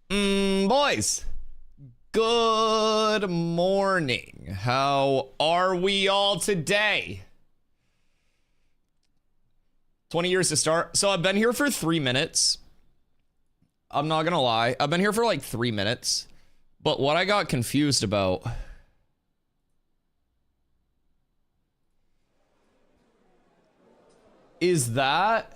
Boys, good morning. How are we all today? 20 years to start. So I've been here for 3 minutes. I'm not gonna lie. I've been here for like 3 minutes. But what I got confused about is that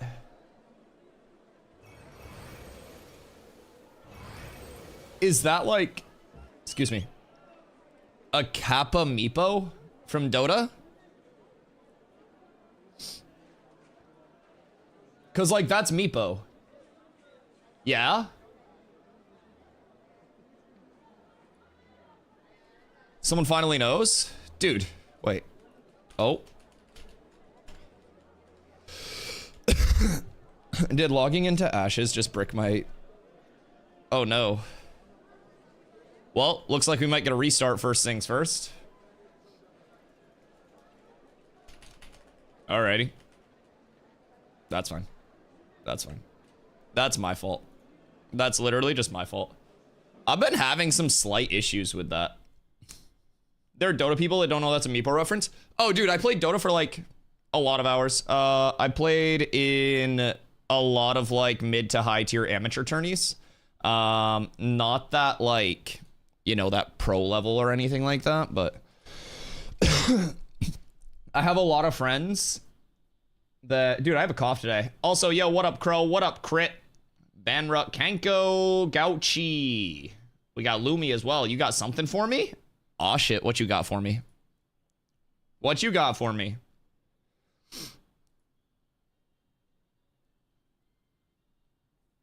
like, excuse me, a Kappa Meepo from Dota? Cause like that's Meepo. Yeah? Someone finally knows? Dude, wait. Oh. Did logging into Ashes just brick my... Oh no. Well, looks like we might get a restart first things first. Alrighty. That's fine. That's fine. That's my fault. That's literally just my fault. I've been having some slight issues with that. There are Dota people that don't know that's a Meepo reference. Oh, dude, I played Dota for like a lot of hours. I played in a lot of like mid to high tier amateur tourneys. Not that like, you know, that pro level or anything like that, but I have a lot of friends that, dude, I have a cough today. Also, yo, what up, Crow? What up, Crit? Banrut, Kanko, Gauchi. We got Lumi as well. You got something for me? Aw, shit, what you got for me? What you got for me?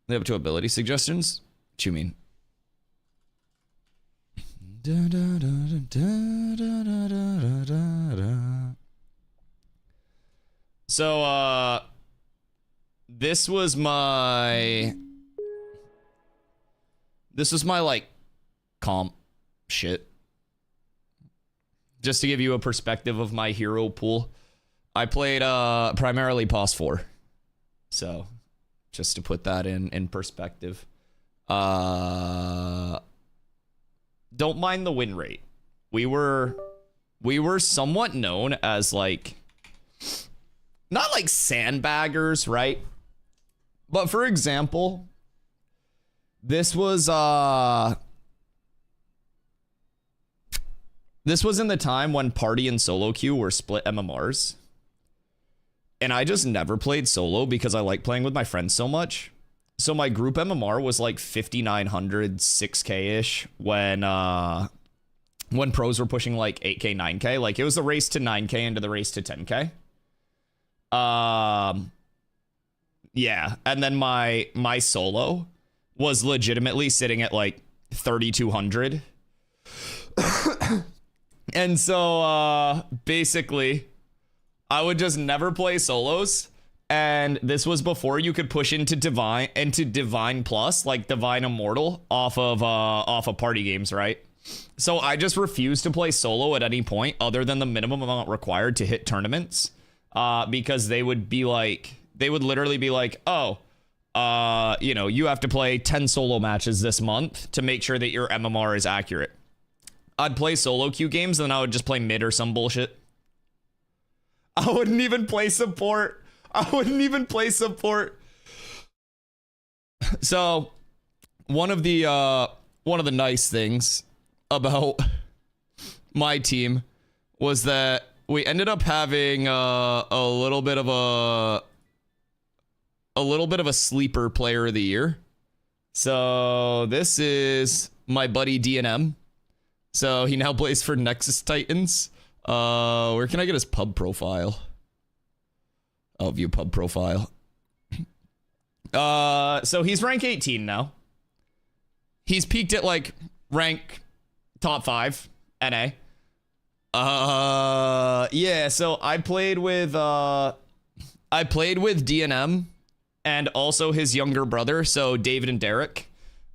They have 2 ability suggestions? What you mean? So, this was my like comp shit. Just to give you a perspective of my hero pool, I played primarily POS 4. So, just to put that in perspective. Don't mind the win rate. We were somewhat known as like, not like sandbaggers, right? But for example, this was in the time when party and solo queue were split MMRs. And I just never played solo because I like playing with my friends so much. So my group MMR was like 5,900, 6K-ish when pros were pushing like 8K, 9K. Like it was the race to 9K into the race to 10K. Yeah. And then my solo was legitimately sitting at like 3,200. And so, basically, I would just never play solos, and this was before you could push into Divine Plus, like Divine Immortal, off of party games, right? So I just refused to play solo at any point other than the minimum amount required to hit tournaments, because they would literally be like, oh, you know, you have to play 10 solo matches this month to make sure that your MMR is accurate. I'd play solo queue games, and then I would just play mid or some bullshit. I wouldn't even play support. So, one of the nice things about my team was that we ended up having a little bit of a sleeper player of the year. So this is my buddy DNM. So he now plays for Nexus Titans. Where can I get his pub profile? I'll view pub profile. So he's rank 18 now. He's peaked at like rank top 5 NA. Yeah, so I played with DNM and also his younger brother, so David and Derek.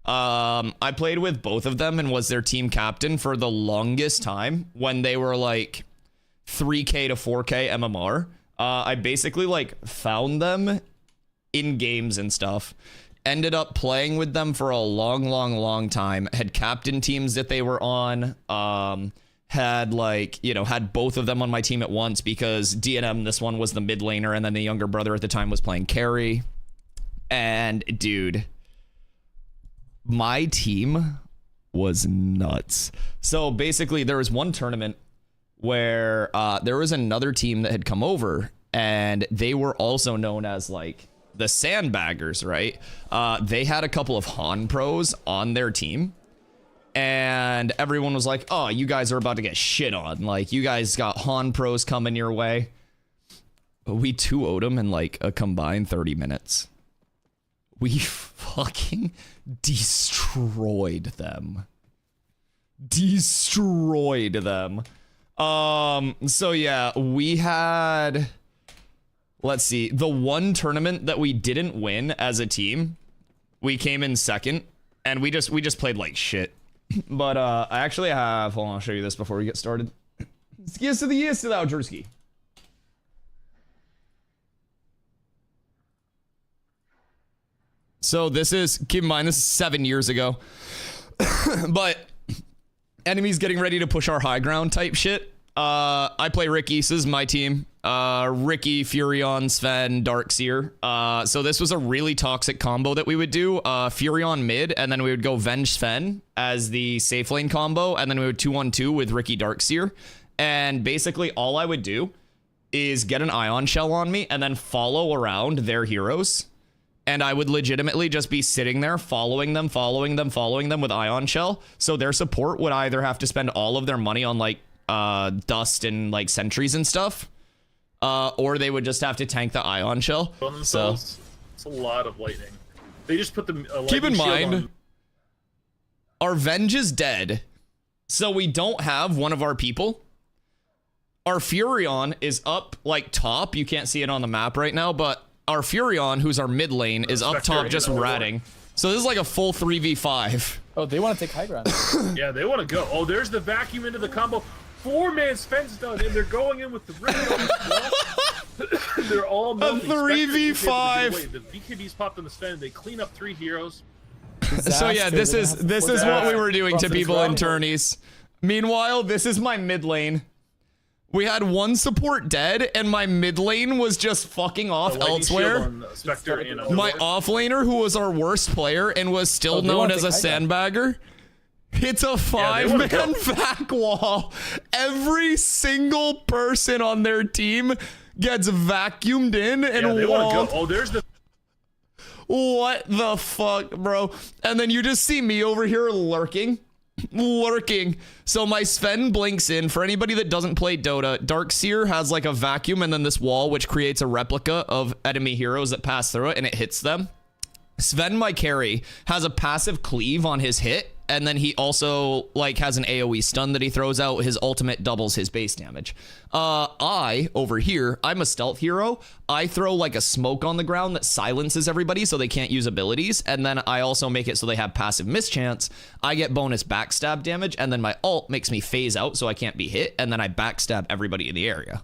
I played with both of them and was their team captain for the longest time when they were like 3K to 4K MMR. I basically like found them in games and stuff. ended up playing with them for a long time, had captain teams that they were on, had like, you know, had both of them on my team at once because DNM, this one was the mid laner, and then the younger brother at the time was playing carry. And dude, my team was nuts. So basically there was one tournament where there was another team that had come over, and they were also known as like the sandbaggers, right? They had a couple of Han pros on their team, and everyone was like, oh, you guys are about to get shit on. Like, you guys got Han pros coming your way. But we 2-0'd them in like a combined 30 minutes. We fucking destroyed them. Destroyed them. So yeah, we had, let's see, the one tournament that we didn't win as a team, we came in second, and we just played like shit. But I actually have, hold on, I'll show you this before we get started. Yes to the yes to thou, Drewski. So this is, keep in mind, this is 7 years ago. But enemies getting ready to push our high ground type shit. I play Ricky, so this is my team. Ricky, Furion, Sven, Darkseer. So this was a really toxic combo that we would do. Furion mid, and then we would go Venge Sven as the safe lane combo, and then we would 2-on-2 with Ricky Darkseer. And basically all I would do is get an Ion Shell on me and then follow around their heroes. And I would legitimately just be sitting there following them with Ion Shell. So their support would either have to spend all of their money on like dust and like sentries and stuff, or they would just have to tank the Ion Shell. So it's a lot of lightning. They just put the keep in mind, our Venge is dead, so we don't have one of our people. Our Furion is up like top. You can't see it on the map right now, but our Furion, who's our mid lane, is up top just ratting. So this is like a full 3v5. Oh, they want to take high ground. Yeah, they want to go. Oh, there's the vacuum into the combo. 4-man Sven's done, and they're going in with the Ricky on the wall. They're all melting. A 3v5. The BKB's popped on the Sven. They clean up 3 heroes. So yeah, this is what we were doing to people in tourneys. Meanwhile, this is my mid lane. We had one support dead, and my mid lane was just fucking off elsewhere. My off laner, who was our worst player and was still known as a sandbagger, hits a 5-man vac wall. Every single person on their team gets vacuumed in and walled. Oh, there's the... What the fuck, bro? And then you just see me over here lurking. So my Sven blinks in. For anybody that doesn't play Dota, Darkseer has like a vacuum and then this wall which creates a replica of enemy heroes that pass through it, and it hits them. Sven, my carry, has a passive cleave on his hit, and then he also like has an AoE stun that he throws out. His ultimate doubles his base damage. I, over here, I'm a stealth hero. I throw like a smoke on the ground that silences everybody so they can't use abilities, and then I also make it so they have passive mischance. I get bonus backstab damage, and then my ult makes me phase out so I can't be hit, and then I backstab everybody in the area.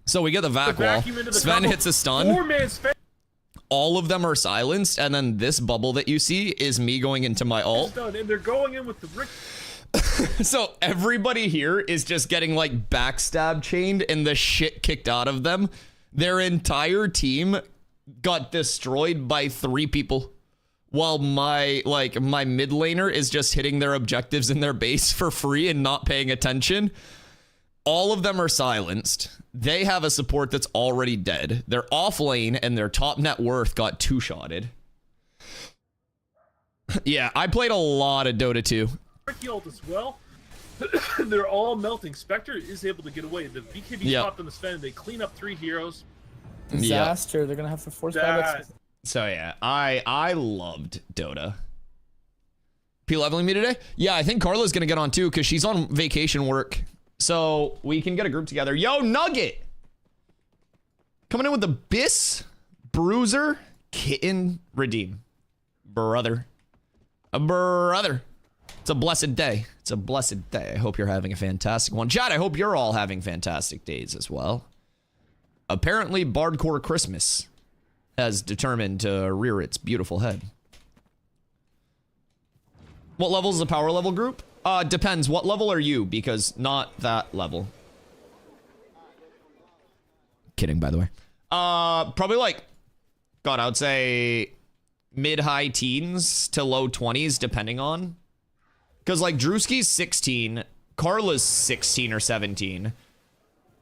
So we get the vac wall. Sven hits a stun. 4-man Sven. All of them are silenced, and then this bubble that you see is me going into my ult. And they're going in with the Rick. So everybody here is just getting like backstab chained and the shit kicked out of them. Their entire team got destroyed by 3 people, while my mid laner is just hitting their objectives in their base for free and not paying attention. All of them are silenced. They have a support that's already dead. Their off lane and their top net worth got 2-shotted. Yeah, I played a lot of Dota 2. Ricky ult as well. They're all melting. Spectre is able to get away. The BKB popped on the Sven. They clean up 3 heroes. Disaster. They're gonna have to force that. So yeah, I loved Dota. P-leveling me today? Yeah, I think Carla's gonna get on too because she's on vacation work. So we can get a group together. Yo, Nugget! Coming in with the Biss, Bruiser, Kitten, Redeem. Brother. Brother. It's a blessed day. It's a blessed day. I hope you're having a fantastic one. Chad, I hope you're all having fantastic days as well. Apparently, Bardcore Christmas has determined to rear its beautiful head. What level is the power level group? Depends. What level are you? Because not that level. Kidding, by the way. Probably like, God, I would say mid-high teens to low 20s, depending on. Because like Drewski's 16, Carla's 16 or 17.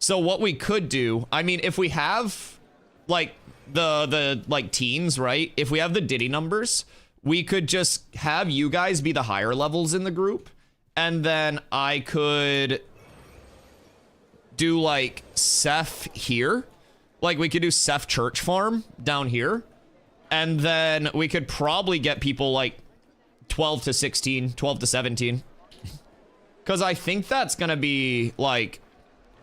So what we could do, I mean, if we have like the like teens, right? If we have the Diddy numbers, we could just have you guys be the higher levels in the group. And then I could do like Seth here. Like we could do Seth Church Farm down here. And then we could probably get people like 12 to 16, 12 to 17. Because I think that's going to be like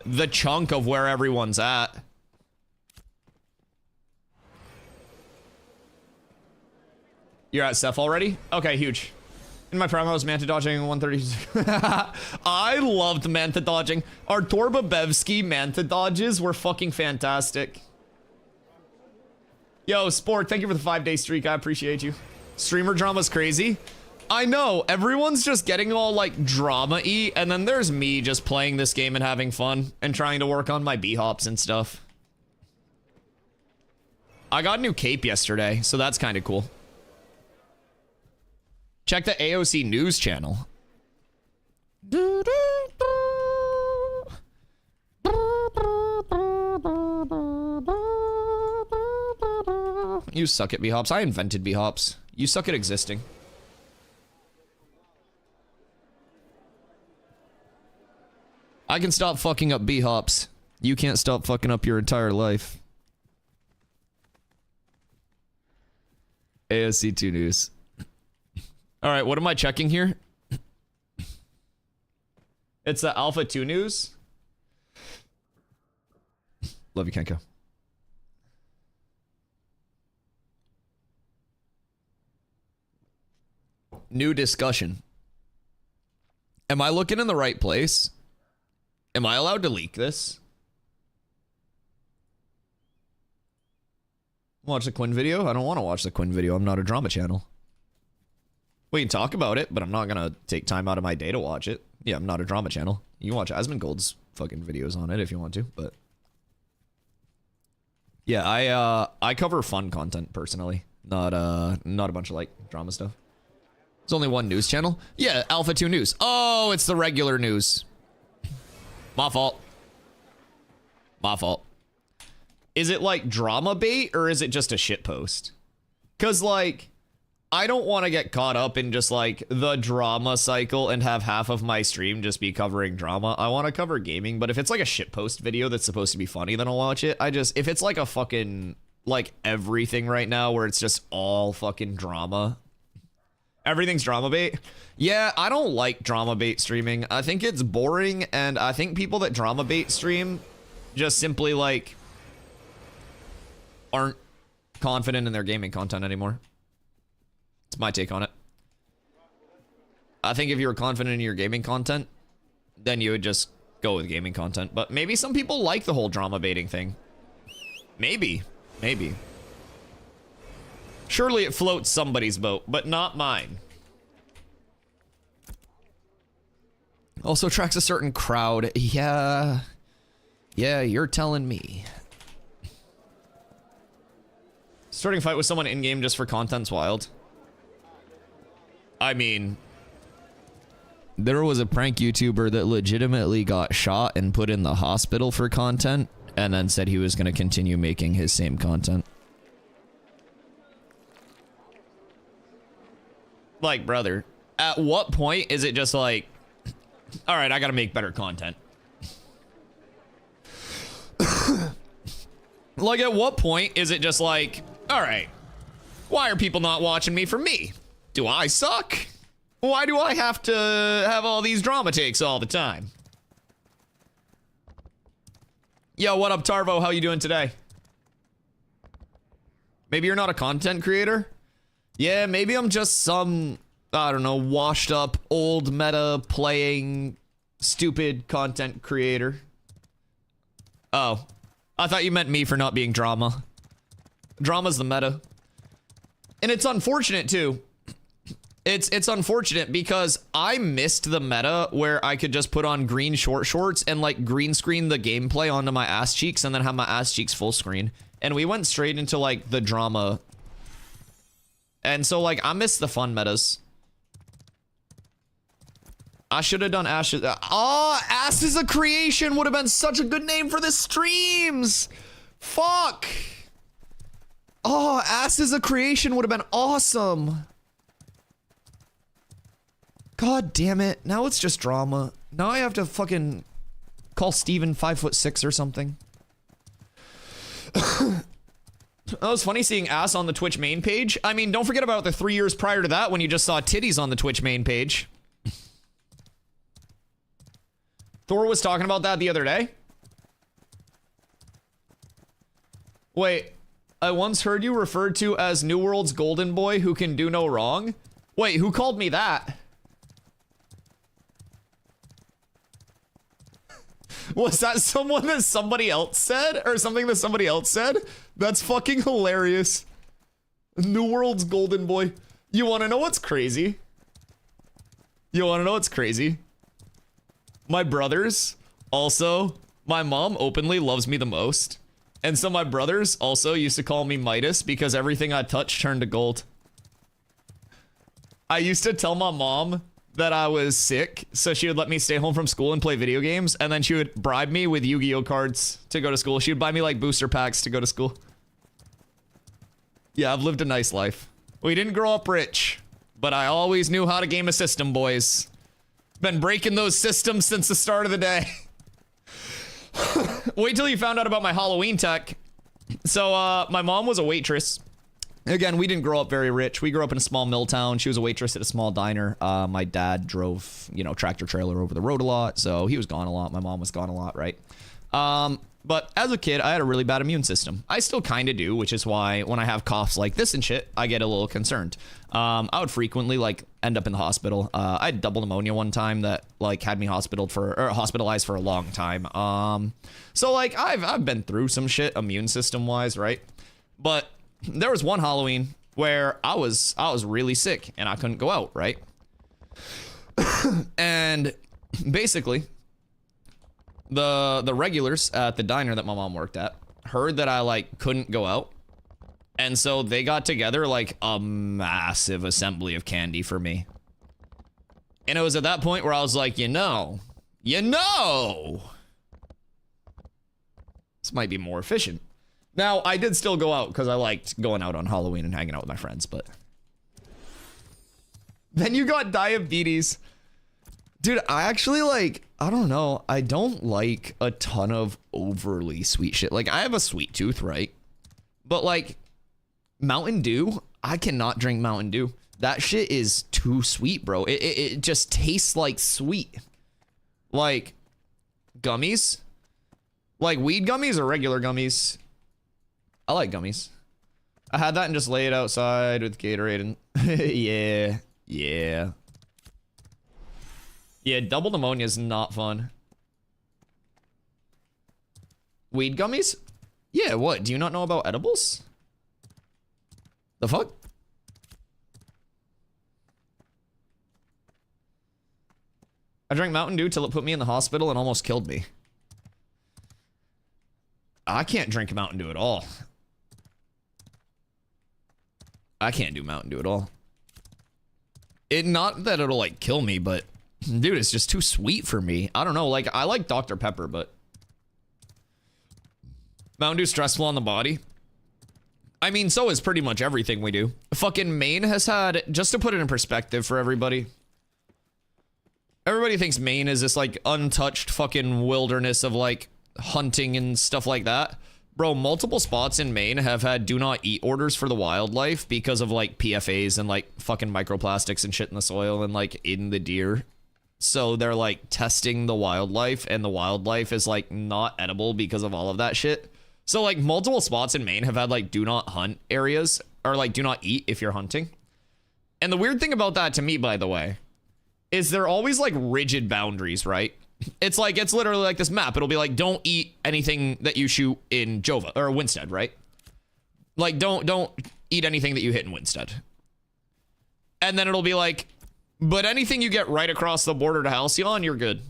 the chunk of where everyone's at. You're at Seth already? Okay, huge. In my prime, I was manta dodging 130. I loved manta dodging. Our Torbabevsky manta dodges were fucking fantastic. Yo, Sport, thank you for the 5-day streak. I appreciate you. Streamer drama's crazy. I know, everyone's just getting all like drama-y, and then there's me just playing this game and having fun and trying to work on my B-hops and stuff. I got a new cape yesterday, so that's kind of cool. Check the AOC news channel. You suck at B-hops. I invented B-hops. You suck at existing. I can stop fucking up B-hops. You can't stop fucking up your entire life. AOC 2 news. All right, what am I checking here? It's the Alpha 2 news. Love you, Kenko. New discussion. Am I looking in the right place? Am I allowed to leak this? Watch the Quinn video? I don't want to watch the Quinn video. I'm not a drama channel. We can talk about it, but I'm not gonna take time out of my day to watch it. Yeah, I'm not a drama channel. You can watch Asmongold's fucking videos on it if you want to, but yeah, I cover fun content personally, not a bunch of like drama stuff. There's only one news channel. Yeah, Alpha 2 News. Oh, it's the regular news. My fault. My fault. Is it like drama bait or is it just a shit post? Cause like, I don't want to get caught up in just like the drama cycle and have half of my stream just be covering drama. I want to cover gaming, but if it's like a shitpost video that's supposed to be funny, then I'll watch it. If it's like a fucking, like everything right now where it's just all fucking drama. Everything's drama bait. Yeah, I don't like drama bait streaming. I think it's boring, and I think people that drama bait stream just simply like aren't confident in their gaming content anymore. It's my take on it. I think if you were confident in your gaming content, then you would just go with gaming content. But maybe some people like the whole drama baiting thing. Maybe. Maybe. Surely it floats somebody's boat, but not mine. Also attracts a certain crowd. Yeah. Yeah, you're telling me. Starting a fight with someone in-game just for content's wild. I mean, there was a prank YouTuber that legitimately got shot and put in the hospital for content, and then said he was going to continue making his same content. Like, brother, at what point is it just like, all right, I got to make better content? Like, at what point is it just like, all right, why are people not watching me for me? Do I suck? Why do I have to have all these drama takes all the time? Yo, what up, Tarvo? How you doing today? Maybe you're not a content creator? Yeah, maybe I'm just some, I don't know, washed up, old meta playing, stupid content creator. Oh, I thought you meant me for not being drama. Drama's the meta. And it's unfortunate, too. It's unfortunate because I missed the meta where I could just put on green short shorts and like green screen the gameplay onto my ass cheeks and then have my ass cheeks full screen. And we went straight into like the drama. And so like I missed the fun metas. I should have done Ashes. Oh, Ass is a Creation would have been such a good name for the streams. Fuck. Oh, Ass is a Creation would have been awesome. God damn it. Now it's just drama. Now I have to fucking call Steven 5'6" or something. That was funny seeing Ass on the Twitch main page. I mean, don't forget about the 3 years prior to that when you just saw titties on the Twitch main page. Thor was talking about that the other day. Wait, I once heard you referred to as New World's golden boy who can do no wrong. Wait, who called me that? Was that someone that somebody else said? Or something that somebody else said? That's fucking hilarious. New World's golden boy. You wanna know what's crazy? You wanna know what's crazy? My brothers, also, my mom openly loves me the most. And so my brothers also used to call me Midas because everything I touched turned to gold. I used to tell my mom that I was sick, so she would let me stay home from school and play video games, and then she would bribe me with Yu-Gi-Oh cards to go to school. She would buy me like booster packs to go to school. Yeah, I've lived a nice life. We didn't grow up rich, but I always knew how to game a system, boys. Been breaking those systems since the start of the day. Wait till you found out about my Halloween tech. So, my mom was a waitress. Again, we didn't grow up very rich. We grew up in a small mill town. She was a waitress at a small diner. My dad drove, you know, tractor trailer over the road a lot, so he was gone a lot. My mom was gone a lot, right? But as a kid, I had a really bad immune system. I still kind of do, which is why when I have coughs like this and shit, I get a little concerned. I would frequently like end up in the hospital. I had double pneumonia one time that like had me hospitalized for a long time. So like I've been through some shit immune system wise, right? But there was one Halloween where I was really sick and I couldn't go out, right? And basically the regulars at the diner that my mom worked at heard that I like couldn't go out, and so they got together like a massive assembly of candy for me. And it was at that point where I was like, you know, this might be more efficient. Now, I did still go out because I liked going out on Halloween and hanging out with my friends, but then you got diabetes. Dude, I actually like, I don't know. I don't like a ton of overly sweet shit. Like, I have a sweet tooth, right? But like, Mountain Dew, I cannot drink Mountain Dew. That shit is too sweet, bro. It just tastes like sweet. Like, gummies? Like weed gummies or regular gummies? I like gummies. I had that and just lay it outside with Gatorade and yeah. Yeah, double pneumonia is not fun. Weed gummies? Yeah, what? Do you not know about edibles? The fuck? I drank Mountain Dew till it put me in the hospital and almost killed me. I can't drink Mountain Dew at all. I can't do Mountain Dew at all. Not that it'll like kill me, but dude, it's just too sweet for me. I don't know, like I like Dr. Pepper, but Mountain Dew's stressful on the body. I mean, so is pretty much everything we do. Fucking Maine has had, just to put it in perspective for everybody. Everybody thinks Maine is this like untouched fucking wilderness of like hunting and stuff like that. Bro, multiple spots in Maine have had do not eat orders for the wildlife because of like PFAs and like fucking microplastics and shit in the soil and like in the deer. So they're like testing the wildlife and the wildlife is like not edible because of all of that shit. So like multiple spots in Maine have had like do not hunt areas or like do not eat if you're hunting. And the weird thing about that to me, by the way, is they're always like rigid boundaries, right? It's like, it's literally like this map. It'll be like, don't eat anything that you shoot in Jova or Winstead, right? Like, don't eat anything that you hit in Winstead. And then it'll be like, but anything you get right across the border to Halcyon, you're good.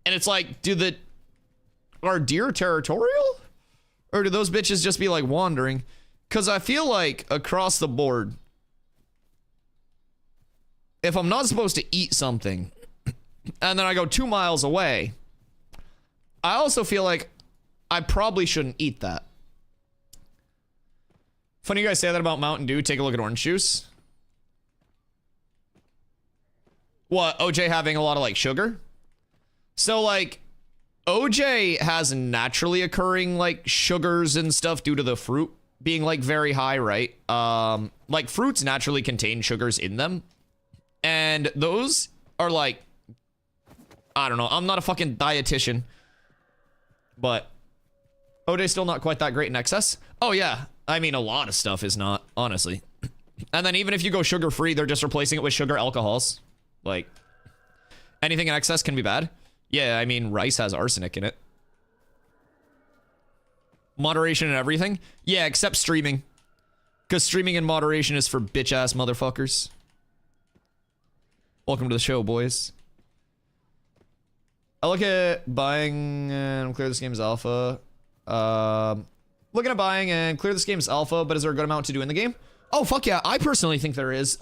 And it's like, are deer territorial? Or do those bitches just be like wandering? Because I feel like across the board, if I'm not supposed to eat something and then I go 2 miles away, I also feel like I probably shouldn't eat that. Funny you guys say that about Mountain Dew. Take a look at orange juice. What, OJ having a lot of like sugar? So like OJ has naturally occurring like sugars and stuff due to the fruit being like very high, right? Like fruits naturally contain sugars in them. And those are like, I don't know. I'm not a fucking dietitian, but OJ's still not quite that great in excess. Oh yeah. I mean, a lot of stuff is not, honestly. And then even if you go sugar-free, they're just replacing it with sugar alcohols. Like, anything in excess can be bad. Yeah, I mean, rice has arsenic in it. Moderation and everything? Yeah, except streaming. Because streaming in moderation is for bitch-ass motherfuckers. Welcome to the show, boys. I look at buying and clear this game's alpha. Looking at buying and clear this game's alpha, but is there a good amount to do in the game? Oh, fuck yeah. I personally think there is.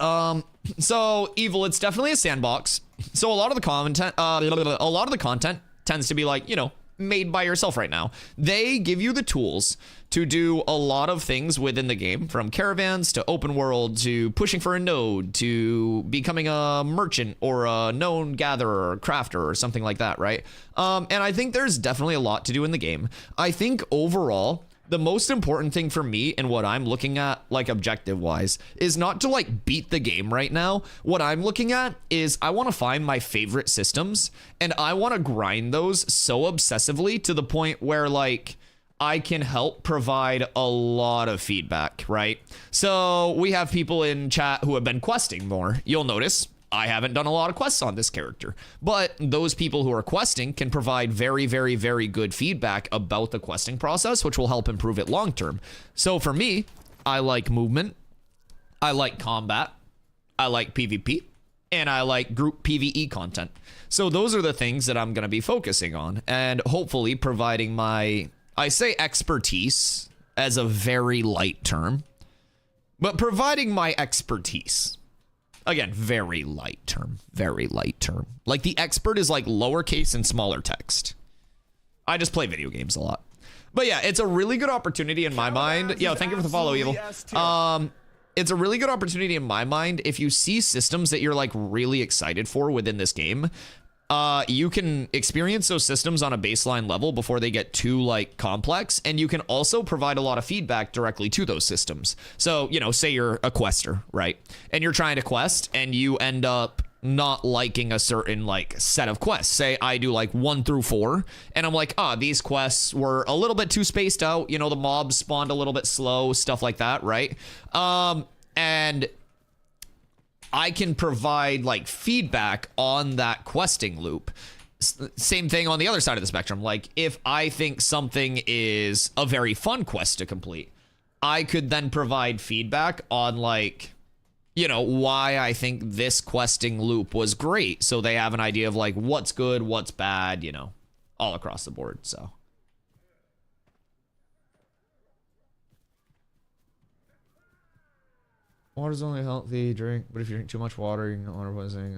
So, Evil, it's definitely a sandbox. So a lot of the content tends to be like, you know, made by yourself right now. They give you the tools to do a lot of things within the game, from caravans to open world to pushing for a node to becoming a merchant or a known gatherer or crafter or something like that, right? And I think there's definitely a lot to do in the game. I think overall, the most important thing for me and what I'm looking at, like objective wise, is not to like beat the game right now. What I'm looking at is I want to find my favorite systems and I want to grind those so obsessively to the point where like I can help provide a lot of feedback, right? So we have people in chat who have been questing more. You'll notice I haven't done a lot of quests on this character, but those people who are questing can provide very, very, very good feedback about the questing process, which will help improve it long term. So for me, I like movement, I like combat, I like PvP, and I like group PvE content. So those are the things that I'm going to be focusing on and hopefully providing my, I say expertise as a very light term, but providing my expertise. Again, very light term, very light term. Like the expert is like lowercase and smaller text. I just play video games a lot. But yeah, it's a really good opportunity in my mind. Yo, thank you for the follow, Evil. It's a really good opportunity in my mind if you see systems that you're like really excited for within this game. You can experience those systems on a baseline level before they get too like complex, and you can also provide a lot of feedback directly to those systems. So, you know, say you're a quester, right? And you're trying to quest and you end up not liking a certain like set of quests. Say I do like 1 through 4 and I'm like, these quests were a little bit too spaced out, you know, the mobs spawned a little bit slow, stuff like that, right? And I can provide like feedback on that questing loop. Same thing on the other side of the spectrum. Like if I think something is a very fun quest to complete, I could then provide feedback on like, you know, why I think this questing loop was great. So they have an idea of like what's good, what's bad, you know, all across the board. So. Water's only a healthy drink, but if you drink too much water, you can get water poisoning.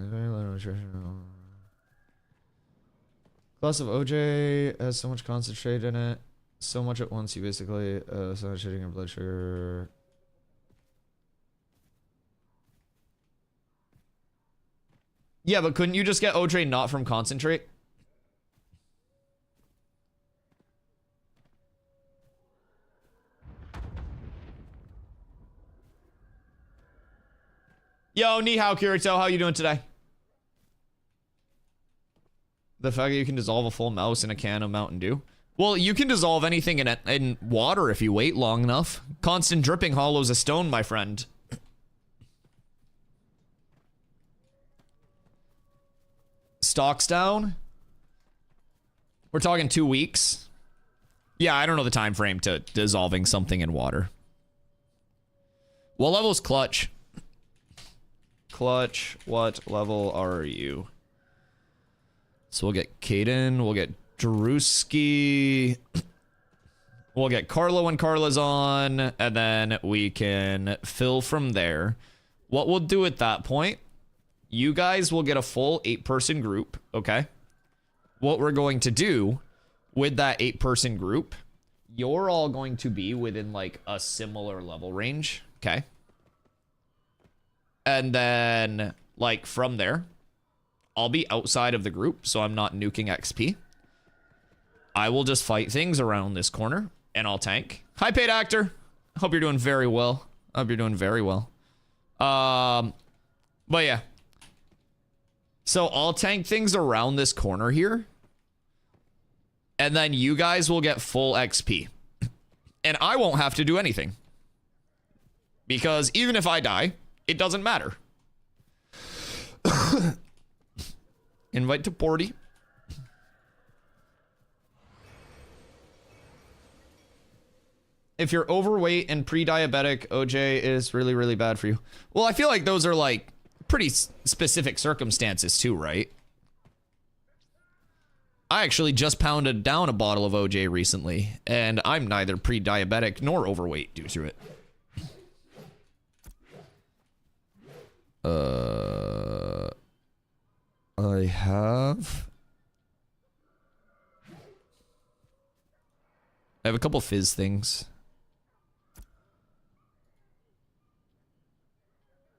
Glass of OJ has so much concentrate in it, so much at once. You basically so much hitting your blood sugar. Yeah, but couldn't you just get OJ not from concentrate? Yo, ni hao, Kirito, how you doing today? The fact that you can dissolve a full mouse in a can of Mountain Dew. Well, you can dissolve anything in water if you wait long enough. Constant dripping hollows a stone, my friend. Stocks down? We're talking 2 weeks. Yeah, I don't know the time frame to dissolving something in water. What level's clutch? Clutch, what level are you? So we'll get Kaden, we'll get Drewski, we'll get Carlo when Carla's on, and then we can fill from there. What we'll do at that point, you guys will get a full 8-person group, okay? What we're going to do with that 8-person group, you're all going to be within like a similar level range, okay? And then like from there, I'll be outside of the group, so I'm not nuking XP. I will just fight things around this corner, and I'll tank. Hi, paid actor. Hope you're doing very well. Hope you're doing very well. But yeah. So I'll tank things around this corner here. And then you guys will get full XP. And I won't have to do anything. Because even if I die, it doesn't matter. Invite to party. If you're overweight and pre-diabetic, OJ is really, really bad for you. Well, I feel like those are like pretty specific circumstances too, right? I actually just pounded down a bottle of OJ recently, and I'm neither pre-diabetic nor overweight due to it. I have a couple fizz things.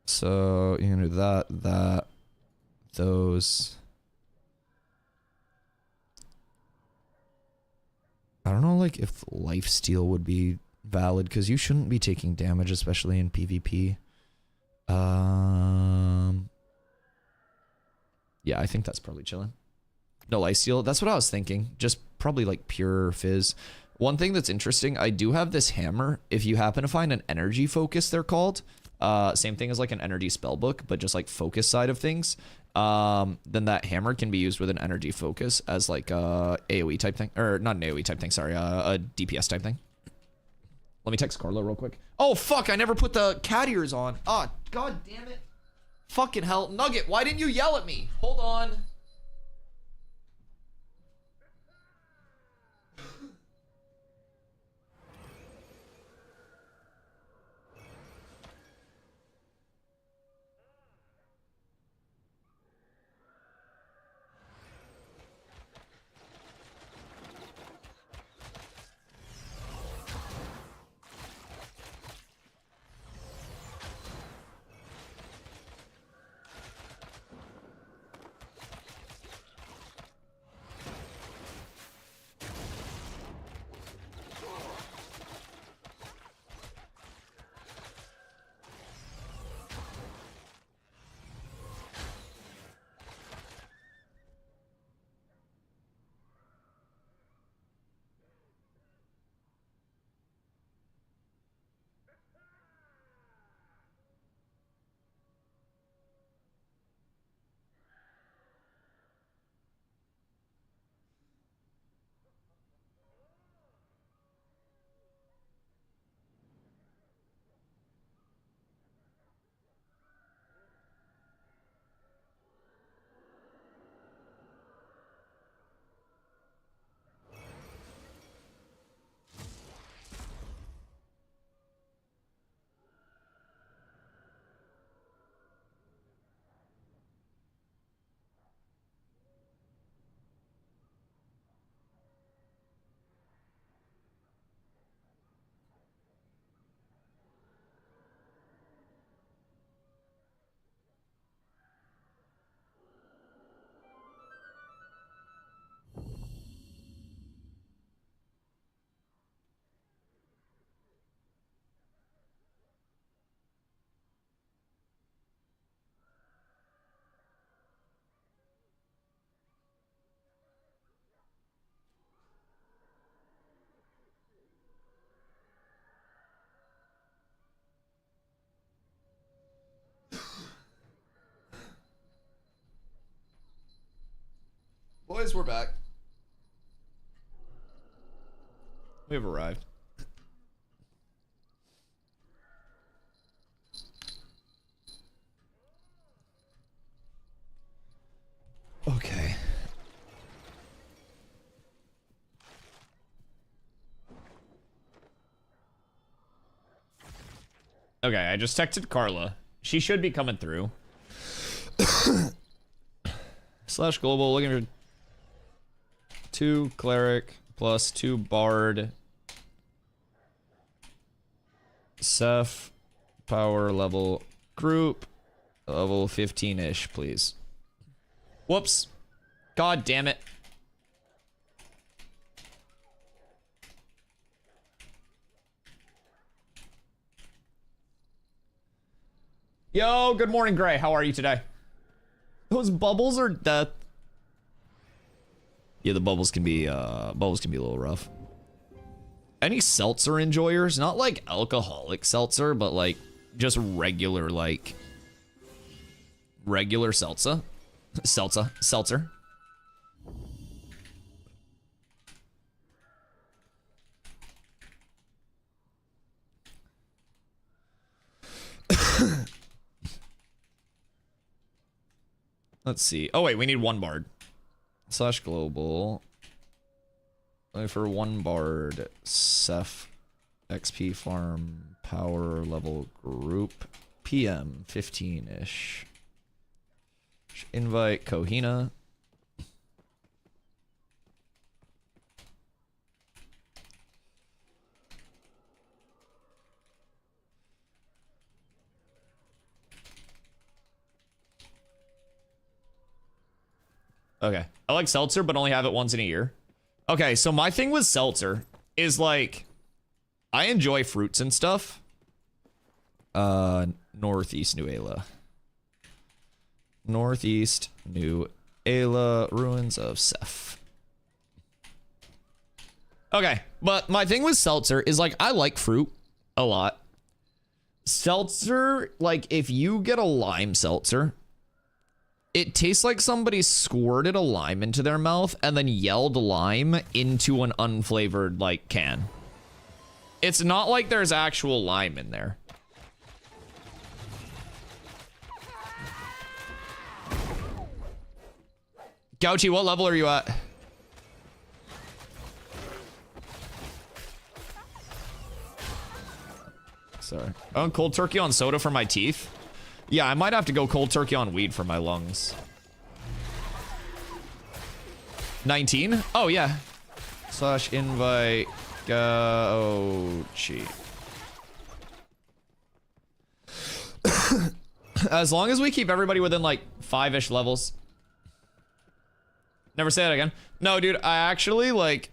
So you can do that, those. I don't know, like, if lifesteal would be valid, because you shouldn't be taking damage, especially in PvP. Yeah, I think that's probably chilling. No lifesteal. That's what I was thinking. Just probably like pure fizz. One thing that's interesting, I do have this hammer. If you happen to find an energy focus, they're called. Same thing as like an energy spellbook, but just like focus side of things. Then that hammer can be used with an energy focus as like a AoE type thing, or not an AoE type thing. Sorry, a DPS type thing. Let me text Carlo real quick. Oh fuck! I never put the cat ears on. Oh god damn it! Fucking hell, Nugget! Why didn't you yell at me? Hold on. Boys, we're back. We've arrived. Okay. Okay, I just texted Carla. She should be coming through. Slash global, looking for 2 cleric plus 2 bard. Seth, power level group, level 15-ish, please. Whoops. God damn it. Yo, good morning, Gray. How are you today? Those bubbles are death. Yeah, the bubbles can be a little rough. Any seltzer enjoyers? Not like alcoholic seltzer, but like just regular, like regular seltzer. Seltzer. Let's see. Oh wait, we need 1 bard. Slash global. Only for 1 bard. Seth. XP farm. Power level group. PM 15-ish. Invite Kohina. Okay. I like seltzer, but only have it once in a year. Okay, so my thing with seltzer is like, I enjoy fruits and stuff. Northeast New Ayla. Northeast New Ayla, ruins of Seth. Okay, but my thing with seltzer is like, I like fruit a lot. Seltzer, like if you get a lime seltzer, it tastes like somebody squirted a lime into their mouth and then yelled lime into an unflavored, like, can. It's not like there's actual lime in there. Gouchy, what level are you at? Sorry. Oh, cold turkey on soda for my teeth? Yeah, I might have to go cold turkey on weed for my lungs. 19? Oh, yeah. Slash invite Gouchy. As long as we keep everybody within like 5-ish levels. Never say that again. No, dude, I actually like,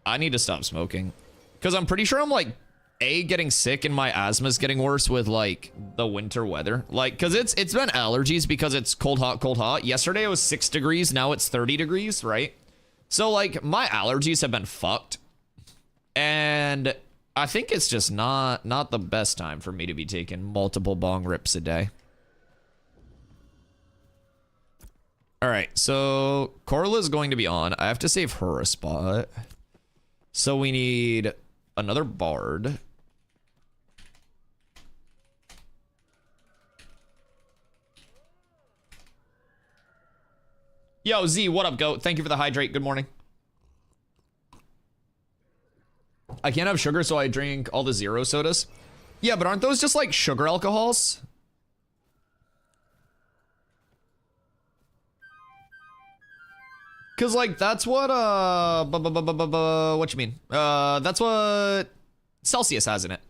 I need to stop smoking. Because I'm pretty sure I'm like, getting sick and my asthma's getting worse with like the winter weather. Like, cause it's been allergies because it's cold, hot, cold, hot. Yesterday it was 6 degrees. Now it's 30 degrees, right? So like my allergies have been fucked. And I think it's just not the best time for me to be taking multiple bong rips a day. All right, so Corla's going to be on. I have to save her a spot. So we need another bard. Yo, Z, what up, goat? Thank you for the hydrate. Good morning. I can't have sugar, so I drink all the zero sodas. Yeah, but aren't those just like sugar alcohols? Cause like that's what what you mean? That's what Celsius has in it.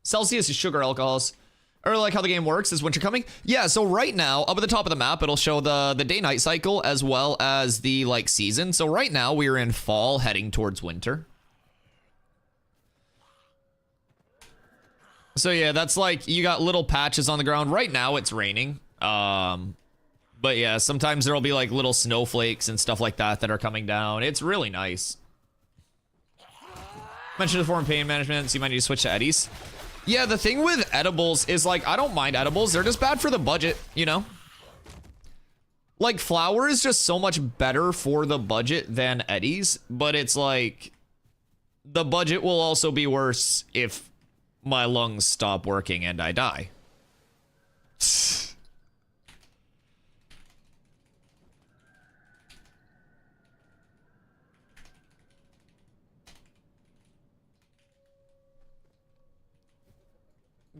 Celsius is sugar alcohols. Or like how the game works is winter coming. Yeah, so right now up at the top of the map it'll show the day-night cycle as well as the like season. So right now we're in fall heading towards winter. So yeah, that's like you got little patches on the ground. Right now it's raining. But yeah, sometimes there'll be like little snowflakes and stuff like that that are coming down. It's really nice. Mentioned the foreign pain management, so you might need to switch to Eddies. Yeah, the thing with edibles is like, I don't mind edibles. They're just bad for the budget, you know? Like flour is just so much better for the budget than Eddies, but it's like the budget will also be worse if my lungs stop working and I die.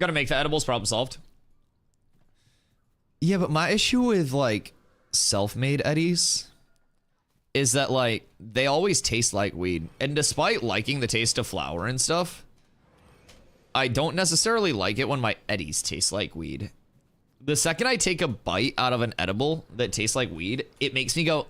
Gotta make the edibles, problem solved. Yeah, but my issue with like self-made eddies is that like they always taste like weed. And despite liking the taste of flower and stuff, I don't necessarily like it when my eddies taste like weed. The second I take a bite out of an edible that tastes like weed, it makes me go...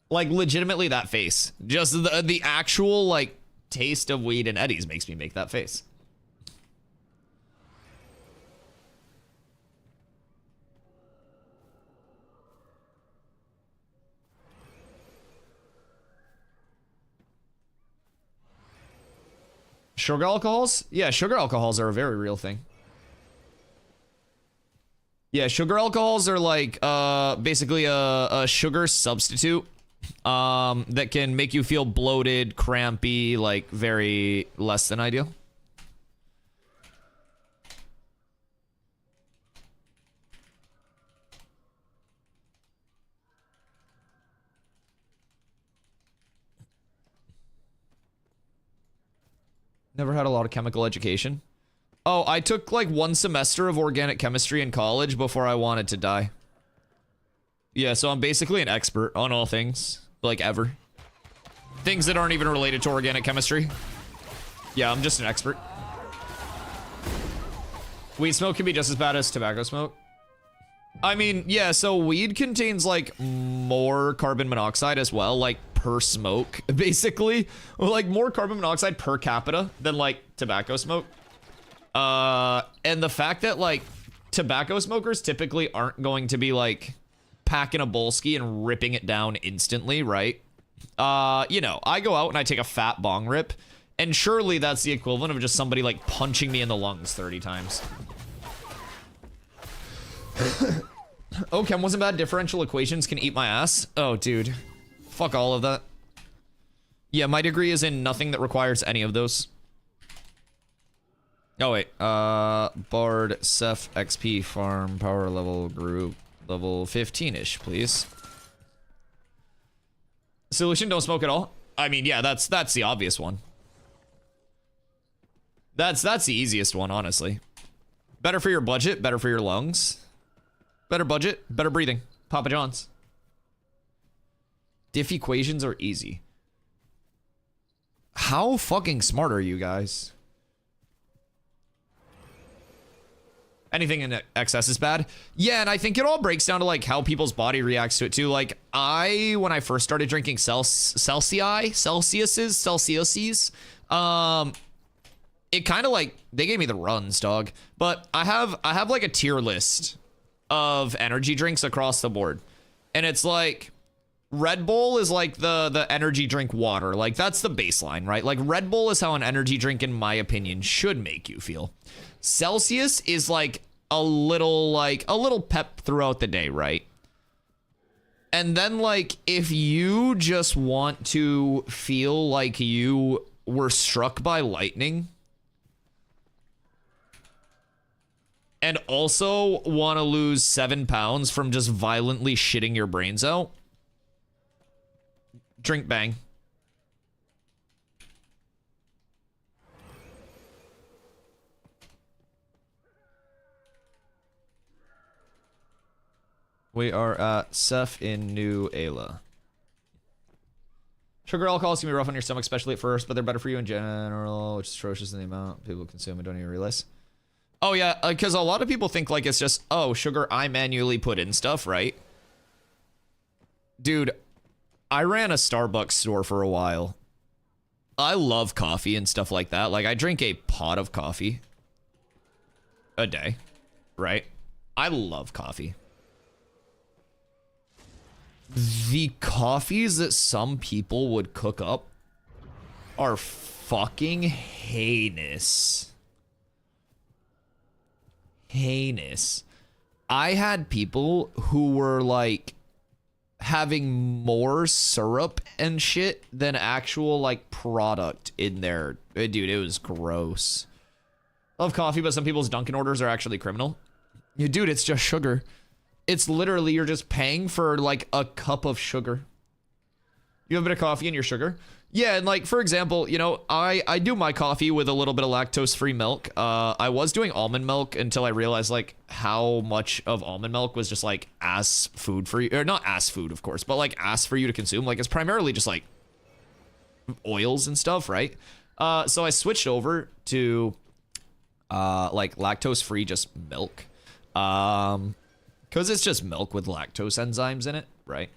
Like, legitimately that face. Just the actual, like, taste of weed and eddies makes me make that face. Sugar alcohols? Yeah, sugar alcohols are a very real thing. Yeah, sugar alcohols are like basically a sugar substitute that can make you feel bloated, crampy, like very less than ideal. Never had a lot of chemical education. Oh, I took like 1 semester of organic chemistry in college before I wanted to die. Yeah, so I'm basically an expert on all things, like ever. Things that aren't even related to organic chemistry. Yeah, I'm just an expert. Weed smoke can be just as bad as tobacco smoke. I mean, yeah, so weed contains like more carbon monoxide as well, like per smoke, basically. Like more carbon monoxide per capita than like tobacco smoke. And the fact that like tobacco smokers typically aren't going to be like packing a bolski and ripping it down instantly, right? You know, I go out and I take a fat bong rip, and surely that's the equivalent of just somebody like punching me in the lungs 30 times. Oh, chem wasn't bad. Differential equations can eat my ass. Oh, dude. Fuck all of that. Yeah, my degree is in nothing that requires any of those. Oh, wait. Bard, Ceph, XP, Farm, Power Level, Group, level 15-ish, please. Solution, don't smoke at all. I mean, yeah, that's the obvious one. That's the easiest one, honestly. Better for your budget, better for your lungs. Better budget, better breathing. Papa John's. Diff equations are easy. How fucking smart are you guys? Anything in excess is bad. Yeah, and I think it all breaks down to like how people's body reacts to it too. Like when I first started drinking Celsiuses, it kind of like, they gave me the runs, dog. But I have like a tier list of energy drinks across the board. And it's like, Red Bull is like the energy drink water. Like that's the baseline, right? Like Red Bull is how an energy drink, in my opinion, should make you feel. Celsius is like a little pep throughout the day, right? And then like if you just want to feel like you were struck by lightning and also want to lose 7 pounds from just violently shitting your brains out, drink Bang. We are at Ceph in New Ayla. Sugar alcohols can be rough on your stomach, especially at first, but they're better for you in general, which is atrocious in the amount people consume and don't even realize. Oh yeah, because a lot of people think like it's just, oh, sugar I manually put in stuff, right? Dude, I ran a Starbucks store for a while. I love coffee and stuff like that. Like I drink a pot of coffee a day, right? I love coffee. The coffees that some people would cook up are fucking heinous. Heinous. I had people who were like having more syrup and shit than actual like product in there. Dude, it was gross. Love coffee, but some people's Dunkin' orders are actually criminal. Yeah, dude, it's just sugar. It's literally, you're just paying for like a cup of sugar. You have a bit of coffee in your sugar? Yeah, and like, for example, you know, I do my coffee with a little bit of lactose-free milk. I was doing almond milk until I realized, like, how much of almond milk was just, like, ass food for you. Or not ass food, of course, but, like, ass for you to consume. Like, it's primarily just, like, oils and stuff, right? So I switched over to, like, lactose-free just milk. Because it's just milk with lactose enzymes in it, right?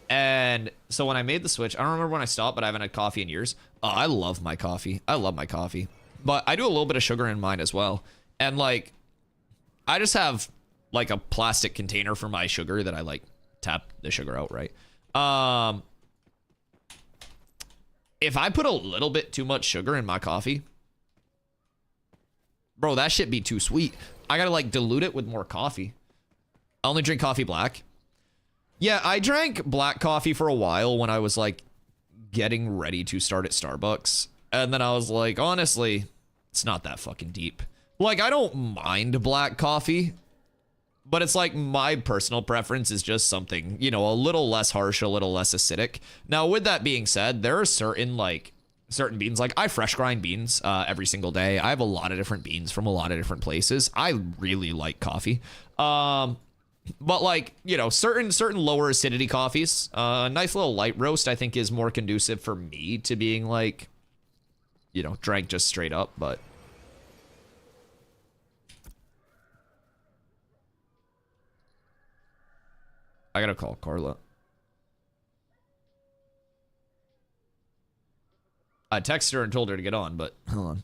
And so when I made the switch, I don't remember when I stopped, but I haven't had coffee in years. I love my coffee. I love my coffee. But I do a little bit of sugar in mine as well. And like, I just have like a plastic container for my sugar that I like tap the sugar out, right? If I put a little bit too much sugar in my coffee, bro, that shit be too sweet. I gotta like dilute it with more coffee. I only drink coffee black. Yeah, I drank black coffee for a while when I was like getting ready to start at Starbucks. And then I was like, honestly, it's not that fucking deep. Like, I don't mind black coffee, but it's like my personal preference is just something, you know, a little less harsh, a little less acidic. Now, with that being said, there are certain beans, like I fresh grind beans every single day. I have a lot of different beans from a lot of different places. I really like coffee. But like, you know, certain lower acidity coffees, a nice little light roast, I think is more conducive for me to being like, you know, drank just straight up, but. I gotta call Carla. I texted her and told her to get on, but hold on.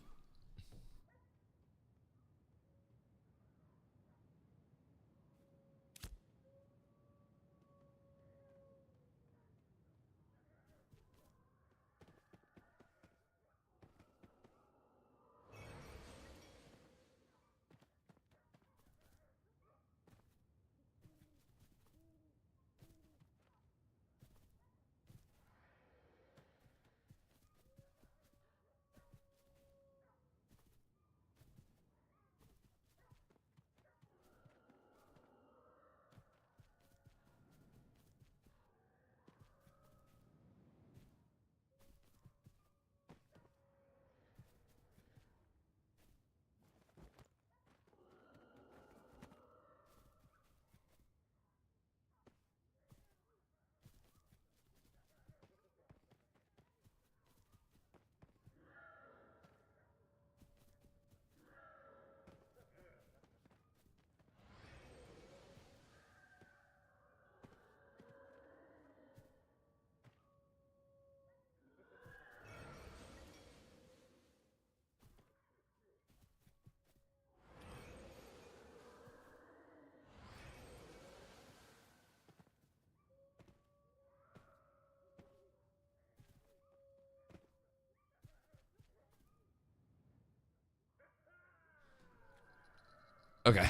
Okay.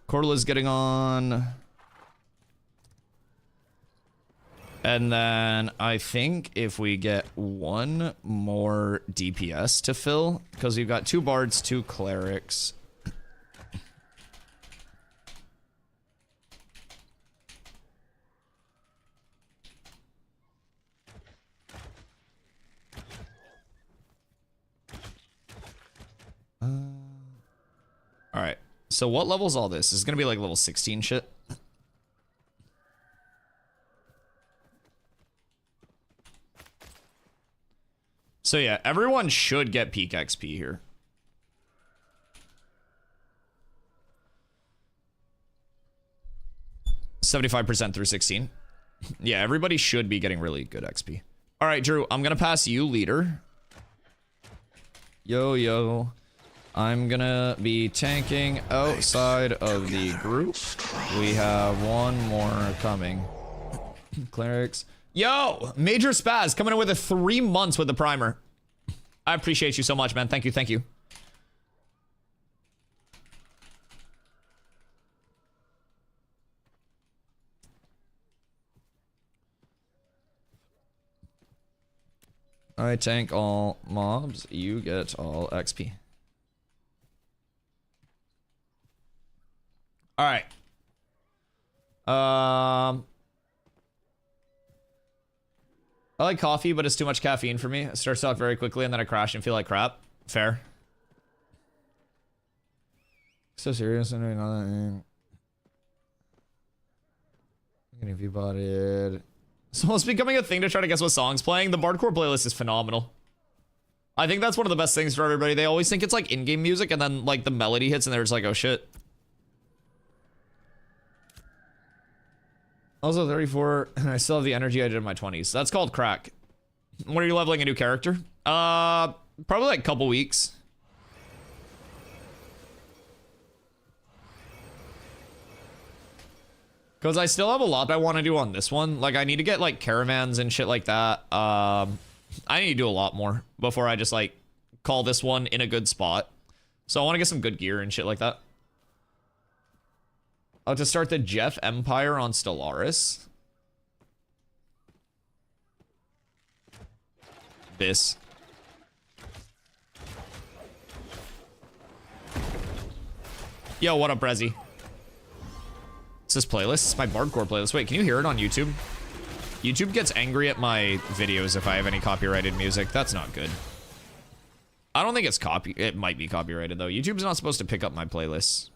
Corla's getting on. And then I think if we get one more DPS to fill, because we've got 2 bards, 2 clerics. All right. So what level is all this? Is it gonna be like level 16 shit? So yeah, everyone should get peak XP here. %75% through 16. Yeah, everybody should be getting really good XP. All right, Drew, I'm gonna pass you leader. Yo. I'm gonna be tanking outside of the group. We have one more coming. Clerics. Yo, Major Spaz coming in with a 3 months with the primer. I appreciate you so much, man. Thank you, thank you. I tank all mobs. You get all XP. All right. I like coffee, but it's too much caffeine for me. I start to talk very quickly and then I crash and feel like crap. Fair. So serious and doing nothing. Getting V-bodied. So it's becoming a thing to try to guess what song's playing. The Bardcore playlist is phenomenal. I think that's one of the best things for everybody. They always think it's like in-game music and then like the melody hits and they're just like, oh shit. Also 34, and I still have the energy I did in my 20s. That's called crack. When are you leveling a new character? Probably like a couple weeks. Because I still have a lot I want to do on this one. Like, I need to get, like, caravans and shit like that. I need to do a lot more before I just, like, call this one in a good spot. So I want to get some good gear and shit like that. I'll have to start the Jeff Empire on Stellaris. This. Yo, what up, Brezzy? It's this playlist. It's my Bardcore playlist. Wait, can you hear it on YouTube? YouTube gets angry at my videos if I have any copyrighted music. That's not good. I don't think it's it might be copyrighted though. YouTube's not supposed to pick up my playlists.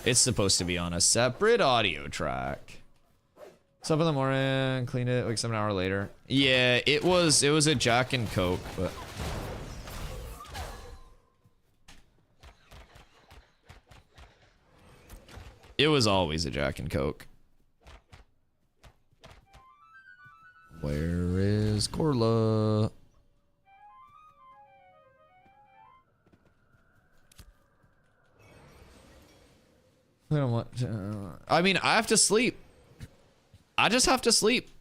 It's supposed to be on a separate audio track. It's up in the morning, cleaned it, wakes up an hour later. Yeah, it was a Jack and Coke, but it was always a Jack and Coke. Where is Corla? I don't want to, I mean, I have to sleep. I just have to sleep.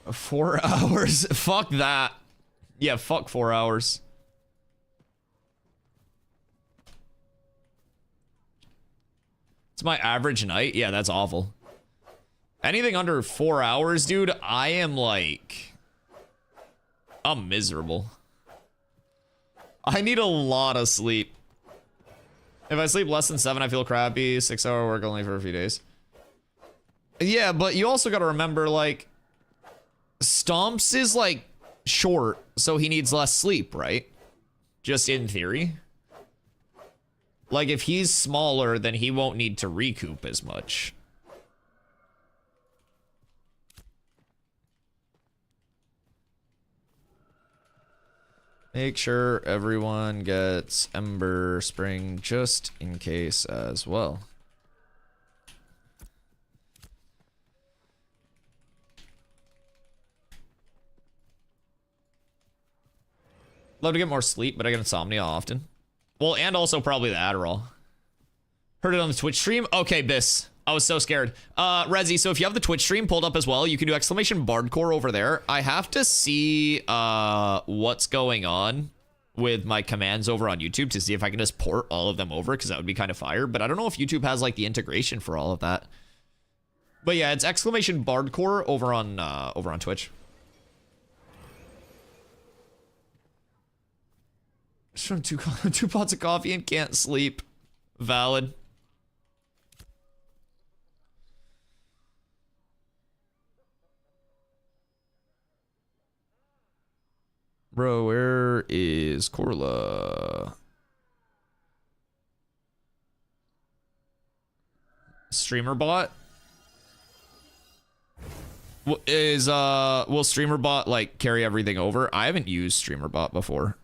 $4 hours. Fuck that. Yeah, fuck 4 hours. It's my average night. Yeah, that's awful. Anything under 4 hours, dude, I am like, I'm miserable. I need a lot of sleep. If I sleep less than 7, I feel crappy. 6-hour work only for a few days. Yeah, but you also got to remember, like, Stomps is like short, so he needs less sleep, right? Just in theory. Like, if he's smaller, then he won't need to recoup as much. Make sure everyone gets Ember Spring just in case as well. Love to get more sleep, but I get insomnia often. Well, and also probably the Adderall. Heard it on the Twitch stream? Okay, Biss. I was so scared. Rezi, so if you have the Twitch stream pulled up as well, you can do exclamation Bardcore over there. I have to see what's going on with my commands over on YouTube to see if I can just port all of them over, because that would be kind of fire. But I don't know if YouTube has like the integration for all of that. But yeah, it's exclamation Bardcore over on Twitch. Just from two pots of coffee and can't sleep. Valid. Bro, where is Corla? Streamer bot? Will streamer bot like carry everything over? I haven't used streamer bot before.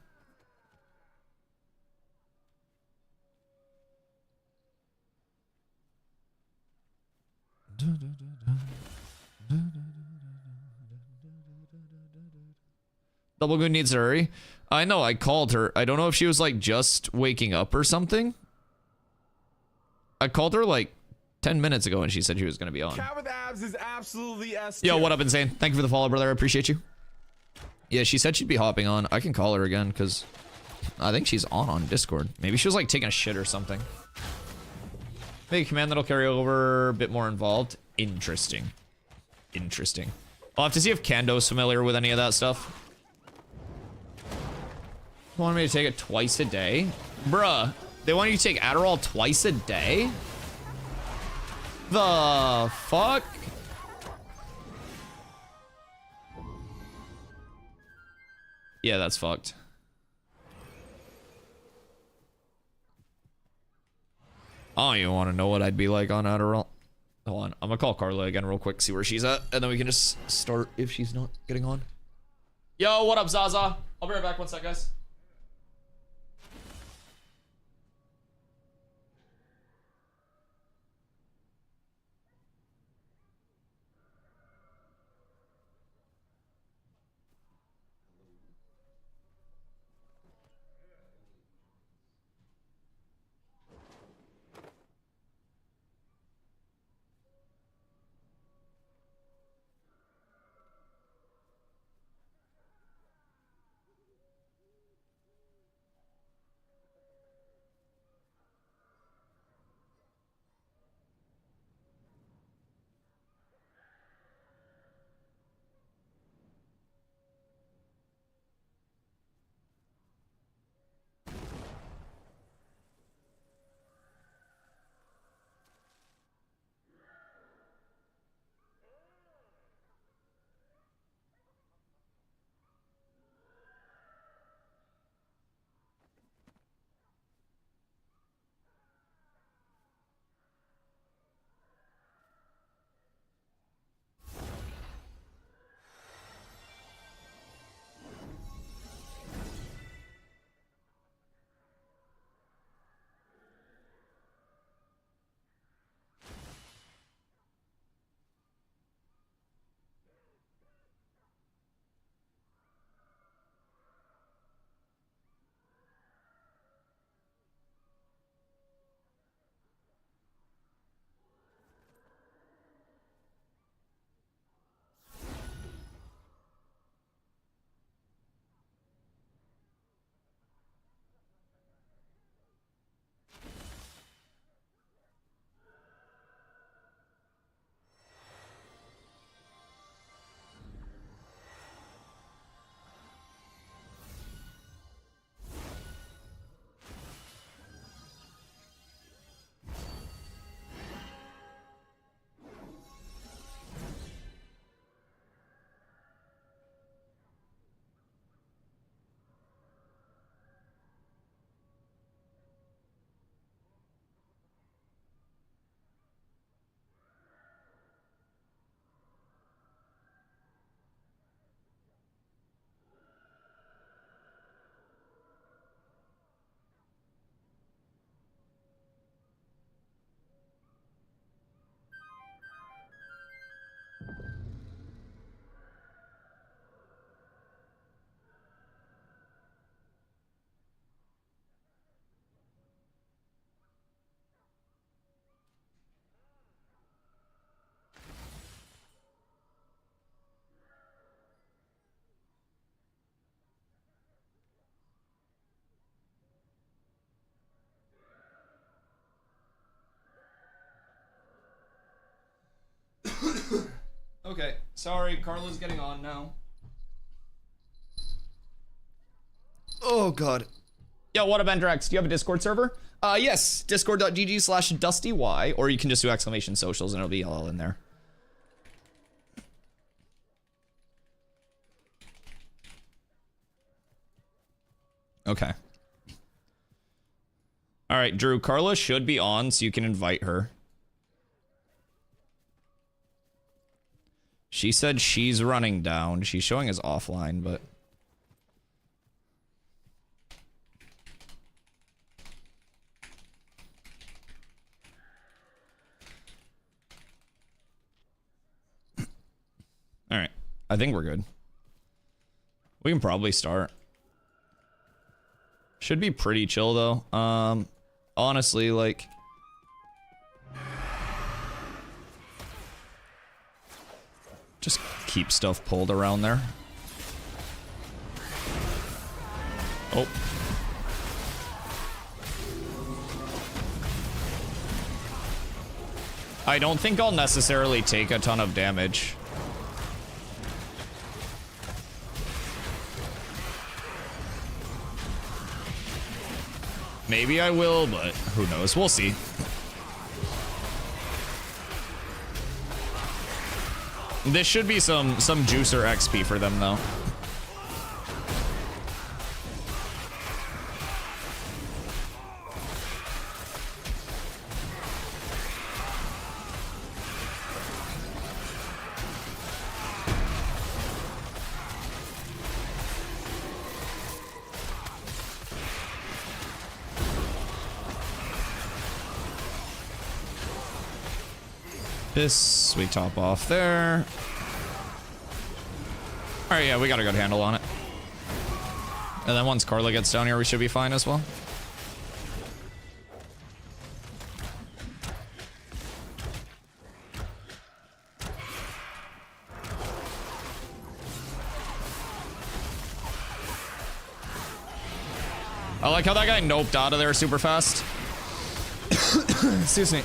Double Goon needs to hurry. I know, I called her. I don't know if she was like just waking up or something. I called her like 10 minutes ago and she said she was going to be on. Cat with abs is absolutely S. Yo, what up, Insane? Thank you for the follow, brother. I appreciate you. Yeah, she said she'd be hopping on. I can call her again because I think she's on Discord. Maybe she was like taking a shit or something. Make a command that'll carry over, a bit more involved. Interesting. Interesting. I'll have to see if Kando's familiar with any of that stuff. They want me to take it twice a day? Bruh, they want you to take Adderall twice a day? The fuck? Yeah, that's fucked. I don't even want to know what I'd be like on Adderall. Hold on, I'm gonna call Carla again real quick, see where she's at, and then we can just start if she's not getting on. Yo, what up, Zaza? I'll be right back, one sec, guys. Okay, sorry, Carla's getting on now. Oh god. Yo, what up, Endrex? Do you have a Discord server? Yes, discord.gg/DustyY, or you can just do exclamation socials and it'll be all in there. Okay. Alright, Drew, Carla should be on so you can invite her. She said she's running down. She's showing us offline, but... Alright. I think we're good. We can probably start. Should be pretty chill, though. Honestly, like... Just keep stuff pulled around there. Oh. I don't think I'll necessarily take a ton of damage. Maybe I will, but who knows? We'll see. This should be some juicer XP for them, though. This we top off there. All right, yeah, we got a good handle on it. And then once Carla gets down here, we should be fine as well. I like how that guy noped out of there super fast. Excuse me.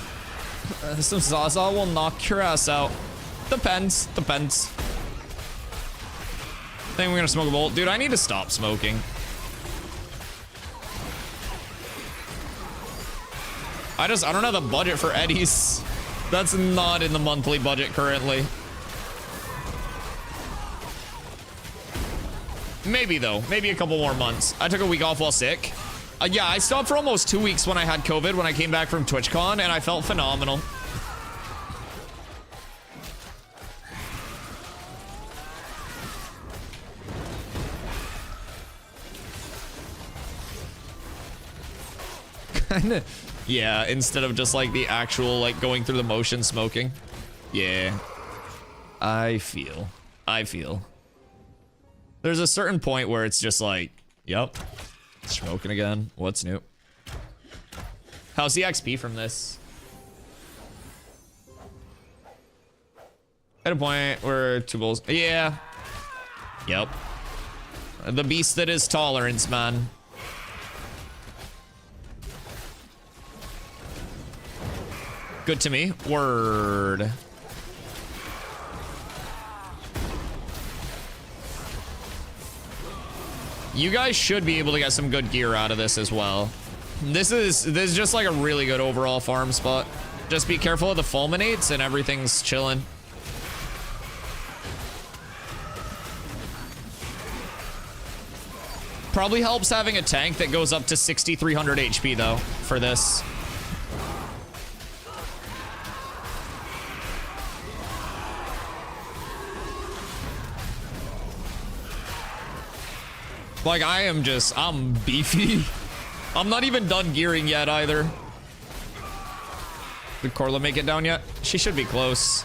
Some Zaza will knock your ass out. Depends. Depends. I think we're gonna smoke a bolt. Dude, I need to stop smoking. I don't have the budget for Eddies. That's not in the monthly budget currently. Maybe though. Maybe a couple more months. I took a week off while sick. Yeah, I stopped for almost 2 weeks when I had COVID when I came back from TwitchCon, and I felt phenomenal. Kinda, yeah, instead of just like the actual like going through the motion smoking. Yeah, I feel. There's a certain point where it's just like, yep. Smoking again. What's new? How's the XP from this? At a point where 2 bulls. Yeah. Yep. The beast that is tolerance, man. Good to me. Word. You guys should be able to get some good gear out of this as well. This is just like a really good overall farm spot. Just be careful of the fulminates and everything's chilling. Probably helps having a tank that goes up to 6,300 HP though for this. Like, I'm beefy. I'm not even done gearing yet, either. Did Corla make it down yet? She should be close.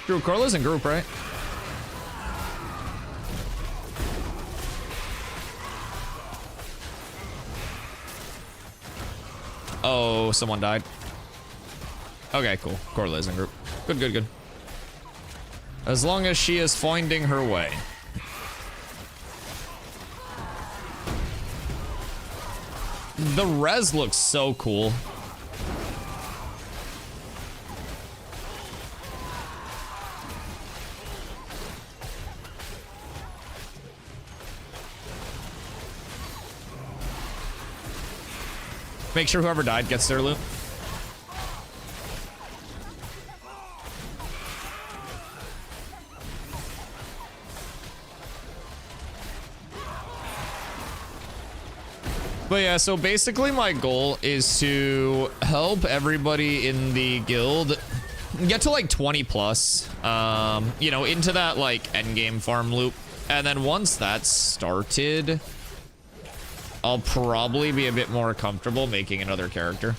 Drew, Corla's in group, right? Oh, someone died. Okay, cool. Corla's in group. Good, good, good. As long as she is finding her way. The res looks so cool. Make sure whoever died gets their loot. But yeah, so basically my goal is to help everybody in the guild get to like 20 plus, you know, into that like endgame farm loop. And then once that's started, I'll probably be a bit more comfortable making another character.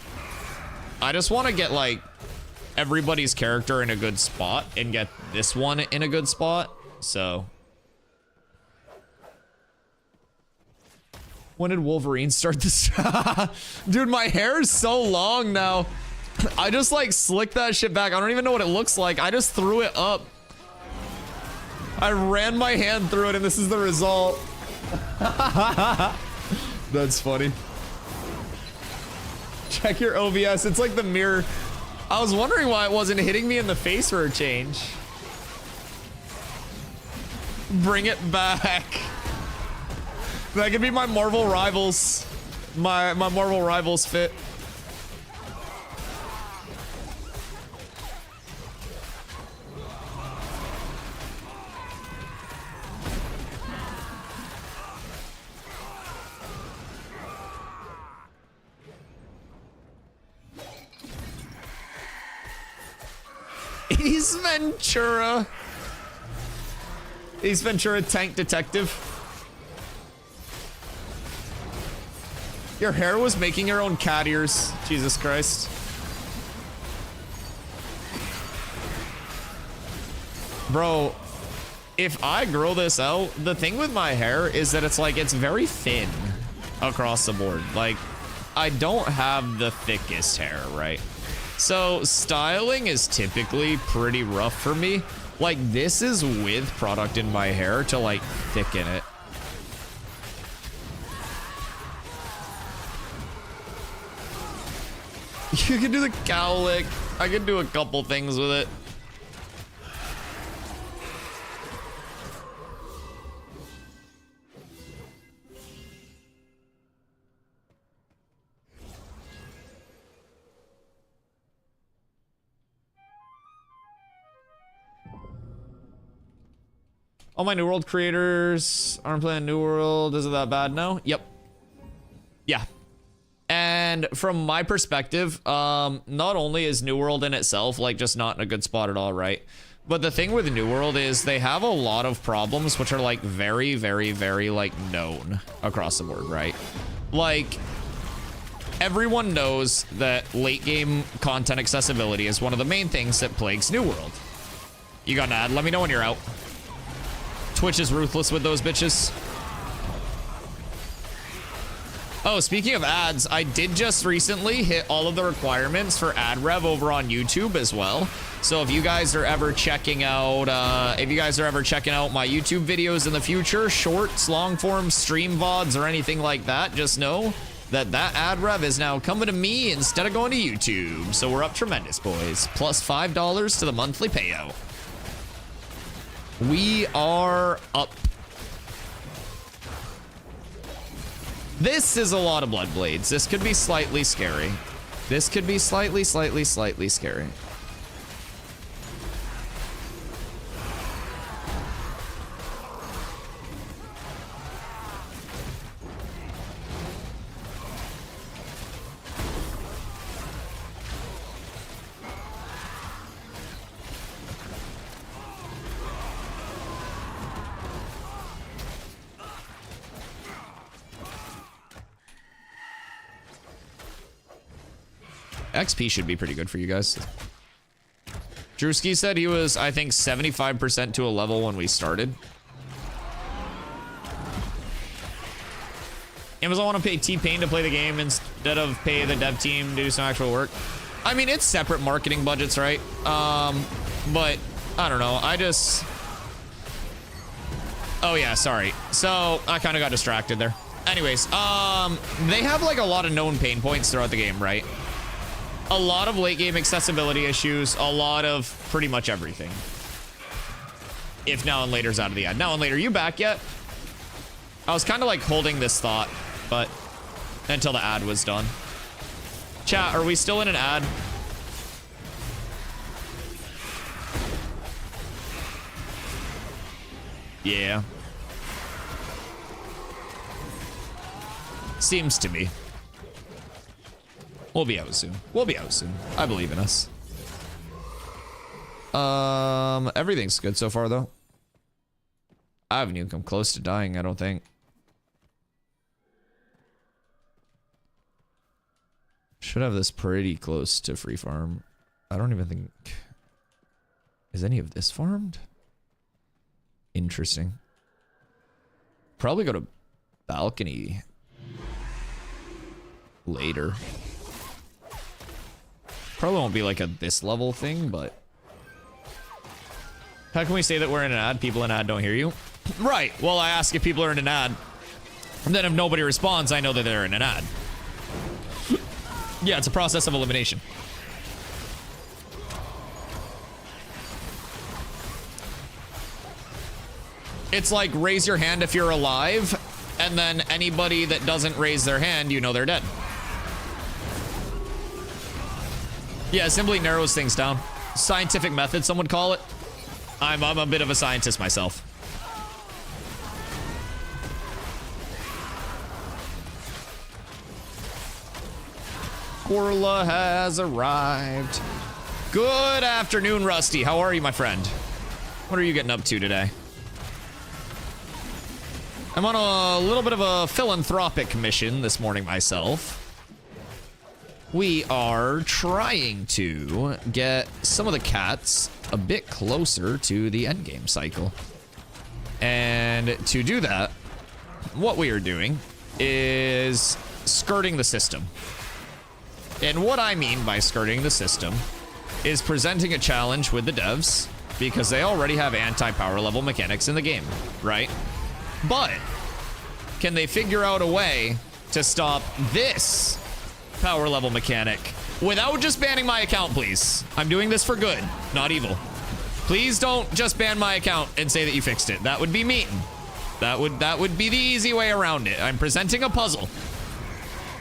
I just want to get like everybody's character in a good spot and get this one in a good spot So when did Wolverine start this? Dude, my hair is so long now. I just like slicked that shit back. I don't even know what it looks like. I just threw it up. I ran my hand through it and this is the result. That's funny. Check your OBS. It's like the mirror. I was wondering why it wasn't hitting me in the face for a change. Bring it back. That could be my Marvel Rivals. My Marvel Rivals fit. Ace Ventura. Ace Ventura Tank Detective. Your hair was making your own cat ears. Jesus Christ. Bro, if I grow this out, the thing with my hair is that it's like, it's very thin across the board. Like, I don't have the thickest hair, right? So styling is typically pretty rough for me. Like, this is with product in my hair to like thicken it. You can do the cowlick. I can do a couple things with it. All my New World creators aren't playing New World. Is it that bad? No? Yep. Yeah. And from my perspective, not only is New World in itself like just not in a good spot at all, right? But the thing with New World is they have a lot of problems which are like very, very, very like known across the board, right? Like, everyone knows that late game content accessibility is one of the main things that plagues New World. You got an ad? Let me know when you're out. Twitch is ruthless with those bitches. Oh, speaking of ads, I did just recently hit all of the requirements for ad rev over on YouTube as well. So if you guys are ever checking out, my YouTube videos in the future, shorts, long form, stream VODs, or anything like that, just know that that ad rev is now coming to me instead of going to YouTube. So we're up tremendous, boys. Plus $5 to the monthly payout. We are up. This is a lot of blood blades. This could be slightly scary. This could be slightly scary. XP should be pretty good for you guys. Drewski said he was, I think, 75% to a level when we started. Amazon want to pay T-Pain to play the game instead of pay the dev team to do some actual work. I mean, it's separate marketing budgets, right? But I don't know. Oh yeah, sorry. So I kind of got distracted there. Anyways, they have like a lot of known pain points throughout the game, right? A lot of late game accessibility issues, a lot of pretty much everything. If Now and Later's out of the ad. Now and Later, you back yet? I was kind of like holding this thought, but until the ad was done. Chat, are we still in an ad? Yeah. Seems to be. We'll be out soon. We'll be out soon. I believe in us. Everything's good so far, though. I haven't even come close to dying, I don't think. Should have this pretty close to free farm. I don't even think... Is any of this farmed? Interesting. Probably go to balcony later. Probably won't be like a this level thing, but how can we say that we're in an ad? People in ad don't hear you. Right. Well, I ask if people are in an ad, and then if nobody responds, I know that they're in an ad. Yeah, it's a process of elimination. It's like raise your hand if you're alive, and then anybody that doesn't raise their hand, you know they're dead. Yeah, simply narrows things down. Scientific method, some would call it. I'm a bit of a scientist myself. Corla has arrived. Good afternoon, Rusty. How are you, my friend? What are you getting up to today? I'm on a little bit of a philanthropic mission this morning myself. We are trying to get some of the cats a bit closer to the endgame cycle. And to do that, what we are doing is skirting the system. And what I mean by skirting the system is presenting a challenge with the devs because they already have anti-power level mechanics in the game, right? But can they figure out a way to stop this power level mechanic without just banning my account, please? I'm doing this for good, not evil. Please don't just ban my account and say that you fixed it. That would be mean. That would be the easy way around it. I'm presenting a puzzle.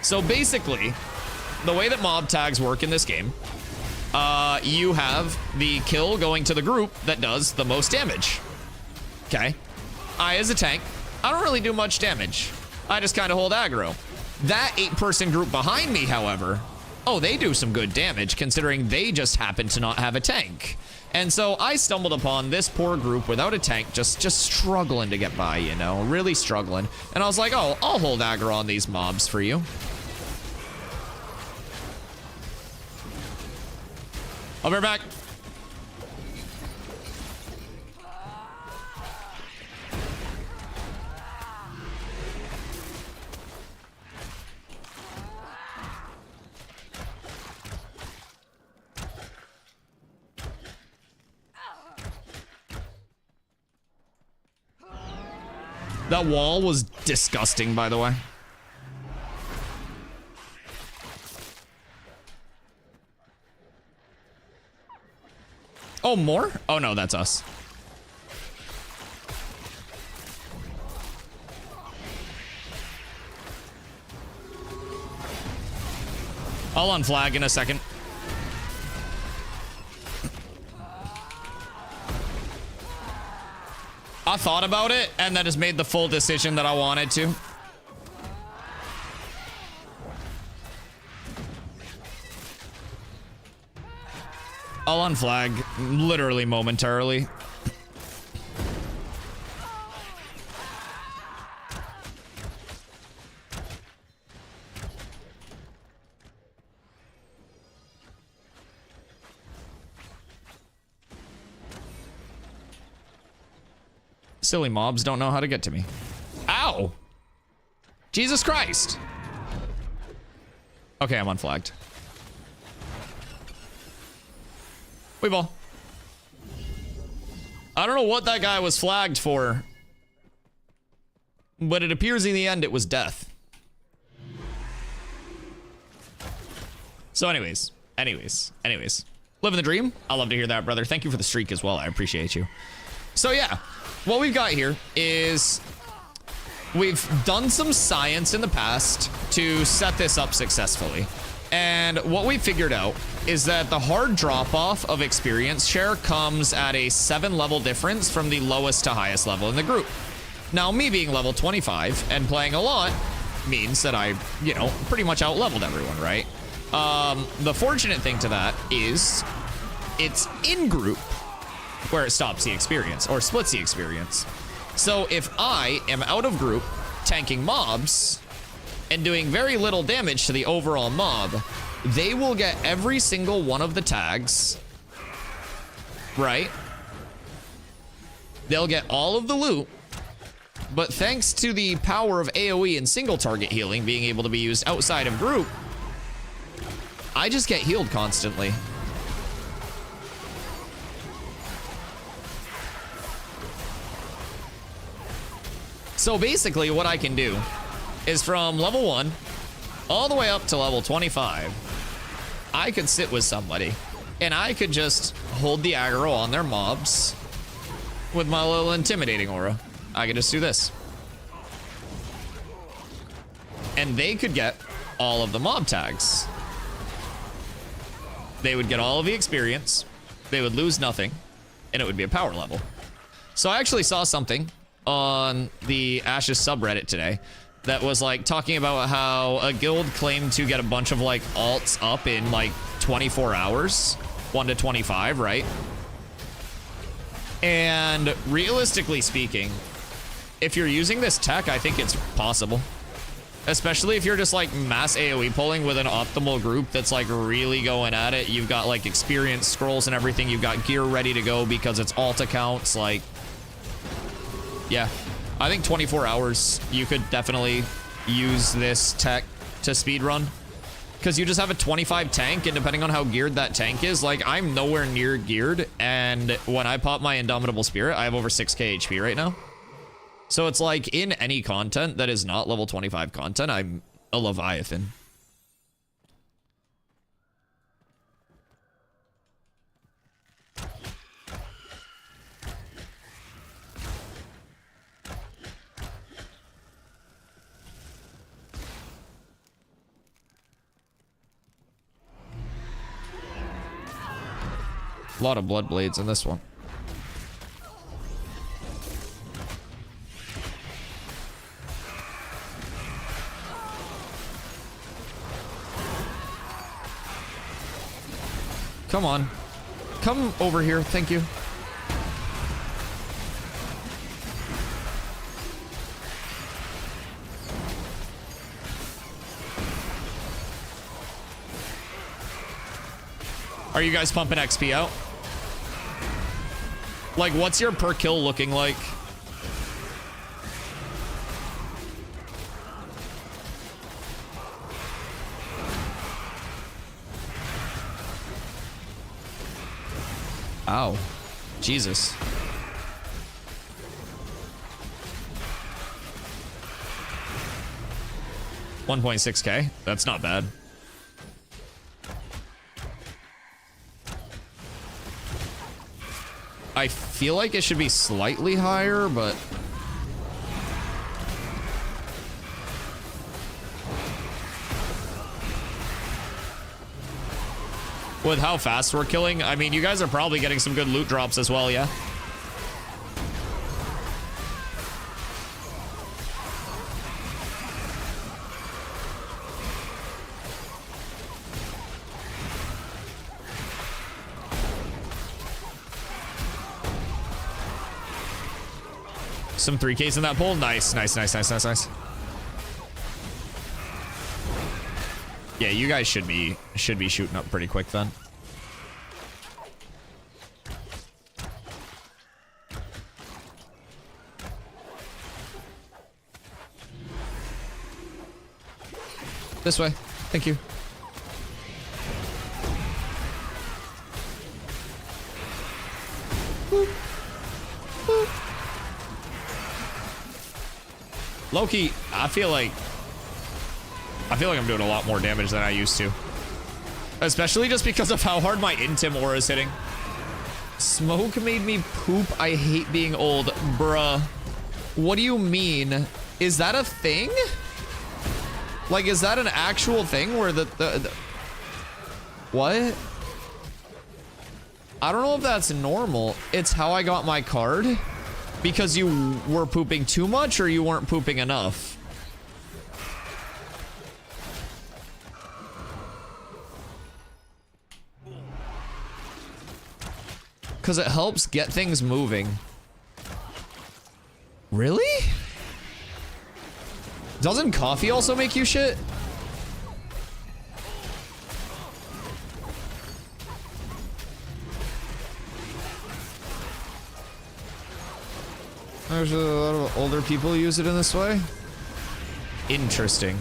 So basically, the way that mob tags work in this game, you have the kill going to the group that does the most damage. Okay. I, as a tank, I don't really do much damage. I just kind of hold aggro. That 8-person group behind me, however, oh, they do some good damage considering they just happen to not have a tank. And so I stumbled upon this poor group without a tank, just struggling to get by, you know, really struggling. And I was like, oh, I'll hold aggro on these mobs for you. I'll be right back. That wall was disgusting, by the way. Oh, more? Oh, no, that's us. I'll unflag in a second. I thought about it and then just made the full decision that I wanted to. I'll unflag literally momentarily. Silly mobs don't know how to get to me. Ow! Jesus Christ! Okay, I'm unflagged. Weeball. I don't know what that guy was flagged for, but it appears in the end it was death. So anyways. Living the dream. I love to hear that, brother. Thank you for the streak as well. I appreciate you. So yeah, what we've got here is we've done some science in the past to set this up successfully. And what we figured out is that the hard drop-off of experience share comes at a 7-level difference from the lowest to highest level in the group. Now, me being level 25 and playing a lot means that I, you know, pretty much out-leveled everyone, right? The fortunate thing to that is it's in-group where it stops the experience or splits the experience. So if I am out of group tanking mobs and doing very little damage to the overall mob, they will get every single one of the tags, right? They'll get all of the loot, but thanks to the power of AoE and single target healing being able to be used outside of group, I just get healed constantly. So basically what I can do is from level 1 all the way up to level 25, I could sit with somebody and I could just hold the aggro on their mobs with my little intimidating aura. I could just do this. And they could get all of the mob tags. They would get all of the experience. They would lose nothing. And it would be a power level. So I actually saw something on the Ashes subreddit today that was like talking about how a guild claimed to get a bunch of like alts up in like 24 hours, 1 to 25, right? And realistically speaking, if you're using this tech, I think it's possible. Especially if you're just like mass AoE pulling with an optimal group that's like really going at it. You've got like experience scrolls and everything. You've got gear ready to go because it's alt accounts. Like, yeah, I think 24 hours, you could definitely use this tech to speedrun. Because you just have a 25 tank, and depending on how geared that tank is, like, I'm nowhere near geared. And when I pop my Indomitable Spirit, I have over 6k HP right now. So it's like, in any content that is not level 25 content, I'm a Leviathan. A lot of blood blades in this one. Come on. Come over here. Thank you. Are you guys pumping XP out? Like, what's your per kill looking like? Ow. Jesus. $1.6k. That's not bad. I feel like it should be slightly higher, but... with how fast we're killing, I mean, you guys are probably getting some good loot drops as well, yeah? Some 3Ks in that pool. Nice, nice, nice, nice, nice, nice. Yeah, you guys should be shooting up pretty quick then. This way. Thank you. Boop. Boop. Loki, I feel like I'm doing a lot more damage than I used to. Especially just because of how hard my Intim aura is hitting. Smoke made me poop. I hate being old. Bruh. What do you mean? Is that a thing? Like, is that an actual thing where the what? I don't know if that's normal. It's how I got my card. Because you were pooping too much or you weren't pooping enough? Because it helps get things moving. Really? Doesn't coffee also make you shit? There's a lot of older people who use it in this way. Interesting.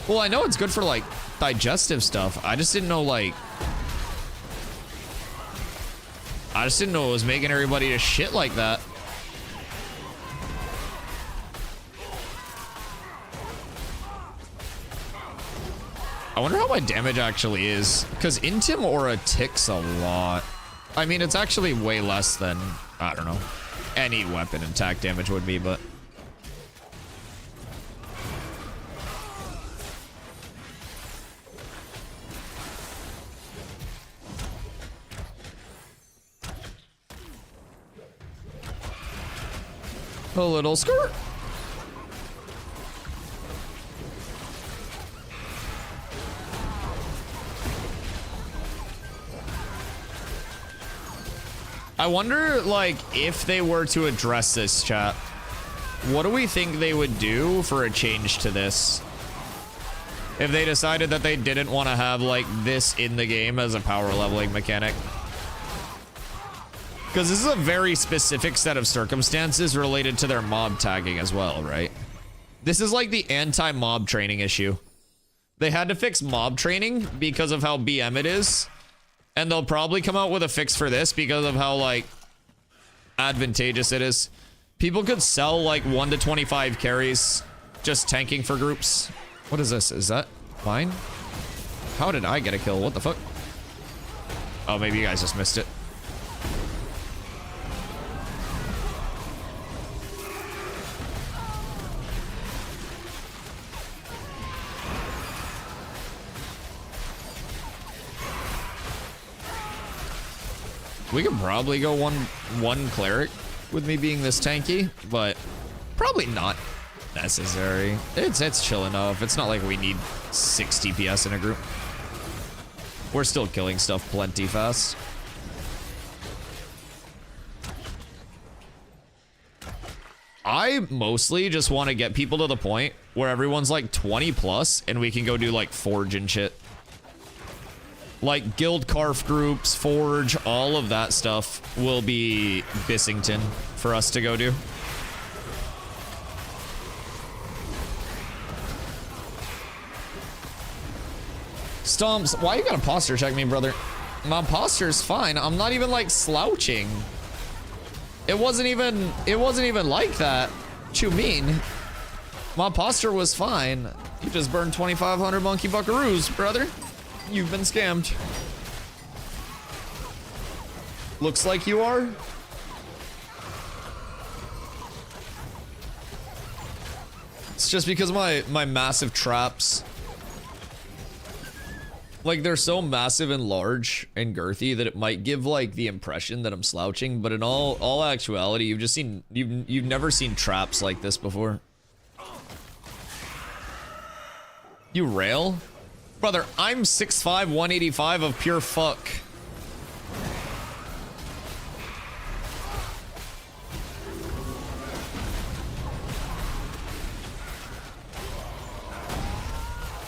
Well, I know it's good for like digestive stuff. I just didn't know like. I just didn't know it was making everybody just shit like that. I wonder how my damage actually is. Because Intim Aura ticks a lot. I mean, it's actually way less than, I don't know, any weapon attack damage would be, but. A little skirt. I wonder, like, if they were to address this, chat, what do we think they would do for a change to this? If they decided that they didn't want to have, like, this in the game as a power leveling mechanic. Because this is a very specific set of circumstances related to their mob tagging as well, right? This is like the anti-mob training issue. They had to fix mob training because of how BM it is. And they'll probably come out with a fix for this because of how, like, advantageous it is. People could sell, like, 1 to 25 carries just tanking for groups. What is this? Is that mine? How did I get a kill? What the fuck? Oh, maybe you guys just missed it. We could probably go one cleric with me being this tanky, but probably not necessary. It's chill enough. It's not like we need 6 DPS in a group. We're still killing stuff plenty fast. I mostly just want to get people to the point where everyone's like 20 plus and we can go do like Forge and shit. Like guild carf groups, Forge, all of that stuff will be Bissington for us to go do. Stomps, why you gotta posture check me, brother? My posture's fine. I'm not even like slouching. It wasn't even like that. What you mean? My posture was fine. You just burned 2,500 monkey buckaroos, brother. You've been scammed. Looks like you are. It's just because my massive traps, like, they're so massive and large and girthy that it might give like the impression that I'm slouching, but in all actuality, you've never seen traps like this before. You rail? Brother, I'm 6'5", 185 of pure fuck.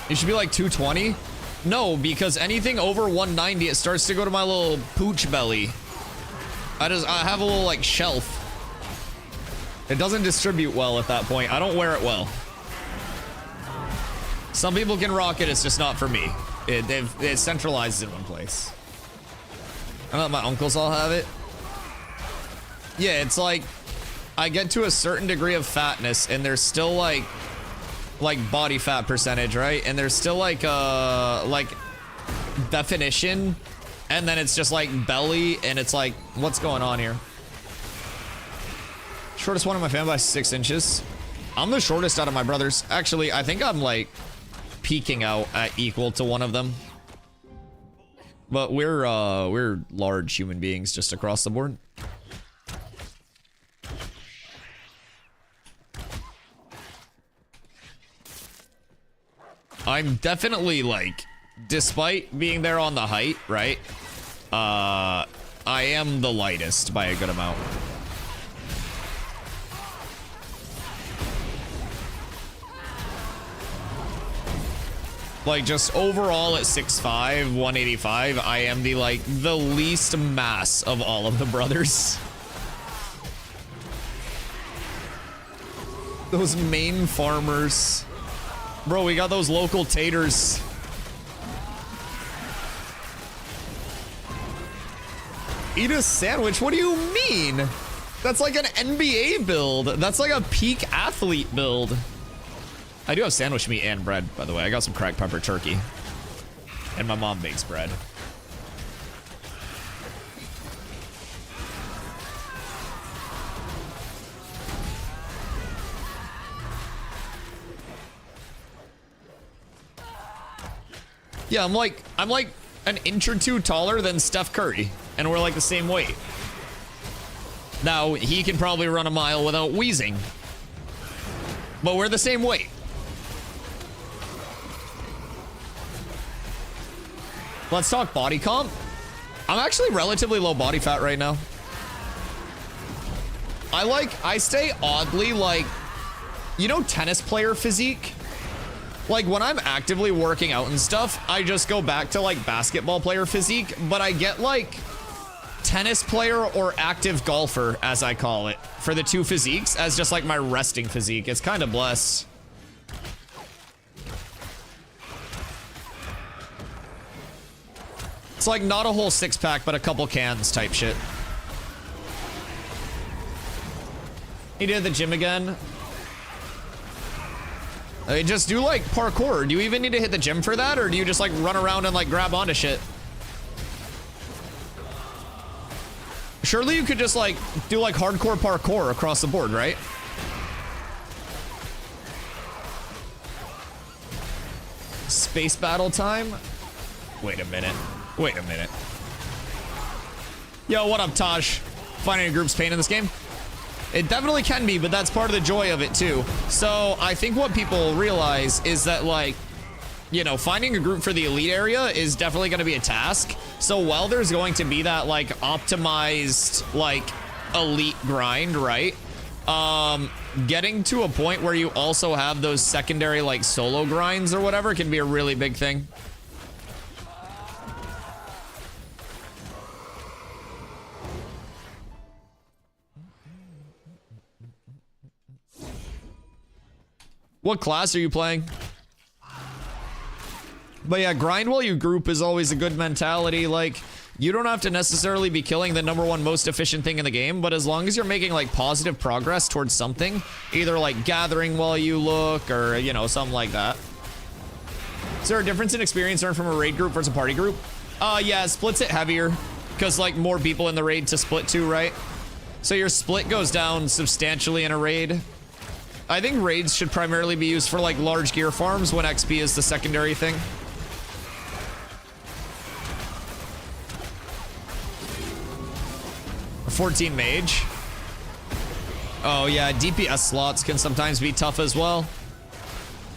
You should be like 220? No, because anything over 190, it starts to go to my little pooch belly. I have a little like shelf. It doesn't distribute well at that point. I don't wear it well. Some people can rock it, it's just not for me. It centralizes in one place. I know that my uncles all have it. Yeah, it's like, I get to a certain degree of fatness and there's still like body fat percentage, right? And there's still like definition, and then it's just like belly, and it's like, what's going on here? Shortest one in my family by 6 inches. I'm the shortest out of my brothers. Actually, I think I'm like peaking out at equal to one of them. But we're large human beings just across the board. I'm definitely like, despite being there on the height, right? I am the lightest by a good amount. Like, just overall at 6'5", 185, I am the least mass of all of the brothers. Those main farmers. Bro, we got those local taters. Eat a sandwich? What do you mean? That's like an NBA build. That's like a peak athlete build. I do have sandwich meat and bread, by the way. I got some cracked pepper turkey. And my mom bakes bread. Yeah, I'm like an inch or two taller than Steph Curry, and we're like the same weight. Now, he can probably run a mile without wheezing, but we're the same weight. Let's talk body comp. I'm actually relatively low body fat right now. I stay oddly like, you know, tennis player physique? Like, when I'm actively working out and stuff, I just go back to, like, basketball player physique, but I get, like, tennis player or active golfer, as I call it, for the two physiques, as just, like, my resting physique. It's kind of blessed. It's, like, not a whole six-pack, but a couple cans type shit. He did the gym again. Just do like parkour. Do you even need to hit the gym for that, or do you just like run around and like grab onto shit? Surely you could just like do like hardcore parkour across the board, right? Space battle time? Wait a minute. Wait a minute. Yo, what up, Taj? Finding a group's pain in this game? It definitely can be, but that's part of the joy of it too. So I think what people realize is that, like, you know, finding a group for the elite area is definitely going to be a task. So while there's going to be that like optimized like elite grind, right? Getting to a point where you also have those secondary like solo grinds or whatever can be a really big thing. What class are you playing? But yeah, grind while you group is always a good mentality. Like, you don't have to necessarily be killing the #1 most efficient thing in the game, but as long as you're making like positive progress towards something, either like gathering while you look or, you know, something like that. Is there a difference in experience earned from a raid group versus a party group? Yeah, it splits it heavier because like more people in the raid to split to, right? So your split goes down substantially in a raid. I think raids should primarily be used for like large gear farms when XP is the secondary thing. A 14 mage. Oh yeah, DPS slots can sometimes be tough as well.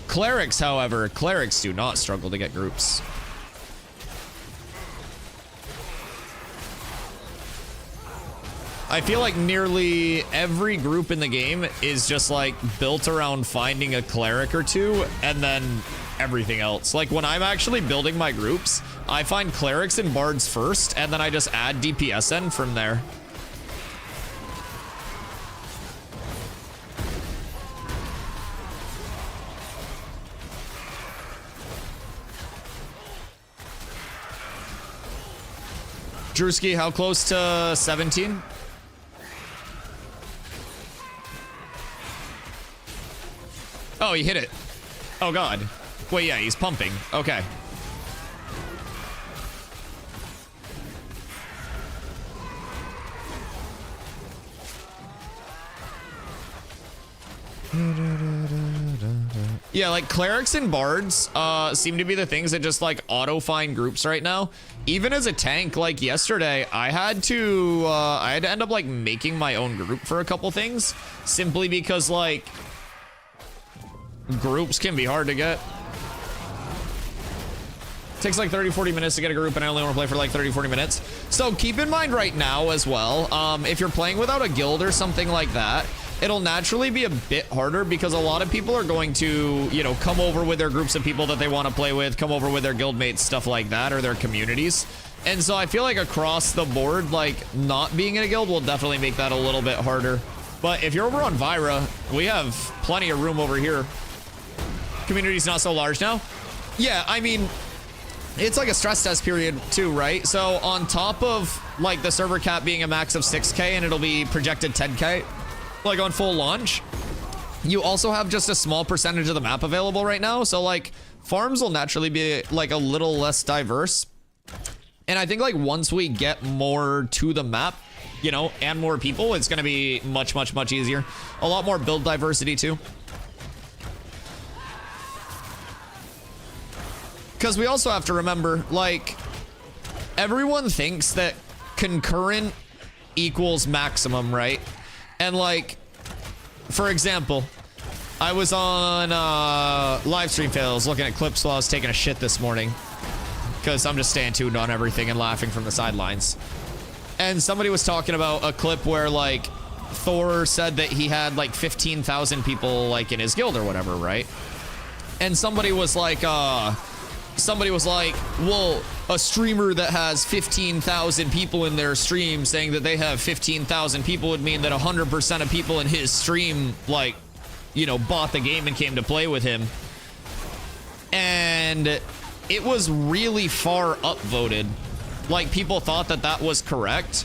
Clerics, however, clerics do not struggle to get groups. I feel like nearly every group in the game is just like built around finding a cleric or two and then everything else. Like when I'm actually building my groups, I find clerics and bards first and then I just add DPS in from there. Drewski, how close to 17? Oh, he hit it. Oh, God. Wait, yeah, he's pumping. Okay. Yeah, like clerics and bards seem to be the things that just like auto find groups right now. Even as a tank, like yesterday, I had to end up like making my own group for a couple things simply because like groups can be hard to get. Takes like 30-40 minutes to get a group and I only want to play for like 30-40 minutes. So keep in mind right now as well, if you're playing without a guild or something like that, it'll naturally be a bit harder because a lot of people are going to, you know, come over with their groups of people that they want to play with, come over with their guildmates, stuff like that, or their communities. And so I feel like across the board, like, not being in a guild will definitely make that a little bit harder. But if you're over on Vyra, we have plenty of room over here. Community's not so large now. Yeah, I mean, it's like a stress test period too, right? So on top of like the server cap being a max of 6K and it'll be projected 10K, like on full launch, you also have just a small percentage of the map available right now. So like farms will naturally be like a little less diverse. And I think like once we get more to the map, you know, and more people, it's going to be much, much, much easier. A lot more build diversity too. Because we also have to remember, like, everyone thinks that concurrent equals maximum, right? And like, for example, I was on live stream fails looking at clips while I was taking a shit this morning. Because I'm just staying tuned on everything and laughing from the sidelines. And somebody was talking about a clip where like Thor said that he had like 15,000 people like in his guild or whatever, right? And somebody was like, well, a streamer that has 15,000 people in their stream saying that they have 15,000 people would mean that 100% of people in his stream, like, you know, bought the game and came to play with him. And it was really far upvoted. Like, people thought that that was correct,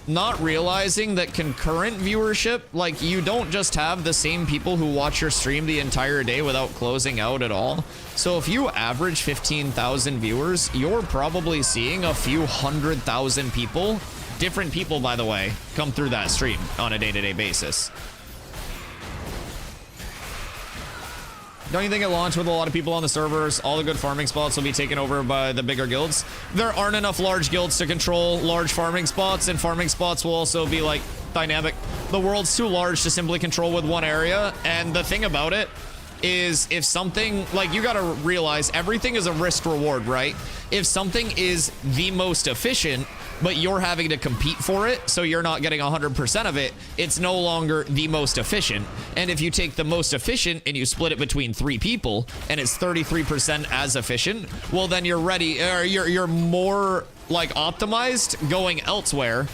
not realizing that concurrent viewership, like, you don't just have the same people who watch your stream the entire day without closing out at all. So if you average 15,000 viewers, you're probably seeing a few 100,000 people, different people, by the way, come through that stream on a day-to-day basis. Don't you think at launch with a lot of people on the servers, all the good farming spots will be taken over by the bigger guilds? There aren't enough large guilds to control large farming spots, and farming spots will also be like dynamic. The world's too large to simply control with one area, and the thing about it is if something, like, you gotta realize everything is a risk reward, right? If something is the most efficient, but you're having to compete for it, so you're not getting 100% of it, it's no longer the most efficient. And if you take the most efficient and you split it between 3 people, and it's 33% as efficient, well, then you're ready, or you're more like optimized going elsewhere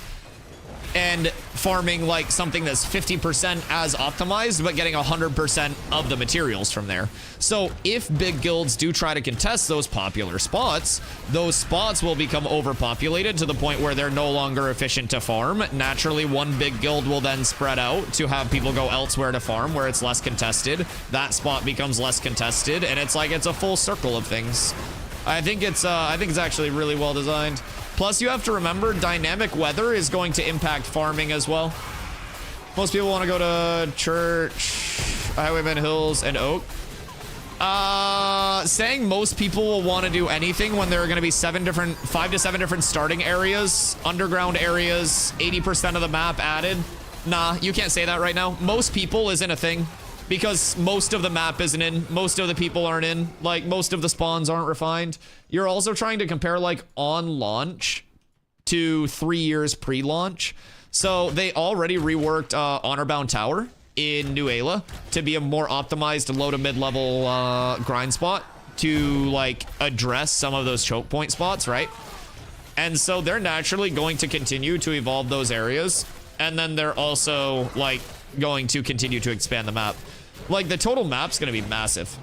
and farming like something that's 50% as optimized, but getting 100% of the materials from there. So if big guilds do try to contest those popular spots, those spots will become overpopulated to the point where they're no longer efficient to farm. Naturally, one big guild will then spread out to have people go elsewhere to farm where it's less contested. That spot becomes less contested, and it's like, it's a full circle of things. I think it's actually really well designed. Plus, you have to remember, dynamic weather is going to impact farming as well. Most people want to go to Church, Highwayman Hills, and Oak. Saying most people will want to do anything when there are going to be 5 to 7 different starting areas, underground areas, 80% of the map added. Nah, you can't say that right now. Most people isn't a thing. Because most of the map isn't in, most of the people aren't in, like most of the spawns aren't refined. You're also trying to compare like on launch to 3 years pre-launch. So they already reworked Honorbound Tower in New Ayla to be a more optimized low to mid-level grind spot to like address some of those choke point spots, right? And so they're naturally going to continue to evolve those areas. And then they're also like going to continue to expand the map. Like, the total map's gonna be massive.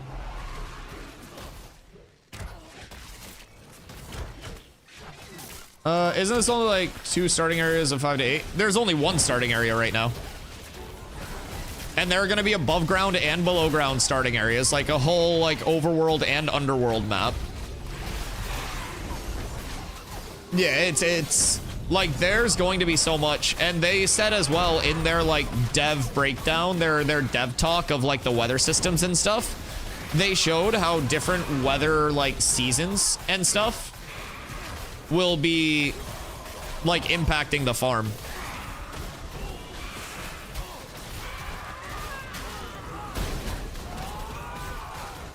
Isn't this only like 2 starting areas of 5 to 8? There's only 1 starting area right now. And there are gonna be above ground and below ground starting areas, like a whole like overworld and underworld map. Yeah, it's like, there's going to be so much. And they said as well in their like dev breakdown, their dev talk of like the weather systems and stuff, they showed how different weather like seasons and stuff will be like impacting the farm.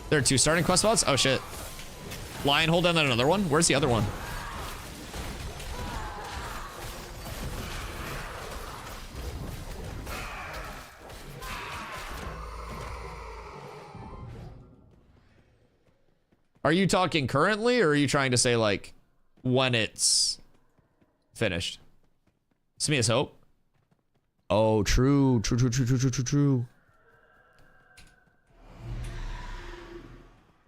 There are 2 starting quest spots? Oh shit. Lionhold and then another one? Where's the other one? Are you talking currently, or are you trying to say like when it's finished? Smia's hope. Oh, true.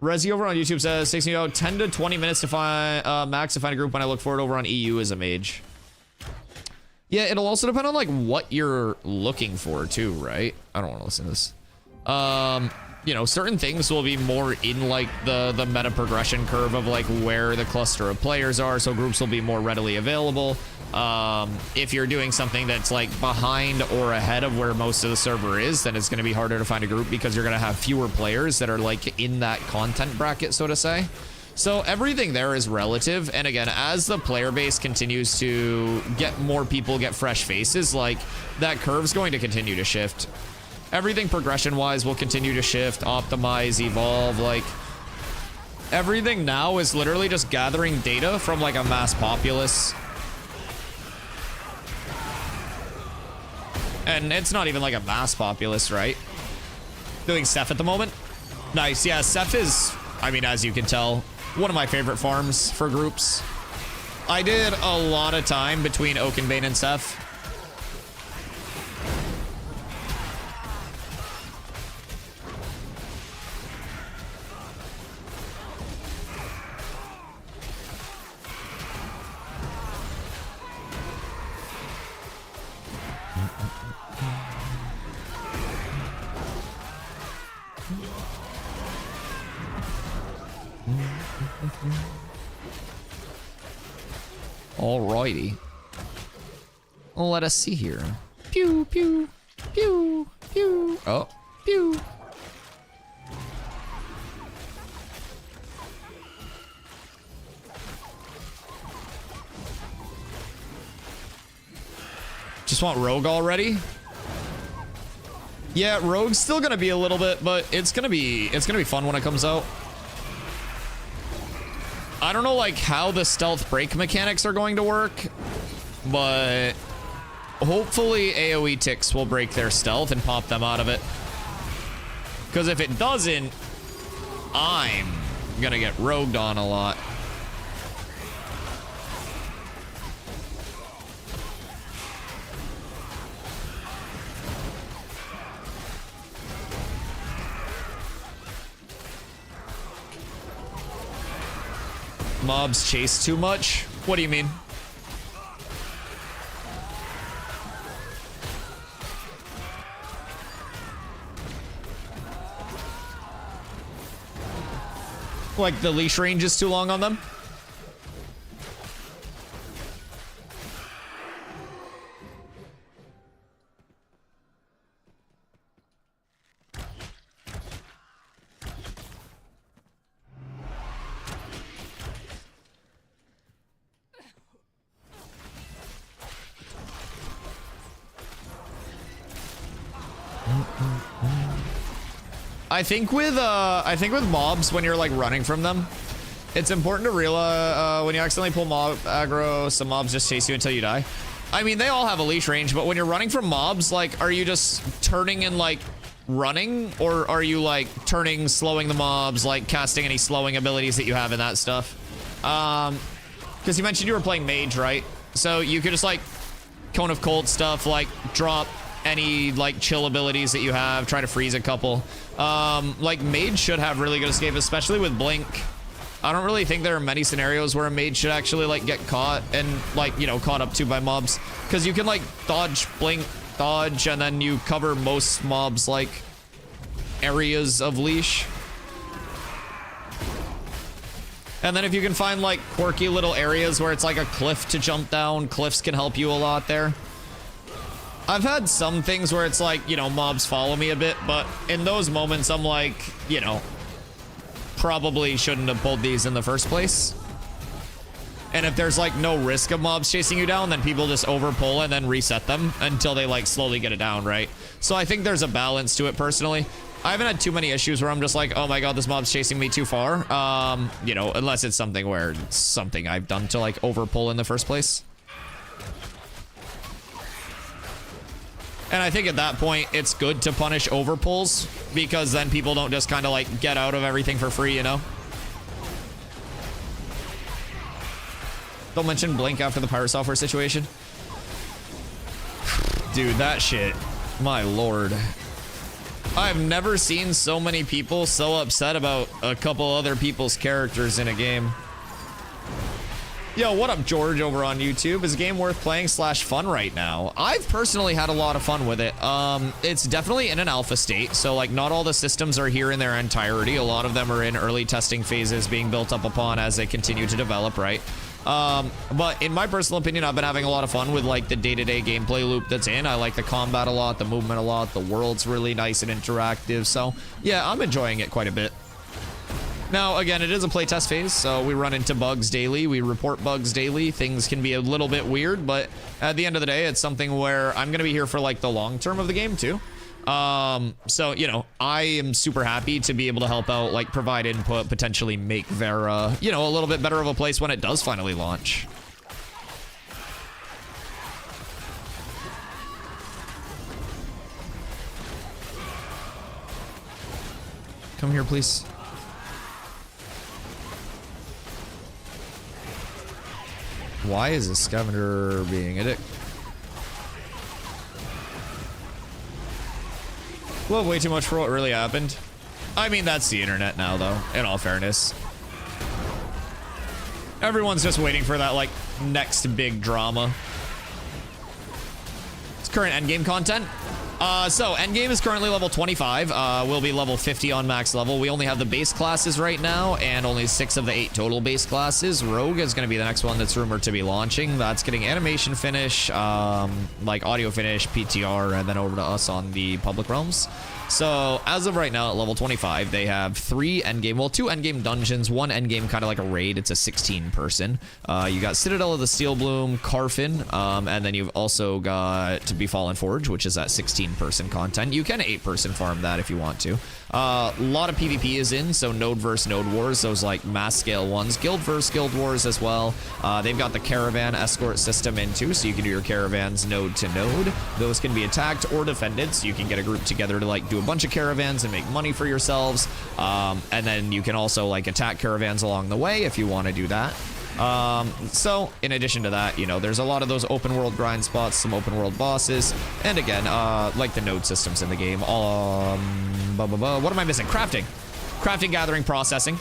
Resi over on YouTube says, takes me about 10 to 20 minutes to find max to find a group when I look for it over on EU as a mage. Yeah, it'll also depend on like what you're looking for too, right? I don't want to listen to this. You know, certain things will be more in like the meta progression curve of like where the cluster of players are, so groups will be more readily available. If you're doing something that's like behind or ahead of where most of the server is, then it's going to be harder to find a group because you're going to have fewer players that are like in that content bracket, so to say. So everything there is relative, and again, as the player base continues to get more people, get fresh faces, like that curve's going to continue to shift. Everything progression-wise will continue to shift, optimize, evolve. Like, everything now is literally just gathering data from, like, a mass populace. And it's not even, like, a mass populace, right? Doing Ceph at the moment. Nice, yeah, Ceph is, I mean, as you can tell, one of my favorite farms for groups. I did a lot of time between Oakenbane and Ceph. Alrighty. Well, let us see here. Pew, pew, pew, pew. Oh, pew. Just want Rogue already? Yeah, Rogue's still gonna be a little bit, but it's gonna be fun when it comes out. I don't know like how the stealth break mechanics are going to work, but hopefully AoE ticks will break their stealth and pop them out of it. Because if it doesn't, I'm gonna get rogued on a lot. Mobs chase too much? What do you mean? Like the leash range is too long on them? I think with mobs, when you're like running from them, it's important to realize when you accidentally pull mob aggro, some mobs just chase you until you die. I mean, they all have a leash range, but when you're running from mobs, like, are you just turning and like running, or are you like turning, slowing the mobs, like casting any slowing abilities that you have in that stuff? Because you mentioned you were playing mage, right? So you could just like Cone of Cold stuff, like drop any like chill abilities that you have, try to freeze a couple. Like mage should have really good escape, especially with blink. I don't really think there are many scenarios where a mage should actually like get caught and like, you know, caught up to by mobs, because you can like dodge, blink, dodge, and then you cover most mobs like areas of leash. And then if you can find like quirky little areas where it's like a cliff to jump down, cliffs can help you a lot there. I've had some things where it's like, you know, mobs follow me a bit, but in those moments I'm like, you know, probably shouldn't have pulled these in the first place. And if there's like no risk of mobs chasing you down, then people just overpull and then reset them until they like slowly get it down, right? So I think there's a balance to it personally. I haven't had too many issues where I'm just like, oh my god, this mob's chasing me too far. You know, unless it's something where it's something I've done to like overpull in the first place. And I think at that point, it's good to punish overpulls, because then people don't just kind of like get out of everything for free, you know? Don't mention Blink after the Pirate Software situation. Dude, that shit. My lord. I've never seen so many people so upset about a couple other people's characters in a game. Yo, what up, George, over on YouTube? Is a game worth playing / fun right now? I've personally had a lot of fun with it. It's definitely in an alpha state, so like not all the systems are here in their entirety. A lot of them are in early testing phases being built up upon as they continue to develop, right? But in my personal opinion, I've been having a lot of fun with like the day-to-day gameplay loop that's in. I like the combat a lot, the movement a lot, the world's really nice and interactive. So yeah, I'm enjoying it quite a bit. Now, again, it is a playtest phase, so we run into bugs daily. We report bugs daily. Things can be a little bit weird, but at the end of the day, it's something where I'm going to be here for like the long term of the game too. So, you know, I am super happy to be able to help out, like provide input, potentially make Vera, you know, a little bit better of a place when it does finally launch. Come here, please. Why is a scavenger being a dick? Well, way too much for what really happened. I mean, that's the internet now, though, in all fairness. Everyone's just waiting for that, like, next big drama. It's current endgame content. So endgame is currently level 25. We'll be level 50 on max level. We only have the base classes right now, and only 6 of the 8 total base classes. Rogue is going to be the next one that's rumored to be launching. That's getting animation finish, like audio finish, PTR, and then over to us on the public realms. So as of right now at level 25, they have 3 endgame, well, 2 endgame dungeons, 1 endgame kind of like a raid. It's a 16 person. You got Citadel of the Steel Bloom, Carfin, and then you've also got To Be Fallen Forge, which is that 16 person content. You can 8 person farm that if you want to. A lot of PvP is in, so node versus node wars, those like mass scale ones. Guild versus guild wars as well. They've got the caravan escort system in too, so you can do your caravans node to node. Those can be attacked or defended, so you can get a group together to like do a bunch of caravans and make money for yourselves. And then you can also like attack caravans along the way if you want to do that. So in addition to that, you know, there's a lot of those open world grind spots, some open world bosses, and again, like the node systems in the game. What am I missing? Crafting, gathering, processing.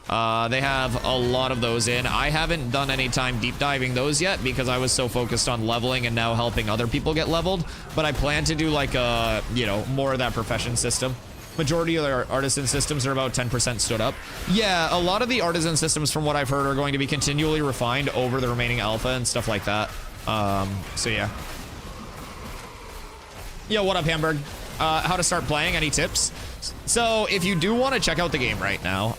They have a lot of those in. I haven't done any time deep diving those yet because I was so focused on leveling and now helping other people get leveled, but I plan to do like a, you know, more of that profession system. Majority of their artisan systems are about 10% stood up. Yeah, a lot of the artisan systems from what I've heard are going to be continually refined over the remaining alpha and stuff like that. So yeah. Yo, what up, Hamburg? How to start playing, any tips? So if you do want to check out the game right now,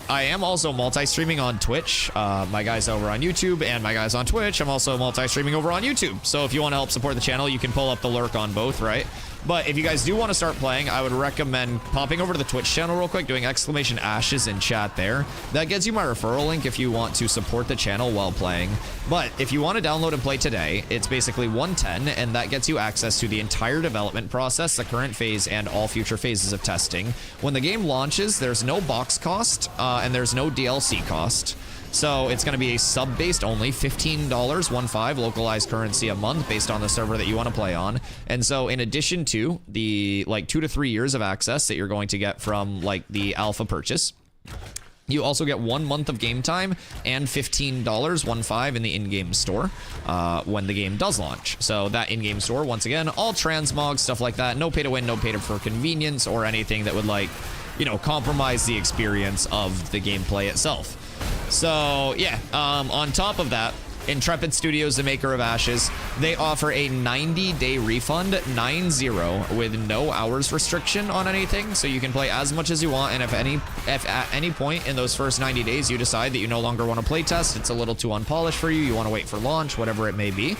I am also multi-streaming on Twitch. My guys over on YouTube and my guys on Twitch. I'm also multi-streaming over on YouTube. So if you want to help support the channel, you can pull up the lurk on both, right? But if you guys do want to start playing, I would recommend popping over to the Twitch channel real quick, doing !ashes in chat there. That gets you my referral link if you want to support the channel while playing. But if you want to download and play today, it's basically 110, and that gets you access to the entire development process, the current phase, and all future phases of testing. When the game launches, there's no box cost, and there's no DLC cost. So it's going to be a sub-based only, $15, localized currency a month based on the server that you want to play on. And so in addition to the like 2 to 3 years of access that you're going to get from like the alpha purchase, you also get 1 month of game time and $15 in the in-game store when the game does launch. So that in-game store, once again, all transmog, stuff like that. No pay to win, no pay to for convenience or anything that would like, you know, compromise the experience of the gameplay itself. So yeah, on top of that, Intrepid Studios, the maker of Ashes, they offer a 90-day refund, 90, with no hours restriction on anything, so you can play as much as you want. And if at any point in those first 90 days you decide that you no longer want to play test, it's a little too unpolished for you, you want to wait for launch, whatever it may be,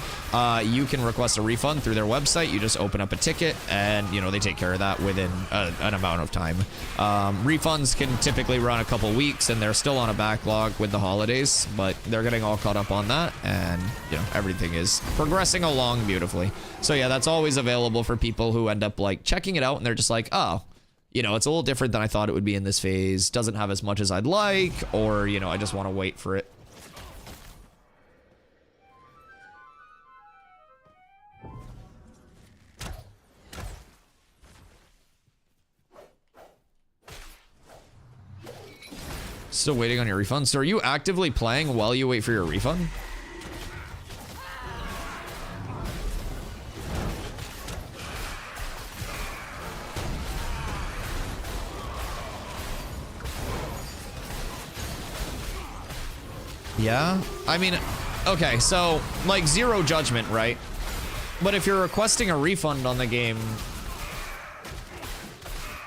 you can request a refund through their website. You just open up a ticket, and you know they take care of that within an amount of time. Refunds can typically run a couple weeks, and they're still on a backlog with the holidays, but they're getting all caught up on that. And you know everything is progressing along beautifully. So yeah, that's always available for people who end up like checking it out and they're just like, oh, you know, it's a little different than I thought it would be in this phase, doesn't have as much as I'd like, or you know, I just want to wait for it. Still waiting on your refund. So are you actively playing while you wait for your refund? Yeah, I mean, okay, so like zero judgment, right? But if you're requesting a refund on the game,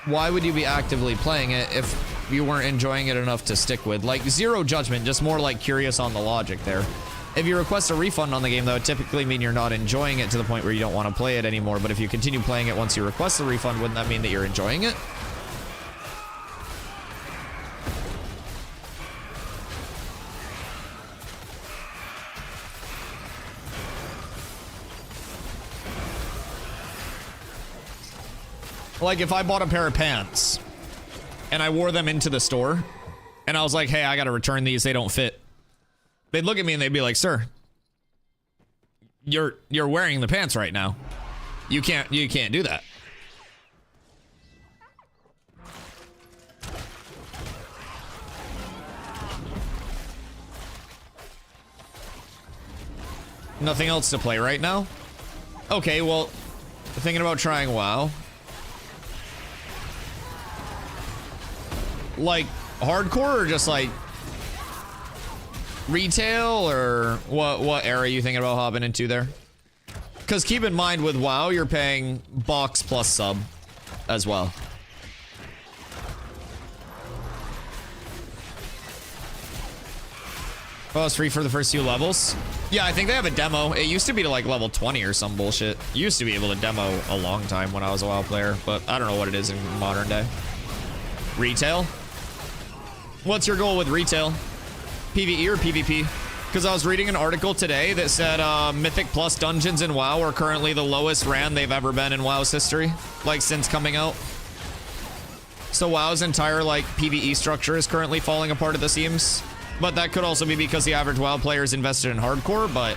why would you be actively playing it if you weren't enjoying it enough to stick with? Like zero judgment, just more like curious on the logic there. If you request a refund on the game, that would typically mean you're not enjoying it to the point where you don't want to play it anymore. But if you continue playing it once you request a refund, wouldn't that mean that you're enjoying it? Like if I bought a pair of pants and I wore them into the store and I was like, hey, I gotta return these, they don't fit. They'd look at me and they'd be like, sir, you're wearing the pants right now. You can't do that. Nothing else to play right now? Okay, well, thinking about trying WoW. Like hardcore or just like retail, or what area are you thinking about hopping into there? Because keep in mind with WoW, you're paying box plus sub as well. Oh, it's free for the first few levels. Yeah, I think they have a demo. It used to be to like level 20 or some bullshit. You used to be able to demo a long time when I was a WoW player, but I don't know what it is in modern day. Retail? What's your goal with retail? PvE or PvP? Because I was reading an article today that said Mythic Plus dungeons in WoW are currently the lowest ran they've ever been in WoW's history, like since coming out. So WoW's entire like PvE structure is currently falling apart at the seams. But that could also be because the average WoW player is invested in hardcore, but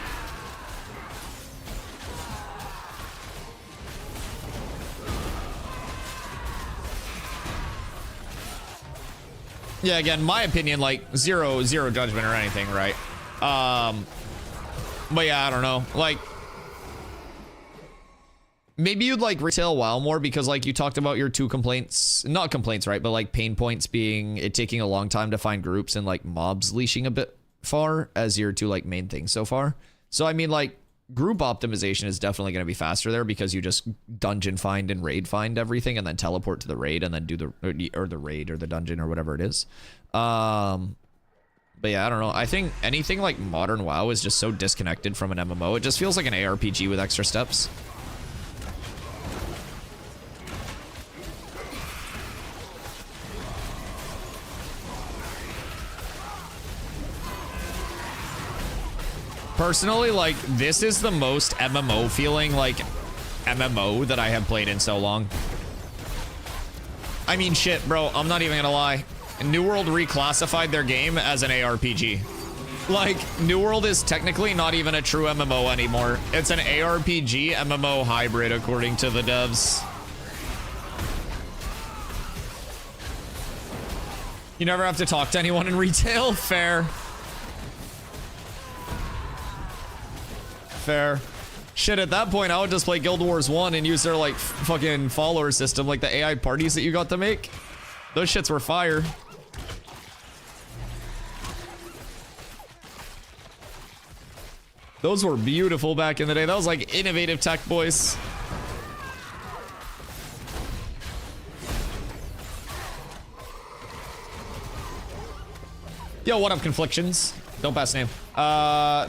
yeah, again, my opinion, like zero judgment or anything, right? But yeah, I don't know. Like, maybe you'd like retail WoW more because like you talked about your two complaints, not complaints, right? But like pain points being it taking a long time to find groups and like mobs leashing a bit far as your two like main things so far. So I mean, like group optimization is definitely going to be faster there because you just dungeon find and raid find everything and then teleport to the raid and then do the raid or the dungeon or whatever it is. But yeah, I don't know. I think anything like modern WoW is just so disconnected from an MMO. It just feels like an ARPG with extra steps. Personally, like, this is the most MMO feeling, like, MMO that I have played in so long. I mean, shit, bro, I'm not even gonna lie. New World reclassified their game as an ARPG. Like, New World is technically not even a true MMO anymore. It's an ARPG MMO hybrid, according to the devs. You never have to talk to anyone in retail? Fair. Fair. Shit, at that point, I would just play Guild Wars 1 and use their, like, fucking follower system, like the AI parties that you got to make. Those shits were fire. Those were beautiful back in the day. That was, like, innovative tech, boys. Yo, what up, Conflictions? Don't pass name.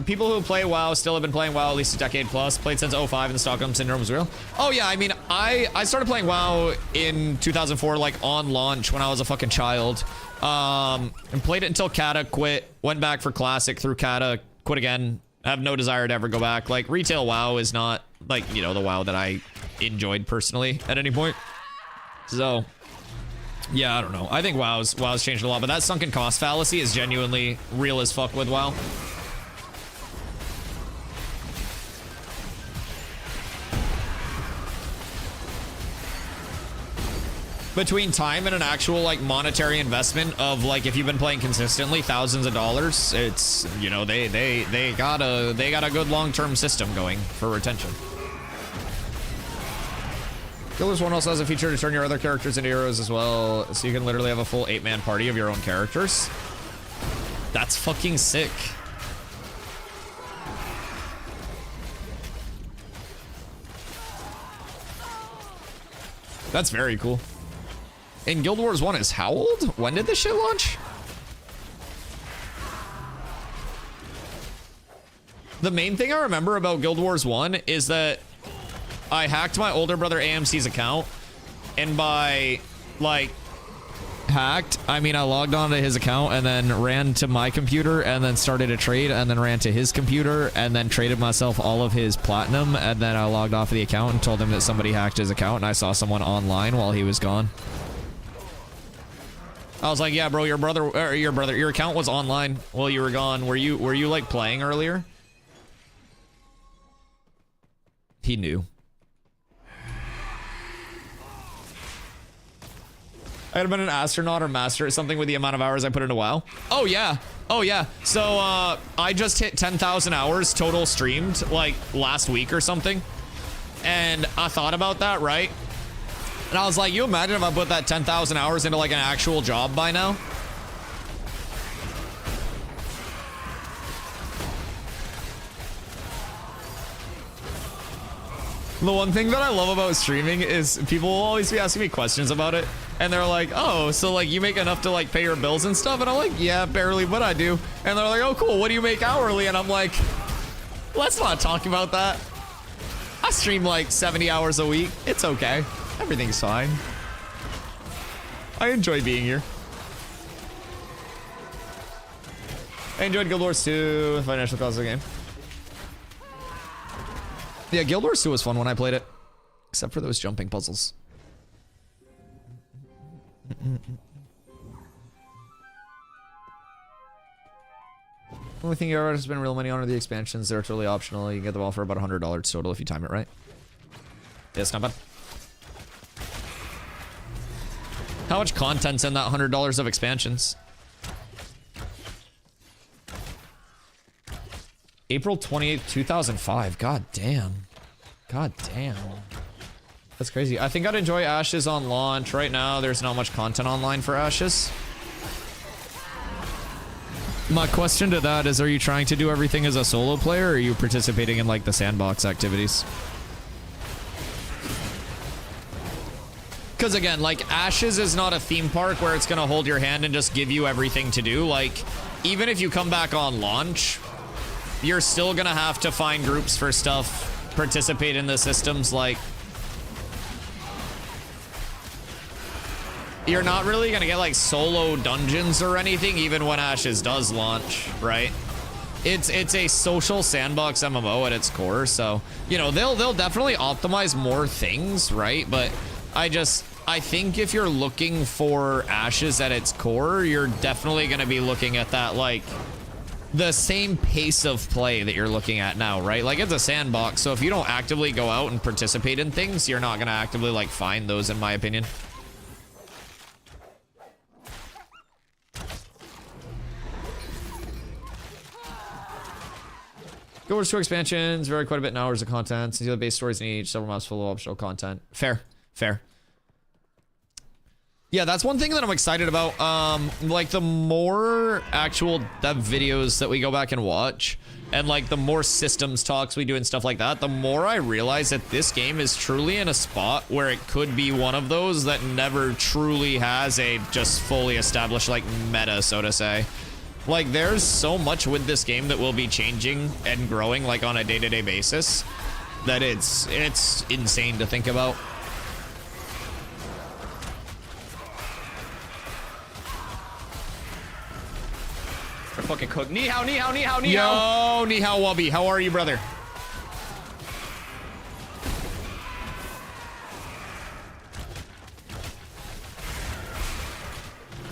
People who play WoW still have been playing WoW at least a decade plus. Played since 05 and the Stockholm Syndrome was real. Oh yeah, I mean, I started playing WoW in 2004, like on launch when I was a fucking child. And played it until Kata, quit, went back for Classic through Kata, quit again. I have no desire to ever go back. Like, retail WoW is not, like, you know, the WoW that I enjoyed personally at any point. So, yeah, I don't know. I think WoW's changed a lot, but that sunken cost fallacy is genuinely real as fuck with WoW. between time and an actual like monetary investment of like if you've been playing consistently thousands of dollars, it's, you know, they got a good long-term system going for retention. Guild Wars 1 also has a feature to turn your other characters into heroes as well, so you can literally have a full 8-man party of your own characters. That's fucking sick. That's very cool. And Guild Wars 1 is how old? When did this shit launch? The main thing I remember about Guild Wars 1 is that I hacked my older brother AMC's account, and by like hacked, I mean I logged onto his account and then ran to my computer and then started a trade and then ran to his computer and then traded myself all of his platinum, and then I logged off of the account and told him that somebody hacked his account, and I saw someone online while he was gone. I was like, yeah, bro, your account was online while you were gone. Were you like playing earlier? He knew. I could have been an astronaut or master at something with the amount of hours I put into WoW. Oh yeah. Oh yeah. So I just hit 10,000 hours total streamed like last week or something. And I thought about that, right? And I was like, you imagine if I put that 10,000 hours into like an actual job by now? The one thing that I love about streaming is people will always be asking me questions about it. And they're like, oh, so like you make enough to like pay your bills and stuff? And I'm like, yeah, barely, but I do. And they're like, oh, cool. What do you make hourly? And I'm like, let's not talk about that. I stream like 70 hours a week. It's okay. Everything's fine. I enjoy being here. I enjoyed Guild Wars 2 with financial cost of the game. Yeah, Guild Wars 2 was fun when I played it. Except for those jumping puzzles. The only thing you ever has been real money on are the expansions. They're totally optional. You can get them all for about $100 total if you time it right. Yeah, it's not bad. How much content's in that $100 of expansions? April 28th, 2005. God damn. God damn. That's crazy. I think I'd enjoy Ashes on launch. Right now, there's not much content online for Ashes. My question to that is, are you trying to do everything as a solo player, or are you participating in like the sandbox activities? Because again, like Ashes is not a theme park where it's going to hold your hand and just give you everything to do. Like, even if you come back on launch, you're still gonna have to find groups for stuff, participate in the systems. Like, you're not really gonna get like solo dungeons or anything even when Ashes does launch, right? It's a social sandbox MMO at its core, so you know they'll definitely optimize more things, right? But I think if you're looking for Ashes at its core, you're definitely gonna be looking at that like the same pace of play that you're looking at now, right? Like, it's a sandbox, so if you don't actively go out and participate in things, you're not gonna actively like find those, in my opinion. Guild Wars 2 expansions vary quite a bit in hours of content. Since the base stories in each, several maps full of optional content. Fair, fair. Yeah, that's one thing that I'm excited about. Like, the more actual dev videos that we go back and watch, and like the more systems talks we do and stuff like that, the more I realize that this game is truly in a spot where it could be one of those that never truly has a just fully established like meta, so to say. Like, there's so much with this game that will be changing and growing like on a day-to-day basis that it's insane to think about. Fucking cook. Ni hao, ni hao, ni hao, ni hao. Yo, ni hao, Wubby. How are you, brother?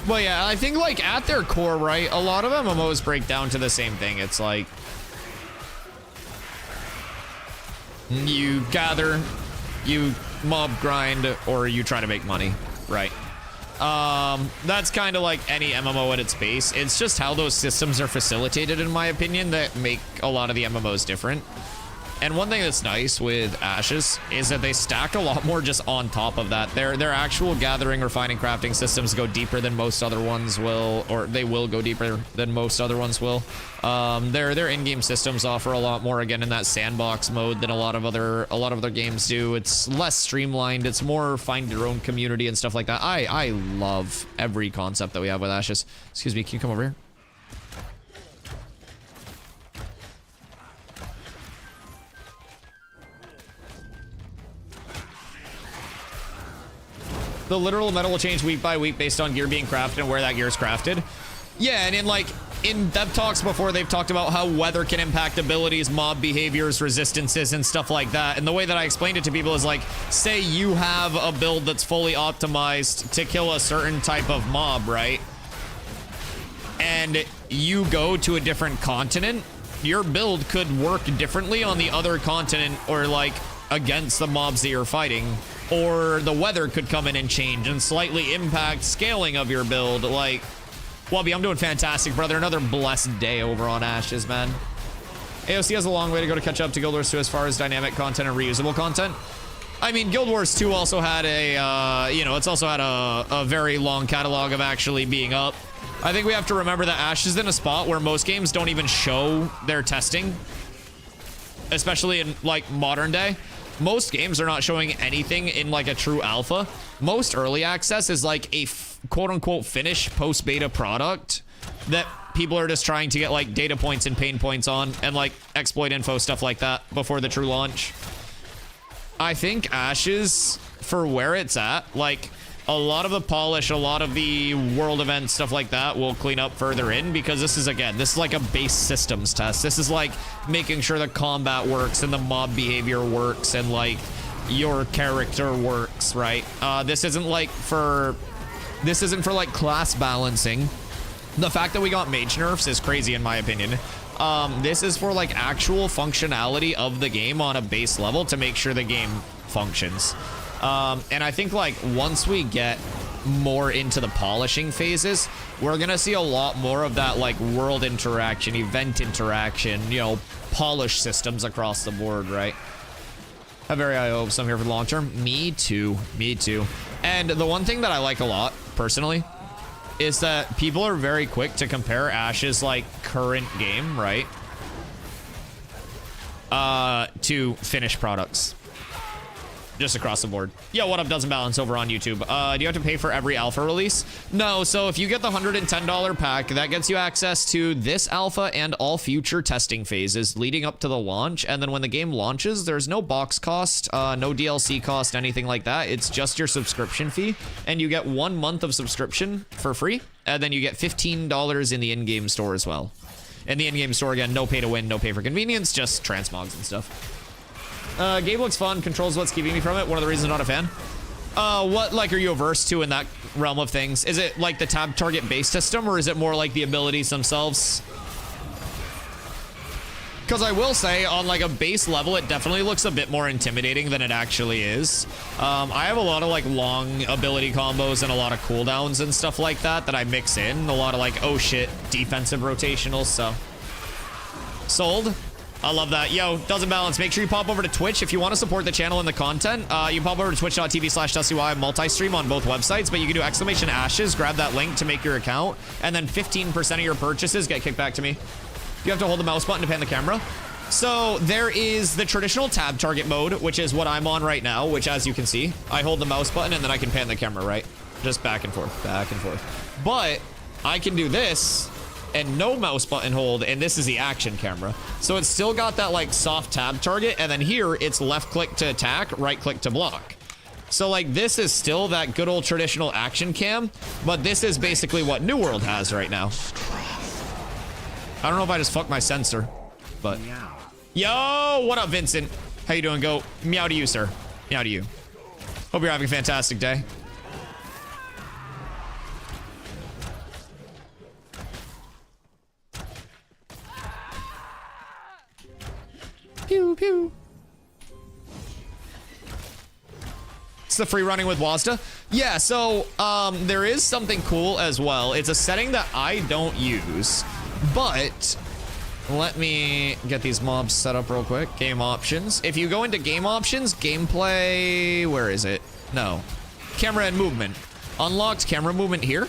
Well, yeah, I think like at their core, right, a lot of MMOs break down to the same thing. It's like you gather, you mob grind, or you try to make money. right? That's kind of like any MMO at its base. It's just how those systems are facilitated, in my opinion, that make a lot of the MMOs different. And one thing that's nice with Ashes is that they stack a lot more just on top of that. Their actual gathering, refining, crafting systems go deeper than most other ones will, or they will go deeper than most other ones will. Their in-game systems offer a lot more, again, in that sandbox mode than a lot of other games do. It's less streamlined. It's more find your own community and stuff like that. I love every concept that we have with Ashes. Excuse me, can you come over here? The literal meta will change week by week based on gear being crafted and where that gear is crafted. Yeah, and in dev talks before, they've talked about how weather can impact abilities, mob behaviors, resistances, and stuff like that. And the way that I explained it to people is like, say you have a build that's fully optimized to kill a certain type of mob, right? And you go to a different continent, your build could work differently on the other continent, or like against the mobs that you're fighting. Or the weather could come in and change and slightly impact scaling of your build. Like, Wubby, I'm doing fantastic, brother. Another blessed day over on Ashes, man. AOC has a long way to go to catch up to Guild Wars 2 as far as dynamic content and reusable content. I mean, Guild Wars 2 also had a, it's also had a very long catalog of actually being up. I think we have to remember that Ashes is in a spot where most games don't even show their testing, especially in, like, modern day. Most games are not showing anything in like a true alpha. Most early access is like a quote-unquote finished post-beta product that people are just trying to get like data points and pain points on and like exploit info, stuff like that before the true launch. I think Ashes, for where it's at, like a lot of the polish, a lot of the world events, stuff like that will clean up further in, because this is like a base systems test. This is like making sure the combat works and the mob behavior works and like your character works, right? This isn't for like class balancing. The fact that we got mage nerfs is crazy in my opinion. This is for like actual functionality of the game on a base level to make sure the game functions. And I think like once we get more into the polishing phases, we're gonna see a lot more of that like world interaction, event interaction, polish systems across the board, right? Have very high hopes. I'm here for the long term. Me too. Me too. And the one thing that I like a lot personally is that people are very quick to compare Ash's like current game, right? To finished products. Just across the board. Yo, what up, Doesn't Balance over on YouTube? Do you have to pay for every alpha release? No, so if you get the $110 pack, that gets you access to this alpha and all future testing phases leading up to the launch. And then when the game launches, there's no box cost, no DLC cost, anything like that. It's just your subscription fee. And you get 1 month of subscription for free. And then you get $15 in the in-game store as well. In the in-game store, again, no pay to win, no pay for convenience, just transmogs and stuff. Game looks fun. Controls what's keeping me from it. One of the reasons I'm not a fan. What like are you averse to in that realm of things? Is it like the tab target base system, or is it more like the abilities themselves? Because I will say, on like a base level, it definitely looks a bit more intimidating than it actually is. I have a lot of like long ability combos and a lot of cooldowns and stuff like that I mix in. A lot of like, oh shit, defensive rotationals, so. Sold. I love that. Yo, Doesn't Balance. Make sure you pop over to Twitch if you want to support the channel and the content. You pop over to twitch.tv/DustyY, multi-stream on both websites, but you can do !ashes, grab that link to make your account, and then 15% of your purchases get kicked back to me. You have to hold the mouse button to pan the camera. So there is the traditional tab target mode, which is what I'm on right now, which as you can see, I hold the mouse button and then I can pan the camera, right? Just back and forth, back and forth. But I can do this and no mouse button hold, and this is the action camera. So it's still got that like soft tab target, and then here it's left click to attack, right click to block. So like this is still that good old traditional action cam, but this is basically what New World has right now. I don't know if I just fucked my sensor, but yo, what up, Vincent? How you doing? Go meow to you, sir. Meow to you. Hope you're having a fantastic day. Pew, pew. It's the free running with Wazda. Yeah, so there is something cool as well. It's a setting that I don't use, but let me get these mobs set up real quick. Game options. If you go into game options, gameplay, where is it? No. Camera and movement. Unlocked camera movement here.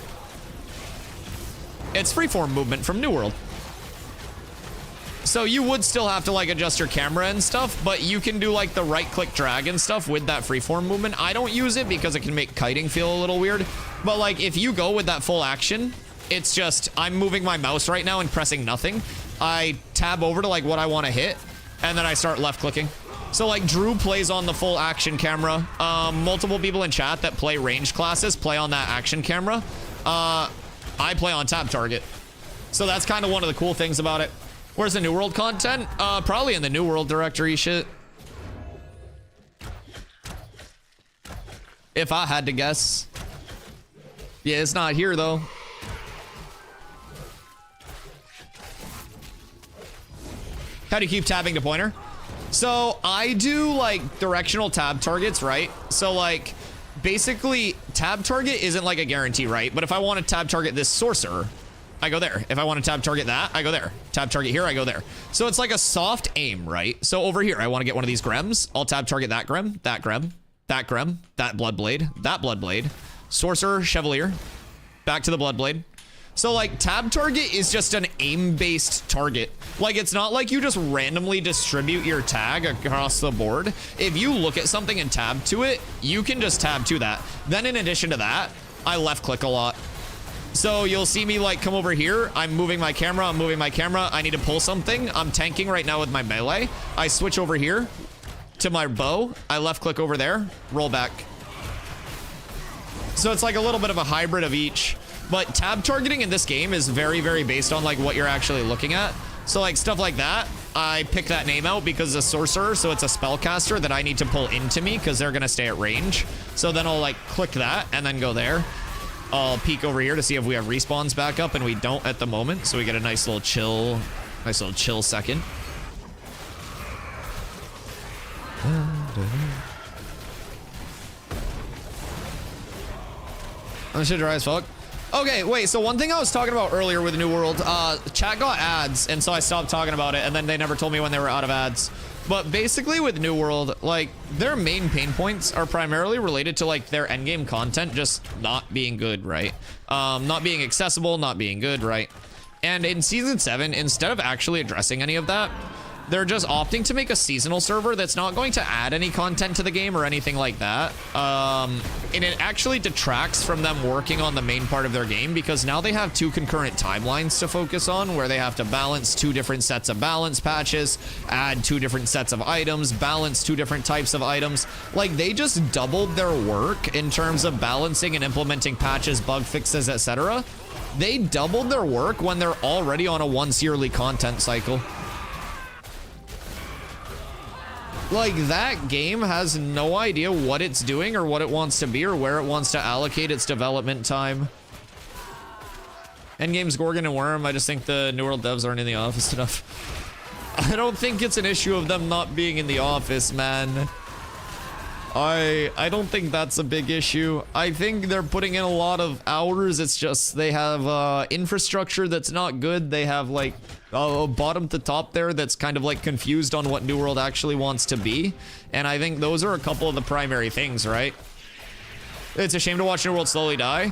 It's freeform movement from New World. So you would still have to like adjust your camera and stuff, but you can do like the right click drag and stuff with that freeform movement. I don't use it because it can make kiting feel a little weird. But like if you go with that full action, it's just I'm moving my mouse right now and pressing nothing. I tab over to like what I want to hit, and then I start left clicking. So like Drew plays on the full action camera. Multiple people in chat that play ranged classes play on that action camera. I play on tab target. So that's kind of one of the cool things about it. Where's the New World content? Probably in the New World directory shit. If I had to guess. Yeah, it's not here though. How do you keep tabbing to pointer? So I do like directional tab targets, right? So like basically tab target isn't like a guarantee, right? But if I want to tab target this sorcerer, I go there. If I want to tab target that, I go there. Tab target here, I go there. So it's like a soft aim, right? So over here, I want to get one of these Grems. I'll tab target that Grem, that Grem, that Grem, that Bloodblade, that Bloodblade, Sorcerer, Chevalier, back to the Bloodblade. So like tab target is just an aim-based target. Like it's not like you just randomly distribute your tag across the board. If you look at something and tab to it, you can just tab to that. Then in addition to that, I left click a lot. So you'll see me like come over here. I'm moving my camera. I'm moving my camera. I need to pull something. I'm tanking right now with my melee. I switch over here to my bow. I left click over there. Roll back. So it's like a little bit of a hybrid of each. But tab targeting in this game is very, very based on like what you're actually looking at. So like stuff like that, I pick that name out because it's a sorcerer. So it's a spellcaster that I need to pull into me because they're going to stay at range. So then I'll like click that and then go there. I'll peek over here to see if we have respawns back up, and we don't at the moment, so we get a nice little chill second. That shit dry as fuck. Okay, wait, so one thing I was talking about earlier with New World, chat got ads, and so I stopped talking about it, and then they never told me when they were out of ads. But basically with New World, like, their main pain points are primarily related to, like, their endgame content just not being good, right? Not being accessible, not being good, right? And in Season 7, instead of actually addressing any of that, they're just opting to make a seasonal server that's not going to add any content to the game or anything like that. And it actually detracts from them working on the main part of their game because now they have two concurrent timelines to focus on where they have to balance two different sets of balance patches, add two different sets of items, balance two different types of items. Like they just doubled their work in terms of balancing and implementing patches, bug fixes, etc. They doubled their work when they're already on a once yearly content cycle. Like, that game has no idea what it's doing or what it wants to be or where it wants to allocate its development time. Endgame's Gorgon and Worm, I just think the New World devs aren't in the office enough. I don't think it's an issue of them not being in the office, man. I don't think that's a big issue. I think they're putting in a lot of hours. It's just they have infrastructure that's not good. They have like bottom to top there that's kind of like confused on what New World actually wants to be. And I think those are a couple of the primary things, right? It's a shame to watch New World slowly die.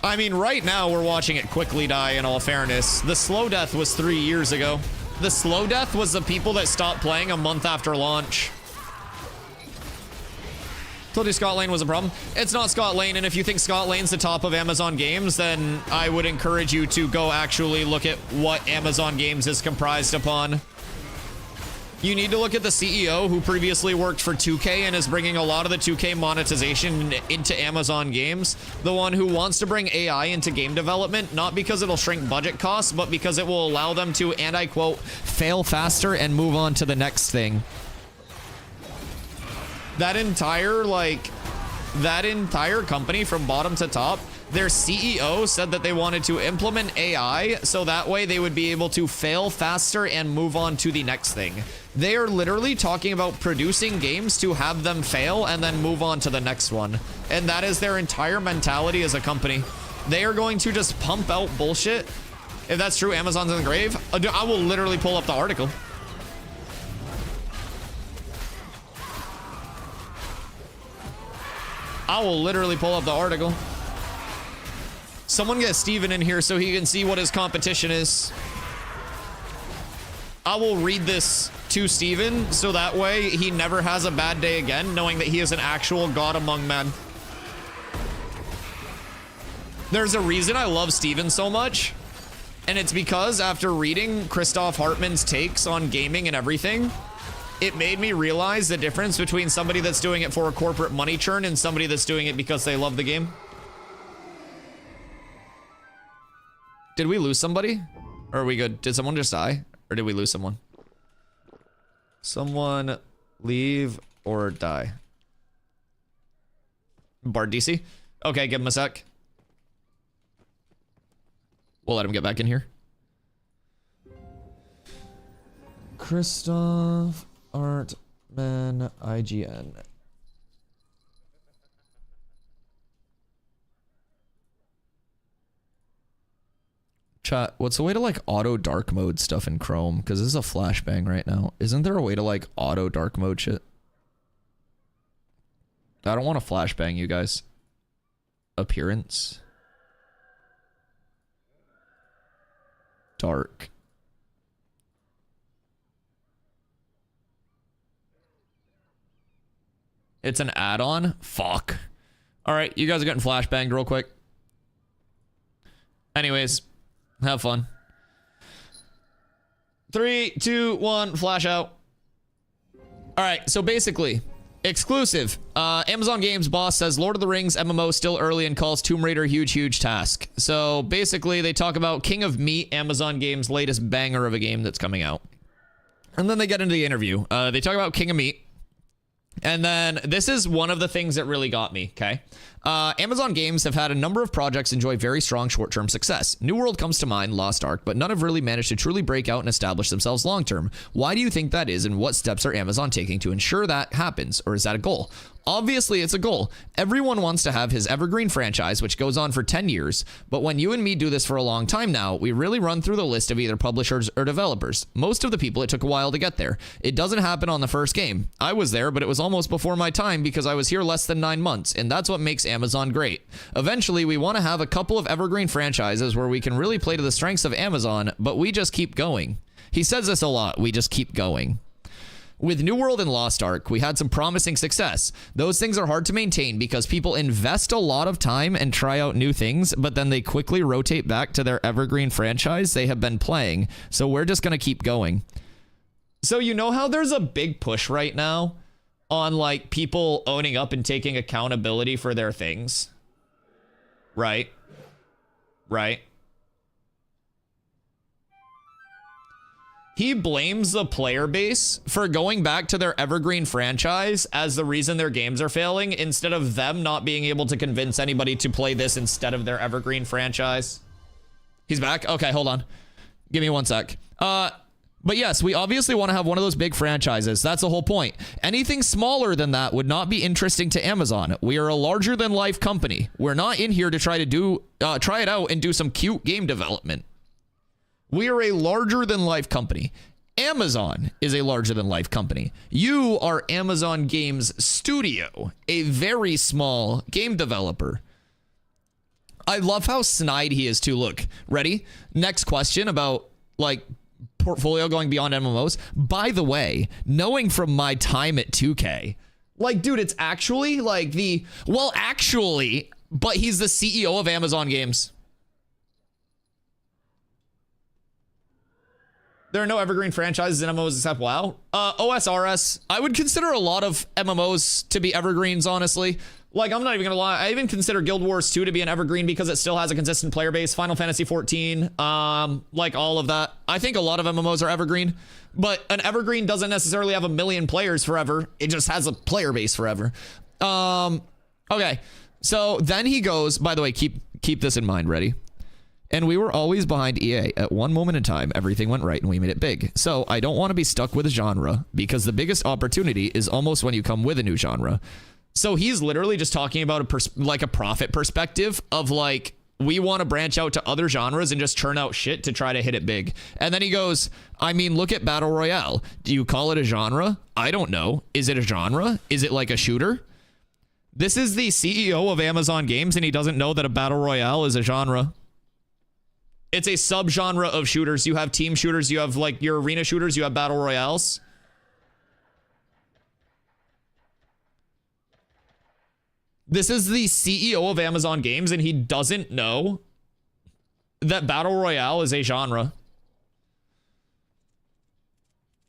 I mean, right now we're watching it quickly die, in all fairness. The slow death was 3 years ago. The slow death was the people that stopped playing a month after launch. Told you Scott Lane was a problem. It's not Scott Lane, and if you think Scott Lane's the top of Amazon Games, then I would encourage you to go actually look at what Amazon Games is comprised upon. You need to look at the CEO who previously worked for 2K and is bringing a lot of the 2K monetization into Amazon Games. The one who wants to bring AI into game development, not because it'll shrink budget costs, but because it will allow them to, and I quote, fail faster and move on to the next thing. That entire company from bottom to top their CEO said that they wanted to implement AI so that way they would be able to fail faster and move on to the next thing. They are literally talking about producing games to have them fail and then move on to the next one. And that is their entire mentality as a company. They are going to just pump out bullshit. If that's true, Amazon's in the grave. I will literally pull up the article. I will literally pull up the article. Someone get Steven in here so he can see what his competition is. I will read this to Steven so that way he never has a bad day again, knowing that he is an actual god among men. There's a reason I love Steven so much, and it's because after reading Christoph Hartmann's takes on gaming and everything, it made me realize the difference between somebody that's doing it for a corporate money churn and somebody that's doing it because they love the game. Did we lose somebody? Or are we good? Did someone just die? Or did we lose someone? Someone leave or die. Bard DC? Okay, give him a sec. We'll let him get back in here. Christoph Hartmann, IGN. Chat, what's a way to like auto dark mode stuff in Chrome? Because this is a flashbang right now. Isn't there a way to like auto dark mode shit? I don't want to flashbang you guys. Appearance. Dark. It's an add-on? Fuck. Alright, you guys are getting flashbanged real quick. Anyways, have fun. 3, 2, 1, flash out. Alright, so basically, exclusive. Amazon Games boss says Lord of the Rings MMO still early and calls Tomb Raider huge task. So basically, they talk about King of Meat, Amazon Games' latest banger of a game that's coming out. And then they get into the interview. They talk about King of Meat. And then this is one of the things that really got me, okay? Amazon Games have had a number of projects enjoy very strong short-term success. New World comes to mind, Lost Ark, but none have really managed to truly break out and establish themselves long-term. Why do you think that is, and what steps are Amazon taking to ensure that happens, or is that a goal? Obviously, it's a goal. Everyone wants to have his evergreen franchise, which goes on for 10 years, but when you and me do this for a long time now, we really run through the list of either publishers or developers. Most of the people, it took a while to get there. It doesn't happen on the first game. I was there, but it was almost before my time because I was here less than 9 months, and that's what makes Amazon great. Eventually, we want to have a couple of evergreen franchises where we can really play to the strengths of Amazon, but we just keep going. He says this a lot, we just keep going. With New World and Lost Ark, we had some promising success. Those things are hard to maintain because people invest a lot of time and try out new things, but then they quickly rotate back to their evergreen franchise they have been playing. So we're just going to keep going. So you know how there's a big push right now on like people owning up and taking accountability for their things? Right? Right? He blames the player base for going back to their evergreen franchise as the reason their games are failing instead of them not being able to convince anybody to play this instead of their evergreen franchise. He's back? Okay, hold on. Give me one sec. But yes, we obviously want to have one of those big franchises. That's the whole point. Anything smaller than that would not be interesting to Amazon. We are a larger than life company. We're not in here to try it out and do some cute game development. We are a larger than life company. Amazon is a larger than life company. You are Amazon Games Studio, a very small game developer. I love how snide he is too. Look, ready? Next question about like portfolio going beyond MMOs. By the way, knowing from my time at 2K, like, dude, it's actually like but he's the CEO of Amazon Games. There are no evergreen franchises in MMOs except WoW. OSRS, I would consider a lot of MMOs to be evergreens, honestly. Like, I'm not even gonna lie, I even consider Guild Wars 2 to be an evergreen because it still has a consistent player base. Final Fantasy 14, like all of that. I think a lot of MMOs are evergreen, but an evergreen doesn't necessarily have 1 million players forever. It just has a player base forever. Okay, so then he goes, by the way, keep keep this in mind. Ready? And we were always behind EA. At one moment in time, everything went right and we made it big. So I don't want to be stuck with a genre because the biggest opportunity is almost when you come with a new genre. So he's literally just talking about a profit perspective of like, we want to branch out to other genres and just churn out shit to try to hit it big. And then he goes, I mean, look at Battle Royale. Do you call it a genre? I don't know. Is it a genre? Is it like a shooter? This is the CEO of Amazon Games, and he doesn't know that a Battle Royale is a genre. It's a subgenre of shooters. You have team shooters. You have like your arena shooters. You have Battle Royales. This is the CEO of Amazon Games, and he doesn't know that Battle Royale is a genre.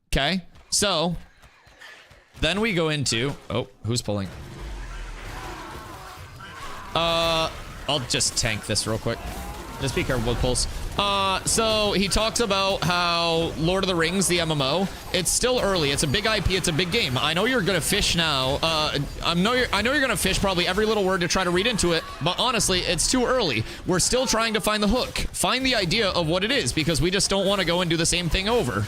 Okay, so then we go into... Oh, who's pulling? I'll just tank this real quick. Just be careful with pulls. So he talks about how Lord of the Rings, the MMO, it's still early. It's a big IP. It's a big game. I know you're gonna fish now. I know you're gonna fish probably every little word to try to read into it. But honestly, it's too early. We're still trying to find the hook, find the idea of what it is, because we just don't want to go and do the same thing over.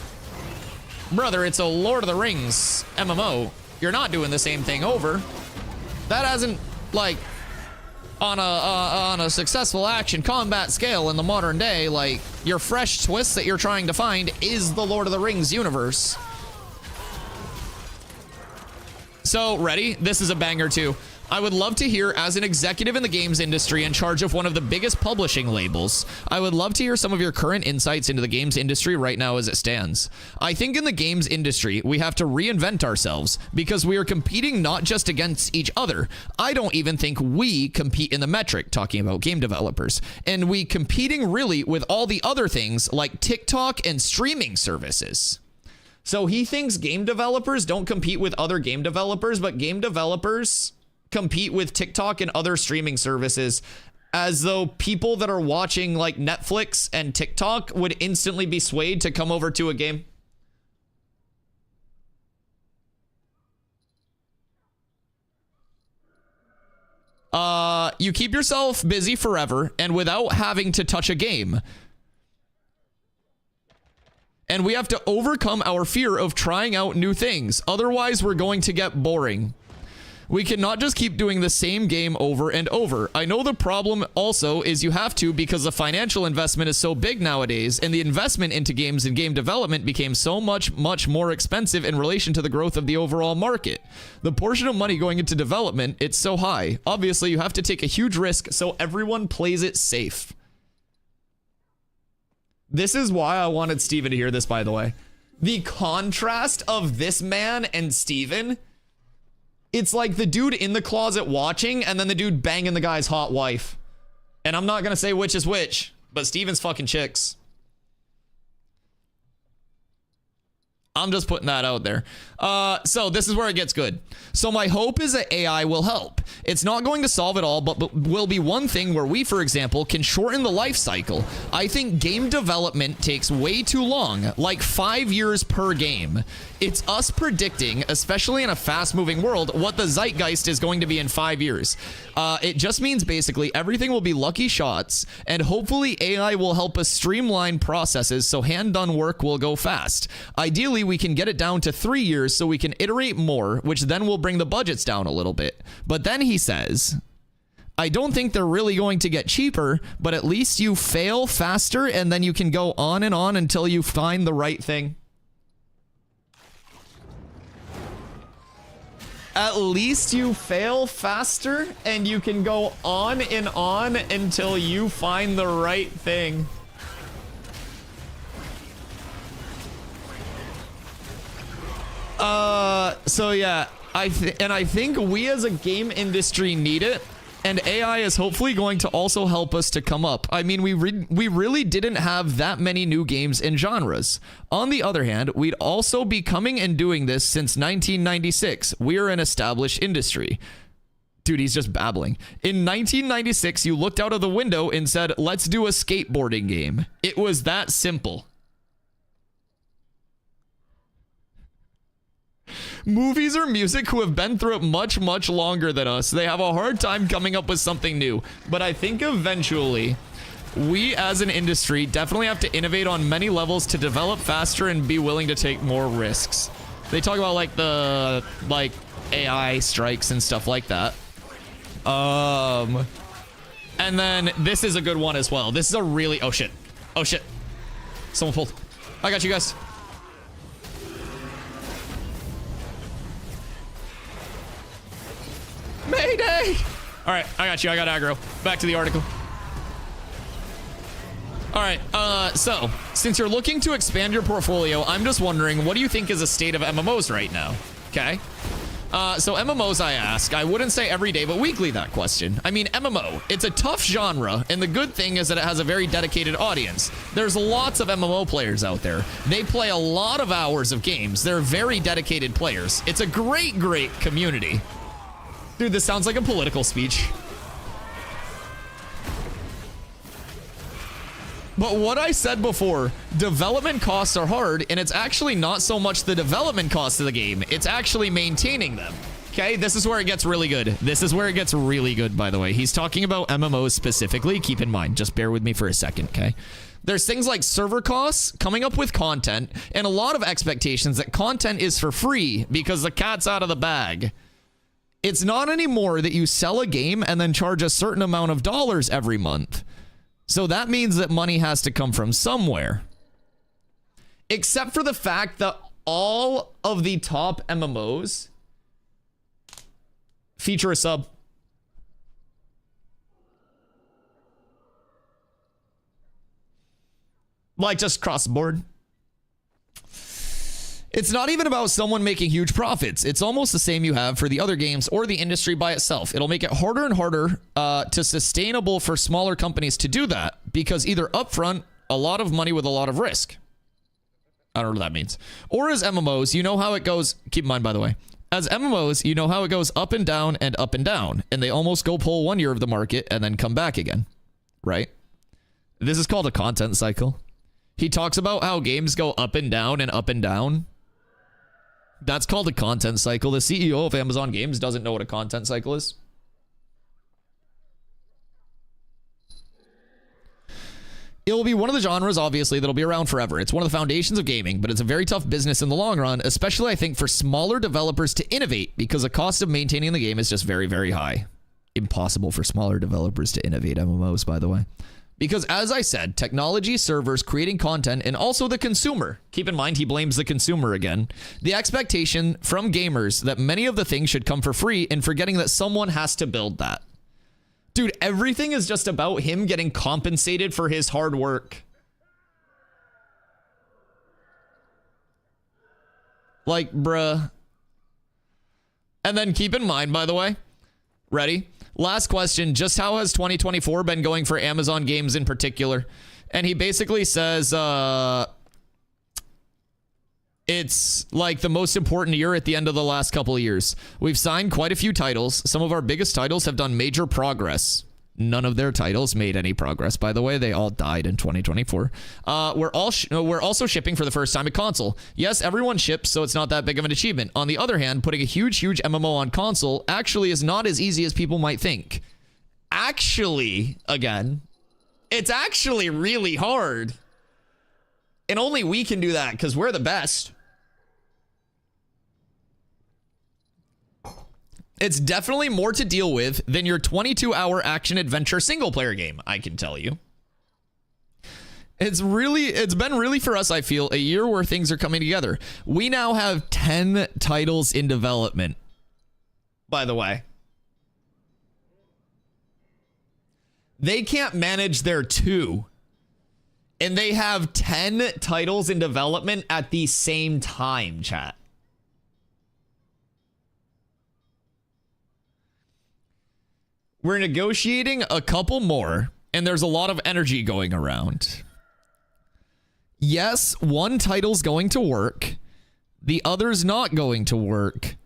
Brother, it's a Lord of the Rings MMO. You're not doing the same thing over. That hasn't like. On a successful action combat scale in the modern day, like, your fresh twist that you're trying to find is the Lord of the Rings universe. So, ready? This is a banger too. I would love to hear, as an executive in the games industry in charge of one of the biggest publishing labels, I would love to hear some of your current insights into the games industry right now as it stands. I think in the games industry, we have to reinvent ourselves because we are competing not just against each other. I don't even think we compete in the metric, talking about game developers, and we competing really with all the other things like TikTok and streaming services. So he thinks game developers don't compete with other game developers, but game developers compete with TikTok and other streaming services, as though people that are watching like Netflix and TikTok would instantly be swayed to come over to a game. You keep yourself busy forever and without having to touch a game. And we have to overcome our fear of trying out new things. Otherwise, we're going to get boring. We cannot just keep doing the same game over and over. I know the problem also is you have to because the financial investment is so big nowadays, and the investment into games and game development became so much more expensive in relation to the growth of the overall market. The portion of money going into development, it's so high. Obviously, you have to take a huge risk so everyone plays it safe. This is why I wanted Steven to hear this, by the way. The contrast of this man and Steven... It's like the dude in the closet watching and then the dude banging the guy's hot wife. And I'm not going to say which is which, but Steven's fucking chicks. I'm just putting that out there. So this is where it gets good. So my hope is that AI will help. It's not going to solve it all, but will be one thing where we, for example, can shorten the life cycle. I think game development takes way too long, like 5 years per game. It's us predicting, especially in a fast-moving world, what the zeitgeist is going to be in 5 years. It just means basically everything will be lucky shots, and hopefully AI will help us streamline processes so hand-done work will go fast. Ideally, we can get it down to 3 years so we can iterate more, which then will bring the budgets down a little bit. But then he says, I don't think they're really going to get cheaper, but at least you fail faster and then you can go on and on until you find the right thing. At least you fail faster and you can go on and on until you find the right thing. So yeah, I think we as a game industry need it, and AI is hopefully going to also help us to come up. I mean, we really didn't have that many new games and genres. On the other hand, we'd also be coming and doing this since 1996. We're an established industry. Dude, he's just babbling. In 1996, you looked out of the window and said, let's do a skateboarding game. It was that simple. movies or music who have been through it much, much longer than us. They have a hard time coming up with something new. But I think eventually, we as an industry definitely have to innovate on many levels to develop faster and be willing to take more risks. They talk about like the AI strikes and stuff like that. And then this is a good one as well. This is a really, oh shit. Someone pulled. I got you guys. Mayday! All right, I got you. I got aggro. Back to the article. All right, so since you're looking to expand your portfolio, I'm just wondering, what do you think is the state of MMOs right now? Okay. So MMOs, I ask. I wouldn't say every day, but weekly, that question. I mean, MMO, it's a tough genre, and the good thing is that it has a very dedicated audience. There's lots of MMO players out there. They play a lot of hours of games. They're very dedicated players. It's a great, great community. Dude, this sounds like a political speech. But what I said before, development costs are hard, and it's actually not so much the development cost of the game, it's actually maintaining them. Okay, this is where it gets really good. This is where it gets really good, by the way. He's talking about MMOs specifically. Keep in mind, just bear with me for a second, okay? There's things like server costs, coming up with content, and a lot of expectations that content is for free because the cat's out of the bag. It's not anymore that you sell a game and then charge a certain amount of dollars every month. So that means that money has to come from somewhere. Except for the fact that all of the top MMOs feature a sub. Like just across the board. It's not even about someone making huge profits. It's almost the same you have for the other games or the industry by itself. It'll make it harder and harder to sustainable for smaller companies to do that because either upfront, a lot of money with a lot of risk. I don't know what that means. Or as MMOs, you know how it goes. Keep in mind, by the way, as MMOs, you know how it goes up and down and up and down. And they almost go pull 1 year of the market and then come back again. Right? This is called a content cycle. He talks about how games go up and down and up and down. That's called a content cycle. The CEO of Amazon Games doesn't know what a content cycle is. It will be one of the genres, obviously, that'll be around forever. It's one of the foundations of gaming, but it's a very tough business in the long run, especially, I think, for smaller developers to innovate because the cost of maintaining the game is just very, very high. Impossible for smaller developers to innovate MMOs, by the way. Because, as I said, technology, servers, creating content, and also the consumer. Keep in mind, he blames the consumer again. The expectation from gamers that many of the things should come for free and forgetting that someone has to build that. Dude, everything is just about him getting compensated for his hard work. Like, bruh. And then keep in mind, by the way, ready? Last question, just how has 2024 been going for Amazon Games in particular? And he basically says it's like the most important year at the end of the last couple of years. We've signed quite a few titles. Some of our biggest titles have done major progress. None of their titles made any progress, by the way. They all died in 2024. We're also shipping for the first time a console. Yes, everyone ships, so it's not that big of an achievement. On the other hand, putting a huge MMO on console actually is not as easy as people might think. Actually, again, it's actually really hard. And only we can do that because we're the best. It's definitely more to deal with than your 22-hour action-adventure single-player game, I can tell you. It's been really for us, I feel, a year where things are coming together. We now have 10 titles in development, by the way. They can't manage their 2. And they have 10 titles in development at the same time, chat. We're negotiating a couple more, and there's a lot of energy going around. Yes, one title's going to work. The other's not going to work.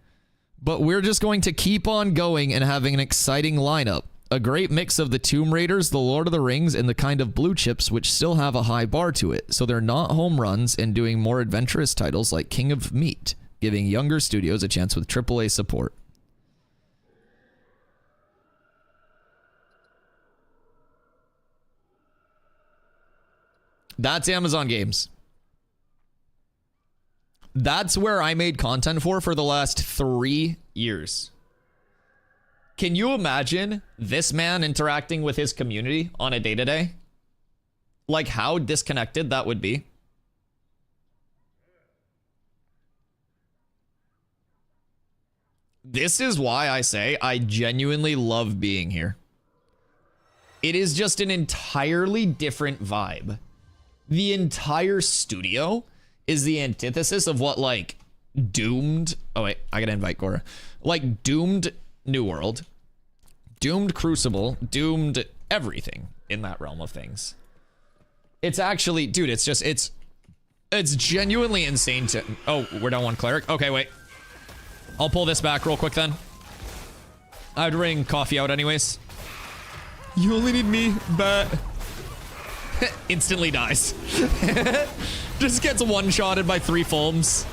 But we're just going to keep on going and having an exciting lineup. A great mix of the Tomb Raiders, the Lord of the Rings, and the kind of blue chips which still have a high bar to it. So they're not home runs and doing more adventurous titles like King of Meat. giving younger studios a chance with AAA support. That's Amazon Games. That's where I made content for the last 3 years. Can you imagine this man interacting with his community on a day-to-day? Like how disconnected that would be. This is why I say I genuinely love being here. It is just an entirely different vibe. The entire studio is the antithesis of what like Doomed. Oh wait, I gotta invite Gora. Like Doomed New World, Doomed Crucible, Doomed everything in that realm of things. It's actually, dude, it's just, it's genuinely insane to, oh, we're down one cleric. Okay, wait. I'll pull this back real quick then. I'd ring coffee out anyways. You only need me, but instantly dies. Just gets one-shotted by 3 foams.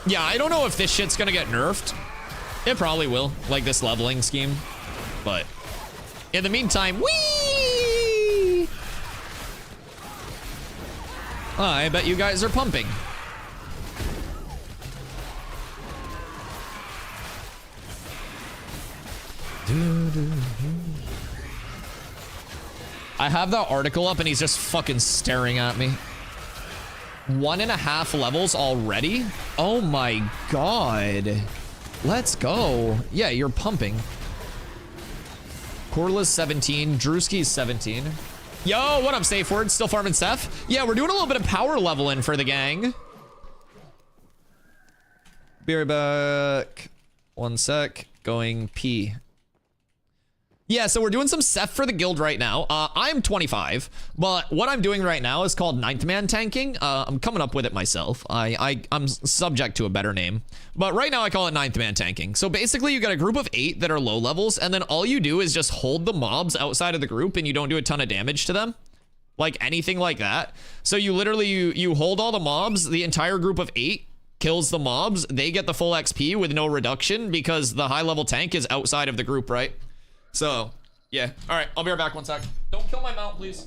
Yeah, I don't know if this shit's gonna get nerfed. It probably will, like this leveling scheme. But in the meantime, whee! I bet you guys are pumping. I have that article up and he's just fucking staring at me. 1.5 levels already? Oh my god. Let's go. Yeah, you're pumping. Corla's 17. Drewski's 17. Yo, what up, Safe Word? Still farming Steph? Yeah, we're doing a little bit of power leveling for the gang. Be right back. 1 sec. Going P. Yeah, so we're doing some Ceph for the guild right now. I'm 25, but what I'm doing right now is called 9th man tanking. I'm coming up with it myself. I'm subject to a better name, but right now I call it 9th man tanking. So basically you got a group of 8 that are low levels, and then all you do is just hold the mobs outside of the group and you don't do a ton of damage to them. Like anything like that. So you literally, you hold all the mobs, the entire group of 8 kills the mobs, they get the full XP with no reduction because the high level tank is outside of the group, right? So, yeah. All right, I'll be right back 1 sec. Don't kill my mount, please.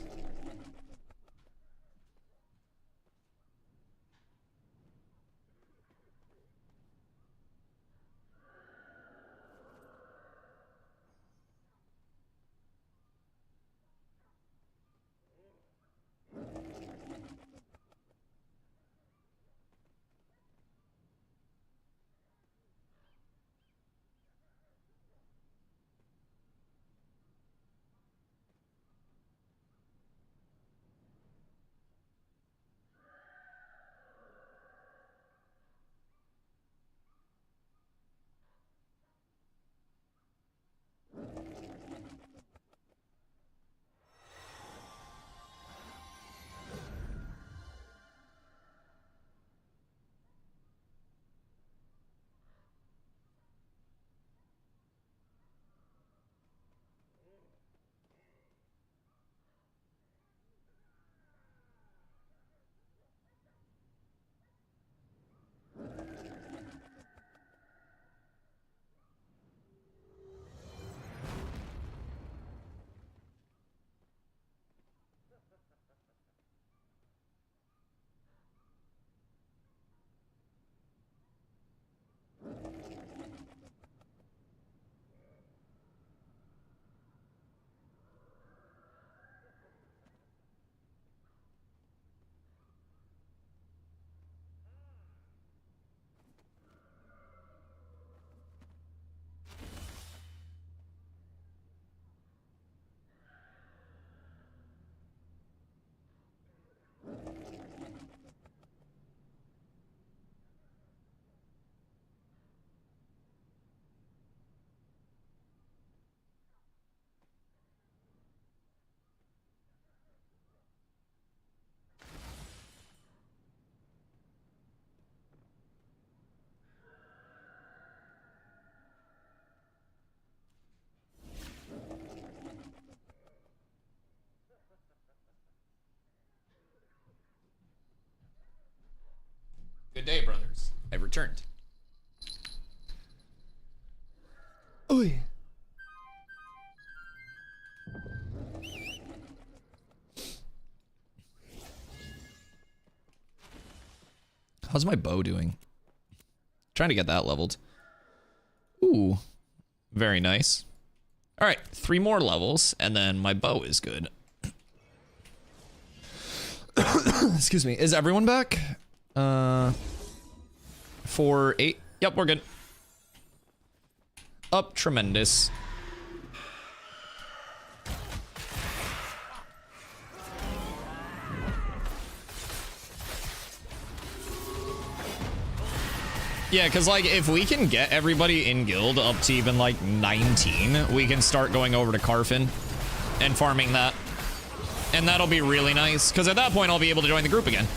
Good day, brothers. I've returned. Oy. How's my bow doing? Trying to get that leveled. Ooh. Very nice. Alright, 3 more levels, and then my bow is good. Excuse me. Is everyone back? 4, 8. Yep, we're good. Up tremendous. Yeah, because, like, if we can get everybody in guild up to even, like, 19, we can start going over to Carfin and farming that. And that'll be really nice, because at that point, I'll be able to join the group again.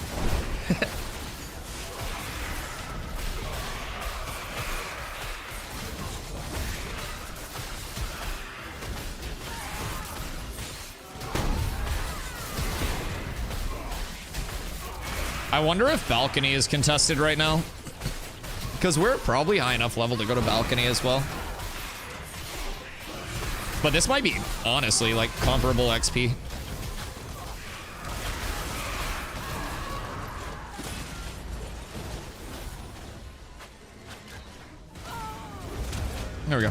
I wonder if balcony is contested right now. Because we're probably high enough level to go to balcony as well. But this might be, honestly, like, comparable XP. There we go.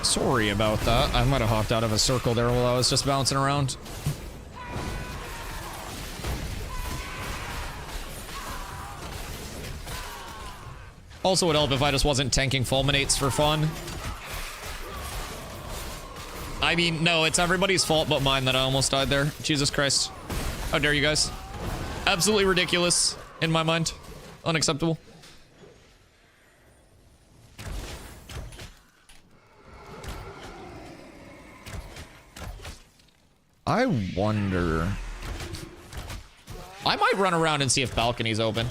Sorry about that. I might have hopped out of a circle there while I was just bouncing around. Also would help if I just wasn't tanking fulminates for fun. I mean, no, it's everybody's fault but mine that I almost died there. Jesus Christ. How dare you guys? Absolutely ridiculous in my mind. Unacceptable. I wonder... I might run around and see if balcony's open.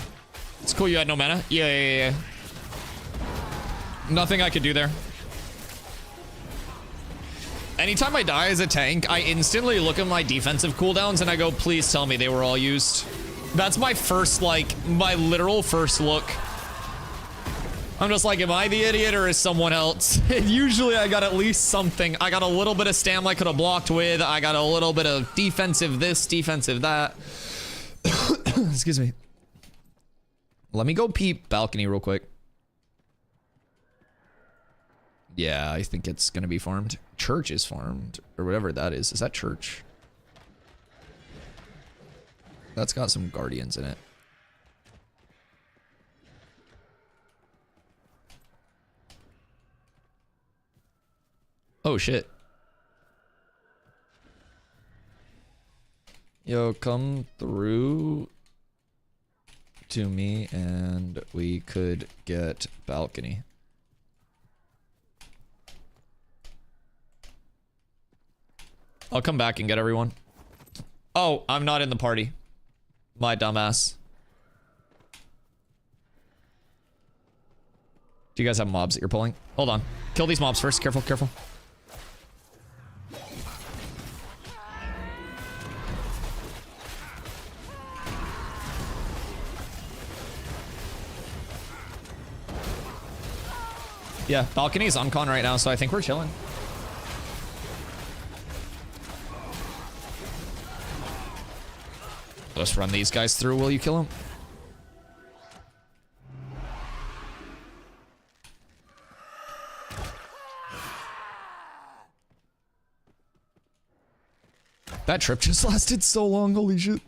It's cool you had no mana. Yeah. Nothing I could do there. Anytime I die as a tank, I instantly look at my defensive cooldowns and I go, please tell me they were all used. That's my first, like, my literal first look. I'm just like, am I the idiot or is someone else? Usually I got at least something. I got a little bit of stam I could have blocked with. I got a little bit of defensive this, defensive that. Excuse me. Let me go peep balcony real quick. Yeah, I think it's gonna be farmed. Church is farmed, or whatever that is. Is that church? That's got some guardians in it. Oh shit. Yo, come through to me and we could get balcony. I'll come back and get everyone. Oh, I'm not in the party. My dumbass. Do you guys have mobs that you're pulling? Hold on. Kill these mobs first. Careful, careful. Yeah, balcony is on con right now, so I think we're chilling. Let's run these guys through. Will you kill them? That trip just lasted so long. Holy shit.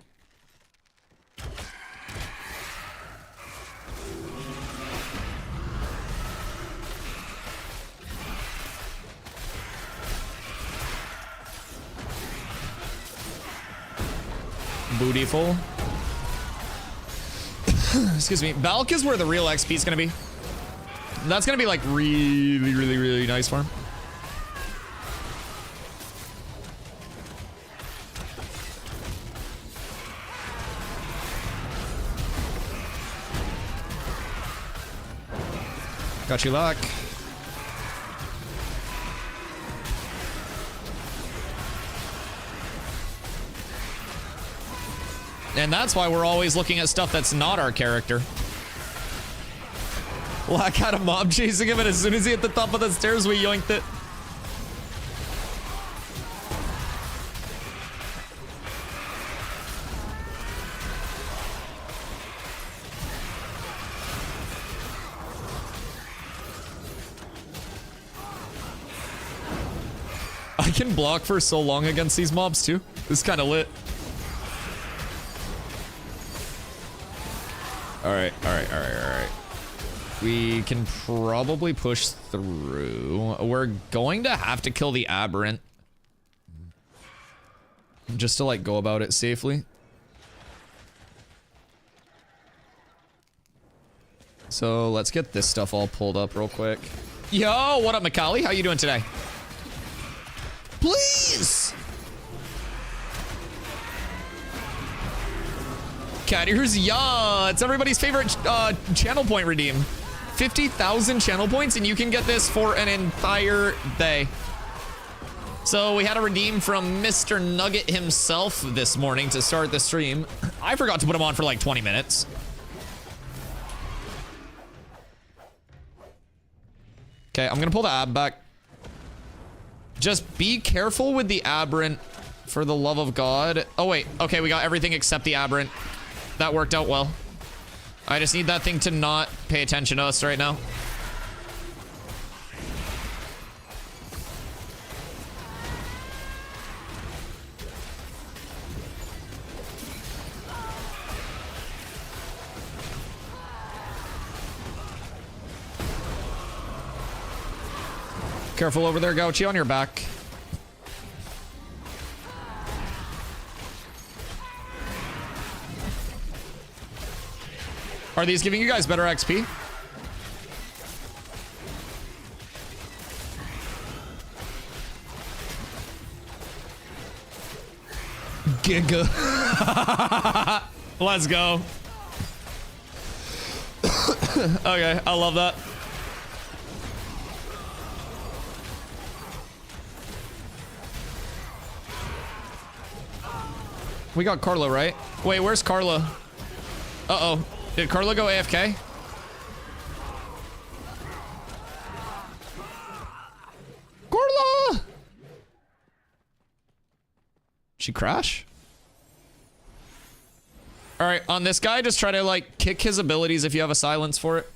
Bootyful. Excuse me. Balk is where the real XP is gonna be. That's gonna be like really nice for him. Got you luck. And that's why we're always looking at stuff that's not our character. Lack had a mob chasing him, and as soon as he hit the top of the stairs, we yoinked it. I can block for so long against these mobs too. This is kind of lit. All right. We can probably push through. We're going to have to kill the aberrant. Just to like go about it safely. So let's get this stuff all pulled up real quick. Yo, what up, Macaulay? How you doing today? Please! Cat ears, yeah, it's everybody's favorite channel point redeem. 50,000 channel points, and you can get this for an entire day. So we had a redeem from Mr. Nugget himself this morning to start the stream. I forgot to put him on for like 20 minutes. Okay, I'm gonna pull the ab back. Just be careful with the aberrant, for the love of God. Oh wait, okay, we got everything except the aberrant. That worked out well. I just need that thing to not pay attention to us right now. Careful over there, Gauchi, on your back. Are these giving you guys better XP? Giga. Let's go. Okay, I love that. We got Carla, right? Wait, where's Carla? Uh-oh. Did Carla go AFK? Carla! She crash? Alright, on this guy, just try to, like, kick his abilities if you have a silence for it.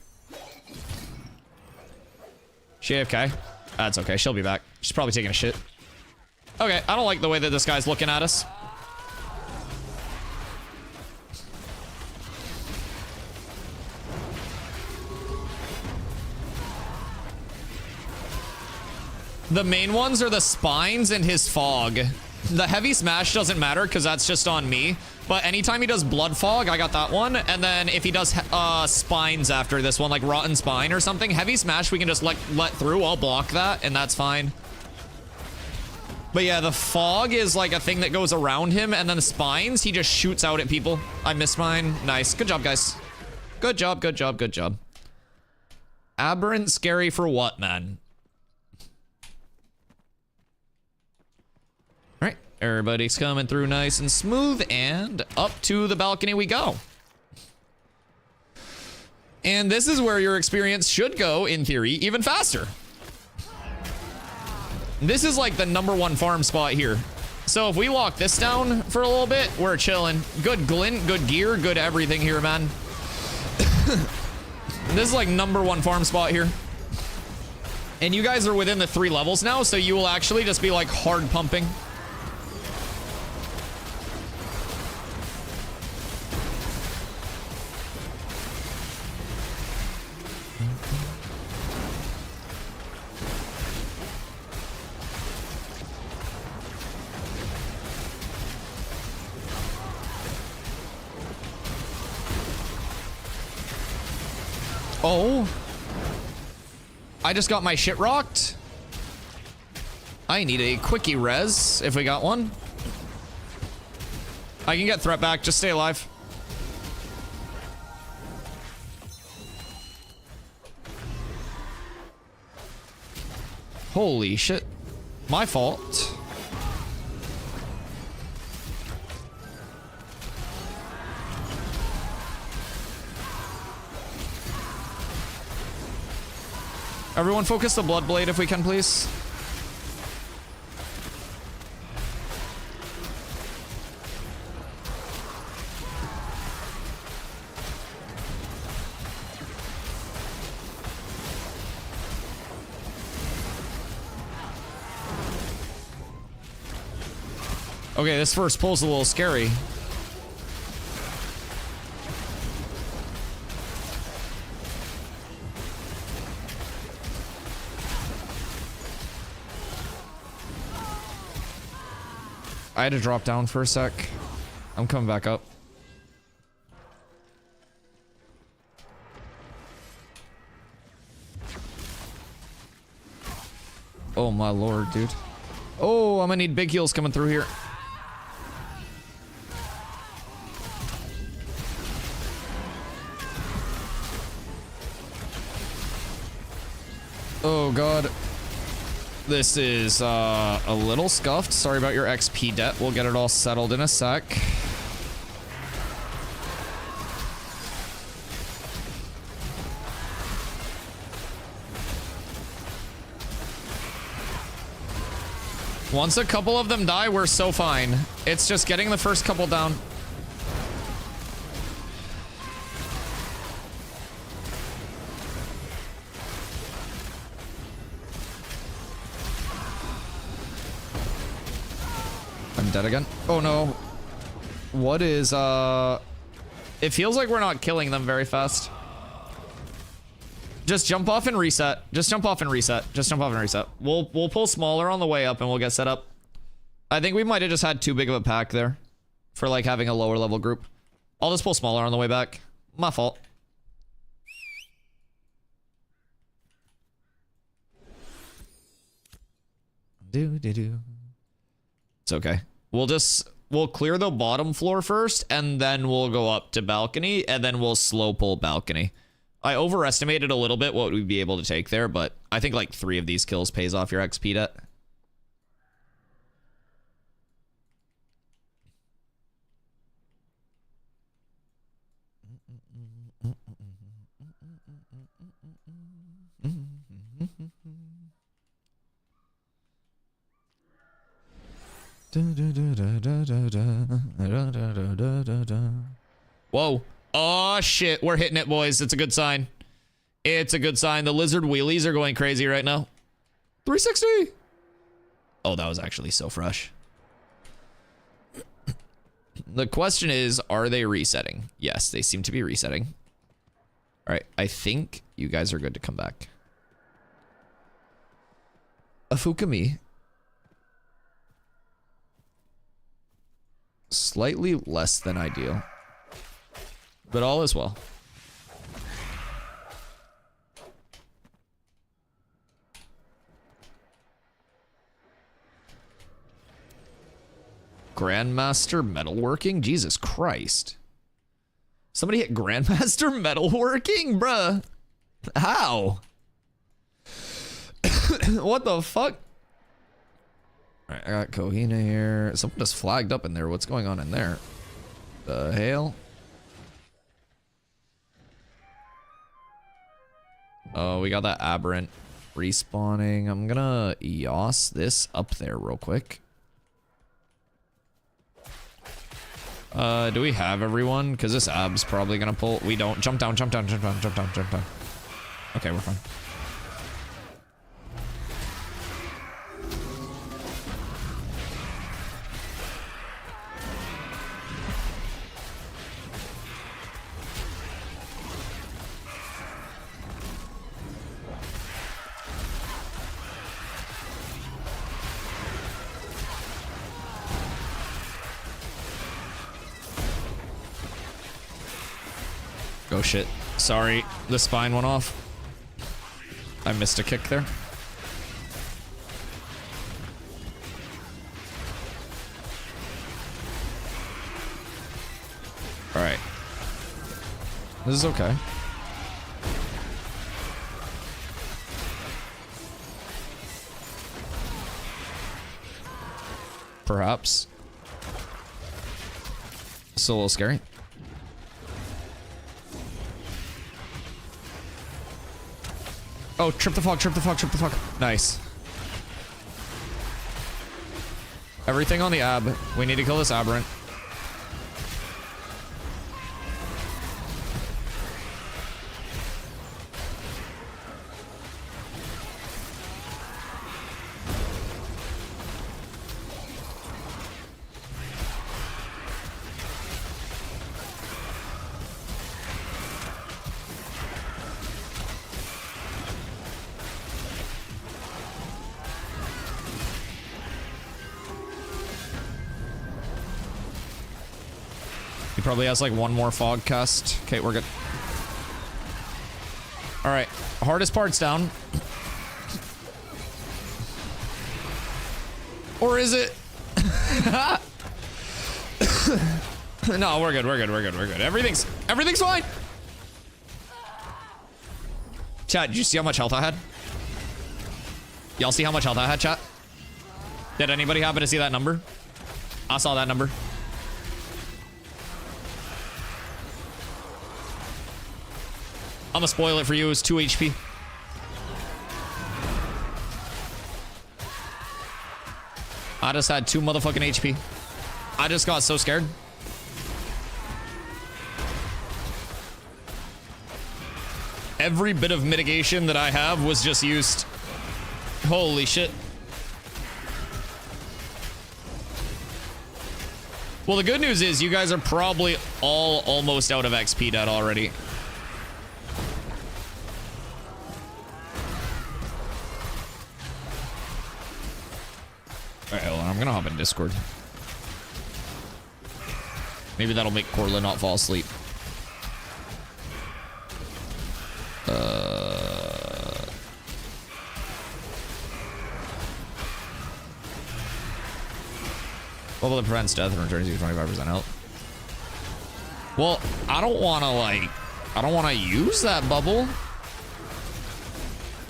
She AFK? That's okay, she'll be back. She's probably taking a shit. Okay, I don't like the way that this guy's looking at us. The main ones are the spines and his fog. The heavy smash doesn't matter because that's just on me. But anytime he does blood fog, I got that one. And then if he does spines after this one, like rotten spine or something, heavy smash we can just let through. I'll block that and that's fine. But yeah, the fog is like a thing that goes around him, and then the spines, he just shoots out at people. I missed mine. Nice. Good job, guys. Good job, good job, good job. Aberrant scary for what, man? Alright, everybody's coming through nice and smooth, and up to the balcony we go. And this is where your experience should go, in theory, even faster. This is like the #1 farm spot here. So if we lock this down for a little bit, we're chilling. Good glint, good gear, good everything here, man. This is like #1 farm spot here. And you guys are within the 3 levels now, so you will actually just be like hard pumping. Oh, I just got my shit rocked. I need a quickie res if we got one. I can get threat back, just stay alive. Holy shit, my fault. Everyone focus the Blood Blade if we can, please. Okay, this first pull's a little scary. I had to drop down for a sec. I'm coming back up. Oh my lord, dude. Oh, I'm gonna need big heals coming through here. Oh god. This is a little scuffed. Sorry about your XP debt. We'll get it all settled in a sec. Once a couple of them die, we're so fine. It's just getting the first couple down. I'm dead again. Oh no. What is, it feels like we're not killing them very fast. Just jump off and reset. Just jump off and reset. Just jump off and reset. We'll pull smaller on the way up and we'll get set up. I think we might have just had too big of a pack there for like having a lower level group. I'll just pull smaller on the way back. My fault. It's okay. We'll clear the bottom floor first and then we'll go up to balcony and then we'll slow pull balcony. I overestimated a little bit what we'd be able to take there, but I think like 3 of these kills pays off your XP debt. Whoa. Oh shit, we're hitting it, boys. It's a good sign. It's a good sign. The lizard wheelies are going crazy right now. 360. Oh, that was actually so fresh. The question is, are they resetting? Yes, they seem to be resetting. All right, I think you guys are good to come back. Afukami. Slightly less than ideal. But all is well. Grandmaster metalworking? Jesus Christ. Somebody hit Grandmaster metalworking? Bruh. How? What the fuck? Alright, I got Kohina here. Someone just flagged up in there. What's going on in there? The hail? Oh, we got that aberrant respawning. I'm gonna EOS this up there real quick. Do we have everyone? Because this ab's probably gonna pull. We don't. Jump down, jump down, jump down, jump down, jump down. Okay, we're fine. Oh shit. Sorry, the spine went off. I missed a kick there. Alright. This is okay. Perhaps. It's a little scary. Oh, trip the fog, trip the fog, trip the fog. Nice. Everything on the ab. We need to kill this aberrant. He probably has like one more fog cast. Okay, we're good. All right, hardest part's down. Or is it? No, we're good. We're good. We're good. We're good. Everything's fine. Chat, did you see how much health I had? Y'all see how much health I had, chat? Did anybody happen to see that number? I saw that number. I'm gonna spoil it for you. It was 2 HP. I just had 2 motherfucking HP. I just got so scared. Every bit of mitigation that I have was just used. Holy shit. Well, the good news is you guys are probably all almost out of XP dead already. Alright, hold on. I'm gonna hop in Discord. Maybe that'll make Corla not fall asleep. Bubble that prevents death and returns you 25% health. Well, I don't want to use that bubble.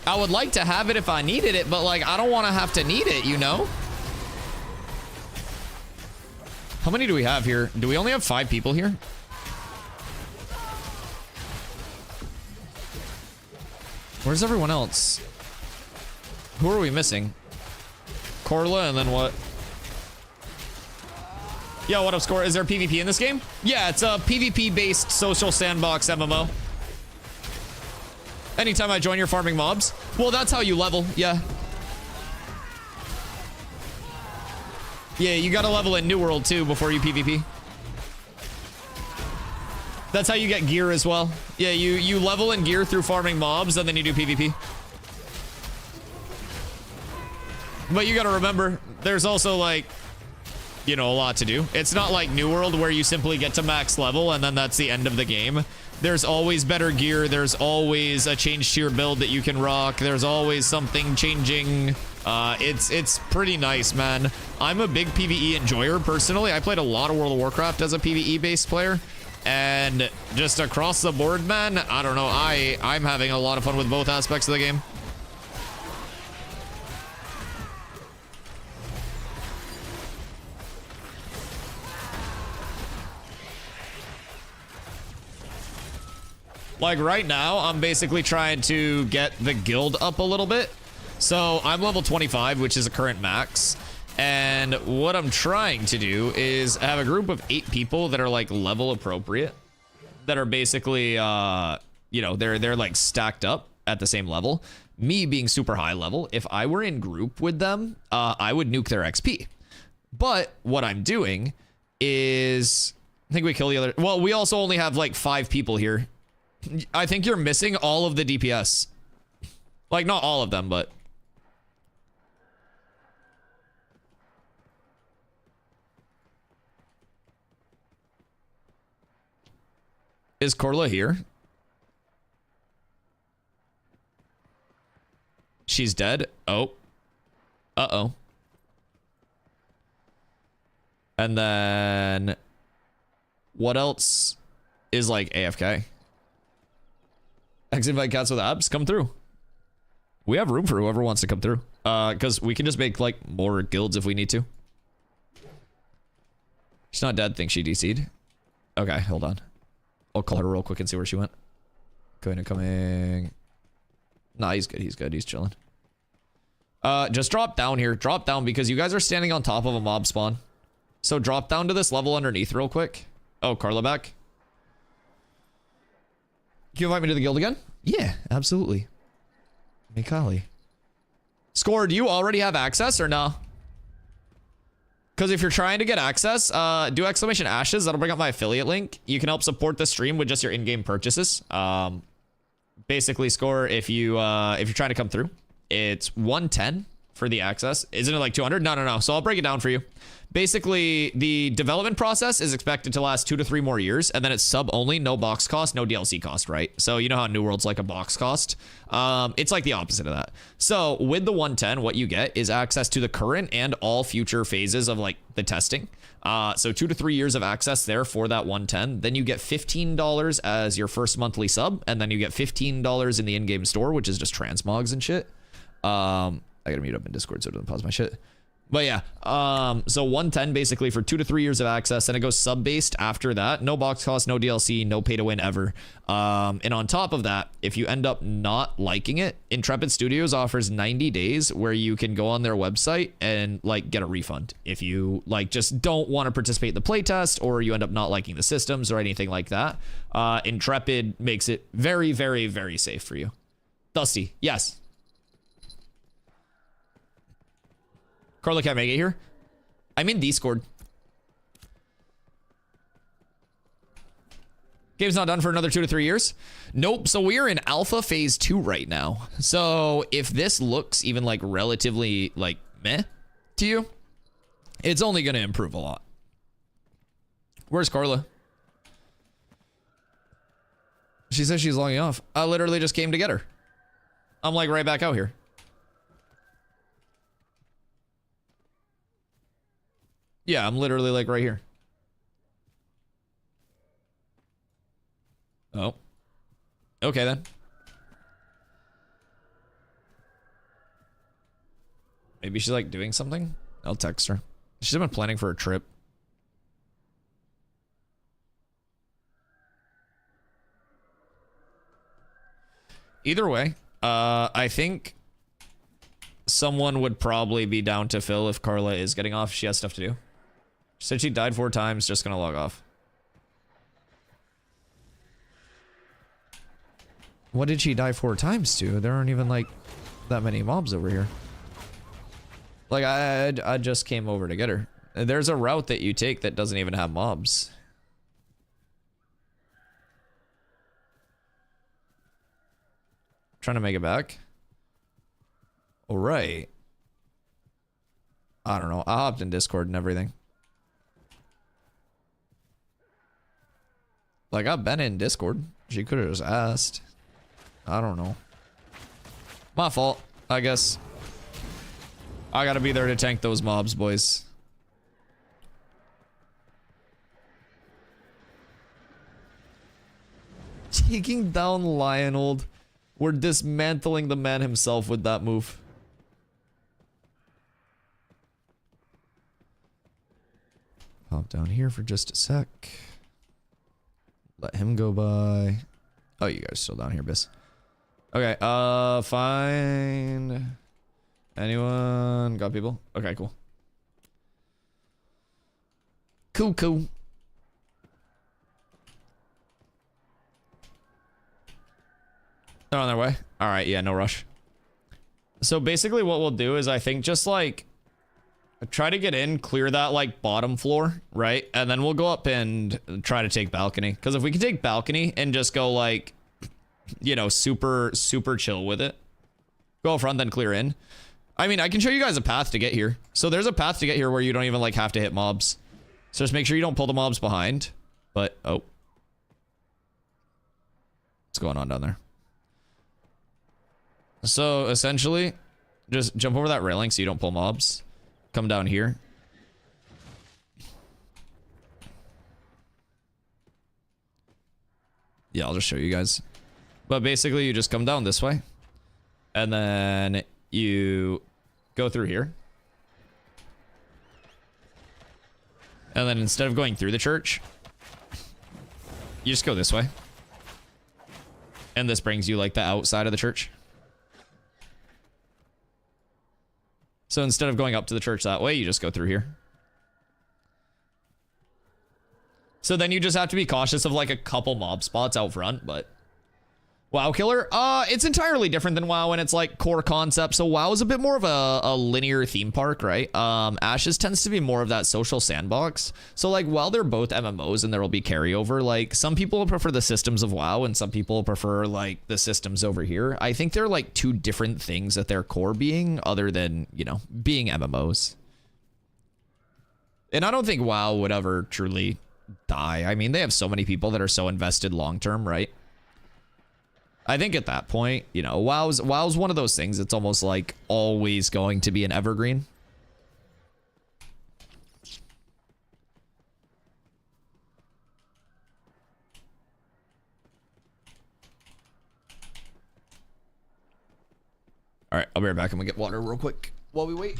I would like to have it if I needed it, but like, I don't want to have to need it, you know? How many do we have here? Do we only have 5 people here? Where's everyone else? Who are we missing? Corla and then what? Yo, what up, Score? Is there PvP in this game? Yeah, it's a PvP-based social sandbox MMO. Anytime I join, you're farming mobs. Well, that's how you level, yeah. Yeah, you gotta level in New World, too, before you PvP. That's how you get gear as well. Yeah, you level in gear through farming mobs, and then you do PvP. But you gotta remember, there's also, like, you know, a lot to do. It's not like New World where you simply get to max level and then that's the end of the game. There's always better gear. There's always a change to your build that you can rock. There's always something changing. It's pretty nice, man. I'm a big PvE enjoyer personally. I played a lot of World of Warcraft as a PvE based player, and just across the board, man, I don't know. I'm having a lot of fun with both aspects of the game. Like right now, I'm basically trying to get the guild up a little bit. So I'm level 25, which is a current max. And what I'm trying to do is have a group of 8 people that are like level appropriate. That are basically, you know, they're like stacked up at the same level. Me being super high level, if I were in group with them, I would nuke their XP. But what I'm doing is, I think we kill the other. Well, we also only have like 5 people here. I think you're missing all of the DPS. Like, not all of them, but... Is Corla here? She's dead? Oh. Uh-oh. And then... What else is, like, AFK? X-invite cats with abs, come through. We have room for whoever wants to come through. Because we can just make, like, more guilds if we need to. She's not dead, think she DC'd. Okay, hold on. I'll call her real quick and see where she went. Coming. Nah, he's good. He's good. He's chilling. Just drop down here. Drop down because you guys are standing on top of a mob spawn. So drop down to this level underneath real quick. Oh, Carla back. Can you invite me to the guild again? Yeah, absolutely. Mikali. Score, do you already have access or no? Because if you're trying to get access, do exclamation ashes. That'll bring up my affiliate link. You can help support the stream with just your in-game purchases. Basically, Score, if you're trying to come through, it's 110 for the access. Isn't it like 200? No. So I'll break it down for you. Basically, the development process is expected to last 2 to 3 more years, and then it's sub only, no box cost, no DLC cost, right? So you know how New World's like a box cost? It's like the opposite of that. So with the 110, what you get is access to the current and all future phases of like the testing. So 2 to 3 years of access there for that 110. Then you get $15 as your first monthly sub, and then you get $15 in the in-game store, which is just transmogs and shit. I gotta mute up in Discord so it doesn't pause my shit. But yeah, so 110 basically for 2 to 3 years of access, and it goes sub-based after that. No box cost, no DLC, no pay to win ever. And on top of that, if you end up not liking it, Intrepid Studios offers 90 days where you can go on their website and like get a refund. If you like just don't want to participate in the playtest, or you end up not liking the systems or anything like that, Intrepid makes it very, very, very safe for you. Dusty, yes. Carla can't make it here. I'm in Discord. Game's not done for another 2 to 3 years. Nope. So we're in alpha phase 2 right now. So if this looks even like relatively like meh to you, it's only going to improve a lot. Where's Carla? She says she's logging off. I literally just came to get her. I'm like right back out here. Yeah, I'm literally like right here. Oh. Okay then. Maybe she's like doing something? I'll text her. She's been planning for a trip. Either way, I think someone would probably be down to fill if Carla is getting off. She has stuff to do. She said she died 4 times, just gonna log off. What did she die 4 times to? There aren't even like that many mobs over here. Like I just came over to get her. There's a route that you take that doesn't even have mobs. Trying to make it back. All right. I don't know. I hopped in Discord and everything. Like, I've been in Discord. She could have just asked. I don't know. My fault, I guess. I gotta be there to tank those mobs, boys. Taking down Lionhold. We're dismantling the man himself with that move. Pop down here for just a sec. Let him go by. Oh, you guys still down here, Biss. Okay, fine. Anyone got people? Okay, cool. Cool. They're on their way. All right, yeah, no rush. So basically what we'll do is I think just like try to get in, clear that like bottom floor, right? And then we'll go up and try to take balcony. Because if we can take balcony and just go like, you know, super chill with it. Go up front, then clear in. I mean, I can show you guys a path to get here. So there's a path to get here where you don't even like have to hit mobs. So just make sure you don't pull the mobs behind. But, oh. What's going on down there? So essentially, just jump over that railing so you don't pull mobs. Come down here. Yeah, I'll just show you guys. But basically, you just come down this way. And then you go through here. And then instead of going through the church, you just go this way. And this brings you like the outside of the church. So instead of going up to the church that way, you just go through here. So then you just have to be cautious of like a couple mob spots out front, but WoW Killer, it's entirely different than WoW and it's like core concept. So WoW is a bit more of a linear theme park, right? Ashes tends to be more of that social sandbox. So like while they're both MMOs and there will be carryover, like some people prefer the systems of WoW and some people prefer like the systems over here. I think they're like two different things at their core being, other than, you know, being MMOs. And I don't think WoW would ever truly die. I mean, they have so many people that are so invested long term, right? I think at that point, you know, WoW's one of those things. It's almost like always going to be an evergreen. All right, I'll be right back. I'm gonna get water real quick while we wait.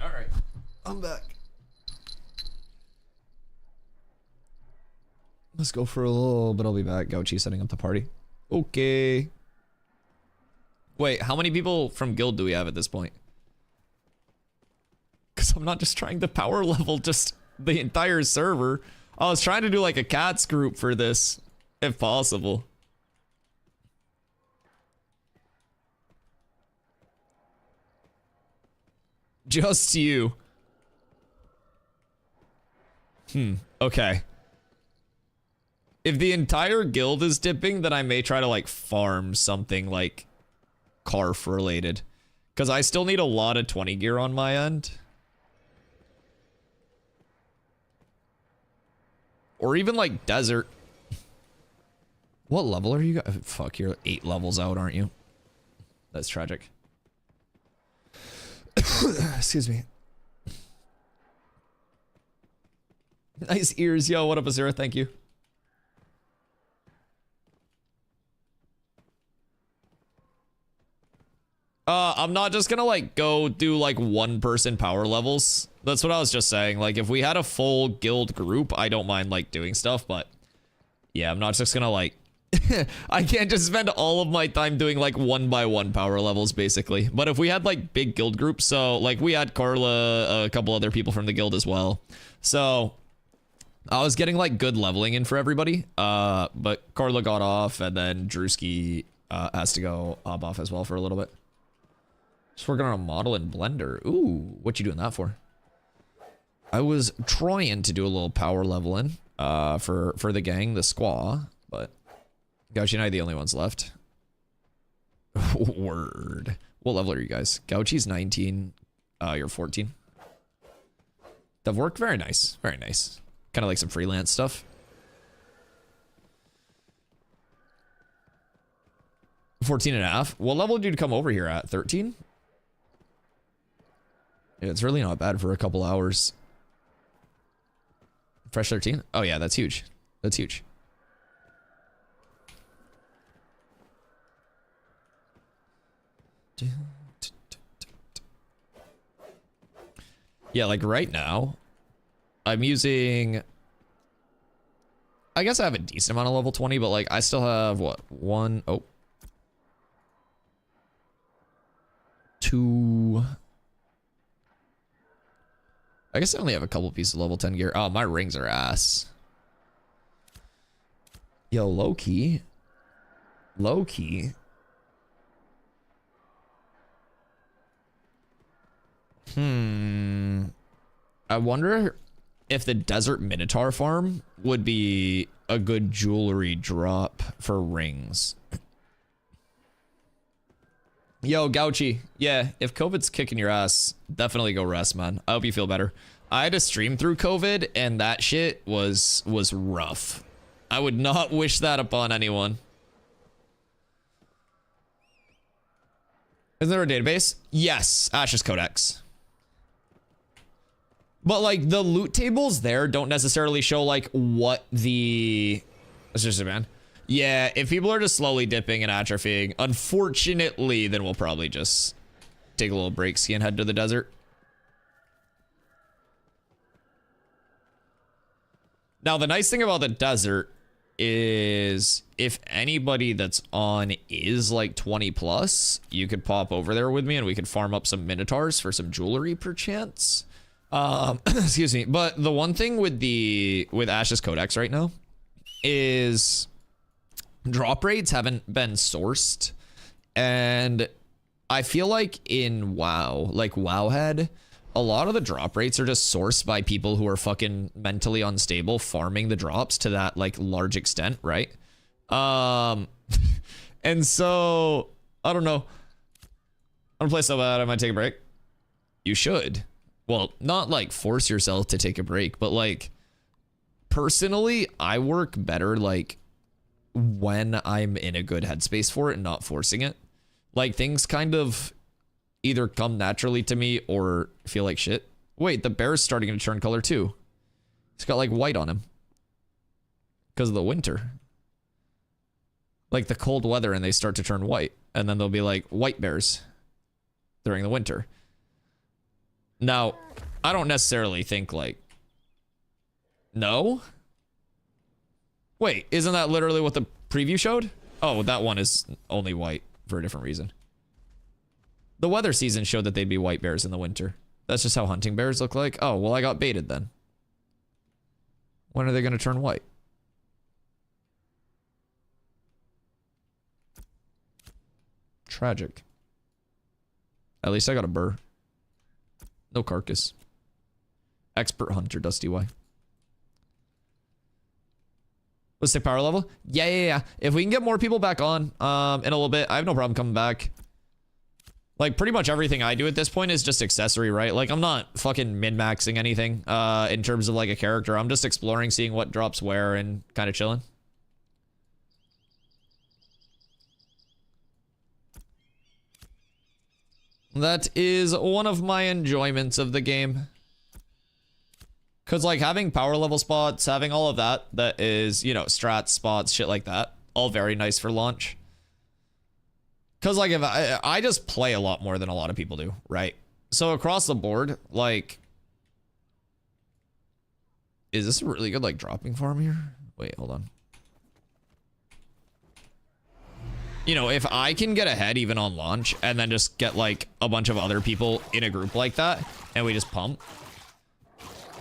All right, I'm back. Let's go for a little bit. I'll be back. Gauchi setting up the party. Okay. Wait, how many people from guild do we have at this point? Because I'm not just trying to power level just the entire server. I was trying to do like a cats group for this, if possible. Just you. Okay. If the entire guild is dipping, then I may try to like farm something like Carf related. Because I still need a lot of 20 gear on my end. Or even like desert. What level are you guys? Fuck, you're 8 levels out, aren't you? That's tragic. Excuse me. Nice ears, yo. What up, Azura? Thank you. I'm not just gonna like go do like one person power levels. That's what I was just saying. Like if we had a full guild group, I don't mind like doing stuff, but yeah, I'm not just gonna like I can't just spend all of my time doing like 1-by-1 power levels basically. But if we had like big guild groups, so like we had Carla, a couple other people from the guild as well. So I was getting like good leveling in for everybody. But Carla got off and then Drewski has to go hop off as well for a little bit. Just working on a model in Blender. Ooh, what you doing that for? I was trying to do a little power leveling for the gang, the squaw, but Gauchi and I are the only ones left. Word. What level are you guys? Gauchi's 19. You're 14. That worked. Very nice. Very nice. Kind of like some freelance stuff. 14 and a half. What level did you come over here at? 13? Yeah, it's really not bad for a couple hours. Fresh 13? Oh yeah, that's huge. That's huge. Yeah, like right now, I'm using... I guess I have a decent amount of level 20, but like I still have, what, one... Oh. 2. I guess I only have a couple pieces of level 10 gear. Oh, my rings are ass. Yo, low key. Low key. I wonder if the Desert Minotaur farm would be a good jewelry drop for rings. Yo, Gouchy. Yeah, if COVID's kicking your ass, definitely go rest, man. I hope you feel better. I had to stream through COVID, and that shit was rough. I would not wish that upon anyone. Is there a database? Yes, Ashes Codex. But like the loot tables there don't necessarily show like what the... That's just a man. Yeah, if people are just slowly dipping and atrophying, unfortunately, then we'll probably just take a little break, ski, and head to the desert. Now, the nice thing about the desert is if anybody that's on is like 20 plus, you could pop over there with me and we could farm up some minotaurs for some jewelry perchance. Excuse me. But the one thing with Ashes Codex right now is drop rates haven't been sourced, and I feel like in WoW, like Wowhead, a lot of the drop rates are just sourced by people who are fucking mentally unstable farming the drops to that like large extent, right? And so I don't know. I don't play so bad. I might take a break. You should. Well, not like force yourself to take a break, but like personally, I work better like when I'm in a good headspace for it and not forcing it. Like things kind of either come naturally to me or feel like shit. Wait, the bear's starting to turn color too. He's got like white on him because of the winter. Like the cold weather and they start to turn white, and then they'll be like white bears during the winter. Now, I don't necessarily think like, no. Wait, isn't that literally what the preview showed? Oh, that one is only white for a different reason. The weather season showed that they'd be white bears in the winter. That's just how hunting bears look like. Oh, well, I got baited then. When are they going to turn white? Tragic. At least I got a burr. No carcass. Expert hunter, Dusty Y. Let's say power level. Yeah. If we can get more people back on in a little bit, I have no problem coming back. Like pretty much everything I do at this point is just accessory, right? Like I'm not fucking min-maxing anything in terms of like a character. I'm just exploring, seeing what drops where, and kind of chilling. That is one of my enjoyments of the game. Because, like, having power level spots, having all of that, that is, you know, strat spots, shit like that, all very nice for launch. Because, like, if I just play a lot more than a lot of people do, right? So, across the board, like... Is this a really good, like, dropping farm here? Wait, hold on. You know, if I can get ahead even on launch and then just get like a bunch of other people in a group like that and we just pump.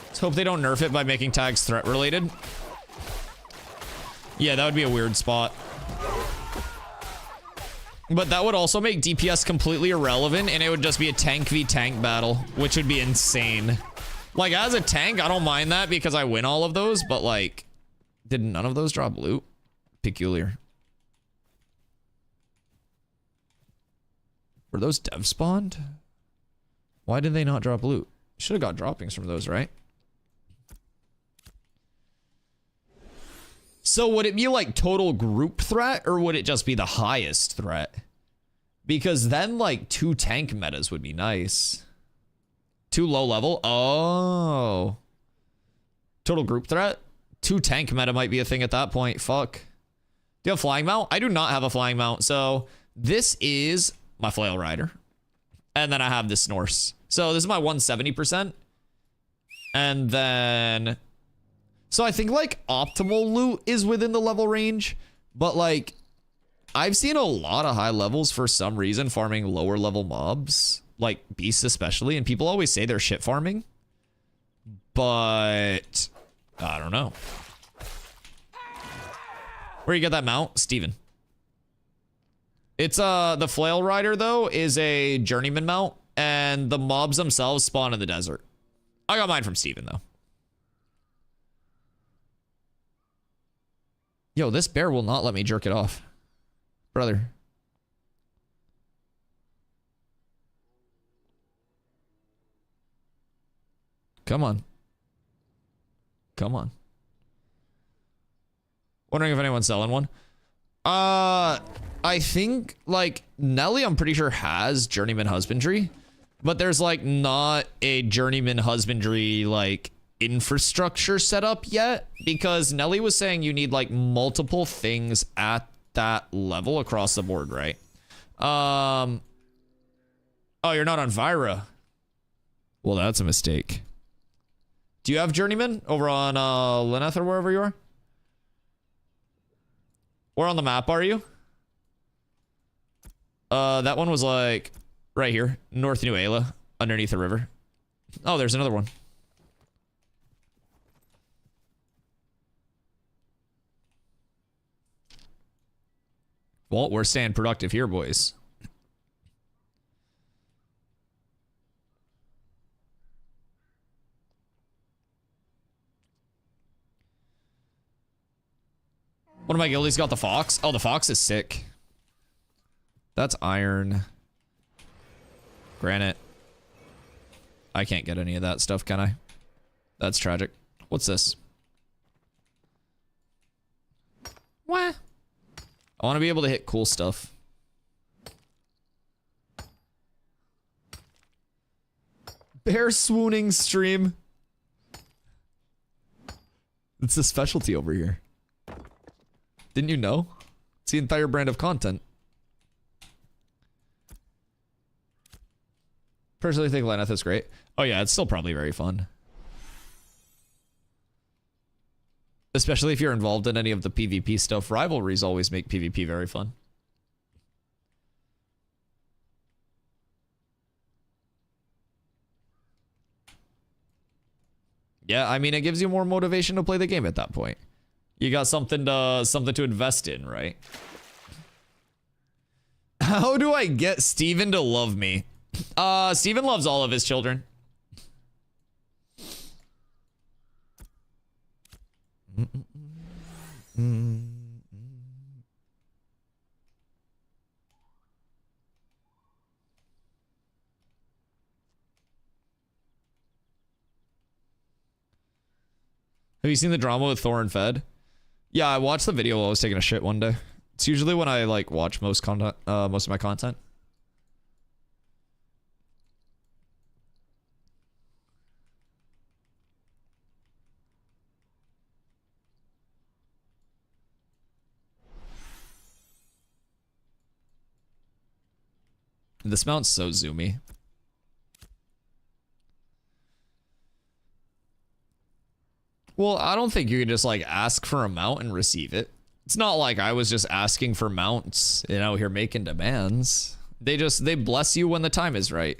Let's hope they don't nerf it by making tags threat related. Yeah, that would be a weird spot. But that would also make DPS completely irrelevant and it would just be a tank v tank battle, which would be insane. Like as a tank, I don't mind that because I win all of those, but like, did none of those drop loot? Peculiar. Were those dev spawned? Why did they not drop loot? Should have got droppings from those, right? So would it be like total group threat or would it just be the highest threat? Because then like 2 tank metas would be nice. 2 low level? Oh. Total group threat? 2 tank meta might be a thing at that point. Fuck. Do you have flying mount? I do not have a flying mount. So this is my flail rider. And then I have this Norse. So this is my 170%. And then... So I think like optimal loot is within the level range. But like I've seen a lot of high levels for some reason farming lower level mobs, like beasts especially, and people always say they're shit farming. But I don't know. Where you get that mount? Steven. It's the flail rider though is a journeyman mount, and the mobs themselves spawn in the desert. I got mine from Steven though. Yo, this bear will not let me jerk it off. Brother. Come on. Come on. Wondering if anyone's selling one. I think like Nelly, I'm pretty sure has journeyman husbandry, but there's like not a journeyman husbandry like infrastructure set up yet, because Nelly was saying you need like multiple things at that level across the board, right? Oh, you're not on Vira. Well, that's a mistake. Do you have journeyman over on Lyneth or wherever you are? Where on the map are you? That one was like right here, North New Ayla, underneath the river. Oh, there's another one. Well, we're staying productive here, boys. One of my guildies got the fox. Oh, the fox is sick. That's iron. Granite. I can't get any of that stuff, can I? That's tragic. What's this? What? I want to be able to hit cool stuff. Bear swooning stream. It's a specialty over here. Didn't you know? It's the entire brand of content. Personally think Lyneth is great. Oh yeah, it's still probably very fun. Especially if you're involved in any of the PvP stuff. Rivalries always make PvP very fun. Yeah, I mean, it gives you more motivation to play the game at that point. You got something to invest in, right? How do I get Steven to love me? Steven loves all of his children. Have you seen the drama with Thor and Fed? Yeah, I watched the video while I was taking a shit one day. It's usually when I like watch most content, most of my content. This mount's so zoomy. Well, I don't think you can just like ask for a mount and receive it. It's not like I was just asking for mounts, you know, here making demands. They bless you when the time is right.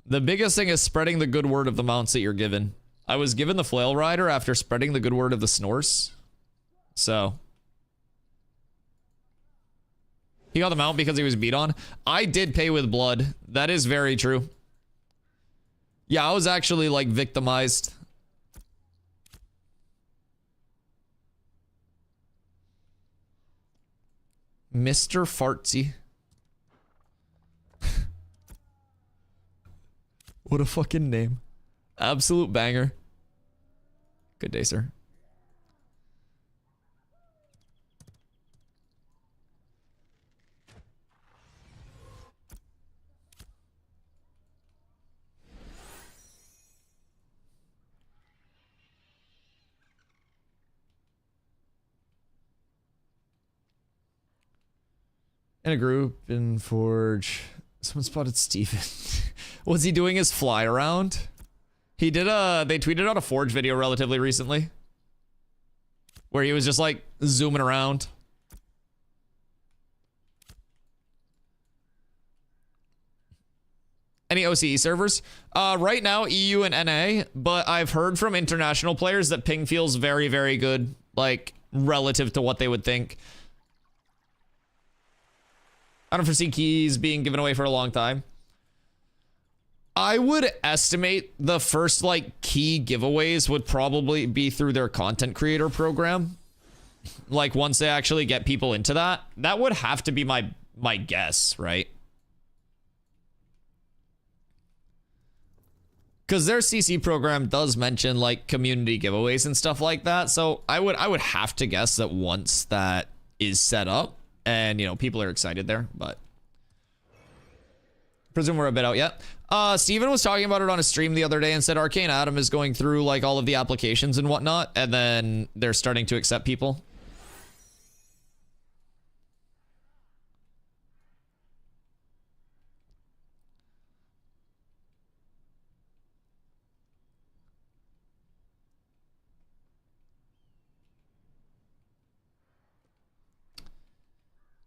The biggest thing is spreading the good word of the mounts that you're given. I was given the Flail Rider after spreading the good word of the Snorse. So he got the mount because he was beat on. I did pay with blood. That is very true. Yeah, I was actually like victimized. Mr. Fartsy. What a fucking name. Absolute banger. Good day, sir. In a group in Forge, someone spotted Steven. Was he doing his fly around? He did they tweeted out a Forge video relatively recently where he was just like zooming around. Any OCE servers? Right now, EU and NA, but I've heard from international players that ping feels very, very good, like, relative to what they would think. I don't foresee keys being given away for a long time. I would estimate the first, like, key giveaways would probably be through their content creator program. Like, once they actually get people into that, that would have to be my guess, right? Because their CC program does mention, like, community giveaways and stuff like that. So I would have to guess that once that is set up and, you know, people are excited there, but presume we're a bit out yet. Steven was talking about it on a stream the other day and said Arcane Adam is going through, like, all of the applications and whatnot, and then they're starting to accept people.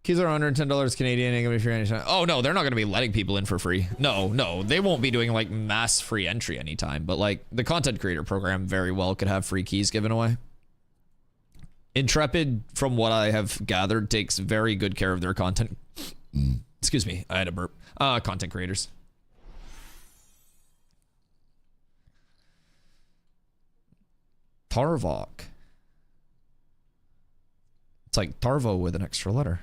Keys are $110 Canadian. Ain't gonna be free anytime. Oh no, they're not gonna be letting people in for free. No, they won't be doing like mass free entry anytime. But like the content creator program very well could have free keys given away. Intrepid, from what I have gathered, takes very good care of their content. Excuse me, I had a burp. Content creators. Tarvok. It's like Tarvo with an extra letter.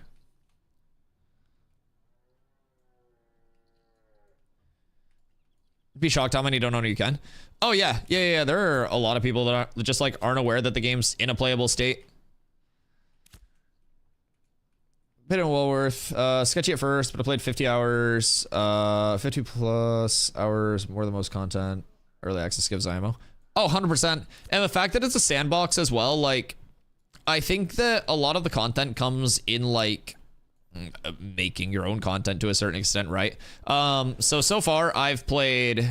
Be shocked how many don't know you can. Oh yeah. There are a lot of people that just like aren't aware that the game's in a playable state. Bit of Walworth. Sketchy at first, but I played 50 hours. 50 plus hours, more than most content. Early access gives IMO. Oh, 100%. And the fact that it's a sandbox as well, like, I think that a lot of the content comes in, like, making your own content to a certain extent, right? So far I've played,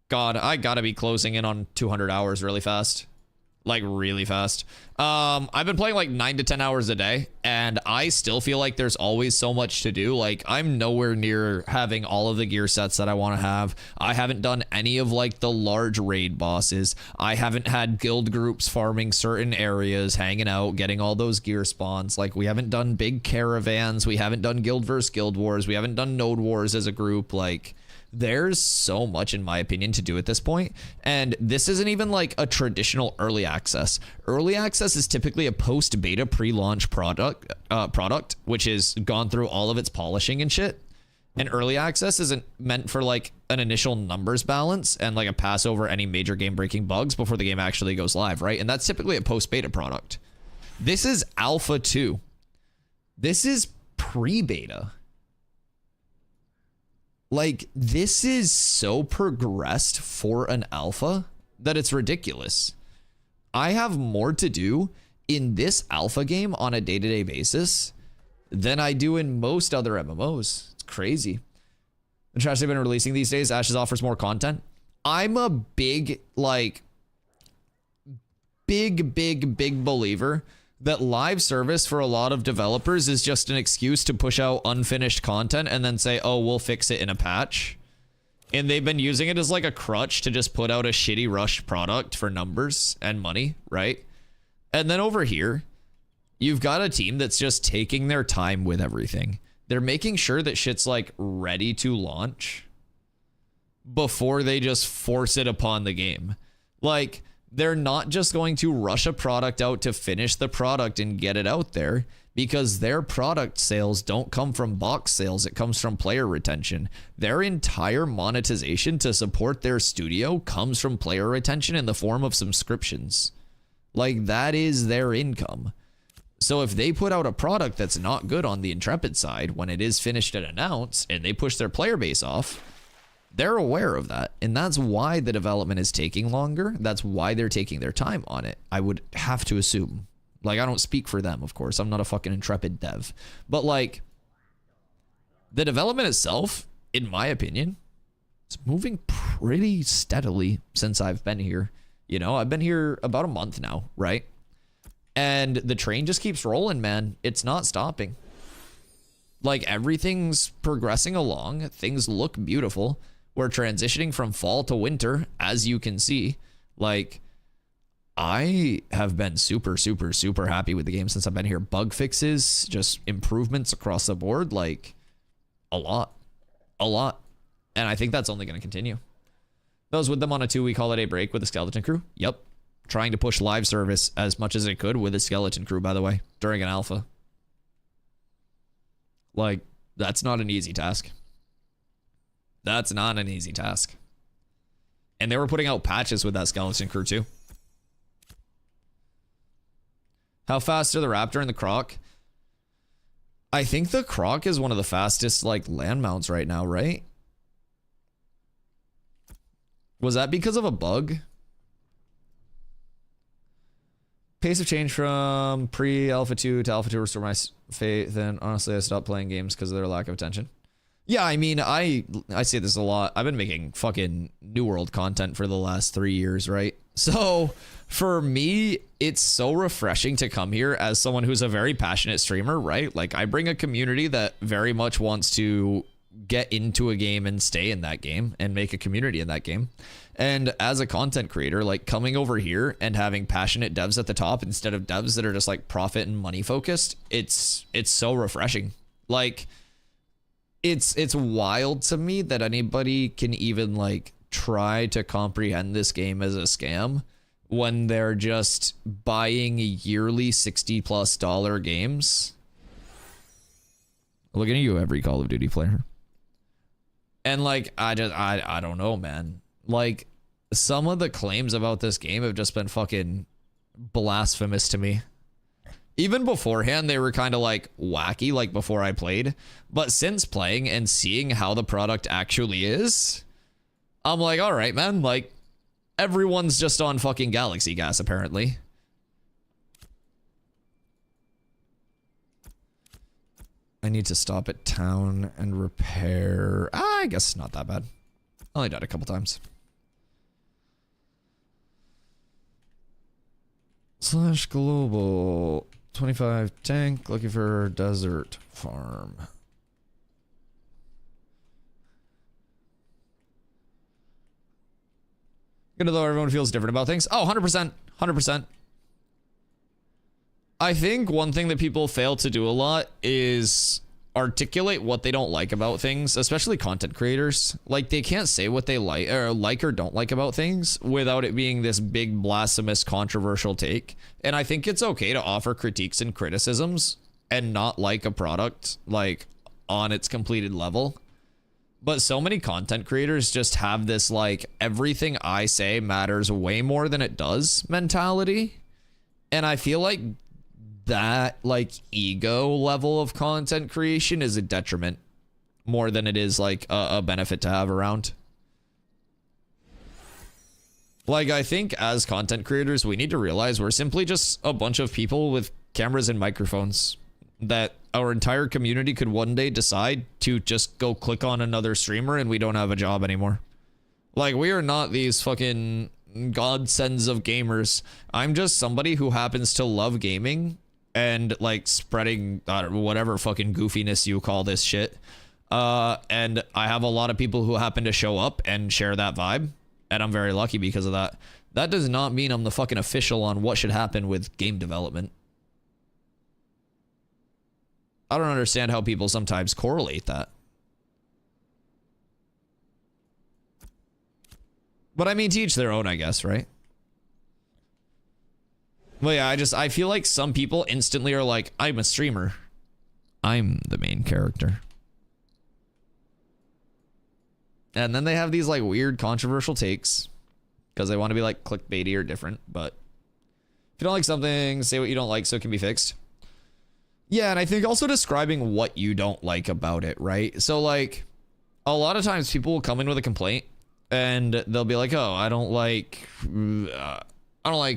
God, I gotta be closing in on 200 hours really fast. Like really fast. I've been playing like 9 to 10 hours a day, and I still feel like there's always so much to do. Like, I'm nowhere near having all of the gear sets that I want to have. I haven't done any of like the large raid bosses. I haven't had guild groups farming certain areas, hanging out, getting all those gear spawns. Like, we haven't done big caravans. We haven't done guild versus guild wars. We haven't done node wars as a group. Like, there's so much, in my opinion, to do at this point. And this isn't even like a traditional early access. Early access is typically a post-beta pre-launch product, which has gone through all of its polishing and shit. And early access isn't meant for like an initial numbers balance and like a pass over any major game-breaking bugs before the game actually goes live, right? And that's typically a post-beta product. This is Alpha 2. This is pre-beta. Like, this is so progressed for an alpha that it's ridiculous. I have more to do in this alpha game on a day-to-day basis than I do in most other MMOs. It's crazy. The trash they've been releasing these days, Ashes offers more content. I'm a big, like, big believer that live service for a lot of developers is just an excuse to push out unfinished content and then say, oh, we'll fix it in a patch. And they've been using it as like a crutch to just put out a shitty rushed product for numbers and money, right? And then over here, you've got a team that's just taking their time with everything. They're making sure that shit's like ready to launch before they just force it upon the game. Like, they're not just going to rush a product out to finish the product and get it out there, because their product sales don't come from box sales. It comes from player retention. Their entire monetization to support their studio comes from player retention in the form of subscriptions. Like, that is their income. So if they put out a product that's not good on the Intrepid side when it is finished and announced, and they push their player base off, they're aware of that, and that's why the development is taking longer. That's why they're taking their time on it. I would have to assume. Like, I don't speak for them, of course. I'm not a fucking Intrepid dev. But, like, the development itself, in my opinion, is moving pretty steadily since I've been here. You know, I've been here about a month now, right? And the train just keeps rolling, man. It's not stopping. Like, everything's progressing along. Things look beautiful. We're transitioning from fall to winter, as you can see. Like, I have been super, super, super happy with the game since I've been here. Bug fixes, just improvements across the board, like a lot. And I think that's only going to continue. I was with them on a 2-week holiday break with the skeleton crew. Yep. Trying to push live service as much as it could with a skeleton crew, by the way, during an alpha. Like, that's not an easy task. That's not an easy task. And they were putting out patches with that skeleton crew too. How fast are the Raptor and the Croc? I think the Croc is one of the fastest like land mounts right now, right? Was that because of a bug? Pace of change from pre-Alpha 2 to Alpha 2 restore my faith, and honestly I stopped playing games because of their lack of attention. Yeah, I mean, I say this a lot. I've been making fucking New World content for the last 3 years, right? So for me, it's so refreshing to come here as someone who's a very passionate streamer, right? Like, I bring a community that very much wants to get into a game and stay in that game and make a community in that game. And as a content creator, like coming over here and having passionate devs at the top instead of devs that are just like profit and money focused, it's so refreshing. Like, it's wild to me that anybody can even like try to comprehend this game as a scam when they're just buying yearly $60+ games. Looking at you, every Call of Duty player. And like, I don't know, man. Like, some of the claims about this game have just been fucking blasphemous to me. Even beforehand, they were kind of like wacky, like before I played. But since playing and seeing how the product actually is, I'm like, all right, man. Like, everyone's just on fucking galaxy gas, apparently. I need to stop at town and repair. I guess it's not that bad. I only died a couple times. Slash global 25 tank looking for desert farm. Good though everyone feels different about things. Oh, 100%. 100%. I think one thing that people fail to do a lot is articulate what they don't like about things, especially content creators. Like, they can't say what they like or don't like about things without it being this big blasphemous controversial take. And I think it's okay to offer critiques and criticisms and not like a product like on its completed level. But so many content creators just have this like everything I say matters way more than it does mentality. And I feel like that like ego level of content creation is a detriment more than it is like a benefit to have around. Like, I think as content creators, we need to realize we're simply just a bunch of people with cameras and microphones that our entire community could one day decide to just go click on another streamer and we don't have a job anymore. Like, we are not these fucking godsends of gamers. I'm just somebody who happens to love gaming and like spreading whatever fucking goofiness you call this shit. And I have a lot of people who happen to show up and share that vibe. And I'm very lucky because of that. That does not mean I'm the fucking official on what should happen with game development. I don't understand how people sometimes correlate that. But I mean, to each their own, I guess, right? Well, yeah, I feel like some people instantly are like, I'm a streamer. I'm the main character. And then they have these like weird controversial takes because they want to be like clickbaity or different. But if you don't like something, say what you don't like so it can be fixed. Yeah, and I think also describing what you don't like about it, right? So like a lot of times people will come in with a complaint and they'll be like, oh, I don't like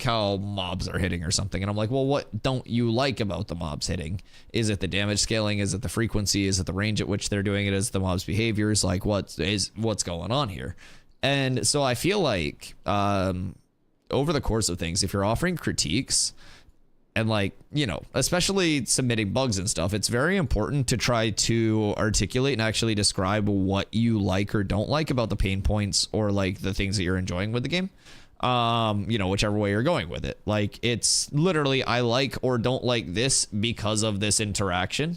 how mobs are hitting or something. And I'm like, well, what don't you like about the mobs hitting? Is it the damage scaling? Is it the frequency? Is it the range at which they're doing it? Is it the mobs' behaviors? Like, what's going on here? And so I feel like over the course of things, if you're offering critiques, and like, you know, especially submitting bugs and stuff, it's very important to try to articulate and actually describe what you like or don't like about the pain points or like the things that you're enjoying with the game. You know, whichever way you're going with it. Like, it's literally, I like or don't like this because of this interaction.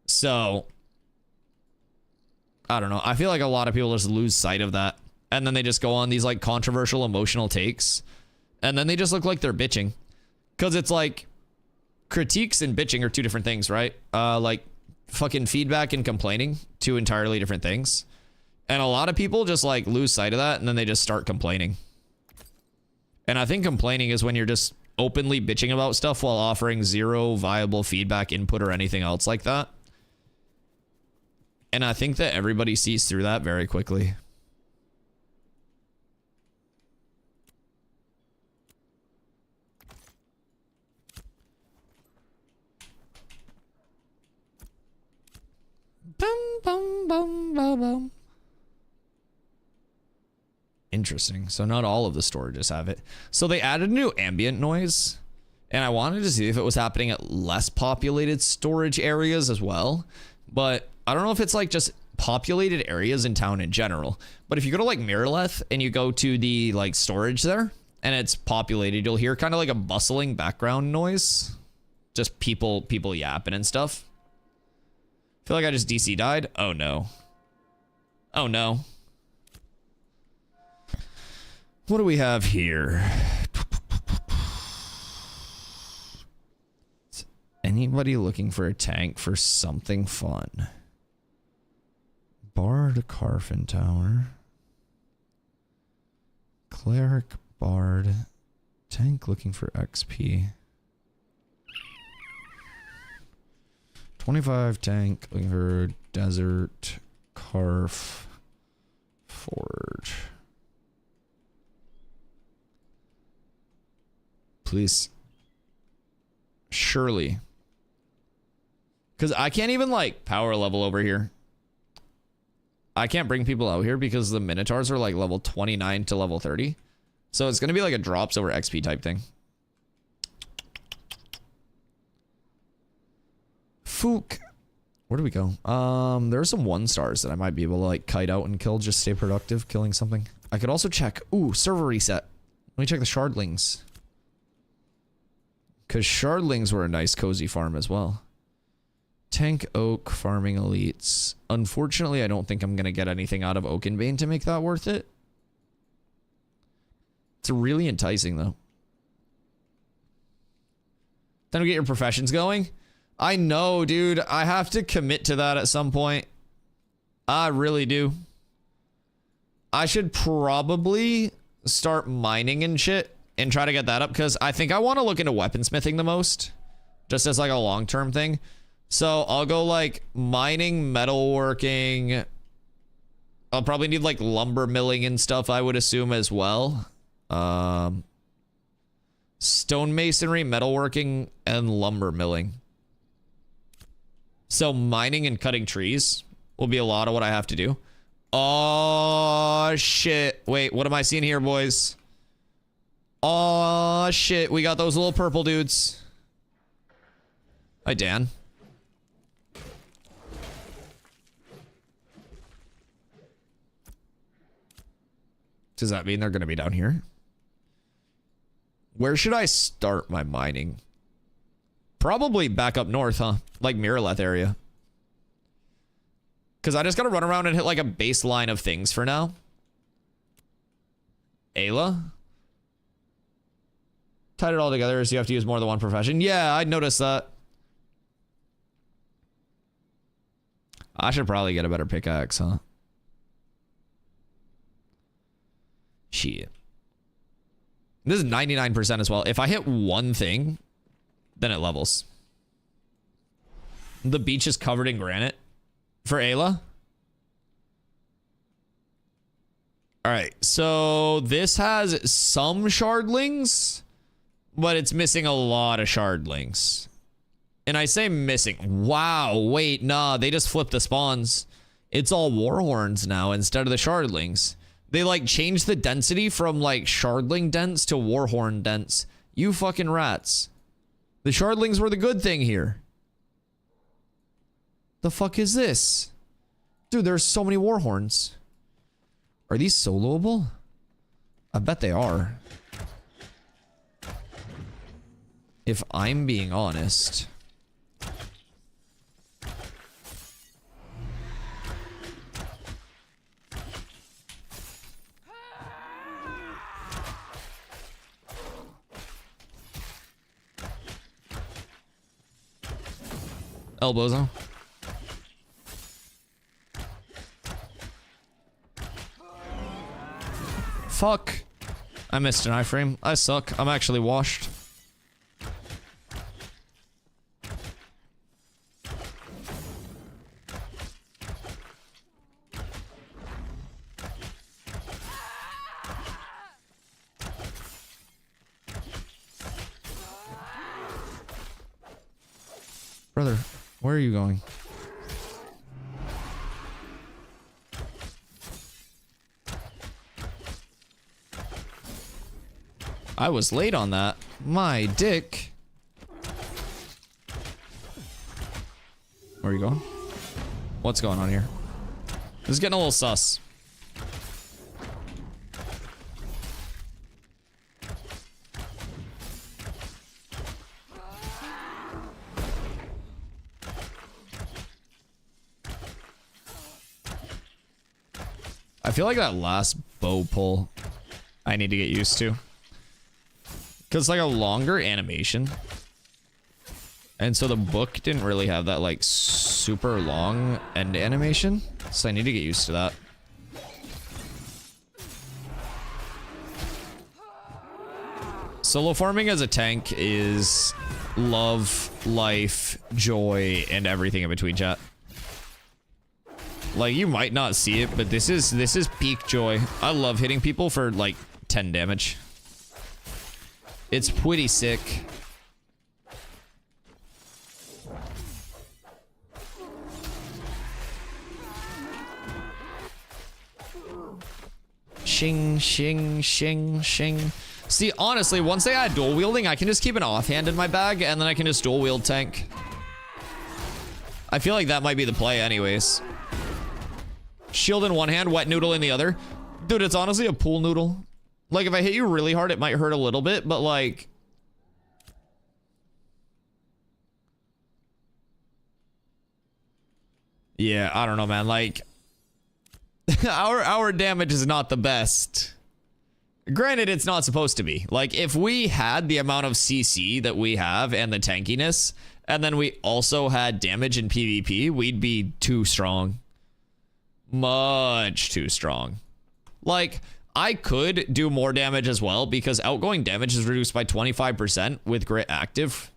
So I don't know. I feel like a lot of people just lose sight of that. And then they just go on these like controversial emotional takes. And then they just look like they're bitching. Because it's like critiques and bitching are two different things, right? Like fucking feedback and complaining, two entirely different things. And a lot of people just like lose sight of that and then they just start complaining. And I think complaining is when you're just openly bitching about stuff while offering zero viable feedback, input, or anything else like that. And I think that everybody sees through that very quickly. Bum, bum, bum, bum, bum. Interesting. So not all of the storages have it. So they added new ambient noise. And I wanted to see if it was happening at less populated storage areas as well. But I don't know if it's like just populated areas in town in general. But if you go to like Miraleth and you go to the like storage there and it's populated, you'll hear kind of like a bustling background noise. Just people yapping and stuff. I feel like I just DC died. Oh no. Oh no. What do we have here? Is anybody looking for a tank for something fun? Bard Carfin Tower. Cleric Bard. Tank looking for XP. 25 tank looking for Desert Carf Forge. Please. Surely. Because I can't even like power level over here. I can't bring people out here because the Minotaurs are like level 29 to level 30. So it's going to be like a drops over XP type thing. Fook. Where do we go? There are some 1-stars that I might be able to like kite out and kill. Just stay productive killing something. I could also check. Ooh, server reset. Let me check the shardlings. Because shardlings were a nice cozy farm as well. Tank oak farming elites. Unfortunately, I don't think I'm going to get anything out of Oakenbane to make that worth it. It's really enticing though. Then we get your professions going. I know, dude. I have to commit to that at some point. I really do. I should probably start mining and shit and try to get that up because I think I want to look into weaponsmithing the most. Just as like a long-term thing. So I'll go like mining, metalworking. I'll probably need like lumber milling and stuff, I would assume as well. Stonemasonry, metalworking, and lumber milling. So mining and cutting trees will be a lot of what I have to do. Oh, shit. Wait, what am I seeing here, boys? Oh, shit. We got those little purple dudes. Hi, Dan. Does that mean they're going to be down here? Where should I start my mining? Probably back up north, huh? Like Miraleth area. Because I just got to run around and hit like a baseline of things for now. Ayla? Tied it all together so you have to use more than one profession. Yeah, I noticed that. I should probably get a better pickaxe, huh? Shit. This is 99% as well. If I hit one thing, then it levels. The beach is covered in granite for Ayla. All right, so this has some shardlings, but it's missing a lot of shardlings. And I say missing. Wow, wait, nah, they just flipped the spawns. It's all warhorns now instead of the shardlings. They like changed the density from like shardling dense to warhorn dense. You fucking rats. The shardlings were the good thing here. The fuck is this? Dude, there's so many warhorns. Are these soloable? I bet they are. If I'm being honest. Elbows on. Fuck. I missed an iframe. I suck. I'm actually washed. Brother, where are you going? I was late on that. My dick. Where are you going? What's going on here? This is getting a little sus. I feel like that last bow pull I need to get used to. Because it's like a longer animation. And so the book didn't really have that like super long end animation. So I need to get used to that. Solo farming as a tank is love, life, joy, and everything in between, chat. Like, you might not see it, but this is peak joy. I love hitting people for like 10 damage. It's pretty sick. Shing, shing, shing, shing. See, honestly, once they add dual wielding, I can just keep an offhand in my bag, and then I can just dual wield tank. I feel like that might be the play anyways. Shield in one hand, wet noodle in the other. Dude, it's honestly a pool noodle. Like, if I hit you really hard, it might hurt a little bit, but like... yeah, I don't know, man. Like, our damage is not the best. Granted, it's not supposed to be. Like, if we had the amount of CC that we have and the tankiness, and then we also had damage in PvP, we'd be too strong. Much too strong. Like, I could do more damage as well because outgoing damage is reduced by 25% with grit active.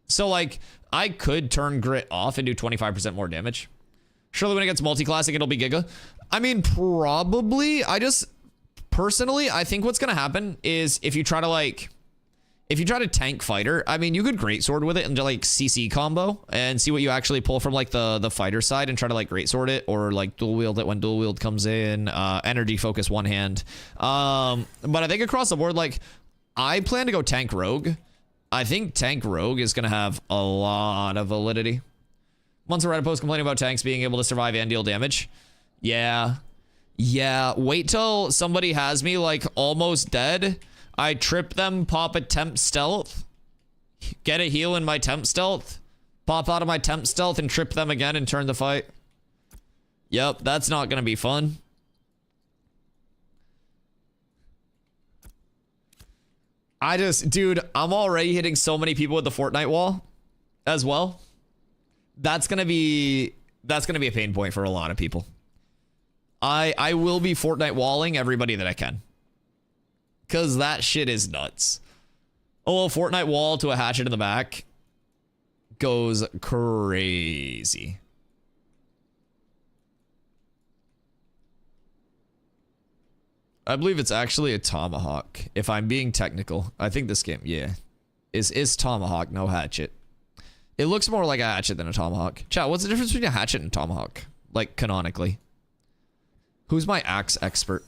So, like, I could turn grit off and do 25% more damage. Surely when it gets multi-classic, it'll be Giga. I mean, probably. Personally, I think what's going to happen is if you try to tank fighter, I mean, you could greatsword with it and do like CC combo and see what you actually pull from like the fighter side and try to like greatsword it or like dual wield it when dual wield comes in, energy focus one hand. But I think across the board, like, I plan to go tank rogue. I think tank rogue is going to have a lot of validity. Once I read a post complaining about tanks being able to survive and deal damage. Yeah. Wait till somebody has me like almost dead. I trip them, pop a temp stealth, get a heal in my temp stealth, pop out of my temp stealth and trip them again and turn the fight. Yep, that's not gonna be fun. Dude, I'm already hitting so many people with the Fortnite wall as well. That's gonna be a pain point for a lot of people. I will be Fortnite walling everybody that I can. Because that shit is nuts. A little Fortnite wall to a hatchet in the back goes crazy. I believe it's actually a tomahawk. If I'm being technical, I think this game, yeah, is tomahawk, no hatchet. It looks more like a hatchet than a tomahawk. Chat, what's the difference between a hatchet and a tomahawk? Like, canonically. Who's my axe expert?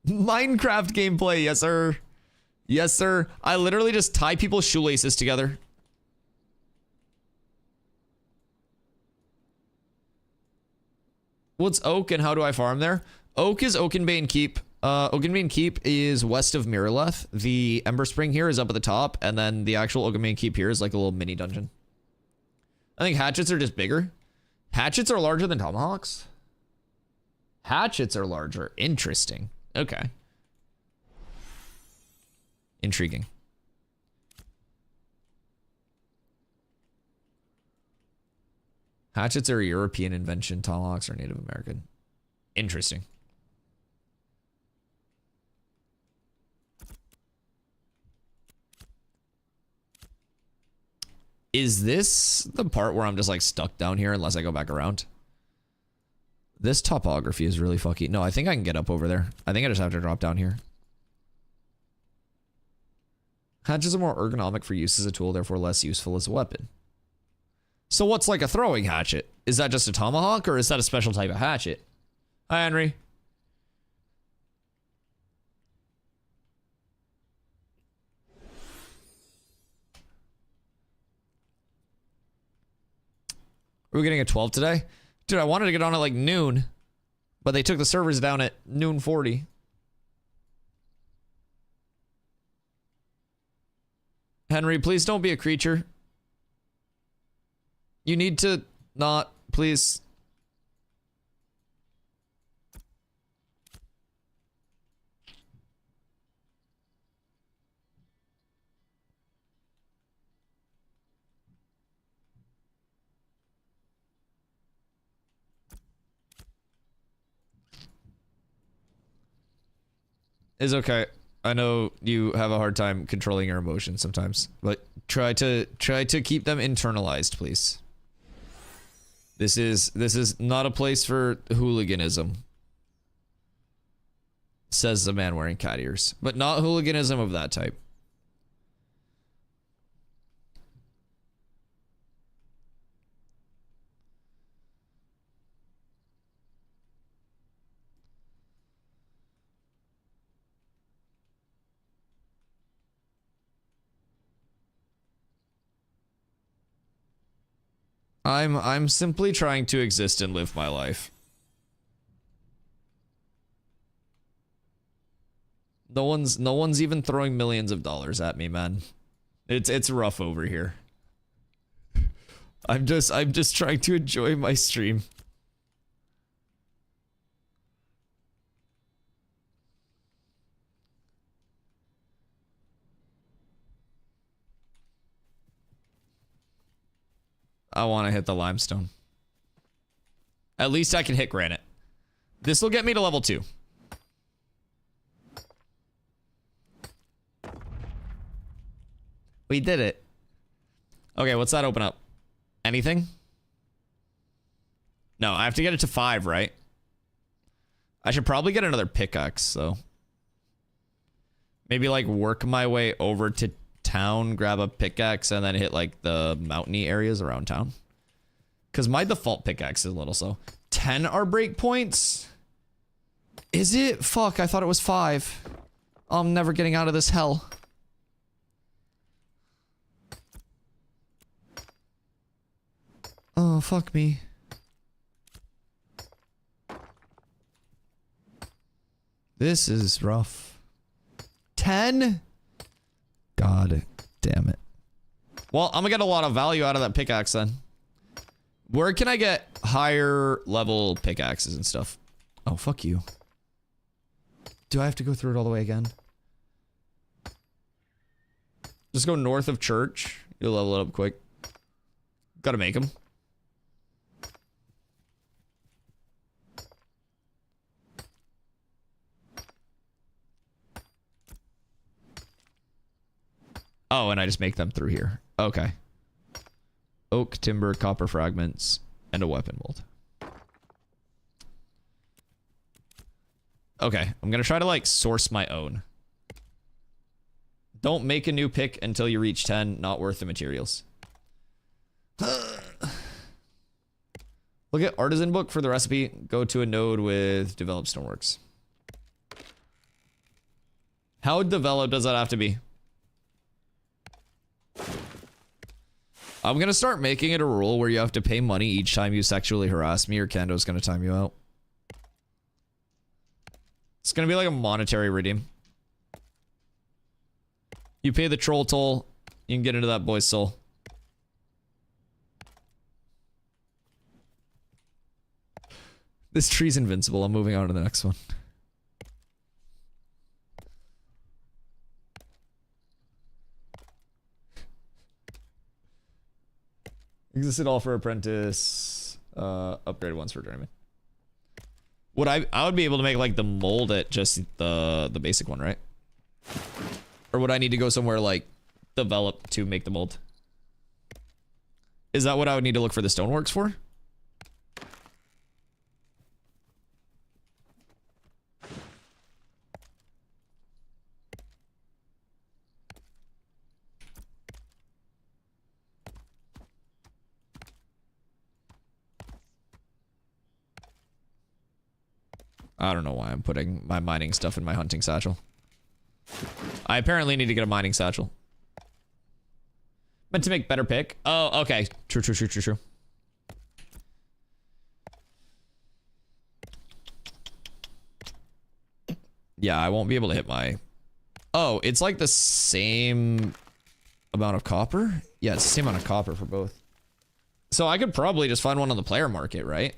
Minecraft gameplay, yes sir. Yes, sir. I literally just tie people's shoelaces together. What's Oak and how do I farm there? Oak is Oakenbane Keep. Oakenbane Keep is west of Mirrorleth. The Ember Spring here is up at the top, and then the actual Oakenbane Keep here is like a little mini dungeon. I think hatchets are just bigger. Hatchets are larger than tomahawks. Hatchets are larger. Interesting. Okay. Intriguing. Hatchets are a European invention. Tomahawks are Native American. Interesting. Is this the part where I'm just like stuck down here unless I go back around? This topography is really fucky. No, I think I can get up over there. I think I just have to drop down here. Hatchets are more ergonomic for use as a tool, therefore less useful as a weapon. So what's like a throwing hatchet? Is that just a tomahawk or is that a special type of hatchet? Hi, Henry. Are we getting a 12 today? Dude, I wanted to get on at like noon, but they took the servers down at noon 40. Henry, please don't be a creature. You need to not, please. It's okay. I know you have a hard time controlling your emotions sometimes, but try to keep them internalized, please. This is not a place for hooliganism, says the man wearing cat ears, but not hooliganism of that type. I'm simply trying to exist and live my life. No one's even throwing millions of dollars at me, man. It's rough over here. I'm just trying to enjoy my stream. I want to hit the limestone. At least I can hit granite. This will get me to level 2. We did it. Okay, what's that open up? Anything? No, I have to get it to 5, right? I should probably get another pickaxe, though. Maybe, like, work my way over to town, grab a pickaxe, and then hit like the mountainy areas around town. Because my default pickaxe is little slow. 10 are breakpoints? Is it? Fuck, I thought it was 5. I'm never getting out of this hell. Oh, fuck me. This is rough. 10? God damn it. Well, I'm gonna get a lot of value out of that pickaxe then. Where can I get higher level pickaxes and stuff? Oh, fuck you. Do I have to go through it all the way again? Just go north of church. You'll level it up quick. Gotta make them. Oh, and I just make them through here. Okay. Oak, timber, copper fragments, and a weapon mold. Okay, I'm gonna try to like source my own. Don't make a new pick until you reach 10. Not worth the materials. Look at artisan book for the recipe. Go to a node with develop stoneworks. How developed does that have to be? I'm gonna start making it a rule where you have to pay money each time you sexually harass me, or Kendo's gonna time you out. It's gonna be like a monetary redeem. You pay the troll toll, you can get into that boy's soul. This tree's invincible. I'm moving on to the next one. Existed all for apprentice. Upgraded once for journeyman. Would I would be able to make like the mold at just the basic one, right? Or would I need to go somewhere like develop to make the mold? Is that what I would need to look for the stoneworks for? I don't know why I'm putting my mining stuff in my hunting satchel. I apparently need to get a mining satchel. Meant to make better pick. Oh, okay. True. Yeah, I won't be able to hit my... Oh, it's like the same amount of copper? Yeah, it's the same amount of copper for both. So I could probably just find one on the player market, right?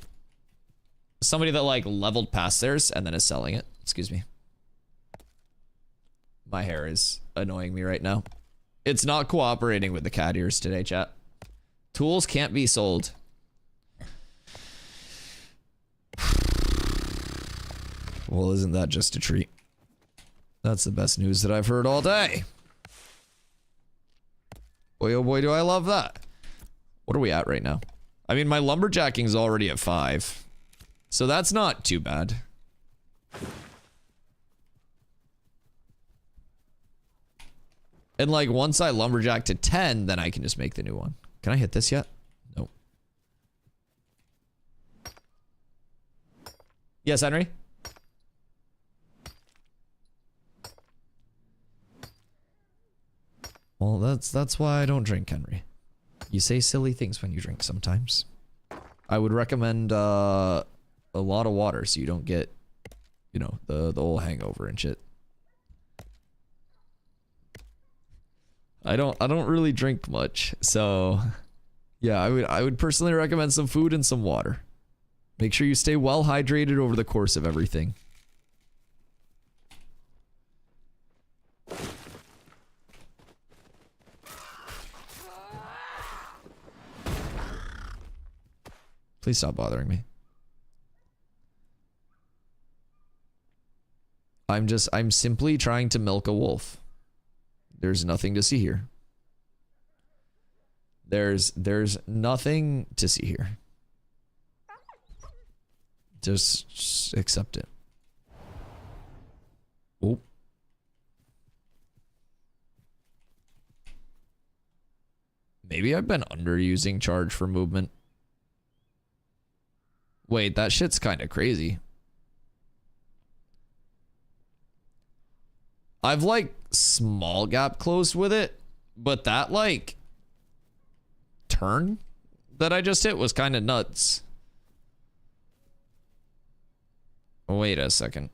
Somebody that like leveled past theirs and then is selling it. Excuse me. My hair is annoying me right now. It's not cooperating with the cat ears today, chat. Tools can't be sold. Well, isn't that just a treat? That's the best news that I've heard all day. Boy, oh boy, do I love that. What are we at right now? I mean, my lumberjacking's already at 5. So that's not too bad. And like once I lumberjack to 10, then I can just make the new one. Can I hit this yet? Nope. Yes, Henry? Well, that's why I don't drink, Henry. You say silly things when you drink sometimes. I would recommend a lot of water so you don't get, you know, the whole hangover and shit. I don't really drink much, so yeah, I would personally recommend some food and some water. Make sure you stay well hydrated over the course of everything. Please stop bothering me. I'm simply trying to milk a wolf. There's nothing to see here. There's nothing to see here. Just accept it. Oh. Maybe I've been underusing charge for movement. Wait, that shit's kind of crazy. I've like small gap closed with it, but that like turn that I just hit was kind of nuts. Wait a second.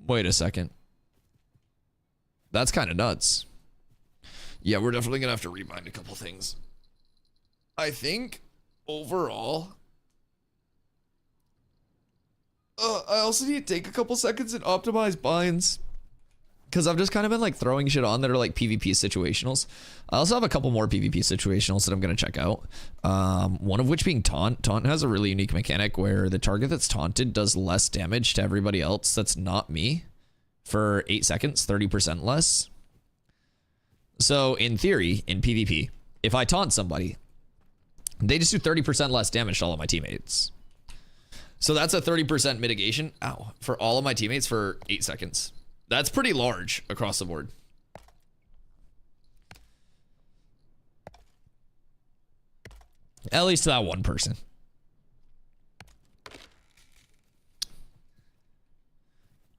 Wait a second. That's kind of nuts. Yeah, we're definitely gonna have to rebind a couple things. I think overall, I also need to take a couple seconds and optimize binds, because I've just kind of been like throwing shit on that are like PvP situationals. I also have a couple more PvP situationals that I'm gonna check out. One of which being taunt. Taunt has a really unique mechanic where the target that's taunted does less damage to everybody else that's not me for 8 seconds, 30% less. So in theory, in PvP, if I taunt somebody, they just do 30% less damage to all of my teammates. So that's a 30% mitigation, ow, for all of my teammates for 8 seconds. That's pretty large across the board. At least to that one person.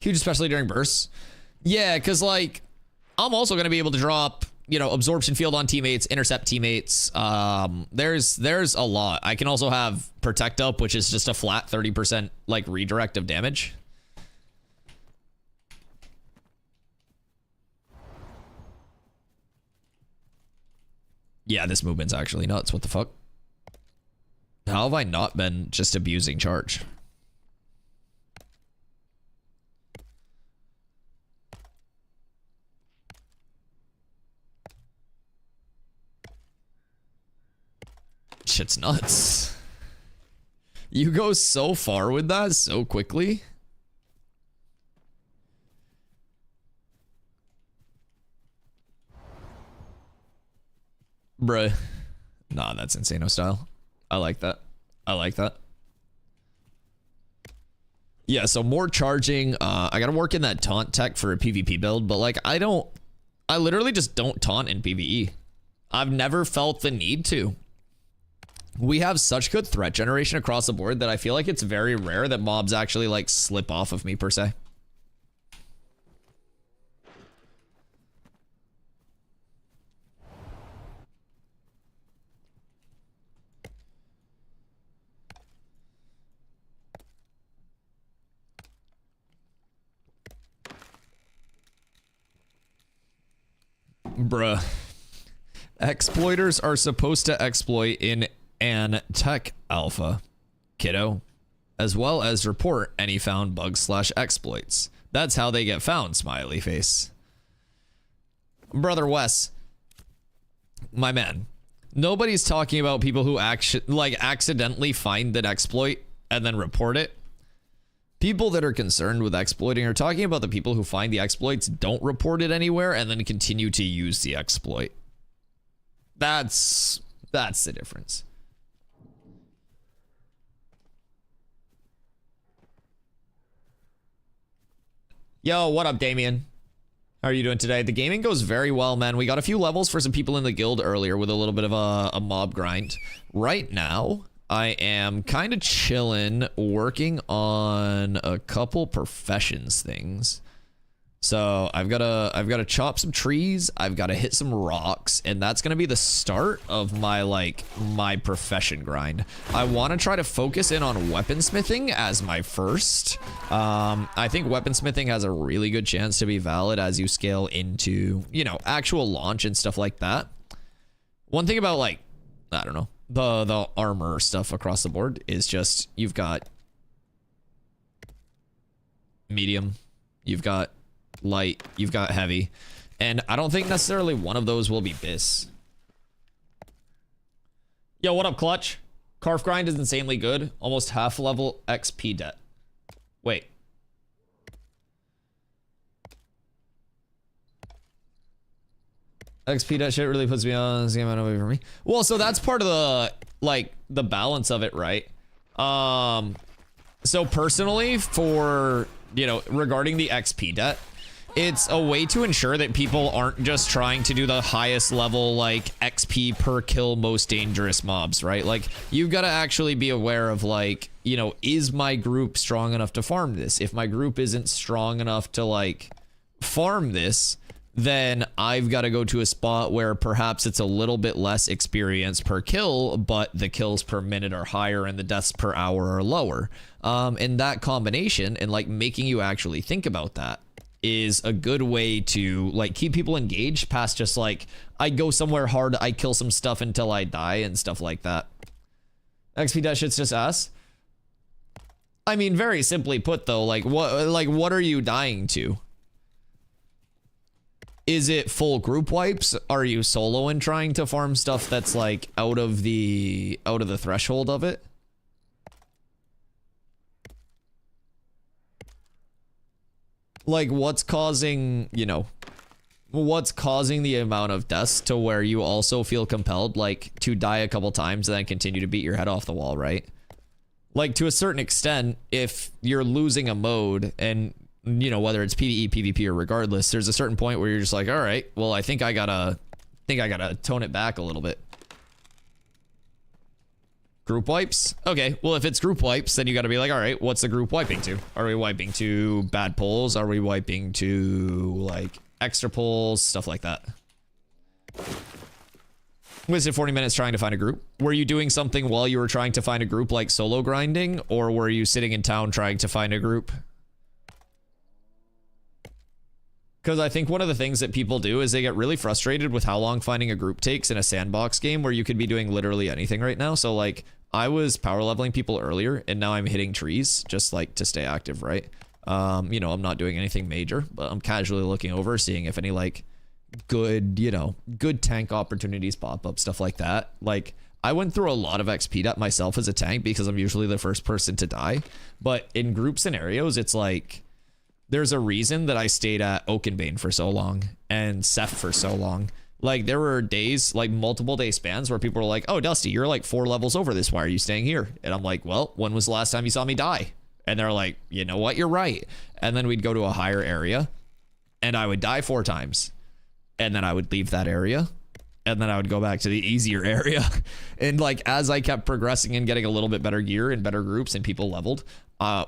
Huge, especially during bursts. Yeah, because like I'm also going to be able to drop, you know, absorption field on teammates, intercept teammates. There's a lot. I can also have protect up, which is just a flat 30% like redirect of damage. Yeah, this movement's actually nuts. What the fuck? How have I not been just abusing charge? Shit's nuts. You go so far with that so quickly. Bruh. Nah, that's Insano style. I like that. I like that. Yeah, so more charging. I gotta work in that taunt tech for a PvP build, but like I literally just don't taunt in PvE. I've never felt the need to. We have such good threat generation across the board that I feel like it's very rare that mobs actually like slip off of me per se. Bruh. Exploiters are supposed to exploit in an tech alpha, kiddo, as well as report any found bugs / exploits. That's how they get found, smiley face. Brother Wes, my man, nobody's talking about people who accidentally find an exploit and then report it. People that are concerned with exploiting are talking about the people who find the exploits, don't report it anywhere, and then continue to use the exploit. That's the difference. Yo, what up, Damien? How are you doing today? The gaming goes very well, man. We got a few levels for some people in the guild earlier with a little bit of a mob grind. Right now, I am kind of chilling, working on a couple professions things. So I've got to chop some trees. I've got to hit some rocks, and that's going to be the start of my profession grind. I want to try to focus in on weaponsmithing as my first. I think weaponsmithing has a really good chance to be valid as you scale into, you know, actual launch and stuff like that. One thing about like, I don't know, the armor stuff across the board is just you've got medium, you've got light, you've got heavy, and I don't think necessarily one of those will be bis. Yo, what up, Clutch? Carf grind is insanely good, almost half level XP debt. Wait, XP debt shit really puts me on this game away from me. Well, so that's part of the the balance of it, right? So personally, for, you know, regarding the XP debt, it's a way to ensure that people aren't just trying to do the highest level, like, XP per kill most dangerous mobs, right? Like, you've got to actually be aware of, like, you know, is my group strong enough to farm this? If my group isn't strong enough to, like, farm this, then I've got to go to a spot where perhaps it's a little bit less experience per kill, but the kills per minute are higher and the deaths per hour are lower. And that combination and, like, making you actually think about that is a good way to, like, keep people engaged past just like, I go somewhere hard, I kill some stuff until I die and stuff like that. XP dash shit's just ass. I mean, very simply put though, like what are you dying to? Is it full group wipes? Are you soloing trying to farm stuff that's like out of the threshold of it? Like, what's causing, you know, what's causing the amount of deaths to where you also feel compelled, like, to die a couple times and then continue to beat your head off the wall, right? Like, to a certain extent, if you're losing a mode and, you know, whether it's PvE, PvP, or regardless, there's a certain point where you're just like, all right, well, I think I gotta tone it back a little bit. Group wipes? Okay, well, if it's group wipes, then you gotta be like, all right, what's the group wiping to? Are we wiping to bad pulls? Are we wiping to, like, extra pulls? Stuff like that. Wasted 40 minutes trying to find a group. Were you doing something while you were trying to find a group, like solo grinding? Or were you sitting in town trying to find a group? Because I think one of the things that people do is they get really frustrated with how long finding a group takes in a sandbox game where you could be doing literally anything right now. So like I was power leveling people earlier and now I'm hitting trees just like to stay active, right? You know, I'm not doing anything major, but I'm casually looking over, seeing if any like good, you know, good tank opportunities pop up, stuff like that. Like I went through a lot of XP depth myself as a tank because I'm usually the first person to die. But in group scenarios, it's like, there's a reason that I stayed at Oakenbane for so long and Seth for so long. Like there were days, like multiple day spans where people were like, oh, Dusty, you're like 4 levels over this. Why are you staying here? And I'm like, well, when was the last time you saw me die? And they're like, you know what? You're right. And then we'd go to a higher area and I would die 4 times. And then I would leave that area. And then I would go back to the easier area. And like, as I kept progressing and getting a little bit better gear and better groups and people leveled,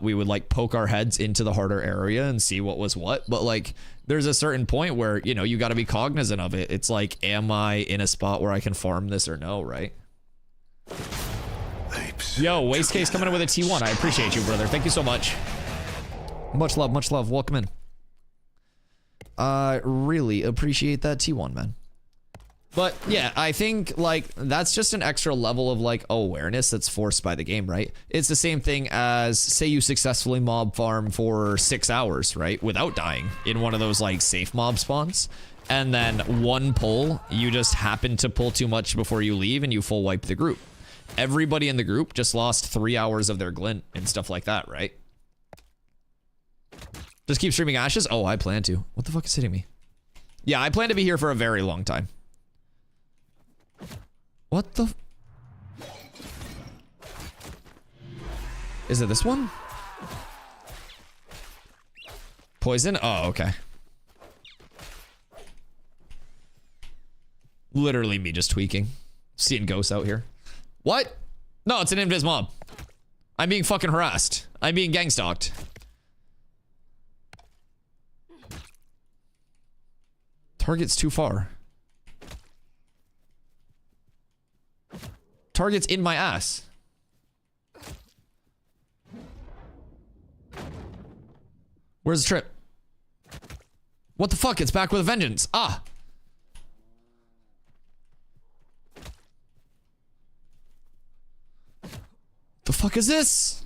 we would like poke our heads into the harder area and see what was what. But like, there's a certain point where, you know, you got to be cognizant of it. It's like, am I in a spot where I can farm this or no, right? Yo, Waste Case coming in with a T1. I appreciate you, brother. Thank you so much. Much love, much love. Welcome in. I really appreciate that T1, man. But yeah, I think like that's just an extra level of like awareness that's forced by the game, right? It's the same thing as say you successfully mob farm for 6 hours, right? Without dying in one of those like safe mob spawns. And then one pull, you just happen to pull too much before you leave and you full wipe the group. Everybody in the group just lost 3 hours of their glint and stuff like that, right? Just keep streaming ashes? Oh, I plan to. What the fuck is hitting me? Yeah, I plan to be here for a very long time. What the? Is it this one? Poison? Oh, okay. Literally me just tweaking. Seeing ghosts out here. What? No, it's an invis mob. I'm being fucking harassed. I'm being gang stalked. Target's too far. Target's in my ass. Where's the trip? What the fuck? It's back with a vengeance. Ah. The fuck is this?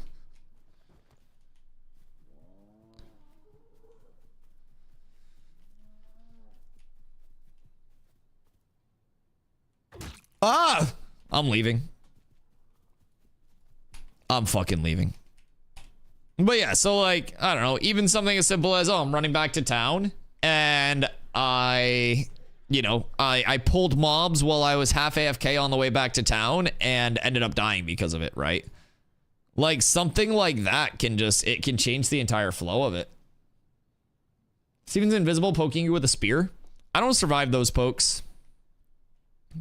Ah! I'm leaving. I'm fucking leaving. But yeah, so like, I don't know, even something as simple as, oh, I'm running back to town and I pulled mobs while I was half AFK on the way back to town and ended up dying because of it, right? Like something like that can just, it can change the entire flow of it. Steven's invisible poking you with a spear. I don't survive those pokes.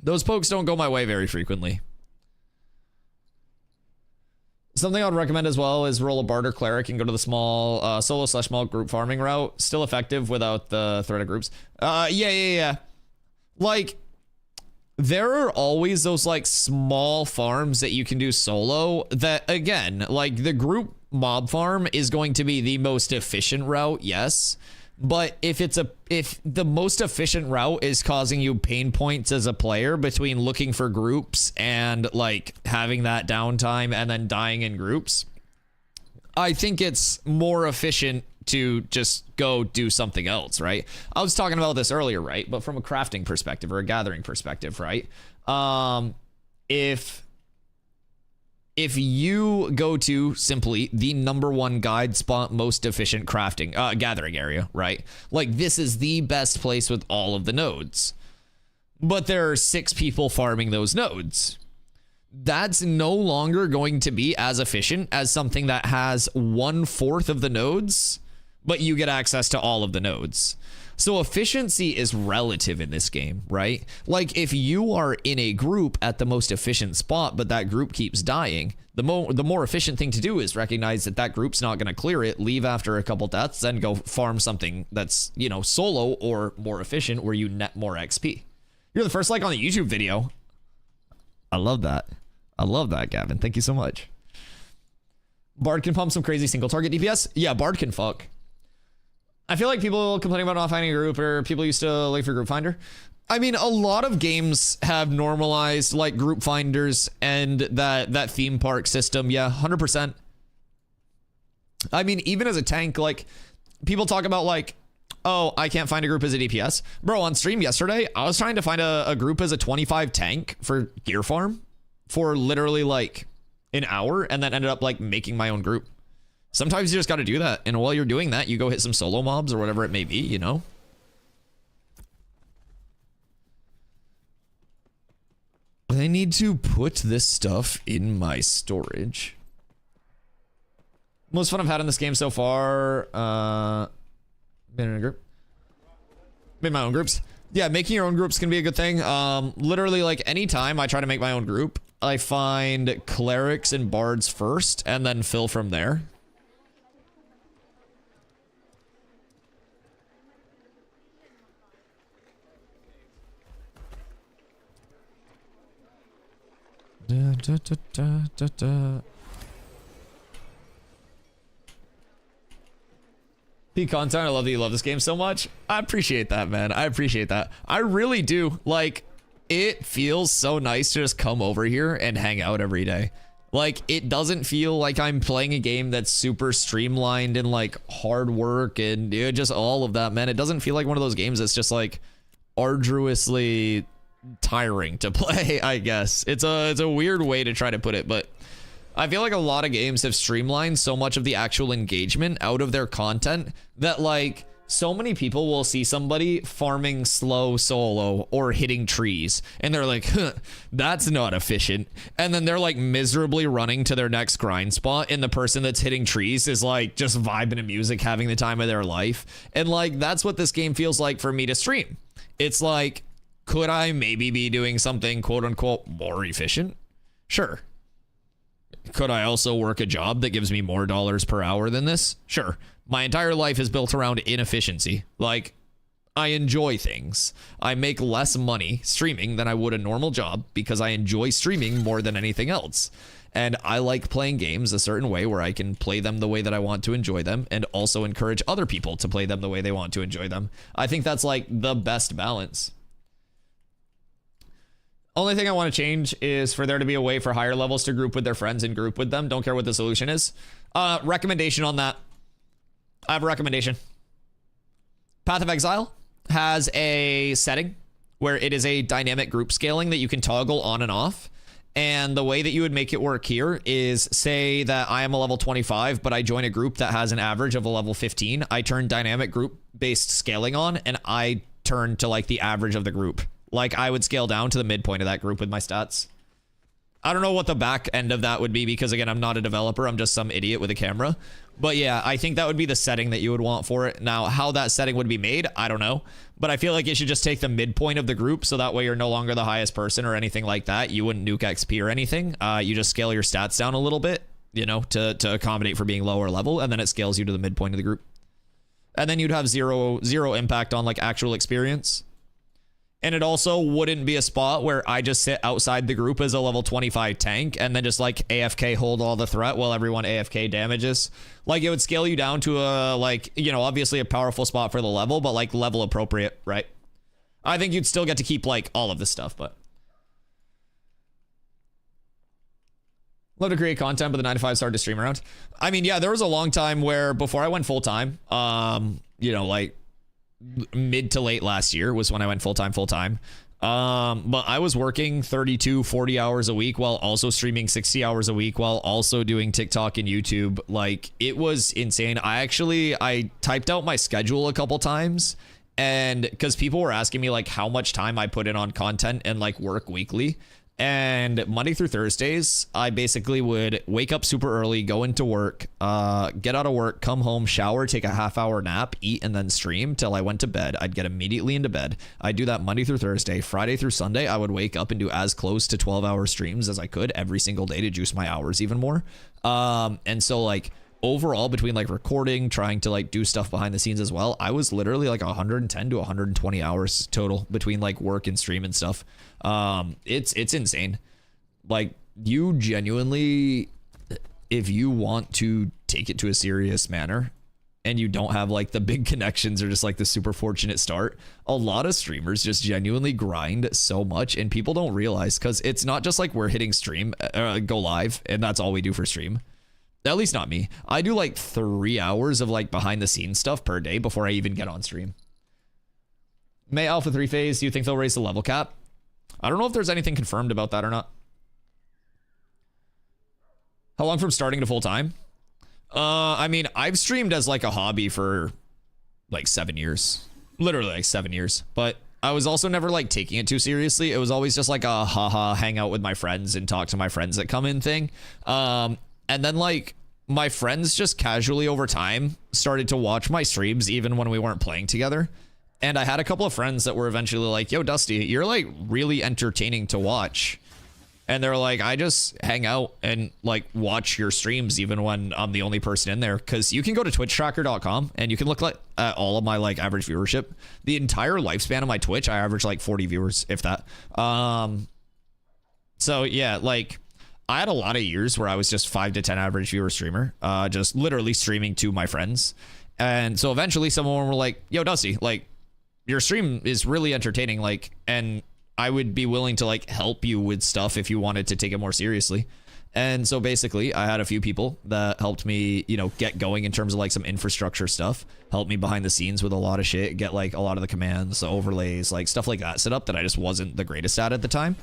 Those pokes don't go my way very frequently. Something I'd recommend as well is roll a barter cleric and go to the small solo/small group farming route. Still effective without the threat of groups. Yeah. Like, there are always those like small farms that you can do solo that, again, like the group mob farm is going to be the most efficient route, yes. But if the most efficient route is causing you pain points as a player between looking for groups and like having that downtime and then dying in groups, I think it's more efficient to just go do something else, right? I was talking about this earlier, right? But from a crafting perspective or a gathering perspective, right? If you go to simply the #1 guide spot, most efficient crafting, gathering area, right? Like this is the best place with all of the nodes, but there are 6 people farming those nodes. That's no longer going to be as efficient as something that has 1/4 of the nodes, but you get access to all of the nodes. So efficiency is relative in this game, right? Like if you are in a group at the most efficient spot, but that group keeps dying, the more efficient thing to do is recognize that that group's not going to clear it, leave after a couple deaths, then go farm something that's, you know, solo or more efficient where you net more XP. You're the first like on the YouTube video. I love that. I love that, Gavin. Thank you so much. Bard can pump some crazy single target DPS. Yeah, Bard can fuck. I feel like people complaining about not finding a group, or people used to look for group finder. I mean, a lot of games have normalized like group finders and that theme park system. Yeah, 100%. I mean, even as a tank, like people talk about like, oh, I can't find a group as a DPS. Bro, on stream yesterday, I was trying to find a group as a 25 tank for gear farm for literally like an hour, and then ended up like making my own group. Sometimes you just got to do that. And while you're doing that, you go hit some solo mobs or whatever it may be, you know? I need to put this stuff in my storage. Most fun I've had in this game so far. Been in a group. Made my own groups. Yeah, making your own groups can be a good thing. Literally, like, anytime I try to make my own group, I find clerics and bards first, and then fill from there. Da, da, da, da, da, da. Peak content. I love that you love this game so much. I appreciate that, man. I appreciate that. I really do. Like, it feels so nice to just come over here and hang out every day. Like, it doesn't feel like I'm playing a game that's super streamlined and like hard work and just all of that, man. It doesn't feel like one of those games that's just like arduously tiring to play, I guess. It's a weird way to try to put it, but I feel like a lot of games have streamlined so much of the actual engagement out of their content that like so many people will see somebody farming slow solo or hitting trees and they're like, huh, that's not efficient. And then they're like miserably running to their next grind spot, and the person that's hitting trees is like just vibing to music, having the time of their life. And like that's what this game feels like for me to stream. It's like, could I maybe be doing something quote unquote more efficient? Sure. Could I also work a job that gives me more dollars per hour than this? Sure. My entire life is built around inefficiency. Like, I enjoy things. I make less money streaming than I would a normal job because I enjoy streaming more than anything else. And I like playing games a certain way where I can play them the way that I want to enjoy them and also encourage other people to play them the way they want to enjoy them. I think that's like the best balance. Only thing I want to change is for there to be a way for higher levels to group with their friends and group with them. Don't care what the solution is. Recommendation on that. I have a recommendation. Path of Exile has a setting where it is a dynamic group scaling that you can toggle on and off. And the way that you would make it work here is, say that I am a level 25, but I join a group that has an average of a level 15. I turn dynamic group based scaling on, and I turn to like the average of the group. Like, I would scale down to the midpoint of that group with my stats. I don't know what the back end of that would be because, again, I'm not a developer. I'm just some idiot with a camera. But yeah, I think that would be the setting that you would want for it. Now, how that setting would be made, I don't know. But I feel like it should just take the midpoint of the group, so that way you're no longer the highest person or anything like that. You wouldn't nuke XP or anything. You just scale your stats down a little bit, you know, to accommodate for being lower level, and then it scales you to the midpoint of the group. And then you'd have zero impact on, like, actual experience. And it also wouldn't be a spot where I just sit outside the group as a level 25 tank and then just like AFK hold all the threat while everyone AFK damages. Like, it would scale you down to a, like, you know, obviously a powerful spot for the level, but like level appropriate, right? I think you'd still get to keep like all of this stuff, but love to create content, but the 9 to 5 started to stream around. I mean, yeah, there was a long time where before I went full time, you know, like mid to late last year was when I went full time. But I was working 32, 40 hours a week while also streaming 60 hours a week while also doing TikTok and YouTube. Like, it was insane. I typed out my schedule a couple times, and because people were asking me like how much time I put in on content and like work weekly. And Monday through Thursdays, I basically would wake up super early, go into work, get out of work, come home, shower, take a half-hour nap, eat, and then stream till I went to bed. I'd get immediately into bed. I'd do that Monday through Thursday. Friday through Sunday, I would wake up and do as close to 12-hour streams as I could every single day to juice my hours even more. And so like overall, between like recording, trying to like do stuff behind the scenes as well, I was literally like 110 to 120 hours total between like work and stream and stuff. It's insane. Like, you genuinely, if you want to take it to a serious manner and you don't have like the big connections or just like the super fortunate start, a lot of streamers just genuinely grind so much, and people don't realize, because it's not just like we're hitting stream, go live, and that's all we do for stream. At least not me. I do like 3 hours of like behind the scenes stuff per day before I even get on stream. May Alpha 3 phase, do you think they'll raise the level cap? I don't know if there's anything confirmed about that or not. How long from starting to full time? I mean, I've streamed as like a hobby for like 7 years. Literally like 7 years. But I was also never like taking it too seriously. It was always just like a haha, hang out with my friends and talk to my friends that come in thing. And then like my friends just casually over time started to watch my streams even when we weren't playing together. And I had a couple of friends that were eventually like, yo, Dusty, you're like really entertaining to watch. And they're like, I just hang out and like watch your streams even when I'm the only person in there. Because you can go to twitchtracker.com and you can look at all of my like average viewership. The entire lifespan of my Twitch, I average like 40 viewers, if that. So yeah, like I had a lot of years where I was just 5 to 10 average viewer streamer, just literally streaming to my friends. And so eventually someone were like, yo, Dusty, like, your stream is really entertaining, like, and I would be willing to like help you with stuff if you wanted to take it more seriously. And so basically I had a few people that helped me, you know, get going in terms of like some infrastructure stuff, help me behind the scenes with a lot of shit, get like a lot of the commands, the overlays, like stuff like that set up that I just wasn't the greatest at the time.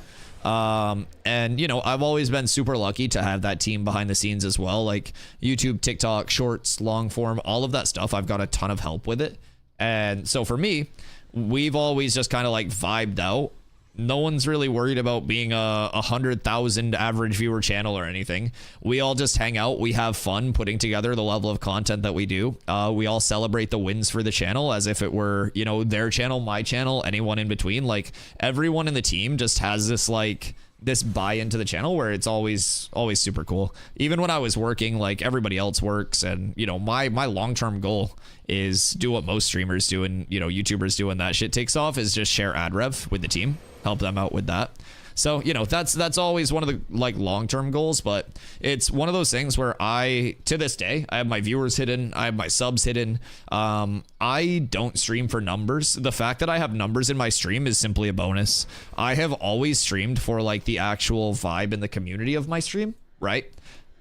And you know, I've always been super lucky to have that team behind the scenes as well, like YouTube, TikTok, shorts, long form, all of that stuff. I've got a ton of help with it. And so for me, we've always just kind of like vibed out. No one's really worried about being a 100,000 average viewer channel or anything. We all just hang out. We have fun putting together the level of content that we do. We all celebrate the wins for the channel as if it were, you know, their channel, my channel, anyone in between. Like everyone in the team just has this like this buy into the channel where it's always super cool. Even when I was working, like everybody else works, and you know, my long-term goal is do what most streamers do and, you know, YouTubers do when that shit takes off, is just share ad rev with the team, help them out with that. So, you know, that's always one of the like long-term goals, but it's one of those things where to this day, I have my viewers hidden, I have my subs hidden. I don't stream for numbers. The fact that I have numbers in my stream is simply a bonus. I have always streamed for like the actual vibe and the community of my stream, right?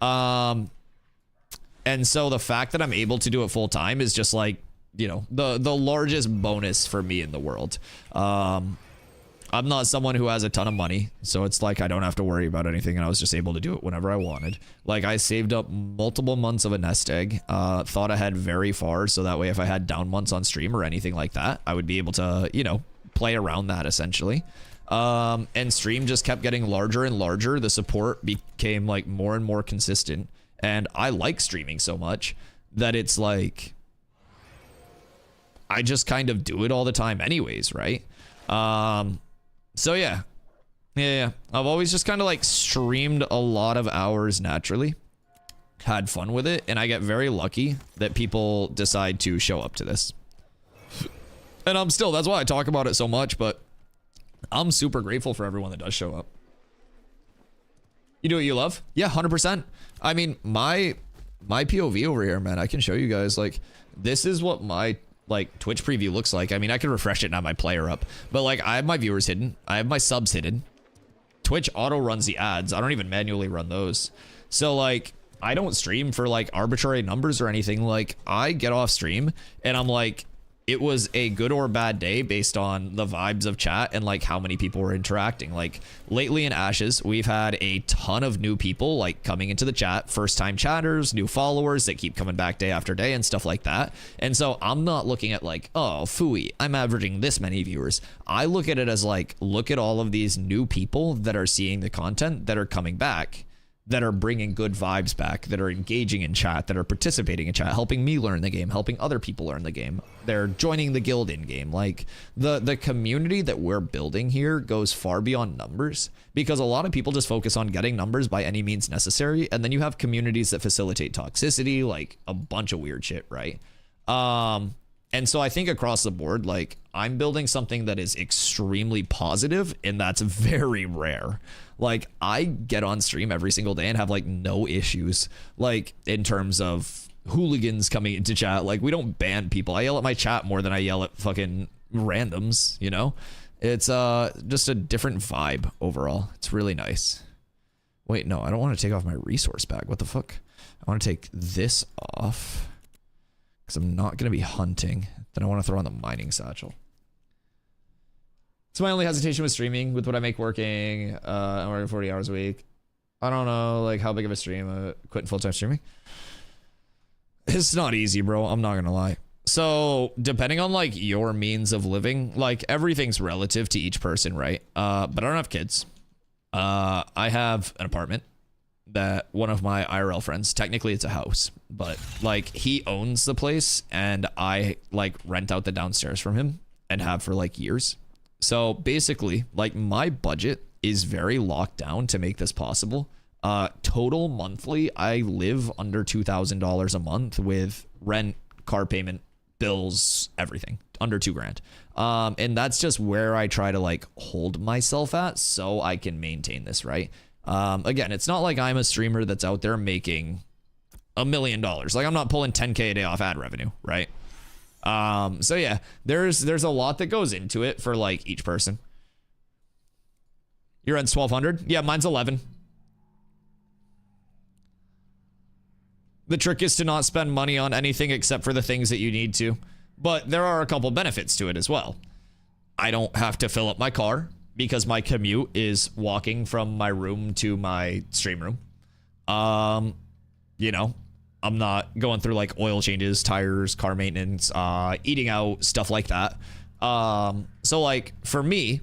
And so the fact that I'm able to do it full time is just like, you know, the largest bonus for me in the world. I'm not someone who has a ton of money, so it's like I don't have to worry about anything, and I was just able to do it whenever I wanted. Like I saved up multiple months of a nest egg, thought ahead very far, so that way if I had down months on stream or anything like that, I would be able to, you know, play around that essentially. And stream just kept getting larger and larger. The support became like more and more consistent, and I like streaming so much that it's like I just kind of do it all the time anyways, right? So yeah. I've always just kind of like streamed a lot of hours naturally, had fun with it, and I get very lucky that people decide to show up to this. And that's why I talk about it so much, but I'm super grateful for everyone that does show up. You do what you love? Yeah, 100%. I mean, my POV over here, man, I can show you guys, like, this is what my like Twitch preview looks like. I mean, I can refresh it and have my player up, but like I have my viewers hidden, I have my subs hidden. Twitch auto runs the ads. I don't even manually run those. So like I don't stream for like arbitrary numbers or anything. Like I get off stream and I'm like, it was a good or bad day based on the vibes of chat and like how many people were interacting. Like lately in Ashes, we've had a ton of new people like coming into the chat, first time chatters, new followers that keep coming back day after day and stuff like that. And so I'm not looking at like, oh, phooey, I'm averaging this many viewers. I look at it as like, look at all of these new people that are seeing the content, that are coming back, that are bringing good vibes back, that are engaging in chat, that are participating in chat, helping me learn the game, helping other people learn the game. They're joining the guild in game. Like the community that we're building here goes far beyond numbers, because a lot of people just focus on getting numbers by any means necessary. And then you have communities that facilitate toxicity, like a bunch of weird shit, right? And so I think across the board, like I'm building something that is extremely positive, and that's very rare. Like I get on stream every single day and have like no issues, like in terms of hooligans coming into chat. Like we don't ban people. I yell at my chat more than I yell at fucking randoms, you know? It's just a different vibe overall. It's really nice. Wait, no, I don't want to take off my resource bag. What the fuck? I want to take this off because I'm not going to be hunting. Then I want to throw on the mining satchel. So my only hesitation with streaming, with what I make working, I'm working 40 hours a week. I don't know like how big of a stream, quitting full-time streaming. It's not easy, bro. I'm not gonna lie. So depending on like your means of living, like everything's relative to each person, right? But I don't have kids. I have an apartment that one of my IRL friends, technically it's a house, but like he owns the place and I like rent out the downstairs from him and have for like years. So basically like my budget is very locked down to make this possible. Total monthly, I live under $2,000 a month with rent, car payment, bills, everything under $2,000. And that's just where I try to like hold myself at so I can maintain this, right? Again, it's not like I'm a streamer that's out there making $1 million. Like I'm not pulling 10K a day off ad revenue, right? So yeah, there's a lot that goes into it for like each person. Your rent's 1,200? Yeah, mine's 11. The trick is to not spend money on anything except for the things that you need to. But there are a couple benefits to it as well. I don't have to fill up my car because my commute is walking from my room to my stream room. You know, I'm not going through like oil changes, tires, car maintenance, eating out, stuff like that. So like for me,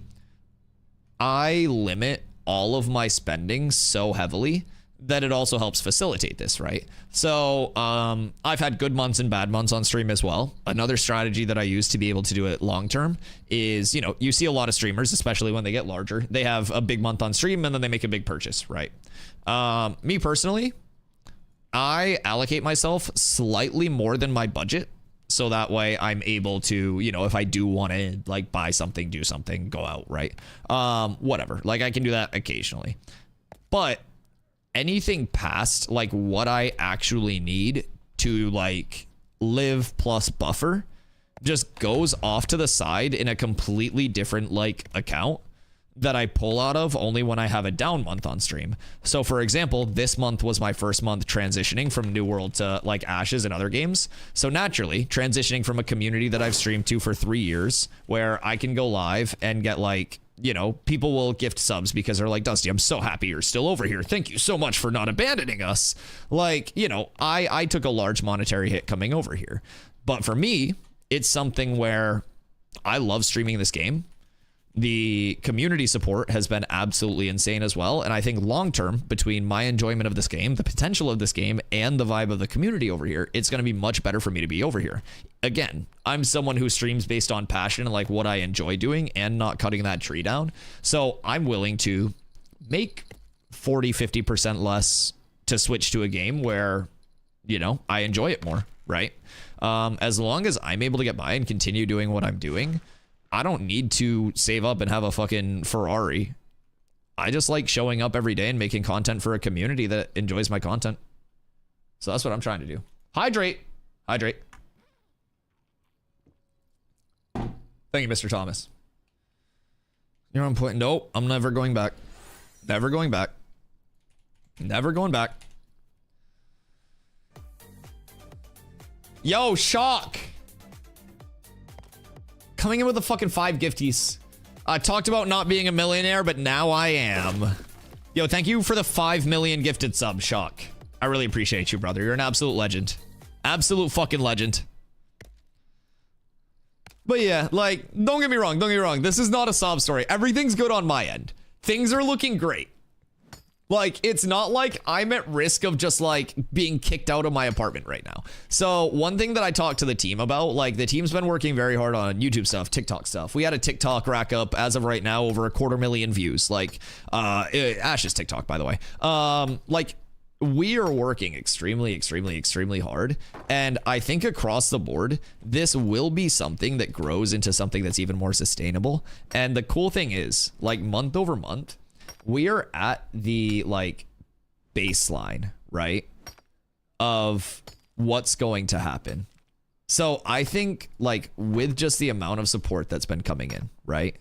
I limit all of my spending so heavily that it also helps facilitate this, right? So I've had good months and bad months on stream as well. Another strategy that I use to be able to do it long term is, you know, you see a lot of streamers, especially when they get larger, they have a big month on stream and then they make a big purchase, right? Me personally, I allocate myself slightly more than my budget. So that way I'm able to, you know, if I do want to like buy something, do something, go out, right? Whatever, like I can do that occasionally. But anything past like what I actually need to like live plus buffer just goes off to the side in a completely different like account that I pull out of only when I have a down month on stream. So for example, this month was my first month transitioning from New World to like Ashes and other games. So naturally transitioning from a community that I've streamed to for 3 years where I can go live and get like, you know, people will gift subs because they're like, Dusty, I'm so happy you're still over here. Thank you so much for not abandoning us. Like, you know, I took a large monetary hit coming over here. But for me, it's something where I love streaming this game. The community support has been absolutely insane as well. And I think long term, between my enjoyment of this game, the potential of this game, and the vibe of the community over here, it's going to be much better for me to be over here. Again, I'm someone who streams based on passion and like what I enjoy doing and not cutting that tree down. So I'm willing to make 40-50% less to switch to a game where, you know, I enjoy it more, right? As long as I'm able to get by and continue doing what I'm doing, I don't need to save up and have a fucking Ferrari. I just like showing up every day and making content for a community that enjoys my content. So that's what I'm trying to do. Hydrate. Hydrate. Thank you, Mr. Thomas. You're on point. Nope, I'm never going back. Never going back. Never going back. Yo, Shock. coming in with the fucking 5 gifties. I talked about not being a millionaire, but now I am. Yo, thank you for the 5 million gifted subs, Shock. I really appreciate you, brother. You're an absolute legend. Absolute fucking legend. But yeah, like, don't get me wrong. Don't get me wrong. This is not a sob story. Everything's good on my end. Things are looking great. Like, it's not like I'm at risk of just like being kicked out of my apartment right now. So one thing that I talked to the team about, like the team's been working very hard on YouTube stuff, TikTok stuff. We had a TikTok rack up as of right now over 250,000 views. Like, Ash's TikTok, by the way. Like, we are working extremely hard. And I think across the board, this will be something that grows into something that's even more sustainable. And the cool thing is, like, month over month, we are at the like baseline, right, of what's going to happen. So I think like with just the amount of support that's been coming in, right,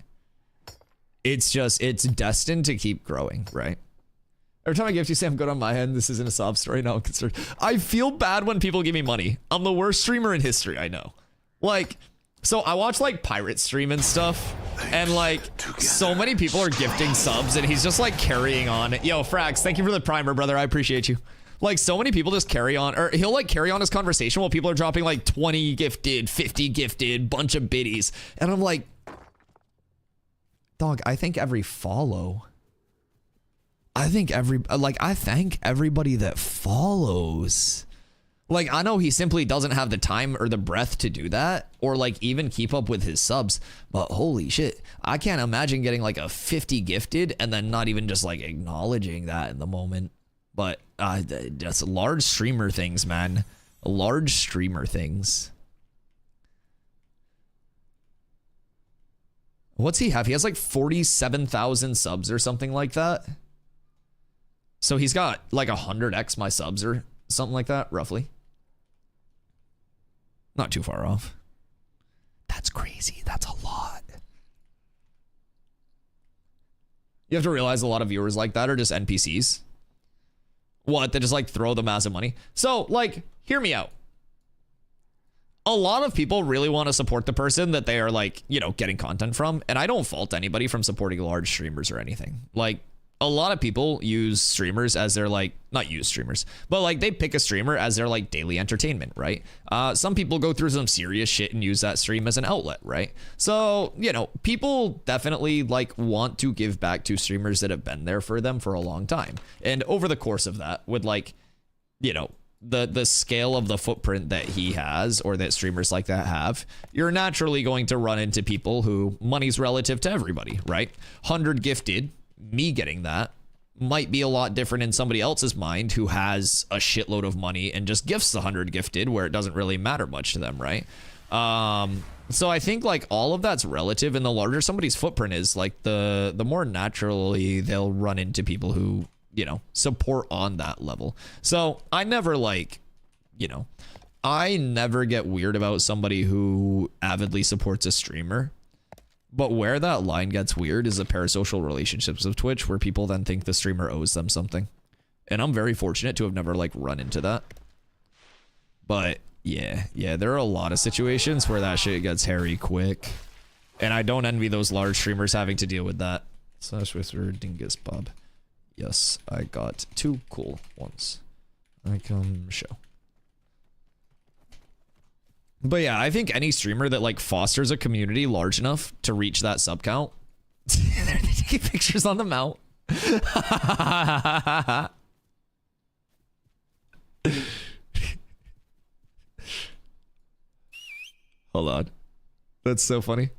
it's destined to keep growing, right? Every time I gift you say I'm good on my end, this isn't a sob story. No, I'm concerned. I feel bad when people give me money. I'm the worst streamer in history, I know. Like, so I watch like Pirate stream and stuff, and like so many people are gifting subs and he's just like carrying on. Yo, Frax, thank you for the primer, brother. I appreciate you. Like so many people just carry on, or he'll like carry on his conversation while people are dropping like 20 gifted, 50 gifted, bunch of biddies. And I'm like, dog, I think every follow. I thank everybody that follows. Like, I know he simply doesn't have the time or the breath to do that, or like even keep up with his subs, but holy shit, I can't imagine getting like a 50 gifted and then not even just like acknowledging that in the moment. But just large streamer things, man. Large streamer things. What's he have? He has like 47,000 subs or something like that. So he's got like 100x my subs or something like that, roughly. Not too far off. That's crazy. That's a lot. You have to realize a lot of viewers like that are just NPCs. What? They just like throw the massive money. So like, hear me out. A lot of people really want to support the person that they are like, you know, getting content from. And I don't fault anybody from supporting large streamers or anything. Like, a lot of people use streamers as their like, not use streamers, but like they pick a streamer as their like daily entertainment, right? Some people go through some serious shit and use that stream as an outlet, right? So, you know, people definitely like want to give back to streamers that have been there for them for a long time. And over the course of that, with like, you know, the scale of the footprint that he has or that streamers like that have, you're naturally going to run into people who money's relative to everybody, right? 100 gifted, me getting that might be a lot different in somebody else's mind who has a shitload of money and just gifts the 100 gifted where it doesn't really matter much to them, right? So I think like all of that's relative, and the larger somebody's footprint is, like the more naturally they'll run into people who, you know, support on that level. So I never like, you know, I never get weird about somebody who avidly supports a streamer. But where that line gets weird is the parasocial relationships of Twitch, where people then think the streamer owes them something. And I'm very fortunate to have never like run into that. But yeah, there are a lot of situations where that shit gets hairy quick. And I don't envy those large streamers having to deal with that. Slash Whisper Dingus Bob. Yes, I got 2 cool ones. I come show. But yeah, I think any streamer that like fosters a community large enough to reach that sub count. They're taking pictures on the mount. Hold on. That's so funny.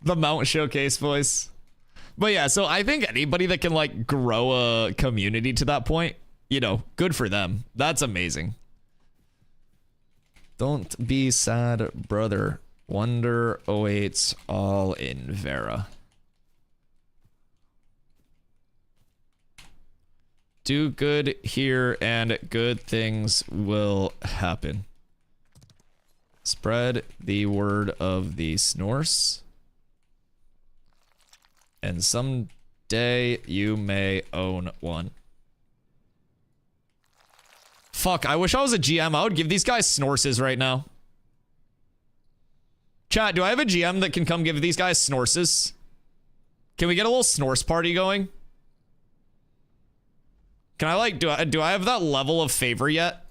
The mount showcase voice. But yeah, so I think anybody that can like grow a community to that point, you know, good for them. That's amazing. Don't be sad, brother. Wonder awaits all in Vera. Do good here and good things will happen. Spread the word of the Snorse. And someday you may own one. Fuck, I wish I was a GM. I would give these guys Snorses right now. Chat, do I have a GM that can come give these guys Snorses? Can we get a little Snorse party going? Can I like, do I have that level of favor yet?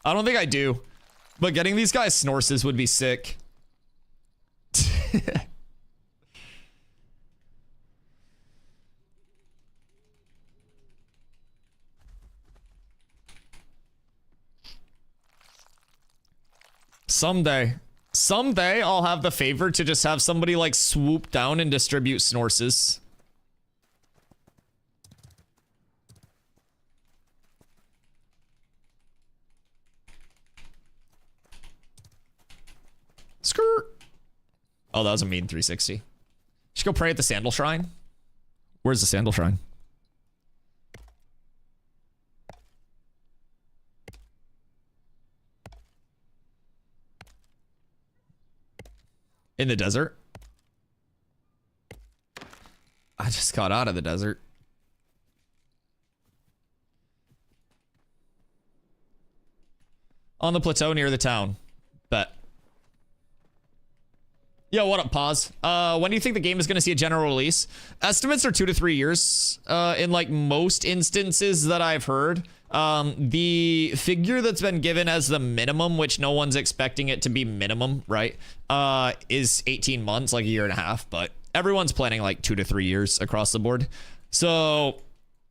I don't think I do. But getting these guys Snorses would be sick. Someday I'll have the favor to just have somebody like swoop down and distribute Snorses. Skirt. Oh, that was a mean 360. Should go pray at the Sandal Shrine. Where's the Sandal Shrine? In the desert. I just got out of the desert. On the plateau near the town. Bet. Yo, what up, Pause? When do you think the game is going to see a general release? Estimates are 2 to 3 years. In like most instances that I've heard. The figure that's been given as the minimum, which no one's expecting it to be minimum, right? Is 18 months, like a year and a half, but everyone's planning like 2 to 3 years across the board. So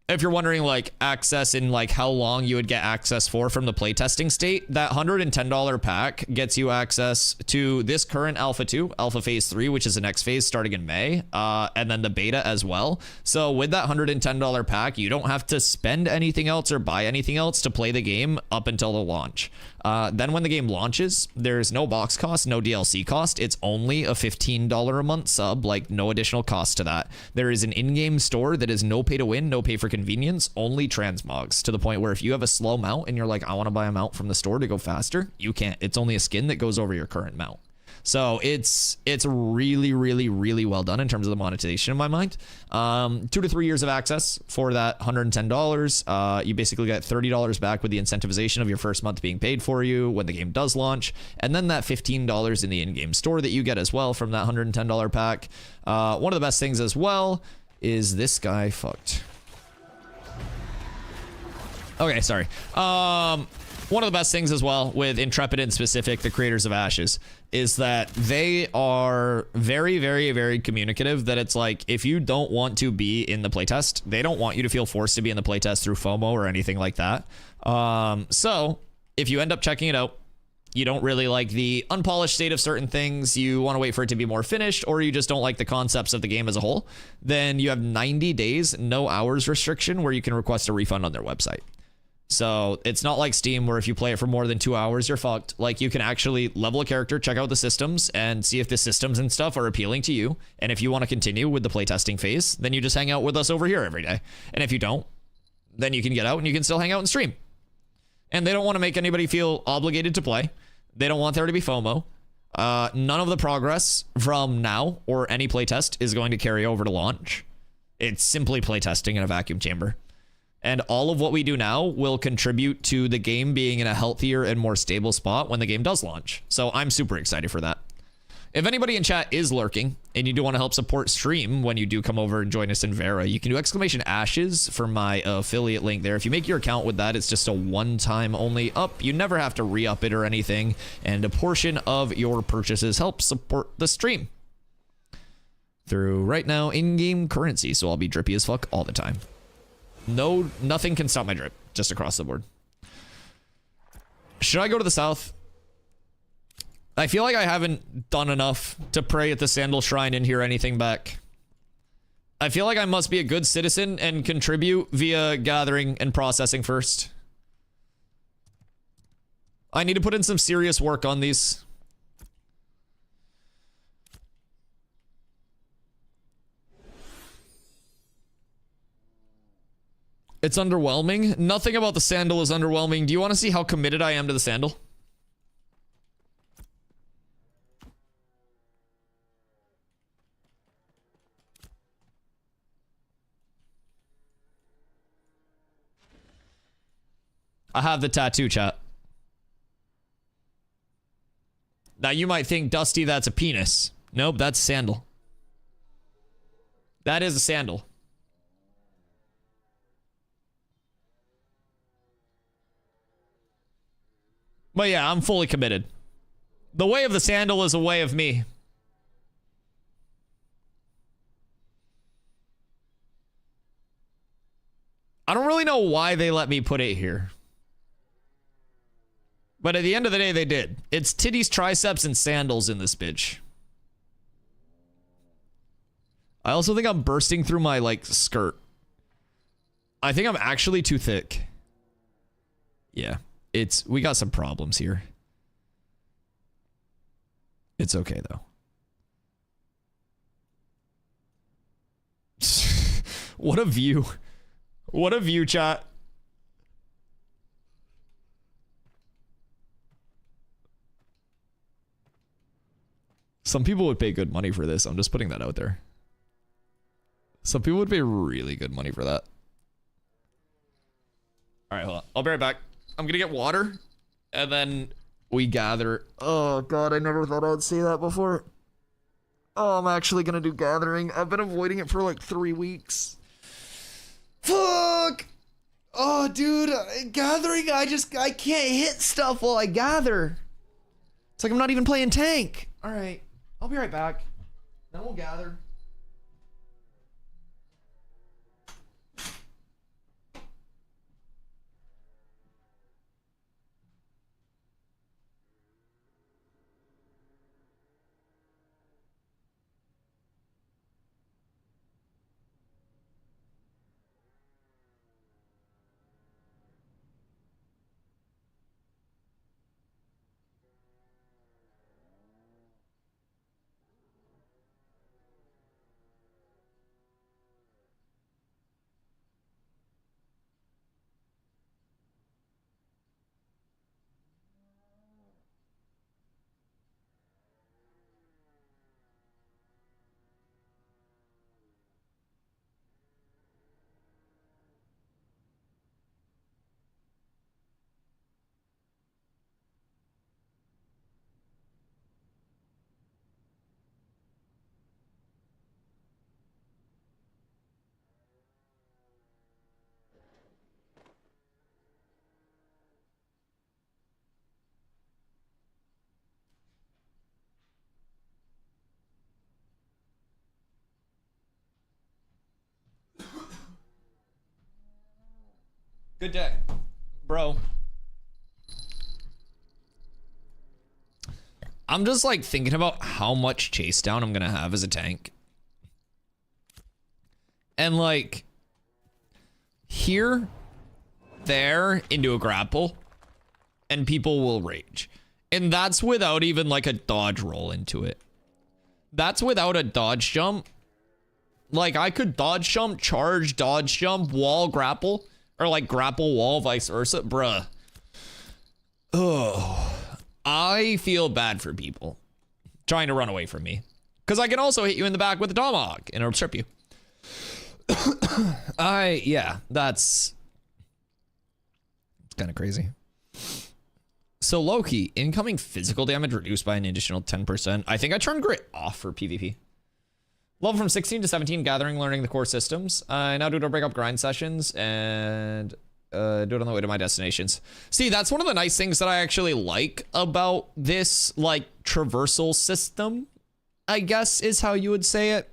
if you're wondering like access and like how long you would get access for from the playtesting state, that $110 pack gets you access to this current Alpha 2, Alpha Phase 3, which is the next phase starting in May, and then the beta as well. So with that $110 pack, you don't have to spend anything else or buy anything else to play the game up until the launch. Then when the game launches, there's no box cost, no DLC cost. It's only a $15 a month sub, like no additional cost to that. There is an in-game store that is no pay to win, no pay for convenience, only transmogs, to the point where if you have a slow mount and you're like, I want to buy a mount from the store to go faster, you can't. It's only a skin that goes over your current mount. So it's really, really, really well done in terms of the monetization in my mind. 2 to 3 years of access for that $110. You basically get $30 back with the incentivization of your first month being paid for you when the game does launch. And then that $15 in the in-game store that you get as well from that $110 pack. One of the best things as well is this guy fucked. Okay, sorry. One of the best things as well with Intrepid in specific, the creators of Ashes, is that they are very, very, very communicative. That it's like, if you don't want to be in the playtest, they don't want you to feel forced to be in the playtest through FOMO or anything like that. So if you end up checking it out, you don't really like the unpolished state of certain things, you want to wait for it to be more finished, or you just don't like the concepts of the game as a whole, then you have 90 days, no hours restriction, where you can request a refund on their website. So it's not like Steam where if you play it for more than 2 hours, you're fucked. Like, you can actually level a character, check out the systems, and see if the systems and stuff are appealing to you. And if you want to continue with the playtesting phase, then you just hang out with us over here every day. And if you don't, then you can get out and you can still hang out and stream. And they don't want to make anybody feel obligated to play. They don't want there to be FOMO. None of the progress from now or any playtest is going to carry over to launch. It's simply playtesting in a vacuum chamber. And all of what we do now will contribute to the game being in a healthier and more stable spot when the game does launch. So I'm super excited for that. If anybody in chat is lurking and you do want to help support stream when you do come over and join us in Vera, you can do !ashes for my affiliate link there. If you make your account with that, it's just a one-time only up. You never have to re-up it or anything. And a portion of your purchases help support the stream through right now in-game currency. So I'll be drippy as fuck all the time. No, nothing can stop my drip, just across the board. Should I go to the south? I feel like I haven't done enough to pray at the Sandal Shrine and hear anything back. I feel like I must be a good citizen and contribute via gathering and processing first. I need to put in some serious work on these. It's underwhelming. Nothing about the sandal is underwhelming. Do you want to see how committed I am to the sandal? I have the tattoo, chat. Now you might think, Dusty, that's a penis. Nope, that's a sandal. That is a sandal. But yeah, I'm fully committed. The way of the sandal is a way of me. I don't really know why they let me put it here. But at the end of the day, they did. It's titties, triceps, and sandals in this bitch. I also think I'm bursting through my, like, skirt. I think I'm actually too thick. Yeah. We got some problems here. It's okay, though. What a view. What a view, chat. Some people would pay good money for this. I'm just putting that out there. Some people would pay really good money for that. All right, hold on. I'll be right back. I'm gonna get water, and then we gather. Oh God, I never thought I'd say that before. Oh, I'm actually gonna do gathering. I've been avoiding it for like 3 weeks. Fuck! Oh, dude, gathering. I can't hit stuff while I gather. It's like I'm not even playing tank. All right, I'll be right back. Then we'll gather. Good day, bro. I'm just like thinking about how much chase down I'm gonna have as a tank. And like here, there, into a grapple, and people will rage. And that's without even like a dodge roll into it. That's without a dodge jump. Like I could dodge jump, charge, dodge jump, wall, grapple. Or like grapple wall, vice versa. Bruh. Oh. I feel bad for people trying to run away from me. Because I can also hit you in the back with a tomahawk and it'll strip you. Yeah, that's... It's kind of crazy. So Loki, incoming physical damage reduced by an additional 10%. I think I turned grit off for PvP. Level from 16 to 17, gathering, learning the core systems. I now do to break up grind sessions and do it on the way to my destinations. See, that's one of the nice things that I actually like about this, like, traversal system, I guess is how you would say it.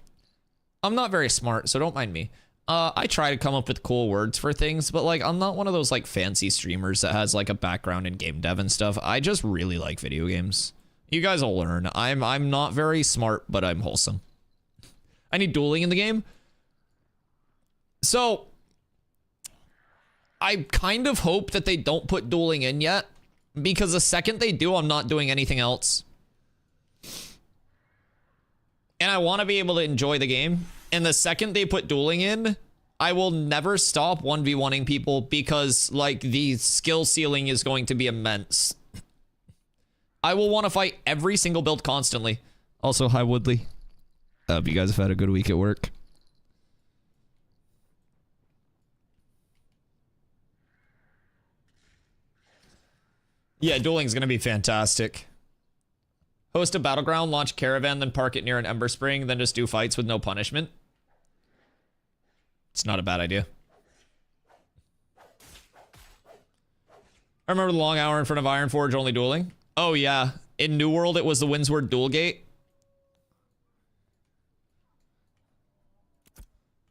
I'm not very smart, so don't mind me. I try to come up with cool words for things, but, like, I'm not one of those, like, fancy streamers that has, like, a background in game dev and stuff. I just really like video games. You guys will learn. I'm not very smart, but I'm wholesome. I need dueling in the game. So, I kind of hope that they don't put dueling in yet, because the second they do, I'm not doing anything else. And I want to be able to enjoy the game. And the second they put dueling in, I will never stop 1v1ing people because, like, the skill ceiling is going to be immense. I will want to fight every single build constantly. Also, hi, Woodley. Hope you guys have had a good week at work. Yeah, dueling's gonna be fantastic. Host a battleground, launch caravan, then park it near an ember spring, then just do fights with no punishment. It's not a bad idea. I remember the long hour in front of Ironforge only dueling. Oh yeah, in New World it was the Windsward duel gate.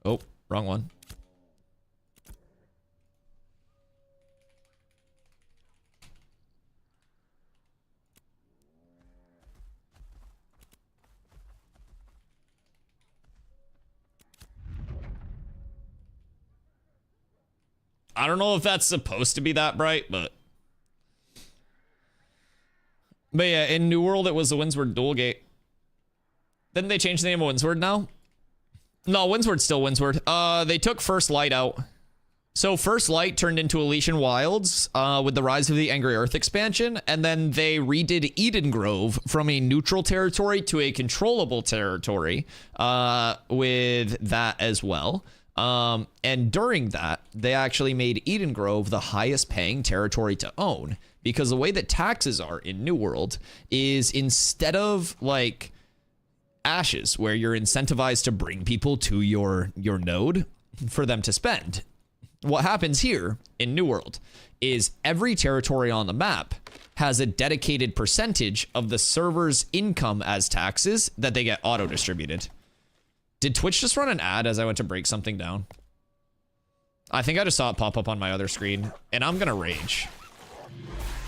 Oh, wrong one. I don't know if that's supposed to be that bright, but yeah, in New World it was the Windsward duel gate. Didn't they change the name of Windsward now? No, Windsword's still Windsward. They took First Light out. So First Light turned into Elysian Wilds with the Rise of the Angry Earth expansion, and then they redid Eden Grove from a neutral territory to a controllable territory with that as well. And during that, they actually made Eden Grove the highest paying territory to own, because the way that taxes are in New World is instead of like Ashes, where you're incentivized to bring people to your node for them to spend. What happens here in New World is every territory on the map has a dedicated percentage of the server's income as taxes that they get auto-distributed. Did Twitch just run an ad as I went to break something down? I think I just saw it pop up on my other screen, and I'm gonna rage.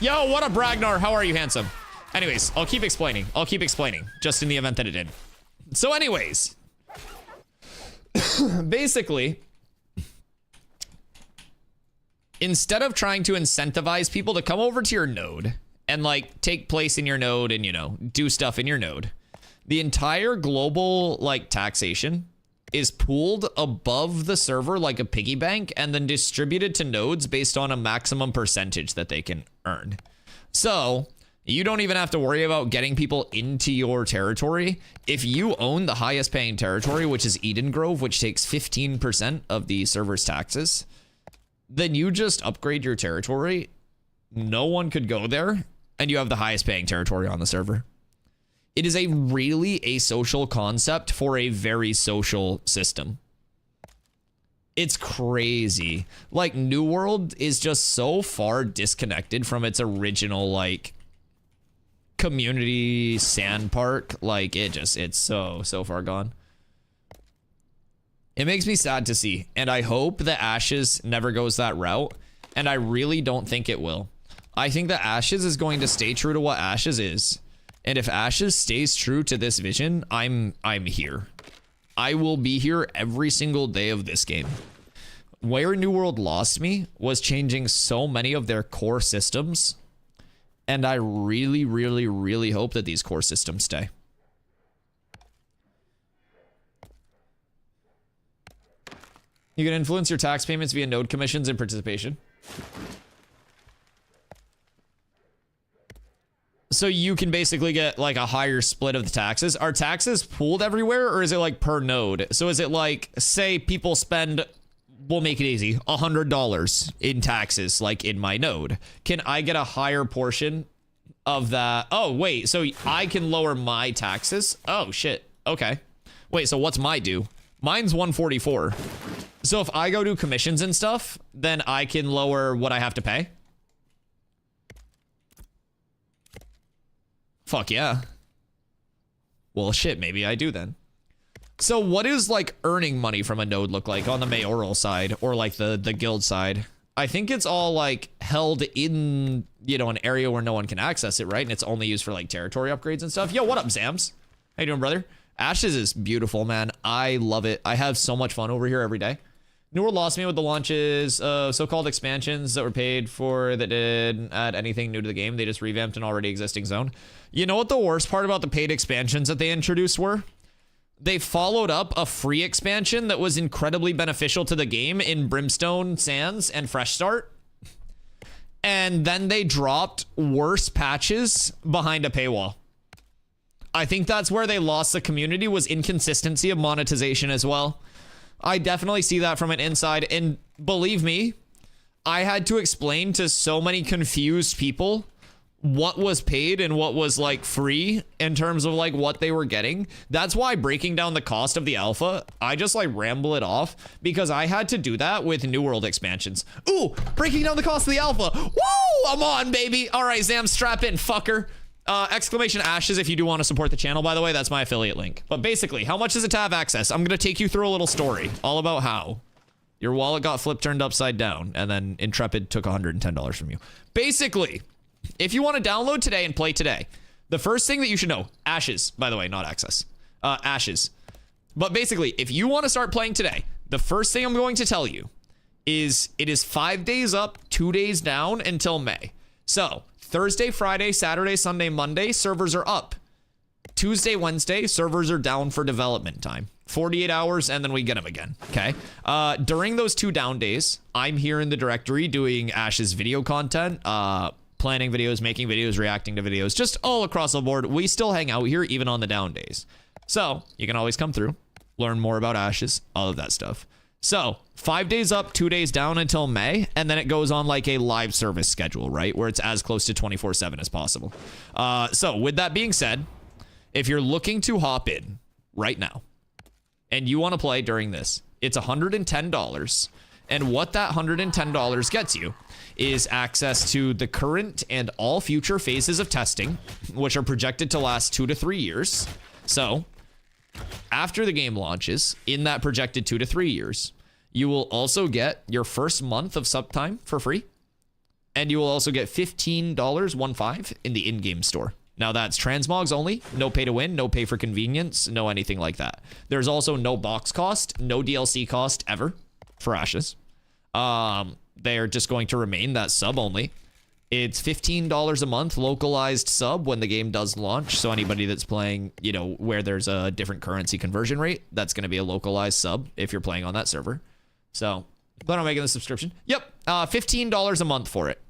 Yo, what up, Ragnar? How are you, handsome? Anyways, I'll keep explaining, just in the event that it did. So anyways, basically, instead of trying to incentivize people to come over to your node and like take place in your node and, you know, do stuff in your node, the entire global like taxation is pooled above the server like a piggy bank and then distributed to nodes based on a maximum percentage that they can earn. So you don't even have to worry about getting people into your territory. If you own the highest paying territory, which is Eden Grove, which takes 15% of the server's taxes, then you just upgrade your territory. No one could go there, and you have the highest paying territory on the server. It is a really asocial concept for a very social system. It's crazy. Like, New World is just so far disconnected from its original, like, community sand park. Like, it's so far gone. It makes me sad to see, and I hope that Ashes never goes that route, and I really don't think it will. I think that Ashes is going to stay true to what Ashes is, and if Ashes stays true to this vision, I'm here. I will be here every single day of this game. Where New World lost me was changing so many of their core systems, and I really, really, really hope that these core systems stay. You can influence your tax payments via node commissions and participation. So you can basically get like a higher split of the taxes. Are taxes pooled everywhere, or is it like per node? So is it like, say people spend, we'll make it easy, $100 in taxes, like in my node. Can I get a higher portion of that? Oh, wait, so I can lower my taxes? Oh, shit. Okay. Wait, so what's my due? Mine's 144. So if I go do commissions and stuff, then I can lower what I have to pay? Fuck yeah. Well, shit, maybe I do then. So what is like earning money from a node look like on the mayoral side or like the guild side? I think it's all like held in, you know, an area where no one can access it, right? And it's only used for like territory upgrades and stuff. Yo, what up, Zams? How you doing, brother? Ashes is beautiful, man. I love it. I have so much fun over here every day. New World lost me with the launches of so-called expansions that were paid for that didn't add anything new to the game. They just revamped an already existing zone. You know what the worst part about the paid expansions that they introduced were? They followed up a free expansion that was incredibly beneficial to the game in Brimstone Sands and Fresh Start. And then they dropped worse patches behind a paywall. I think that's where they lost the community, was inconsistency of monetization as well. I definitely see that from an inside, and believe me, I had to explain to so many confused people what was paid and what was like free in terms of like what they were getting. That's why breaking down the cost of the alpha, I just like ramble it off because I had to do that with New World expansions. Ooh, breaking down the cost of the alpha. Woo, I'm on, baby. All right, Zam, strap in, fucker. Exclamation ashes if you do want to support the channel, by the way. That's my affiliate link. But basically, how much is it to have access? I'm going to take you through a little story all about how your wallet got flipped, turned upside down, and then Intrepid took $110 from you. Basically, if you want to download today and play today, the first thing that you should know, ashes, by the way, not access, ashes. But basically, if you want to start playing today, the first thing I'm going to tell you is it is 5 days up, 2 days down until May. So Thursday, Friday, Saturday, Sunday, Monday, servers are up. Tuesday, Wednesday, servers are down for development time. 48 hours, and then we get them again, okay? During those 2 down days, I'm here in the directory doing Ash's video content, planning videos, making videos, reacting to videos, just all across the board. We still hang out here even on the down days. So you can always come through, learn more about Ashes, all of that stuff. So 5 days up, 2 days down until May, and then it goes on like a live service schedule, right? Where it's as close to 24/7 as possible. So with that being said, if you're looking to hop in right now and you want to play during this, it's $110. And what that $110 gets you is access to the current and all future phases of testing, which are projected to last 2 to 3 years. So after the game launches, in that projected 2 to 3 years, you will also get your first month of sub time for free. And you will also get $15.15 in the in-game store. Now that's transmogs only, no pay to win, no pay for convenience, no anything like that. There's also no box cost, no DLC cost ever for Ashes. They're just going to remain that sub only. It's $15 a month localized sub when the game does launch. So anybody that's playing, you know, where there's a different currency conversion rate, that's going to be a localized sub if you're playing on that server. So plan on making the subscription. Yep, $15 a month for it.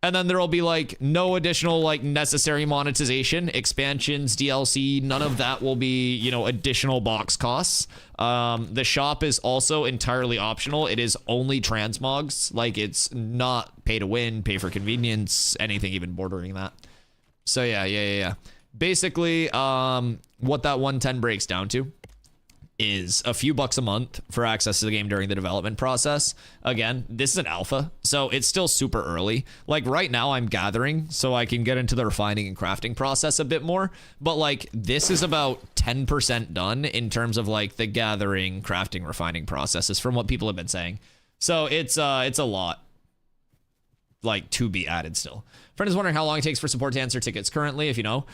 And then there will be like no additional like necessary monetization, expansions, DLC. None of that will be, you know, additional box costs. The shop is also entirely optional. It is only transmogs. Like it's not pay to win, pay for convenience, anything even bordering that. So yeah. Basically, what that 110 breaks down to is a few bucks a month for access to the game during the development process. Again, this is an alpha, so it's still super early. Like right now I'm gathering so I can get into the refining and crafting process a bit more, but like this is about 10% done in terms of like the gathering, crafting, refining processes from what people have been saying. So it's a lot like to be added still. Friend is wondering how long it takes for support to answer tickets currently, if you know.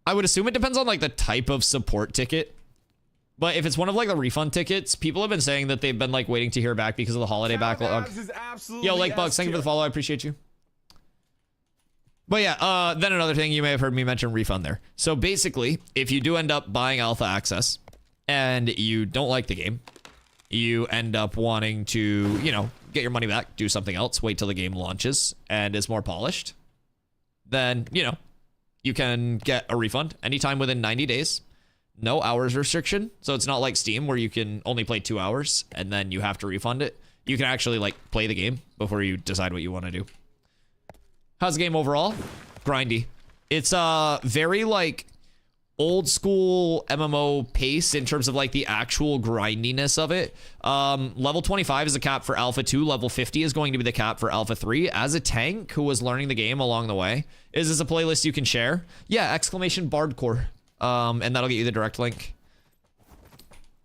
I would assume it depends on like the type of support ticket. But if it's one of like the refund tickets, people have been saying that they've been like waiting to hear back because of the holiday backlog. Yo, Lake Bugs, thank you for the follow. I appreciate you. But yeah, then another thing, you may have heard me mention refund there. So basically, if you do end up buying alpha access and you don't like the game, you end up wanting to, you know, get your money back, do something else, wait till the game launches and is more polished, then, you know, you can get a refund anytime within 90 days. No hours restriction, so it's not like Steam where you can only play 2 hours and then you have to refund it. You can actually like play the game before you decide what you want to do. How's the game overall? Grindy. It's very like old school MMO pace in terms of like the actual grindiness of it. Level 25 is a cap for Alpha 2. Level 50 is going to be the cap for Alpha 3. As a tank who was learning the game along the way, is this a playlist you can share? Yeah, exclamation Bardcore. And that'll get you the direct link.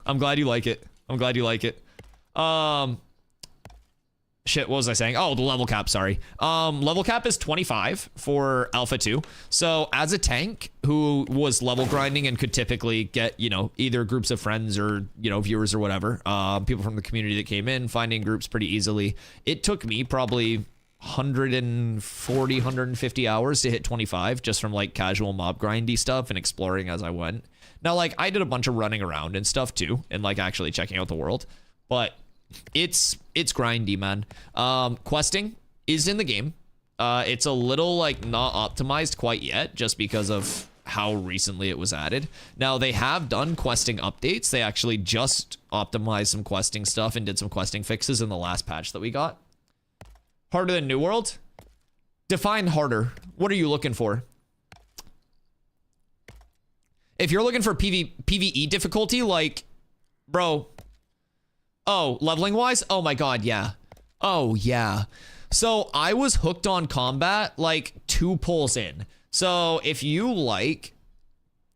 I'm glad you like it. I'm glad you like it. Shit, what was I saying? Oh, the level cap, sorry. Level cap is 25 for Alpha 2. So as a tank who was level grinding and could typically get, you know, either groups of friends or, you know, viewers or whatever, people from the community that came in, finding groups pretty easily. It took me probably 140, 150 hours to hit 25 just from like casual mob grindy stuff and exploring as I went. Now, like I did a bunch of running around and stuff too, and like actually checking out the world, but it's grindy, man. Questing is in the game. It's a little like not optimized quite yet just because of how recently it was added. Now they have done questing updates. They actually just optimized some questing stuff and did some questing fixes in the last patch that we got. Harder than New World? define harder. What are you looking for? If you're looking for PvE difficulty, like, bro. Oh, leveling wise? Oh my God, yeah. Oh yeah. So I was hooked on combat like 2 pulls in. So if you like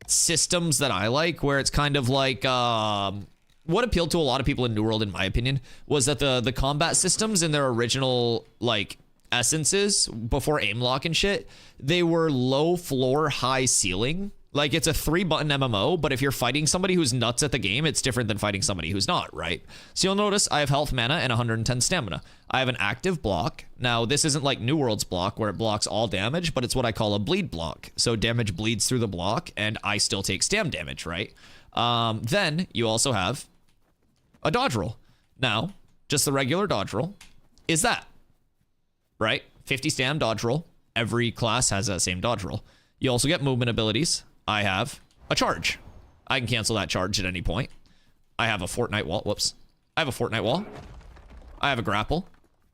systems that I like, where it's kind of like, what appealed to a lot of people in New World, in my opinion, was that the combat systems in their original like essences before aim lock and shit, they were low floor, high ceiling. Like, it's a 3-button MMO, but if you're fighting somebody who's nuts at the game, it's different than fighting somebody who's not, right? So you'll notice I have health, mana, and 110 stamina. I have an active block. Now, this isn't like New World's block where it blocks all damage, but it's what I call a bleed block. So damage bleeds through the block, and I still take stam damage, right? Then you also have a dodge roll. Now, just the regular dodge roll is that, right? 50 stam dodge roll. Every class has that same dodge roll. You also get movement abilities. I have a charge. I can cancel that charge at any point. I have a Fortnite wall. Whoops. I have a Fortnite wall. I have a grapple.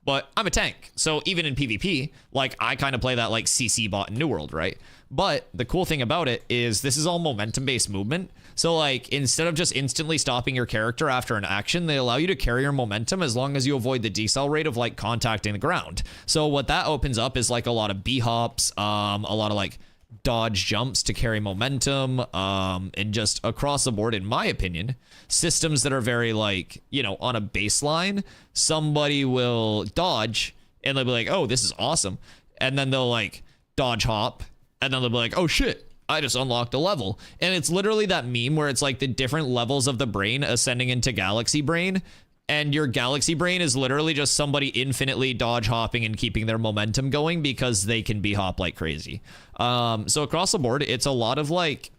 But I'm a tank. So even in PvP, like, I kind of play that like CC bot in New World, right? But the cool thing about it is this is all momentum-based movement. So like, instead of just instantly stopping your character after an action, they allow you to carry your momentum as long as you avoid the decel rate of like contacting the ground. So what that opens up is like a lot of B-hops, a lot of like dodge jumps to carry momentum, and just across the board, in my opinion, systems that are very like, you know, on a baseline, somebody will dodge and they'll be like, oh, this is awesome. And then they'll like dodge hop and then they'll be like, oh shit, I just unlocked a level. And it's literally that meme where it's like the different levels of the brain ascending into galaxy brain. And your galaxy brain is literally just somebody infinitely dodge hopping and keeping their momentum going because they can B-hop like crazy. So across the board, it's a lot of like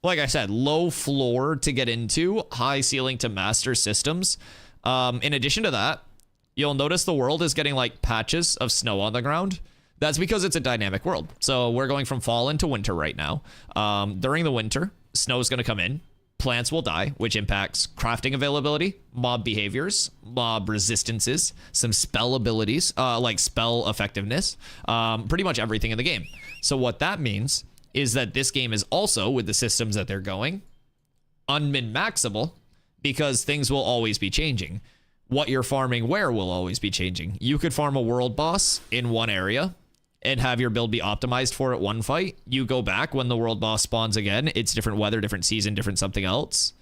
I said, low floor to get into, high ceiling to master systems. In addition to that, you'll notice the world is getting like patches of snow on the ground. That's because it's a dynamic world. So we're going from fall into winter right now. During the winter, snow is going to come in. Plants will die, which impacts crafting availability, mob behaviors, mob resistances, some spell abilities, like spell effectiveness, pretty much everything in the game. So what that means is that this game is also, with the systems that they're going, unmin-maxable, because things will always be changing. What you're farming where will always be changing. You could farm a world boss in one area and have your build be optimized for it one fight. You go back when the world boss spawns again, it's different weather, different season, different something else,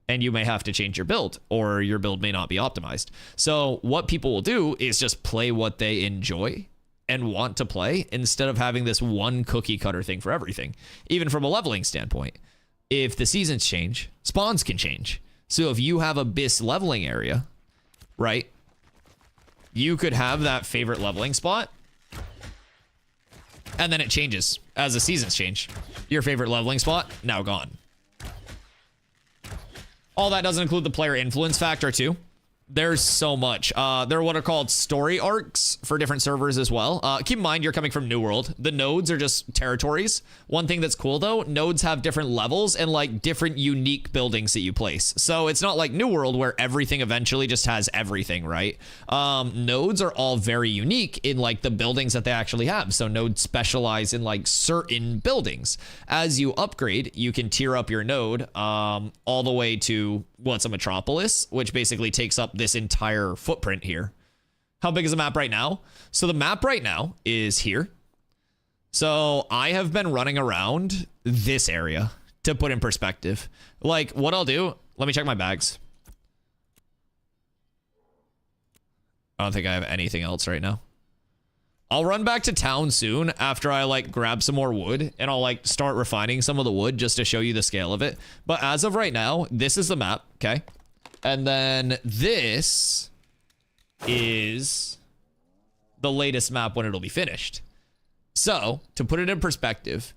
and you may have to change your build, or your build may not be optimized. So what people will do is just play what they enjoy and want to play, instead of having this one cookie cutter thing for everything. Even from a leveling standpoint, if the seasons change, spawns can change. So if you have a BIS leveling area, right, you could have that favorite leveling spot, and then it changes as the seasons change. Your favorite leveling spot, now gone. All that doesn't include the player influence factor too. There's so much. There are what are called story arcs for different servers as well. Keep in mind, you're coming from New World. The nodes are just territories. One thing that's cool though, nodes have different levels and like different unique buildings that you place. So it's not like New World where everything eventually just has everything, right? Nodes are all very unique in like the buildings that they actually have. So nodes specialize in like certain buildings. As you upgrade, you can tier up your node all the way to what's a metropolis, which basically takes up this entire footprint here. How big is the map right now? So the map right now is here. So I have been running around this area to put in perspective. Like what I'll do, let me check my bags. I don't think I have anything else right now. I'll run back to town soon after I like grab some more wood, and I'll like start refining some of the wood just to show you the scale of it. But as of right now, this is the map, okay? And then this is the latest map when it'll be finished. So to put it in perspective,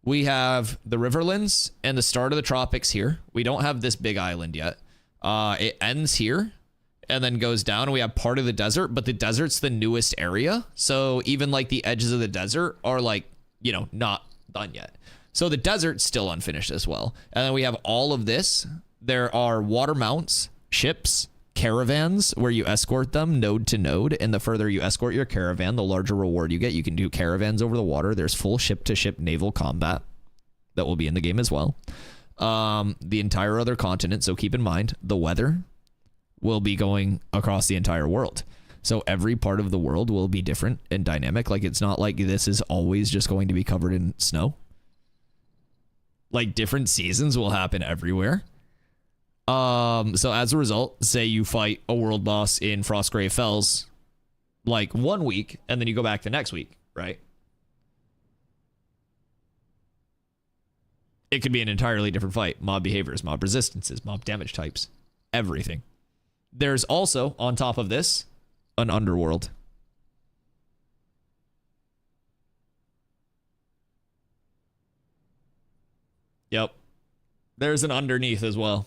we have the Riverlands and the start of the tropics here. We don't have this big island yet. It ends here and then goes down, and we have part of the desert, but the desert's the newest area. So even like the edges of the desert are like, you know, not done yet. So the desert's still unfinished as well. And then we have all of this. There are water mounts, ships, caravans where you escort them node to node, and the further you escort your caravan, the larger reward you get. You can do caravans over the water. There's full ship-to-ship naval combat that will be in the game as well. The entire other continent, so keep in mind, the weather will be going across the entire world. So every part of the world will be different and dynamic. Like, it's not like this is always just going to be covered in snow. Like, different seasons will happen everywhere. So as a result, say you fight a world boss in Frostgrave Fells like 1 week, and then you go back the next week, right? It could be an entirely different fight. Mob behaviors, mob resistances, mob damage types, everything. There's also, on top of this, an underworld. Yep. There's an underneath as well.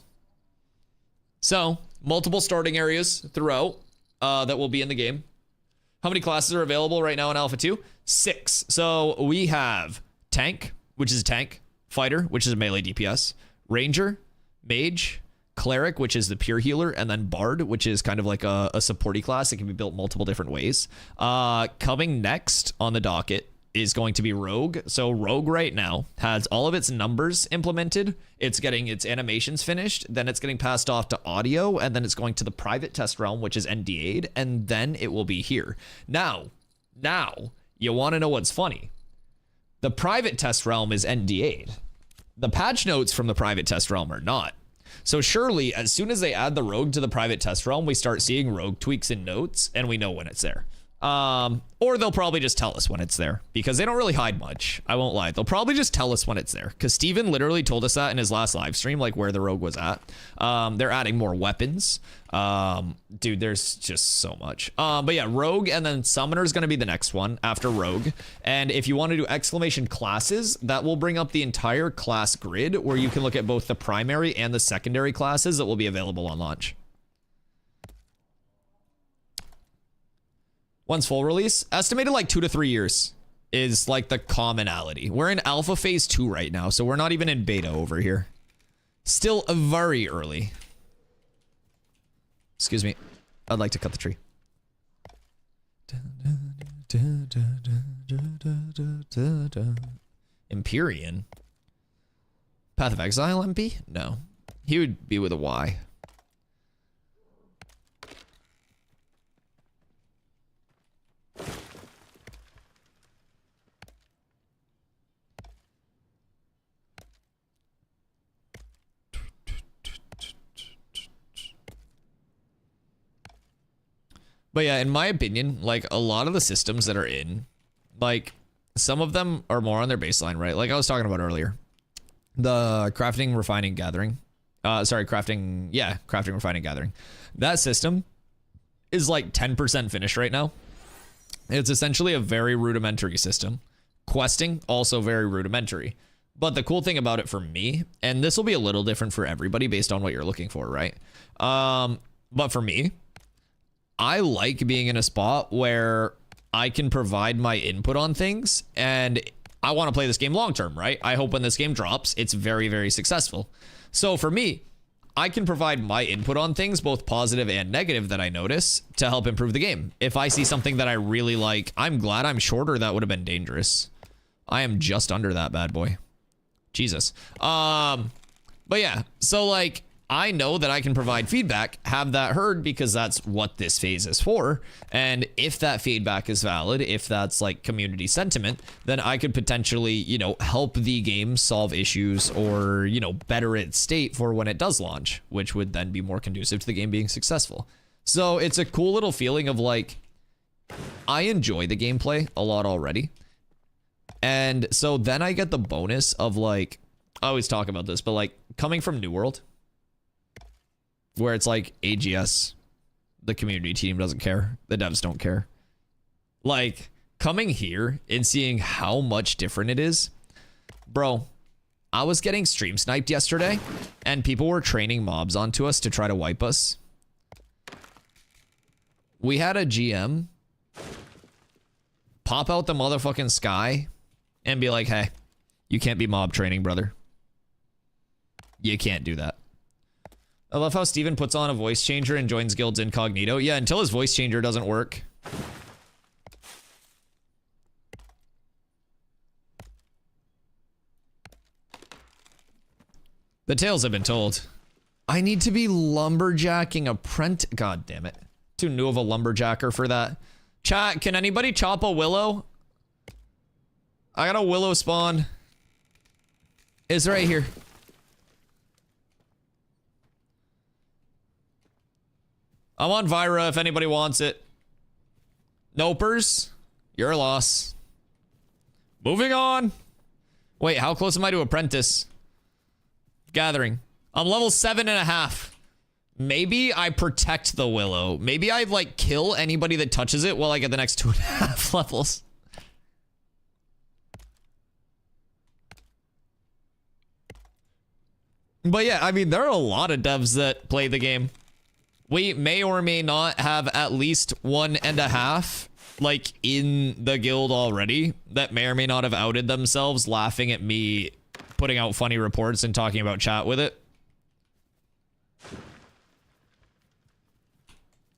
So, multiple starting areas throughout that will be in the game. How many classes are available right now in Alpha 2? 6. So, we have Tank, which is a tank. Fighter, which is a melee DPS. Ranger, Mage, Cleric, which is the pure healer, and then Bard, which is kind of like a supporty class. It can be built multiple different ways. Coming next on the docket is going to be Rogue. So Rogue right now has all of its numbers implemented. It's getting its animations finished. Then it's getting passed off to audio, and then it's going to the private test realm, which is NDA'd, and then it will be here. Now, you want to know what's funny? The private test realm is NDA'd. The patch notes from the private test realm are not. So surely, as soon as they add the Rogue to the private test realm, we start seeing Rogue tweaks in notes, and we know when it's there. Or they'll probably just tell us when it's there, because they don't really hide much. I won't lie. They'll probably just tell us when it's there, because Steven literally told us that in his last live stream, like where the Rogue was at. They're adding more weapons. Dude, there's just so much. But yeah, Rogue, and then Summoner is going to be the next one after Rogue. And if you want to do exclamation classes, that will bring up the entire class grid, where you can look at both the primary and the secondary classes that will be available on launch. Once full release, estimated like 2 to 3 years is like the commonality. We're in alpha phase 2 right now, so we're not even in beta over here. Still very early. Excuse me. I'd like to cut the tree. Empyrean? Path of Exile MP? No. He would be with a Y. But yeah, in my opinion, like a lot of the systems that are in, like some of them are more on their baseline, right? Like I was talking about earlier, the crafting, refining, gathering. Crafting, refining, gathering. That system is like 10% finished right now. It's essentially a very rudimentary system. Questing, also very rudimentary. But the cool thing about it for me, and this will be a little different for everybody based on what you're looking for, right? But for me, I like being in a spot where I can provide my input on things, and I want to play this game long term, right? I hope when this game drops, it's very, very successful. So for me, I can provide my input on things, both positive and negative, that I notice to help improve the game. If I see something that I really like, I'm glad I'm shorter. That would have been dangerous. I am just under that bad boy. Jesus. But yeah, so like, I know that I can provide feedback, have that heard, because that's what this phase is for. And if that feedback is valid, if that's like community sentiment, then I could potentially, you know, help the game solve issues or, you know, better its state for when it does launch, which would then be more conducive to the game being successful. So it's a cool little feeling of like, I enjoy the gameplay a lot already. And so then I get the bonus of like, I always talk about this, but like coming from New World, where it's like AGS, the community team doesn't care, the devs don't care. Like coming here and seeing how much different it is, bro. I was getting stream sniped yesterday and people were training mobs onto us to try to wipe us. We had a GM pop out the motherfucking sky and be like, hey, you can't be mob training, brother. You can't do that. I love how Steven puts on a voice changer and joins guilds incognito. Yeah, until his voice changer doesn't work. The tales have been told. I need to be lumberjacking apprentice. God damn it. Too new of a lumberjacker for that. Chat, can anybody chop a willow? I got a willow spawn. It's right here. I'm on Vira if anybody wants it. Nopers, your loss. Moving on. Wait, how close am I to apprentice? Gathering. I'm level 7.5. Maybe I protect the willow. Maybe I like kill anybody that touches it while I get the next 2.5 levels. But yeah, I mean, there are a lot of devs that play the game. We may or may not have at least 1.5 like in the guild already that may or may not have outed themselves laughing at me putting out funny reports and talking about chat with it.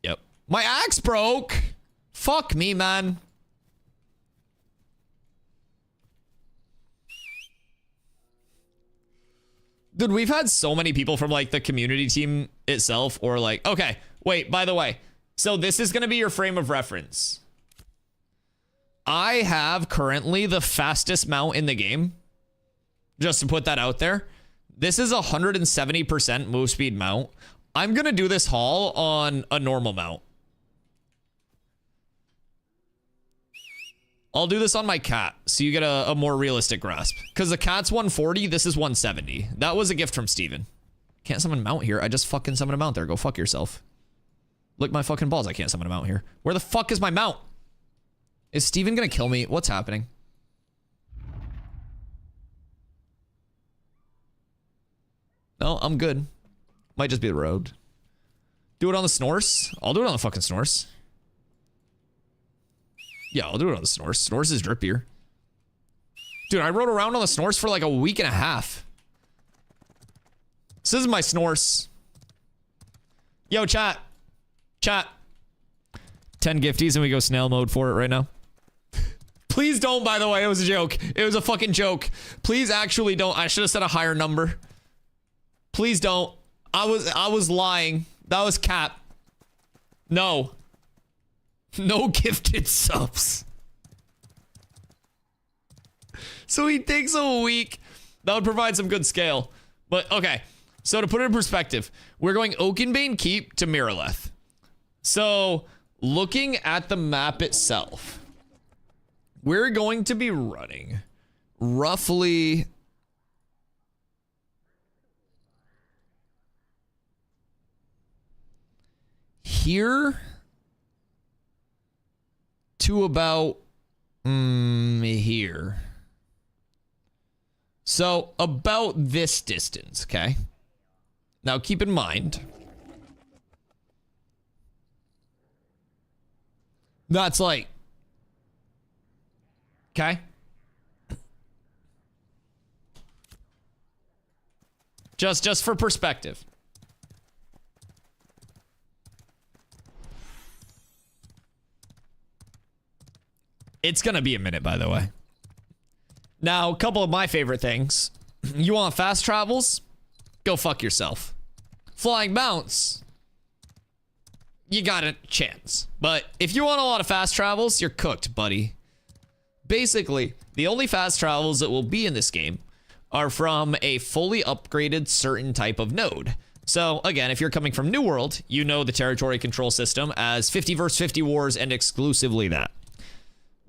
Yep. My axe broke. Fuck me, man. Dude, we've had so many people from like the community team itself or like, okay, wait, by the way, so this is going to be your frame of reference. I have currently the fastest mount in the game. Just to put that out there. This is 170% move speed mount. I'm going to do this haul on a normal mount. I'll do this on my cat so you get a more realistic grasp. Because the cat's 140, this is 170. That was a gift from Steven. Can't summon mount here. I just fucking summoned a mount there. Go fuck yourself. Lick my fucking balls. I can't summon a mount here. Where the fuck is my mount? Is Steven gonna kill me? What's happening? No, I'm good. Might just be the road. Do it on the Snorse? I'll do it on the fucking Snorse. Yeah, I'll do it on the Snorse. Snorse is drippier. Dude, I rode around on the Snorse for like a week and a half. This is my Snorse. Yo, chat. Chat. 10 gifties and we go snail mode for it right now. Please don't, by the way. It was a joke. It was a fucking joke. Please actually don't. I should have said a higher number. Please don't. I was lying. That was cap. No. No gifted subs. So he takes a week. That would provide some good scale. But okay. So to put it in perspective, we're going Oakenbane Keep to Miraleth. So looking at the map itself, we're going to be running roughly here to about here. So about this distance, okay? Now keep in mind, that's like, okay? Just for perspective. It's gonna be a minute, by the way. Now, a couple of my favorite things. You want fast travels? Go fuck yourself. Flying mounts? You got a chance. But if you want a lot of fast travels, you're cooked, buddy. Basically, the only fast travels that will be in this game are from a fully upgraded certain type of node. So, again, if you're coming from New World, you know the territory control system as 50 versus 50 wars and exclusively that.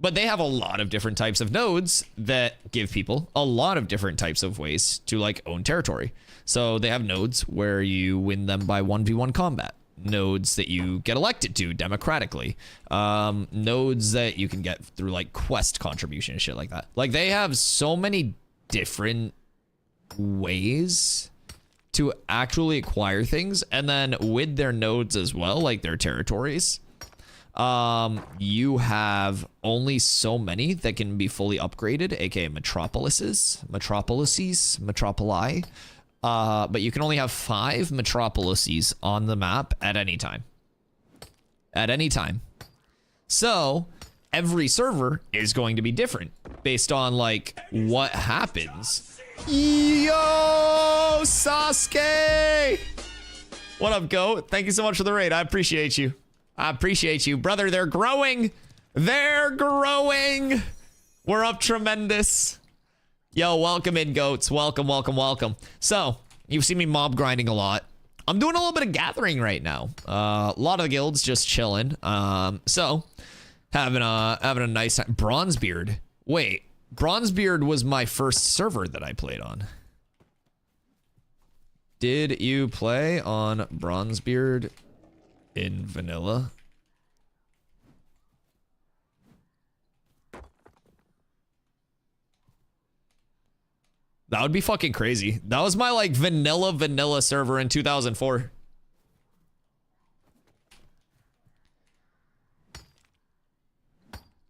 But they have a lot of different types of nodes that give people a lot of different types of ways to like own territory. So they have nodes where you win them by 1v1 combat. Nodes that you get elected to democratically. Nodes that you can get through like quest contribution and shit like that. Like they have so many different ways to actually acquire things. And then with their nodes as well, like their territories, you have only so many that can be fully upgraded, aka metropoli. But you can only have 5 metropolises on the map at any time. At any time. So every server is going to be different based on like what happens. Yo, Sasuke! What up, Goat? Thank you so much for the raid. I appreciate you. I appreciate you. Brother, they're growing. They're growing. We're up tremendous. Yo, welcome in, Goats. Welcome, welcome, welcome. So, you've seen me mob grinding a lot. I'm doing a little bit of gathering right now. A lot of the guilds just chilling. So, having a nice time. Bronzebeard. Wait, Bronzebeard was my first server that I played on. Did you play on Bronzebeard in vanilla? That would be fucking crazy. That was my like vanilla server in 2004.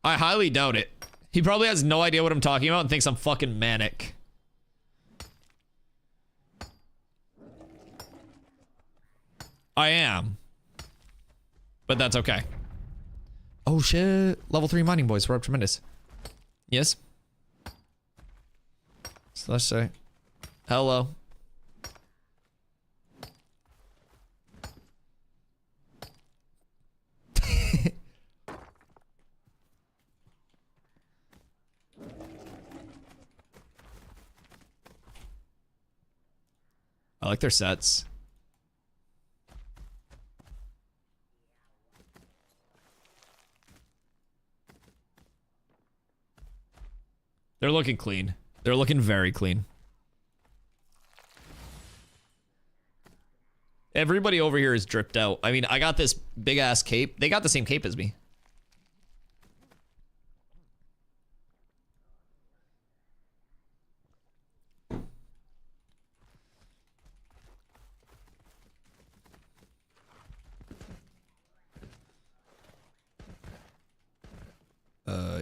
I highly doubt it. He probably has no idea what I'm talking about and thinks I'm fucking manic. I am. But that's okay. Oh shit. Level 3 mining boys. We're up tremendous. Yes. So let's say hello. I like their sets. They're looking clean. They're looking very clean. Everybody over here is dripped out. I mean, I got this big ass cape. They got the same cape as me.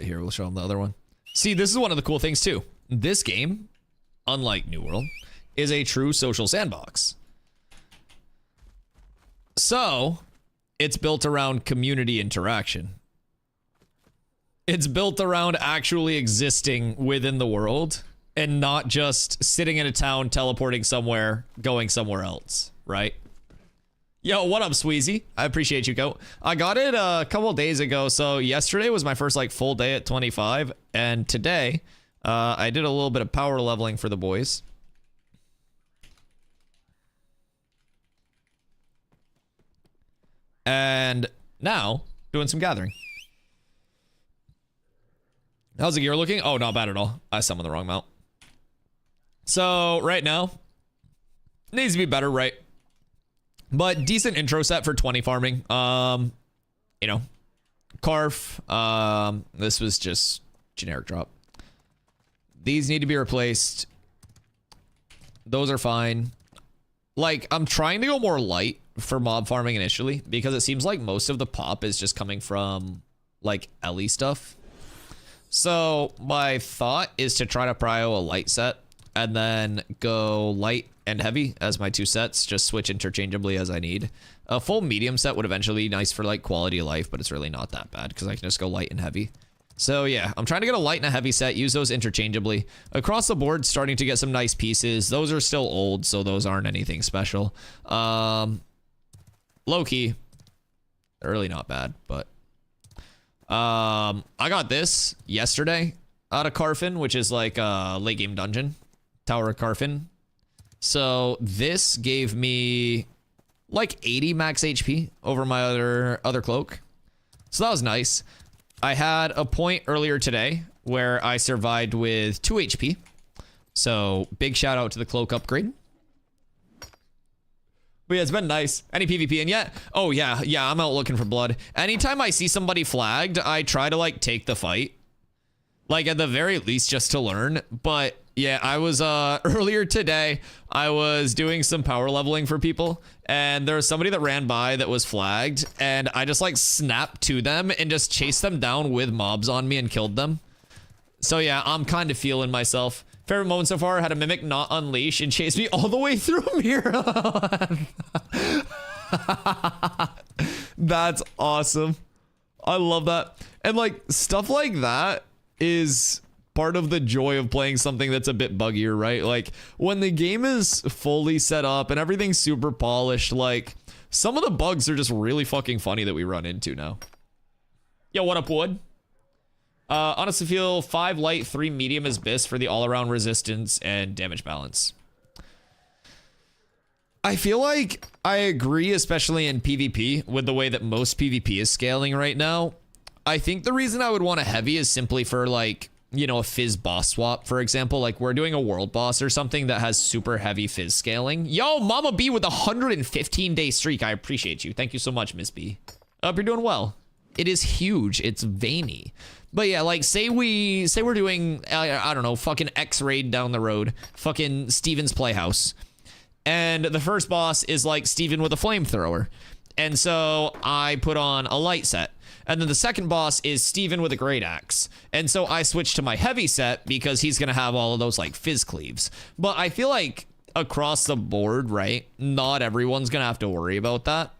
Here, we'll show them the other one. See, this is one of the cool things too. This game, unlike New World, is a true social sandbox. So, it's built around community interaction. It's built around actually existing within the world and not just sitting in a town, teleporting somewhere, going somewhere else, right? Yo, what up, Sweezy? I appreciate you, Goat. I got it a couple days ago, so yesterday was my first like full day at 25, and today I did a little bit of power leveling for the boys. And now, doing some gathering. How's the gear looking? Oh, not bad at all. I summoned the wrong mount. So, right now, needs to be better, right? But decent intro set for 20 farming. You know, Carf. This was just generic drop. These need to be replaced. Those are fine. Like, I'm trying to go more light for mob farming initially because it seems like most of the pop is just coming from like Ellie stuff. So my thought is to try to prio a light set and then go light and heavy as my 2 sets, just switch interchangeably as I need. A full medium set would eventually be nice for like quality of life, but it's really not that bad because I can just go light and heavy. So yeah, I'm trying to get a light and a heavy set, use those interchangeably. Across the board, starting to get some nice pieces. Those are still old, so those aren't anything special. Low-key, they're really not bad, but... I got this yesterday out of Carfin, which is like a late game dungeon. Tower of Carfin. So this gave me like 80 max HP over my other cloak. So that was nice. I had a point earlier today where I survived with 2 HP. So big shout out to the cloak upgrade. But yeah, it's been nice. Any PvP in yet? Oh yeah, I'm out looking for blood. Anytime I see somebody flagged, I try to like take the fight. Like at the very least just to learn. But yeah, I was earlier today, I was doing some power leveling for people and there was somebody that ran by that was flagged and I just like snapped to them and just chased them down with mobs on me and killed them. So yeah, I'm kind of feeling myself. Favorite moment so far, had a mimic not unleash and chase me all the way through Mira. That's awesome. I love that. And like stuff like that is part of the joy of playing something that's a bit buggier, right? Like when the game is fully set up and everything's super polished, like some of the bugs are just really fucking funny that we run into now. Yo, what up, Wood? Honestly feel 5 light, 3 medium is best for the all-around resistance and damage balance. I feel like I agree, especially in PvP, with the way that most PvP is scaling right now. I think the reason I would want a heavy is simply for like, you know, a fizz boss swap, for example. Like we're doing a world boss or something that has super heavy fizz scaling. Yo, Mama B with a 115-day streak. I appreciate you. Thank you so much, Miss B. Hope you're doing well. It is huge. It's veiny. But yeah, like say we're doing, I don't know, fucking X-Raid down the road. Fucking Steven's Playhouse. And the first boss is like Steven with a flamethrower. And so I put on a light set. And then the second boss is Steven with a great axe. And so I switched to my heavy set because he's going to have all of those like fizz cleaves. But I feel like across the board, right, not everyone's going to have to worry about that.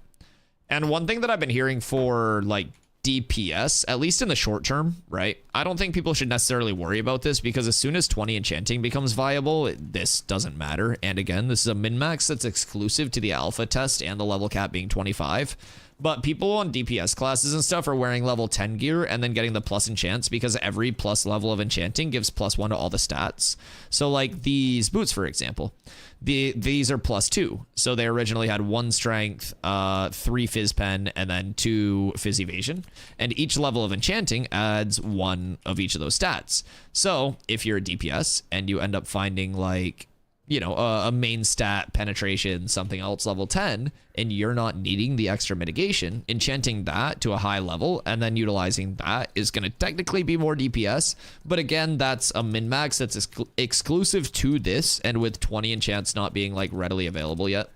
And one thing that I've been hearing for like DPS, at least in the short term, right? I don't think people should necessarily worry about this because as soon as 20 enchanting becomes viable, this doesn't matter. And again, this is a min-max that's exclusive to the alpha test and the level cap being 25. But people on DPS classes and stuff are wearing level 10 gear and then getting the plus enchants because every plus level of enchanting gives +1 to all the stats. So like these boots, for example, these are +2. So they originally had 1 strength, 3 fizz pen, and then 2 fizz evasion. And each level of enchanting adds 1 of each of those stats. So if you're a DPS and you end up finding like, you know, a main stat, penetration, something else level 10, and you're not needing the extra mitigation, enchanting that to a high level and then utilizing that is going to technically be more DPS. But again, that's a min-max that's exclusive to this, and with 20 enchants not being like readily available yet,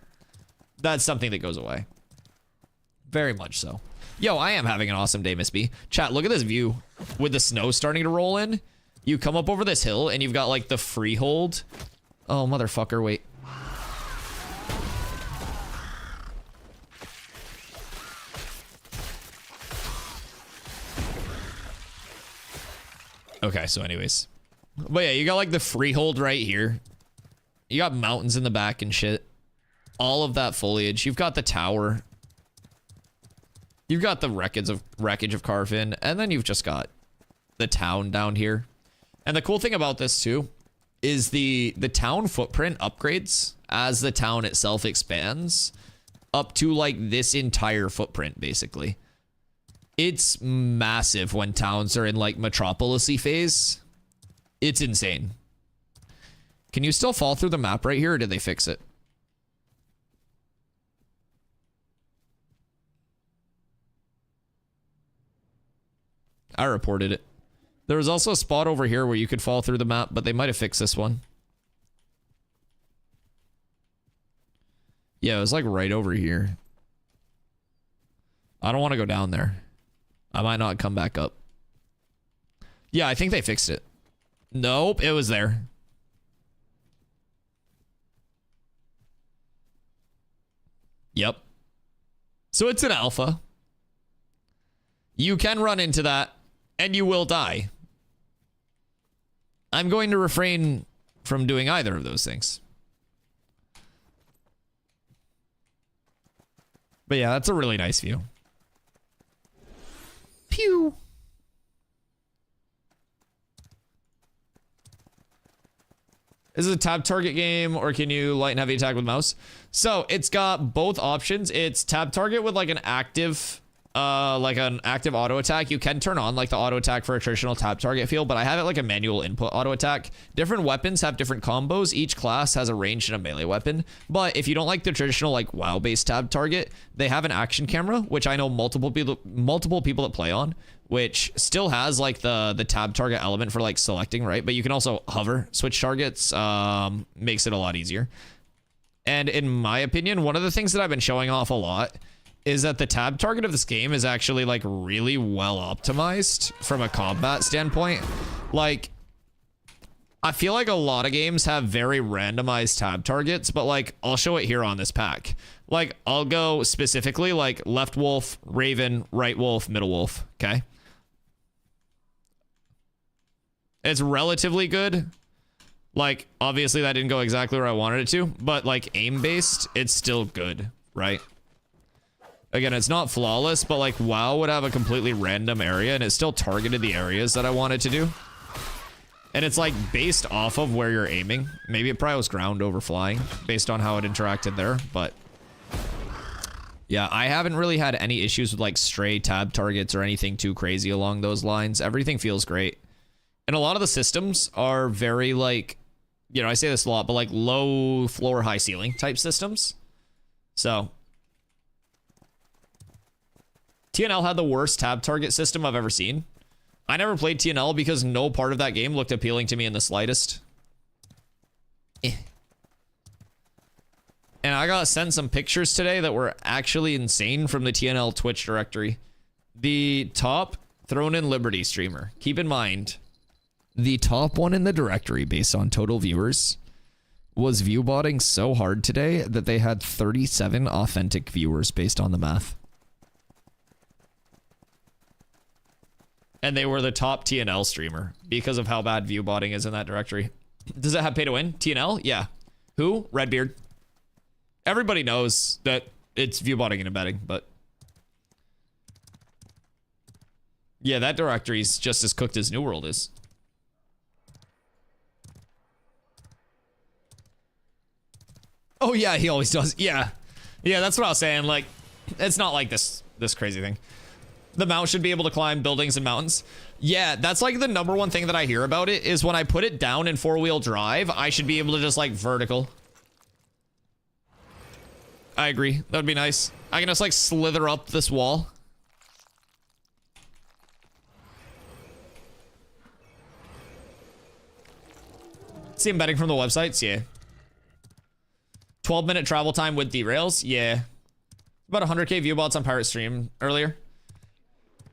that's something that goes away. Very much so. Yo, I am having an awesome day, Miss B. Chat, look at this view with the snow starting to roll in. You come up over this hill and you've got like the freehold. Oh, motherfucker, wait. Okay, so anyways. But yeah, you got like the freehold right here. You got mountains in the back and shit. All of that foliage. You've got the tower. You've got the wreckage of Carfin. And then you've just got the town down here. And the cool thing about this too is the town footprint upgrades as the town itself expands up to like this entire footprint, basically. It's massive when towns are in like metropolis-y phase. It's insane. Can you still fall through the map right here, or did they fix it? I reported it. There was also a spot over here where you could fall through the map, but they might have fixed this one. Yeah, it was like right over here. I don't want to go down there. I might not come back up. Yeah, I think they fixed it. Nope, it was there. Yep. So it's an alpha. You can run into that, and you will die. I'm going to refrain from doing either of those things. But yeah, that's a really nice view. Pew. Is it a tab target game, or can you light and heavy attack with mouse? So it's got both options. It's tab target with like an active auto attack. You can turn on like the auto attack for a traditional tab target feel, but I have it like a manual input auto attack. Different weapons have different combos. Each class has a ranged and a melee weapon. But if you don't like the traditional like WoW based tab target, they have an action camera, which I know multiple people that play on, which still has like the tab target element for like selecting, right? But you can also hover, switch targets, makes it a lot easier. And in my opinion, one of the things that I've been showing off a lot is that the tab target of this game is actually like really well optimized from a combat standpoint. Like, I feel like a lot of games have very randomized tab targets, but like I'll show it here on this pack. Like I'll go specifically like left wolf, raven, right wolf, middle wolf. Okay. It's relatively good. Like obviously that didn't go exactly where I wanted it to, but like aim based, it's still good, right? Again, it's not flawless, but like WoW would have a completely random area and it still targeted the areas that I wanted to do. And it's like based off of where you're aiming. Maybe it probably was ground over flying based on how it interacted there, but yeah, I haven't really had any issues with like stray tab targets or anything too crazy along those lines. Everything feels great. And a lot of the systems are very like, you know, I say this a lot, but like low floor, high ceiling type systems. So TNL had the worst tab target system I've ever seen. I never played TNL because no part of that game looked appealing to me in the slightest. And I got sent some pictures today that were actually insane from the TNL Twitch directory. The top Throne and Liberty streamer. Keep in mind, the top one in the directory based on total viewers was viewbotting so hard today that they had 37 authentic viewers based on the math. And they were the top TNL streamer because of how bad viewbotting is in that directory. Does it have pay to win? TNL? Yeah. Who? Redbeard. Everybody knows that it's viewbotting and embedding, but yeah, that directory's just as cooked as New World is. Oh yeah, he always does. Yeah. Yeah, that's what I was saying. Like, it's not like this crazy thing. The mount should be able to climb buildings and mountains. Yeah, that's like the number one thing that I hear about it is when I put it down in 4-wheel drive, I should be able to just like vertical. I agree. That would be nice. I can just like slither up this wall. See embedding from the websites? Yeah. 12-minute travel time with derails? Yeah. About 100k viewbots on Pirate Stream earlier.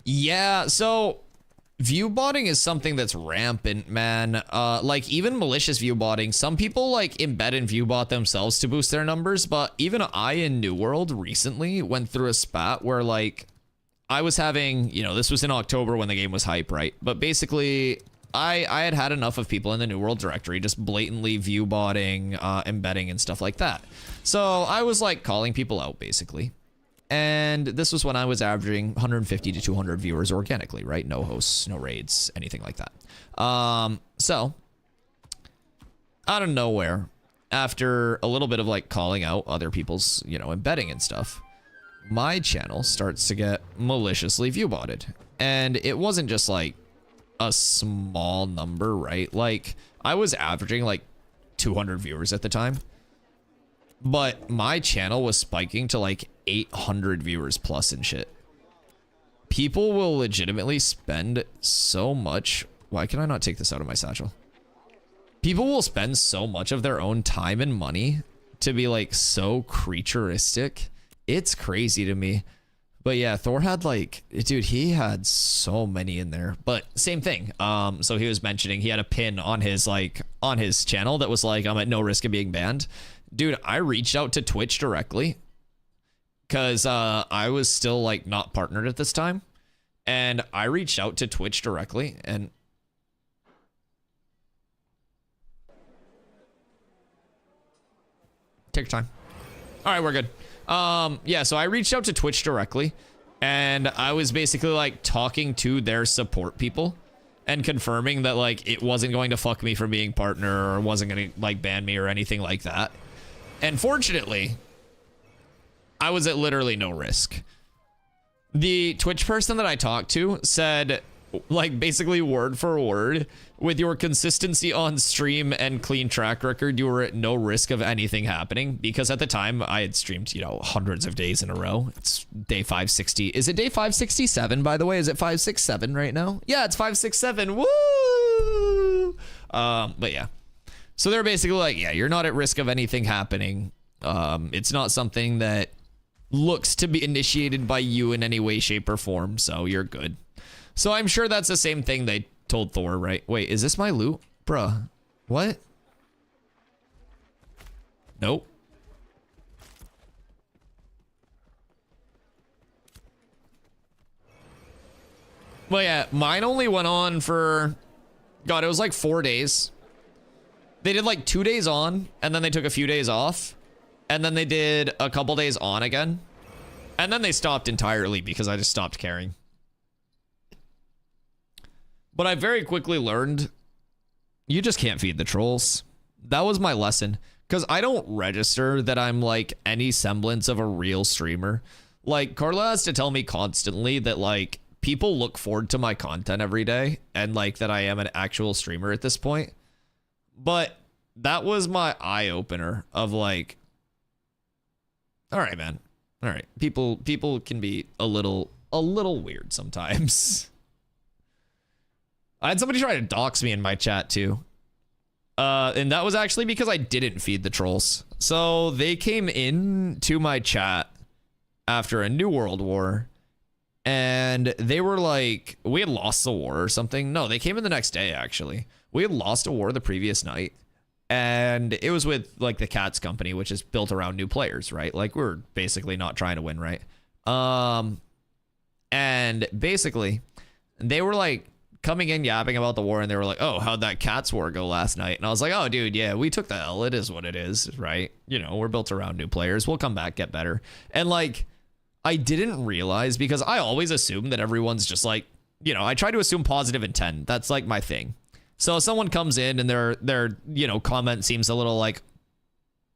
Yeah, so viewbotting is something that's rampant, man. Like even malicious viewbotting, some people like embed and viewbot themselves to boost their numbers, but even I in New World recently went through a spat where like I was having, you know, this was in October when the game was hype, right? But basically I had enough of people in the New World directory just blatantly viewbotting, embedding and stuff like that. So I was like calling people out basically. And this was when I was averaging 150 to 200 viewers organically, right? No hosts, no raids, anything like that. So out of nowhere, after a little bit of like calling out other people's, you know, embedding and stuff, my channel starts to get maliciously viewbotted. And it wasn't just like a small number, right? Like I was averaging like 200 viewers at the time. But my channel was spiking to like 800 viewers plus and shit. People will legitimately spend so much. Why can I not take this out of my satchel? People will spend so much of their own time and money to be like so creaturistic. It's crazy to me. But yeah, Thor had like, dude, he had so many in there. But same thing. So he was mentioning he had a pin on his channel that was like, I'm at no risk of being banned. Dude, I reached out to Twitch directly because I was still like not partnered at this time. And I reached out to Twitch directly and take your time. All right, we're good. Yeah, so I reached out to Twitch directly and I was basically like talking to their support people and confirming that like it wasn't going to fuck me from being partner or wasn't going to like ban me or anything like that. And fortunately, I was at literally no risk. The Twitch person that I talked to said, like basically word for word, with your consistency on stream and clean track record, you were at no risk of anything happening. Because at the time I had streamed, you know, hundreds of days in a row. It's day 560. Is it day 567, by the way? Is it 567 right now? Yeah, it's 567. Woo! But yeah. So they're basically like, yeah, you're not at risk of anything happening. It's not something that looks to be initiated by you in any way, shape, or form, so you're good. So I'm sure that's the same thing they told Thor, right? Wait, is this my loot? Bruh. What? Nope. Well, yeah, mine only went on for, God, it was like 4 days. They did like 2 days on, and then they took a few days off, and then they did a couple days on again, and then they stopped entirely because I just stopped caring. But I very quickly learned you just can't feed the trolls. That was my lesson, because I don't register that I'm like any semblance of a real streamer. Like, Carla has to tell me constantly that like people look forward to my content every day and like that I am an actual streamer at this point. But that was my eye opener of like, all right, man. All right. People can be a little weird sometimes. I had somebody try to dox me in my chat too. And that was actually because I didn't feed the trolls. So they came in to my chat after a New World War, and they were like, we had lost the war or something. No, they came in the next day, actually. We had lost a war the previous night, and it was with like the Cats company, which is built around new players, right? Like we're basically not trying to win, right? And basically they were like coming in yapping about the war, and they were like, oh, how'd that Cats war go last night? And I was like, oh, dude, yeah, we took the L. It is what it is, right? You know, we're built around new players. We'll come back, get better. And like, I didn't realize, because I always assume that everyone's just like, you know, I try to assume positive intent. That's like my thing. So if someone comes in and their you know, comment seems a little like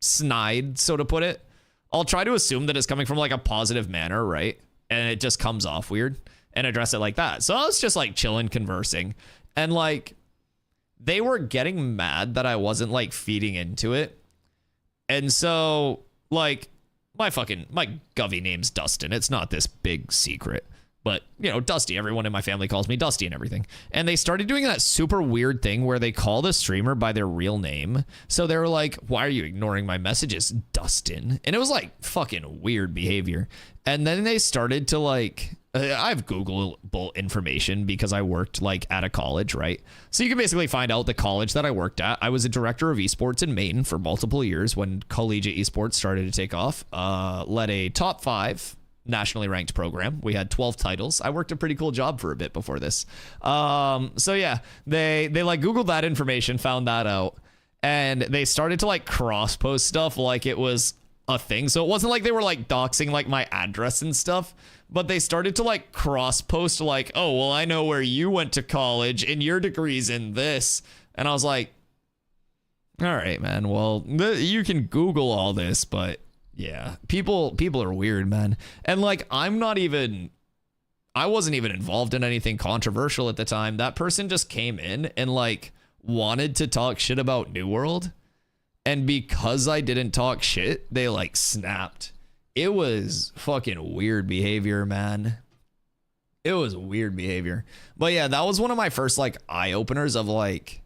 snide, so to put it, I'll try to assume that it's coming from like a positive manner, right? And it just comes off weird, and address it like that. So I was just like chilling, conversing, and like they were getting mad that I wasn't like feeding into it. And so like my Govy name's Dustin. It's not this big secret. But, you know, Dusty, everyone in my family calls me Dusty and everything. And they started doing that super weird thing where they call the streamer by their real name. So they were like, why are you ignoring my messages, Dustin? And it was like fucking weird behavior. And then they started to like, I have Googleable information because I worked like at a college, right? So you can basically find out the college that I worked at. I was a director of esports in Maine for multiple years when collegiate esports started to take off. Led a top 5 nationally ranked program. We had 12 titles. I worked a pretty cool job for a bit before this. So yeah, they like Googled that information, found that out, and they started to like cross post stuff like it was a thing. So it wasn't like they were like doxing like my address and stuff, but they started to like cross post like, oh, well, I know where you went to college and your degree's in this. And I was like, all right, man, well, you can Google all this, but yeah, people are weird, man. And like, I wasn't even involved in anything controversial at the time. That person just came in and like wanted to talk shit about New World. And because I didn't talk shit, they like snapped. It was fucking weird behavior, man. It was weird behavior. But yeah, that was one of my first like eye openers of like,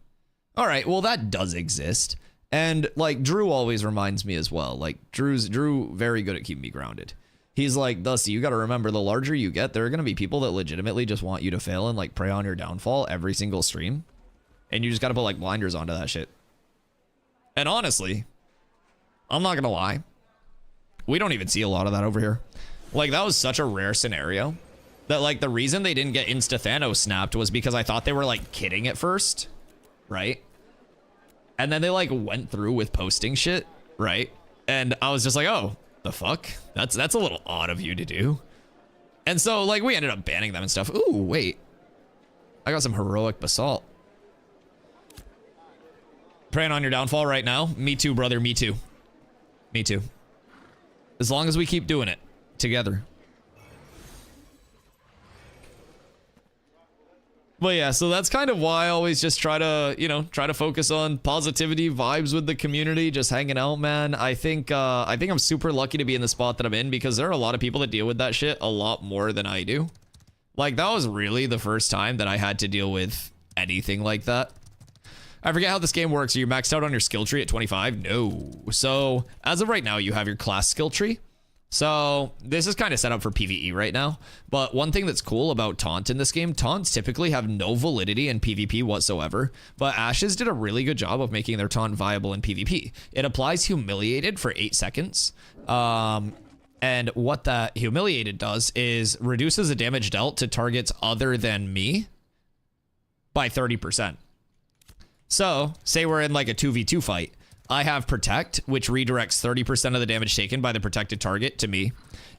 all right, well, that does exist. And like Drew always reminds me as well. Like Drew very good at keeping me grounded. He's like, Dusty, you got to remember, the larger you get, there are going to be people that legitimately just want you to fail and like prey on your downfall every single stream. And you just got to put like blinders onto that shit. And honestly, I'm not going to lie. We don't even see a lot of that over here. Like, that was such a rare scenario that like the reason they didn't get Insta Thanos snapped was because I thought they were like kidding at first. Right? And then they like went through with posting shit, right? And I was just like, oh, the fuck? That's a little odd of you to do. And so like we ended up banning them and stuff. Ooh, wait. I got some heroic basalt. Praying on your downfall right now. Me too, brother. Me too. Me too. As long as we keep doing it together. But yeah, so that's kind of why I always just try to focus on positivity, vibes with the community, just hanging out, man. I think I'm super lucky to be in the spot that I'm in because there are a lot of people that deal with that shit a lot more than I do. Like, that was really the first time that I had to deal with anything like that. I forget how this game works. Are you maxed out on your skill tree at 25? No. So as of right now, you have your class skill tree. So this is kind of set up for PvE right now. But one thing that's cool about taunt in this game, taunts typically have no validity in PvP whatsoever. But Ashes did a really good job of making their taunt viable in PvP. It applies Humiliated for 8 seconds. And what that Humiliated does is reduces the damage dealt to targets other than me by 30%. So say we're in like a 2v2 fight. I have Protect, which redirects 30% of the damage taken by the protected target to me.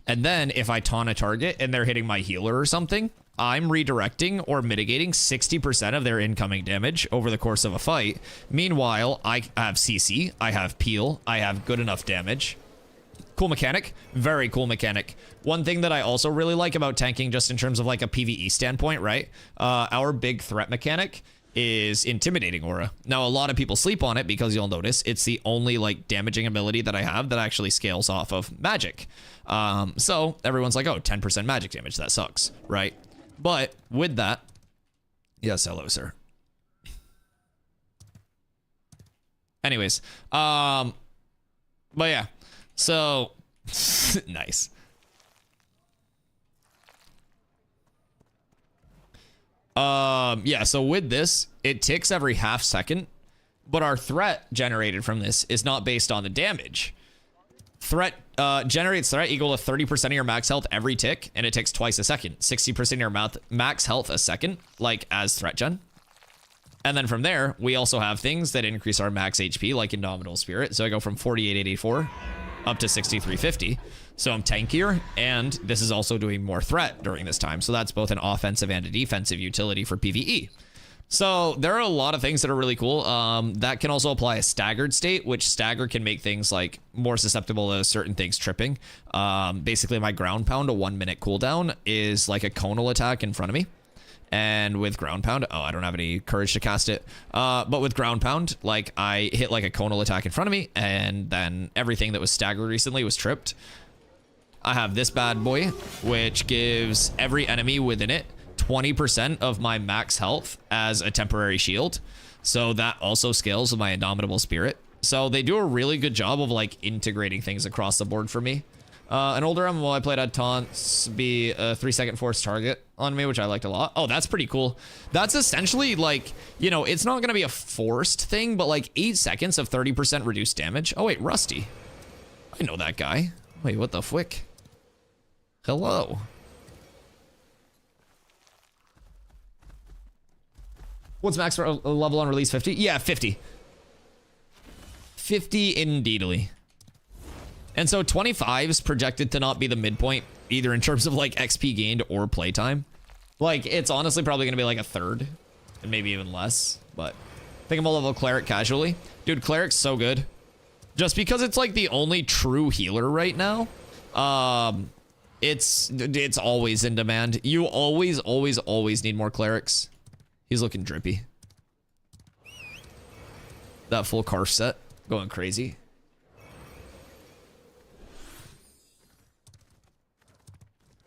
And then if I taunt a target and they're hitting my healer or something, I'm redirecting or mitigating 60% of their incoming damage over the course of a fight. Meanwhile, I have CC, I have Peel, I have good enough damage. Cool mechanic, very cool mechanic. One thing that I also really like about tanking, just in terms of like a PvE standpoint, right? Our big threat mechanic is Intimidating Aura. Now, a lot of people sleep on it because you'll notice it's the only like damaging ability that I have that actually scales off of magic. So everyone's like, oh, 10% magic damage, that sucks, right? But with that, yes, hello, sir. Anyways, but yeah, so nice. Yeah, so with this, it ticks every half second, but our threat generated from this is not based on the damage. Threat generates threat equal to 30% of your max health every tick, and it ticks twice a second. 60% of your max health a second, like as threat gen. And then from there, we also have things that increase our max HP, like Indomitable Spirit. So I go from 4884 up to 6350. So I'm tankier, and this is also doing more threat during this time. So that's both an offensive and a defensive utility for PvE. So there are a lot of things that are really cool. That can also apply a staggered state, which stagger can make things like more susceptible to certain things tripping. Basically, my ground pound, a 1 minute cooldown, is like a conal attack in front of me. And with ground pound, oh, I don't have any courage to cast it. But with ground pound, like I hit like a conal attack in front of me, and then everything that was staggered recently was tripped. I have this bad boy, which gives every enemy within it 20% of my max health as a temporary shield. So that also scales with my Indomitable Spirit. So they do a really good job of like integrating things across the board for me. An older MMO I played had taunts be a 3-second force target on me, which I liked a lot. Oh, that's pretty cool. That's essentially like, you know, it's not going to be a forced thing, but like 8 seconds of 30% reduced damage. Oh, wait, Rusty. I know that guy. Wait, what the flick? Hello. What's max level on release? 50? Yeah, 50. 50 indeedly. And so 25 is projected to not be the midpoint either in terms of like XP gained or playtime. Like it's honestly probably going to be like a third and maybe even less, but I think I'm gonna level Cleric casually. Dude, Cleric's so good. Just because it's like the only true healer right now. It's always in demand. You always need more Clerics. He's looking drippy. That full Karf set going crazy.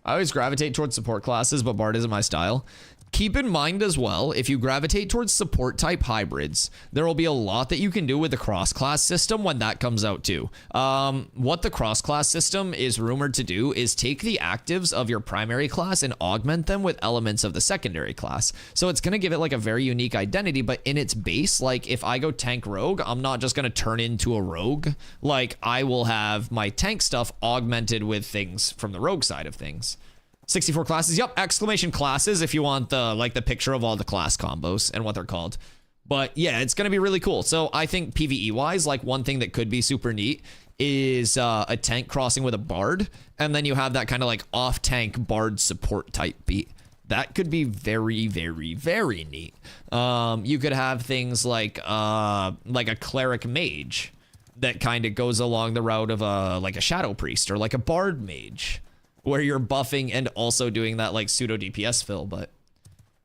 I always gravitate towards support classes, but Bard isn't my style. Keep in mind as well, if you gravitate towards support type hybrids, there will be a lot that you can do with the cross class system when that comes out too. What the cross class system is rumored to do is take the actives of your primary class and augment them with elements of the secondary class. So it's going to give it like a very unique identity, but in its base, like if I go tank rogue, I'm not just going to turn into a rogue. Like I will have my tank stuff augmented with things from the rogue side of things. 64 classes. Yep, exclamation classes if you want the like the picture of all the class combos and what they're called. But yeah, it's going to be really cool. So I think PvE wise, like one thing that could be super neat is a tank crossing with a bard, and then you have that kind of like off tank bard support type beat. That could be very, very, very neat. You could have things like a cleric mage that kind of goes along the route of like a shadow priest or like a bard mage, where you're buffing and also doing that like pseudo DPS fill. But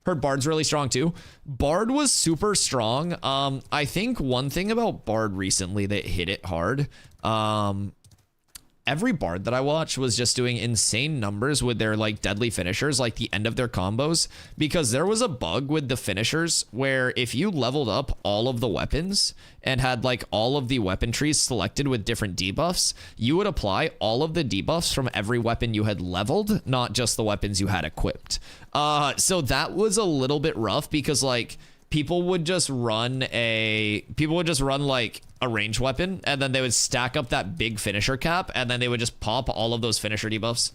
heard Bard's really strong too. Bard was super strong. I think one thing about Bard recently that hit it hard every bard that I watched was just doing insane numbers with their like deadly finishers, like the end of their combos, because there was a bug with the finishers where if you leveled up all of the weapons and had like all of the weapon trees selected with different debuffs, you would apply all of the debuffs from every weapon you had leveled, not just the weapons you had equipped. So that was a little bit rough because like people would just run like a ranged weapon, and then they would stack up that big finisher cap, and then they would just pop all of those finisher debuffs.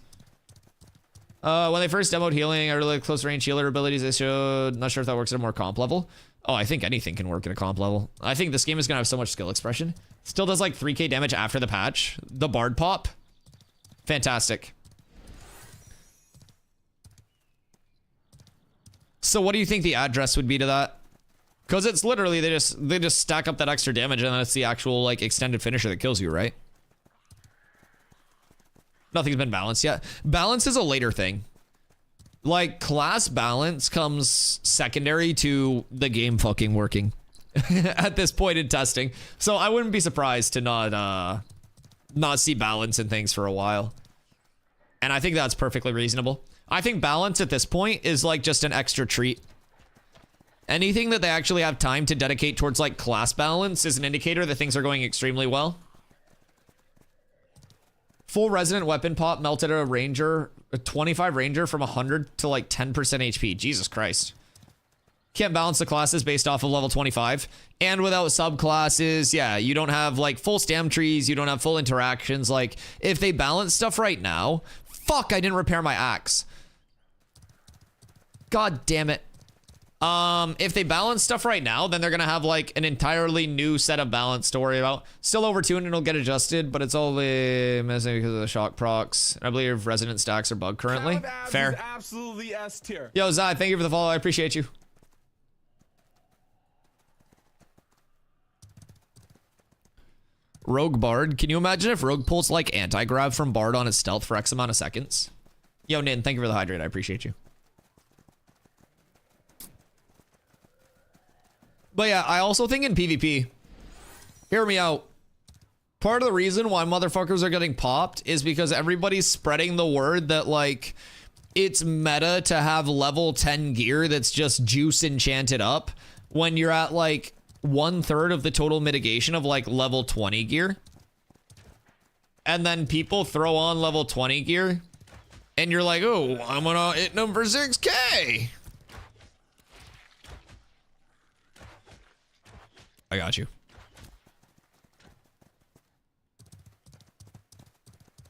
When they first demoed healing, I really like close range healer abilities they showed. Not sure if that works at a more comp level. Oh, I think anything can work at a comp level. I think this game is gonna have so much skill expression. Still does like 3k damage after the patch. The bard pop, fantastic. So what do you think the address would be to that? Because it's literally they just stack up that extra damage and then it's the actual like extended finisher that kills you, right? Nothing's been balanced yet. Balance is a later thing. Like class balance comes secondary to the game fucking working at this point in testing. So I wouldn't be surprised to not see balance in things for a while. And I think that's perfectly reasonable. I think balance at this point is like just an extra treat. Anything that they actually have time to dedicate towards like class balance is an indicator that things are going extremely well. Full resonant weapon pop melted a ranger, a 25 ranger from 100 to like 10% HP. Jesus Christ. Can't balance the classes based off of level 25. And without subclasses, yeah, you don't have like full stam trees, you don't have full interactions. Like if they balance stuff right now, fuck, I didn't repair my axe. God damn it. If they balance stuff right now, then they're gonna have like an entirely new set of balance to worry about. Still overtuned and it'll get adjusted, but it's only missing because of the shock procs. I believe resonant stacks are bugged currently. Fair. Absolutely S tier. Yo, Zai, thank you for the follow. I appreciate you. Rogue Bard. Can you imagine if Rogue pulls like anti-grab from Bard on its stealth for X amount of seconds? Yo, Nin, thank you for the hydrate. I appreciate you. But yeah, I also think in PvP, hear me out. Part of the reason why motherfuckers are getting popped is because everybody's spreading the word that like it's meta to have level 10 gear that's just juice enchanted up when you're at like 1/3 of the total mitigation of like level 20 gear. And then people throw on level 20 gear and you're like, oh, I'm gonna hit number 6k. I got you.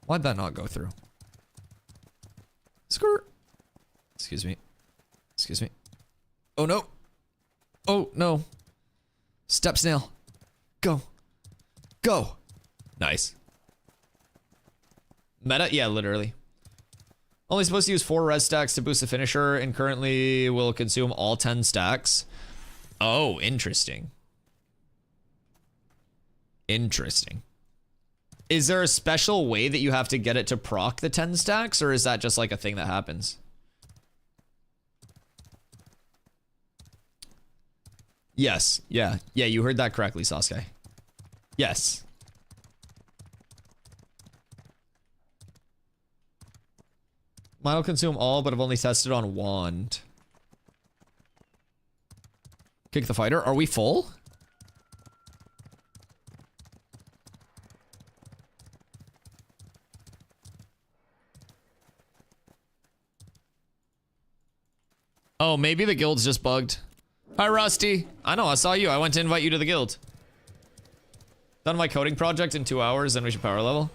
Why'd that not go through? Skirt. Excuse me. Excuse me. Oh no. Oh no. Step snail. Go. Go. Nice. Meta? Yeah, literally. Only supposed to use 4 res stacks to boost the finisher and currently will consume all 10 stacks. Oh, interesting. Interesting. Is there a special way that you have to get it to proc the 10 stacks, or is that just like a thing that happens? Yes. Yeah. Yeah, you heard that correctly, Sasuke. Yes. Mine will consume all, but I've only tested on wand. Kick the fighter. Are we full? Oh, maybe the guild's just bugged. Hi, Rusty. I know, I saw you. I went to invite you to the guild. Done my coding project in 2 hours, then we should power level.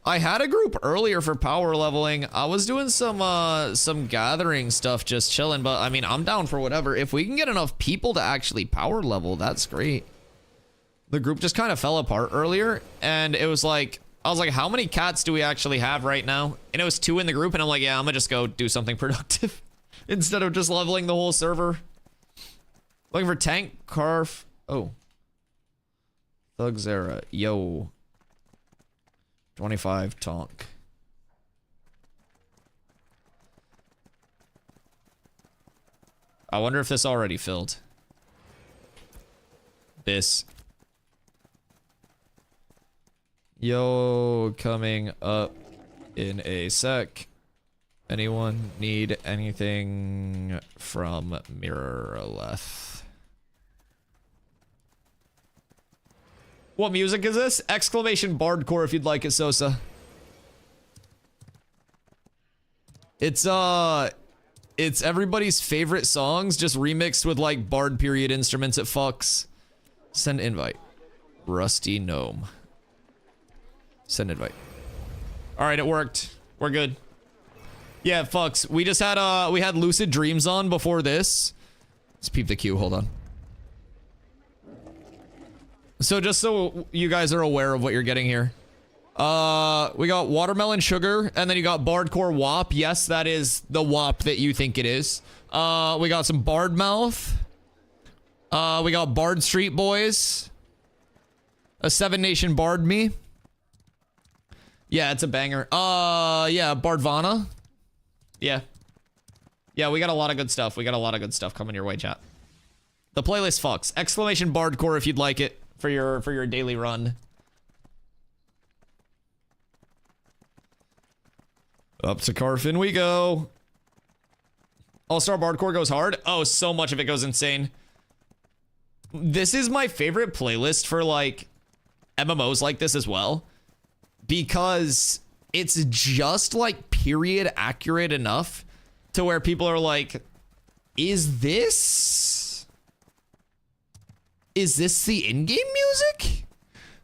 I had a group earlier for power leveling. I was doing some gathering stuff, just chilling, but I mean, I'm down for whatever. If we can get enough people to actually power level, that's great. The group just kind of fell apart earlier, and it was like, I was like, how many cats do we actually have right now? And it was 2 in the group, and I'm like, yeah, I'm gonna just go do something productive. Instead of just leveling the whole server. Looking for tank, Carf. Oh. Thugzera. Yo. 25 tonk. I wonder if this already filled. This. Yo, coming up in a sec. Anyone need anything from Mirrorleth? What music is this? Exclamation Bardcore if you'd like it, Sosa. It's everybody's favorite songs just remixed with like bard period instruments. It fucks. Send invite. Rusty Gnome. Send invite. All right, it worked. We're good. Yeah, it fucks. We just had we had Lucid Dreams on before this. Let's peep the queue. Hold on. So just so you guys are aware of what you're getting here. We got Watermelon Sugar, and then you got Bardcore WAP. Yes, that is the WAP that you think it is. We got some Bard Mouth. We got Bard Street Boys. A Seven Nation Bard Me. Yeah, it's a banger. Yeah, Bardvana. Yeah. Yeah, we got a lot of good stuff. We got a lot of good stuff coming your way, chat. The playlist fucks. Exclamation Bardcore if you'd like it for your daily run. Up to Carfin we go. All-Star Bardcore goes hard. Oh, so much of it goes insane. This is my favorite playlist for like MMOs like this as well, because it's just like period accurate enough to where people are like, is this the in-game music?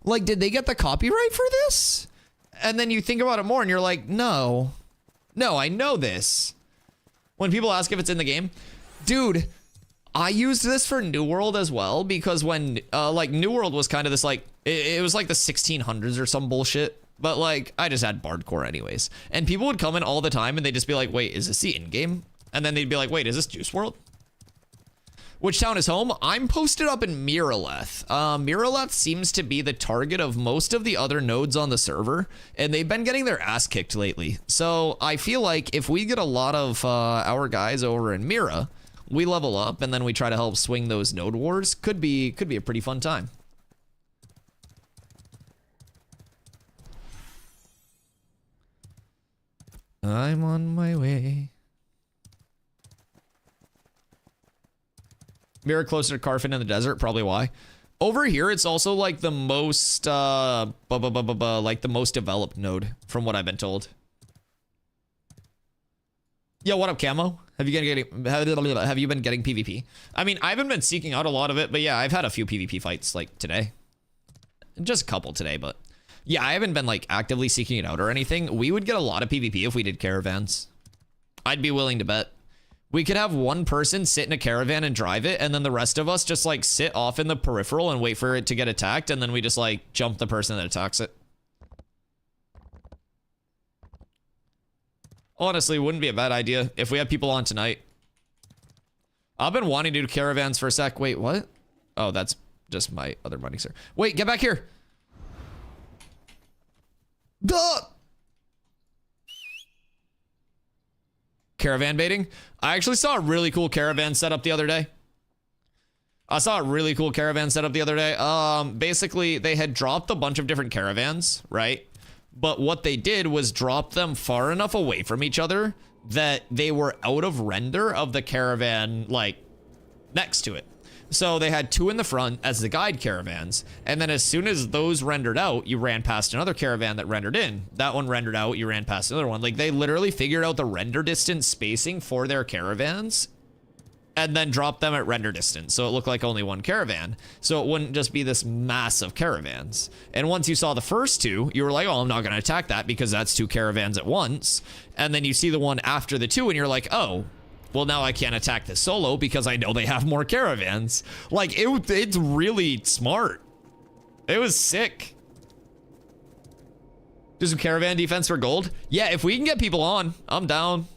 Like, did they get the copyright for this? And then you think about it more and you're like, no, I know this. When people ask if it's in the game, dude, I used this for New World as well, because when like New World was kind of this like, it was like the 1600s or some bullshit. But like, I just had Bardcore anyways. And people would come in all the time and they'd just be like, wait, is this the in-game? And then they'd be like, wait, is this Juice World? Which town is home? I'm posted up in Mirrorleth. Mirrorleth seems to be the target of most of the other nodes on the server, and they've been getting their ass kicked lately. So I feel like if we get a lot of our guys over in Mira, we level up and then we try to help swing those node wars. Could be a pretty fun time. I'm on my way. Mirror closer to Carfin in the desert, probably why. Over here, it's also like the most, like the most developed node, from what I've been told. Yo, what up, Camo? Have you been getting PvP? I mean, I haven't been seeking out a lot of it, but yeah, I've had a few PvP fights like today. Just a couple today, but yeah, I haven't been like actively seeking it out or anything. We would get a lot of PvP if we did caravans. I'd be willing to bet. We could have one person sit in a caravan and drive it, and then the rest of us just like sit off in the peripheral and wait for it to get attacked, and then we just like jump the person that attacks it. Honestly, wouldn't be a bad idea if we had people on tonight. I've been wanting to do caravans for a sec. Wait, what? Oh, that's just my other money, sir. Wait, get back here. Duh! Caravan baiting. I actually saw a really cool caravan setup the other day. Basically, they had dropped a bunch of different caravans, right? But what they did was drop them far enough away from each other that they were out of render of the caravan, like, next to it. So they had two in the front as the guide caravans, and then as soon as those rendered out, you ran past another caravan that rendered in. That one rendered out, you ran past another one. Like, they literally figured out the render distance spacing for their caravans and then dropped them at render distance, so it looked like only one caravan, so it wouldn't just be this mass of caravans. And once you saw the first two, you were like, oh, I'm not gonna attack that because that's two caravans at once. And then you see the one after the two and you're like, oh, well, now I can't attack this solo because I know they have more caravans. Like, it's really smart. It was sick. Do some caravan defense for gold? Yeah, if we can get people on, I'm down.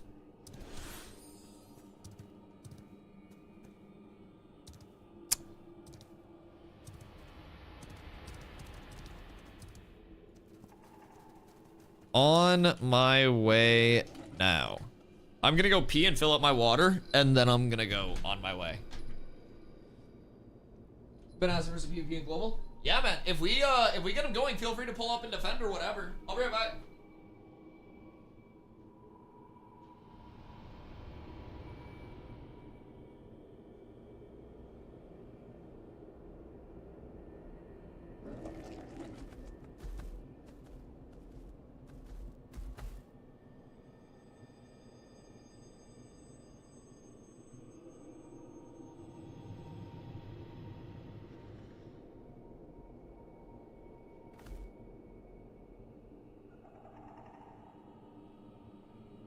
On my way now. I'm gonna go pee and fill up my water, and then I'm gonna go on my way. Been asking for some PvP in Global? Yeah, man. If we get him going, feel free to pull up and defend or whatever. I'll be right back.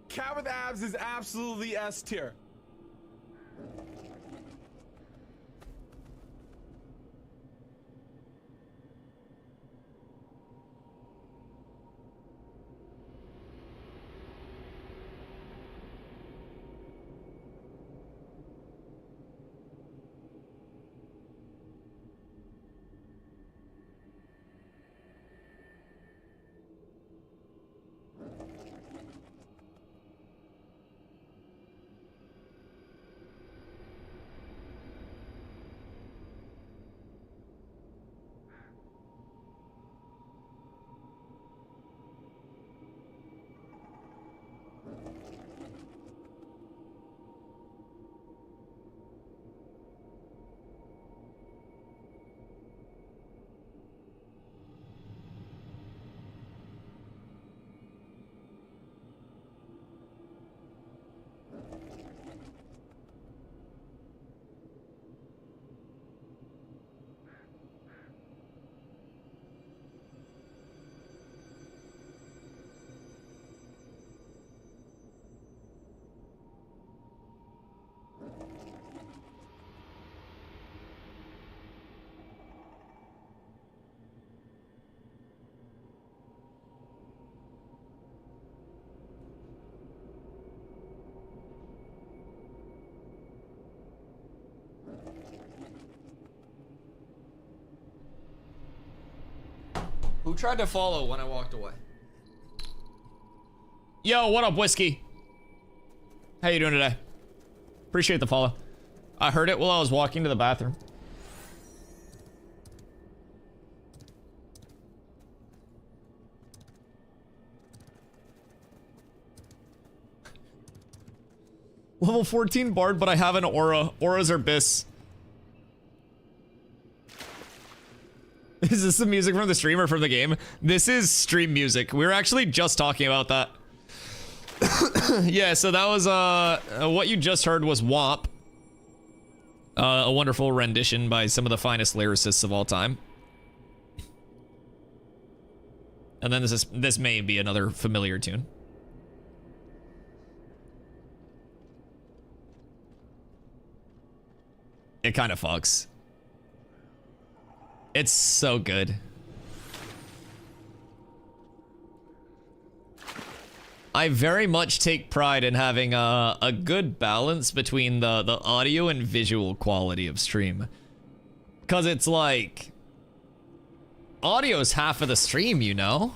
Cat with abs is absolutely S tier. Who tried to follow when I walked away? Yo, what up, Whiskey? How you doing today? Appreciate the follow. I heard it while I was walking to the bathroom. Level 14 Bard, but I have an Aura. Auras are bis. Is this the music from the stream or from the game? This is stream music. We were actually just talking about that. Yeah, so that was, what you just heard was WAP. A wonderful rendition by some of the finest lyricists of all time. And then this may be another familiar tune. It kind of fucks. It's so good. I very much take pride in having a good balance between the audio and visual quality of stream. Because it's like... audio's half of the stream, you know?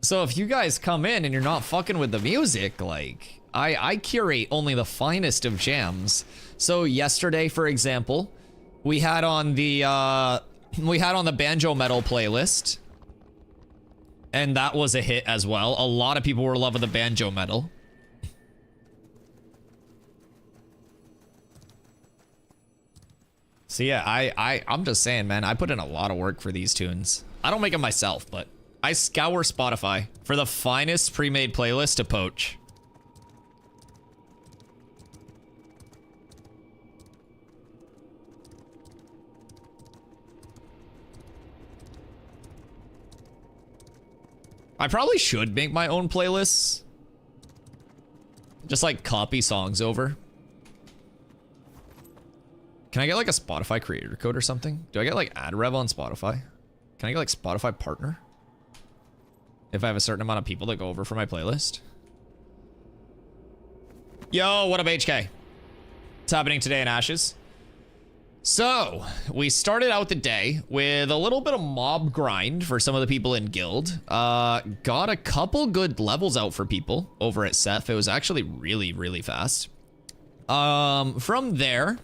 So if you guys come in and you're not fucking with the music, like... I curate only the finest of jams. So yesterday, for example, we had on the banjo metal playlist, and that was a hit as well. A lot of people were loving the banjo metal. So yeah, I'm just saying, man, I put in a lot of work for these tunes. I don't make them myself, but I scour Spotify for the finest pre-made playlist to poach. I probably should make my own playlists. Just like copy songs over. Can I get like a Spotify creator code or something? Do I get like ad rev on Spotify? Can I get like Spotify partner? If I have a certain amount of people that go over for my playlist? Yo, what up, HK? What's happening today in Ashes? So, we started out the day with a little bit of mob grind for some of the people in guild. Got a couple good levels out for people over at Seth. It was actually really, really fast. From there,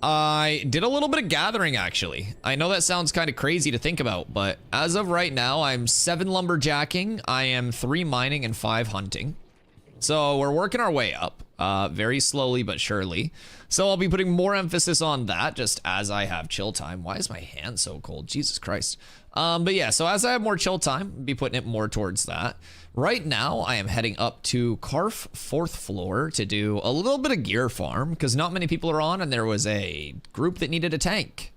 I did a little bit of gathering, actually. I know that sounds kind of crazy to think about, but as of right now, I'm 7 lumberjacking, I am 3 mining, and 5 hunting. So we're working our way up, very slowly but surely. So I'll be putting more emphasis on that just as I have chill time. Why is my hand so cold? Jesus Christ. But yeah, so as I have more chill time, I'll be putting it more towards that. Right now, I am heading up to Carf 4th floor to do a little bit of gear farm because not many people are on and there was a group that needed a tank.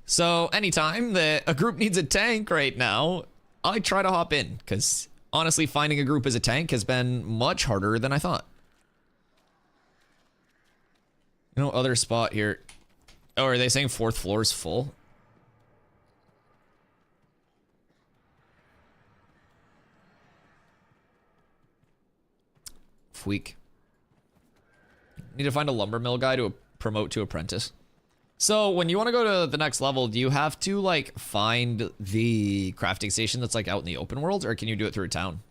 So anytime that a group needs a tank right now, I try to hop in because honestly, finding a group as a tank has been much harder than I thought. You know, other spot here. Oh, are they saying 4th floor is full? Week. Need to find a lumber mill guy to promote to apprentice. So when you want to go to the next level, do you have to like find the crafting station that's like out in the open world, or can you do it through town?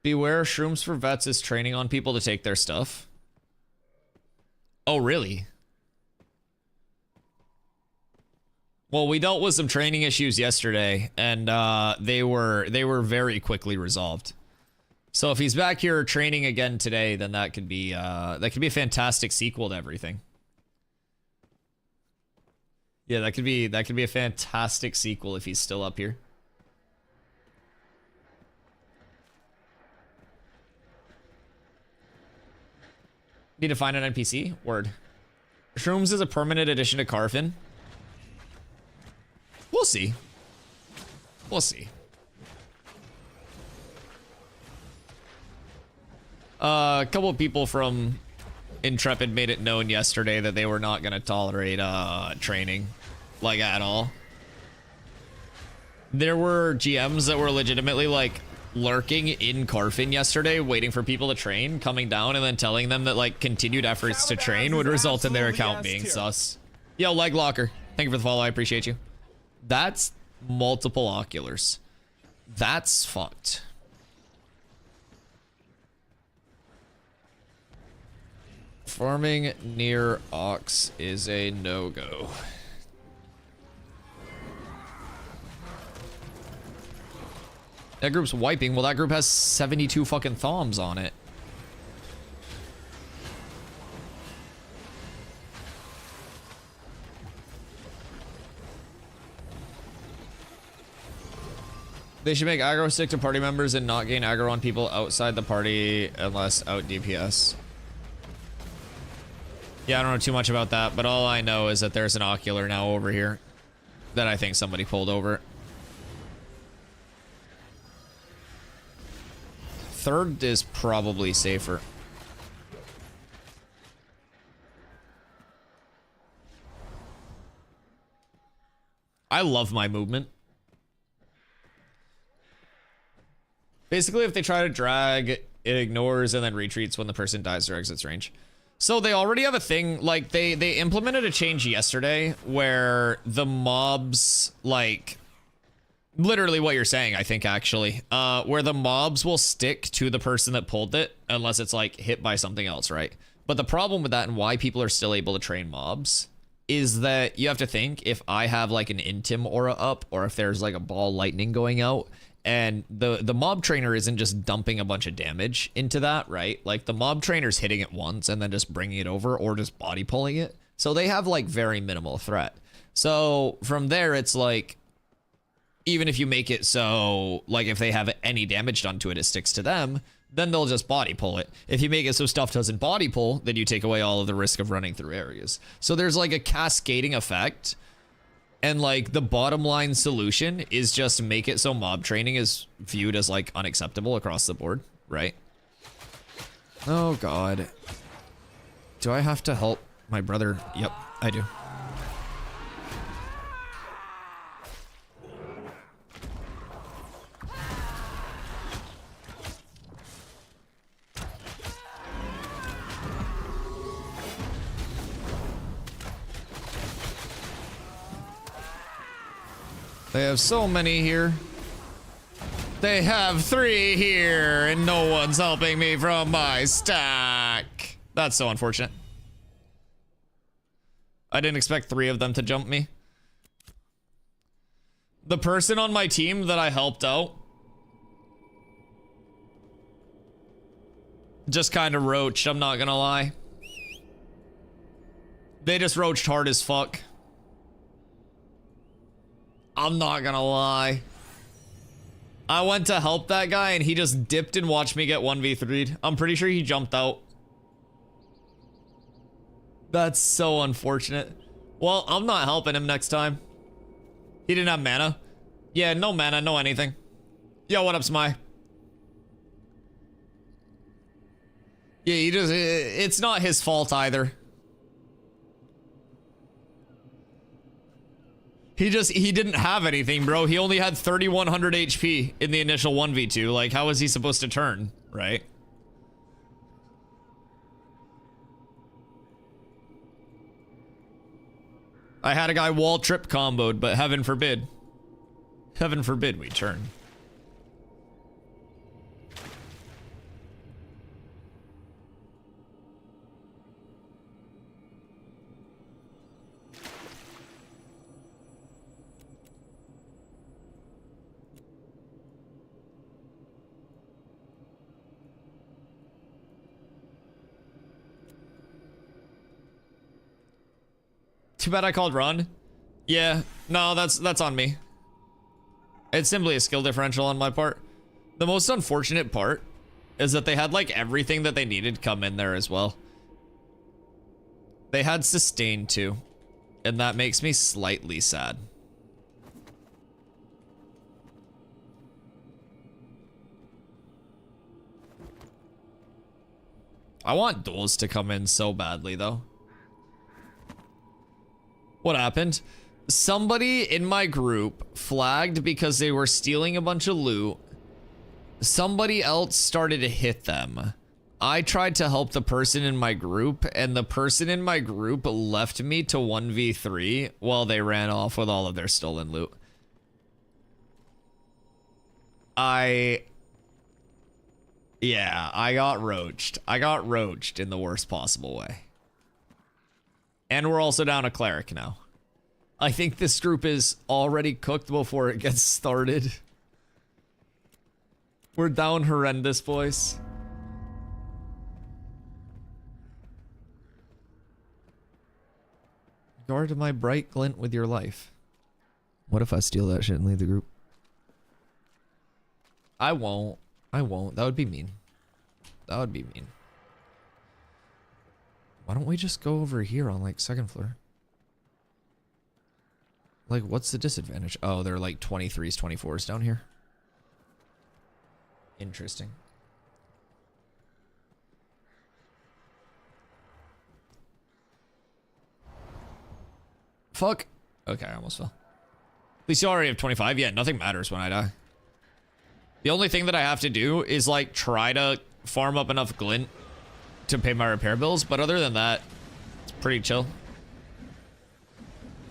Beware, Shrooms for Vets is training on people to take their stuff. Oh, really? Well, we dealt with some training issues yesterday, and they were very quickly resolved. So if he's back here training again today, then that could be a fantastic sequel to everything. Yeah, that could be a fantastic sequel if he's still up here. Need to find an NPC? Word. Shrooms is a permanent addition to Carfin. We'll see. We'll see. A couple of people from Intrepid made it known yesterday that they were not going to tolerate training, like at all. There were GMs that were legitimately like lurking in Carfin yesterday, waiting for people to train, coming down and then telling them that like continued efforts to train would result in their account being sus. Yo, Leg Locker, thank you for the follow. I appreciate you. That's multiple oculars. That's fucked. Farming near Ox is a no-go. That group's wiping. Well, that group has 72 fucking thoms on it. They should make aggro stick to party members and not gain aggro on people outside the party unless out DPS. Yeah, I don't know too much about that, but all I know is that there's an ocular now over here that I think somebody pulled over. Third is probably safer. I love my movement. Basically, if they try to drag, it ignores and then retreats when the person dies or exits range. So they already have a thing, like they implemented a change yesterday where the mobs, like literally what you're saying, I think actually, where the mobs will stick to the person that pulled it unless it's like hit by something else, right? But the problem with that and why people are still able to train mobs is that you have to think if I have like an Intim aura up or if there's like a ball lightning going out, and the mob trainer isn't just dumping a bunch of damage into that, right? Like the mob trainer's hitting it once and then just bringing it over or just body pulling it. So they have like very minimal threat. So from there, it's like, even if you make it so like if they have any damage done to it, it sticks to them, then they'll just body pull it. If you make it so stuff doesn't body pull, then you take away all of the risk of running through areas. So there's like a cascading effect. And like the bottom line solution is just make it so mob training is viewed as like unacceptable across the board, right? Oh God. Do I have to help my brother? Yep, I do. They have so many here. They have 3 here, and no one's helping me from my stack. That's so unfortunate. I didn't expect 3 of them to jump me. The person on my team that I helped out just kind of roached, I'm not gonna lie. They just roached hard as fuck. I'm not gonna lie. I went to help that guy and he just dipped and watched me get 1v3'd. I'm pretty sure he jumped out. That's so unfortunate. Well, I'm not helping him next time. He didn't have mana. Yeah, no mana, no anything. Yo, what up, Smy? Yeah, he just, it's not his fault either. He didn't have anything, bro. He only had 3,100 HP in the initial 1v2. Like, how was he supposed to turn, right? I had a guy wall trip comboed, but heaven forbid. Heaven forbid we turn. Too bad I called run. Yeah, no, that's on me. It's simply a skill differential on my part. The most unfortunate part is that they had like everything that they needed come in there as well. They had sustain too, and that makes me slightly sad. I want duels to come in so badly though. What happened? Somebody in my group flagged because they were stealing a bunch of loot. Somebody else started to hit them. I tried to help the person in my group, and the person in my group left me to 1v3 while they ran off with all of their stolen loot. Yeah, I got roached. I got roached in the worst possible way. And we're also down a cleric now. I think this group is already cooked before it gets started. We're down horrendous, boys. Guard my bright glint with your life. What if I steal that shit and leave the group? I won't. I won't. That would be mean. That would be mean. Why don't we just go over here on like second floor? Like, what's the disadvantage? Oh, they're like 23s, 24s down here. Interesting. Fuck. Okay, I almost fell. At least you already have 25. Yeah, nothing matters when I die. The only thing that I have to do is like try to farm up enough glint to pay my repair bills, but other than that, it's pretty chill.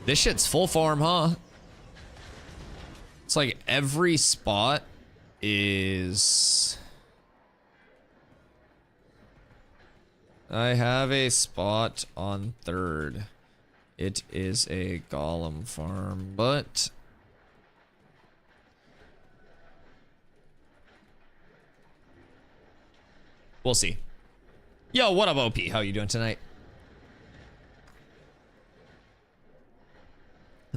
This shit's full farm, huh? It's like every spot is... I have a spot on third. It is a golem farm, but... we'll see. Yo, what up, OP? How you doing tonight?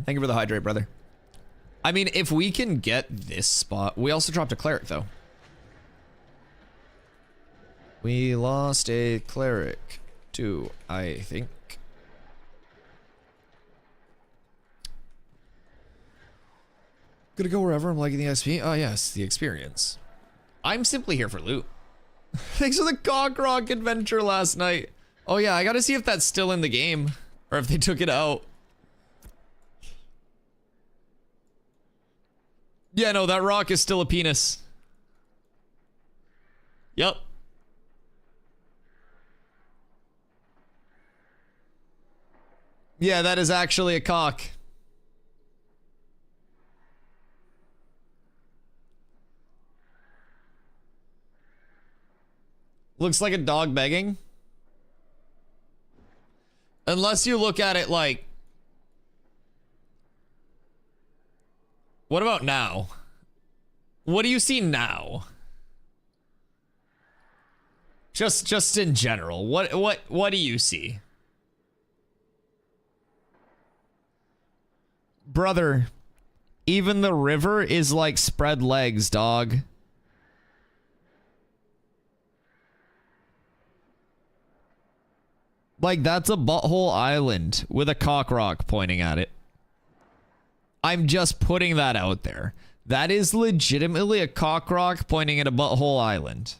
Thank you for the hydrate, brother. I mean, if we can get this spot... we also dropped a cleric, though. We lost a cleric, too, I think. Gonna go wherever I'm liking the XP. Oh, yes, the experience. I'm simply here for loot. Thanks for the cockrock adventure last night. Oh, yeah, I gotta see if that's still in the game. Or if they took it out. Yeah, no, that rock is still a penis. Yep. Yeah, that is actually a cock. Looks like a dog begging. Unless you look at it like... What about now? What do you see now? Just in general, what do you see? Brother, even the river is like spread legs, dog. Like, that's a butthole island with a cock rock pointing at it. I'm just putting that out there. That is legitimately a cock rock pointing at a butthole island.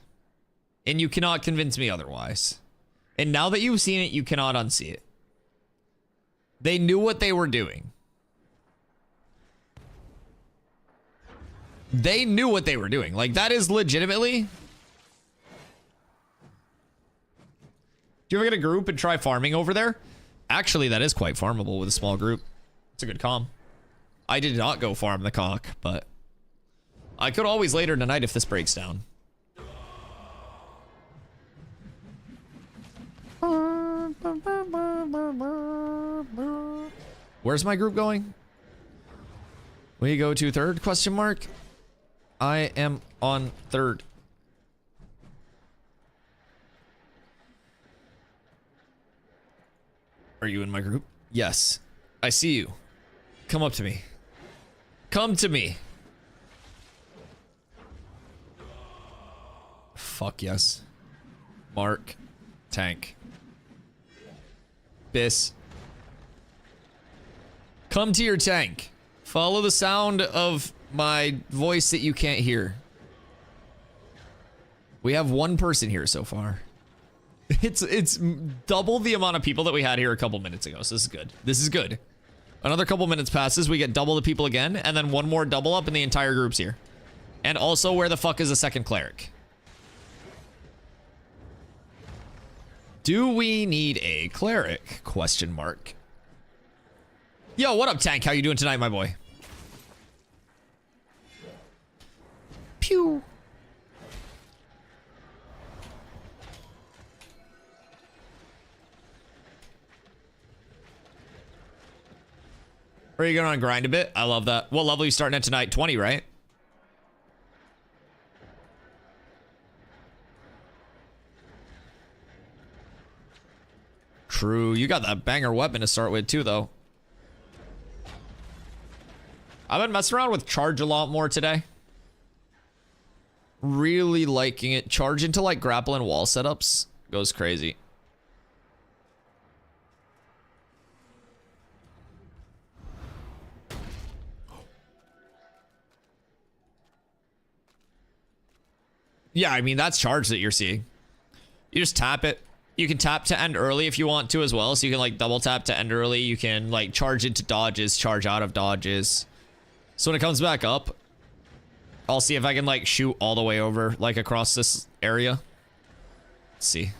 And you cannot convince me otherwise. And now that you've seen it, you cannot unsee it. They knew what they were doing. They knew what they were doing. Like, that is legitimately... Do you ever get a group and try farming over there? Actually, that is quite farmable with a small group. It's a good comm. I did not go farm the cock, but... I could always later tonight if this breaks down. Where's my group going? We go to third, question mark? I am on third. Are you in my group? Yes. I see you. Come up to me. Come to me. Fuck yes. Mark. Tank. Biss. Come to your tank. Follow the sound of my voice that you can't hear. We have one person here so far. It's double the amount of people that we had here a couple minutes ago, so this is good. This is good. Another couple minutes passes, we get double the people again, and then one more double up and the entire group's here. And also, where the fuck is the second cleric? Do we need a cleric? Question mark. Yo, what up, Tank? How you doing tonight, my boy? Pew. Are you going to grind a bit? I love that. What level are you starting at tonight? 20, right? True. You got that banger weapon to start with too, though. I've been messing around with charge a lot more today. Really liking it. Charge into like grapple and wall setups. Goes crazy. Yeah, I mean, that's charge that you're seeing. You just tap it. You can tap to end early if you want to as well. So you can like double tap to end early. You can like charge into dodges, charge out of dodges. So when it comes back up, I'll see if I can like shoot all the way over, like across this area. Let's see.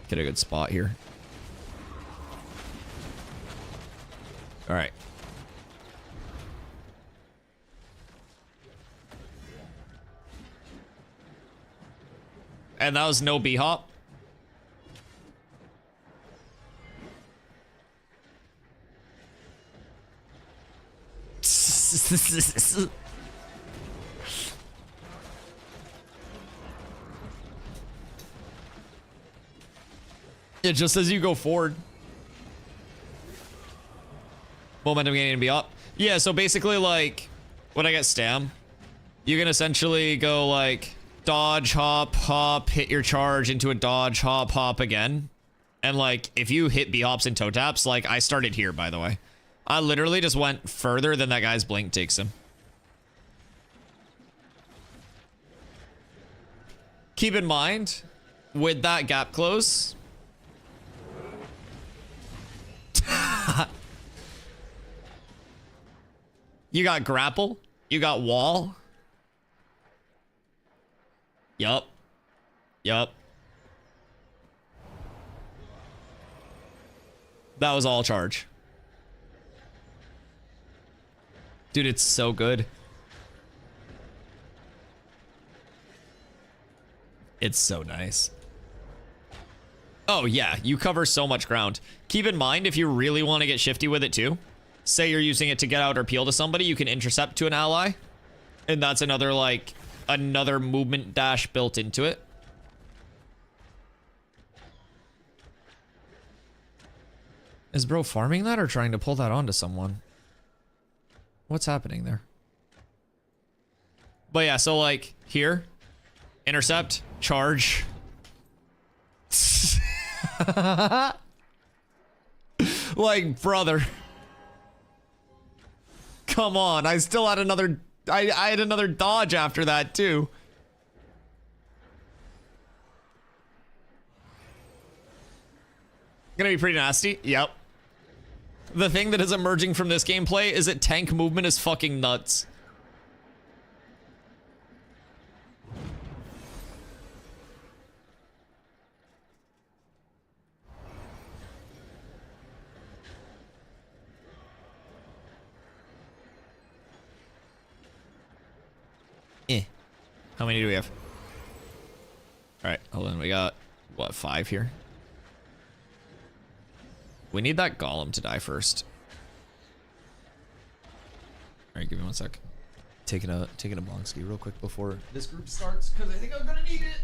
Get a good spot here. All right. And that was no B-hop. It just says you go forward. Momentum gaining and B-hop. Yeah, so basically like when I get stam, you can essentially go like dodge, hop, hop, hit your charge into a dodge, hop, hop again. And like, if you hit B-hops and toe taps, like I started here, by the way. I literally just went further than that guy's blink takes him. Keep in mind, with that gap close... you got grapple, you got wall. Yup. Yup. That was all charge. Dude, it's so good. It's so nice. Oh yeah, you cover so much ground. Keep in mind, if you really want to get shifty with it too, say you're using it to get out or peel to somebody, you can intercept to an ally. And that's another, like, another movement dash built into it. Is bro farming that or trying to pull that onto someone? What's happening there? But yeah, so like, here, intercept, charge. Like, brother. Come on, I still had another, I had another dodge after that too. Gonna be pretty nasty, yep. The thing that is emerging from this gameplay is that tank movement is fucking nuts. How many do we have? All right, hold on. We got, what, 5 here? We need that golem to die first. All right, give me 1 sec. Taking a Blonsky real quick before this group starts, because I think I'm gonna need it.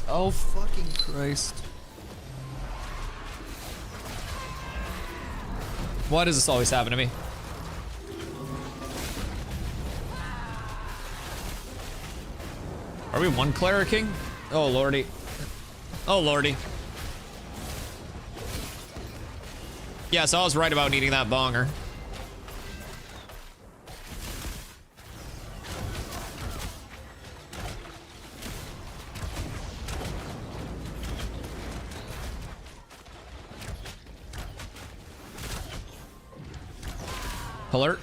Oh, fucking Christ. Why does this always happen to me? Are we one clericing? Oh, lordy. Oh, lordy. Yeah, so I was right about needing that bonger. Alert.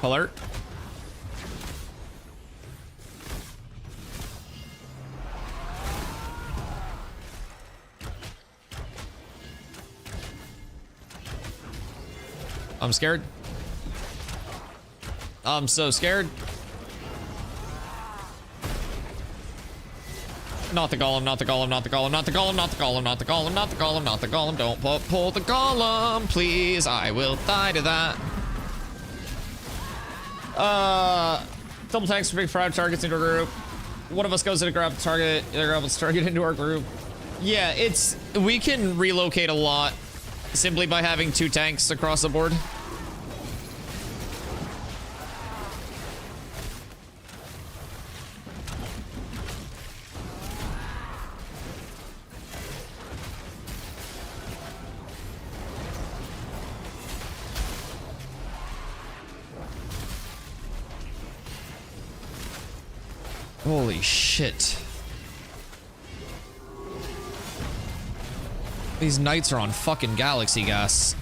Alert. I'm scared. I'm so scared. Not the golem, not the golem, not the golem, not the golem, not the golem, not the golem, not the golem, not the golem. Don't pull the golem, please. I will die to that. Double tanks for big fried targets into our group. One of us goes in to grab the target, grab the target into our group. Yeah, it's, we can relocate a lot simply by having 2 tanks across the board. Holy shit. These knights are on fucking galaxy gas.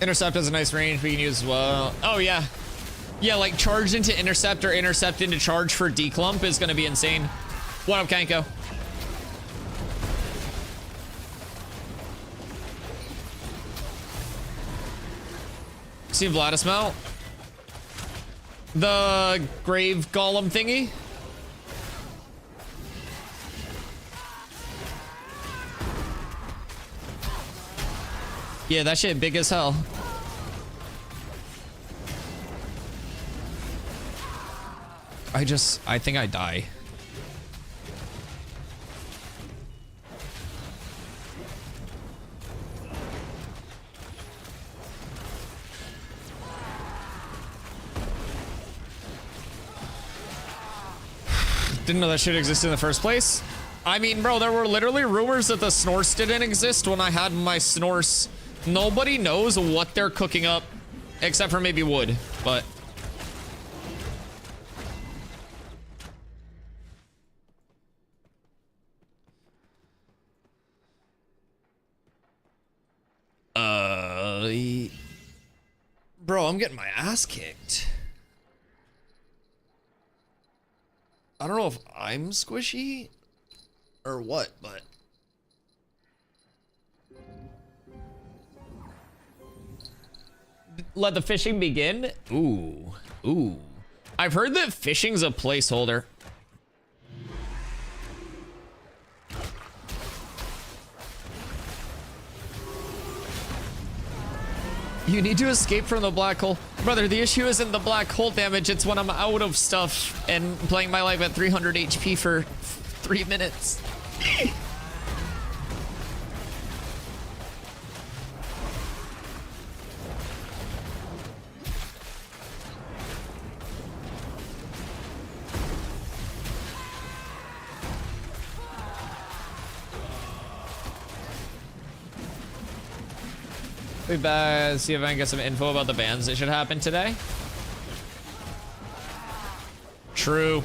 Intercept has a nice range we can use as well. Oh yeah. Yeah, like charge into intercept or intercept into charge for declump is gonna be insane. What up, Kanko? See Vladis mount? The grave golem thingy? Yeah, that shit big as hell. I think I die. Didn't know that shit existed in the first place. I mean, bro, there were literally rumors that the Snorse didn't exist when I had my Snorse. Nobody knows what they're cooking up, except for maybe wood, but... Bro, I'm getting my ass kicked. I don't know if I'm squishy or what, but... Let the fishing begin? Ooh. Ooh. I've heard that fishing's a placeholder. You need to escape from the black hole. Brother, the issue isn't the black hole damage, it's when I'm out of stuff and playing my life at 300 HP for 3 minutes. We see if I can get some info about the bans that should happen today. True.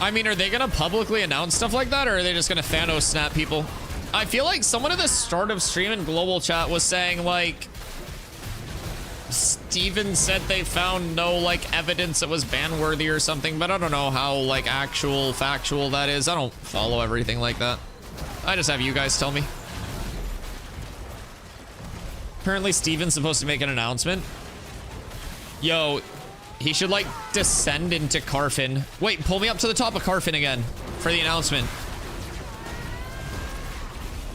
I mean, are they gonna publicly announce stuff like that, or are they just gonna Thanos snap people? I feel like someone at the start of stream in global chat was saying, like, Steven said they found no, like, evidence that was ban worthy or something, but I don't know how, like, actual, factual that is. I don't follow everything like that. I just have you guys tell me. Apparently Steven's supposed to make an announcement. Yo, he should, like, descend into Carfin. Wait, pull me up to the top of Carfin again for the announcement.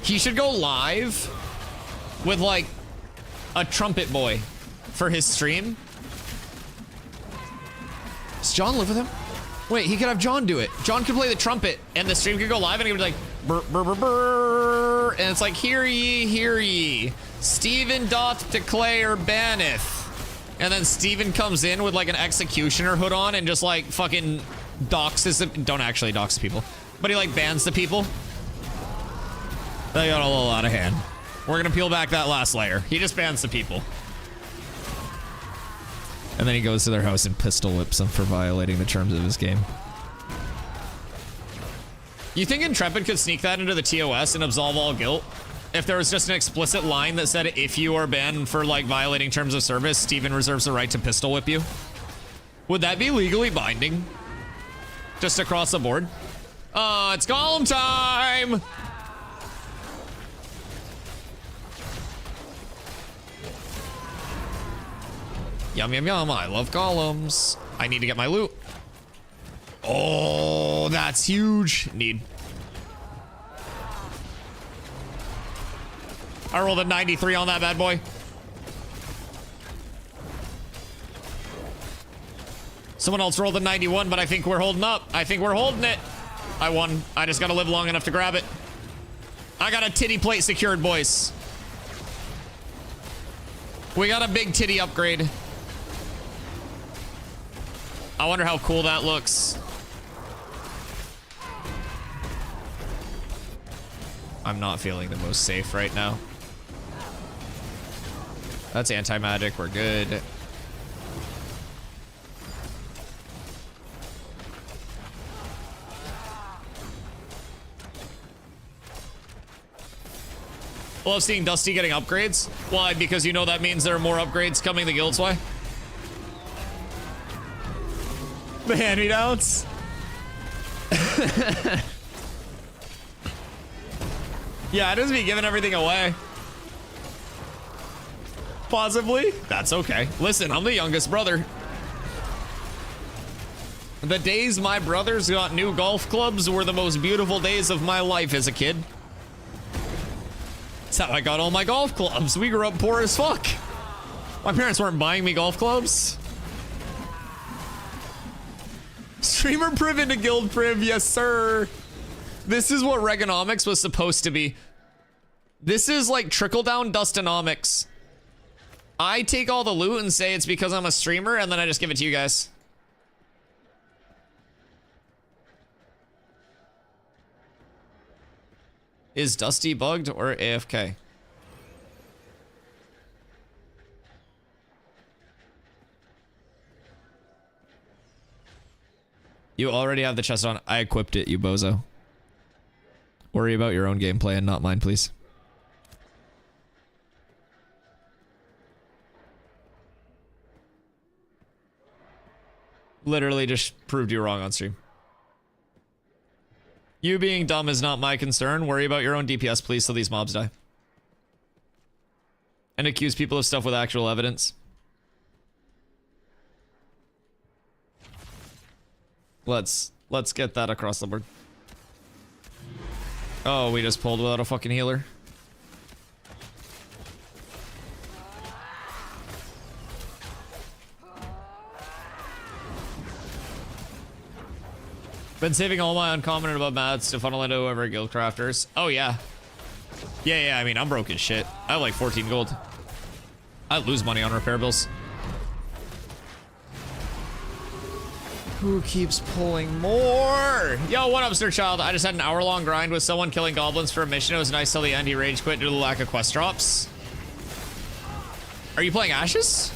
He should go live with, like, a trumpet boy for his stream. Does John live with him? Wait, he could have John do it. John could play the trumpet and the stream could go live and he would be like, brr, brr, brr, brr, and it's like, hear ye, Stephen doth declare banneth. And then Steven comes in with like an executioner hood on and just like fucking doxes them. Don't actually dox people, but he like bans the people. That got a little out of hand. We're gonna peel back that last layer. He just bans the people. And then he goes to their house and pistol whips them for violating the terms of his game. You think Intrepid could sneak that into the TOS and absolve all guilt? If there was just an explicit line that said, if you are banned for, like, violating terms of service, Steven reserves the right to pistol whip you? Would that be legally binding? Just across the board? It's golem time! Yum, yum, yum. I love golems. I need to get my loot. Oh, that's huge. Need. I rolled a 93 on that bad boy. Someone else rolled a 91, but I think we're holding up. I think we're holding it. I won. I just gotta live long enough to grab it. I got a titty plate secured, boys. We got a big titty upgrade. I wonder how cool that looks. I'm not feeling the most safe right now. That's anti-magic. We're good. Love seeing Dusty getting upgrades. Why? Because you know that means there are more upgrades coming the guild's way. The hand-me-downs. Yeah, it doesn't be giving everything away. Possibly. That's okay. Listen, I'm the youngest brother. The days my brothers got new golf clubs were the most beautiful days of my life as a kid. That's how I got all my golf clubs. We grew up poor as fuck. My parents weren't buying me golf clubs. Streamer priv into guild priv, yes sir. This is what Regonomics was supposed to be. This is like trickle-down Dustonomics. I take all the loot and say it's because I'm a streamer, and then I just give it to you guys. Is Dusty bugged or AFK? You already have the chest on. I equipped it, you bozo. Worry about your own gameplay and not mine, please. Literally just proved you wrong on stream. You being dumb is not my concern. Worry about your own DPS, please, so these mobs die. And accuse people of stuff with actual evidence. Let's get that across the board. Oh, we just pulled without a fucking healer. Been saving all my uncommon and above mats to funnel into whoever guild crafters. Oh yeah. Yeah, I mean, I'm broke as shit. I have like 14 gold. I lose money on repair bills. Who keeps pulling more? Yo, what up, Sir Child? I just had an hour-long grind with someone killing goblins for a mission. It was nice till the end. He rage quit due to the lack of quest drops. Are you playing Ashes?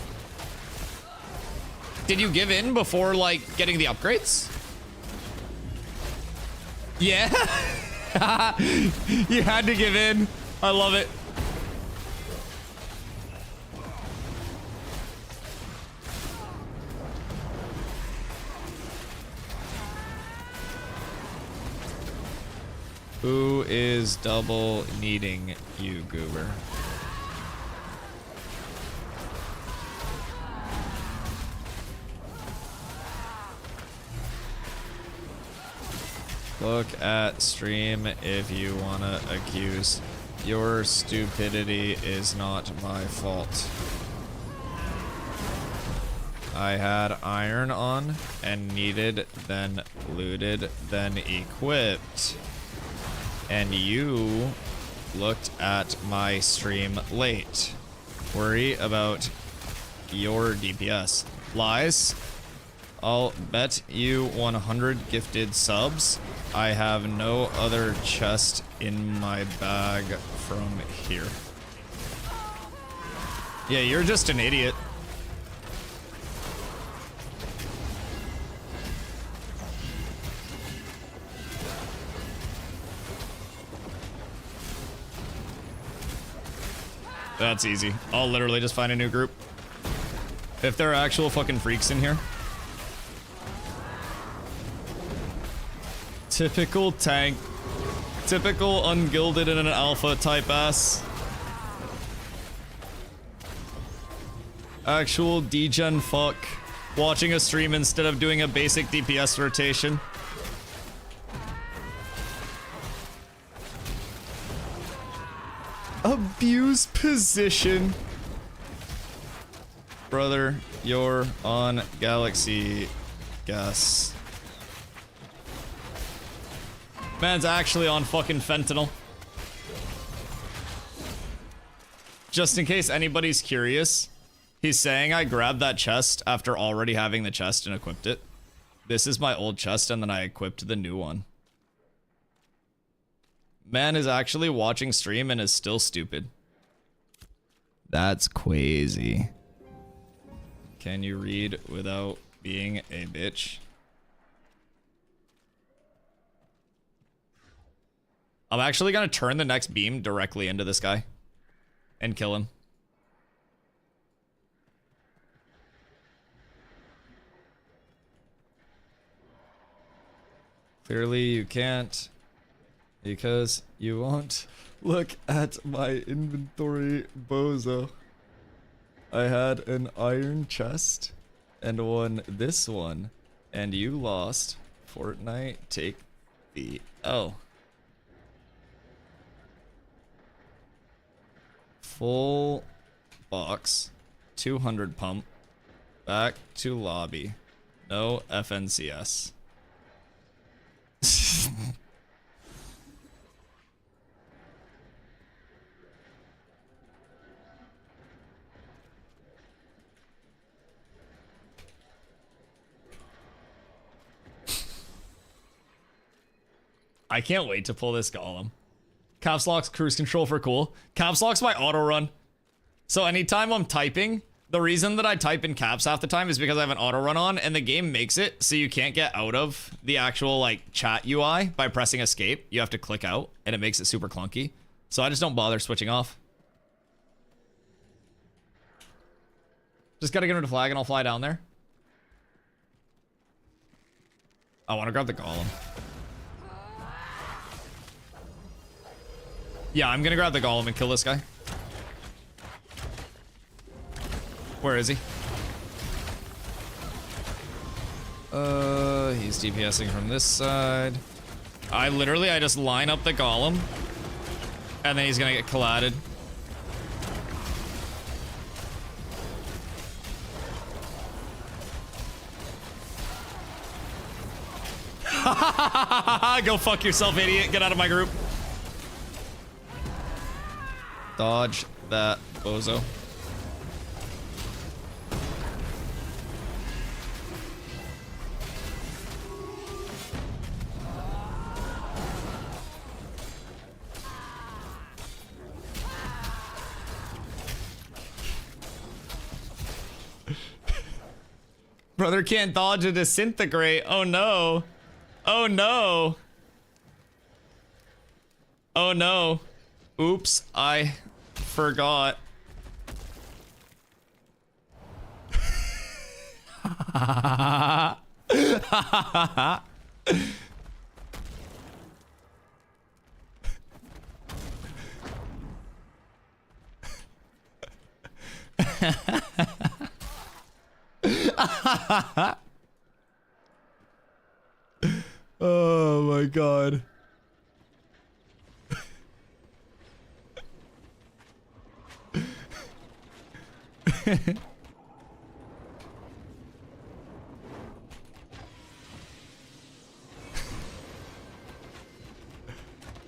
Did you give in before, like, getting the upgrades? Yeah. You had to give in. I love it. Who is double needing you, goober? Look at stream if you wanna accuse. Your stupidity is not my fault. I had iron on and needed, then looted, then equipped. And you looked at my stream late. Worry about your DPS. Lies. I'll bet you 100 gifted subs. I have no other chest in my bag from here. Yeah, you're just an idiot. That's easy. I'll literally just find a new group. If there are actual fucking freaks in here. Typical tank. Typical ungilded in an alpha type ass. Actual degen fuck. Watching a stream instead of doing a basic DPS rotation. Abuse position. Brother, you're on Galaxy Gas. Man's actually on fucking fentanyl. Just in case anybody's curious, he's saying I grabbed that chest after already having the chest and equipped it. This is my old chest and then I equipped the new one. Man is actually watching stream and is still stupid. That's crazy. Can you read without being a bitch? I'm actually gonna turn the next beam directly into this guy. and kill him. Clearly you can't, because you won't look at my inventory, bozo. I had an iron chest and won this one, and you lost. Fortnite, take the L. Full box, 200 pump, back to lobby, no FNCS. I can't wait to pull this golem. Caps lock's cruise control for cool. Caps lock's my auto run. So anytime I'm typing, the reason that I type in caps half the time is because I have an auto run on and the game makes it so you can't get out of the actual like chat UI by pressing escape. You have to click out and it makes it super clunky. So I just don't bother switching off. Just gotta get rid of flag and I'll fly down there. I want to grab the golem. Yeah, I'm gonna grab the golem and kill this guy. Where is he? He's DPSing from this side. I just line up the golem. And then he's gonna get collided. Go fuck yourself, idiot. Get out of my group. Dodge that, bozo. Brother can't dodge a disintegrate. Oh no. Oh no. Oh no. Oops, I forgot. Oh my god.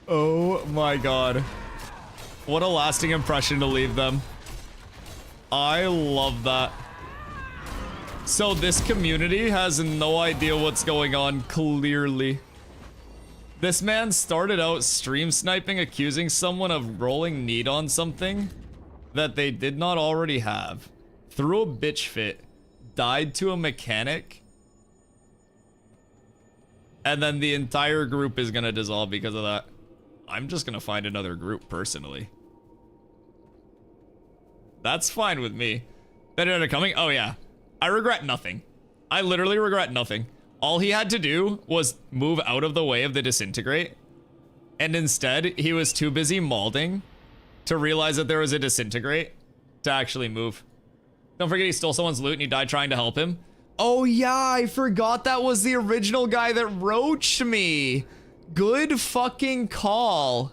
Oh my god. What a lasting impression to leave them. I love that. So this community has no idea what's going on, clearly. This man started out stream sniping, accusing someone of rolling need on something that they did not already have. Threw a bitch fit, died to a mechanic, and then the entire group is gonna dissolve because of that. I'm just gonna find another group personally. That's fine with me. They ended up coming? Oh yeah. I regret nothing. I literally regret nothing. All he had to do was move out of the way of the disintegrate. And instead, he was too busy malding to realize that there was a disintegrate to actually move. Don't forget he stole someone's loot and he died trying to help him. Oh yeah, I forgot that was the original guy that roached me. Good fucking call.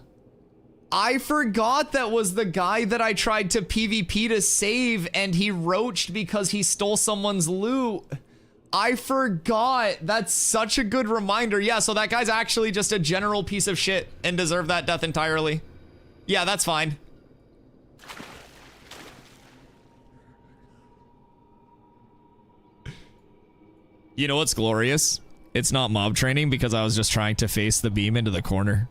I forgot that was the guy that I tried to PvP to save and he roached because he stole someone's loot. I forgot. That's such a good reminder. Yeah, so that guy's actually just a general piece of shit and deserved that death entirely. Yeah, that's fine. You know what's glorious? It's not mob training because I was just trying to face the beam into the corner.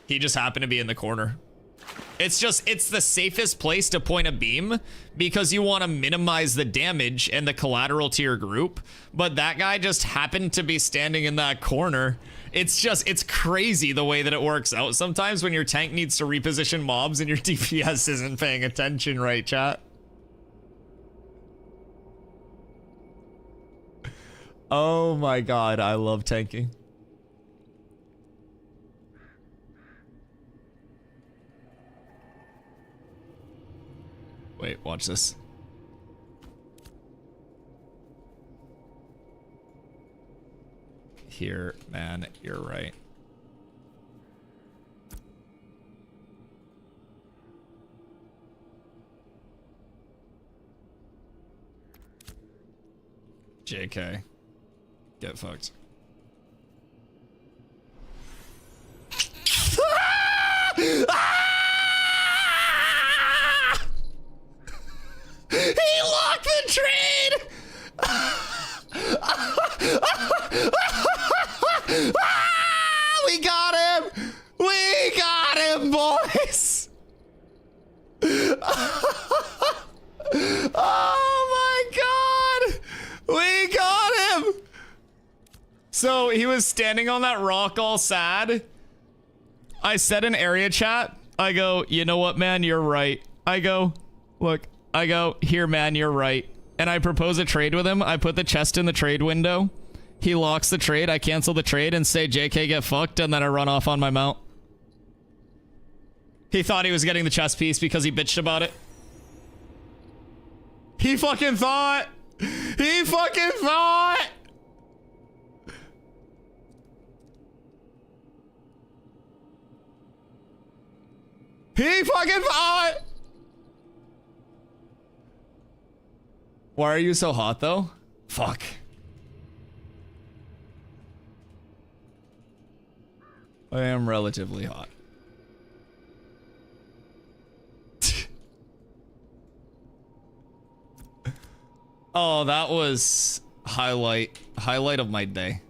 He just happened to be in the corner. It's the safest place to point a beam because you want to minimize the damage and the collateral to your group. But that guy just happened to be standing in that corner. It's crazy the way that it works out sometimes when your tank needs to reposition mobs and your DPS isn't paying attention, right, chat? Oh my god, I love tanking. Wait, watch this. Here, man, you're right. JK. Get fucked. He locked the trade! We got him! We got him, boys! Oh my god! We got him! So he was standing on that rock all sad. I said in area chat, I go, you know what, man, you're right. I go, look, I go, here, man, you're right. And I propose a trade with him. I put the chest in the trade window. He locks the trade. I cancel the trade and say, JK, get fucked. And then I run off on my mount. He thought he was getting the chest piece because he bitched about it. He fucking thought. He fucking thought. He fucking thought. Why are you so hot though? Fuck. I am relatively hot. Oh, that was highlight of my day.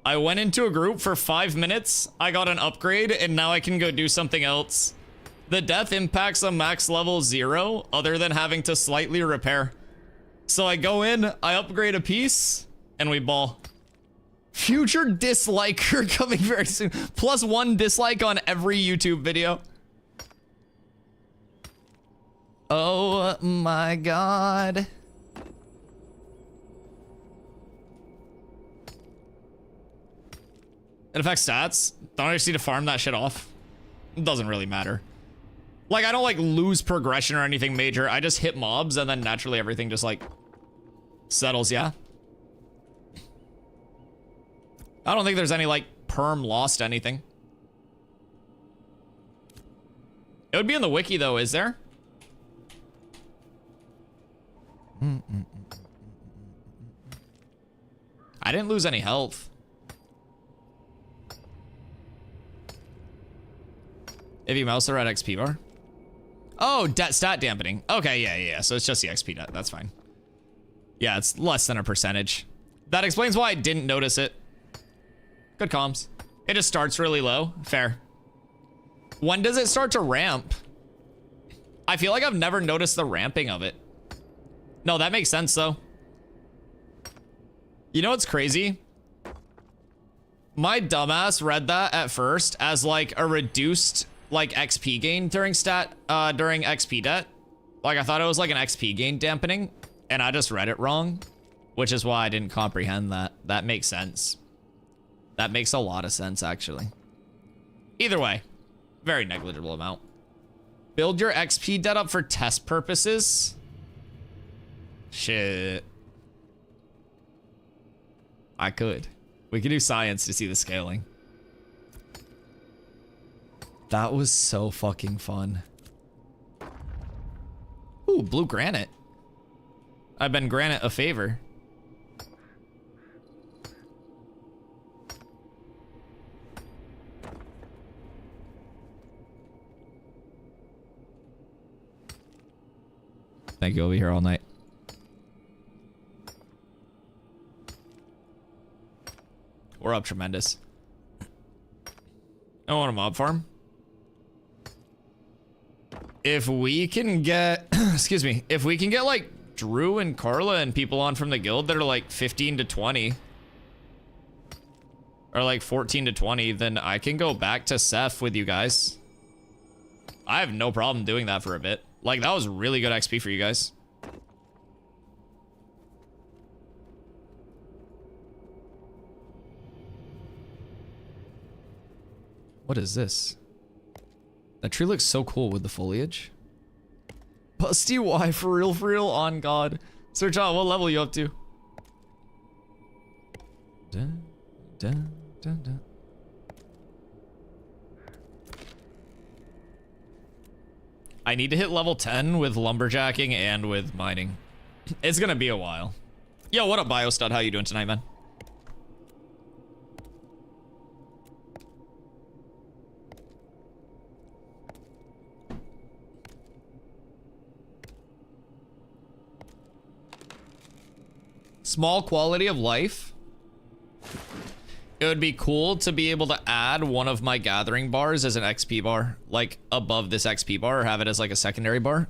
I went into a group for 5 minutes, I got an upgrade, and now I can go do something else. The death impacts a max level 0, other than having to slightly repair. So I go in, I upgrade a piece, and we ball. Future disliker coming very soon. +1 dislike on every YouTube video. Oh my god. It affects stats. Don't I just need to farm that shit off? It doesn't really matter. Like, I don't like lose progression or anything major. I just hit mobs and then naturally everything just like settles, yeah? I don't think there's any like perm lost anything. It would be in the wiki though, is there? I didn't lose any health. If you mouse the red XP bar. Oh, stat dampening. Okay, yeah. So it's just the XP. That's fine. Yeah, it's less than a percentage. That explains why I didn't notice it. Good comms. It just starts really low. Fair. When does it start to ramp? I feel like I've never noticed the ramping of it. No, that makes sense though. You know what's crazy? My dumbass read that at first as like a reduced like XP gain during during XP debt. Like I thought it was like an XP gain dampening and I just read it wrong, which is why I didn't comprehend that. That makes sense. That makes a lot of sense actually. Either way, very negligible amount. Build your XP debt up for test purposes. Shit. I could. We could do science to see the scaling. That was so fucking fun. Ooh, blue granite. I've been granite a favor. Thank you, I'll be here all night. We're up tremendous. I want a mob farm. If we can get, excuse me, if we can get like Drew and Carla and people on from the guild that are like 15 to 20 or like 14 to 20, then I can go back to Seth with you guys. I have no problem doing that for a bit. Like, that was really good XP for you guys. What is this? That tree looks so cool with the foliage. Busty Y, for real, on God. Search out, what level are you up to? Dun, dun, dun, dun. I need to hit level 10 with lumberjacking and with mining. It's gonna be a while. Yo, what up, BioStud? How you doing tonight, man? Small quality of life. It would be cool to be able to add one of my gathering bars as an XP bar, like above this XP bar, or have it as like a secondary bar.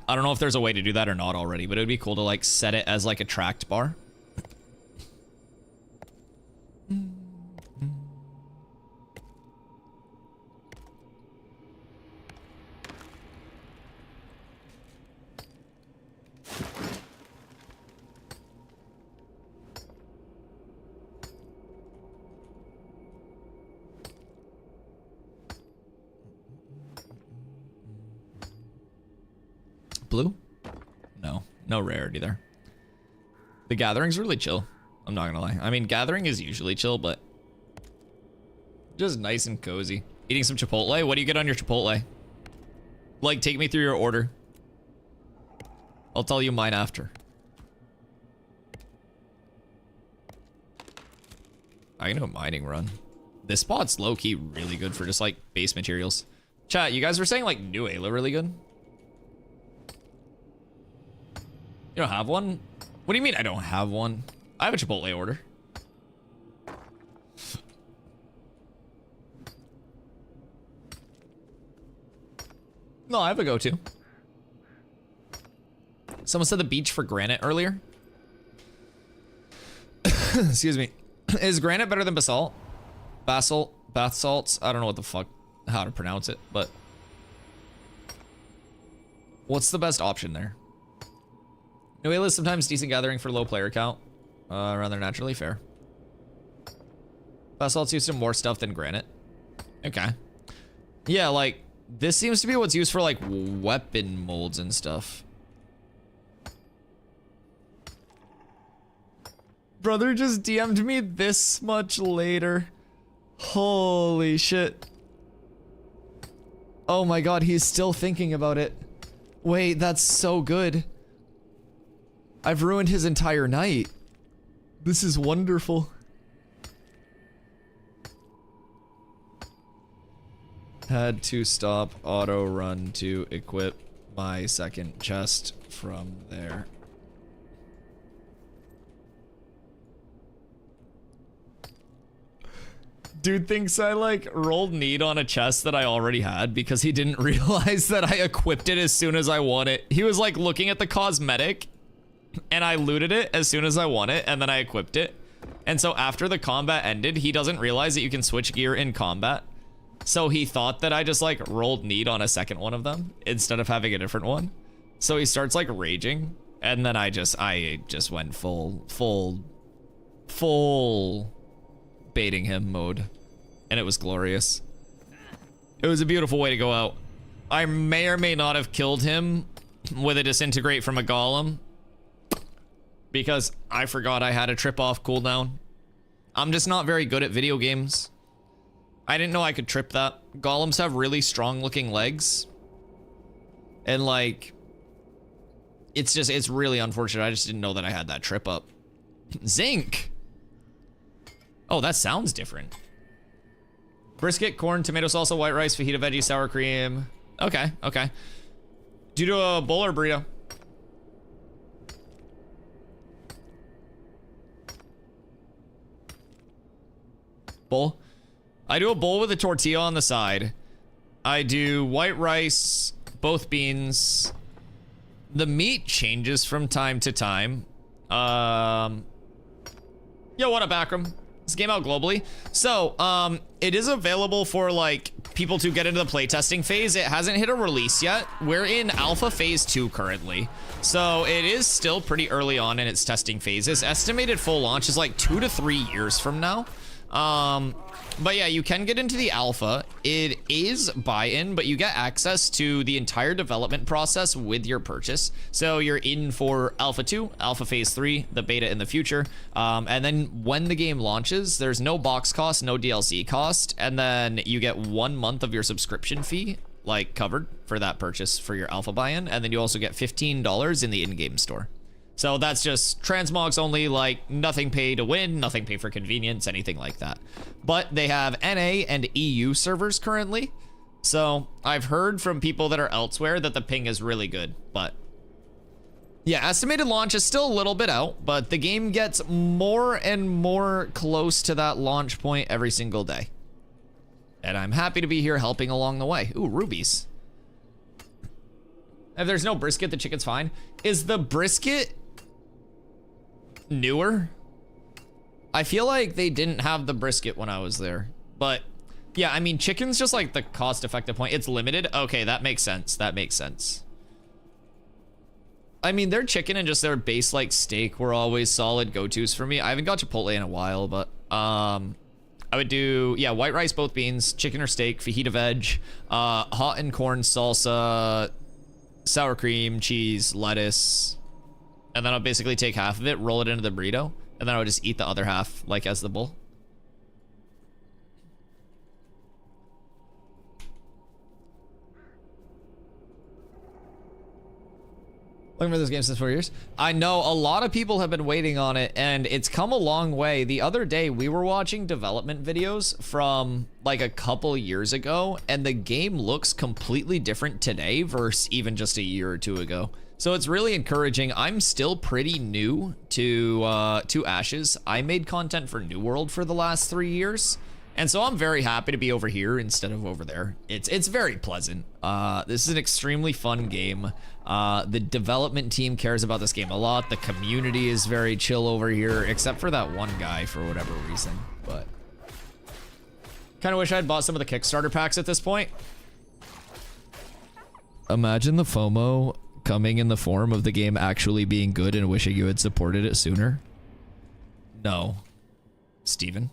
I don't know if there's a way to do that or not already, but it would be cool to like set it as like a tracked bar. Blue? No, no rarity there. The gathering's really chill. I'm not gonna lie. I mean, gathering is usually chill, but just nice and cozy. Eating some Chipotle? What do you get on your Chipotle? Like, take me through your order. I'll tell you mine after. I can do a mining run. This spot's low-key really good for just like base materials. Chat, you guys were saying like New Ayla really good? You don't have one? What do you mean I don't have one? I have a Chipotle order. No, I have a go-to. Someone said the beach for granite earlier. Excuse me. Is granite better than basalt? Basalt? Bath salts? I don't know what the fuck, how to pronounce it, but what's the best option there? Noela is sometimes decent gathering for low player count. Rather naturally fair. Basalt's used in more stuff than granite. Okay. Yeah, like, this seems to be what's used for, like, weapon molds and stuff. Brother just DM'd me this much later. Holy shit. Oh my god, he's still thinking about it. Wait, that's so good. I've ruined his entire night. This is wonderful. Had to stop auto run to equip my second chest from there. Dude thinks I like rolled need on a chest that I already had because he didn't realize that I equipped it as soon as I won it. He was like looking at the cosmetic and I looted it as soon as I won it and then I equipped it. And so after the combat ended, he doesn't realize that you can switch gear in combat. So he thought that I just like rolled need on a second one of them instead of having a different one. So he starts like raging and then I just went full baiting him mode. And it was glorious. It was a beautiful way to go out. I may or may not have killed him with a disintegrate from a golem because I forgot I had a trip off cooldown. I'm just not very good at video games. I didn't know I could trip that. Golems have really strong looking legs. And like, it's really unfortunate. I just didn't know that I had that trip up. Zinc. Oh, that sounds different. Brisket, corn, tomato salsa, white rice, fajita veggie, sour cream. Okay, okay. Do you do a bowl or burrito? Bowl? I do a bowl with a tortilla on the side. I do white rice, both beans. The meat changes from time to time. Yo, what up, Akram? This game out globally. So, it is available for like people to get into the playtesting phase. It hasn't hit a release yet. We're in alpha phase 2 currently. So it is still pretty early on in its testing phases. Estimated full launch is like 2 to 3 years from now. But yeah, you can get into the alpha. It is buy-in, but you get access to the entire development process with your purchase. So you're in for alpha 2, alpha phase 3, the beta in the future. And then when the game launches, there's no box cost, no DLC cost. And then you get 1 month of your subscription fee, like covered for that purchase for your alpha buy-in. And then you also get $15 in the in-game store. So that's just transmogs only, like nothing pay to win, nothing pay for convenience, anything like that. But they have NA and EU servers currently. So I've heard from people that are elsewhere that the ping is really good. But yeah, estimated launch is still a little bit out, but the game gets more and more close to that launch point every single day. And I'm happy to be here helping along the way. Ooh, rubies. If there's no brisket, the chicken's fine. Is the brisket newer? I feel like they didn't have the brisket when I was there, but yeah, I mean, chicken's just like the cost-effective point. It's limited. Okay, that makes sense. That makes sense. I mean, their chicken and just their base like steak were always solid go-tos for me. I haven't got Chipotle in a while, but I would do, yeah, white rice, both beans, chicken or steak, fajita veg, hot and corn salsa, sour cream, cheese, lettuce, and then I'll basically take half of it, roll it into the burrito, and then I would just eat the other half like as the bowl. Looking for this game since 4 years. I know a lot of people have been waiting on it, and it's come a long way. The other day, we were watching development videos from like a couple years ago, and the game looks completely different today versus even just a year or two ago. So it's really encouraging. I'm still pretty new to Ashes. I made content for New World for the last 3 years. And so I'm very happy to be over here instead of over there. It's very pleasant. This is an extremely fun game. The development team cares about this game a lot. The community is very chill over here, except for that one guy for whatever reason. But kind of wish I'd bought some of the Kickstarter packs at this point. Imagine the FOMO coming in the form of the game actually being good and wishing you had supported it sooner. No, Steven.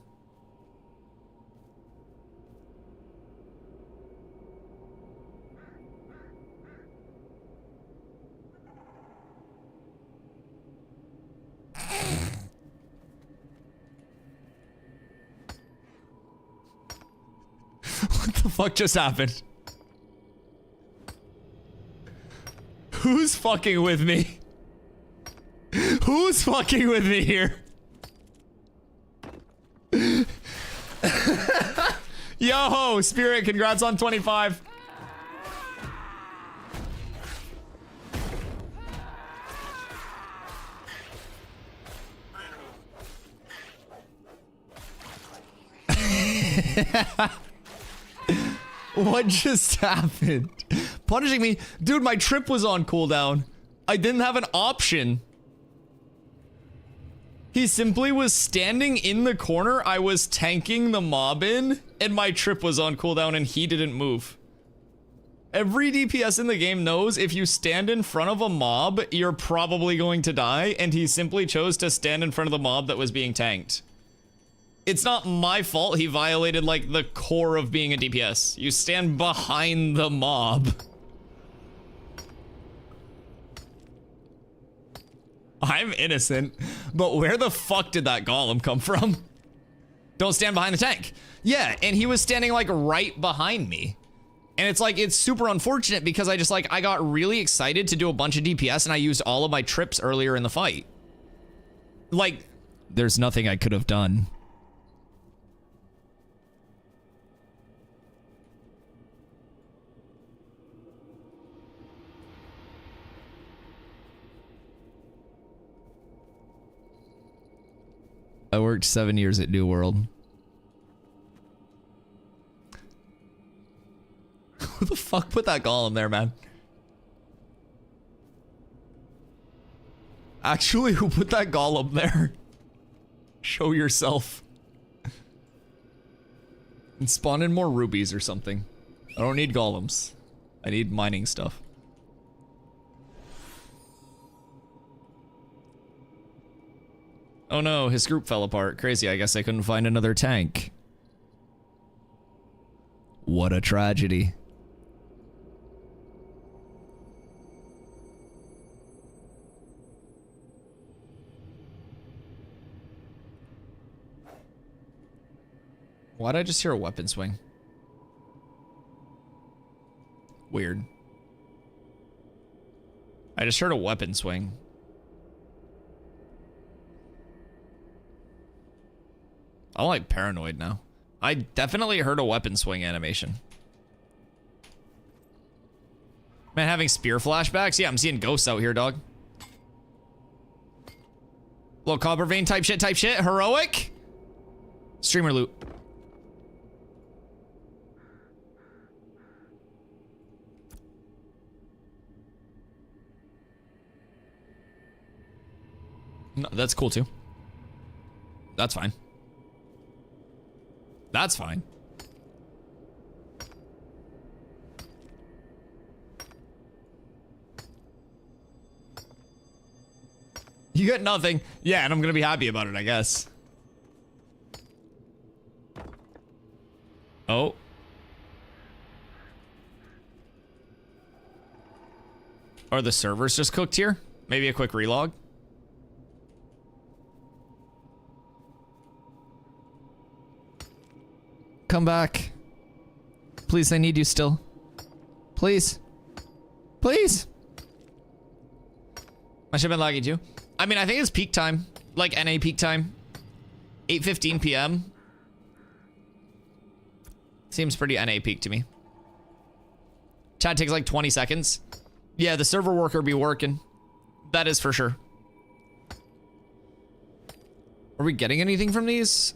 What the fuck just happened? Who's fucking with me? Who's fucking with me here? Yo, Spirit, congrats on 25. What just happened? Punishing me? Dude, my trip was on cooldown. I didn't have an option. He simply was standing in the corner. I was tanking the mob in, and my trip was on cooldown, and he didn't move. Every DPS in the game knows if you stand in front of a mob, you're probably going to die, and he simply chose to stand in front of the mob that was being tanked. It's not my fault he violated, like, the core of being a DPS. You stand behind the mob. I'm innocent, but where the fuck did that golem come from? Don't stand behind the tank. Yeah, and he was standing, like, right behind me. And it's like, it's super unfortunate because I got really excited to do a bunch of DPS and I used all of my trips earlier in the fight. Like, there's nothing I could have done. I worked 7 years at New World. Who the fuck put that golem there, man? Actually, who put that golem there? Show yourself. And spawn in more rubies or something. I don't need golems. I need mining stuff. Oh no, his group fell apart. Crazy, I guess I couldn't find another tank. What a tragedy. Why'd I just hear a weapon swing? Weird. I just heard a weapon swing. I'm like paranoid now. I definitely heard a weapon swing animation. Man, having spear flashbacks? Yeah, I'm seeing ghosts out here, dog. Little copper vein type shit, Heroic? Streamer loot. No, that's cool too. That's fine. That's fine. You get nothing. Yeah, and I'm gonna be happy about it, I guess. Oh. Are the servers just cooked here? Maybe a quick relog? Come back. Please, I need you still. Please. Please. I should have been lagging too. I mean, I think it's peak time. Like NA peak time. 8:15 p.m. Seems pretty NA peak to me. Chat takes like 20 seconds. Yeah, the server worker be working. That is for sure. Are we getting anything from these?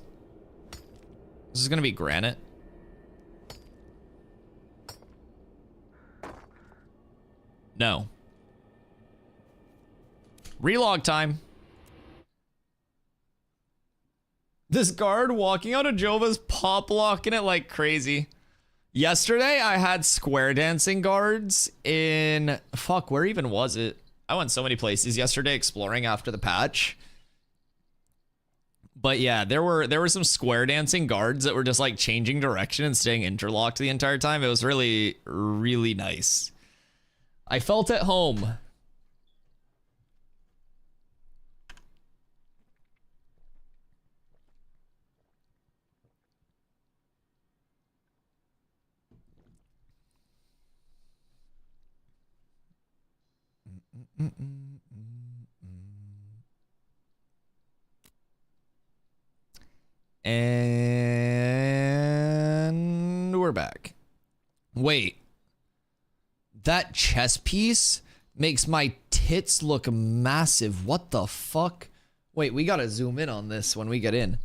This is gonna be granite. No. Relog time. This guard walking out of Jova's pop locking it like crazy. Yesterday I had square dancing guards in fuck, where even was it? I went so many places yesterday exploring after the patch. But yeah, there were some square dancing guards that were just like changing direction and staying interlocked the entire time. It was really, really nice. I felt at home. And we're back. Wait. That chess piece makes my tits look massive. What the fuck? Wait, we gotta zoom in on this when we get in.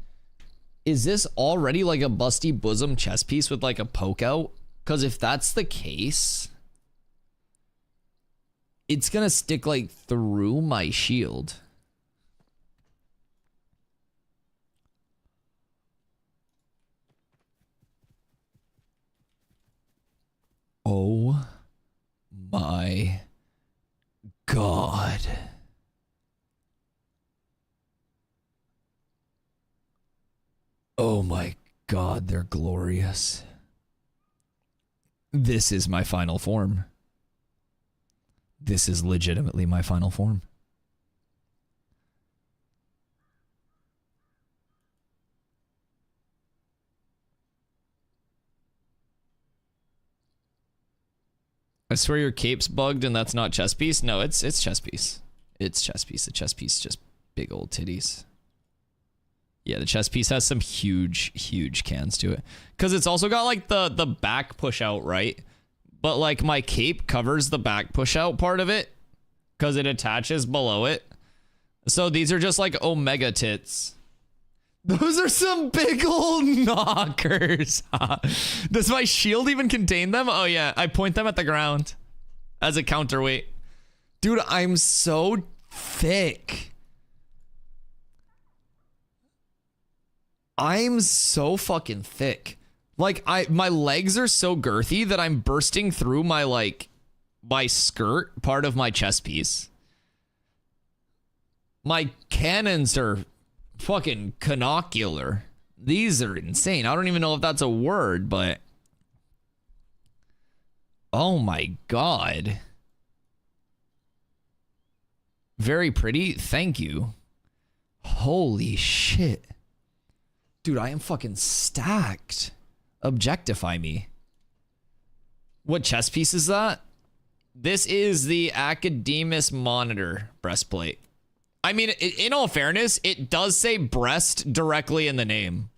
Is this already like a busty bosom chess piece with like a poke out? Because if that's the case, it's gonna stick like through my shield. Oh my God. Oh my God, they're glorious. This is my final form. This is legitimately my final form. I swear your cape's bugged and that's not chess piece. No, it's chess piece. It's chess piece. The chess piece is just big old titties. Yeah, the chess piece has some huge cans to it. Because it's also got like the back push out, right? But like my cape covers the back push out part of it. Because it attaches below it. So these are just like omega tits. Those are some big old knockers. Does my shield even contain them? Oh yeah, I point them at the ground as a counterweight. Dude, I'm so thick. I'm so fucking thick. Like my legs are so girthy that I'm bursting through my skirt part of my chest piece. My cannons are fucking canocular. These are insane. I don't even know if that's a word, but oh my god. Very pretty. Thank you. Holy shit. Dude, I am fucking stacked. Objectify me. What chest piece is that? This is the Academus Monitor breastplate. I mean, in all fairness, it does say breast directly in the name.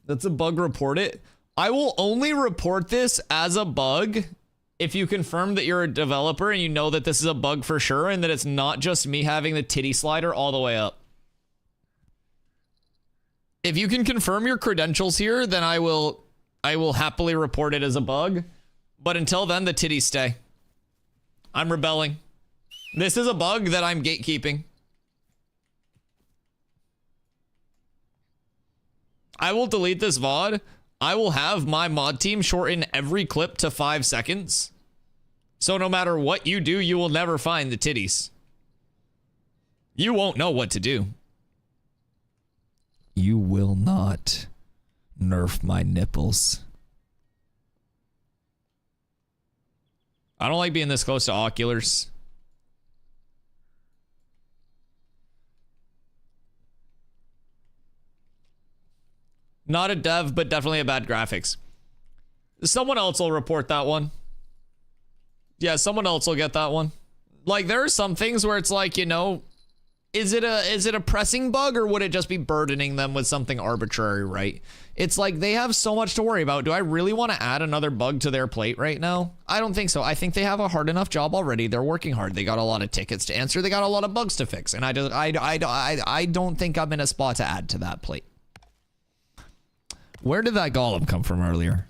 That's a bug, report it. I will only report this as a bug if you confirm that you're a developer and you know that this is a bug for sure and that it's not just me having the titty slider all the way up. If you can confirm your credentials here, then I will happily report it as a bug. But until then, the titties stay. I'm rebelling. This is a bug that I'm gatekeeping. I will delete this VOD. I will have my mod team shorten every clip to 5 seconds. So no matter what you do, you will never find the titties. You won't know what to do. You will not nerf my nipples. I don't like being this close to oculars. Not a dev, but definitely a bad graphics. Someone else will report that one. Yeah, someone else will get that one. Like, there are some things where it's like, you know, is it a pressing bug or would it just be burdening them with something arbitrary, right? It's like they have so much to worry about. Do I really want to add another bug to their plate right now? I don't think so. I think they have a hard enough job already. They're working hard. They got a lot of tickets to answer. They got a lot of bugs to fix. And I don't think I'm in a spot to add to that plate. Where did that golem come from earlier?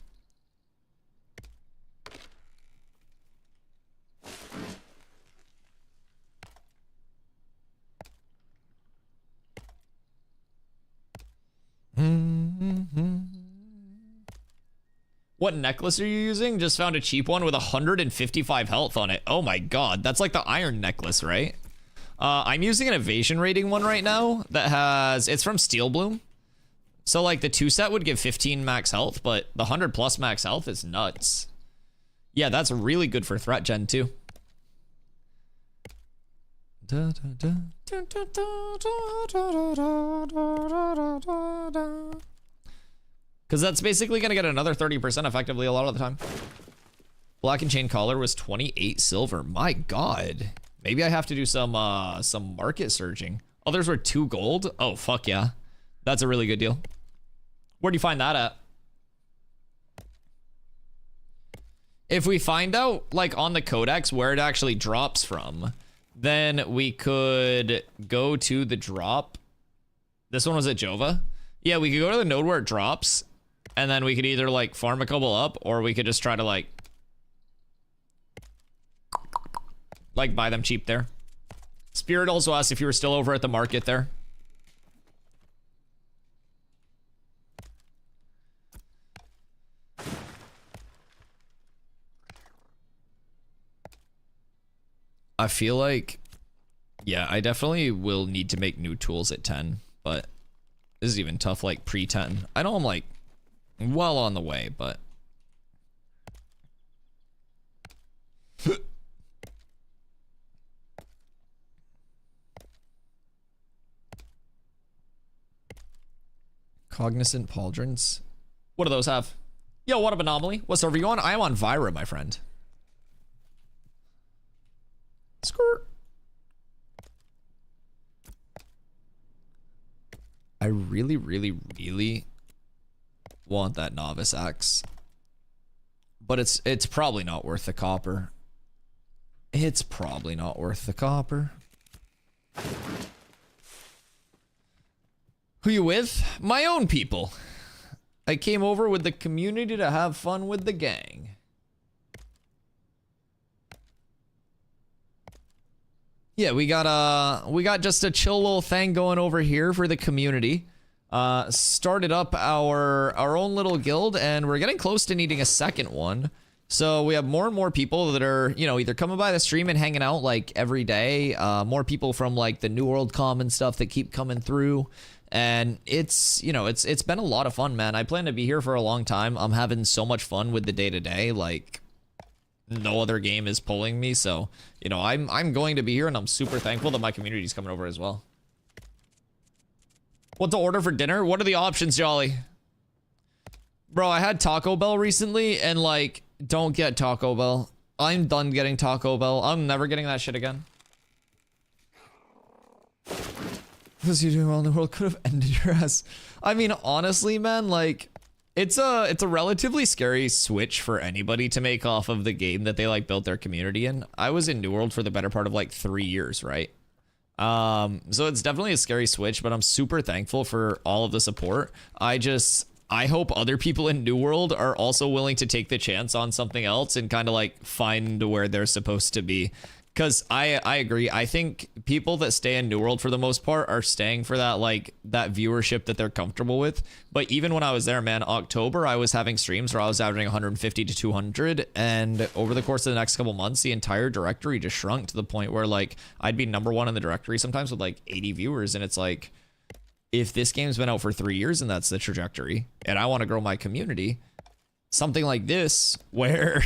What necklace are you using? Just found a cheap one with 155 health on it. Oh my god, that's like the iron necklace, right? I'm using an evasion rating one right now that has, it's from Steel Bloom. So like the 2 set would give 15 max health, but the 100 plus max health is nuts. Yeah, that's really good for threat gen too. Because that's basically going to get another 30% effectively a lot of the time. Black and chain collar was 28 silver. My god. Maybe I have to do some market searching. Others were 2 gold. Oh, fuck yeah. That's a really good deal. Where do you find that at? If we find out, like, on the codex where it actually drops from, then we could go to the drop. This one was at Jova. Yeah, we could go to the node where it drops, and then we could either, like, farm a couple up, or we could just try to, like, buy them cheap there. Spirit also asked if you were still over at the market there. I feel like, yeah, I definitely will need to make new tools at 10, but this is even tough, like pre-10. I know I'm like well on the way, but cognizant pauldrons. What do those have? Yo, what up, Anomaly? What server you on? I am on Vira, my friend. Skirt. I really, really, really want that novice axe, but it's probably not worth the copper. It's probably not worth the copper. Who you with? My own people. I came over with the community to have fun with the gang. Yeah, we got just a chill little thing going over here for the community. Started up our own little guild, and we're getting close to needing a second one. So we have more and more people that are, you know, either coming by the stream and hanging out like every day. More people from like the New World Com and stuff that keep coming through. And it's, you know, it's been a lot of fun, man. I plan to be here for a long time. I'm having so much fun with the day-to-day. Like, no other game is pulling me. So, you know, I'm going to be here, and I'm super thankful that my community's coming over as well. What to order for dinner? What are the options, Jolly? Bro, I had Taco Bell recently, and like, don't get Taco Bell. I'm done getting Taco Bell. I'm never getting that shit again. Because you doing well in the world could have ended your ass. I mean, honestly, man, like, it's a relatively scary switch for anybody to make off of the game that they like built their community in. I was in New World for the better part of like 3 years, right? So it's definitely a scary switch, but I'm super thankful for all of the support. I hope other people in New World are also willing to take the chance on something else and kind of like find where they're supposed to be. Because I agree. I think people that stay in New World for the most part are staying for that like that viewership that they're comfortable with. But even when I was there, man, October, I was having streams where I was averaging 150 to 200. And over the course of the next couple months, the entire directory just shrunk to the point where like I'd be #1 in the directory sometimes with like 80 viewers. And it's like, if this game's been out for 3 years and that's the trajectory, and I want to grow my community, something like this where,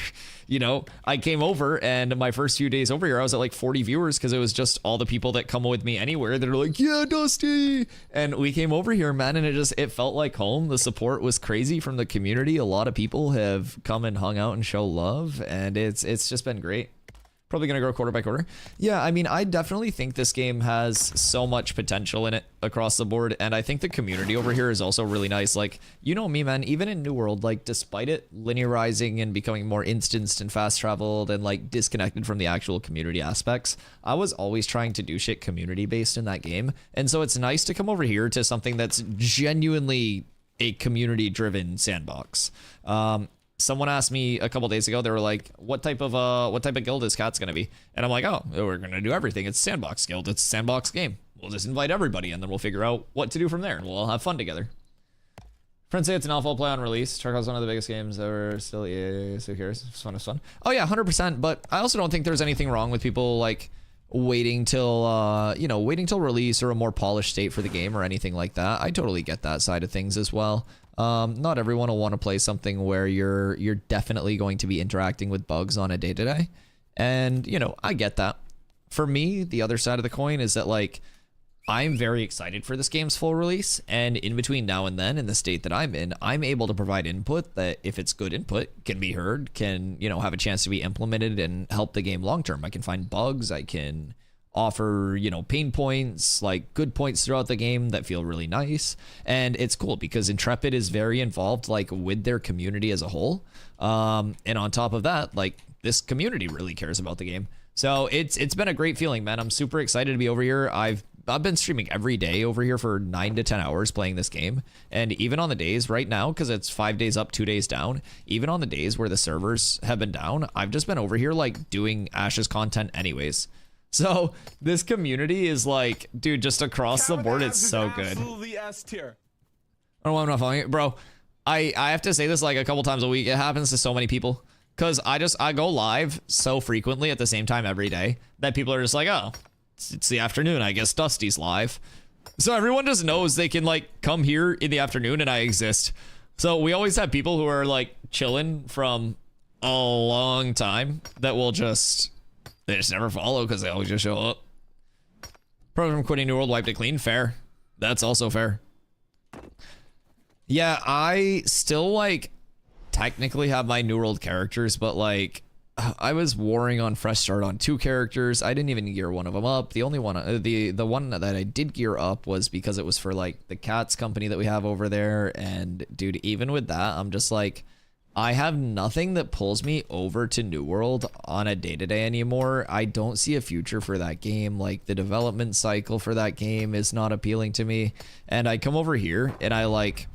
you know, I came over and my first few days over here, I was at like 40 viewers because it was just all the people that come with me anywhere that are like, yeah, Dusty. And we came over here, man, and it felt like home. The support was crazy from the community. A lot of people have come and hung out and show love, and it's just been great. Probably going to grow quarter by quarter. Yeah, I mean, I definitely think this game has so much potential in it across the board. And I think the community over here is also really nice. Like, you know me, man, even in New World, like, despite it linearizing and becoming more instanced and fast traveled and like disconnected from the actual community aspects, I was always trying to do shit community based in that game. And so it's nice to come over here to something that's genuinely a community driven sandbox. Someone asked me a couple days ago, they were like, what type of guild is Cat's gonna be? And I'm like, oh, we're gonna do everything. It's sandbox guild. It's a sandbox game. We'll just invite everybody, and then we'll figure out what to do from there, and we'll all have fun together. Friends say it's an alpha. I'll play on release. Tarkov's one of the biggest games ever. Still EA, so who cares? It's fun. It's fun. Oh yeah, 100%. But I also don't think there's anything wrong with people like waiting till waiting till release or a more polished state for the game or anything like that. I totally get that side of things as well. Not everyone will want to play something where you're definitely going to be interacting with bugs on a day-to-day. And, you know, I get that. For me, the other side of the coin is that, like, I'm very excited for this game's full release, and in between now and then, in the state that I'm in, I'm able to provide input that, if it's good input, can be heard, can, you know, have a chance to be implemented and help the game long-term. I can find bugs, I can offer, you know, pain points, like good points throughout the game that feel really nice. And it's cool because Intrepid is very involved, like, with their community as a whole. And on top of that, like, this community really cares about the game. So it's been a great feeling, man. I'm super excited to be over here. I've been streaming every day over here for 9 to 10 hours playing this game. And even on the days right now, because it's 5 days up, 2 days down, even on the days where the servers have been down, I've just been over here, like, doing Ash's content anyways. So this community is like, dude, just across the board, it's so good. Absolutely S tier. I don't know why I'm not following it, bro. I have to say this like a couple times a week. It happens to so many people because I go live so frequently at the same time every day that people are just like, oh, it's the afternoon. I guess Dusty's live. So everyone just knows they can like come here in the afternoon and I exist. So we always have people who are like chilling from a long time that will just... They just never follow because they always just show up. Probably from quitting New World wiped it clean. Fair. That's also fair. Yeah, I still, like, technically have my New World characters, but, like, I was warring on Fresh Start on 2 characters. I didn't even gear one of them up. The only one, the one that I did gear up was because it was for, like, the Cats company that we have over there. And, dude, even with that, I'm just like... I have nothing that pulls me over to New World on a day-to-day anymore. I don't see a future for that game. Like, the development cycle for that game is not appealing to me. And I come over here and I like...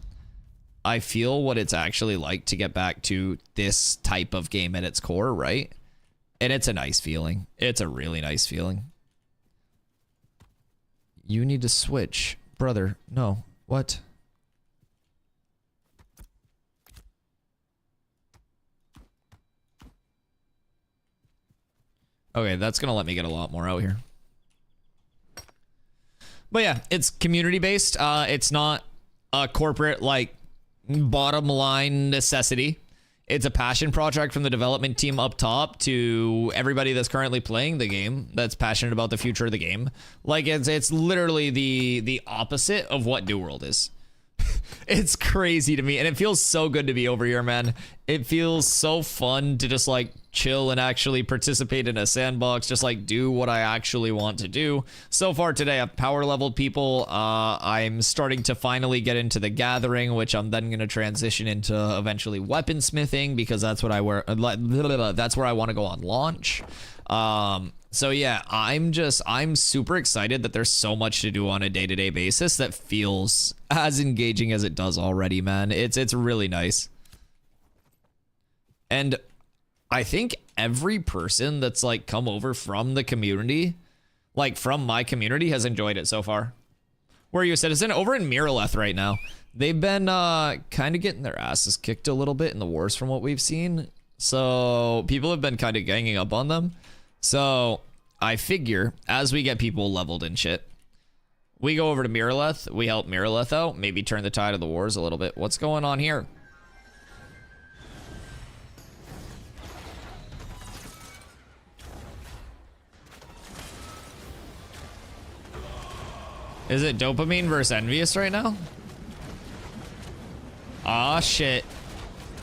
I feel what it's actually like to get back to this type of game at its core, right? And it's a nice feeling. It's a really nice feeling. You need to switch. Brother, no. What? Okay, that's gonna let me get a lot more out here. But yeah, it's community based. It's not a corporate like bottom line necessity. It's a passion project from the development team up top to everybody that's currently playing the game that's passionate about the future of the game. Like it's literally the opposite of what New World is. It's crazy to me, and it feels so good to be over here, man. It feels so fun to just like chill and actually participate in a sandbox, just like do what I actually want to do. So far today, I've power leveled people. I'm starting to finally get into the gathering, which I'm then going to transition into eventually weaponsmithing, because that's what that's where I want to go on launch. So yeah, I'm super excited that there's so much to do on a day-to-day basis that feels as engaging as it does already, man. It's really nice. And I think every person that's like come over from the community, like from my community, has enjoyed it so far. Where are you a citizen? Over in Miraleth right now. They've been kind of getting their asses kicked a little bit in the wars from what we've seen. So people have been kind of ganging up on them. So I figure as we get people leveled and shit, we go over to Miraleth, we help Miraleth out, maybe turn the tide of the wars a little bit. What's going on here? Is it Dopamine versus Envious right now? Aw, shit.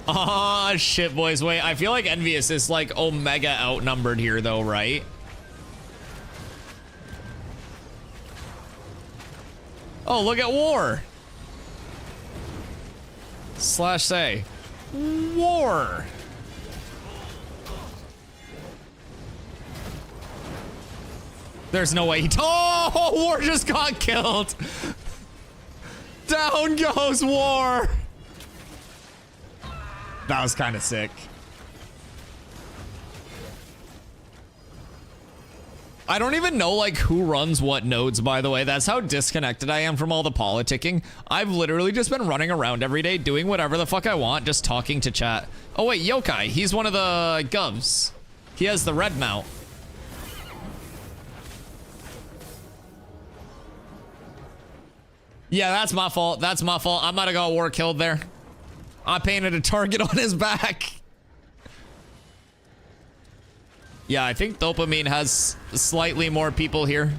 Ah, shit, boys. Wait, I feel like Envious is like Omega outnumbered here, though, right? Oh, look at War. Slash say. War. There's no way he... Oh, War just got killed. Down goes War. That was kind of sick. I don't even know like who runs what nodes, by the way. That's how disconnected I am from all the politicking. I've literally just been running around every day doing whatever the fuck I want, just talking to chat. Oh wait, Yokai, he's one of the govs. He has the red mount. Yeah, that's my fault. That's my fault. I might have got War killed there. I painted a target on his back. Yeah, I think Dopamine has slightly more people here.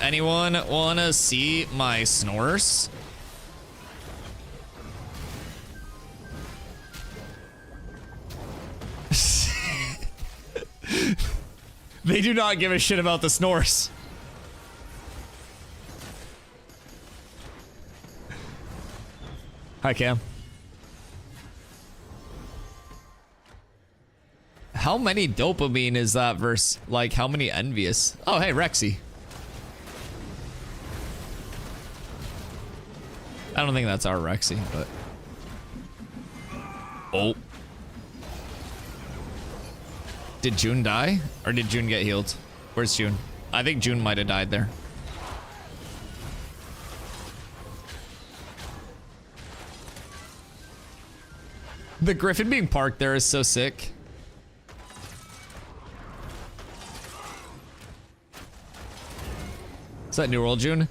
Anyone wanna see my snores? They do not give a shit about the snores. Hi, Cam. How many Dopamine is that versus, like, how many Envious? Oh, hey, Rexy. I don't think that's our Rexy, but... Oh. Did June die? Or did June get healed? Where's June? I think June might have died there. The Griffin being parked there is so sick. Is that New World June?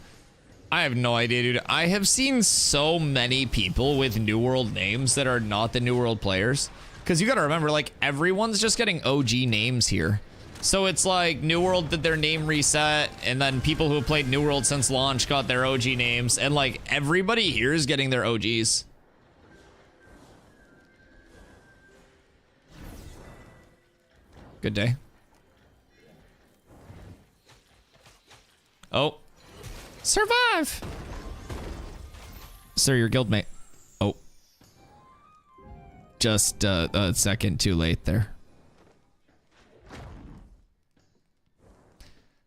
I have no idea, dude. I have seen so many people with New World names that are not the New World players. Because you gotta remember, like, everyone's just getting OG names here. So it's like New World did their name reset, and then people who have played New World since launch got their OG names, and like everybody here is getting their OGs. Good day. Oh. Survive! Sir, your guildmate. Oh. Just a second too late there.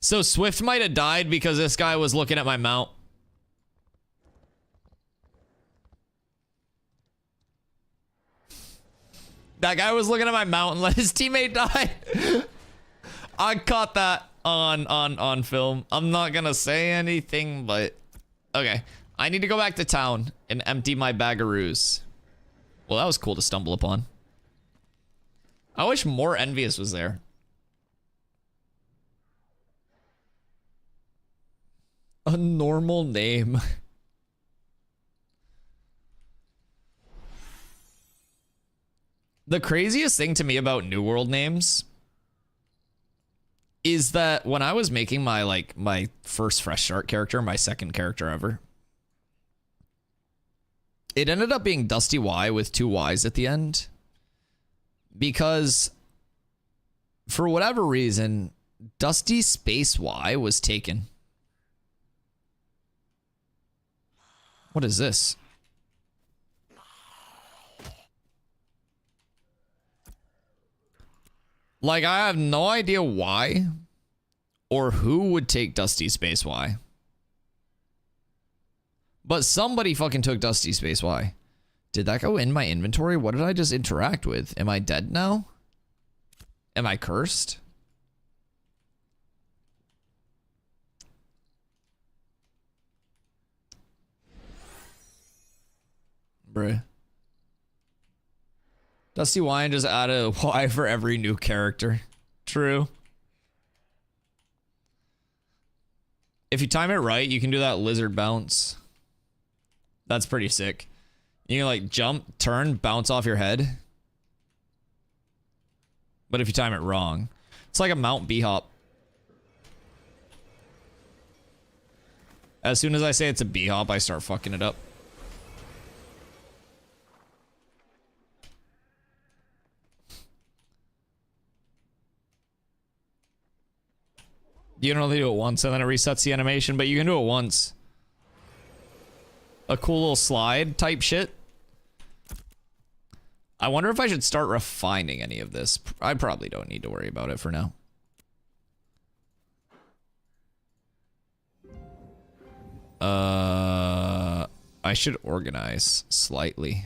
So Swift might have died because this guy was looking at my mount. That guy was looking at my mount and let his teammate die. I caught that on film. I'm not gonna say anything, but okay. I need to go back to town and empty my bagaroos. Well, that was cool to stumble upon. I wish more Envious was there. A normal name. The craziest thing to me about New World names is that when I was making my first Fresh Start character, my second character ever, it ended up being Dusty Y with 2 Y's at the end. Because for whatever reason, Dusty Space Y was taken. What is this? Like, I have no idea why or who would take Dusty Space Y. But somebody fucking took Dusty Space Y. Did that go in my inventory? What did I just interact with? Am I dead now? Am I cursed? Bruh. Dusty Wine just added a Y for every new character. True. If you time it right, you can do that lizard bounce. That's pretty sick. You can like jump, turn, bounce off your head. But if you time it wrong, it's like a Mount B-hop. As soon as I say it's a B-hop, I start fucking it up. You can only do it once and then it resets the animation, but you can do it once. A cool little slide type shit. I wonder if I should start refining any of this. I probably don't need to worry about it for now. I should organize slightly.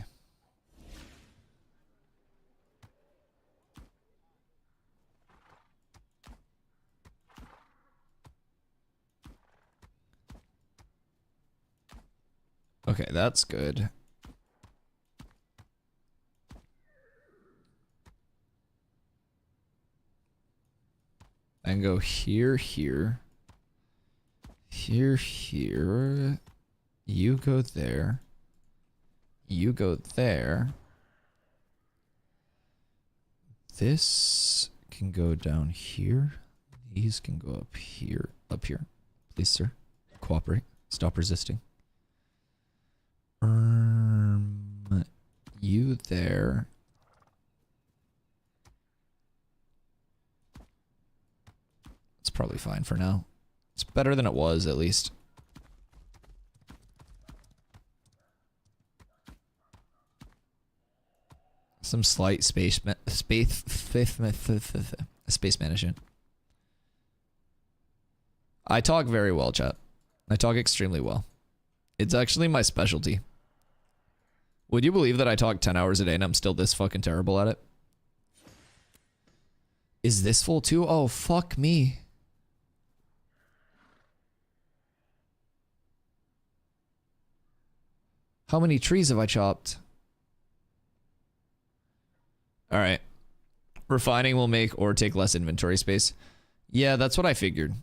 Okay, that's good. And go here, here. Here, here. You go there. You go there. This can go down here. These can go up here. Up here. Please, sir. Cooperate. Stop resisting. You there. It's probably fine for now. It's better than it was, at least. Some slight space management. I talk very well, chat. I talk extremely well. It's actually my specialty. Would you believe that I talk 10 hours a day and I'm still this fucking terrible at it? Is this full too? Oh, fuck me. How many trees have I chopped? All right. Refining will make or take less inventory space. Yeah, that's what I figured.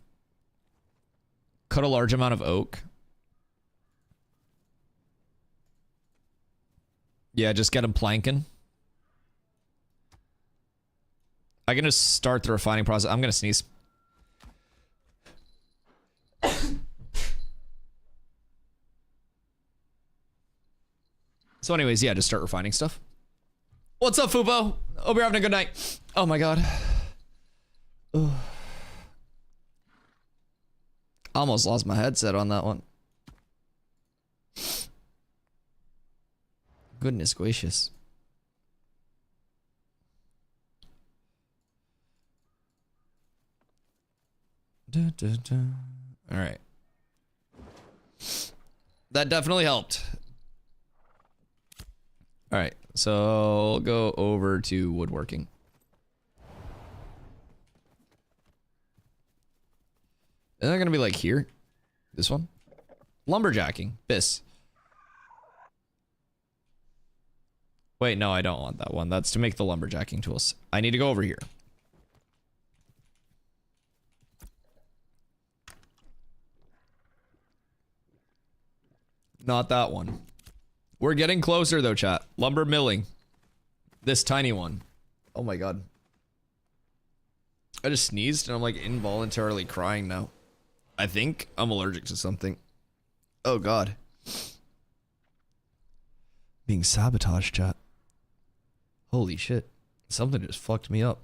Cut a large amount of oak. Yeah, just get them planking. I can just start the refining process. I'm gonna sneeze. So anyways, yeah, just start refining stuff. What's up, Fubo? Hope you're having a good night. Oh my god. Ugh. Almost lost my headset on that one. Goodness gracious. All right. That definitely helped. All right, So I'll go over to woodworking. Isn't that gonna be like here? This one? Lumberjacking. This. Wait, no, I don't want that one. That's to make the lumberjacking tools. I need to go over here. Not that one. We're getting closer though, chat. Lumber milling. This tiny one. Oh my god. I just sneezed and I'm like involuntarily crying now. I think I'm allergic to something. Oh god. Being sabotaged, chat. Holy shit. Something just fucked me up.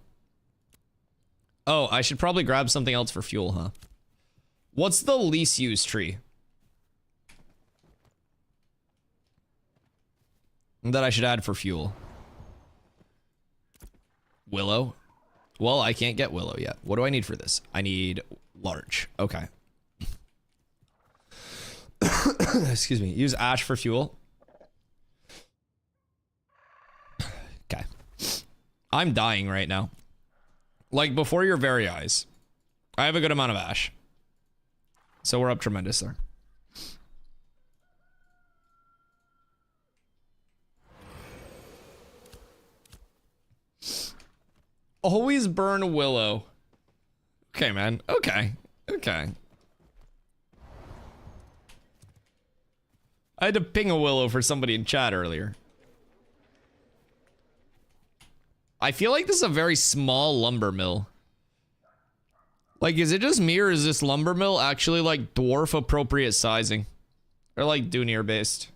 Oh, I should probably grab something else for fuel, huh? What's the least used tree that I should add for fuel? Willow? Well, I can't get willow yet. What do I need for this? I need larch. Okay. Excuse me. Use ash for fuel. Okay. I'm dying right now. Like before your very eyes. I have a good amount of ash. So we're up tremendous there. Always burn willow. Okay, man. Okay. Okay. I had to ping a willow for somebody in chat earlier. I feel like this is a very small lumber mill. Like, is it just me or is this lumber mill actually like dwarf appropriate sizing? Or like Dunier based?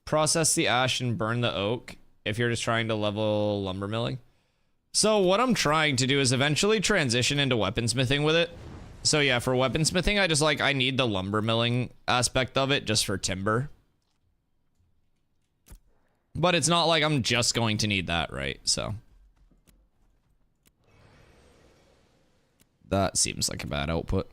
Process the ash and burn the oak if you're just trying to level lumber milling. So what I'm trying to do is eventually transition into weaponsmithing with it. So yeah, for weaponsmithing, I need the lumber milling aspect of it just for timber. But it's not like I'm just going to need that, right? So that seems like a bad output.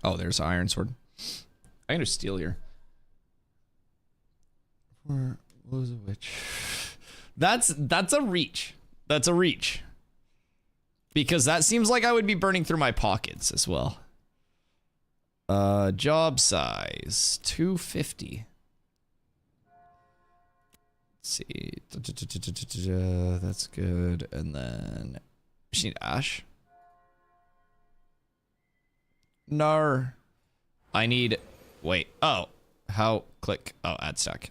Oh, there's an iron sword. I'm gonna steal here. Where was a witch? That's a reach. That's a reach. Because that seems like I would be burning through my pockets as well. Job size 250. Let's see. That's good. And then just need ash. No. I need, wait. Oh, how, click. Oh, add stack.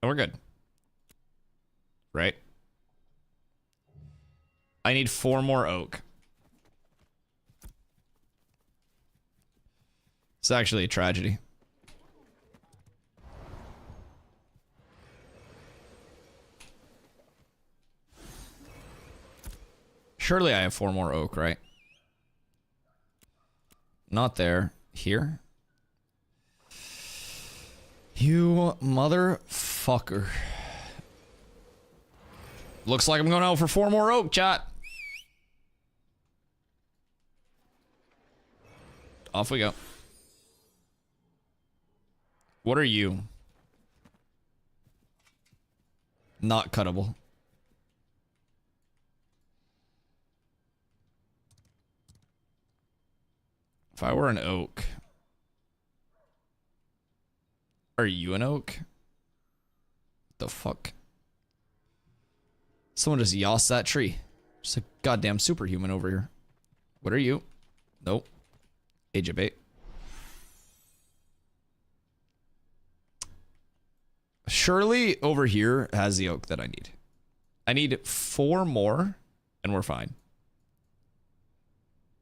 Oh, we're good. Right? I need 4 more oak. It's actually a tragedy. Surely I have 4 more oak, right? Not there. Here? You motherfucker. Looks like I'm going out for 4 more oak, chat. Off we go. What are you? Not cuttable. If I were an oak. Are you an oak? The fuck? Someone just yossed that tree. Just a goddamn superhuman over here. What are you? Nope. Age of 8. Surely over here has the oak that I need. I need 4 more and we're fine.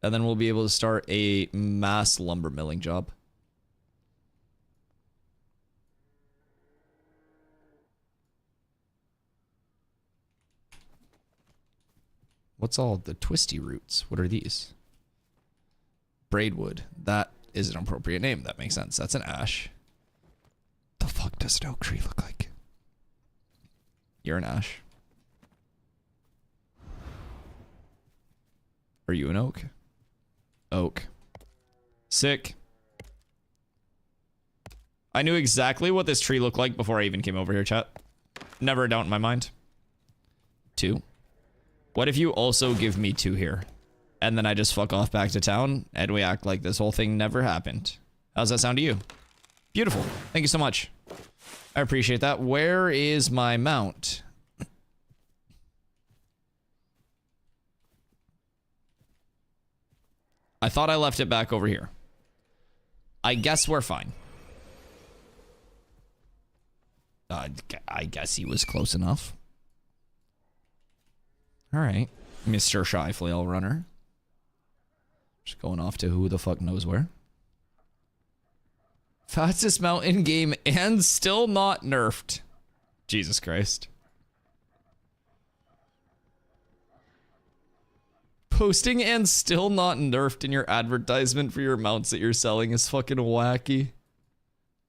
And then we'll be able to start a mass lumber milling job. What's all the twisty roots? What are these? Braidwood. That is an appropriate name. That makes sense. That's an ash. The fuck does an oak tree look like? You're an ash. Are you an oak? Oak. Sick. I knew exactly what this tree looked like before I even came over here, chat. Never a doubt in my mind. 2. What if you also give me 2 here? And then I just fuck off back to town and we act like this whole thing never happened. How's that sound to you? Beautiful. Thank you so much. I appreciate that. Where is my mount? I thought I left it back over here. I guess we're fine. I guess he was close enough. All right, Mr. Shy Flail Runner. Just going off to who the fuck knows where. Fastest mount in game and still not nerfed. Jesus Christ. Posting and still not nerfed in your advertisement for your mounts that you're selling is fucking wacky.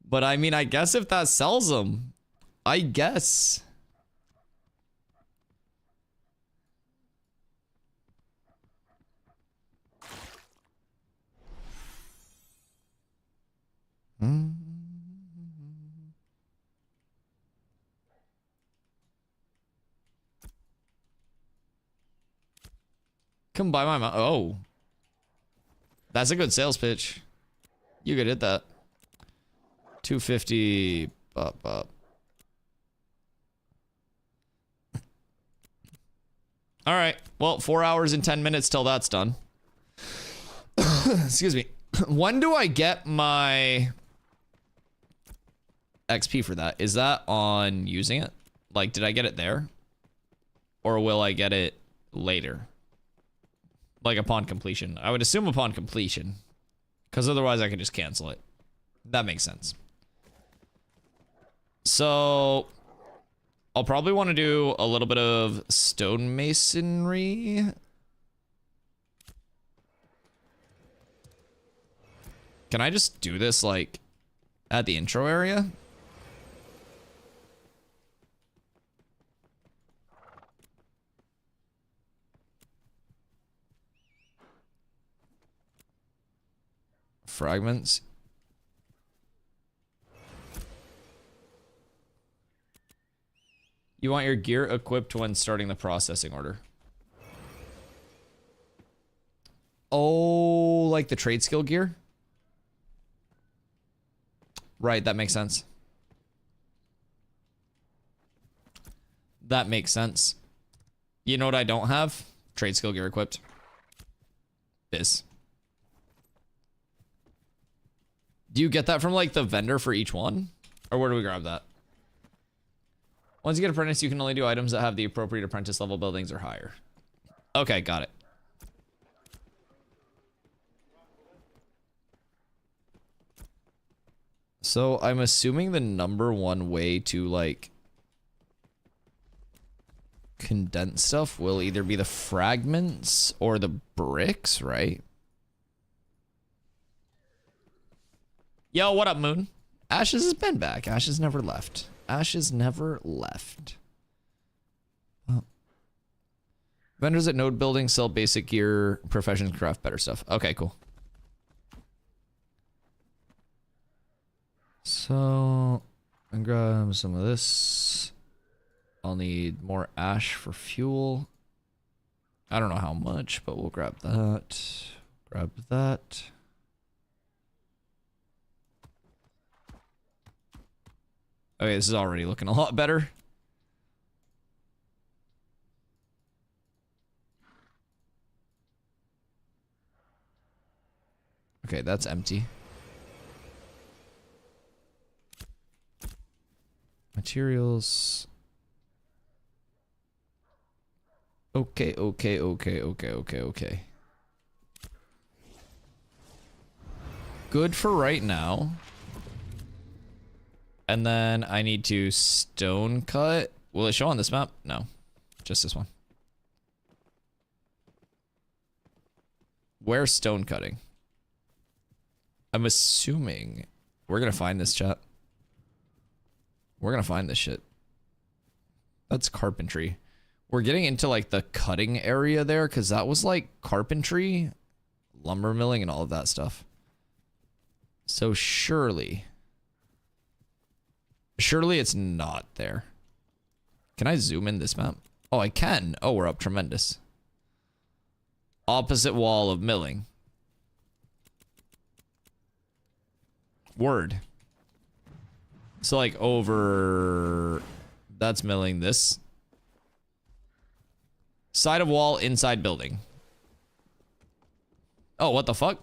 But I mean, I guess if that sells them, I guess. Come buy my mount. Oh. That's a good sales pitch. You could hit that. 250. Bop, bop. All right. Well, 4 hours and 10 minutes till that's done. Excuse me. When do I get my XP for that? Is that on using it? Like, did I get it there? Or will I get it later? Like, upon completion. I would assume upon completion. Because otherwise I could just cancel it. That makes sense. So I'll probably want to do a little bit of stonemasonry. Can I just do this, like, at the intro area? Fragments. You want your gear equipped when starting the processing order. Oh, like the trade skill gear? Right, that makes sense. That makes sense. You know what I don't have? Trade skill gear equipped. This. Do you get that from, like, the vendor for each one? Or where do we grab that? Once you get apprentice, you can only do items that have the appropriate apprentice level buildings or higher. Okay, got it. So I'm assuming the #1 way to, like, condense stuff will either be the fragments or the bricks, right? Yo, what up, Moon? Ashes has been back. Ashes never left. Ashes never left. Oh. Vendors at node building sell basic gear, professions craft better stuff. Okay, cool. So, and grab some of this. I'll need more ash for fuel. I don't know how much, but we'll grab that. Grab that. Okay, this is already looking a lot better. Okay, that's empty. Materials. Okay. Good for right now. And then I need to stone cut. Will it show on this map? No, just this one. Where's stone cutting? I'm assuming we're gonna find this, chat. We're gonna find this shit. That's carpentry. We're getting into like the cutting area there because that was like carpentry, lumber milling, and all of that stuff. So surely it's not there. Can I zoom in this map? Oh, I can. Oh, we're up tremendous. Opposite wall of milling. Word. So like over, that's milling this. Side of wall, inside building. Oh, what the fuck?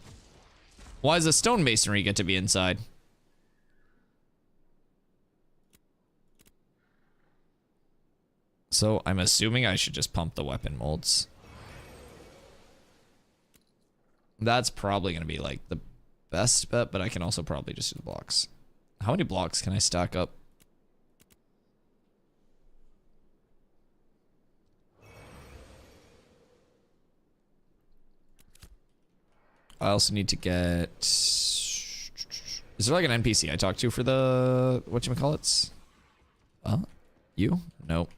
Why does the stone masonry get to be inside? So I'm assuming I should just pump the weapon molds. That's probably going to be like the best bet, but I can also probably just do the blocks. How many blocks can I stack up? I also need to get... Is there like an NPC I talk to for the... whatchamacallits? You? No.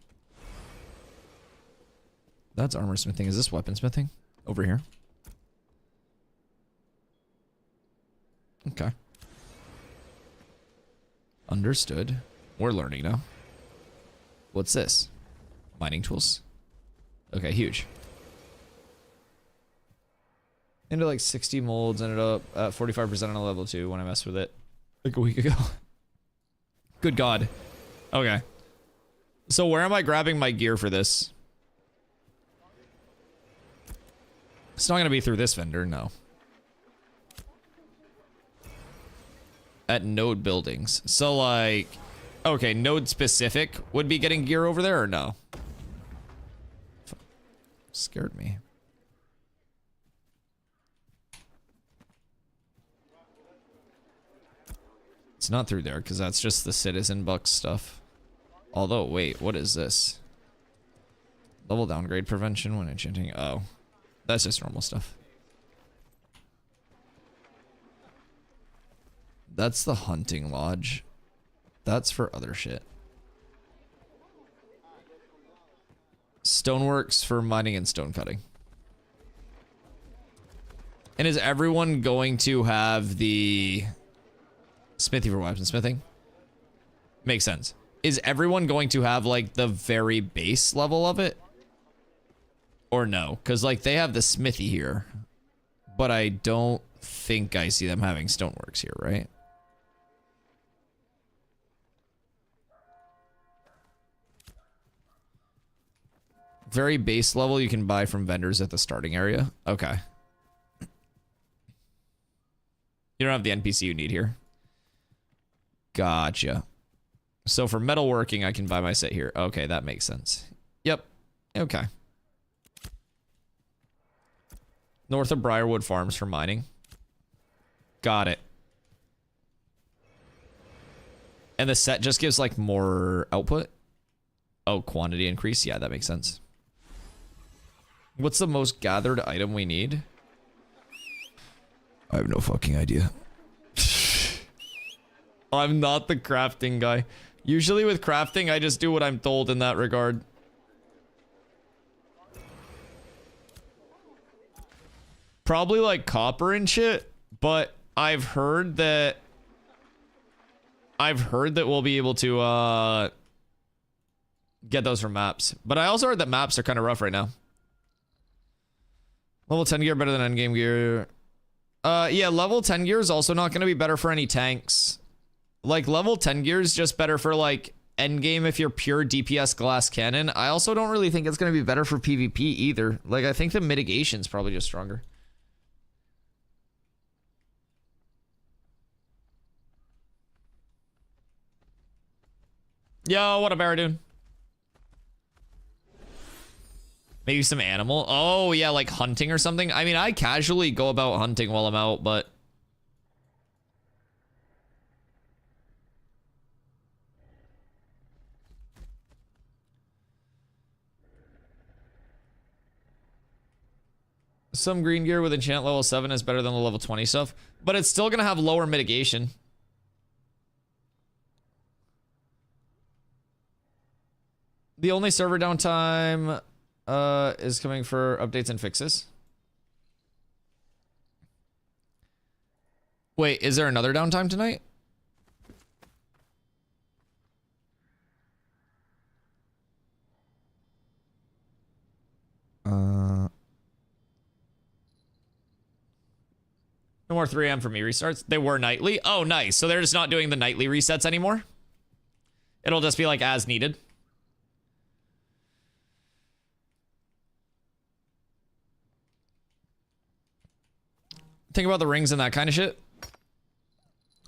That's armor smithing. Is this weapon smithing? Over here. Okay. Understood. We're learning now. What's this? Mining tools. Okay, huge. Into like 60 molds, ended up at 45% on a level 2 when I messed with it like a week ago. Good God. Okay. So where am I grabbing my gear for this? It's not going to be through this vendor, no. At node buildings. So like, okay, node specific would be getting gear over there or no? Scared me. It's not through there because that's just the citizen bucks stuff. Although, wait, what is this? Level downgrade prevention when enchanting. Oh, that's just normal stuff. That's the hunting lodge. That's for other shit. Stoneworks for mining and stone cutting. And is everyone going to have the smithy for weaponsmithing? Makes sense. Is everyone going to have like the very base level of it? Or no? Because like they have the smithy here. But I don't think I see them having stoneworks here, right? Very base level you can buy from vendors at the starting area. Okay. You don't have the NPC you need here. Gotcha. So for metalworking, I can buy my set here. Okay, that makes sense. Yep. Okay. North of Briarwood Farms for mining. Got it. And the set just gives like more output. Oh, quantity increase. Yeah, that makes sense. What's the most gathered item we need? I have no fucking idea. I'm not the crafting guy. Usually with crafting, I just do what I'm told in that regard. Probably like copper and shit, but I've heard that we'll be able to get those from maps. But I also heard that maps are kind of rough right now. Level 10 gear better than endgame gear. Yeah, level 10 gear is also not going to be better for any tanks. Like, level 10 gear is just better for, like, endgame if you're pure DPS glass cannon. I also don't really think it's going to be better for PvP either. Like, I think the mitigation's probably just stronger. Yo, what up, Baradun? Maybe some animal. Oh, yeah, like hunting or something. I mean, I casually go about hunting while I'm out, but... Some green gear with enchant level 7 is better than the level 20 stuff, but it's still gonna have lower mitigation. The only server downtime is coming for updates and fixes. Wait, is there another downtime tonight? No more 3 a.m. for me restarts. They were nightly. Oh, nice. So they're just not doing the nightly resets anymore? It'll just be like as needed. Think about the rings and that kind of shit.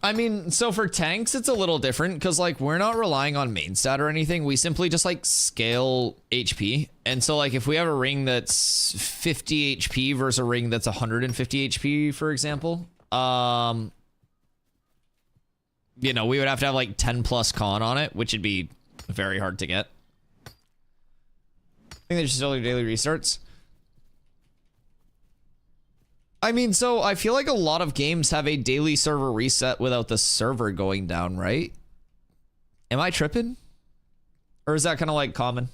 I mean, so for tanks, it's a little different because like we're not relying on main stat or anything. We simply just like scale HP. And so like if we have a ring that's 50 HP versus a ring that's 150 HP, for example, you know, we would have to have like 10 plus con on it, which would be very hard to get. I think they should still do daily restarts. I mean, so I feel like a lot of games have a daily server reset without the server going down, right? Am I tripping? Or is that kind of like common?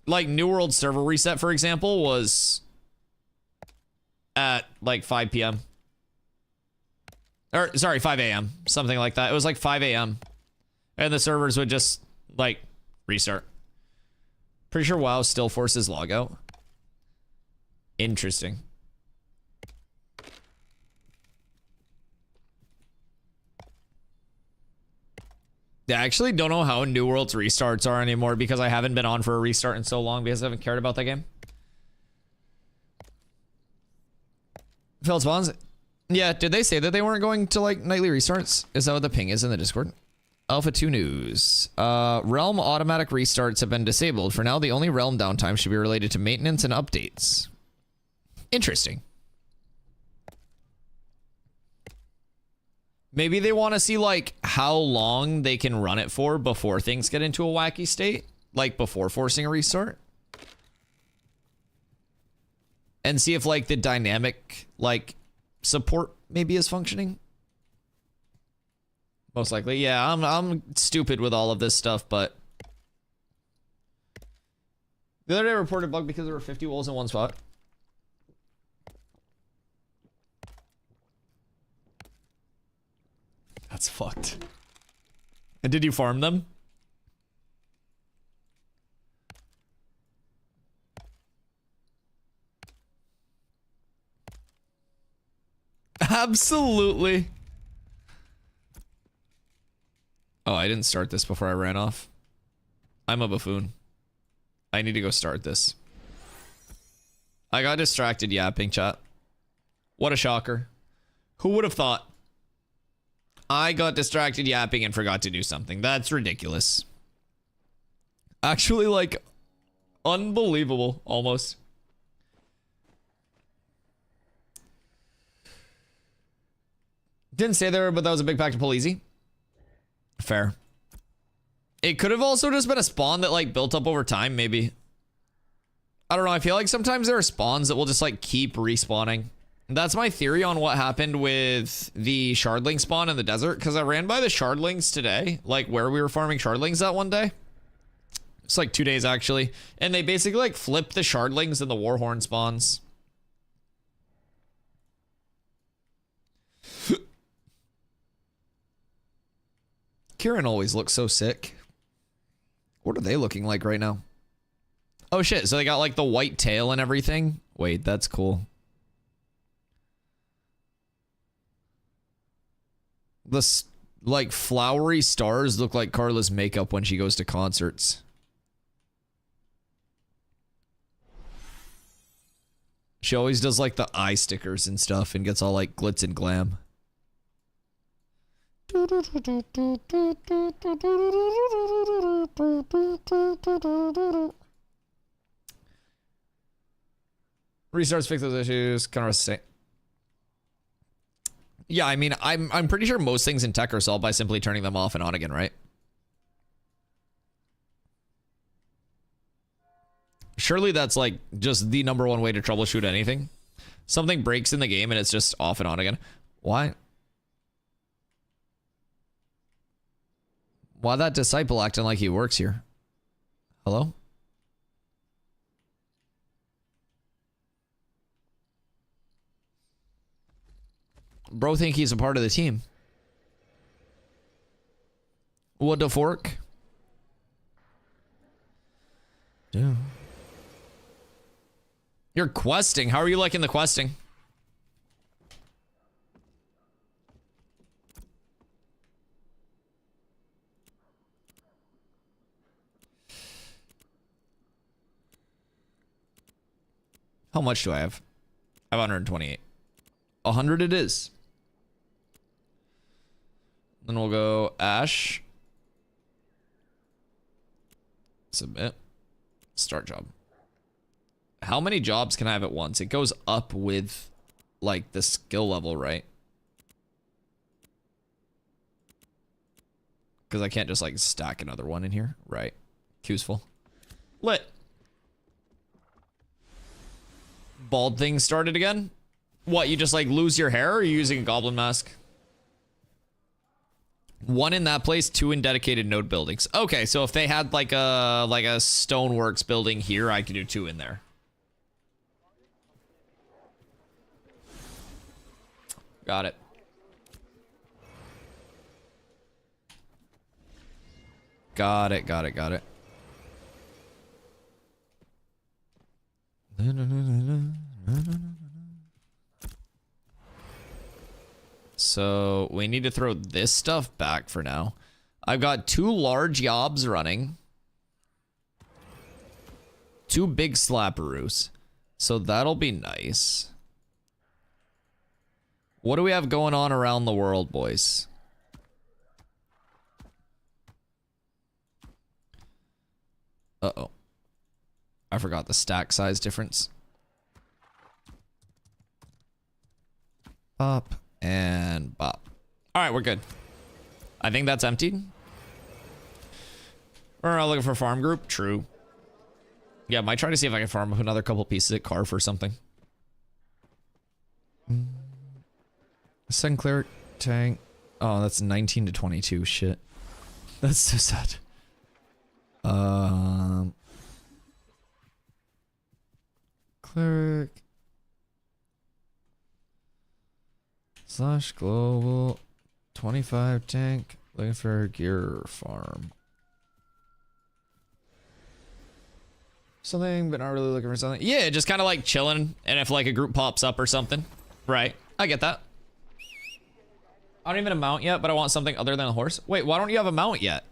Like New World server reset, for example, was at like 5 p.m. Or sorry, 5 a.m. Something like that. It was like 5 a.m. And the servers would just like restart. Pretty sure WoW still forces logout. Interesting. Yeah, I actually don't know how New World's restarts are anymore because I haven't been on for a restart in so long because I haven't cared about that game. Failed spawns. Yeah, did they say that they weren't going to like nightly restarts? Is that what the ping is in the Discord? Alpha 2 news. Realm automatic restarts have been disabled. For now, the only realm downtime should be related to maintenance and updates. Interesting. Maybe they want to see like how long they can run it for before things get into a wacky state, like before forcing a restart. And see if like the dynamic like support maybe is functioning. Most likely, yeah. I'm stupid with all of this stuff, but the other day I reported a bug because there were 50 wolves in one spot. That's fucked. And did you farm them? Absolutely. Oh, I didn't start this before I ran off. I'm a buffoon. I need to go start this. I got distracted yapping, chat. What a shocker. Who would have thought? I got distracted yapping and forgot to do something. That's ridiculous. Actually, like, unbelievable, almost. Didn't say there, but that was a big pack to pull easy. Fair. It could have also just been a spawn that like built up over time, maybe. I don't know. I feel like sometimes there are spawns that will just like keep respawning. That's my theory on what happened with the shardling spawn in the desert, because I ran by the shardlings today, like where we were farming shardlings that one day. It's like 2 days actually. And they basically like flipped the shardlings and the warhorn spawns. Kieran always looks so sick. What are they looking like right now? Oh shit, so they got like the white tail and everything? Wait, that's cool. The like flowery stars look like Carla's makeup when she goes to concerts. She always does like the eye stickers and stuff and gets all like glitz and glam. Restarts fix those issues. Kind of say. Yeah, I mean, I'm pretty sure most things in tech are solved by simply turning them off and on again, right? Surely that's like just the #1 way to troubleshoot anything. Something breaks in the game and it's just off and on again. Why? Why that disciple acting like he works here? Hello? Bro think he's a part of the team. What the fork? Yeah. You're questing. How are you liking the questing? How much do I have? I have 128. 100 it is. Then we'll go Ash. Submit. Start job. How many jobs can I have at once? It goes up with like the skill level, right? Because I can't just like stack another one in here. Right. Queue's full. Lit. Bald thing started again? What, you just like lose your hair or are you using a goblin mask? 1 in that place, 2 in dedicated node buildings. Okay, so if they had like a stoneworks building here, I could do 2 in there. Got it. Got it, got it, got it. So we need to throw this stuff back for now. I've got 2 large yobs running. 2 big slapperoos. So that'll be nice. What do we have going on around the world, boys? Uh-oh. I forgot the stack size difference. Up and bop. All right, we're good. I think that's emptied. We're looking for a farm group. True. Yeah, might try to see if I can farm up another couple pieces at Carve or something. Second cleric tank. Oh, that's 19 to 22. Shit. That's so sad. Cleric. Slash global. 25 tank. Looking for gear farm. Something, but not really looking for something. Yeah, just kind of like chilling. And if like a group pops up or something. Right. I get that. I don't even have a mount yet, but I want something other than a horse. Wait, why don't you have a mount yet?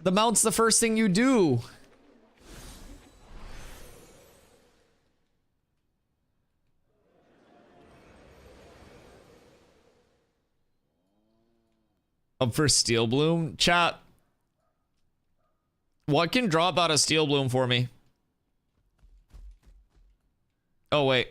The mount's the first thing you do. Up for Steel Bloom? Chat. What can drop out of Steel Bloom for me? Oh, wait.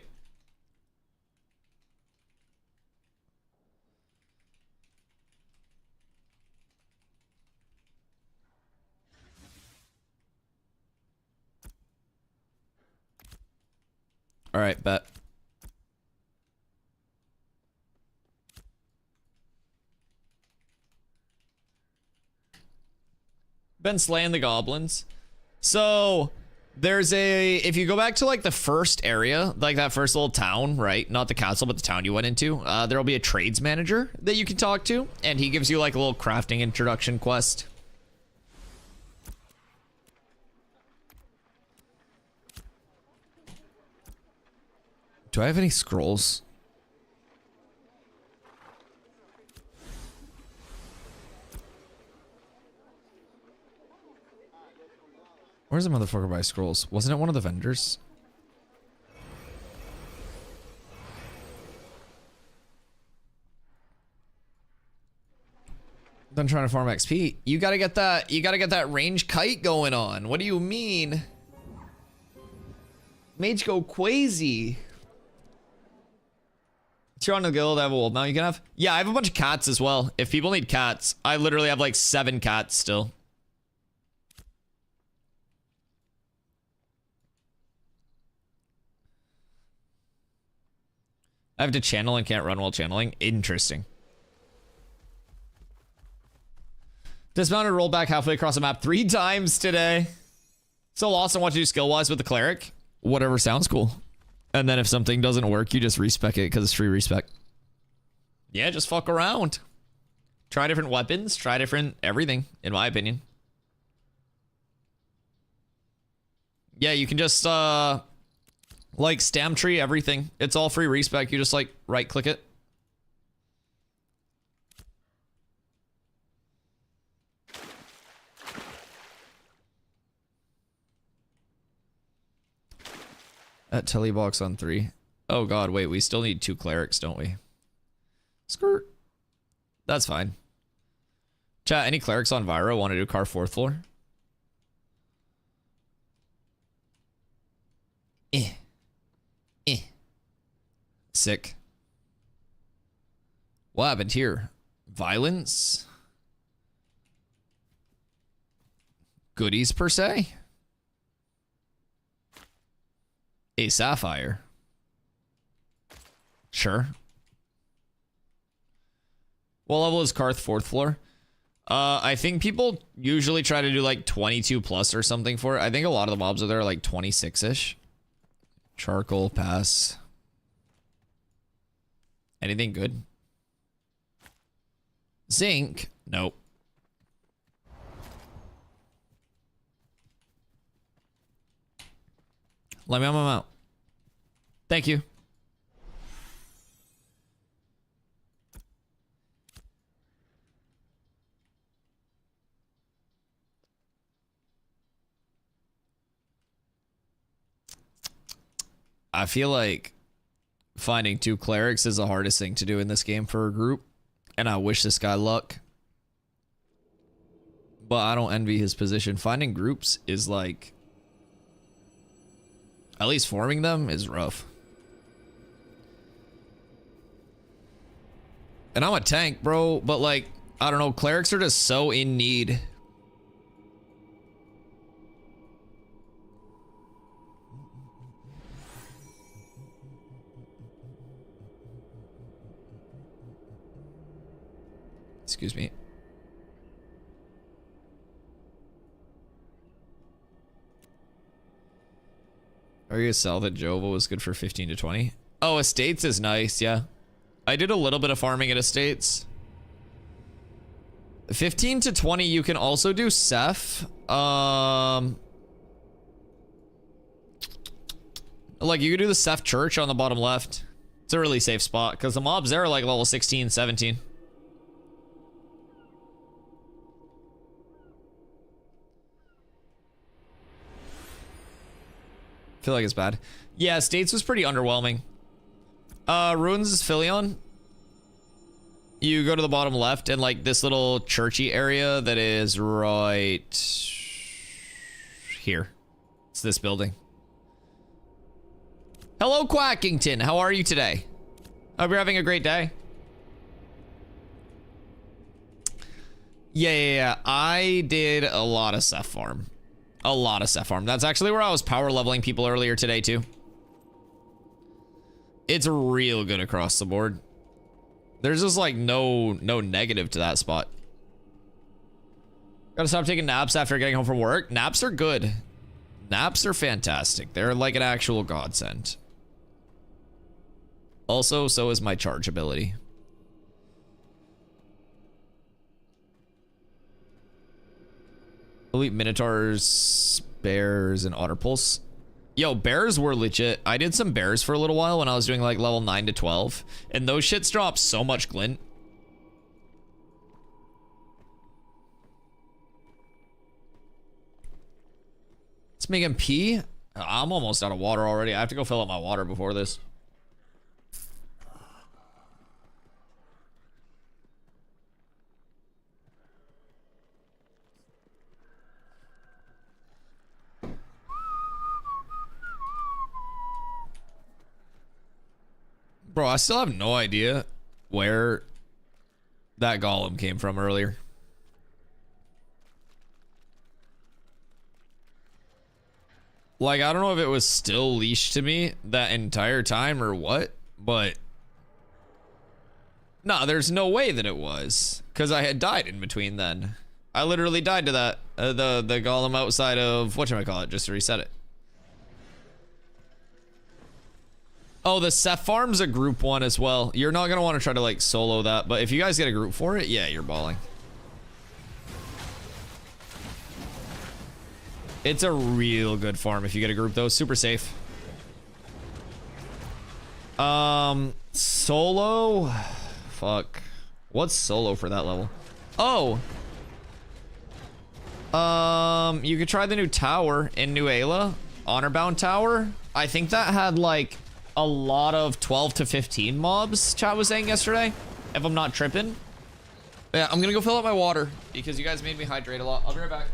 All right, bet. Been slaying the goblins. So there's if you go back to like the first area, like that first little town, right? Not the castle, but the town you went into. There'll be a trades manager that you can talk to, and he gives you like a little crafting introduction quest. Do I have any scrolls? Where's the motherfucker buy scrolls? Wasn't it one of the vendors? Done trying to farm XP. You gotta get that range kite going on. What do you mean? Mage go crazy. If you're on the guild, I have a wolf mount you can have. Yeah, I have a bunch of cats as well. If people need cats, I literally have like 7 cats still. I have to channel and can't run while channeling. Interesting. Dismounted, rolled back halfway across the map 3 times today. So lost on what to do skill-wise with the cleric. Whatever sounds cool. And then if something doesn't work, you just respec it because it's free respec. Yeah, just fuck around. Try different weapons. Try different everything, in my opinion. Yeah, you can just, like, stam tree everything. It's all free respec. You just, like, right-click it. At telebox on 3. Oh god, wait, we still need 2 clerics, don't we? Skirt. That's fine. Chat, any clerics on Viro want to do car 4th floor? Sick. What happened here? Violence? Goodies per se? A sapphire. Sure. What level is Karth 4th floor? I think people usually try to do like 22 plus or something for it. I think a lot of the mobs are there like 26-ish. Charcoal, pass. Anything good? Zinc? Nope. Let me on my mount. Thank you. I feel like finding 2 clerics is the hardest thing to do in this game for a group. And I wish this guy luck. But I don't envy his position. Finding groups is like... At least forming them is rough. And I'm a tank, bro. But like, I don't know. Clerics are just so in need. Excuse me. Are you gonna sell that Jova was good for 15 to 20? Oh, Estates is nice, yeah. I did a little bit of farming at Estates. 15 to 20, you can also do Ceph. Like, you can do the Ceph Church on the bottom left. It's a really safe spot, because the mobs there are like level 16, 17. Feel like it's bad. Yeah, States was pretty underwhelming. Ruins is Philion. You go to the bottom left and like this little churchy area that is right here. It's this building. Hello, Quackington. How are you today? Hope you're having a great day. Yeah. I did a lot of Ceph farm. A lot of Ceph farm. That's actually where I was power leveling people earlier today too. It's real good across the board. There's just like no negative to that spot. Gotta stop taking naps after getting home from work. Naps are good. Naps are fantastic. They're like an actual godsend. Also, so is my charge ability. Elite Minotaurs, Bears, and Otter Pulse. Yo, Bears were legit. I did some Bears for a little while when I was doing like level 9 to 12. And those shits drop so much glint. Let's make him pee. I'm almost out of water already. I have to go fill up my water before this. Bro, I still have no idea where that golem came from earlier. Like, I don't know if it was still leashed to me that entire time or what, but No, there's no way that it was. Because I had died in between then. I literally died to that. The golem outside of... whatchamacallit, just to reset it. Oh, the Ceph Farm's a group one as well. You're not going to want to try to, like, solo that. But if you guys get a group for it, yeah, you're balling. It's a real good farm if you get a group, though. Super safe. Solo? Fuck. What's solo for that level? Oh. You could try the new tower in New Ayla. Honorbound Tower. I think that had, like, a lot of 12 to 15 mobs, chat was saying yesterday. If I'm not tripping. Yeah, I'm gonna go fill up my water because you guys made me hydrate a lot. I'll be right back.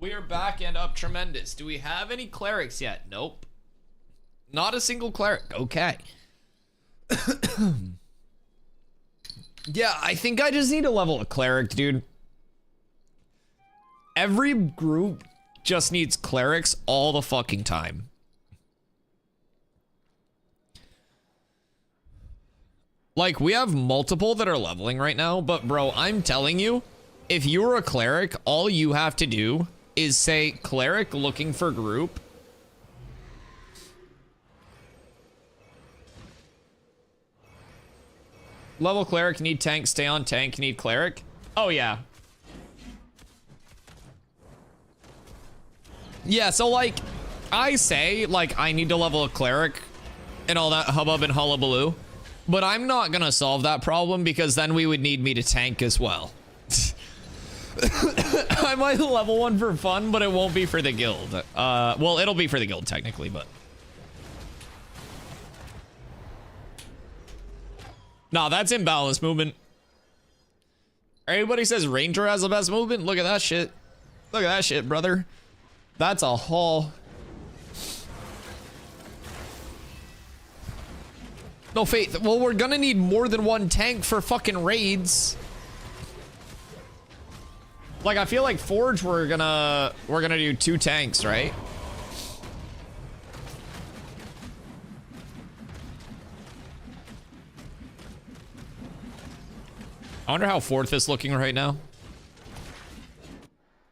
We are back and up tremendous. Do we have any clerics yet? Nope. Not a single cleric. Okay. Yeah, I think I just need to level a cleric, dude. Every group just needs clerics all the fucking time. Like, we have multiple that are leveling right now, but bro, I'm telling you, if you're a cleric, all you have to do is say cleric looking for group. Level cleric, need tank, stay on tank, need cleric. Oh yeah. Yeah, so like, I say, like, I need to level a cleric and all that hubbub and hullabaloo, but I'm not gonna solve that problem because then we would need me to tank as well. I might level one for fun, but it won't be for the guild. Well, it'll be for the guild technically, but. Nah, that's imbalanced movement. Everybody says Ranger has the best movement. Look at that shit. Look at that shit, brother. That's a haul. No, Faith. Well, we're gonna need more than one tank for fucking raids. Like, I feel like Forge, we're gonna do 2 tanks, right? I wonder how 4th is looking right now.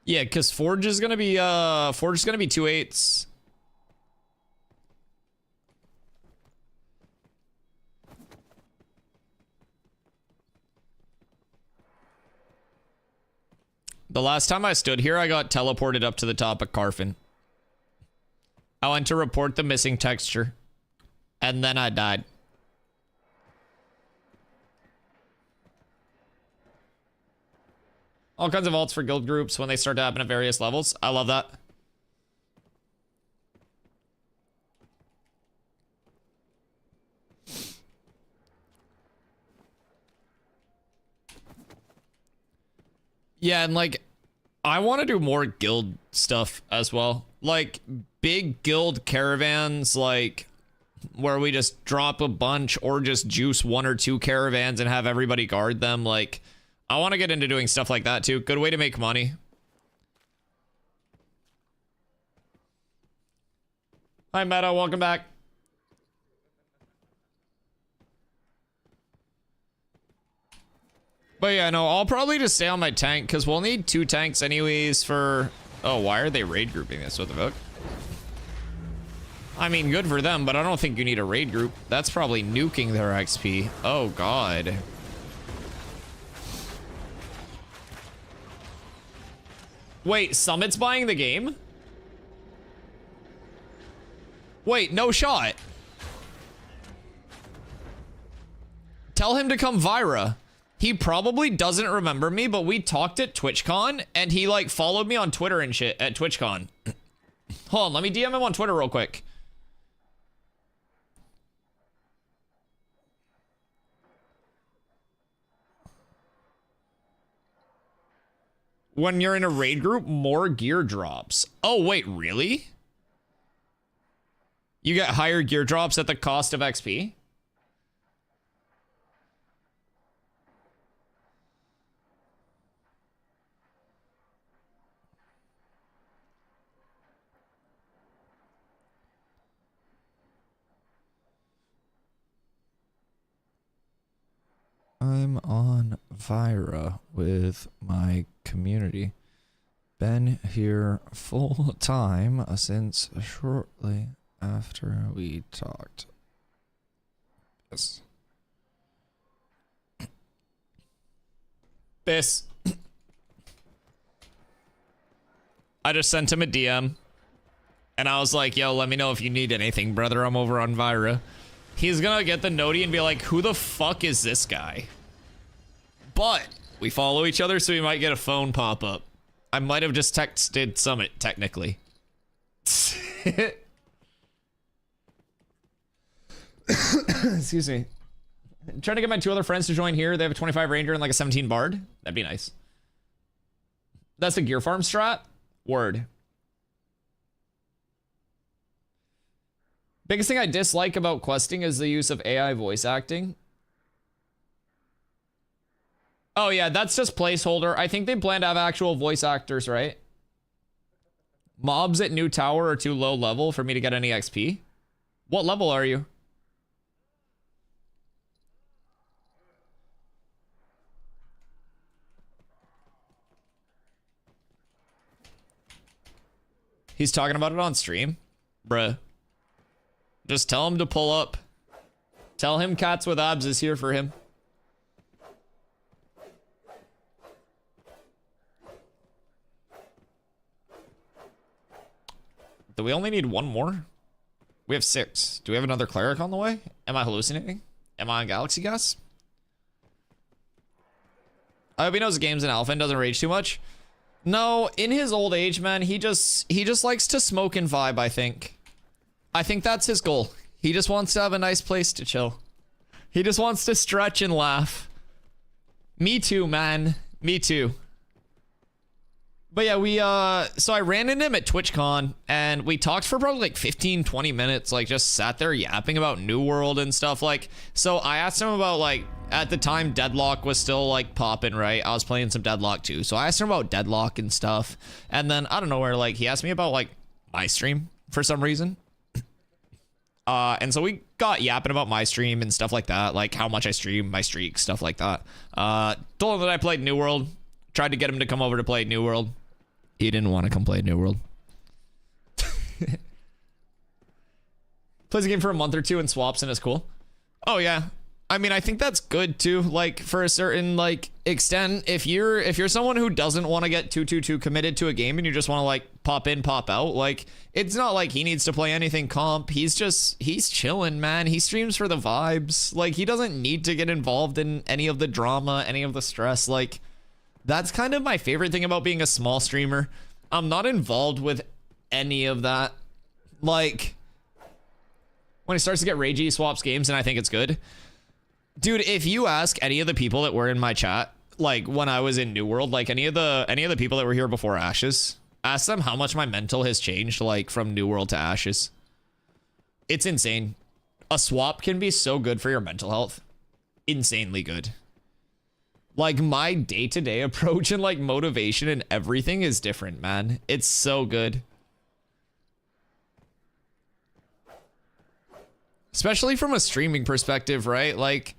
Yeah, because Forge is gonna be 2 8s. The last time I stood here, I got teleported up to the top of Carfin. I went to report the missing texture. And then I died. All kinds of alts for guild groups when they start to happen at various levels. I love that. Yeah, and like, I want to do more guild stuff as well. Like, big guild caravans, like, where we just drop a bunch or just juice 1 or 2 caravans and have everybody guard them. Like, I want to get into doing stuff like that too. Good way to make money. Hi, Meta. Welcome back. But yeah, no, I'll probably just stay on my tank because we'll need 2 tanks anyways for... Oh, why are they raid grouping this? What the fuck? I mean, good for them, but I don't think you need a raid group. That's probably nuking their XP. Oh, God. Wait, Summit's buying the game? Wait, no shot. Tell him to come Vira. He probably doesn't remember me, but we talked at TwitchCon, and he, like, followed me on Twitter and shit at TwitchCon. Hold on, let me DM him on Twitter real quick. When you're in a raid group, more gear drops. Oh, wait, really? You get higher gear drops at the cost of XP? I'm on Vira with my community. Been here full time since shortly after we talked. Yes. This. I just sent him a DM. And I was like, yo, let me know if you need anything, brother. I'm over on Vira. He's gonna get the noti and be like, who the fuck is this guy? But we follow each other, so we might get a phone pop up. I might have just texted Summit, technically. Excuse me. I'm trying to get my 2 other friends to join here. They have a 25 Ranger and like a 17 Bard. That'd be nice. That's a gear farm strat? Word. Biggest thing I dislike about questing is the use of AI voice acting. Oh yeah, that's just placeholder. I think they plan to have actual voice actors, right? Mobs at new tower are too low level for me to get any XP. What level are you? He's talking about it on stream? Bruh. Just tell him to pull up. Tell him Cats with Abs is here for him. Do we only need 1 more? We have 6. Do we have another cleric on the way? Am I hallucinating? Am I on Galaxy Gas? I hope he knows the game's in alpha and doesn't rage too much. No, in his old age, man, he just likes to smoke and vibe, I think. I think that's his goal. He just wants to have a nice place to chill. He just wants to stretch and laugh. Me too, man. Me too. But yeah, so I ran into him at TwitchCon and we talked for probably like 15, 20 minutes, like just sat there yapping about New World and stuff. Like, so I asked him about, like, at the time Deadlock was still like popping, right? I was playing some Deadlock too. So I asked him about Deadlock and stuff. And then I don't know where, like, he asked me about like my stream for some reason. And so we got yapping about my stream and stuff like that, like how much I stream, my streak, stuff like that. Told him that I played New World, tried to get him to come over to play New World. He didn't want to come play New World. Plays a game for a month or 2 and swaps and it's cool. Oh yeah. I mean, I think that's good too. Like for a certain like extent, if you're someone who doesn't want to get too committed to a game and you just want to like pop in, pop out, like it's not like he needs to play anything comp. He's chilling, man. He streams for the vibes. Like he doesn't need to get involved in any of the drama, any of the stress. Like that's kind of my favorite thing about being a small streamer. I'm not involved with any of that. Like when he starts to get ragey, he swaps games, and I think it's good. Dude, if you ask any of the people that were in my chat, like when I was in New World, like any of the people that were here before Ashes, ask them how much my mental has changed, like from New World to Ashes. It's insane. A swap can be so good for your mental health. Insanely good. Like my day-to-day approach and like motivation and everything is different, man. It's so good. Especially from a streaming perspective, right? Like,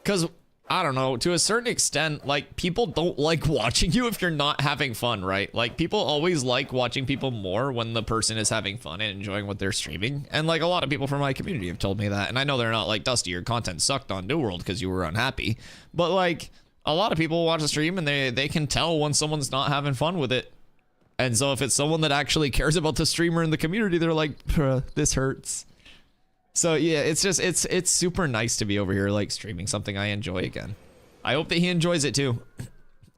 because, I don't know, to a certain extent, like, people don't like watching you if you're not having fun, right? Like, people always like watching people more when the person is having fun and enjoying what they're streaming. And, like, a lot of people from my community have told me that. And I know they're not like, Dusty, your content sucked on New World because you were unhappy. But, like, a lot of people watch the stream and they can tell when someone's not having fun with it. And so if it's someone that actually cares about the streamer in the community, they're like, this hurts. So yeah, it's just it's super nice to be over here like streaming something I enjoy again. I hope that he enjoys it too.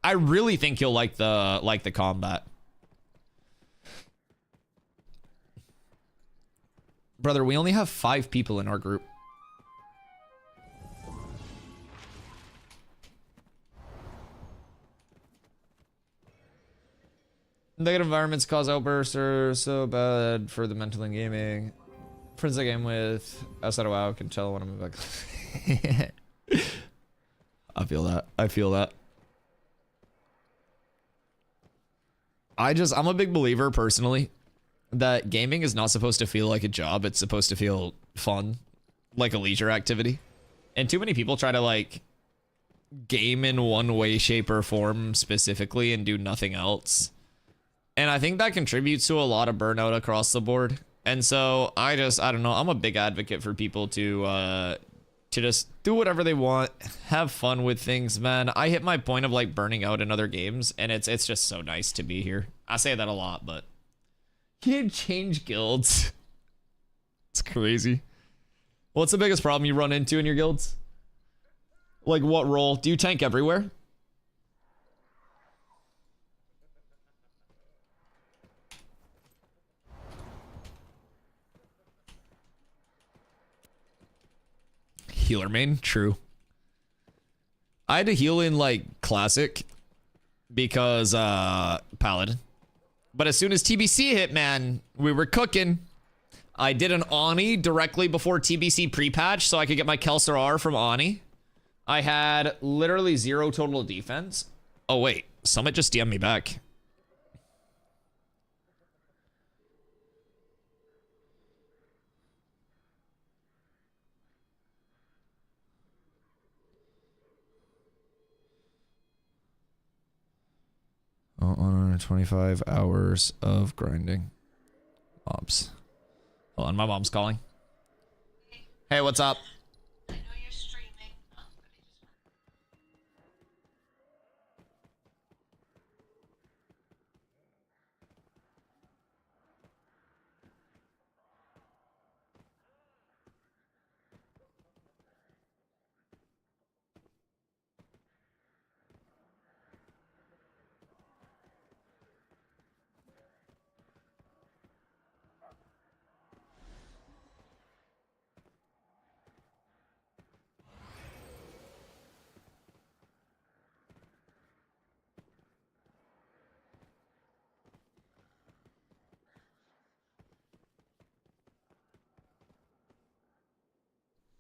I really think he'll like the combat. Brother, we only have 5 people in our group. Negative environments cause outbursts are so bad for the mental and gaming. Friends I game with outside of WoW can tell when I'm back. I feel that. I feel that. I'm a big believer personally that gaming is not supposed to feel like a job. It's supposed to feel fun, like a leisure activity. And too many people try to like game in one way, shape, or form specifically and do nothing else. And I think that contributes to a lot of burnout across the board. And so I don't know. I'm a big advocate for people to just do whatever they want, have fun with things, man. I hit my point of like burning out in other games, and it's just so nice to be here. I say that a lot, but you change guilds. It's crazy. What's the biggest problem you run into in your guilds? Like what role? Do you tank everywhere? Healer main, true. I had to heal in like classic because paladin. But as soon as TBC hit, man, we were cooking. I did an Ani directly before TBC pre-patch so I could get my Kelser R from Ani. I had literally 0 total defense. Oh wait, Summit just DM'd me back. Oh, 125 hours of grinding. Mobs. Hold on, my mom's calling. Hey, what's up? I know you're streaming.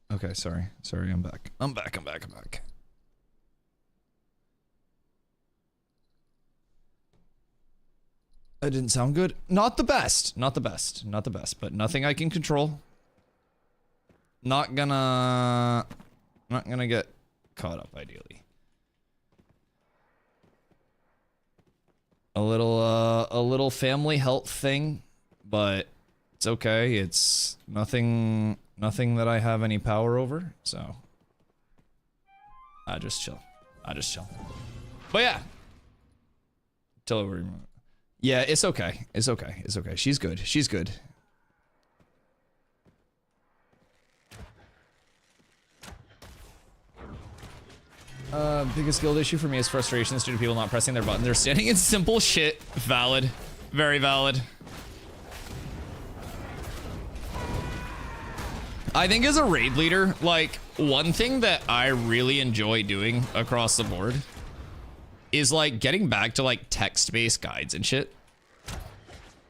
Okay, sorry. Sorry, I'm back. I'm back. That didn't sound good. Not the best, but nothing I can control. Not gonna get caught up, ideally. A little family health thing, but it's okay. It's nothing that I have any power over, so I just chill. But yeah. Tell her. Yeah, it's okay. It's okay. She's good. Biggest guild issue for me is frustrations due to people not pressing their buttons. They're standing in simple shit. Valid. Very valid. I think as a raid leader, like, one thing that I really enjoy doing across the board is, like, getting back to, like, text-based guides and shit.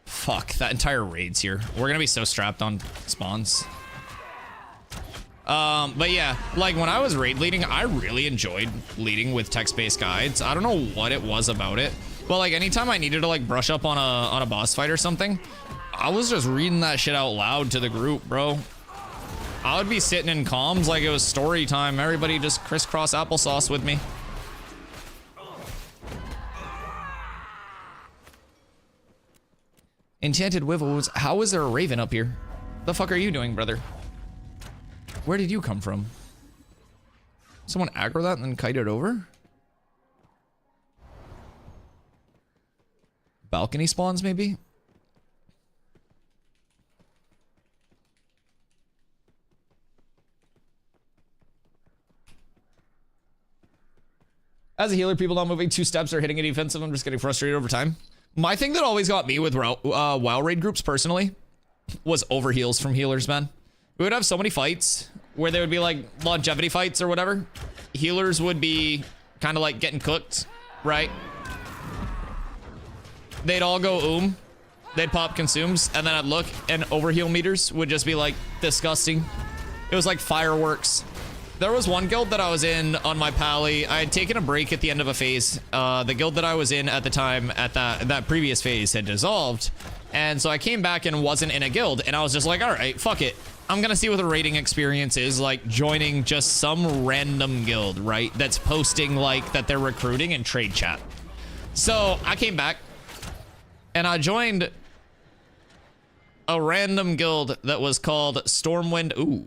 Fuck, that entire raid's here. We're gonna be so strapped on spawns. But yeah, like, when I was raid leading, I really enjoyed leading with text-based guides. I don't know what it was about it, but, like, anytime I needed to, like, brush up on a boss fight or something, I was just reading that shit out loud to the group, bro. I would be sitting in comms like it was story time. Everybody just crisscross applesauce with me. Enchanted Wivels, how is there a raven up here? The fuck are you doing, brother? Where did you come from? Someone aggro that and then kite it over? Balcony spawns, maybe? As a healer, people not moving 2 steps or hitting a defensive, I'm just getting frustrated over time. My thing that always got me with WoW raid groups personally was overheals from healers, man. We would have so many fights where they would be like longevity fights or whatever. Healers would be kind of like getting cooked, right? They'd all go they'd pop consumes, and then I'd look and overheal meters would just be like disgusting. It was like fireworks. There was one guild that I was in on my pally. I had taken a break at the end of a phase. The guild that I was in at the time at that previous phase had dissolved. And so I came back and wasn't in a guild, and I was just like, all right, fuck it. I'm gonna see what the raiding experience is like joining just some random guild, right? That's posting like that they're recruiting in trade chat. So I came back and I joined a random guild that was called Stormwind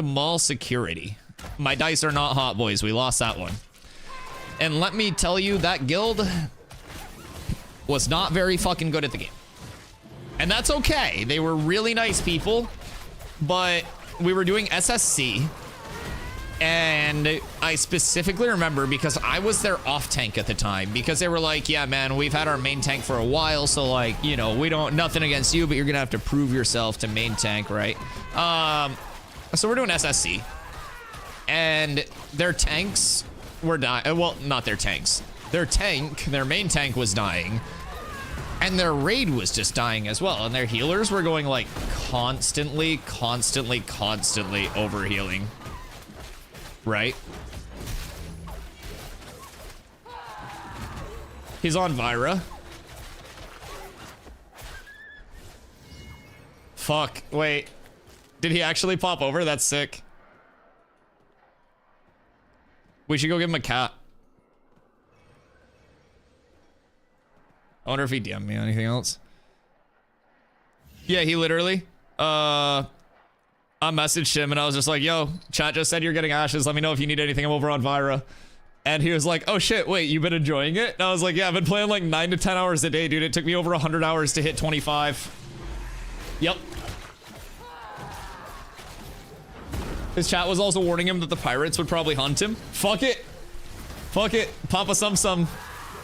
Mall Security. My dice are not hot, boys. We lost that one. And let me tell you, that guild was not very fucking good at the game. And that's okay. They were really nice people, but we were doing SSC. And I specifically remember because I was their off tank at the time, because they were like, yeah, man, we've had our main tank for a while. So like, you know, nothing against you, but you're gonna have to prove yourself to main tank, right? So we're doing SSC, and their tanks were dying. Well, not their tanks. Their main tank was dying, and their raid was just dying as well. And their healers were going like constantly overhealing, right? He's on Vyra. Fuck, wait. Did he actually pop over? That's sick. We should go give him a cat. I wonder if he DM'd me on anything else. Yeah, he literally, I messaged him and I was just like, yo, chat just said you're getting ashes. Let me know if you need anything. I'm over on Vyra. And he was like, oh shit, wait, you been enjoying it? And I was like, yeah, I've been playing like 9 to 10 hours a day, dude. It took me over 100 hours to hit 25. Yep. His chat was also warning him that the pirates would probably hunt him. Fuck it. Fuck it. Papa Sum Sum.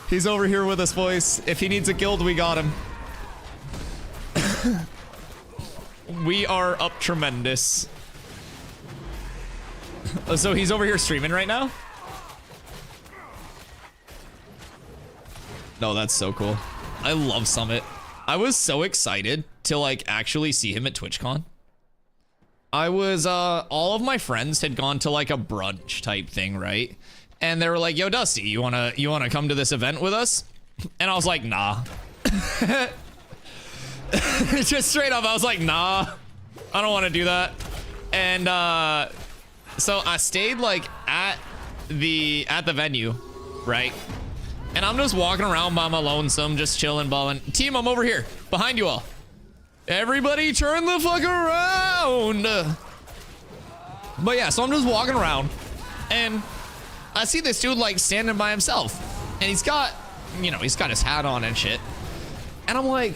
He's over here with us, boys. If he needs a guild, we got him. We are up tremendous. So he's over here streaming right now? No, that's so cool. I love Summit. I was so excited to like actually see him at TwitchCon. I was, all of my friends had gone to like a brunch type thing, right? And they were like, yo, Dusty, you wanna come to this event with us? And I was like, nah. Just straight up, I was like, nah, I don't want to do that. And, so I stayed like at the venue, right? And I'm just walking around by my lonesome, just chilling, balling. Team, I'm over here, behind you all. Everybody turn the fuck around. But yeah, so I'm just walking around and I see this dude like standing by himself, and he's got, you know, he's got his hat on and shit. And I'm like,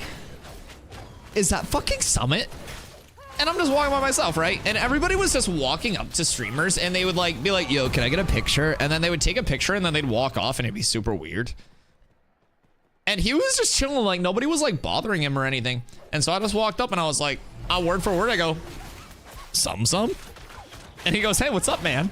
is that fucking Summit? And I'm just walking by myself, right? And everybody was just walking up to streamers, and they would like be like, yo, can I get a picture? And then they would take a picture, and then they'd walk off, and it'd be super weird. And he was just chilling, like nobody was like bothering him or anything. And so I just walked up, and I was like, word for word, I go, some? And he goes, hey, what's up, man?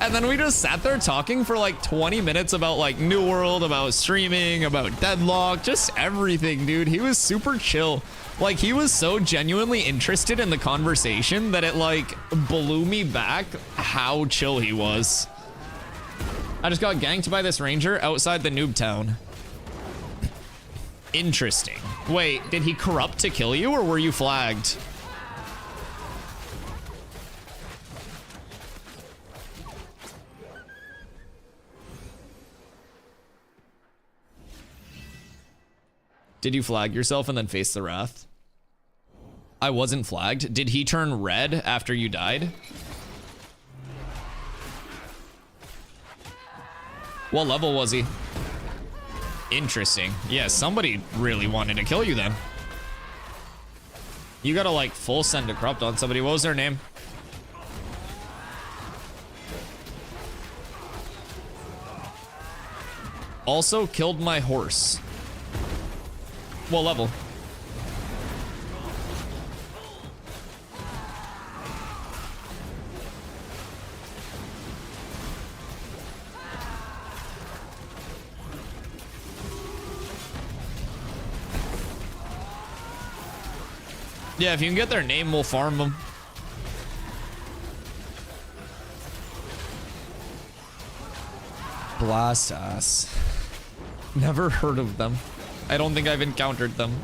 And then we just sat there talking for like 20 minutes about like New World, about streaming, about Deadlock, just everything, dude. He was super chill. Like, he was so genuinely interested in the conversation that it like blew me back how chill he was. I just got ganked by this ranger outside the noob town. Interesting. Wait, did he corrupt to kill you, or were you flagged? Did you flag yourself and then face the wrath? I wasn't flagged. Did he turn red after you died? What level was he? Interesting. Yeah, somebody really wanted to kill you then. You gotta like full send a corrupt on somebody. What was their name? Also killed my horse. What level? Yeah, if you can get their name, we'll farm them. Blast ass. Never heard of them. I don't think I've encountered them.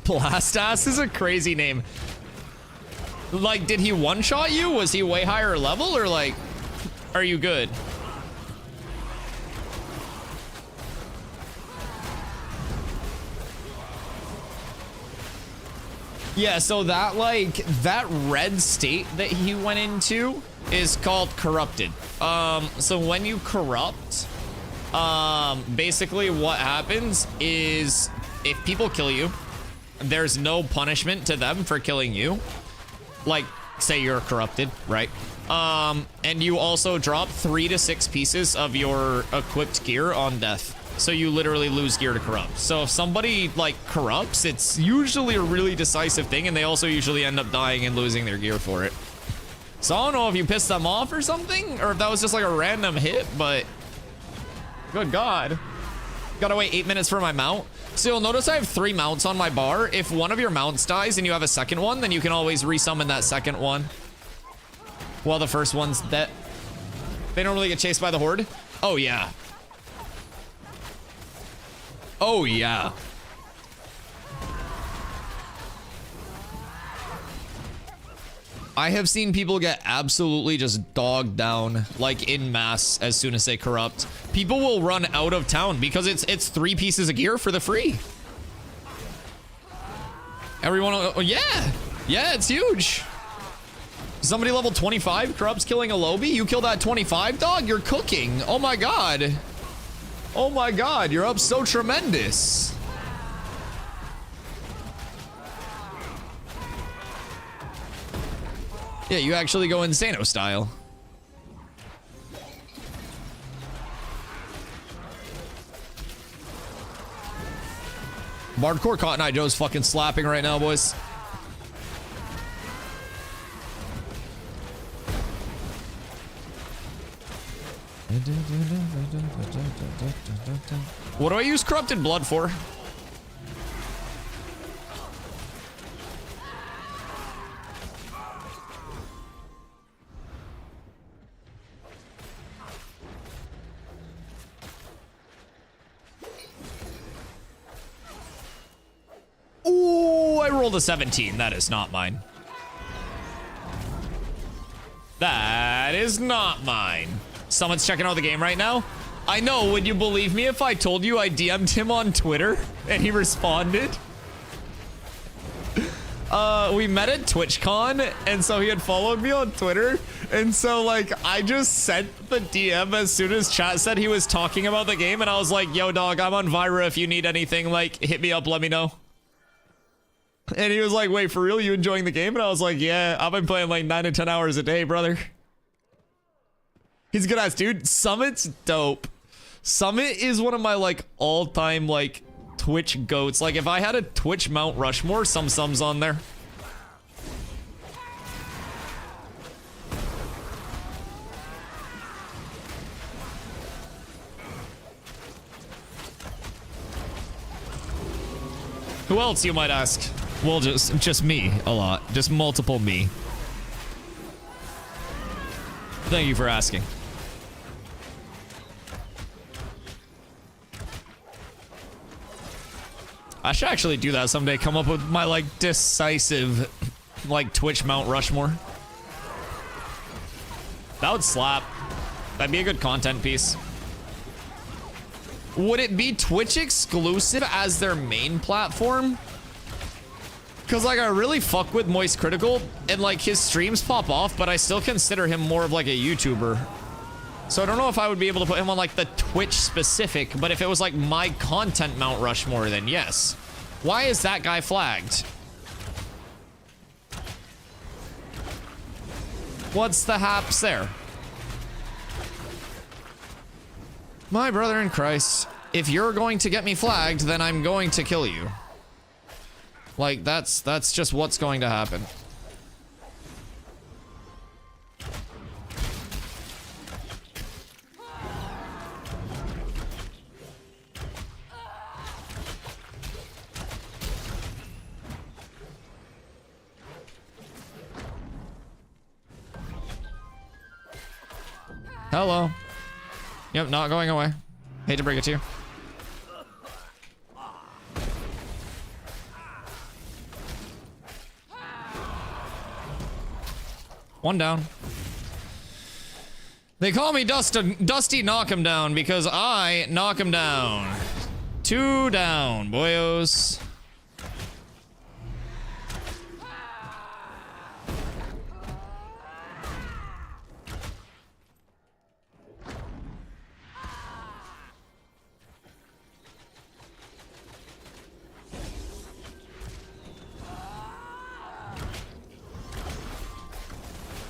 Blastass is a crazy name. Like, did he one-shot you? Was he way higher level, or like, are you good? Yeah, so that like that red state that he went into is called corrupted. So when you corrupt, basically what happens is if people kill you, there's no punishment to them for killing you. Like, say you're corrupted, right? And you also drop 3 to 6 pieces of your equipped gear on death. So you literally lose gear to corrupt. So if somebody like corrupts, it's usually a really decisive thing, and they also usually end up dying and losing their gear for it. So I don't know if you pissed them off or something, or if that was just like a random hit, but good God. Gotta wait 8 minutes for my mount. So you'll notice I have 3 mounts on my bar. If one of your mounts dies and you have a second one, then you can always resummon that second one. While the first one's dead. They don't really get chased by the horde. Oh yeah. Oh yeah. I have seen people get absolutely just dogged down, like in mass, as soon as they corrupt. People will run out of town because it's 3 pieces of gear for the free. Everyone, oh yeah, yeah, it's huge. Somebody level 25 corrupts killing a lobby. You kill that 25 dog, you're cooking. Oh my God. Oh my God, you're up so tremendous. Yeah, you actually go Insano style. Bardcore Cotton Eye Joe's fucking slapping right now, boys. What do I use Corrupted Blood for? Ooh, I rolled a 17. That is not mine. That is not mine. Someone's checking out the game right now. I know, would you believe me if I told you I DM'd him on Twitter and he responded? We met at TwitchCon, and so he had followed me on Twitter, and so like I just sent the DM as soon as chat said he was talking about the game, and I was like, yo dog, I'm on Vira, if you need anything, like hit me up, let me know. And he was like, wait, for real, you enjoying the game? And I was like, yeah, I've been playing like 9 to 10 hours a day, brother. He's a good ass dude. Summit's dope. Summit is one of my like all-time like Twitch goats. Like if I had a Twitch Mount Rushmore, Sum's on there. Who else, you might ask? Well, just me a lot. Just multiple me. Thank you for asking. I should actually do that someday. Come up with my like decisive like Twitch Mount Rushmore. That would slap. That'd be a good content piece. Would it be Twitch exclusive as their main platform? Cause like I really fuck with Moist Critical and like his streams pop off, but I still consider him more of like a YouTuber. So I don't know if I would be able to put him on like the Twitch specific, but if it was like my content Mount Rushmore, then yes. Why is that guy flagged? What's the haps there? My brother in Christ, if you're going to get me flagged, then I'm going to kill you. Like that's just what's going to happen. Hello. Yep, not going away. Hate to break it to you. One down. They call me Dusty Knock 'em down because I knock 'em down. 2 down, boyos.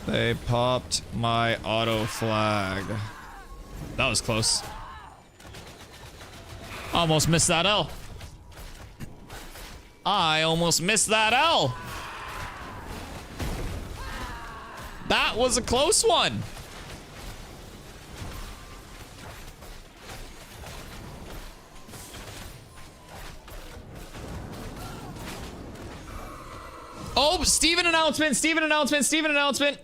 They popped my auto flag. That was close. Almost missed that L. I almost missed that L. That was a close one. Oh, Steven announcement, Steven announcement, Steven announcement.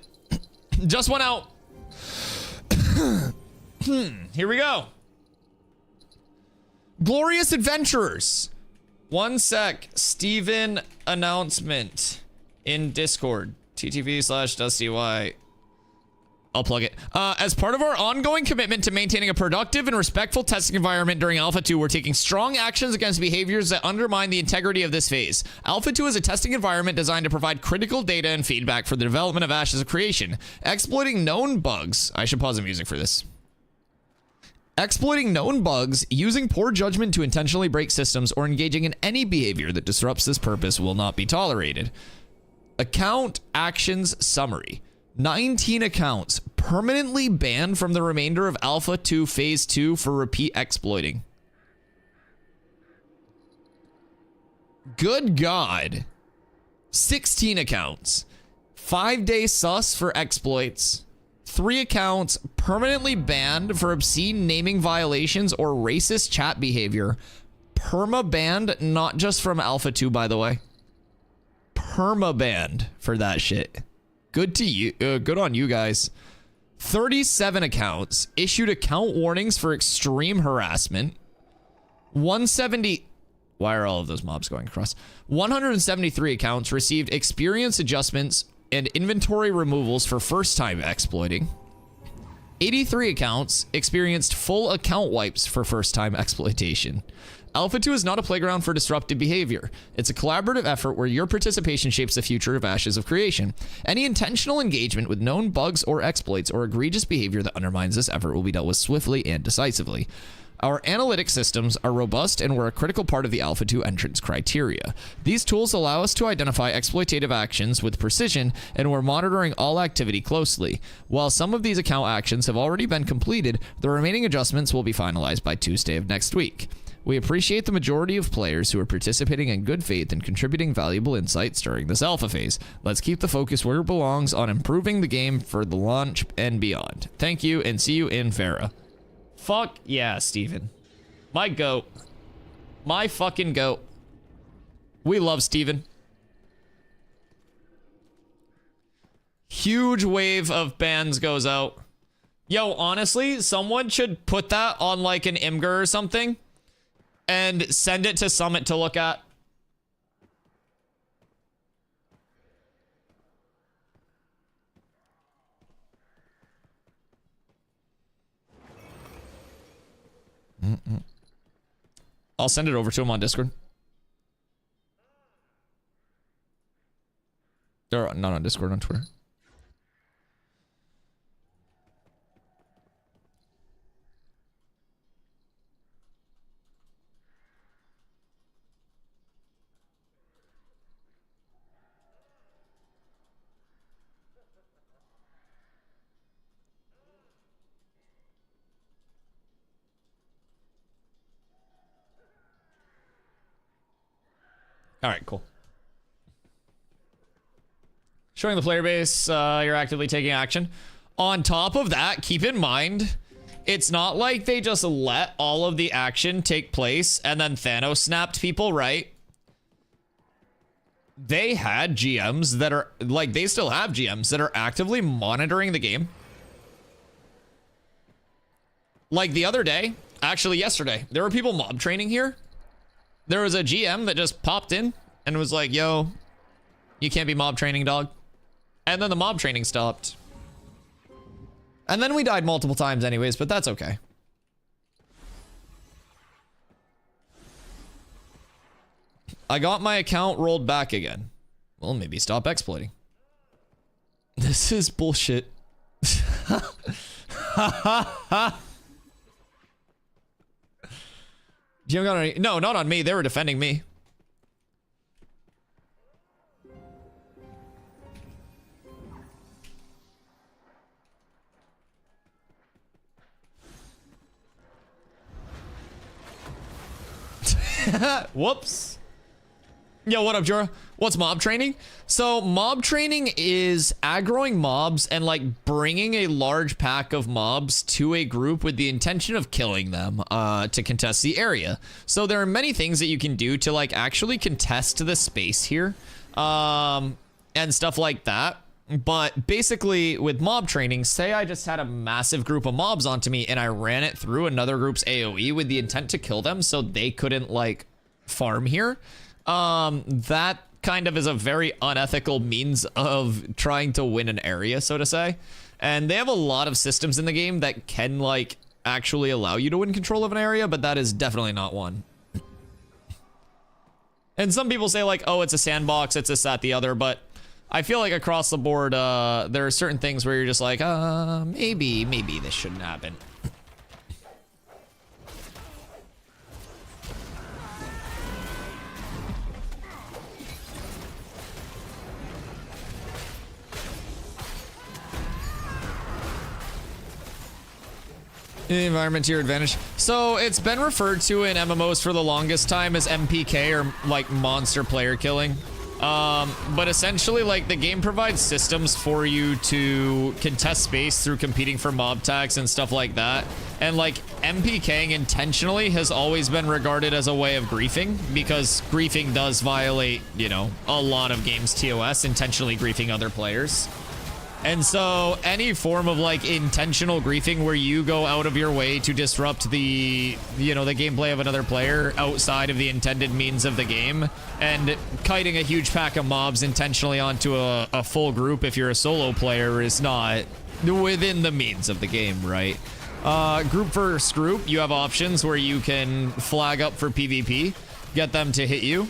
Just went out. Here we go. Glorious Adventurers. One sec. Steven announcement in Discord. TTV/DustyY. I'll plug it. As part of our ongoing commitment to maintaining a productive and respectful testing environment during Alpha 2, we're taking strong actions against behaviors that undermine the integrity of this phase. Alpha 2 is a testing environment designed to provide critical data and feedback for the development of Ashes of Creation. Exploiting known bugs. I should pause the music for this. Exploiting known bugs, using poor judgment to intentionally break systems, or engaging in any behavior that disrupts this purpose will not be tolerated. Account actions summary. 19 accounts permanently banned from the remainder of Alpha 2 Phase 2 for repeat exploiting. Good God. 16 accounts. 5-day sus for exploits. 3 accounts permanently banned for obscene naming violations or racist chat behavior. Perma-banned, not just from Alpha 2, by the way. Perma-banned for that shit. Good to you. Good on you guys. 37 accounts issued account warnings for extreme harassment. 170. Why are all of those mobs going across? 173 accounts received experience adjustments and inventory removals for first time exploiting. 83 accounts experienced full account wipes for first-time exploitation. Alpha 2 is not a playground for disruptive behavior. It's a collaborative effort where your participation shapes the future of Ashes of Creation. Any intentional engagement with known bugs or exploits or egregious behavior that undermines this effort will be dealt with swiftly and decisively. Our analytic systems are robust and were a critical part of the Alpha 2 entrance criteria. These tools allow us to identify exploitative actions with precision, and we're monitoring all activity closely. While some of these account actions have already been completed, the remaining adjustments will be finalized by Tuesday of next week. We appreciate the majority of players who are participating in good faith and contributing valuable insights during this alpha phase. Let's keep the focus where it belongs on improving the game for the launch and beyond. Thank you, and see you in Farah. Fuck yeah, Steven. My goat. My fucking goat. We love Steven. Huge wave of bans goes out. Yo, honestly, someone should put that on like an Imgur or something and send it to Summit to look at. I'll send it over to him on Discord. Or not on Discord, on Twitter. All right, cool. Showing the player base, you're actively taking action. On top of that, keep in mind, it's not like they just let all of the action take place and then Thanos snapped people, right? They had GMs that are, like, they still have GMs that are actively monitoring the game. Like the other day, actually yesterday, there were people mob training here. There was a GM that just popped in and was like, yo, you can't be mob training, dog. And then the mob training stopped. And then we died multiple times anyways, but that's okay. I got my account rolled back again. Well, maybe stop exploiting. This is bullshit. GM got any? No, not on me. They were defending me. Whoops. Yo, what up, Jura? What's mob training? So mob training is aggroing mobs and like bringing a large pack of mobs to a group with the intention of killing them to contest the area. So there are many things that you can do to like actually contest the space here and stuff like that. But basically with mob training, say I just had a massive group of mobs onto me and I ran it through another group's AoE with the intent to kill them so they couldn't like farm here. That kind of is a very unethical means of trying to win an area, so to say. And they have a lot of systems in the game that can like actually allow you to win control of an area, but that is definitely not one. And some people say like, oh, it's a sandbox, it's this, that, the other, but I feel like across the board, there are certain things where you're just like, maybe this shouldn't happen. Environment to your advantage. So it's been referred to in MMOs for the longest time as MPK, or like monster player killing. But essentially, like, the game provides systems for you to contest space through competing for mob tags and stuff like that. And like MPKing intentionally has always been regarded as a way of griefing, because griefing does violate, you know, a lot of games TOS, intentionally griefing other players. And so any form of like intentional griefing where you go out of your way to disrupt the, you know, the gameplay of another player outside of the intended means of the game, and kiting a huge pack of mobs intentionally onto a full group if you're a solo player is not within the means of the game, right? Group versus group, you have options where you can flag up for PvP, get them to hit you.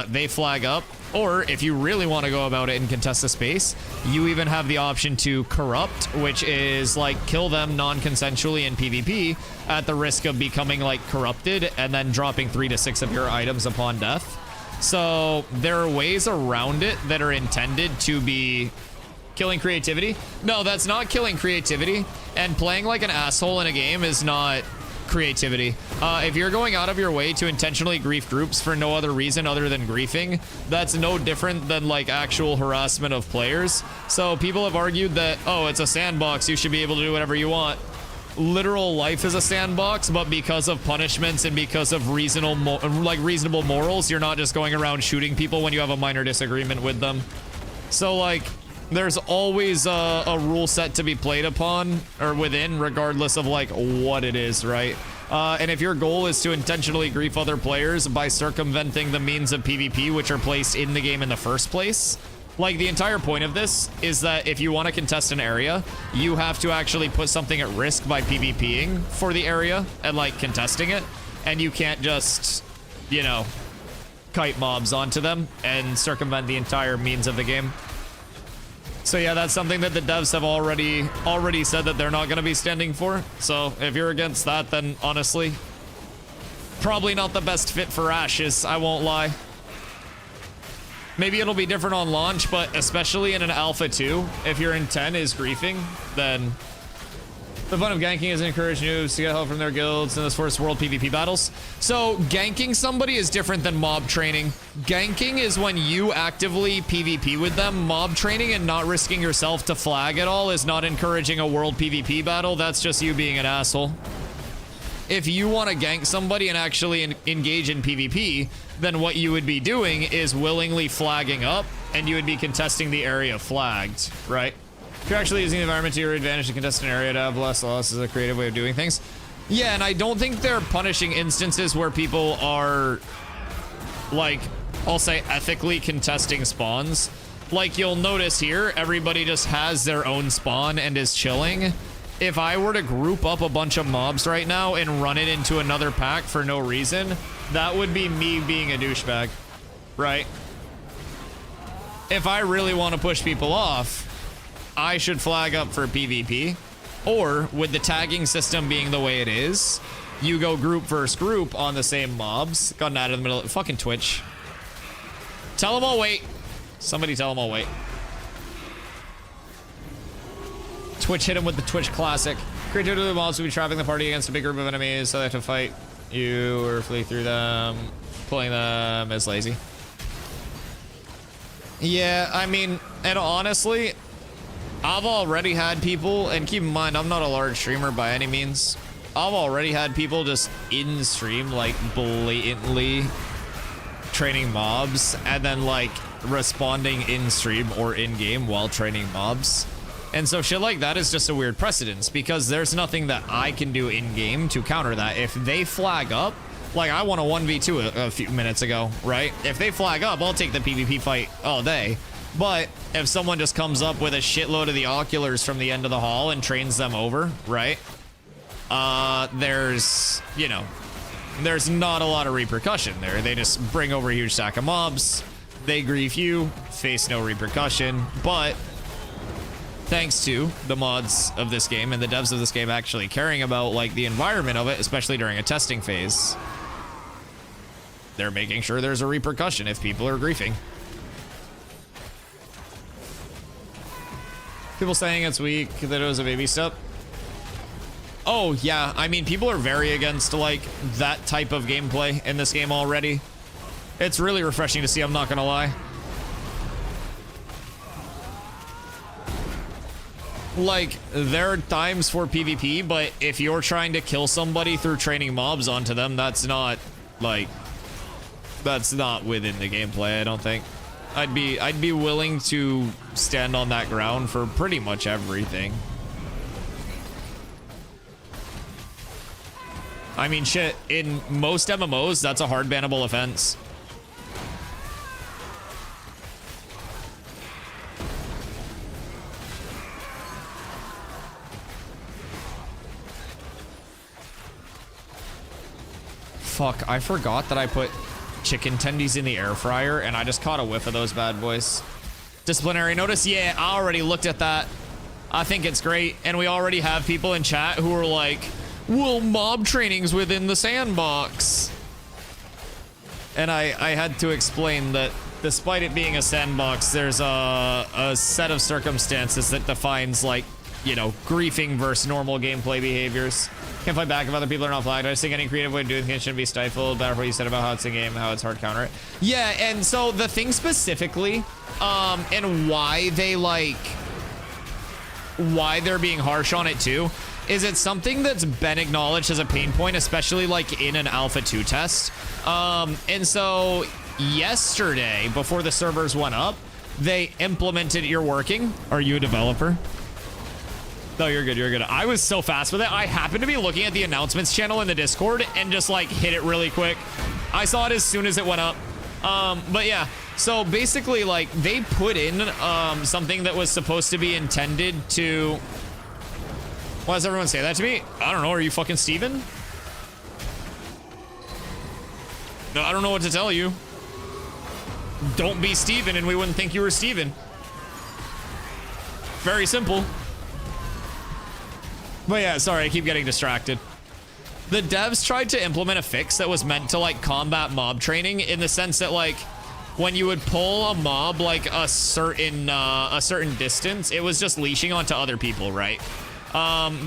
They flag up, or if you really want to go about it and contest the space, you even have the option to corrupt, which is like kill them non-consensually in PvP at the risk of becoming like corrupted and then dropping 3 to 6 of your items upon death. So there are ways around it that are intended to be killing creativity. No, that's not killing creativity, and playing like an asshole in a game is not creativity. If you're going out of your way to intentionally grief groups for no other reason other than griefing, that's no different than like actual harassment of players. So people have argued that, oh, it's a sandbox, you should be able to do whatever you want. Literal life is a sandbox, but because of punishments and because of reasonable morals, you're not just going around shooting people when you have a minor disagreement with them. So like, there's always a rule set to be played upon or within, regardless of like what it is, right? And if your goal is to intentionally grief other players by circumventing the means of PvP which are placed in the game in the first place, like the entire point of this is that if you want to contest an area, you have to actually put something at risk by PvPing for the area and like contesting it, and you can't just, you know, kite mobs onto them and circumvent the entire means of the game. So yeah, that's something that the devs have already said that they're not going to be standing for. So if you're against that, then honestly, probably not the best fit for Ashes, I won't lie. Maybe it'll be different on launch, but especially in an Alpha 2, if your intent is griefing, then the fun of ganking is encourage noobs to get help from their guilds in this first world PvP battles. So ganking somebody is different than mob training. Ganking is when you actively PvP with them. Mob training and not risking yourself to flag at all is not encouraging a world PvP battle. That's just you being an asshole. If you want to gank somebody and actually engage in PvP, then what you would be doing is willingly flagging up, and you would be contesting the area flagged, right? If you're actually using the environment to your advantage to contest an area to have less loss is a creative way of doing things. Yeah, and I don't think they're punishing instances where people are, like, I'll say ethically contesting spawns. Like, you'll notice here, everybody just has their own spawn and is chilling. If I were to group up a bunch of mobs right now and run it into another pack for no reason, that would be me being a douchebag, right? If I really want to push people off, I should flag up for PvP, or with the tagging system being the way it is, you go group versus group on the same mobs. Got an ad in the middle. Fucking Twitch. Tell them I'll wait. Somebody tell them I'll wait. Twitch hit him with the Twitch classic. Creativity of the mobs will be trapping the party against a big group of enemies, so they have to fight you or flee through them. Pulling them is lazy. Yeah, I mean, and honestly, I've already had people, and keep in mind, I'm not a large streamer by any means. I've already had people just in stream, like, blatantly training mobs, and then, like, responding in stream or in game while training mobs. And so shit like that is just a weird precedence, because there's nothing that I can do in game to counter that. If they flag up, like I won a 1v2 a few minutes ago, right? If they flag up, I'll take the PvP fight all day. But if someone just comes up with a shitload of the oculars from the end of the hall and trains them over, right? There's, you know, there's not a lot of repercussion there. They just bring over a huge stack of mobs, they grief you, face no repercussion. But thanks to the mods of this game and the devs of this game actually caring about like the environment of it, especially during a testing phase, they're making sure there's a repercussion if people are griefing. People saying it's weak, that it was a baby step. Oh yeah, I mean, people are very against like that type of gameplay in this game already. It's really refreshing to see, I'm not gonna lie. Like, there are times for PvP, but if you're trying to kill somebody through training mobs onto them, that's not, like, that's not within the gameplay, I don't think. I'd be willing to stand on that ground for pretty much everything. I mean, shit, in most MMOs, that's a hard bannable offense. fuck, I forgot that I put chicken tendies in the air fryer and I just caught a whiff of those bad boys. Disciplinary notice? Yeah, I already looked at that. I think it's great. And we already have people in chat who are like, well, mob training's within the sandbox. And I had to explain that despite it being a sandbox, there's a set of circumstances that defines, like, you know, griefing versus normal gameplay behaviors. Can't fight back if other people are not flagged. I just think any creative way to do things shouldn't be stifled. Better what you said about how it's a game, how it's hard to counter it. Yeah, and so the thing specifically, and why they like, why they're being harsh on it too, is it's something that's been acknowledged as a pain point, especially like in an Alpha 2 test. And so yesterday, before the servers went up, they implemented, you're working? Are you a developer? No, you're good, you're good. I was so fast with it. I happened to be looking at the announcements channel in the Discord and just like hit it really quick. I saw it as soon as it went up. But yeah, so basically like they put in something that was supposed to be intended to... Why does everyone say that to me? I don't know, are you fucking Steven? No, I don't know what to tell you. Don't be Steven and we wouldn't think you were Steven. Very simple. But yeah, sorry, I keep getting distracted. The devs tried to implement a fix that was meant to like combat mob training in the sense that like when you would pull a mob like a certain distance, it was just leashing onto other people, right?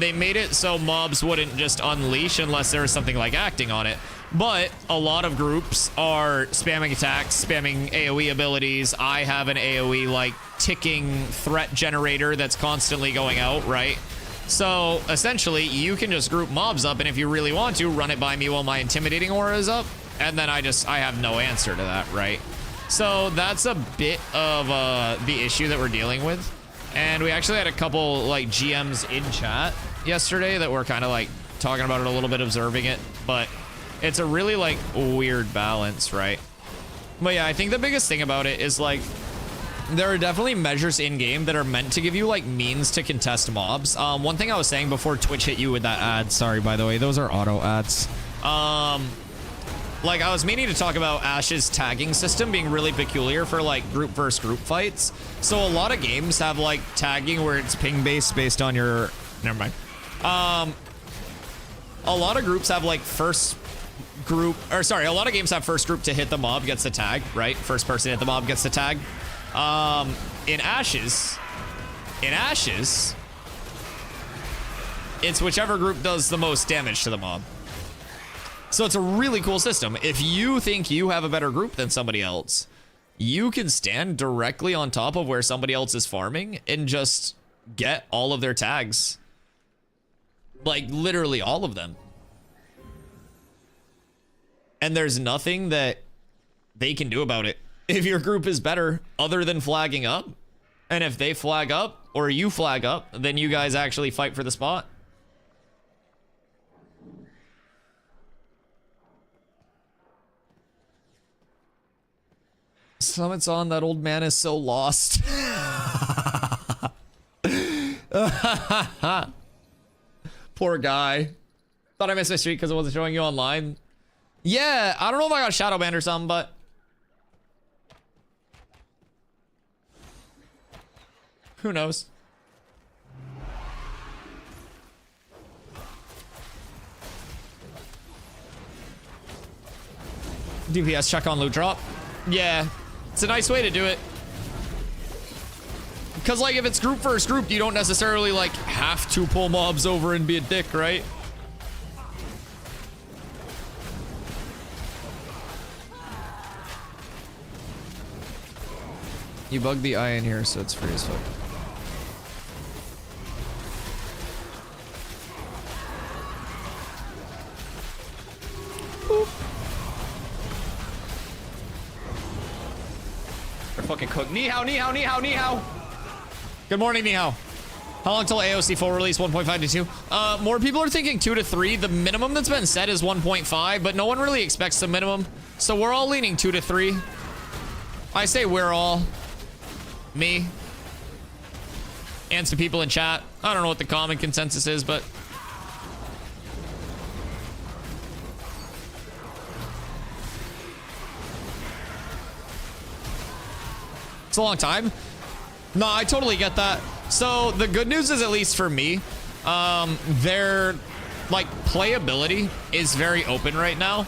They made it so mobs wouldn't just unleash unless there was something like acting on it. But a lot of groups are spamming attacks, spamming AoE abilities. I have an AoE like ticking threat generator that's constantly going out, right? So essentially you can just group mobs up and if you really want to run it by me while my intimidating aura is up, and then I have no answer to that, right? So that's a bit of the issue that we're dealing with. And we actually had a couple like GMs in chat yesterday that were kind of like talking about it a little bit, observing it, but it's a really like weird balance, right? But yeah, I think the biggest thing about it is like there are definitely measures in game that are meant to give you like means to contest mobs. One thing I was saying before Twitch hit you with that ad, sorry by the way, those are auto ads. Like I was meaning to talk about Ash's tagging system being really peculiar for like group versus group fights. So a lot of games have like tagging where it's ping based on your, never mind. A lot of groups have like first group, or sorry, a lot of games have first group to hit the mob gets the tag, right? First person to hit the mob gets the tag. In Ashes, it's whichever group does the most damage to the mob. So it's a really cool system. If you think you have a better group than somebody else, you can stand directly on top of where somebody else is farming and just get all of their tags. Like literally all of them. And there's nothing that they can do about it if your group is better other than flagging up. And if they flag up or you flag up, then you guys actually fight for the spot. Summit's on, that old man is so lost. Poor guy. Thought I missed my streak because it wasn't showing you online. Yeah, I don't know if I got shadow banned or something, but who knows? DPS check on loot drop. Yeah, it's a nice way to do it. Because like if it's group versus group, you don't necessarily like have to pull mobs over and be a dick, right? You bugged the eye in here, so it's free as fuck. Boop. They're fucking cooked. Ni hao, ni hao, ni hao, ni hao. Good morning, ni hao. How long till AOC full release? 1.5 to 2. More people are thinking 2 to 3. The minimum that's been set is 1.5, but no one really expects the minimum. So we're all leaning 2 to 3. I say we're all. Me. And some people in chat. I don't know what the common consensus is, but It's a long time. No, I totally get that. So the good news is, at least for me, their like playability is very open right now.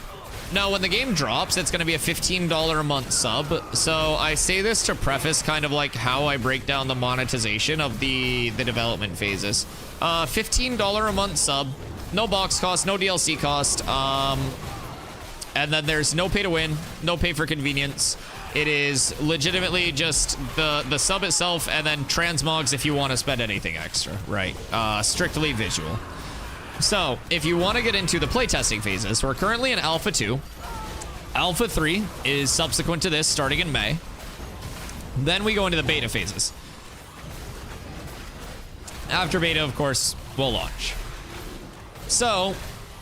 Now, when the game drops, it's going to be a $15 a month sub. So I say this to preface kind of like how I break down the monetization of the development phases. $15 a month sub, no box cost, no DLC cost. And then there's no pay to win, no pay for convenience. It is legitimately just the sub itself, and then transmogs if you want to spend anything extra, right? Strictly visual. So if you want to get into the playtesting phases, we're currently in Alpha 2. Alpha 3 is subsequent to this, starting in May. Then we go into the beta phases. After beta, of course, we'll launch. So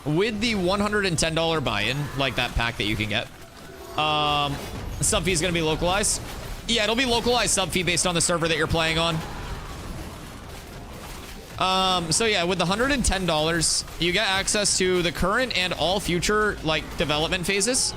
with the $110 buy-in, like that pack that you can get, sub fee is going to be localized. Yeah, it'll be localized sub fee based on the server that you're playing on. So yeah, with the $110, you get access to the current and all future like development phases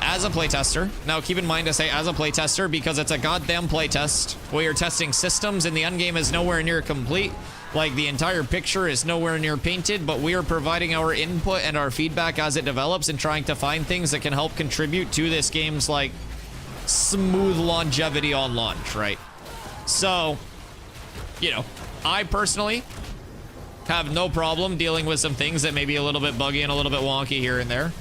as a playtester. Now keep in mind I say as a playtester because it's a goddamn playtest where you're testing systems and the end game is nowhere near complete. Like the entire picture is nowhere near painted, but we are providing our input and our feedback as it develops and trying to find things that can help contribute to this game's like smooth longevity on launch, right? So, you know, I personally have no problem dealing with some things that may be a little bit buggy and a little bit wonky here and there.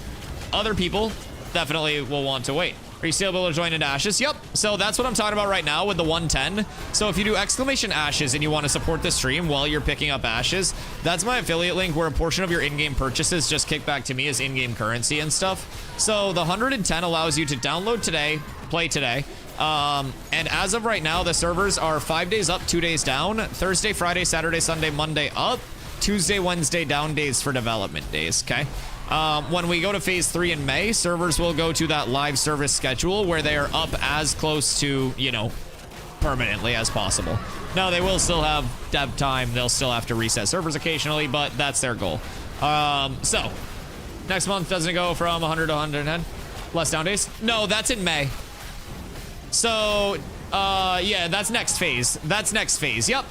Other people definitely will want to wait. Are you still able to join into Ashes? Yep. So that's what I'm talking about right now with the 110. So if you do exclamation Ashes and you want to support the stream while you're picking up Ashes, that's my affiliate link where a portion of your in-game purchases just kick back to me as in-game currency and stuff. So the 110 allows you to download today, play today. And as of right now, the servers are 5 days up, 2 days down. Thursday, Friday, Saturday, Sunday, Monday up. Tuesday, Wednesday down days for development days, okay? When we go to phase 3 in May, servers will go to that live service schedule where they are up as close to, you know, permanently as possible. Now, they will still have dev time. They'll still have to reset servers occasionally, but that's their goal. So, next month, doesn't it go from 100 to 110? Less down days? No, that's in May. So, yeah, that's next phase. That's next phase, yep.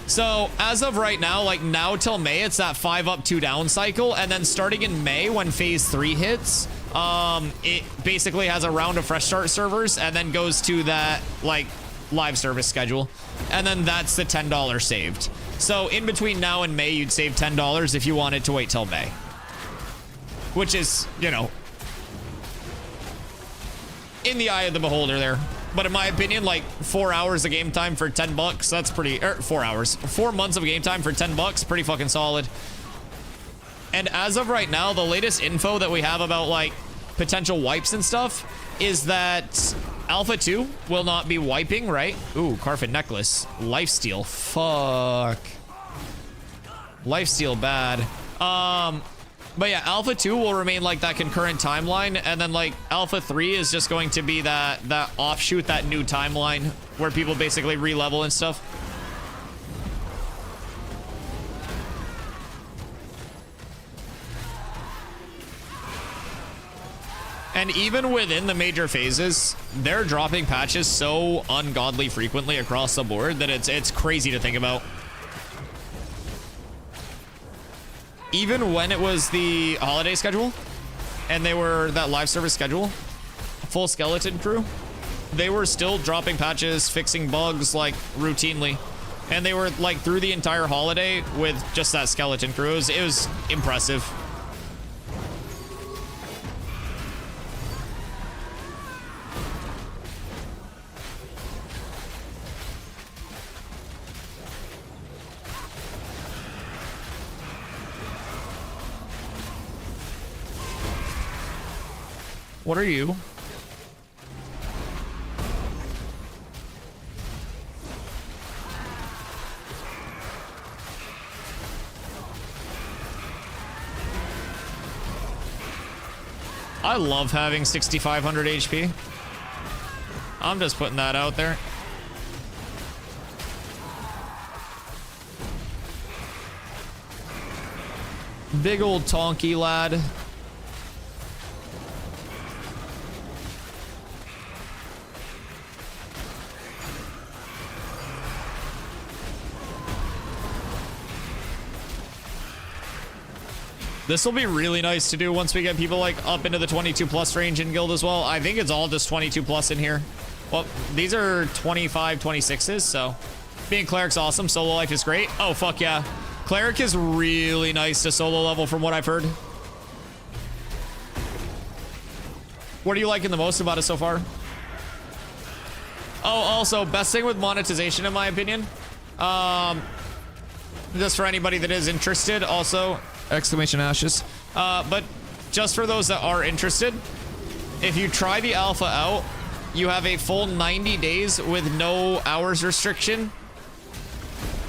So, as of right now, like now till May, it's that 5 up, 2 down cycle. And then starting in May, when phase 3 hits, it basically has a round of fresh start servers and then goes to that, like, live service schedule. And then that's the $10 saved. So, in between now and May, you'd save $10 if you wanted to wait till May. Which is, you know, in the eye of the beholder there. But in my opinion, like 4 hours of game time for $10, that's pretty, 4 hours, 4 months of game time for $10, pretty fucking solid. And as of right now, the latest info that we have about like potential wipes and stuff is that Alpha 2 will not be wiping, right? Ooh, Carfin necklace, lifesteal, fuck. Lifesteal bad. But yeah, Alpha 2 will remain like that concurrent timeline, and then like Alpha 3 is just going to be that offshoot, that new timeline where people basically re-level and stuff. And even within the major phases, they're dropping patches so ungodly frequently across the board that it's crazy to think about. Even when it was the holiday schedule and they were that live service schedule, full skeleton crew, they were still dropping patches, fixing bugs like routinely. And they were like through the entire holiday with just that skeleton crew. It was impressive. What are you? I love having 6,500 HP. I'm just putting that out there. Big old Tonky lad. This will be really nice to do once we get people like up into the 22 plus range in guild as well. I think it's all just 22 plus in here. Well, these are 25, 26s, so being cleric's awesome. Solo life is great. Oh, fuck yeah. Cleric is really nice to solo level from what I've heard. What are you liking the most about it so far? Oh, also, best thing with monetization, in my opinion. Just for anybody that is interested, also, exclamation ashes. But just for those that are interested, if you try the alpha out, you have a full 90 days with no hours restriction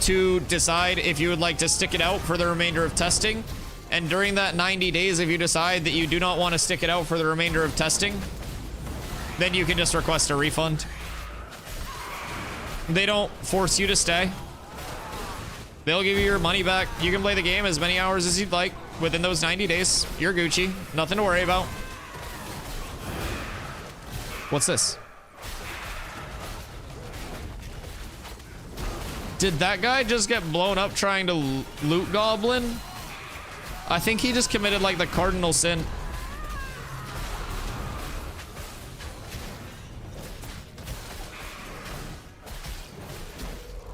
to decide if you would like to stick it out for the remainder of testing. And during that 90 days, if you decide that you do not want to stick it out for the remainder of testing, then you can just request a refund. They don't force you to stay. They'll give you your money back. You can play the game as many hours as you'd like within those 90 days. You're Gucci. Nothing to worry about. What's this? Did that guy just get blown up trying to loot goblin? I think he just committed like the cardinal sin.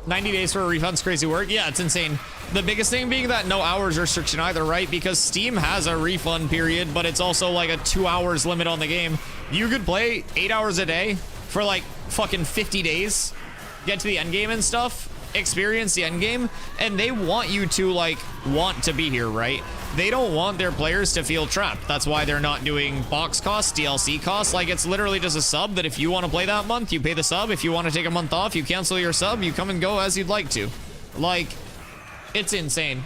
$90 days for a refund's crazy work. Yeah, it's insane. The biggest thing being that no hours restriction either, right? Because Steam has a refund period, but it's also like a 2 hours limit on the game. You could play 8 hours a day for like fucking 50 days, get to the end game and stuff, experience the end game, and they want you to like want to be here, right? They don't want their players to feel trapped. That's why they're not doing box costs, DLC costs. Like, it's literally just a sub that if you want to play that month, you pay the sub. If you want to take a month off, you cancel your sub. You come and go as you'd like to. Like, it's insane.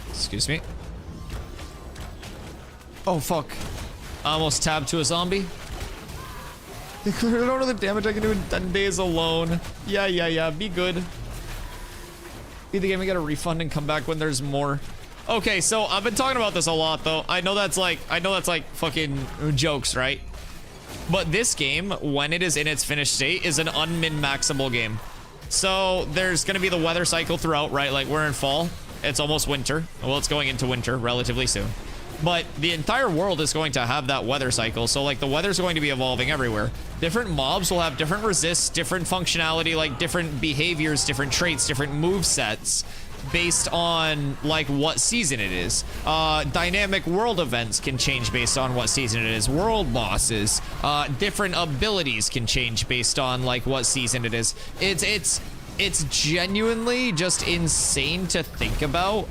Excuse me. Oh, fuck. I almost tabbed to a zombie. They cleared out of the damage I can do in 10 days alone. Yeah. Be good. Beat the game and get a refund and come back when there's more. Okay, so I've been talking about this a lot, though. I know that's like fucking jokes, right? But this game, when it is in its finished state, is an unmin-maxable game. So there's going to be the weather cycle throughout, right? Like, we're in fall. It's almost winter. Well, it's going into winter relatively soon. But the entire world is going to have that weather cycle. So, like, the weather's going to be evolving everywhere. Different mobs will have different resists, different functionality, like, different behaviors, different traits, different move sets based on, like, what season it is. Dynamic world events can change based on what season it is. World bosses, different abilities can change based on, like, what season it is. It's genuinely just insane to think about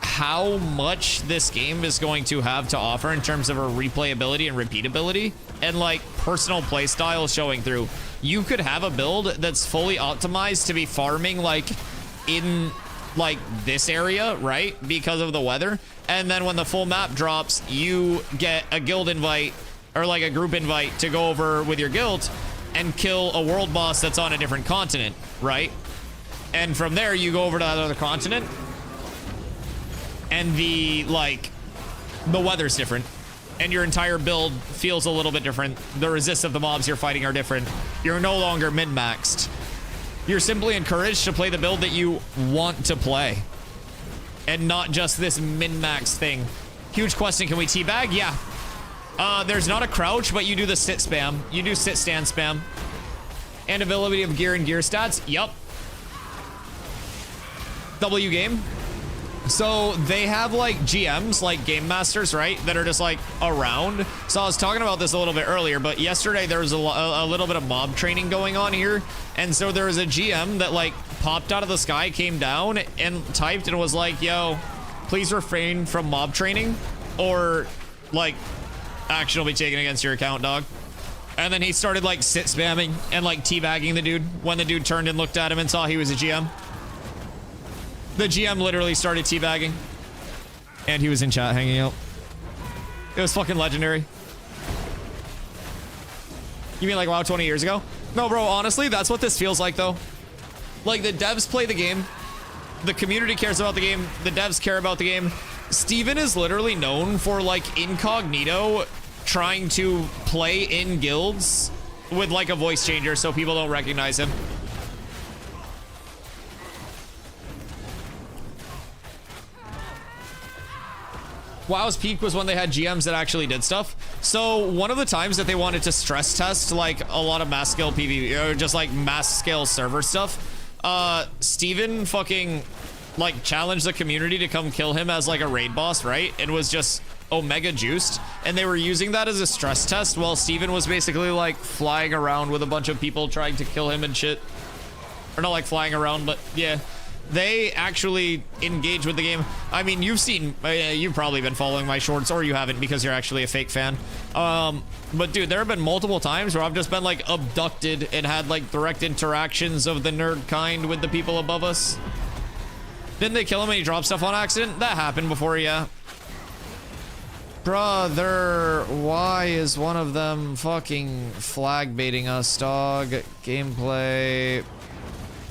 how much this game is going to have to offer in terms of a replayability and repeatability and like personal play style showing through. You could have a build that's fully optimized to be farming like in like this area, right? Because of the weather. And then when the full map drops, you get a guild invite or like a group invite to go over with your guild and kill a world boss that's on a different continent, right? And from there, you go over to that other continent, and the weather's different, and your entire build feels a little bit different. The resists of the mobs you're fighting are different. You're no longer min-maxed. You're simply encouraged to play the build that you want to play, and not just this min-max thing. Huge question, can we teabag? Yeah. There's not a crouch, but you do the sit spam. You do sit stand spam. And availability of gear and gear stats. Yup. W game. So they have like GMs, like game masters, right? That are just like around. So I was talking about this a little bit earlier, but yesterday there was a little bit of mob training going on here. And so there was a GM that like popped out of the sky, came down and typed and was like, yo, please refrain from mob training or like action will be taken against your account, dog. And then he started like sit spamming and like teabagging the dude when the dude turned and looked at him and saw he was a GM. The GM literally started teabagging. And he was in chat hanging out. It was fucking legendary. You mean like WoW 20 years ago? No, bro, honestly, that's what this feels like, though. Like, the devs play the game. The community cares about the game. The devs care about the game. Steven is literally known for, like, incognito trying to play in guilds with, like, a voice changer so people don't recognize him. WoW's peak was when they had GMs that actually did stuff. So one of the times that they wanted to stress test like a lot of mass scale PvP or just like mass scale server stuff, Steven fucking like challenged the community to come kill him as like a raid boss, right? And was just omega juiced. And they were using that as a stress test while Steven was basically like flying around with a bunch of people trying to kill him and shit. Or not like flying around, but yeah. They actually engage with the game. I mean, you've seen, you've probably been following my shorts, or you haven't because you're actually a fake fan. But dude, there have been multiple times where I've just been like abducted and had like direct interactions of the nerd kind with the people above us. Didn't they kill him and he dropped stuff on accident? That happened before, yeah. Brother, why is one of them fucking flag baiting us, dog? Gameplay,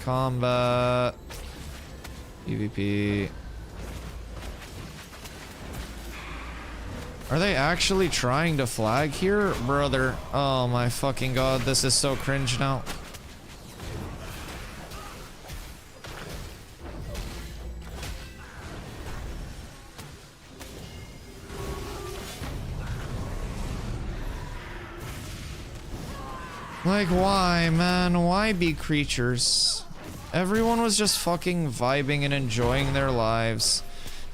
combat. PvP. Are they actually trying to flag here? Brother. Oh my fucking god, this is so cringe now. Like, why, man? Why be creatures? Everyone was just fucking vibing and enjoying their lives.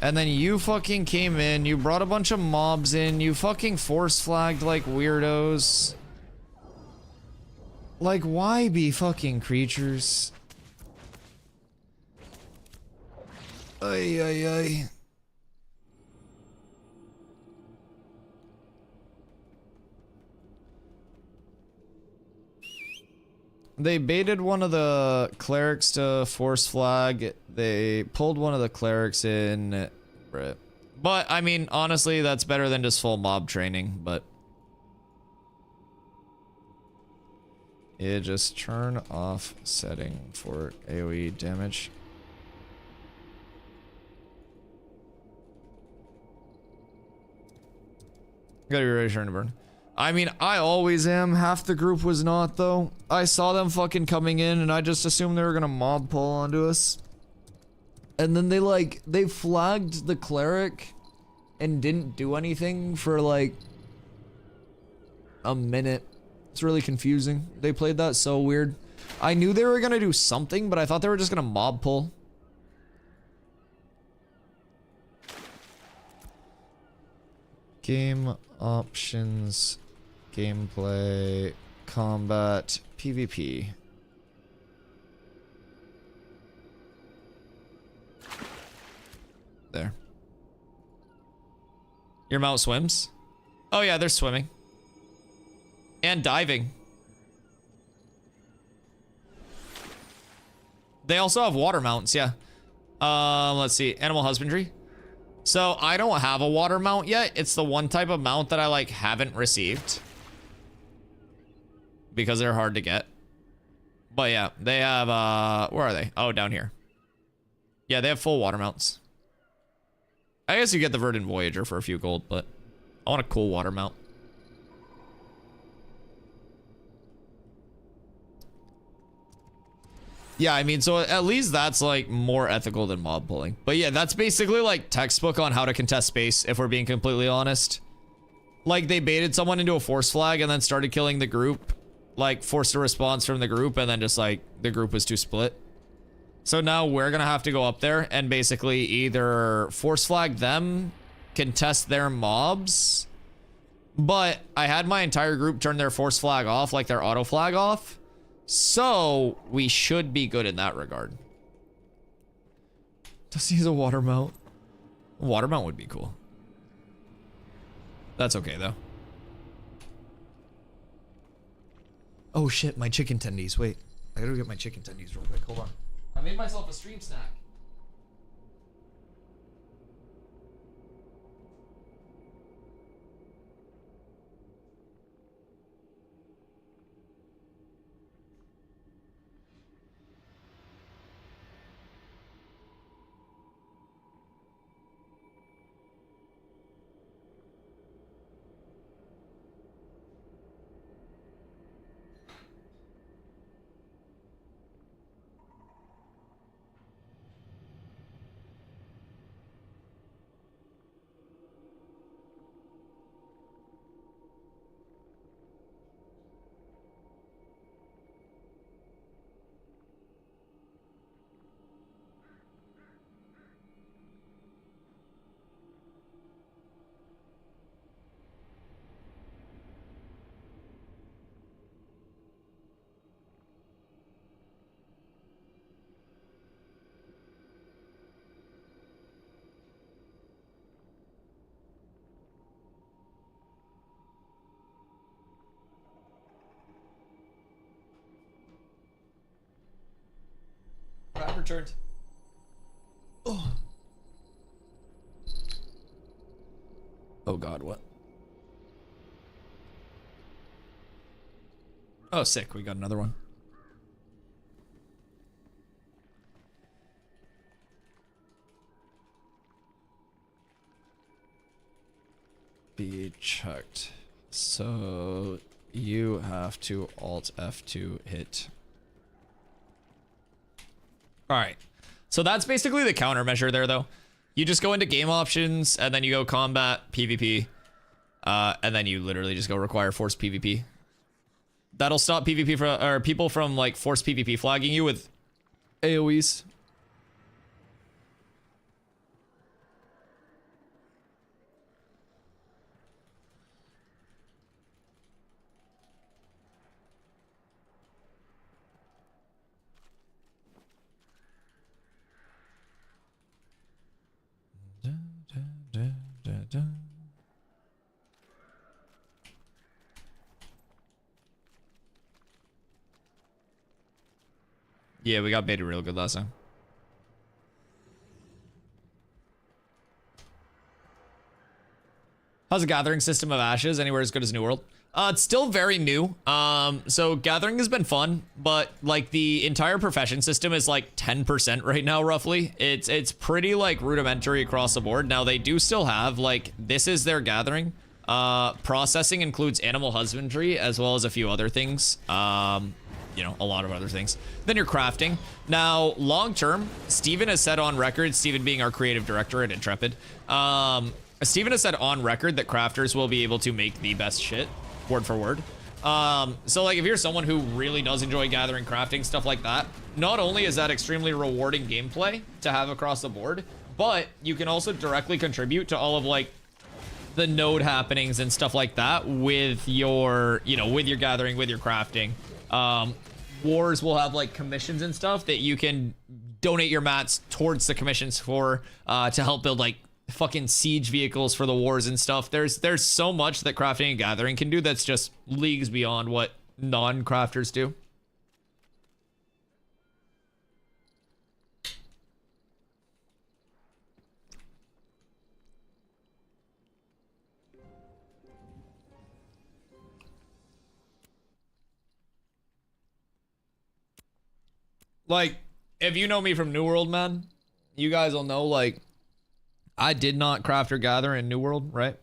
And then you fucking came in, you brought a bunch of mobs in, you fucking force flagged like weirdos. Like, why be fucking creatures? Ay, ay, ay. They baited one of the clerics to force flag. They pulled one of the clerics in. But, I mean, honestly, that's better than just full mob training, but... Yeah, just turn off setting for AoE damage. Gotta be ready to turn to burn. I mean, I always am. Half the group was not, though. I saw them fucking coming in, and I just assumed they were gonna mob pull onto us. And then they flagged the cleric and didn't do anything for, like, a minute. It's really confusing. They played that so weird. I knew they were gonna do something, but I thought they were just gonna mob pull. Game options. Gameplay, combat, PvP. There. Your mount swims? Oh yeah, they're swimming. And diving. They also have water mounts, yeah. Let's see, animal husbandry. So I don't have a water mount yet. It's the one type of mount that I like haven't received. Because they're hard to get. But yeah, they have, where are they? Oh, down here. Yeah, they have full water mounts. I guess you get the Verdant Voyager for a few gold, but I want a cool water mount. Yeah, I mean, so at least that's like more ethical than mob pulling. But yeah, that's basically like textbook on how to contest space, if we're being completely honest. Like, they baited someone into a force flag and then started killing the group. Like, forced a response from the group, and then just like the group was too split. So now we're gonna have to go up there and basically either force flag them, contest their mobs. But I had my entire group turn their force flag off, like their auto flag off. So we should be good in that regard. Does he use a water mount? A water mount would be cool. That's okay though. Oh shit, my chicken tendies. Wait, I gotta get my chicken tendies real quick. Hold on. I made myself a stream snack. returned. Oh god, what? Oh, sick. We got another one. Be checked. So you have to Alt F to hit. All right. So that's basically the countermeasure there, though. You just go into game options, and then you go combat, PvP, and then you literally just go require forced PvP. That'll stop PvP or people from like forced PvP flagging you with AoEs. Yeah, we got baited real good last time. How's the gathering system of ashes? Anywhere as good as New World? It's still very new. So gathering has been fun, but like the entire profession system is like 10% right now, roughly. It's pretty like rudimentary across the board. Now they do still have like, this is their gathering. Processing includes animal husbandry as well as a few other things. You know, a lot of other things. Then you're crafting. Now, long term, Steven has said on record, Steven being our creative director at Intrepid, Steven has said on record that crafters will be able to make the best shit, word for word. So like if you're someone who really does enjoy gathering, crafting, stuff like that, not only is that extremely rewarding gameplay to have across the board, but you can also directly contribute to all of like the node happenings and stuff like that with your, you know, with your gathering, with your crafting. Wars will have like commissions and stuff that you can donate your mats towards the commissions for, to help build like fucking siege vehicles for the wars and stuff. There's so much that crafting and gathering can do that's just leagues beyond what non-crafters do. Like, if you know me from New World, man, you guys will know, like, I did not craft or gather in New World, right?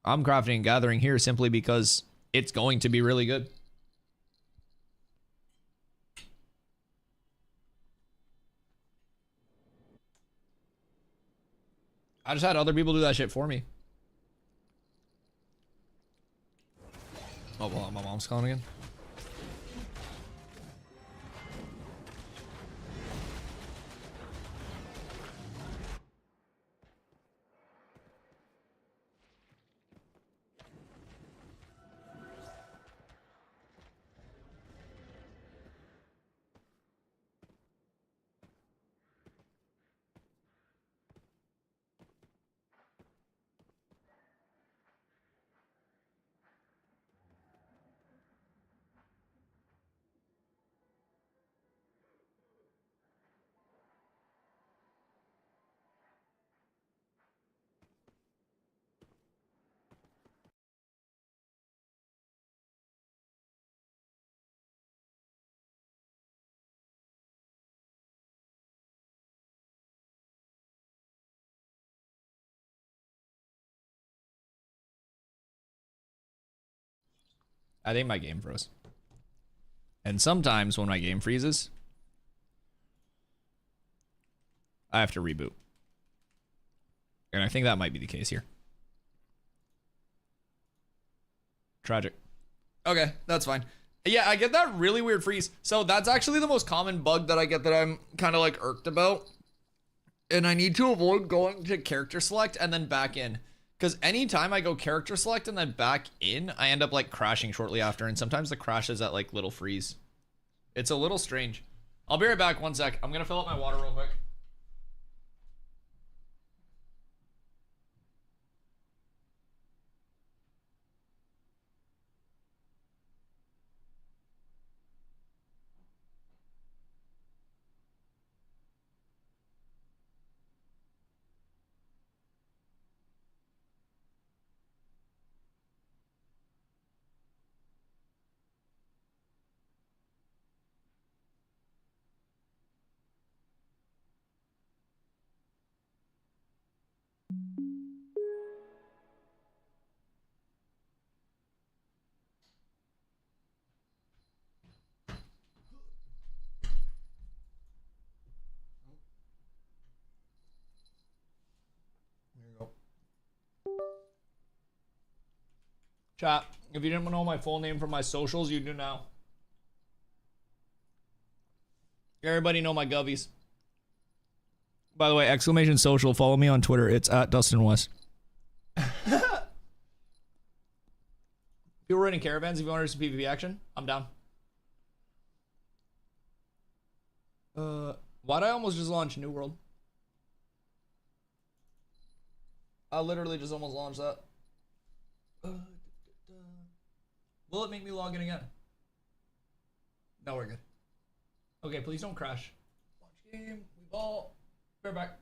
I'm crafting and gathering here simply because it's going to be really good. I just had other people do that shit for me. Oh, well, my mom's calling again. I think my game froze. And sometimes when my game freezes, I have to reboot. And I think that might be the case here. Tragic. Okay, that's fine. Yeah, I get that really weird freeze. So that's actually the most common bug that I get that I'm kind of like irked about. And I need to avoid going to character select and then back in. Because anytime I go character select and then back in, I end up like crashing shortly after. And sometimes the crash is at like little freeze. It's a little strange. I'll be right back, 1 sec. I'm gonna fill up my water real quick. Chat, if you didn't know my full name from my socials, you do now. Everybody know my gubbies. By the way, exclamation social, follow me on Twitter. It's at Dustin West. People running caravans, if you want to do some PvP action, I'm down. Why'd I almost just launch New World? I literally just almost launched that. Will it make me log in again? No, we're good. Okay, please don't crash. Launch game, we ball. Bear back.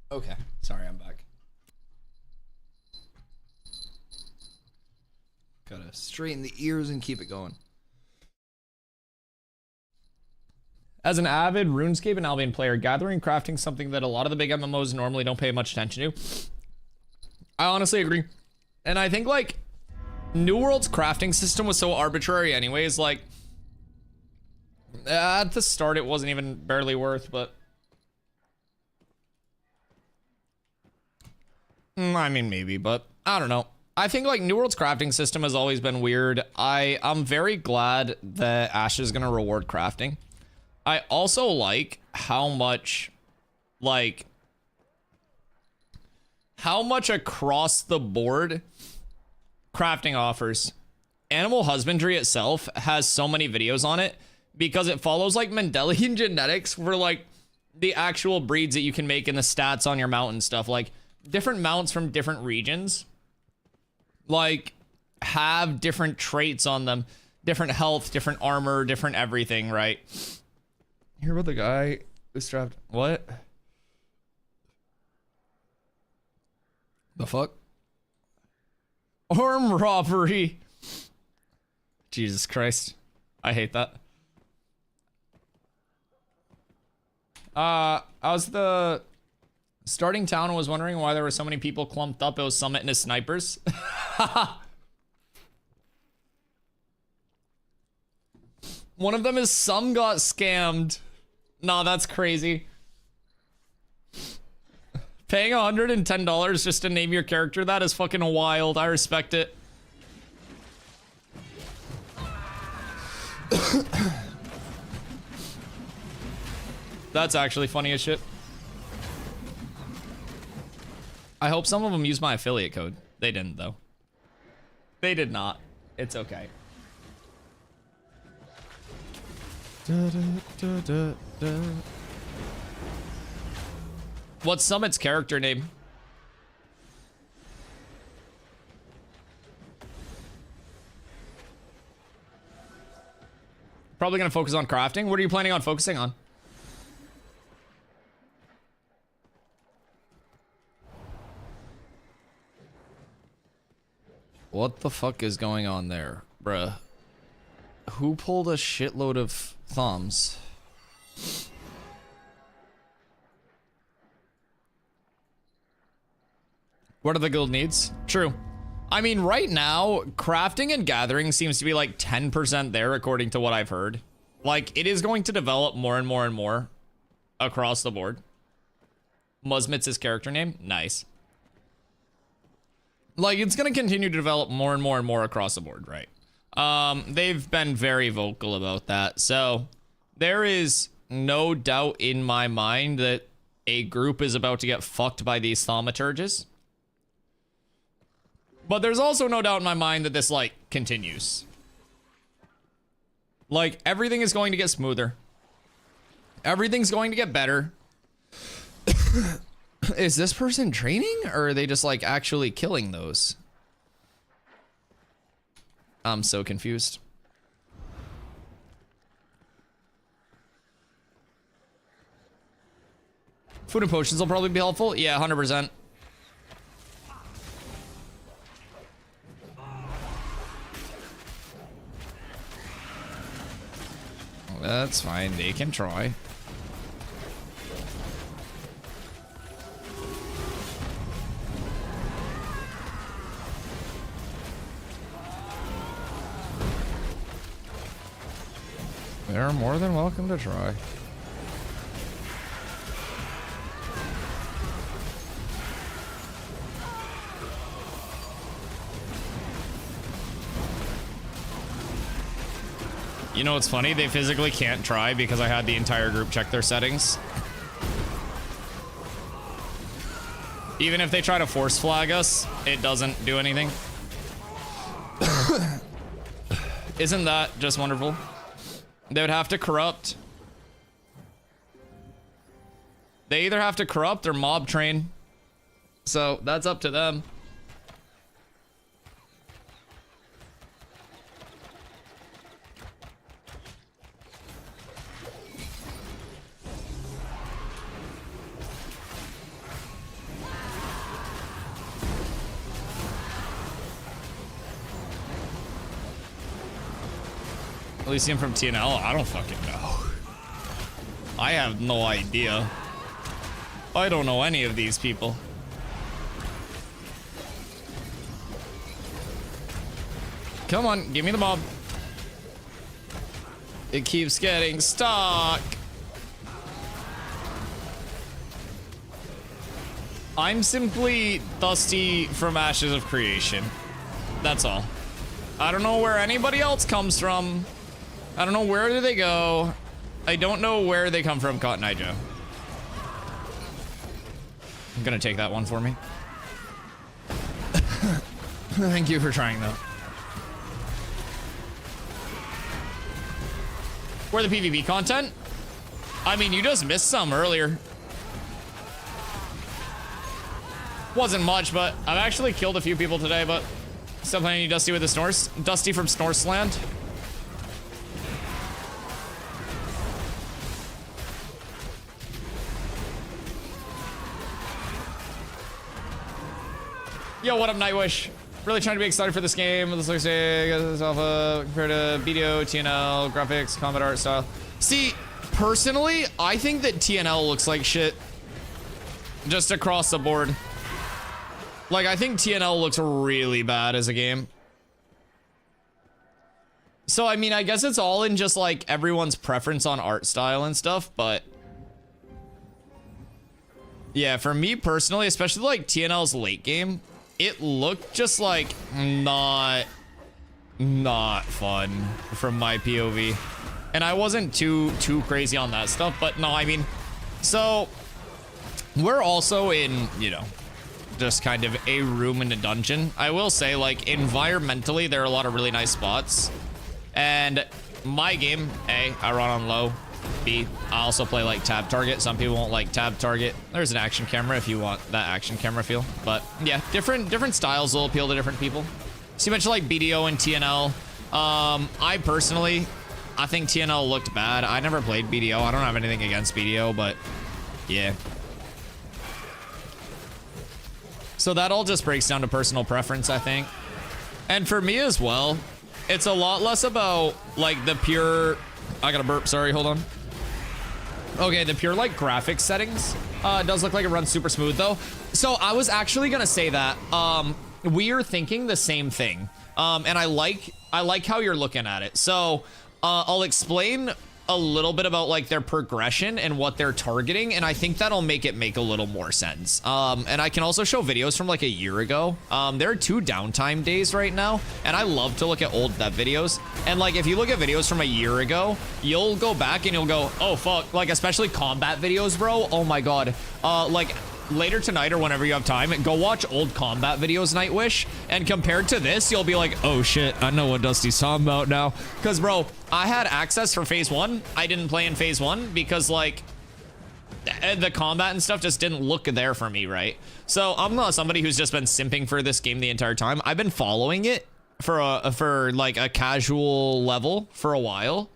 Okay, sorry, I'm back. Gotta straighten the ears and keep it going. As an avid RuneScape and Albion player, gathering, crafting something that a lot of the big MMOs normally don't pay much attention to. I honestly agree. And I think like New World's crafting system was so arbitrary anyways, like at the start it wasn't even barely worth, but I mean, maybe, but I don't know. I think like New World's crafting system has always been weird. I'm very glad that Ash is gonna reward crafting. I also like how much across the board crafting offers. Animal husbandry itself has so many videos on it because it follows like Mendelian genetics for like the actual breeds that you can make and the stats on your mount and stuff. Like different mounts from different regions like have different traits on them, different health, different armor, different everything, right? Hear about the guy who strapped what? The fuck? Arm robbery. Jesus Christ. I hate that. I was the starting town and was wondering why there were so many people clumped up. It was Summit and his snipers. One of them is some got scammed. Nah, that's crazy. Paying $110 just to name your character, that is fucking wild. I respect it. That's actually funny as shit. I hope some of them use my affiliate code. They didn't, though. They did not. It's okay. What's Summit's character name? Probably gonna focus on crafting. What are you planning on focusing on? What the fuck is going on there, bruh? Who pulled a shitload of thumbs? What are the guild needs? True. I mean, right now, crafting and gathering seems to be like 10% there, according to what I've heard. Like, it is going to develop more and more and more across the board. Musmit's his character name? Nice. Like, it's going to continue to develop more and more and more across the board, right? They've been very vocal about that. So, there is no doubt in my mind that a group is about to get fucked by these thaumaturges. But there's also no doubt in my mind that this, like, continues. Like, everything is going to get smoother. Everything's going to get better. Is this person training, or are they just, like, actually killing those? I'm so confused. Food and potions will probably be helpful. Yeah, 100%. That's fine. They can try. They're more than welcome to try. You know what's funny? They physically can't try because I had the entire group check their settings. Even if they try to force flag us, it doesn't do anything. Isn't that just wonderful? They would have to corrupt. They either have to corrupt or mob train. So that's up to them. Elysium from TNL? I don't fucking know. I have no idea. I don't know any of these people. Come on, give me the mob. It keeps getting stuck. I'm simply Dusty from Ashes of Creation. That's all. I don't know where anybody else comes from. I don't know where do they go. I don't know where they come from, Cotton Eye Joe. I'm gonna take that one for me. Thank you for trying, though. Where the PvP content? I mean, you just missed some earlier. Wasn't much, but I've actually killed a few people today, but still playing you Dusty with the Snorse. Dusty from Snorseland. Yo, what up, Nightwish? Really trying to be excited for this game. This looks like alpha compared to BDO, TNL, graphics, combat art style. See, personally, I think that TNL looks like shit. Just across the board. Like, I think TNL looks really bad as a game. So, I mean, I guess it's all in just, like, everyone's preference on art style and stuff, but... yeah, for me personally, especially, like, TNL's late game, it looked just, like, not fun from my POV. And I wasn't too crazy on that stuff, but no, I mean, So we're also in, you know, just kind of a room in a dungeon. I will say, like, environmentally, there are a lot of really nice spots. And my game, A, I run on low. B, I also play like tab target. Some people won't like tab target. There's an action camera if you want that action camera feel. But yeah, different styles will appeal to different people. So you mentioned like BDO and TNL. I personally, I think TNL looked bad. I never played BDO. I don't have anything against BDO, but yeah. So that all just breaks down to personal preference, I think. And for me as well, it's a lot less about like the pure, I gotta burp, sorry, hold on. Okay, the pure like graphics settings. It does look like it runs super smooth though. So I was actually gonna say that we are thinking the same thing. And I like how you're looking at it. So I'll explain a little bit about like their progression and what they're targeting, and I think that'll make it make a little more sense. And I can also show videos from like a year ago. There are 2 downtime days right now, and I love to look at old dev videos. And like if you look at videos from a year ago, you'll go back and you'll go, oh fuck, like especially combat videos, bro. Oh my god. Like later tonight or whenever you have time, go watch old combat videos, Nightwish, and compared to this, you'll be like, oh shit, I know what Dusty's talking about now. Because bro, I had access for phase 1. I didn't play in phase 1 because like the combat and stuff just didn't look there for me, right? So I'm not somebody who's just been simping for this game the entire time. I've been following it for like a casual level for a while.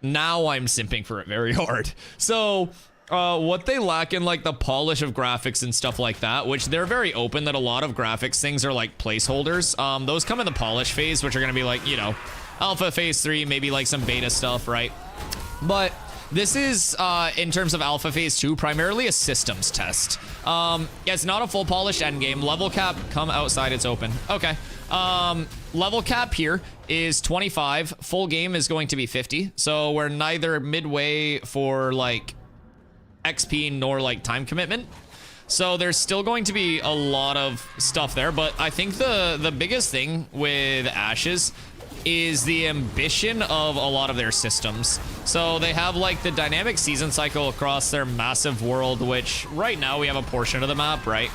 Now I'm simping for it very hard. So what they lack in like the polish of graphics and stuff like that, which they're very open that a lot of graphics things are like placeholders. Those come in the polish phase, which are gonna be like, you know, alpha phase 3, maybe like some beta stuff, right? But this is in terms of alpha phase 2, primarily a systems test. Yeah, it's not a full polished endgame. Level cap, come outside, it's open. Okay. Level cap here is 25. Full game is going to be 50. So we're neither midway for like XP nor like time commitment. So there's still going to be a lot of stuff there, but I think the biggest thing with Ashes is the ambition of a lot of their systems. So they have like the dynamic season cycle across their massive world, which right now we have a portion of the map, right?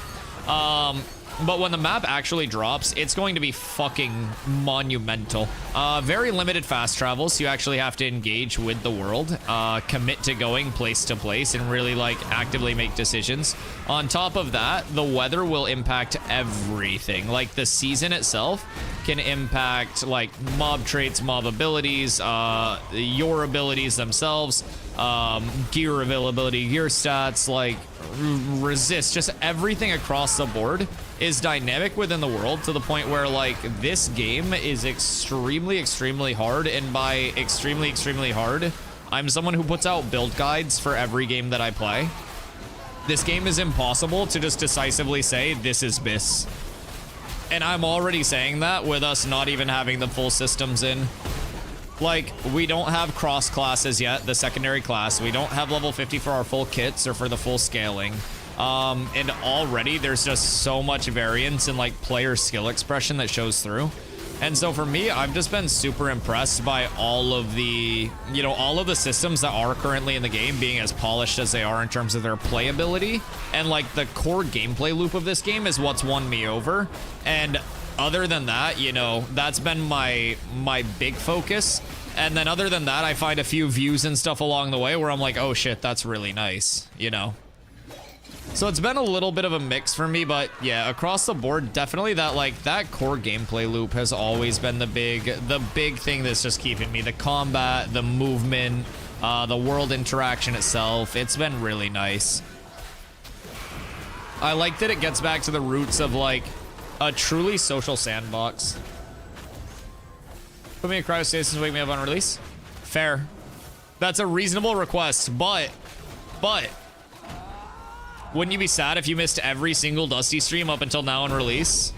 But when the map actually drops, it's going to be fucking monumental. Very limited fast travel, so you actually have to engage with the world, commit to going place to place, and really like actively make decisions. On top of that, the weather will impact everything. Like the season itself can impact like mob traits, mob abilities, your abilities themselves, gear availability, gear stats, like resist, just everything across the board is dynamic within the world to the point where like this game is extremely hard. And by extremely hard, I'm someone who puts out build guides for every game that I play. This game is impossible to just decisively say this is BIS. And I'm already saying that with us not even having the full systems in. Like, we don't have cross classes yet, the secondary class. We don't have level 50 for our full kits or for the full scaling. And already there's just so much variance in like player skill expression that shows through. And so for me, I've just been super impressed by all of the, you know, all of the systems that are currently in the game being as polished as they are in terms of their playability. And like the core gameplay loop of this game is what's won me over. And other than that, you know, that's been my big focus. And then other than that, I find a few views and stuff along the way where I'm like, oh shit, that's really nice, you know? So it's been a little bit of a mix for me, but yeah, across the board, definitely that like that core gameplay loop has always been the big thing that's just keeping me. The combat, the movement, the world interaction itself. It's been really nice. I like that it gets back to the roots of like a truly social sandbox. Put me in cryostasis and wake me up on release. Fair. That's a reasonable request, but wouldn't you be sad if you missed every single Dusty stream up until now on release?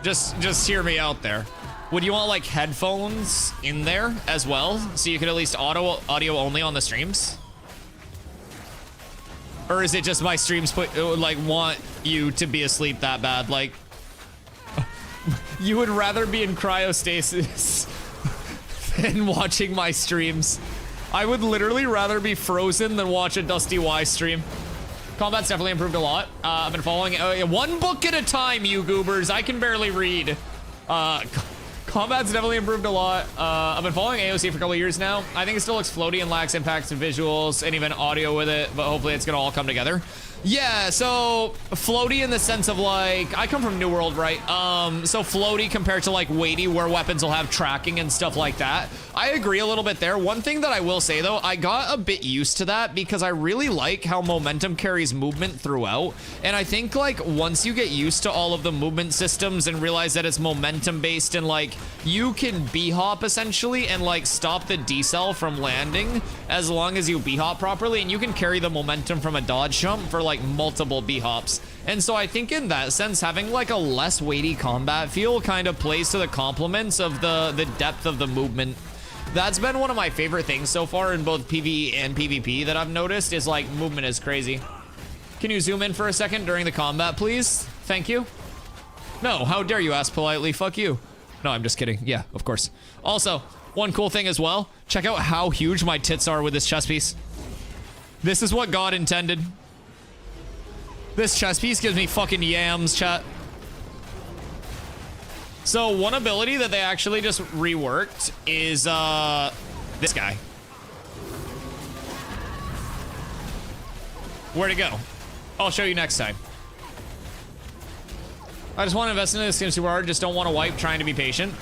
Just hear me out there. Would you want like headphones in there as well, so you could at least audio only on the streams? Or is it just my streams want you to be asleep that bad? Like, you would rather be in cryostasis than watching my streams. I would literally rather be frozen than watch a Dusty Y stream. Combat's definitely improved a lot. I've been following one book at a time, you goobers. I can barely read. Combat's definitely improved a lot. I've been following AOC for a couple of years now. I think it still looks floaty and lacks impacts and visuals and even audio with it, but hopefully it's gonna all come together. Yeah, so floaty in the sense of like, I come from New World, right? So floaty compared to like weighty where weapons will have tracking and stuff like that. I agree a little bit there. One thing that I will say though, I got a bit used to that because I really like how momentum carries movement throughout. And I think like once you get used to all of the movement systems and realize that it's momentum based and like you can B-hop essentially and like stop the decel from landing as long as you B-hop properly, and you can carry the momentum from a dodge jump for like multiple B-hops. And so I think in that sense, having like a less weighty combat feel kind of plays to the compliments of the depth of the movement. That's been one of my favorite things so far in both PvE and PvP that I've noticed is like movement is crazy. Can you zoom in for a second during the combat, please? Thank you. No, how dare you ask politely? Fuck you. No, I'm just kidding. Yeah, of course. Also, one cool thing as well, check out how huge my tits are with this chess piece. This is what God intended. This chess piece gives me fucking yams, chat. So one ability that they actually just reworked is this guy. Where'd it go? I'll show you next time. I just want to invest in this game super hard, just don't want to wipe, trying to be patient.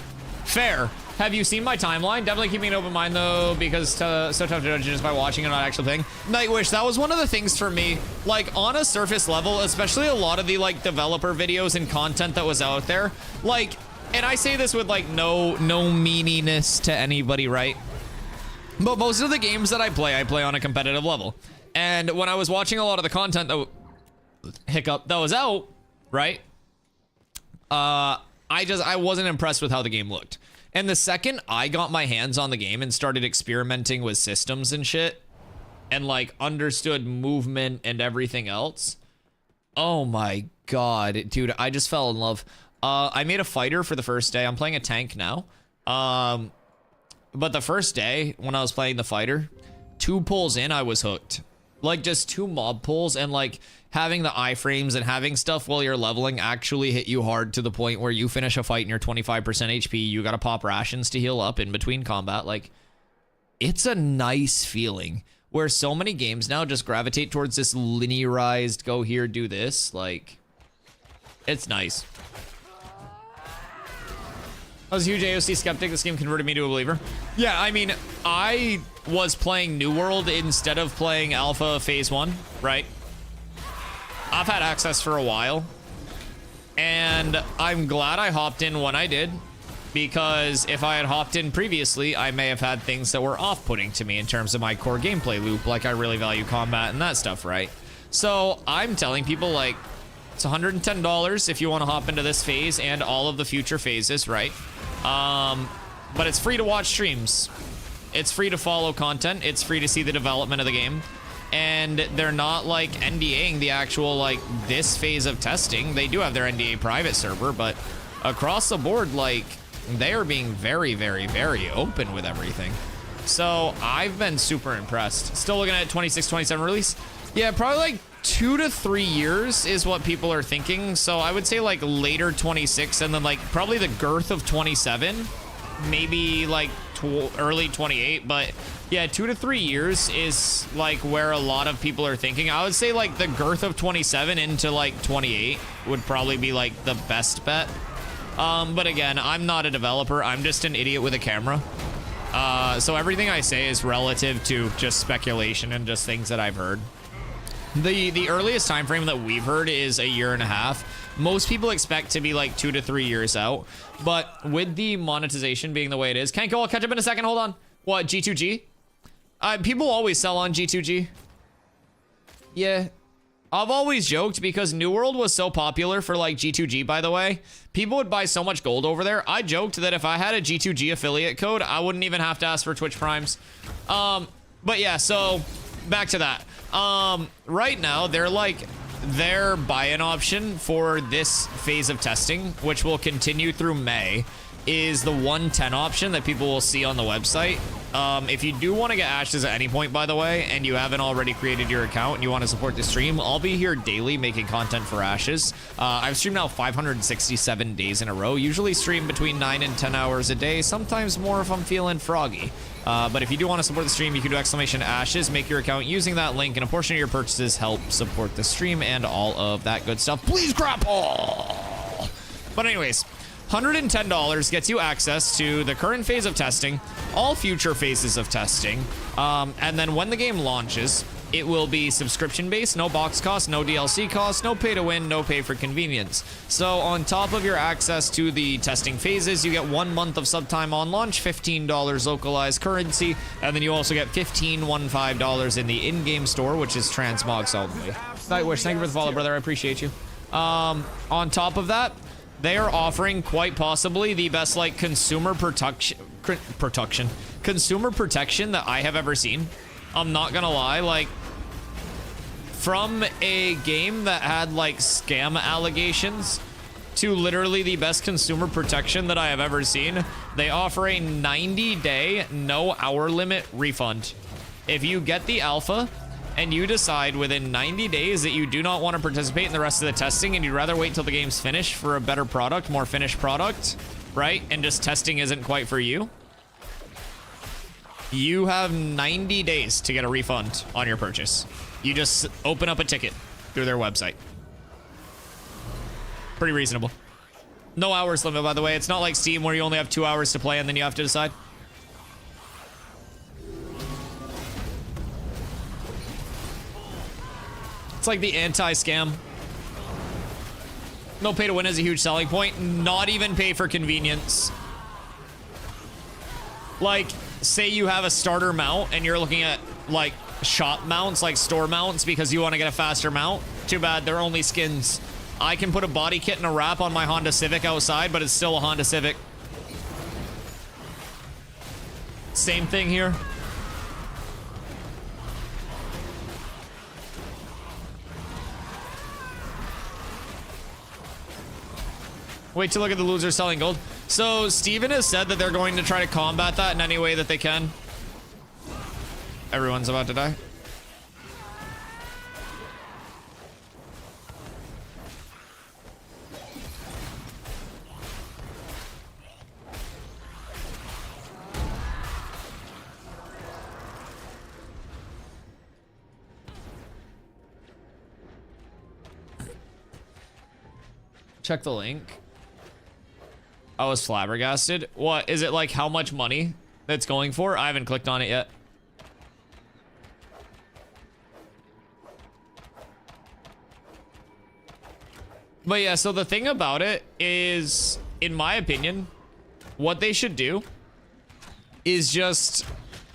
Fair. Have you seen my timeline? Definitely keeping an open mind though, because so tough to judge just by watching and not actually playing. Nightwish, that was one of the things for me. Like on a surface level, especially a lot of the like developer videos and content that was out there. Like, and I say this with like no meaniness to anybody, right? But most of the games that I play on a competitive level. And when I was watching a lot of the content that that was out, right? I wasn't impressed with how the game looked. And the second I got my hands on the game and started experimenting with systems and shit and like understood movement and everything else, oh my god, dude, I just fell in love. I made a fighter for the first day. I'm playing a tank now. But the first day when I was playing the fighter, 2 pulls in, I was hooked. Like just 2 mob pulls, and like having the iframes and having stuff while you're leveling actually hit you hard to the point where you finish a fight and you're 25% HP, you gotta pop rations to heal up in between combat. Like, it's a nice feeling where so many games now just gravitate towards this linearized, go here, do this. Like, it's nice. I was a huge AOC skeptic. This game converted me to a believer. Yeah, I mean, I was playing New World instead of playing Alpha Phase 1, right? I've had access for a while, and I'm glad I hopped in when I did, because if I had hopped in previously, I may have had things that were off-putting to me in terms of my core gameplay loop, like I really value combat and that stuff, right? So I'm telling people, like, it's $110 if you want to hop into this phase and all of the future phases, right? But it's free to watch streams. It's free to follow content. It's free to see the development of the game. And they're not like NDAing the actual like this phase of testing. They do have their NDA private server, but across the board, like they are being very, very, very open with everything. So I've been super impressed. Still looking at 26, 27 release. Yeah, probably like 2 to 3 years is what people are thinking. So I would say like later 26 and then like probably the girth of 27, maybe like early 28. But yeah, 2 to 3 years is like where a lot of people are thinking. I would say like the girth of 27 into like 28 would probably be like the best bet. But again, I'm not a developer. I'm just an idiot with a camera. So everything I say is relative to just speculation and just things that I've heard. The earliest time frame that we've heard is 1.5 years. Most people expect to be like 2 to 3 years out, but with the monetization being the way it is, Kenko, I'll catch up in a second. Hold on. What, G2G? People always sell on G2G. Yeah, I've always joked because New World was so popular for like G2G, by the way. People would buy so much gold over there. I joked that if I had a G2G affiliate code, I wouldn't even have to ask for Twitch Primes. But yeah, so back to that. Right now, their buy-in option for this phase of testing, which will continue through May, is the 110 option that people will see on the website. If you do want to get ashes at any point, by the way, and you haven't already created your account and you want to support the stream, I'll be here daily making content for ashes. I've streamed now 567 days in a row, usually stream between 9 and 10 hours a day, sometimes more if I'm feeling froggy. But if you do want to support the stream, you can do !ashes, make your account using that link, and a portion of your purchases help support the stream and all of that good stuff. Please grapple! But anyways, $110 gets you access to the current phase of testing, all future phases of testing, and then when the game launches, it will be subscription-based, no box cost, no DLC cost, no pay to win, no pay for convenience. So on top of your access to the testing phases, you get 1 month of subtime on launch, $15 localized currency, and then you also get $15 in the in-game store, which is transmogs only. Nightwish, thank you for the follow, brother. I appreciate you. On top of that, they are offering quite possibly the best like consumer protection that I have ever seen. I'm not gonna lie, like from a game that had like scam allegations to literally the best consumer protection that I have ever seen, they offer a 90-day, no hour limit refund. If you get the alpha and you decide within 90 days that you do not want to participate in the rest of the testing and you'd rather wait till the game's finished for a better product, more finished product, right? And just testing isn't quite for you, you have 90 days to get a refund on your purchase. You just open up a ticket through their website. Pretty reasonable. No hours limit, by the way. It's not like Steam where you only have 2 hours to play and then you have to decide. It's like the anti-scam. No pay to win is a huge selling point. Not even pay for convenience. Like, say you have a starter mount and you're looking at like shop mounts, like store mounts, because you want to get a faster mount. Too bad, they're only skins. I can put a body kit and a wrap on my Honda Civic outside, but it's still a Honda Civic. Same thing here. Wait to look at the losers selling gold. So Steven has said that they're going to try to combat that in any way that they can. Everyone's about to die. Check the link. I was flabbergasted. What is it, like how much money that's going for? I haven't clicked on it yet. But yeah, so the thing about it is, in my opinion, what they should do is just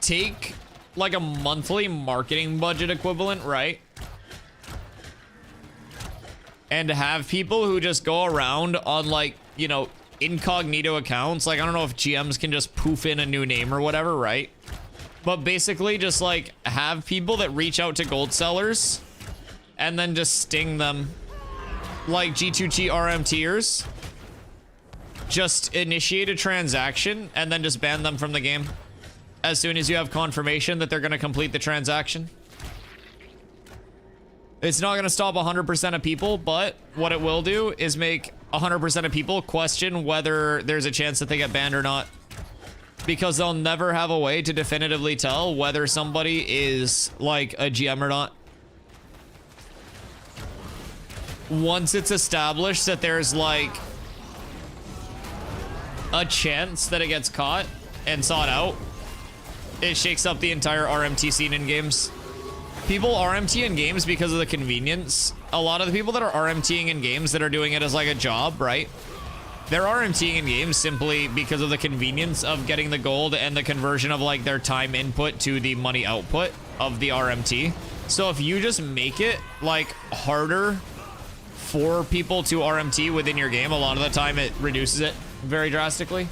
take like a monthly marketing budget equivalent, right? And have people who just go around on like, you know, incognito accounts. Like, I don't know if GMs can just poof in a new name or whatever, right? But basically just like have people that reach out to gold sellers and then just sting them like G2G RMTers. Just initiate a transaction and then just ban them from the game as soon as you have confirmation that they're going to complete the transaction. It's not going to stop 100% of people, but what it will do is make 100% of people question whether there's a chance that they get banned or not. Because they'll never have a way to definitively tell whether somebody is like a GM or not. Once it's established that there's like a chance that it gets caught and sought out, it shakes up the entire RMT scene in games. People RMT in games because of the convenience. A lot of the people that are RMTing in games that are doing it as like a job, right? They're RMTing in games simply because of the convenience of getting the gold and the conversion of like their time input to the money output of the RMT. So if you just make it like harder for people to RMT within your game, a lot of the time it reduces it very drastically.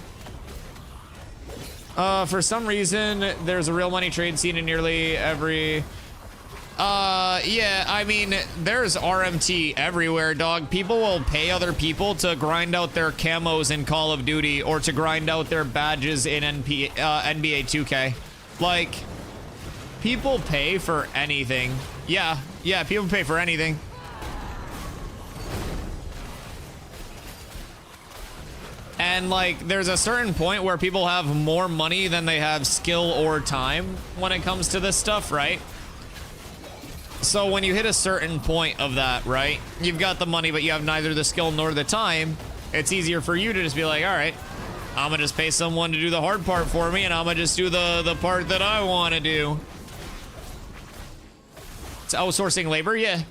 For some reason, there's a real money trade scene in nearly every Yeah, I mean, there's RMT everywhere, dog. People will pay other people to grind out their camos in Call of Duty or to grind out their badges in NBA 2K. Like, people pay for anything. Yeah, people pay for anything. And, like, there's a certain point where people have more money than they have skill or time when it comes to this stuff, right? So when you hit a certain point of that, right, you've got the money, but you have neither the skill nor the time, it's easier for you to just be like, all right, I'm gonna just pay someone to do the hard part for me, and I'm gonna just do the part that I want to do. It's outsourcing labor, yeah.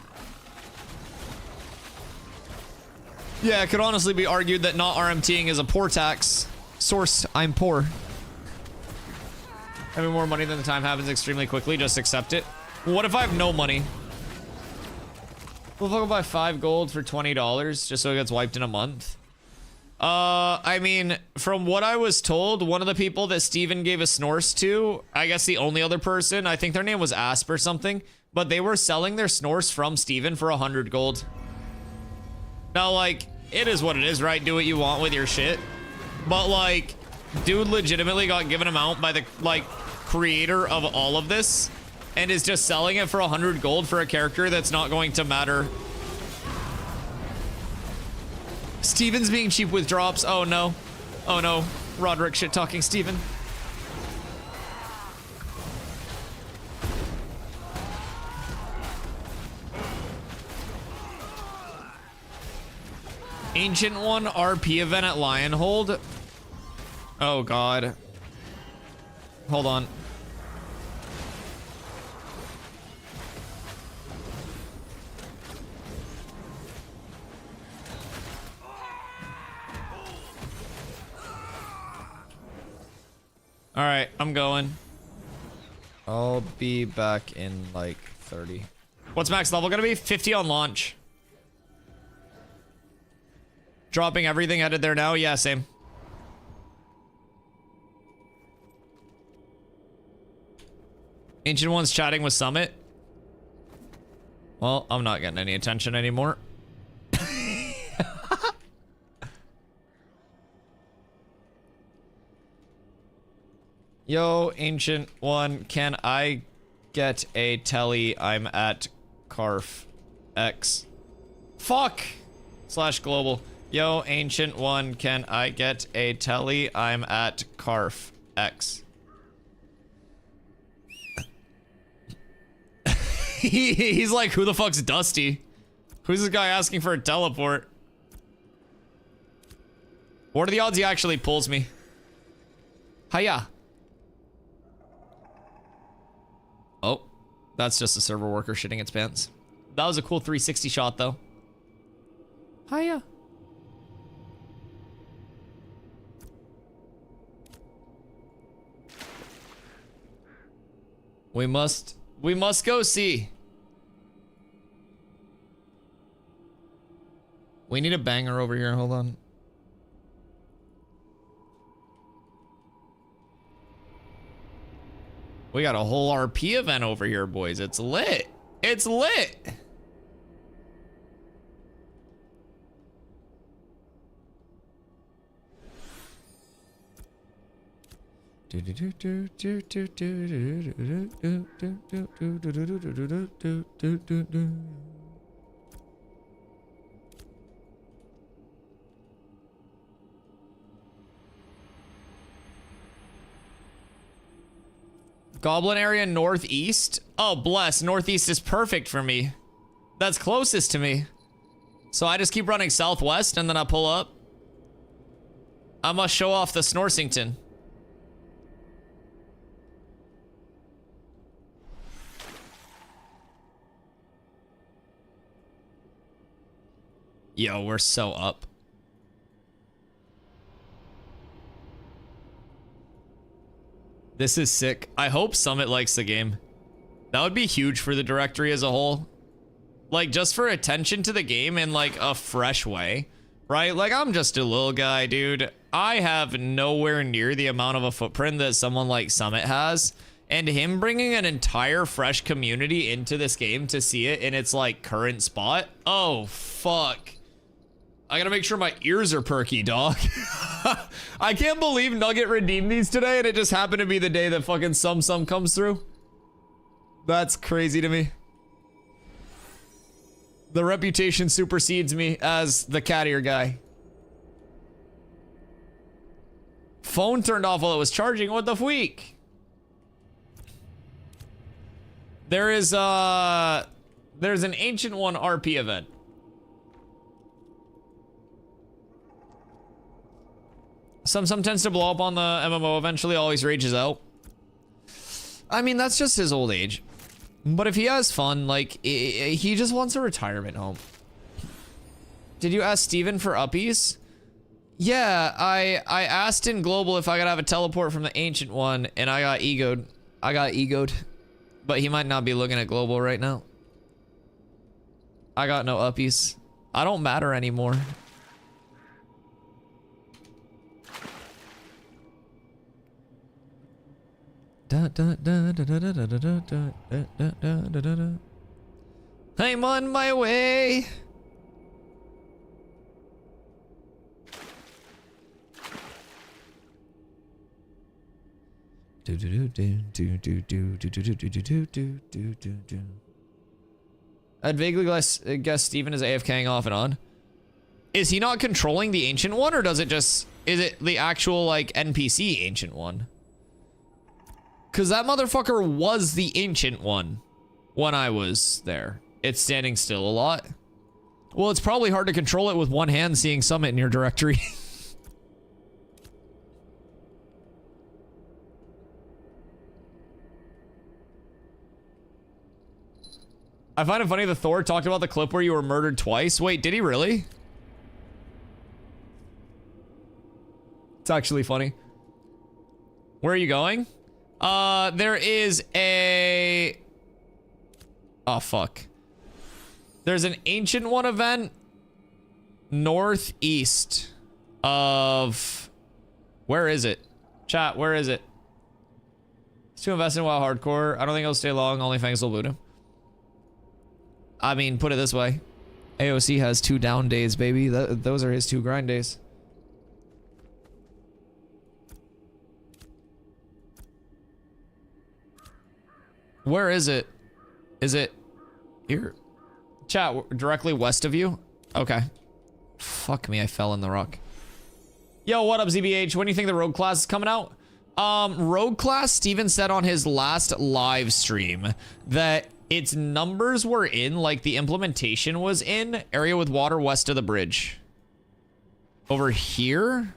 Yeah, it could honestly be argued that not RMTing is a poor tax. Source, I'm poor. Having more money than the time happens extremely quickly, just accept it. What if I have no money? Well, if I go buy 5 gold for $20 just so it gets wiped in a month. I mean, from what I was told, one of the people that Steven gave a snorse to, I guess the only other person, I think their name was Asp or something, but they were selling their snorse from Steven for 100 gold. Now, like, it is what it is, right? Do what you want with your shit. But, like, dude legitimately got given a mount by the, like, creator of all of this and is just selling it for 100 gold for a character that's not going to matter. Steven's being cheap with drops. Oh, no. Oh, no. Roderick shit-talking Steven. Ancient One RP event at Lionhold. Oh, God. Hold on. All right, I'm going. I'll be back in like 30. What's max level gonna be? 50 on launch. Dropping everything headed there now? Yeah, same. Ancient One's chatting with Summit. Well, I'm not getting any attention anymore. Yo, Ancient One, can I get a telly? I'm at Carf X. Fuck! / global. Yo, Ancient One, can I get a telly? I'm at Carf X. He's like, who the fuck's Dusty? Who's this guy asking for a teleport? What are the odds he actually pulls me? Hiya. Oh, that's just a server worker shitting its pants. That was a cool 360 shot, though. Hiya. We must go see. We need a banger over here. Hold on. We got a whole RP event over here, boys. It's lit. It's lit. Goblin area northeast? Oh, bless. Northeast is perfect for me. That's closest to me. So I just keep running southwest and then I pull up. I must show off the Snorsington. Yo, we're so up. This is sick. I hope Summit likes the game. That would be huge for the directory as a whole. Like, just for attention to the game in, like, a fresh way. Right? Like, I'm just a little guy, dude. I have nowhere near the amount of a footprint that someone like Summit has. and him bringing an entire fresh community into this game to see it in its like current spot. Oh, fuck. I gotta make sure my ears are perky, dog. I can't believe Nugget redeemed these today and it just happened to be the day that fucking Sum comes through. That's crazy to me. The reputation supersedes me as the cat ear guy. Phone turned off while it was charging. What the freak? There's an Ancient One RP event. Some tends to blow up on the MMO eventually, always rages out. I mean, that's just his old age. But if he has fun, like, he just wants a retirement home. Did you ask Steven for uppies? Yeah, I asked in Global if I could have a teleport from the Ancient One, and I got egoed. But he might not be looking at Global right now. I got no uppies. I don't matter anymore. I'm on my way. I'd vaguely guess Steven is AFKing off and on. Is he not controlling the Ancient One, or does it just... Is it the actual, like, NPC Ancient One? Because that motherfucker was the Ancient One when I was there. It's standing still a lot. Well, it's probably hard to control it with one hand seeing Summit in your directory. I find it funny that Thor talked about the clip where you were murdered twice. Wait, did he really? It's actually funny. Where are you going? There is a... Oh, fuck. There's an Ancient One event northeast of... Where is it? Chat, where is it? It's to invest in WoW Hardcore. I don't think he'll stay long. Only Fangs will boot him. I mean, put it this way. AOC has 2 down days, baby. Those are his 2 grind days. Where is it? Is it here? Chat, directly west of you? Okay. Fuck me, I fell in the rock. Yo, what up, ZBH? When do you think the Rogue class is coming out? Rogue class, Steven said on his last live stream that its numbers were in, like the implementation was in, area with water west of the bridge. Over here?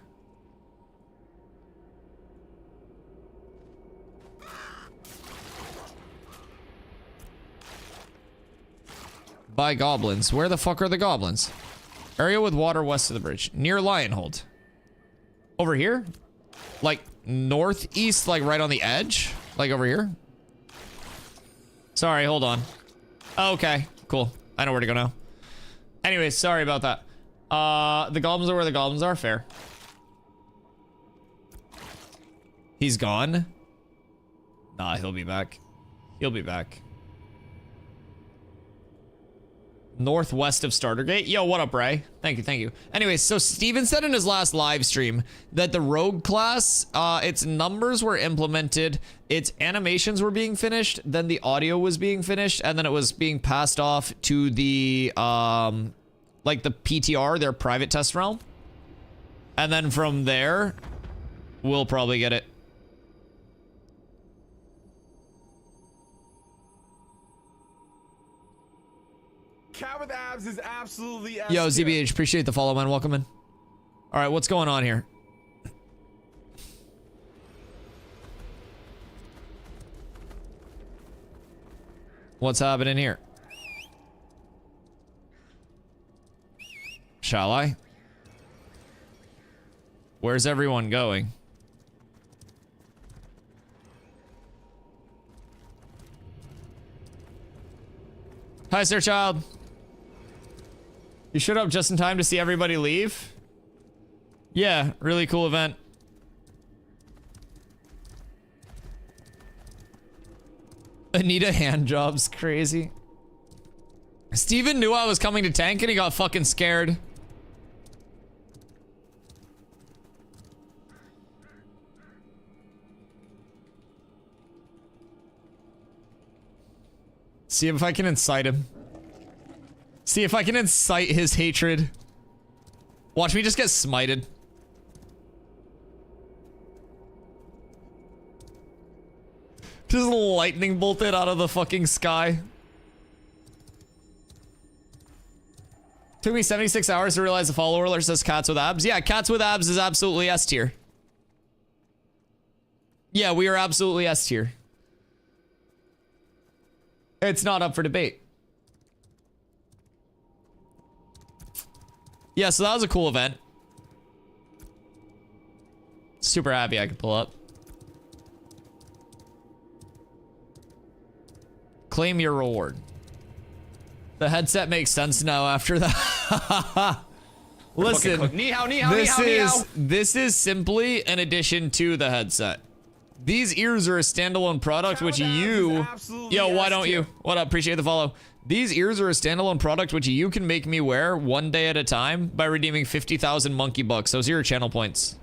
By goblins. Where the fuck are the goblins? Area with water west of the bridge. Near Lionhold. Over here? Like northeast, like right on the edge? Like over here? Sorry, hold on. Okay, cool. I know where to go now. Anyways, sorry about that. The goblins are where the goblins are. Fair. He's gone? Nah, he'll be back. He'll be back. Northwest of Startergate. Yo, what up, Ray? Thank you, thank you. Anyways, so Steven said in his last live stream that the Rogue class, its numbers were implemented, its animations were being finished, then the audio was being finished, and then it was being passed off to the, like the PTR, their private test realm. And then from there, we'll probably get it. Cat with abs is absolutely Yo, ZBH, appreciate the follow, man. Welcome in. All right, what's going on here? What's happening here? Shall I? Where's everyone going? Hi, Sir Child. You showed up just in time to see everybody leave? Yeah, really cool event. Anita hand jobs crazy. Steven knew I was coming to tank and he got fucking scared. See if I can incite him. See if I can incite his hatred. Watch me just get smited. Just lightning bolted out of the fucking sky. Took me 76 hours to realize the follower alert says cats with abs. Yeah, cats with abs is absolutely S tier. Yeah, we are absolutely S tier. It's not up for debate. Yeah, so that was a cool event. Super happy I could pull up. Claim your reward. The headset makes sense now after that. Listen, this is simply an addition to the headset. These ears are a standalone product, which you... Yo, why don't you? What up? Appreciate the follow. These ears are a standalone product, which you can make me wear one day at a time by redeeming 50,000 monkey bucks. Those are your channel points.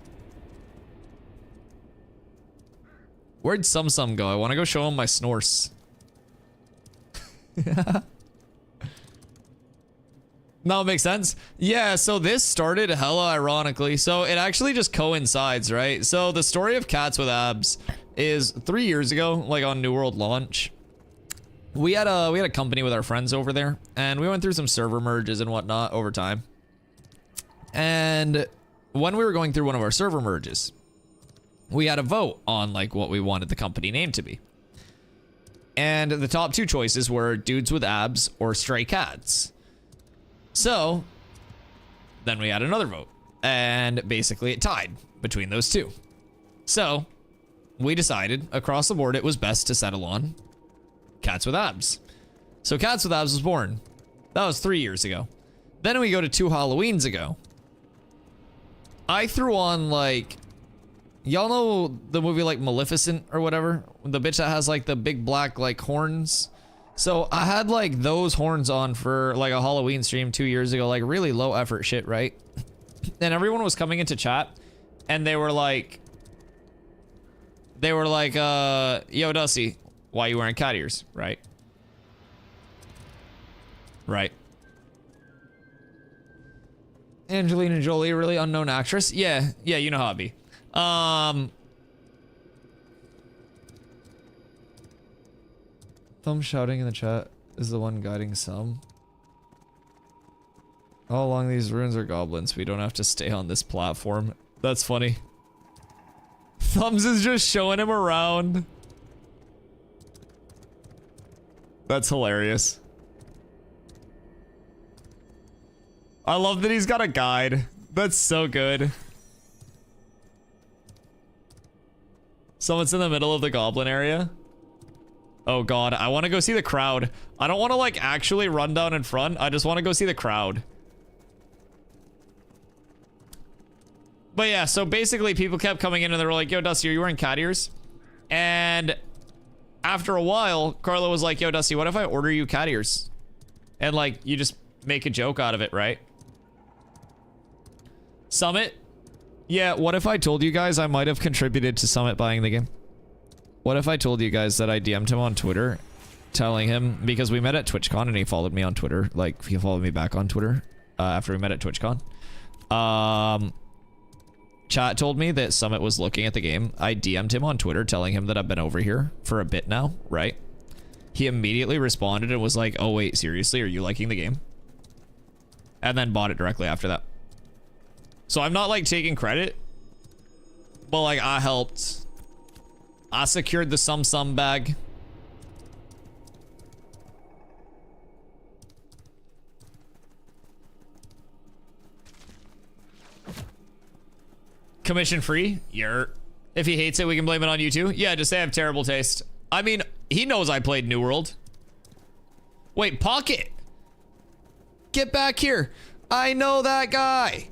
Where'd Sum Sum go? I want to go show him my snores. No, it makes sense. Yeah, so this started hella ironically. So it actually just coincides, right? So the story of Cats with Abs is 3 years ago, like on New World launch. We had a company with our friends over there, and we went through some server merges and whatnot over time. And when we were going through one of our server merges, we had a vote on like what we wanted the company name to be. And the top two choices were Dudes with Abs or Stray Cats. So then we had another vote, and basically it tied between those two. So we decided across the board it was best to settle on Cats with Abs. So Cats with Abs was born. That was 3 years ago. Then we go to 2 Halloweens ago. I threw on like, y'all know the movie like Maleficent or whatever? The bitch that has like the big black like horns. So I had like those horns on for like a Halloween stream 2 years ago, like really low effort shit, right? And everyone was coming into chat and they were like, yo Dusty, why you wearing cat ears, right? Right. Angelina Jolie, really unknown actress? Yeah, you know how it be. Thumb shouting in the chat is the one guiding some. All along these ruins are goblins. We don't have to stay on this platform. That's funny. Thumbs is just showing him around. That's hilarious. I love that he's got a guide. That's so good. Someone's in the middle of the goblin area. Oh god, I want to go see the crowd. I don't want to like actually run down in front. I just want to go see the crowd. But yeah, so basically people kept coming in and they were like, yo Dusty, are you wearing cat ears? And after a while, Carlo was like, yo Dusty, what if I order you cat ears? And like, you just make a joke out of it, right? Summit? Yeah, what if I told you guys I might have contributed to Summit buying the game? What if I told you guys that I DM'd him on Twitter, telling him, because we met at TwitchCon and he followed me on Twitter, like he followed me back on Twitter after we met at TwitchCon. Chat told me that Summit was looking at the game. I DM'd him on Twitter telling him that I've been over here for a bit now, right? He immediately responded and was like, oh wait, seriously, are you liking the game? And then bought it directly after that. So I'm not like taking credit, but like I helped. I secured the Sum bag. Commission free? Yer. If he hates it, we can blame it on you too. Yeah, just say I have terrible taste. I mean, he knows I played New World. Wait, Pocket. Get back here. I know that guy.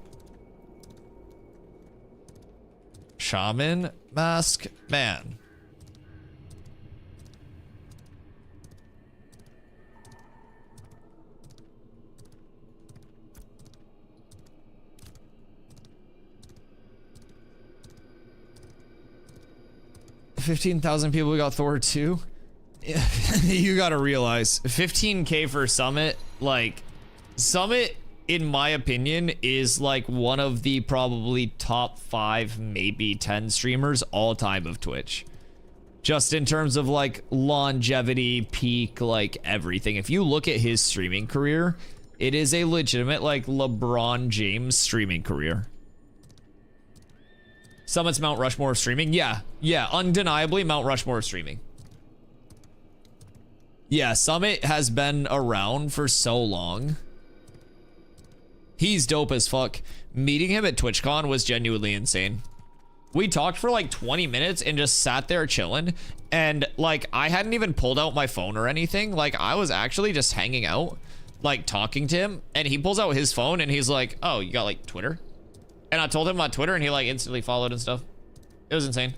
Shaman Mask Man. 15,000 people got Thor 2. You gotta realize 15k for Summit, like Summit in my opinion is like one of the probably top 5 maybe 10 streamers all time of Twitch, just in terms of like longevity, peak, like everything. If you look at his streaming career, it is a legitimate like LeBron James streaming career. Summit's Mount Rushmore of streaming. Yeah, undeniably Mount Rushmore of streaming. Yeah, Summit has been around for so long. He's dope as fuck. Meeting him at TwitchCon was genuinely insane. We talked for like 20 minutes and just sat there chilling. And like, I hadn't even pulled out my phone or anything. Like, I was actually just hanging out, like talking to him. And he pulls out his phone and he's like, oh, you got like Twitter? And I told him about Twitter and he like instantly followed and stuff. It was insane.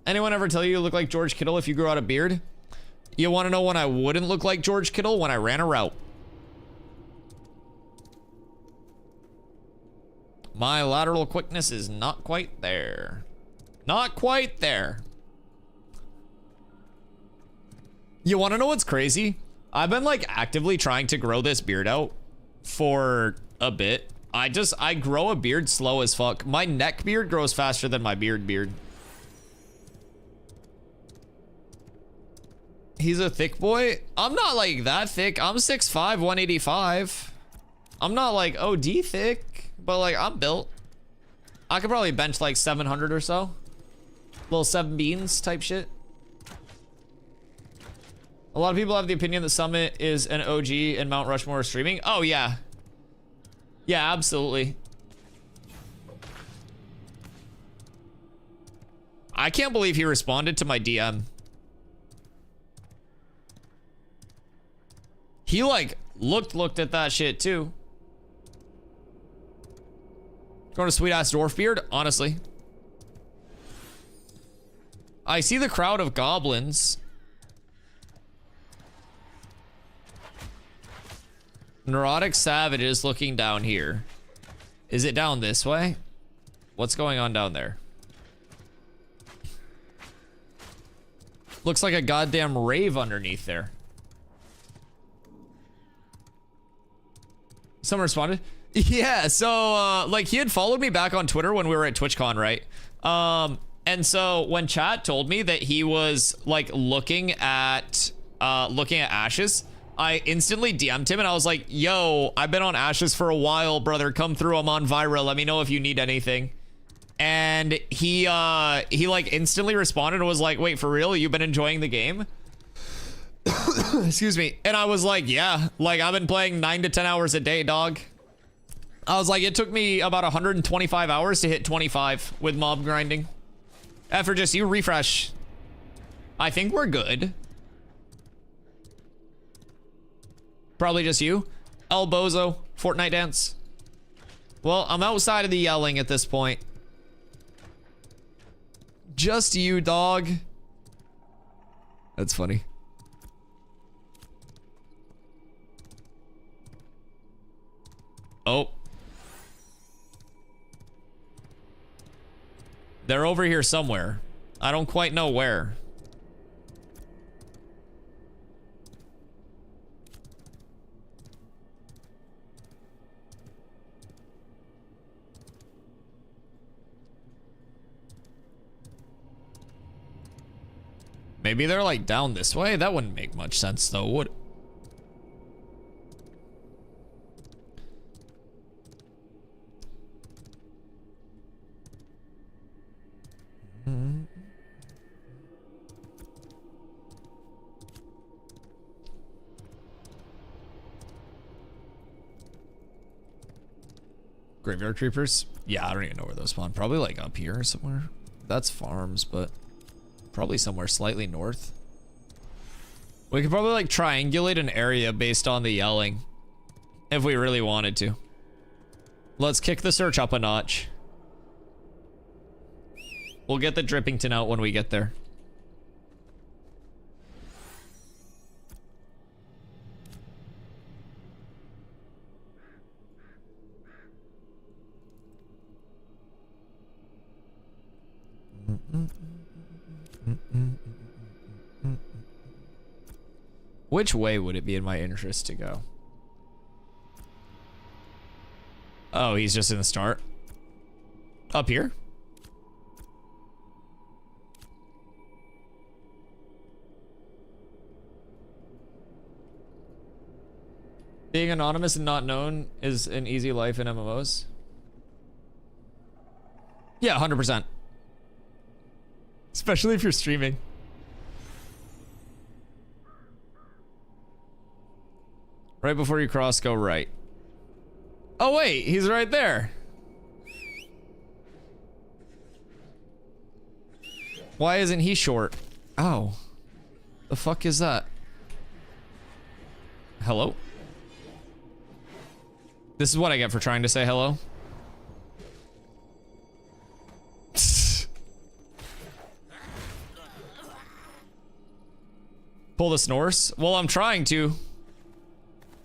Anyone ever tell you you look like George Kittle if you grew out a beard? You want to know when I wouldn't look like George Kittle? When I ran a route. My lateral quickness is not quite there. Not quite there. You want to know what's crazy? I've been like actively trying to grow this beard out for a bit. I grow a beard slow as fuck. My neck beard grows faster than my beard. He's a thick boy. I'm not like that thick. I'm 6'5", 185. I'm not like OD thick, but like I'm built. I could probably bench like 700 or so. Little 7 beans type shit. A lot of people have the opinion that Summit is an OG in Mount Rushmore streaming. Oh yeah. Yeah, absolutely. I can't believe he responded to my DM. He like looked at that shit too. Going to sweet ass dwarf beard, honestly. I see the crowd of goblins. Neurotic Savage is looking down here. Is it down this way? What's going on down there? Looks like a goddamn rave underneath there. Someone responded. Yeah, so like he had followed me back on Twitter when we were at TwitchCon, right? And so when chat told me that he was like looking at Ashes, I instantly DM'd him and I was like, yo, I've been on Ashes for a while, brother. Come through, I'm on Vira. Let me know if you need anything. And he like instantly responded and was like, wait, for real? You've been enjoying the game? Excuse me. And I was like, yeah, like I've been playing 9 to 10 hours a day, dog. I was like, it took me about 125 hours to hit 25 with mob grinding. After just you refresh. I think we're good. Probably just you. El Bozo, Fortnite dance. Well, I'm outside of the yelling at this point. Just you, dog. That's funny. Oh. They're over here somewhere. I don't quite know where. Maybe they're like down this way? That wouldn't make much sense though, would it? Graveyard creepers? Yeah, I don't even know where those spawn. Probably like up here somewhere. That's farms, but probably somewhere slightly north. We could probably like triangulate an area based on the yelling if we really wanted to. Let's kick the search up a notch. We'll get the Drippington out when we get there. Which way would it be in my interest to go? Oh, he's just in the start. Up here? Being anonymous and not known is an easy life in MMOs. Yeah, 100%. Especially if you're streaming. Right before you cross, go right. Oh wait, he's right there. Why isn't he short? Oh. The fuck is that? Hello? This is what I get for trying to say hello. Pull the snores? Well, I'm trying to.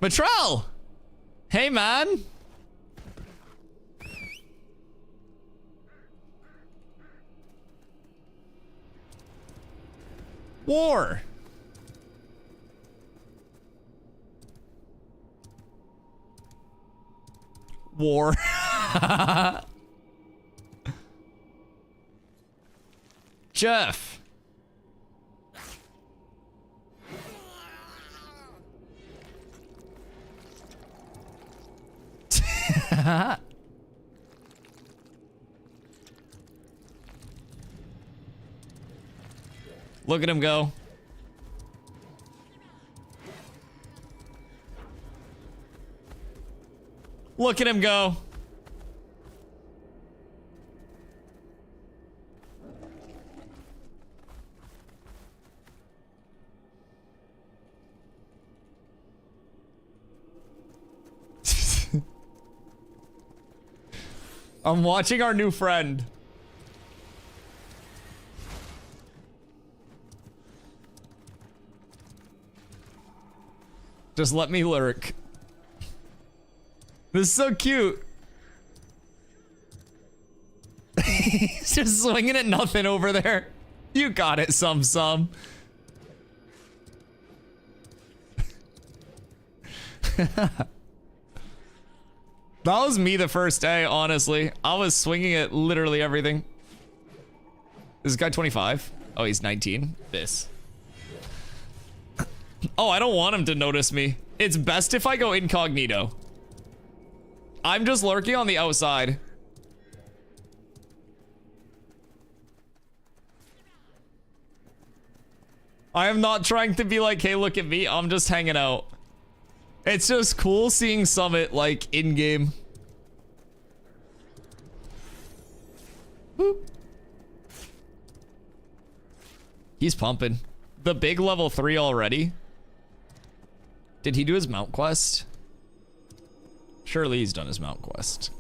Matrell! Hey, man! War! War. Jeff. Look at him go. Look at him go. I'm watching our new friend. Just let me lurk. This is so cute. He's just swinging at nothing over there. You got it, some. That was me the first day, honestly. I was swinging at literally everything. Is this guy 25? Oh, he's 19. This. Oh, I don't want him to notice me. It's best if I go incognito. I'm just lurking on the outside. I am not trying to be like, hey, look at me. I'm just hanging out. It's just cool seeing Summit, like, in-game. Boop. He's pumping. The big level 3 already. Did he do his mount quest? Surely he's done his mount quest.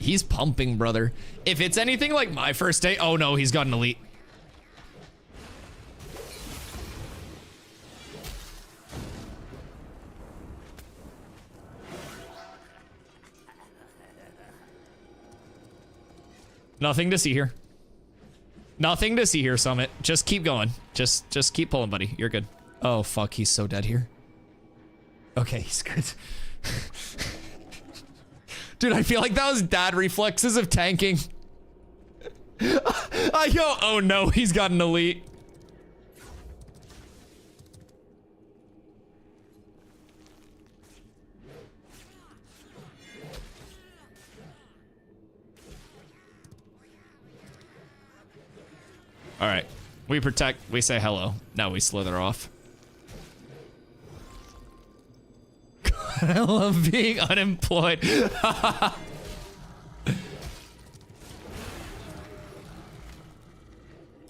He's pumping, brother. If it's anything like my first day, oh no, he's got an elite. Nothing to see here. Nothing to see here, Summit. Just keep going. Just keep pulling, buddy. You're good. Oh, fuck. He's so dead here. Okay, he's good. Dude, I feel like that was dad reflexes of tanking. I go, oh no, he's got an elite. All right, we protect, we say hello. Now we slither off. I love being unemployed.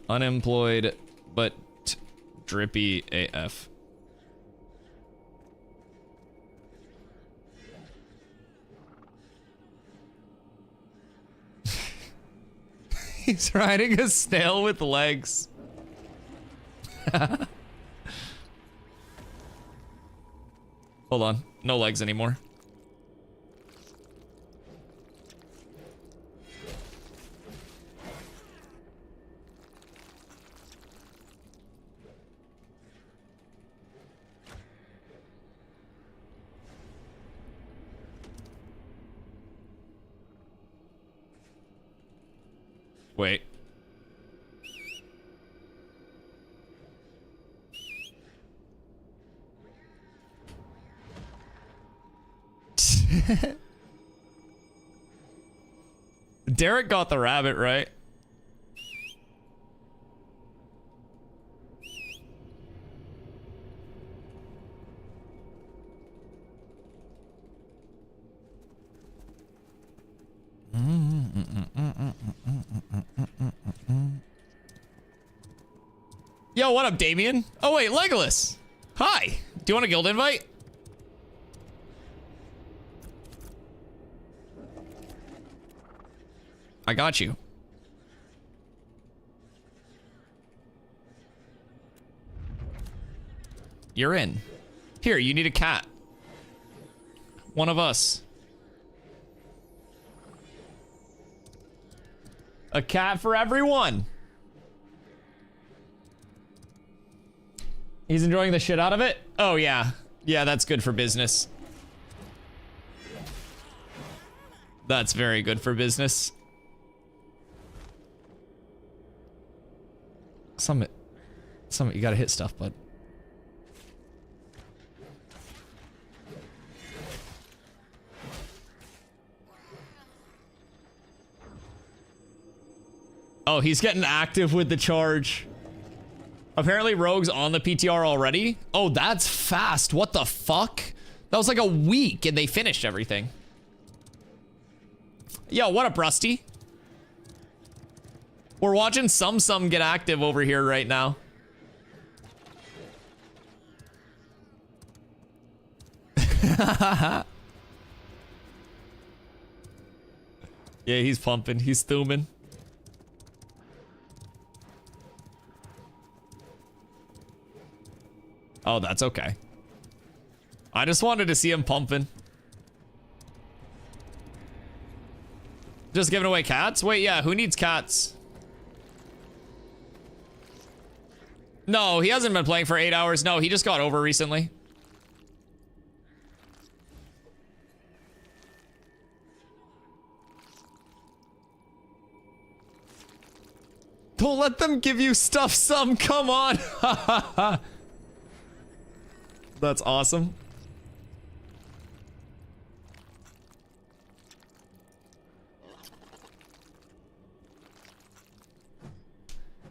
Unemployed, but drippy AF. He's riding a snail with legs. Hold on. No legs anymore. Wait. Derek got the rabbit right. Yo, what up, Damien? Oh, wait, Legolas. Hi. Do you want a guild invite? I got you. You're in. Here, you need a cat. One of us. A cat for everyone. He's enjoying the shit out of it? Oh, yeah. Yeah, that's good for business. That's very good for business. Summit, you gotta hit stuff, bud. Oh, he's getting active with the charge. Apparently Rogue's on the PTR already. Oh, that's fast. What the fuck? That was like a week and they finished everything. Yo, what up, Rusty? We're watching some get active over here right now. Yeah, he's pumping. He's thumbing. Oh, that's okay. I just wanted to see him pumping. Just giving away cats? Wait, yeah, who needs cats? No, he hasn't been playing for 8 hours. No, he just got over recently. Don't let them give you stuff, some. Come on. That's awesome.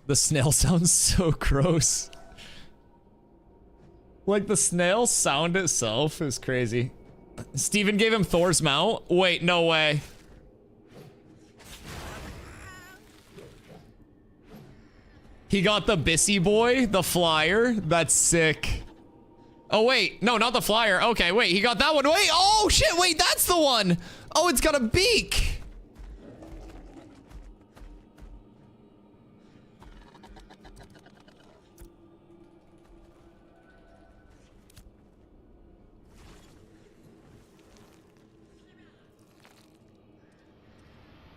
The snail sounds so gross. Like the snail sound itself is crazy. Steven gave him Thor's mount? Wait, no way. He got the Bissy boy, the flyer. That's sick. Oh, wait. No, not the flyer. Okay, wait. He got that one. Wait. Oh, shit. Wait, that's the one. Oh, it's got a beak.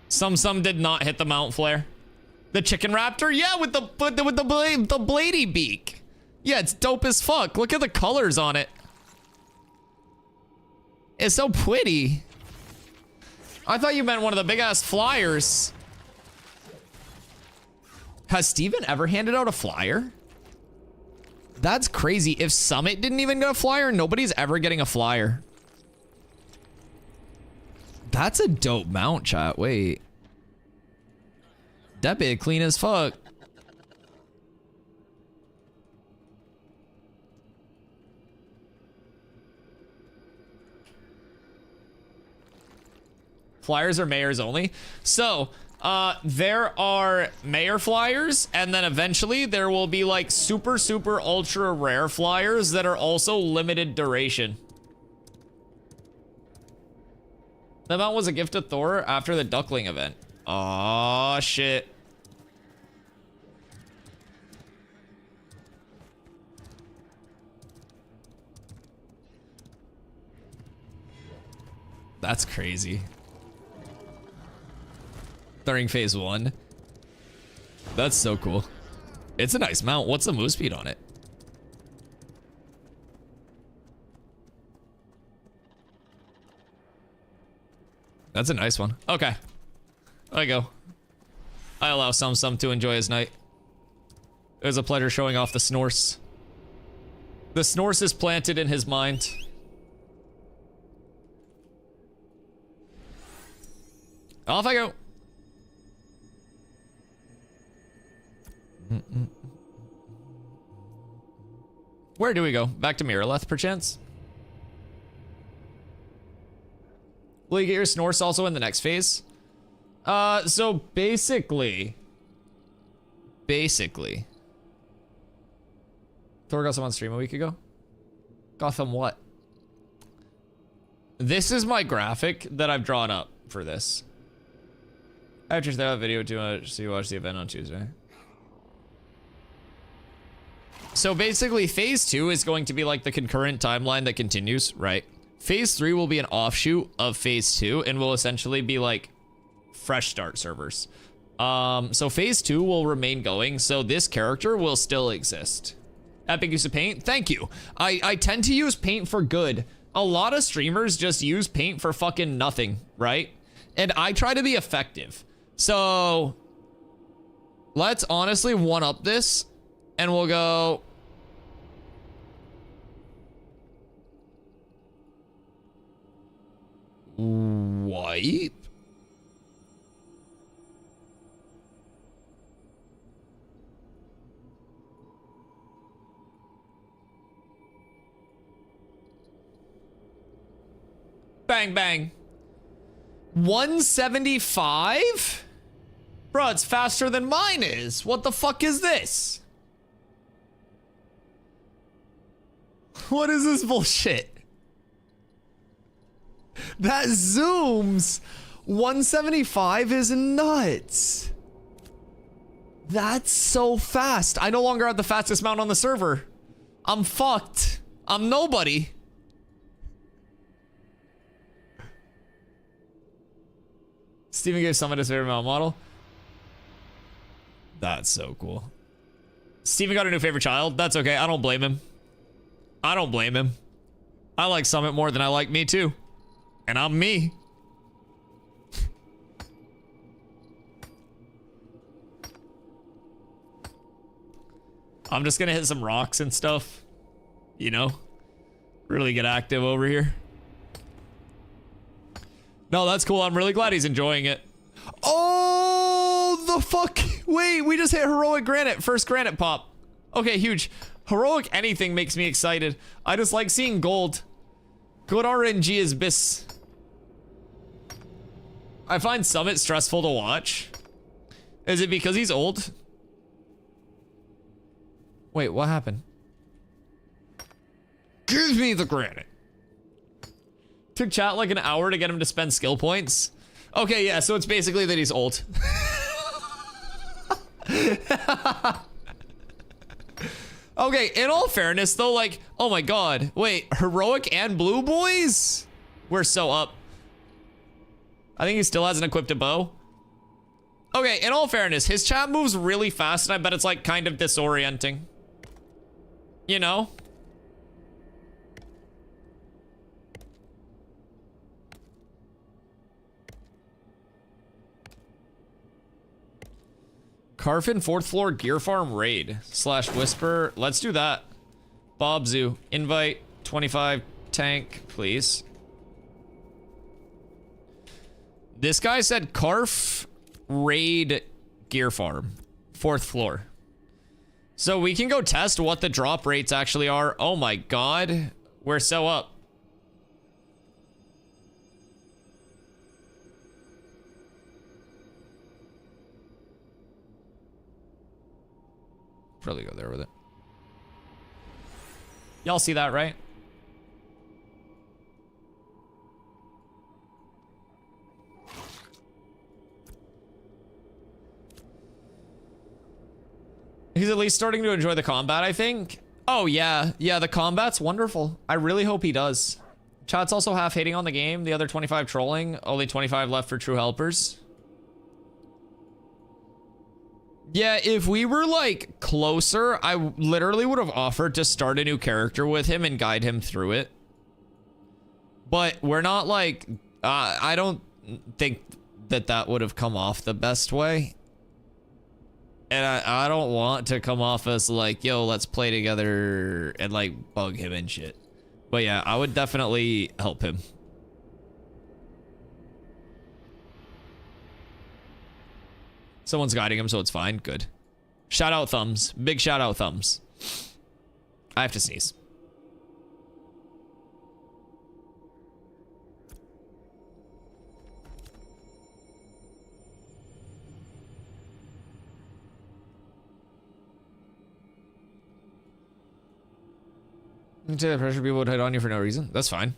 Some did not hit the mount flare. The chicken raptor? Yeah, with the bladey beak. Yeah, it's dope as fuck. Look at the colors on it. It's so pretty. I thought you meant one of the big ass flyers. Has Steven ever handed out a flyer? That's crazy. If Summit didn't even get a flyer, nobody's ever getting a flyer. That's a dope mount, chat. Wait. That bit clean as fuck. Flyers are mayors only. So, there are mayor flyers, and then eventually there will be like super ultra rare flyers that are also limited duration. The mount was a gift to Thor after the Duckling event. Aw, shit. That's crazy. During phase 1. That's so cool. It's a nice mount. What's the move speed on it? That's a nice one. Okay. I go. I allow Some to enjoy his night. It was a pleasure showing off the Snorse. The Snorse is planted in his mind. Off I go. Where do we go? Back to Miraleth, perchance? Will you get your Snorse also in the next phase? So basically... Thor got some on stream a week ago? Gotham what? This is my graphic that I've drawn up for this. I just that video too much, so you watch the event on Tuesday. So basically, phase 2 is going to be like the concurrent timeline that continues, right? Phase 3 will be an offshoot of phase 2 and will essentially be like fresh start servers. So phase 2 will remain going, so this character will still exist. Epic use of paint, thank you. I tend to use paint for good. A lot of streamers just use paint for fucking nothing, right? And I try to be effective. So let's honestly one up this and we'll go wipe. Bang, bang. 175? Bro, it's faster than mine is. What the fuck is this? What is this bullshit? That zooms. 175 is nuts. That's so fast. I no longer have the fastest mount on the server. I'm fucked. I'm nobody. Steven gave Summit his favorite mount model. That's so cool. Steven got a new favorite child. That's okay. I don't blame him. I don't blame him. I like Summit more than I like me too. And I'm me. I'm just gonna hit some rocks and stuff. You know? Really get active over here. No, that's cool. I'm really glad he's enjoying it. Oh, the fuck. Wait, we just hit heroic granite. First granite pop. Okay, huge. Heroic anything makes me excited. I just like seeing gold. Good RNG is bis. I find Summit stressful to watch. Is it because he's old? Wait, what happened? Give me the granite. Took chat like an hour to get him to spend skill points. Okay, yeah, so it's basically that he's old. Okay, in all fairness though, like, oh my god. Wait, heroic and blue boys? We're so up. I think he still hasn't equipped a bow. Okay, in all fairness, his chat moves really fast and I bet it's like kind of disorienting. You know? Carfin 4th floor gear farm raid / whisper. Let's do that. Bob Zoo. Invite 25 tank, please. This guy said Carf raid gear farm. 4th floor. So we can go test what the drop rates actually are. Oh my god. We're so up. Probably go there with it. Y'all see that, right? He's at least starting to enjoy the combat, I think. Oh, yeah. Yeah, the combat's wonderful. I really hope he does. Chat's also half hating on the game. The other 25 trolling. Only 25 left for true helpers. Yeah, if we were like closer, I literally would have offered to start a new character with him and guide him through it. But we're not like, I don't think that that would have come off the best way. And I don't want to come off as like, yo, let's play together and like bug him and shit. But yeah, I would definitely help him. Someone's guiding him, so it's fine. Good. Shout out thumbs. Big shout out thumbs. I have to sneeze. The pressure people would hit on you for no reason. That's fine.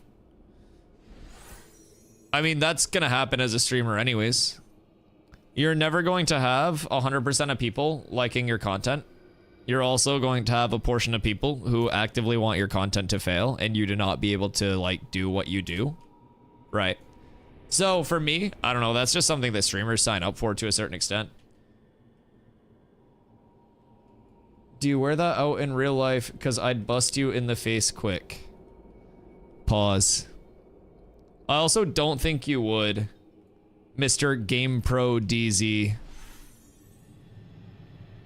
I mean, that's gonna happen as a streamer anyways. You're never going to have 100% of people liking your content. You're also going to have a portion of people who actively want your content to fail and you to not be able to like do what you do. Right. So for me, I don't know, that's just something that streamers sign up for to a certain extent. Do you wear that out in real life? Because I'd bust you in the face quick. Pause. I also don't think you would, Mr. Game Pro DZ.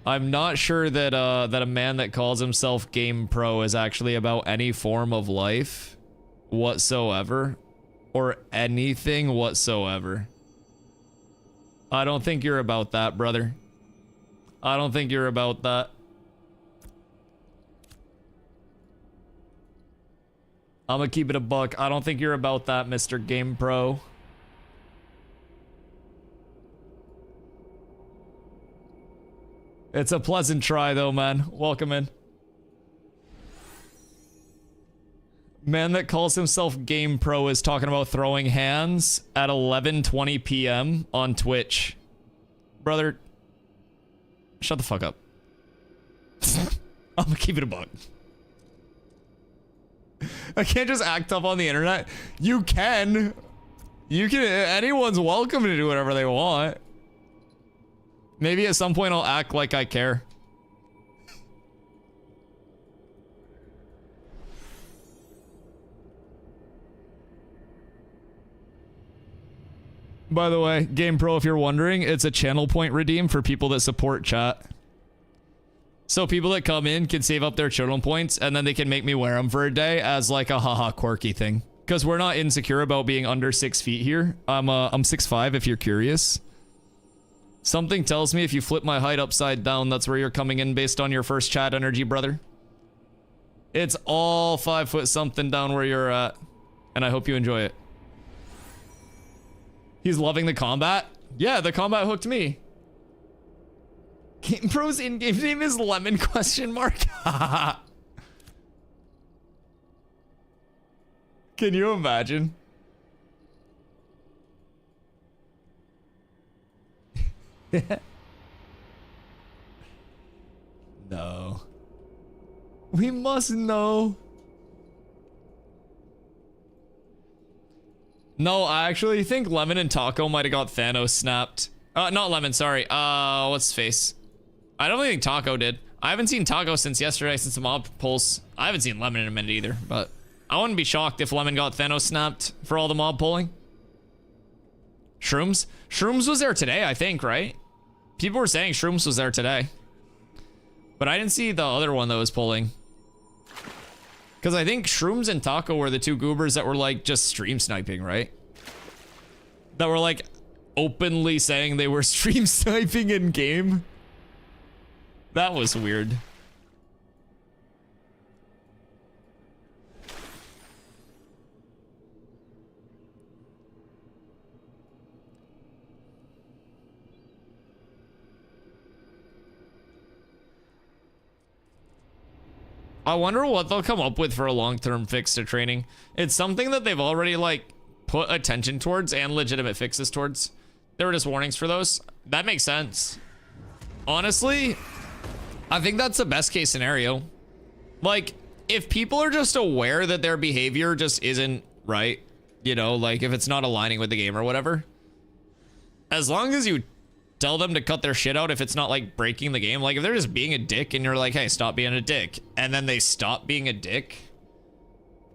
I'm not sure that that a man that calls himself Game Pro is actually about any form of life whatsoever, or anything whatsoever. I don't think you're about that, brother. I don't think you're about that. I'm gonna keep it a buck. I don't think you're about that, Mr. Game Pro. It's a pleasant try though, man. Welcome in. Man that calls himself Game Pro is talking about throwing hands at 11:20 p.m. on Twitch. Brother, shut the fuck up. I'm gonna keep it a buck. I can't just act up on the internet. You can. You can. Anyone's welcome to do whatever they want. Maybe at some point I'll act like I care. By the way, Game Pro, if you're wondering, it's a channel point redeem for people that support chat. So people that come in can save up their channel points and then they can make me wear them for a day as like a haha quirky thing. Because we're not insecure about being under 6 feet here. I'm 6'5" if you're curious. Something tells me if you flip my height upside down, that's where you're coming in based on your first chat energy, brother. It's all 5 foot something down where you're at. And I hope you enjoy it. He's loving the combat? Yeah, the combat hooked me. Game Pro's in-game name is Lemon ? Can you imagine? No. We must know. No, I actually think Lemon and Taco might have got Thanos snapped. Not Lemon, sorry. What's his face? I don't think Taco did. I haven't seen Taco since yesterday, since the mob polls. I haven't seen Lemon in a minute either, but I wouldn't be shocked if Lemon got Thanos snapped for all the mob polling. Shrooms? Shrooms was there today, I think, right? People were saying Shrooms was there today. But I didn't see the other one that was polling. Because I think Shrooms and Taco were the two goobers that were like just stream sniping, right? That were like openly saying they were stream sniping in game. That was weird. I wonder what they'll come up with for a long-term fix to training. It's something that they've already like put attention towards and legitimate fixes towards. There were just warnings for those. That makes sense. Honestly, I think that's the best case scenario. Like, if people are just aware that their behavior just isn't right? You know, like if it's not aligning with the game or whatever. As long as you tell them to cut their shit out if it's not like breaking the game. Like if they're just being a dick and you're like, hey, stop being a dick. And then they stop being a dick.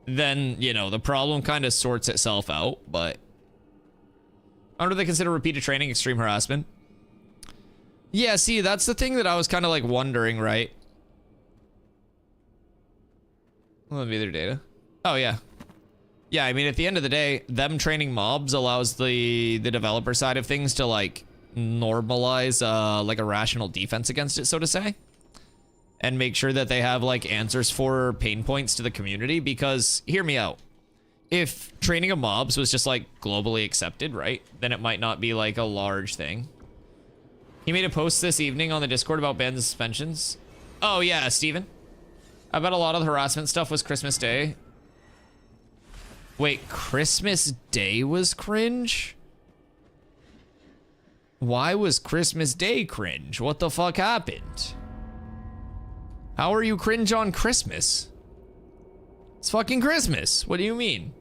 Then, you know, the problem kind of sorts itself out. But how do they consider repeated training extreme harassment? Yeah, see, that's the thing that I was kind of like wondering, right? Let me their data. Oh, yeah. Yeah, I mean, at the end of the day, them training mobs allows the developer side of things to like normalize like a rational defense against it, so to say, and make sure that they have like answers for pain points to the community. Because hear me out, if training of mobs was just like globally accepted, right, then it might not be like a large thing. He made a post this evening on the Discord about bans and suspensions. Oh yeah, Steven, I bet a lot of the harassment stuff was Christmas Day. Wait, Christmas Day was cringe? Why was Christmas Day cringe? What the fuck happened? How are you cringe on Christmas? It's fucking Christmas. What do you mean?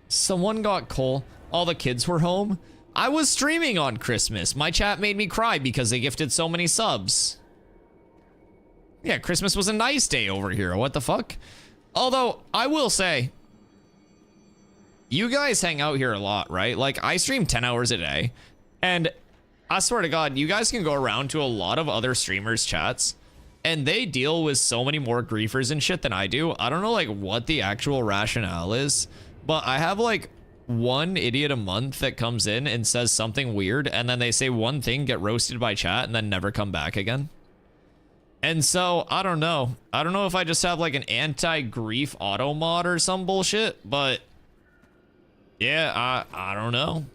Someone got coal. All the kids were home. I was streaming on Christmas. My chat made me cry because they gifted so many subs. Yeah, Christmas was a nice day over here. What the fuck? Although, I will say, you guys hang out here a lot, right? Like, I stream 10 hours a day, and I swear to God, you guys can go around to a lot of other streamers' chats, and they deal with so many more griefers and shit than I do. I don't know, like, what the actual rationale is, but I have, like, one idiot a month that comes in and says something weird, and then they say one thing, get roasted by chat, and then never come back again. And so, I don't know. I don't know if I just have like an anti-grief auto mod or some bullshit, but yeah, I don't know.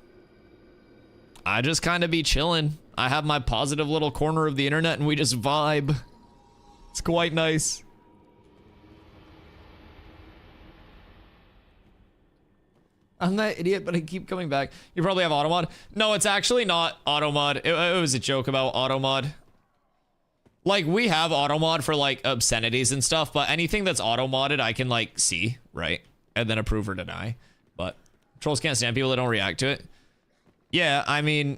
I just kind of be chilling. I have my positive little corner of the internet and we just vibe. It's quite nice. I'm that idiot, but I keep coming back. You probably have auto mod. No, it's actually not auto mod. It was a joke about auto mod. Like, we have auto mod for, like, obscenities and stuff, but anything that's auto modded, I can, like, see, right? And then approve or deny. But trolls can't stand people that don't react to it. Yeah, I mean,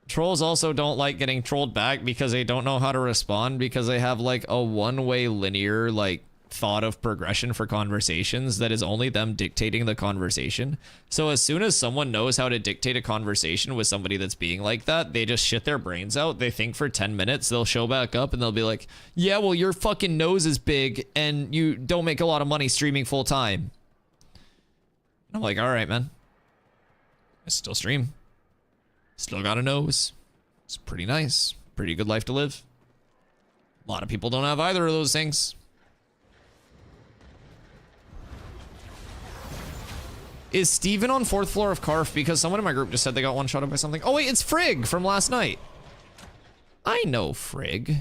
trolls also don't like getting trolled back because they don't know how to respond because they have, like, a one-way linear, like, thought of progression for conversations that is only them dictating the conversation. So as soon as someone knows how to dictate a conversation with somebody that's being like that, they just shit their brains out. They think for 10 minutes, they'll show back up and they'll be like, yeah, well, your fucking nose is big and you don't make a lot of money streaming full time. I'm like, all right, man. I still stream. Still got a nose. It's pretty nice. Pretty good life to live. A lot of people don't have either of those things. Is Steven on 4th floor of Carf? Because someone in my group just said they got one-shotted by something. Oh, wait, it's Frigg from last night. I know Frigg.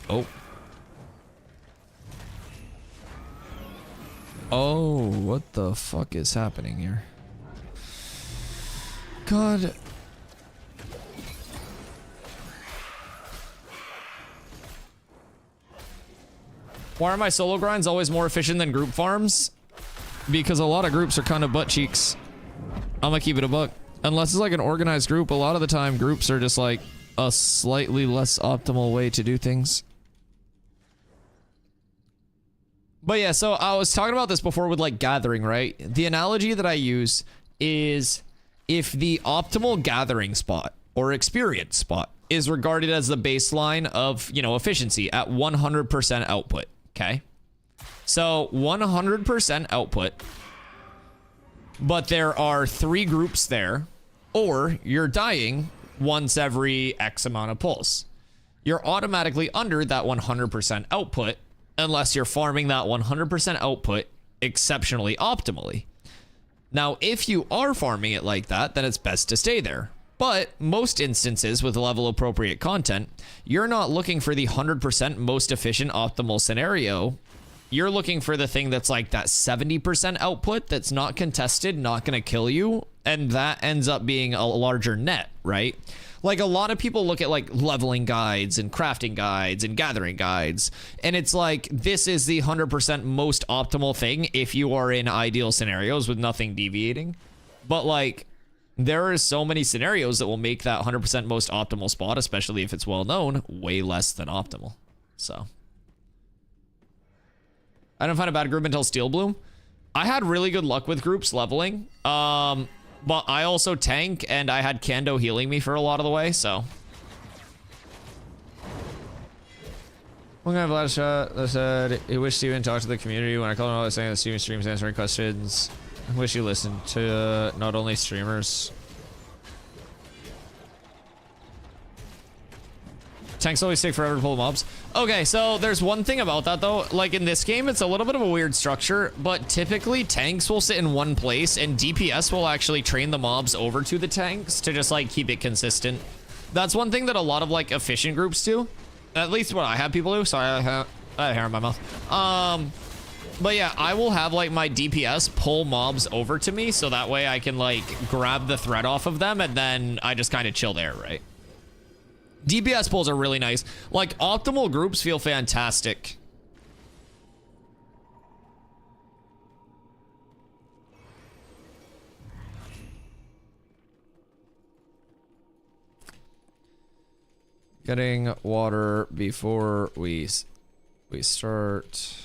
Oh. Oh, what the fuck is happening here? God. Why are my solo grinds always more efficient than group farms? Because a lot of groups are kind of butt cheeks. I'm gonna keep it a buck. Unless it's like an organized group, a lot of the time groups are just like a slightly less optimal way to do things. But yeah, so I was talking about this before with like gathering, right? The analogy that I use is if the optimal gathering spot or experience spot is regarded as the baseline of, you know, efficiency at 100% output, okay? So 100% output, but there are 3 groups there, or you're dying once every X amount of pulse. You're automatically under that 100% output unless you're farming that 100% output exceptionally optimally. Now, if you are farming it like that, then it's best to stay there. But most instances with level appropriate content, you're not looking for the 100% most efficient optimal scenario. You're looking for the thing that's like that 70% output that's not contested, not going to kill you, and that ends up being a larger net, right? Like a lot of people look at like leveling guides and crafting guides and gathering guides, and it's like this is the 100% most optimal thing if you are in ideal scenarios with nothing deviating. But like there are so many scenarios that will make that 100% most optimal spot, especially if it's well known, way less than optimal. So I didn't find a bad group until Steel Bloom. I had really good luck with groups leveling. But I also tank, and I had Kando healing me for a lot of the way, so. One guy Vlad shot that said he wished Steven talked to the community. When I called him out, saying that Steven streams answering questions. I wish you listened to not only streamers. Tanks always take forever to pull mobs. Okay, so there's one thing about that though. Like in this game, it's a little bit of a weird structure, but typically tanks will sit in one place and DPS will actually train the mobs over to the tanks to just like keep it consistent. That's one thing that a lot of like efficient groups do. At least what I have people do. Sorry, I have hair in my mouth. But yeah, I will have like my DPS pull mobs over to me so that way I can like grab the threat off of them and then I just kind of chill there, right? DPS pulls are really nice. Like, optimal groups feel fantastic. Getting water before we start.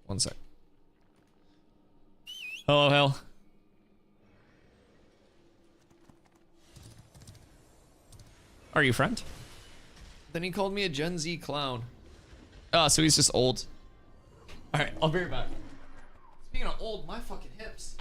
One sec. Hello, hell. Are you friend? Then he called me a Gen Z clown. Oh, so he's just old. All right, I'll be right back. Speaking of old, my fucking hips.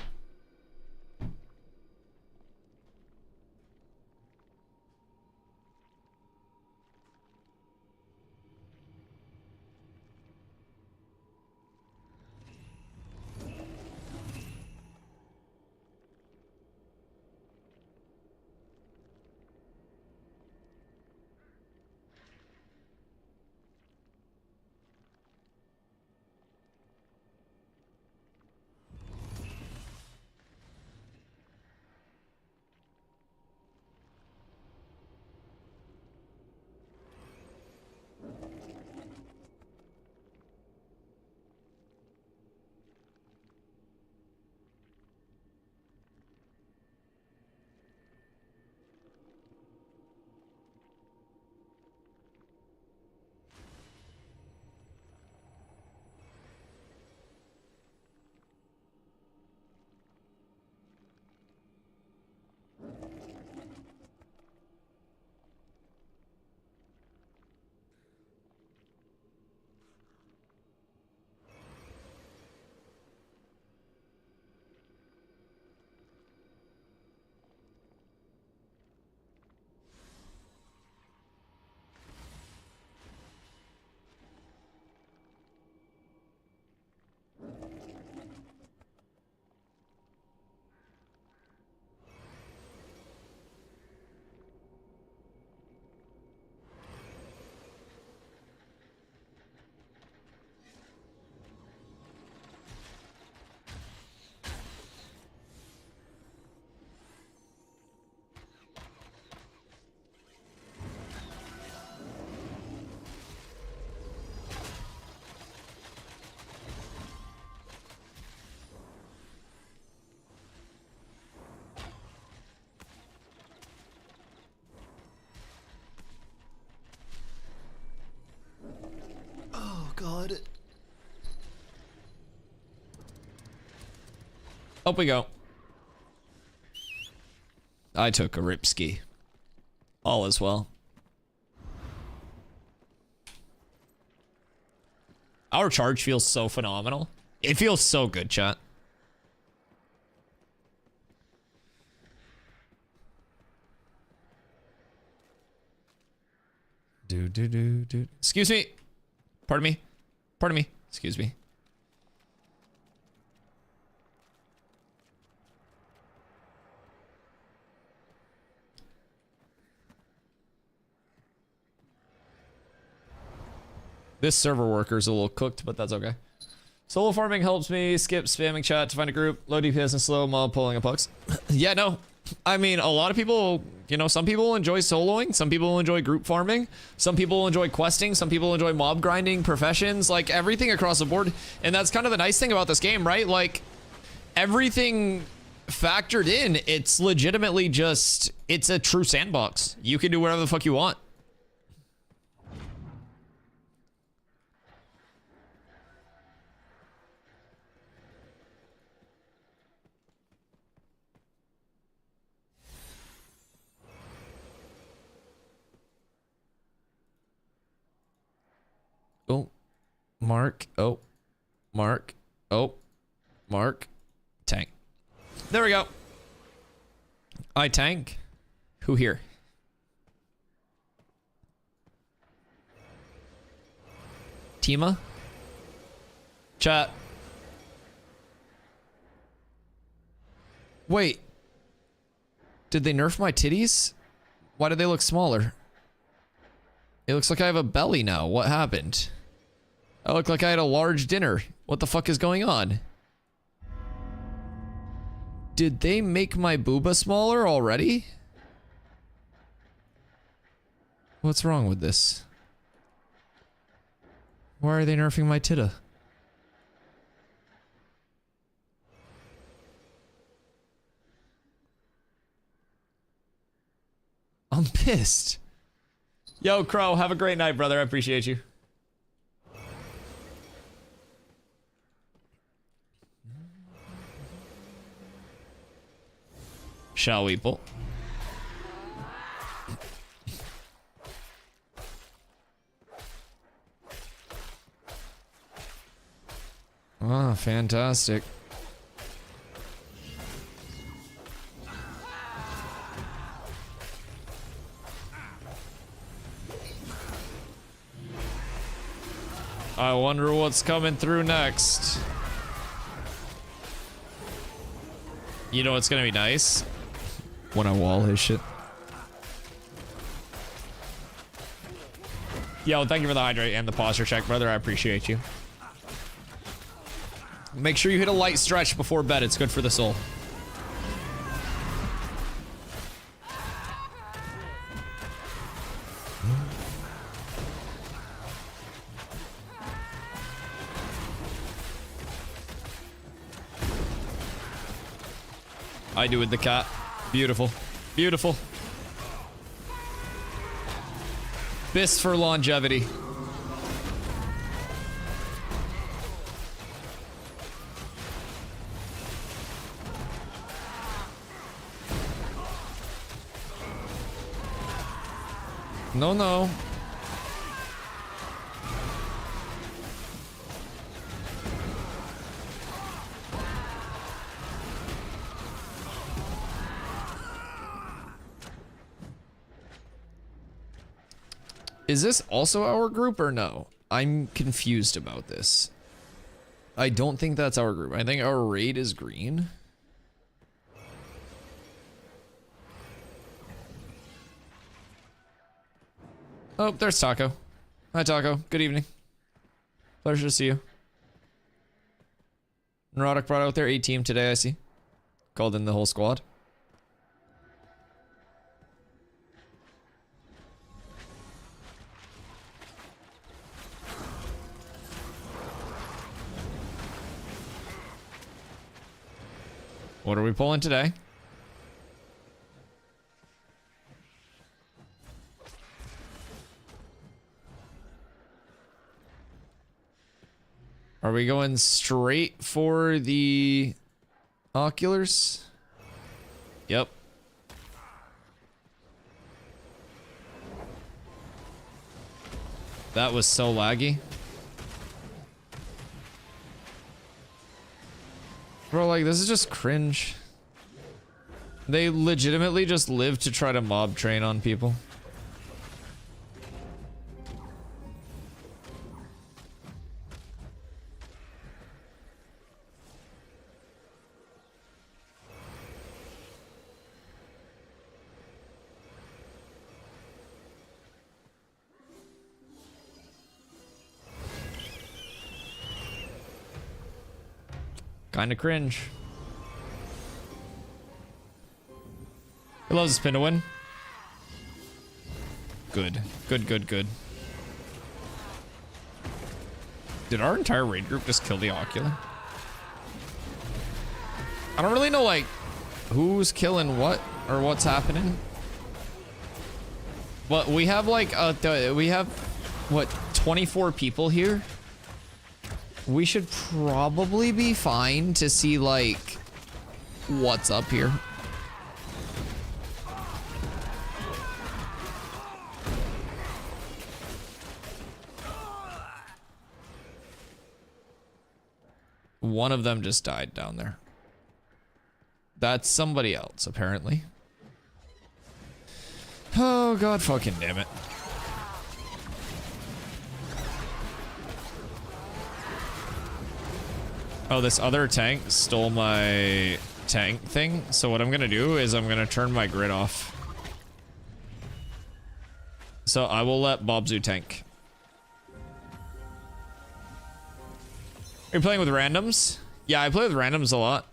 God. Up we go. I took a ripski. All is well. Our charge feels so phenomenal. It feels so good, chat. Excuse me. Pardon me. Pardon me. Excuse me. This server worker's a little cooked, but that's okay. Solo farming helps me skip spamming chat to find a group. Low DPS and slow mob pulling up pucks. Yeah, no. I mean, a lot of people, you know, some people enjoy soloing. Some people enjoy group farming. Some people enjoy questing. Some people enjoy mob grinding, professions, like everything across the board. And that's kind of the nice thing about this game, right? Like everything factored in, it's legitimately just, it's a true sandbox. You can do whatever the fuck you want. Oh, Mark. Oh, Mark. Oh, Mark. Tank. There we go. I tank. Who here? Tima? Chat. Wait. Did they nerf my titties? Why do they look smaller? It looks like I have a belly now. What happened? I look like I had a large dinner. What the fuck is going on? Did they make my booba smaller already? What's wrong with this? Why are they nerfing my titta? I'm pissed. Yo, Crow, have a great night, brother. I appreciate you. Shall we pull? Ah, fantastic. I wonder what's coming through next. You know what's gonna be nice? When I wall his shit. Yo, thank you for the hydrate and the posture check, brother. I appreciate you. Make sure you hit a light stretch before bed. It's good for the soul. I do with the cat. Beautiful. Beautiful. Bis for longevity. No, no. Is this also our group or no? I'm confused about this. I don't think that's our group. I think our raid is green. Oh, there's Taco. Hi, Taco. Good evening. Pleasure to see you. Neurotic brought out their A team today, I see. Called in the whole squad. What are we pulling today? Are we going straight for the oculars? Yep. That was so laggy. Bro, like, this is just cringe. They legitimately just live to try to mob train on people. Kind of cringe. He loves a spin to win. Good. Good, good, good. Did our entire raid group just kill the Ocular? I don't really know, like, who's killing what or what's happening. But we have, like, we have, what, 24 people here? We should probably be fine to see, like, what's up here. One of them just died down there. That's somebody else, apparently. Oh, God fucking damn it. Oh, this other tank stole my tank thing. So what I'm gonna do is I'm gonna turn my grid off. So I will let Bobzu tank. Are you playing with randoms? Yeah, I play with randoms a lot.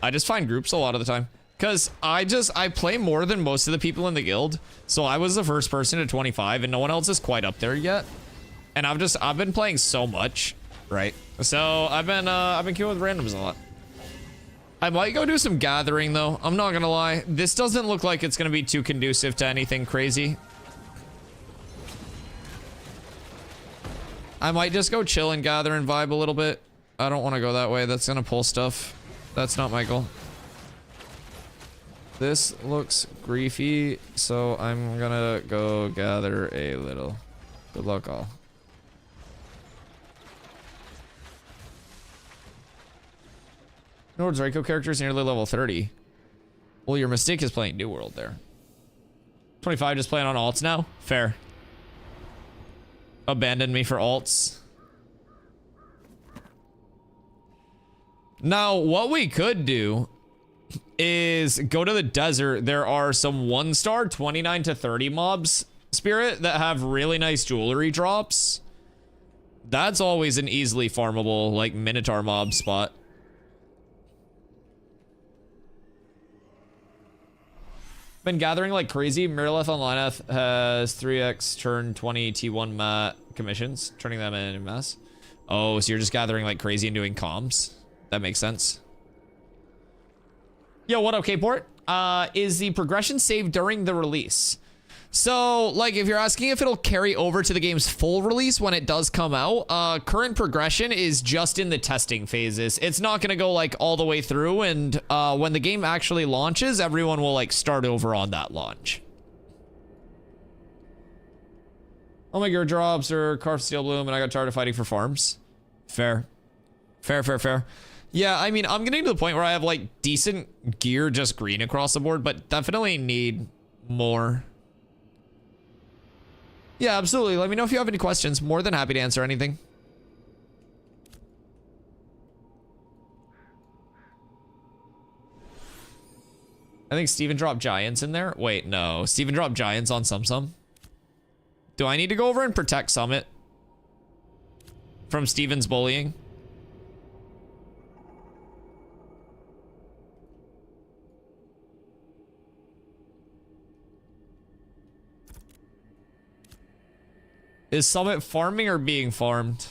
I just find groups a lot of the time. Because I play more than most of the people in the guild. So I was the first person to 25 and no one else is quite up there yet. And I've been playing so much, right? So I've been queuing with randoms a lot. I might go do some gathering though. I'm not gonna lie. This doesn't look like it's gonna be too conducive to anything crazy. I might just go chill and gather and vibe a little bit. I don't want to go that way. That's gonna pull stuff. That's not my goal. This looks griefy, so I'm gonna go gather a little. Good luck, all. Nord's Draco character is nearly level 30. Well, your mistake is playing New World there. 25 just playing on alts now? Fair. Abandon me for alts. Now, what we could do is go to the desert. There are some 1-star 29 to 30 mobs, Spirit, that have really nice jewelry drops. That's always an easily farmable, like, Minotaur mob spot. Been gathering like crazy. Miraleth Online has 3x turn 20 T1 mat commissions, turning them in mass. Oh, so you're just gathering like crazy and doing comms? That makes sense. Yo, what up, K-Port? Is the progression saved during the release? So, like, if you're asking if it'll carry over to the game's full release when it does come out, current progression is just in the testing phases. It's not gonna go, like, all the way through, and when the game actually launches, everyone will, like, start over on that launch. Oh my gear drops are Carved Steel Bloom, and I got tired of fighting for farms. Fair. Fair, fair, fair. Yeah, I mean, I'm getting to the point where I have, like, decent gear just green across the board, but definitely need more. Yeah, absolutely. Let me know if you have any questions. More than happy to answer anything. I think Steven dropped Giants in there. Wait, no. Steven dropped Giants on Sum. Do I need to go over and protect Summit from Steven's bullying? Is Summit farming or being farmed?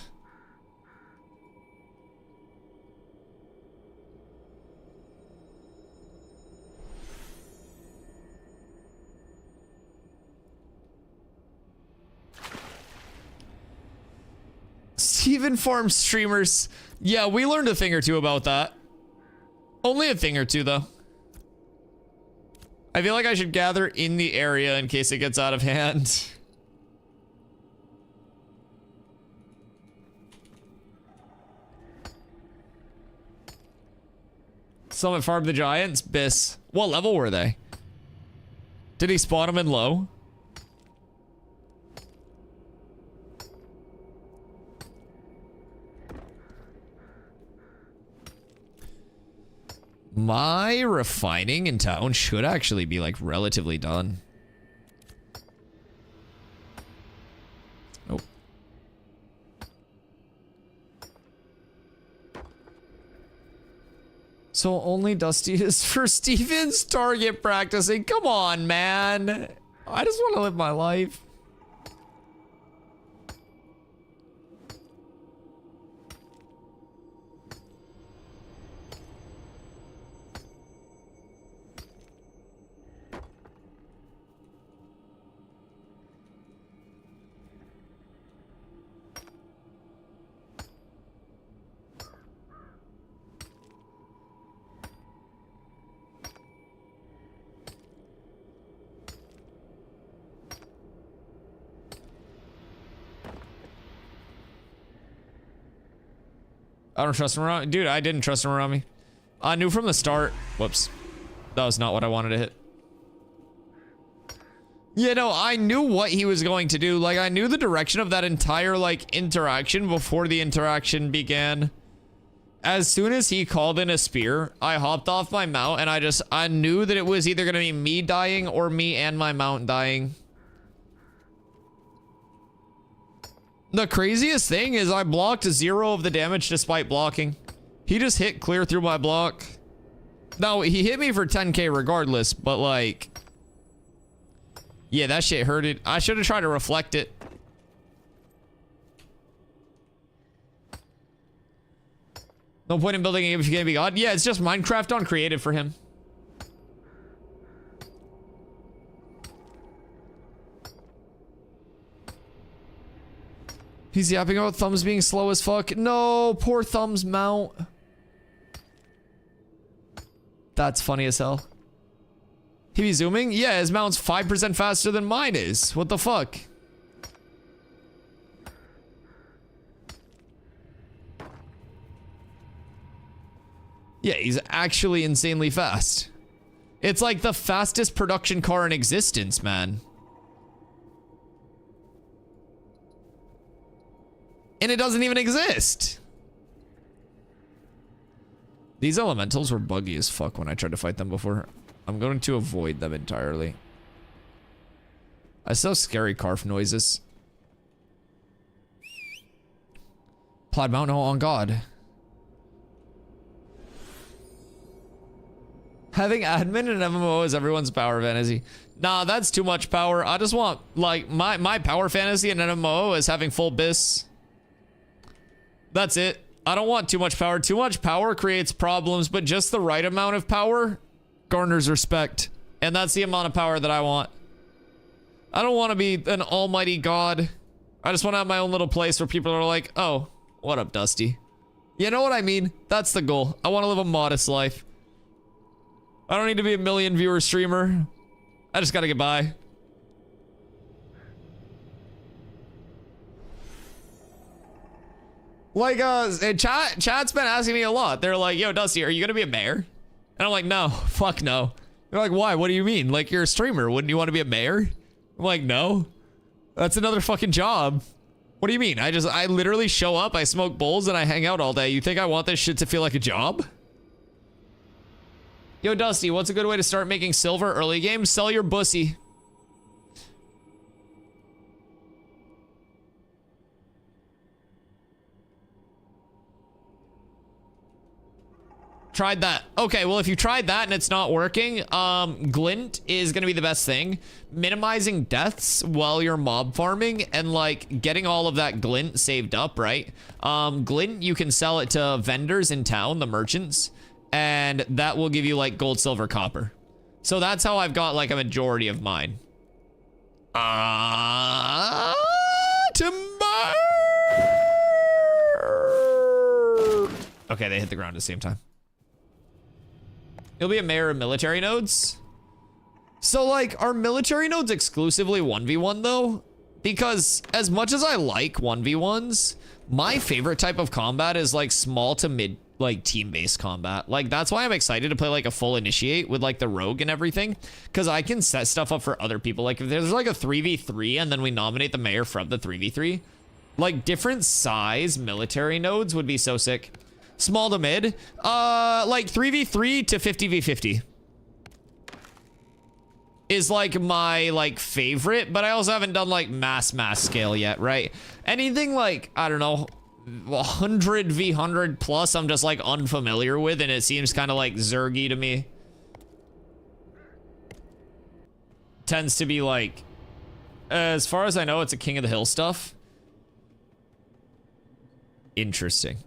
Steven farms streamers. Yeah, we learned a thing or two about that. Only a thing or two, though. I feel like I should gather in the area in case it gets out of hand. Summit farmed the Giants? Biss. What level were they? Did he spawn them in low? My refining in town should actually be like relatively done. Nope. So only Dusty is for Steven's target practicing. Come on, man. I just want to live my life. I don't trust him around. Dude, I didn't trust him around me. I knew from the start. Whoops. That was not what I wanted to hit. Yeah, no, I knew what he was going to do. Like, I knew the direction of that entire, like, interaction before the interaction began. As soon as he called in a spear, I hopped off my mount and I knew that it was either going to be me dying or me and my mount dying. The craziest thing is I blocked 0 of the damage despite blocking. He just hit clear through my block. No, he hit me for 10k regardless, but like... yeah, that shit hurted. I should have tried to reflect it. No point in building a game if you can't be God. Yeah, it's just Minecraft on creative for him. He's yapping about Thumbs being slow as fuck. No, poor Thumbs mount. That's funny as hell. He be zooming? Yeah, his mount's 5% faster than mine is. What the fuck? Yeah, he's actually insanely fast. It's like the fastest production car in existence, man. And it doesn't even exist. These elementals were buggy as fuck when I tried to fight them before. I'm going to avoid them entirely. I saw scary carf noises. Plaid Mountain, oh, on God. Having admin in an MMO is everyone's power fantasy. Nah, that's too much power. I just want, like, my power fantasy in an MMO is having full bis. That's it. I don't want too much power. Too much power creates problems, but just the right amount of power garners respect. And that's the amount of power that I want. I don't want to be an almighty god. I just want to have my own little place where people are like, oh, what up, Dusty? You know what I mean? That's the goal. I want to live a modest life. I don't need to be a million viewer streamer. I just gotta get by. Like, chat's been asking me a lot. They're like, yo, Dusty, are you gonna be a mayor? And I'm like, no, fuck no. They're like, why? What do you mean? Like, you're a streamer. Wouldn't you want to be a mayor? I'm like, no. That's another fucking job. What do you mean? I literally show up, I smoke bowls, and I hang out all day. You think I want this shit to feel like a job? Yo, Dusty, what's a good way to start making silver early game? Sell your bussy. Tried that. Okay, well, if you tried that and it's not working, glint is gonna be the best thing. Minimizing deaths while you're mob farming and like getting all of that glint saved up, right? Glint, you can sell it to vendors in town, the merchants, and that will give you like gold, silver, copper. So that's how I've got like a majority of mine. Timber. Okay, they hit the ground at the same time. You'll be a mayor of military nodes. So like, are military nodes exclusively 1v1 though? Because as much as I like 1v1s, my favorite type of combat is like small to mid, like team-based combat. Like that's why I'm excited to play like a full initiate with like the rogue and everything. Cause I can set stuff up for other people. Like if there's like a 3v3 and then we nominate the mayor from the 3v3, like different size military nodes would be so sick. Small to mid, like 3v3 to 50v50 is like my like favorite, but I also haven't done like mass scale yet, right? Anything like, I don't know, 100v100 plus I'm just like unfamiliar with, and it seems kind of like Zergy to me. Tends to be like, as far as I know, it's a King of the Hill stuff. Interesting.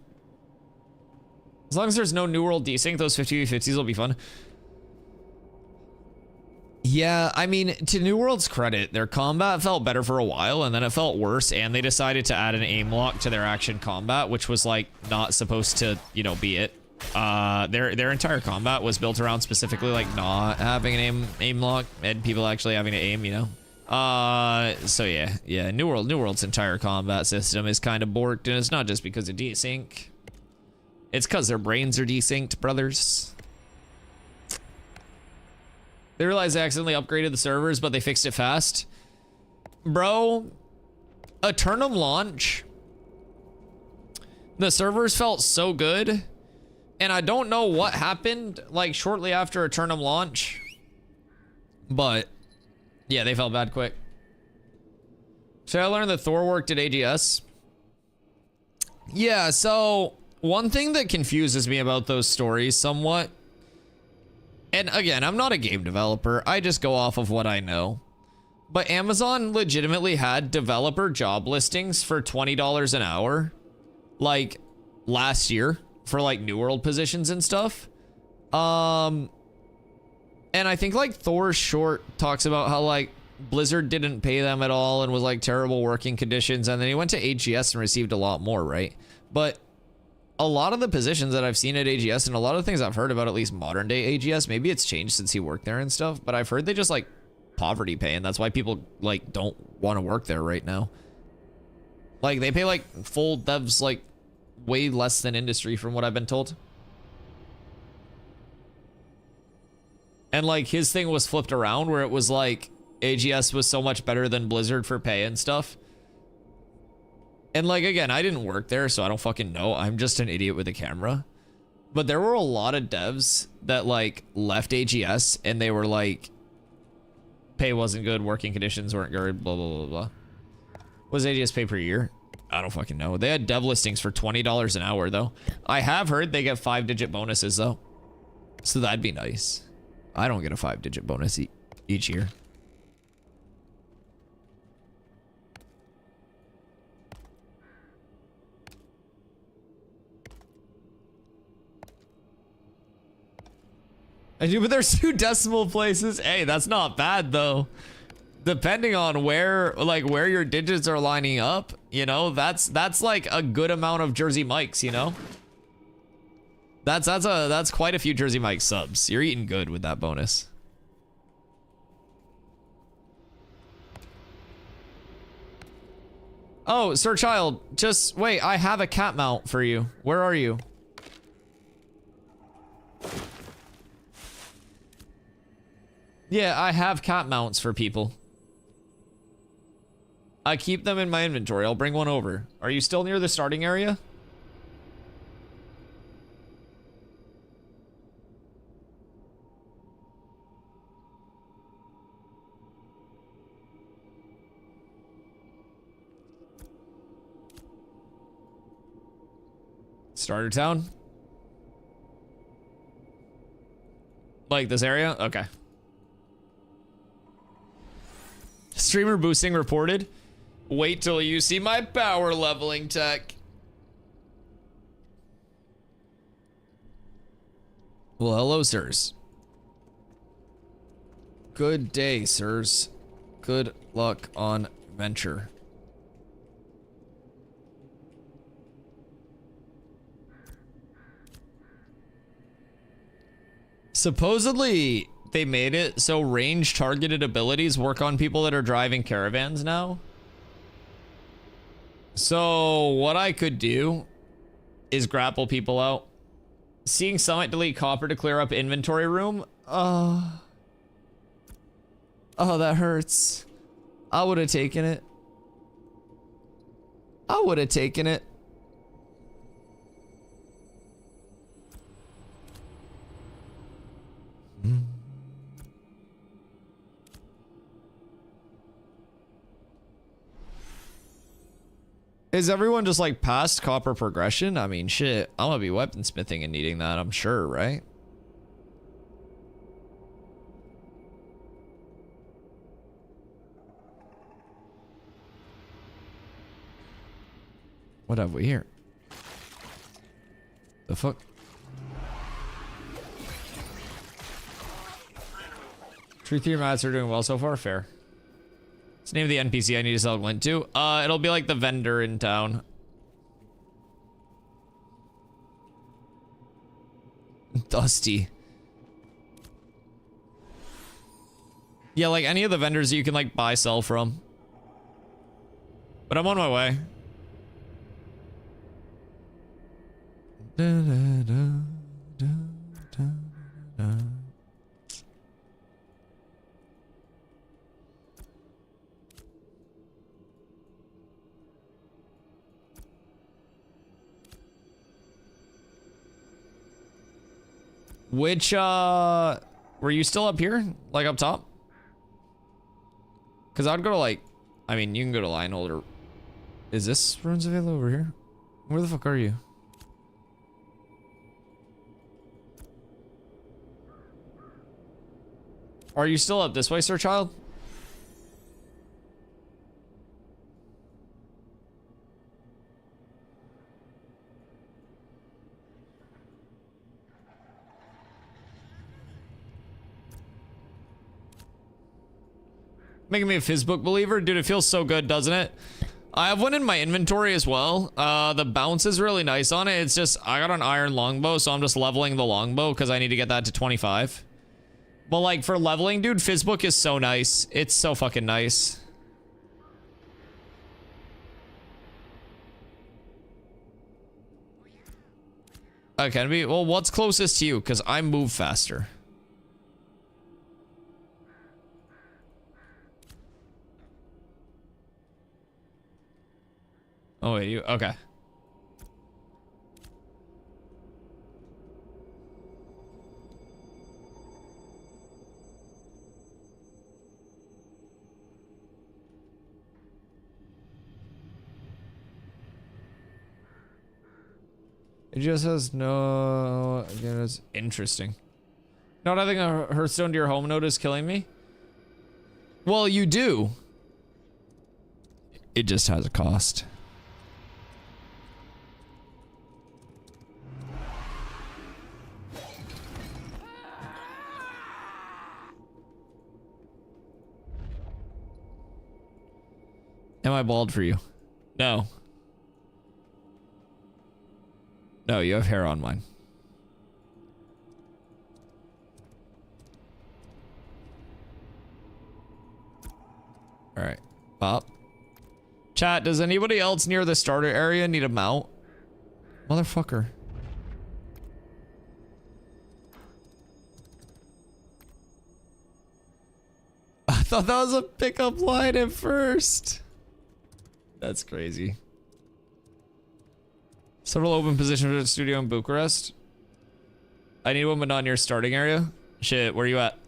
As long as there's no New World desync, those 50v50s will be fun. Yeah, I mean, to New World's credit, their combat felt better for a while, and then it felt worse, and they decided to add an aim lock to their action combat, which was, like, not supposed to, you know, be it. Their entire combat was built around specifically, like, not having an aim lock, and people actually having to aim, you know? So yeah, New World's entire combat system is kind of borked, and it's not just because of desync. It's because their brains are desynced, brothers. They realized they accidentally upgraded the servers, but they fixed it fast. Bro, Eternum launch, the servers felt so good, and I don't know what happened, like, shortly after Eternum launch, but yeah, they felt bad quick. So I learned that Thor worked at AGS. Yeah, so one thing that confuses me about those stories somewhat, and again, I'm not a game developer, I just go off of what I know, but Amazon legitimately had developer job listings for $20 an hour, like, last year, for, like, New World positions and stuff. And I think, like, Thor's short talks about how, like, Blizzard didn't pay them at all and was, like, terrible working conditions, and then he went to AGS and received a lot more, right? But a lot of the positions that I've seen at AGS, and a lot of things I've heard about at least modern day AGS, maybe it's changed since he worked there and stuff, but I've heard they just, like, poverty pay, and that's why people, like, don't want to work there right now. Like, they pay, like, full devs, like, way less than industry from what I've been told. And, like, his thing was flipped around where it was like AGS was so much better than Blizzard for pay and stuff. And, like, again, I didn't work there, so I don't fucking know. I'm just an idiot with a camera. But there were a lot of devs that, like, left AGS and they were like, pay wasn't good, working conditions weren't good, blah, blah, blah, blah. What does AGS pay per year? I don't fucking know. They had dev listings for $20 an hour, though. I have heard they get 5-digit bonuses, though. So that'd be nice. I don't get a 5-digit bonus each year. I do, but there's 2 decimal places. Hey, that's not bad, though. Depending on where your digits are lining up, you know, that's like a good amount of Jersey Mike's, you know? That's quite a few Jersey Mike subs. You're eating good with that bonus. Oh, Sir Child, just wait, I have a cat mount for you. Where are you? Yeah, I have cat mounts for people. I keep them in my inventory. I'll bring one over. Are you still near the starting area? Starter town? Like this area? Okay. Streamer boosting reported. Wait till you see my power leveling tech. Well, hello, sirs. Good day, sirs. Good luck on venture. Supposedly, they made it so range targeted abilities work on people that are driving caravans now. So what I could do is grapple people out. Seeing Summit delete copper to clear up inventory room. Oh, that hurts. I would have taken it. I would have taken it. Is everyone just like past copper progression? I mean, shit, I'm gonna be weaponsmithing and needing that, I'm sure, right? What have we here? The fuck? Tree Theory mats are doing well so far. Fair. What's the name of the NPC I need to sell Glint to? It'll be like the vendor in town. Dusty. Yeah, like any of the vendors you can like buy, sell from. But I'm on my way. Da, da, da, da, da, da. Which, were you still up here? Like up top? Because I'd go to like, I mean, you can go to Lionholder. Is this Ruins of Halo over here? Where the fuck are you? Are you still up this way, Sir Child? Making me a Fizzbook believer? Dude, it feels so good, doesn't it? I have one in my inventory as well. The bounce is really nice on it. It's just, I got an iron longbow, so I'm just leveling the longbow because I need to get that to 25. But like for leveling, dude, Fizzbook is so nice. It's so fucking nice. Okay, well, what's closest to you? Because I move faster. Oh, wait, you, okay. It just has no, again, it's interesting. Not having a Hearthstone to your home node is killing me. Well, you do. It just has a cost. Am I bald for you? No. No, you have hair on mine. All right, Bob. Chat, does anybody else near the starter area need a mount? Motherfucker. I thought that was a pickup line at first. That's crazy. Several open positions for the studio in Bucharest. I need one, but not near starting area. Shit, where you at?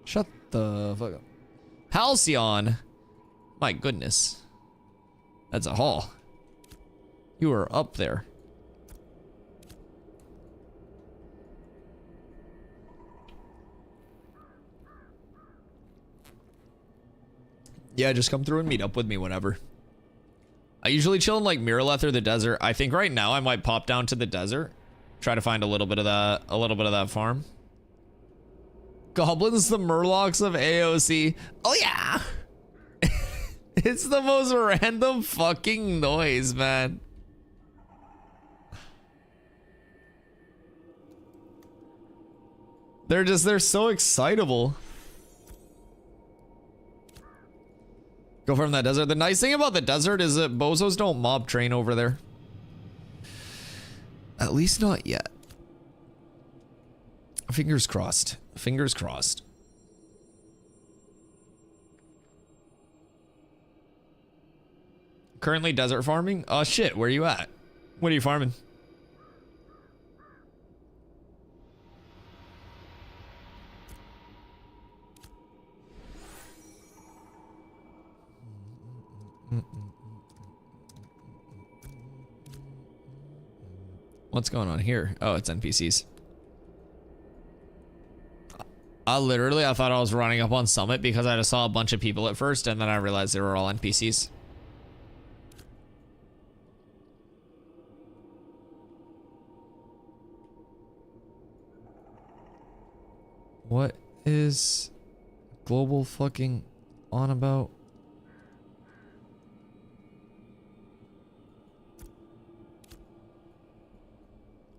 Shut the fuck up. Halcyon. My goodness. That's a haul. You are up there. Yeah, just come through and meet up with me whenever. I usually chill in like Miraleth or the desert. I think right now I might pop down to the desert. Try to find a little bit of that farm. Goblins, the Murlocs of AOC. Oh yeah. It's the most random fucking noise, man. They're so excitable. Go from that desert. The nice thing about the desert is that bozos don't mob train over there. At least not yet. Fingers crossed. Fingers crossed. Currently desert farming? Oh shit, where are you at? What are you farming? What's going on here? Oh, it's NPCs. I thought I was running up on Summit because I just saw a bunch of people at first, and then I realized they were all NPCs. What is global fucking on about?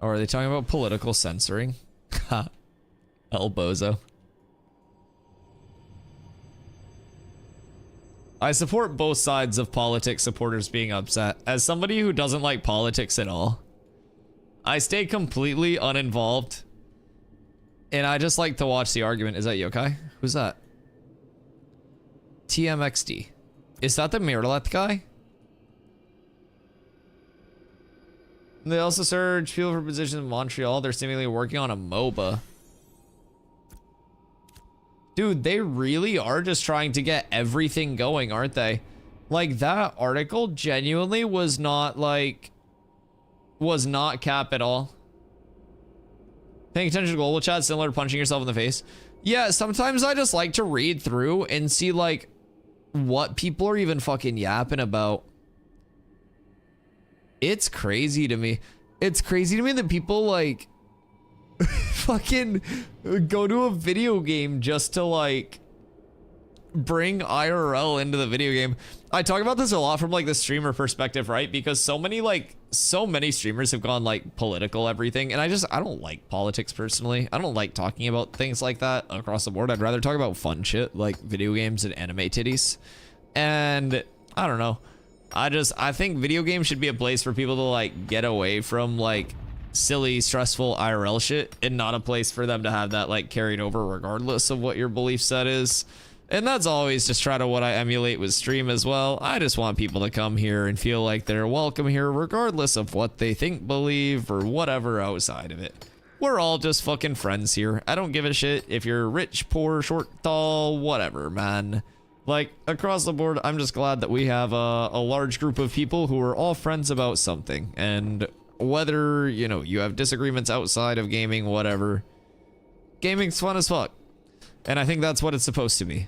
Or are they talking about political censoring? Ha. El Bozo. I support both sides of politics supporters being upset. As somebody who doesn't like politics at all, I stay completely uninvolved. And I just like to watch the argument. Is that Yokai? Who's that? TMXD. Is that the Mirlet guy? They also search people for positions in Montreal. They're seemingly working on a MOBA. Dude, they really are just trying to get everything going, aren't they? Like, that article genuinely was not cap at all. Paying attention to global chat, similar to punching yourself in the face. Yeah, sometimes I just like to read through and see, like, what people are even fucking yapping about. It's crazy to me. It's crazy to me that people, like, fucking go to a video game just to, like, bring IRL into the video game. I talk about this a lot from, like, the streamer perspective, right? Because so many streamers have gone, like, political everything, and I don't like politics personally. I don't like talking about things like that across the board. I'd rather talk about fun shit like video games and anime titties. And I don't know. I think video games should be a place for people to, like, get away from, like, silly, stressful IRL shit, and not a place for them to have that, like, carried over regardless of what your belief set is. And that's always just try to what I emulate with stream as well. I just want people to come here and feel like they're welcome here regardless of what they think, believe, or whatever outside of it. We're all just fucking friends here. I don't give a shit if you're rich, poor, short, tall, whatever, man. Like, across the board, I'm just glad that we have a large group of people who are all friends about something. And whether, you know, you have disagreements outside of gaming, whatever, gaming's fun as fuck. And I think that's what it's supposed to be.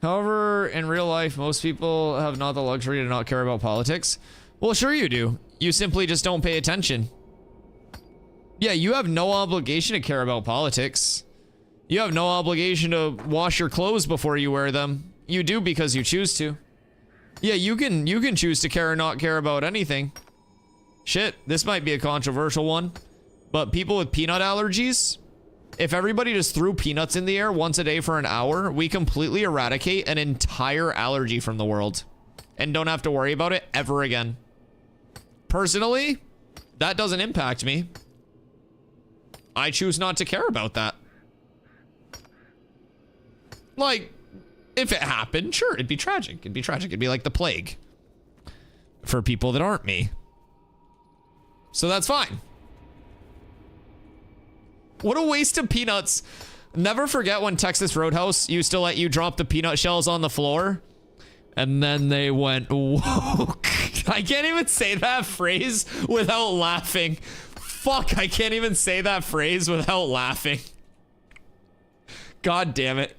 However, in real life, most people have not the luxury to not care about politics. Well, sure you do. You simply just don't pay attention. Yeah, you have no obligation to care about politics. You have no obligation to wash your clothes before you wear them. You do because you choose to. Yeah, you can choose to care or not care about anything. Shit, this might be a controversial one, but people with peanut allergies, if everybody just threw peanuts in the air once a day for an hour, we completely eradicate an entire allergy from the world and don't have to worry about it ever again. Personally, that doesn't impact me. I choose not to care about that. Like, if it happened, sure, it'd be tragic. It'd be tragic. It'd be like the plague for people that aren't me. So that's fine. What a waste of peanuts. Never forget when Texas Roadhouse used to let you drop the peanut shells on the floor. And then they went woke. I can't even say that phrase without laughing. Fuck, I can't even say that phrase without laughing. God damn it.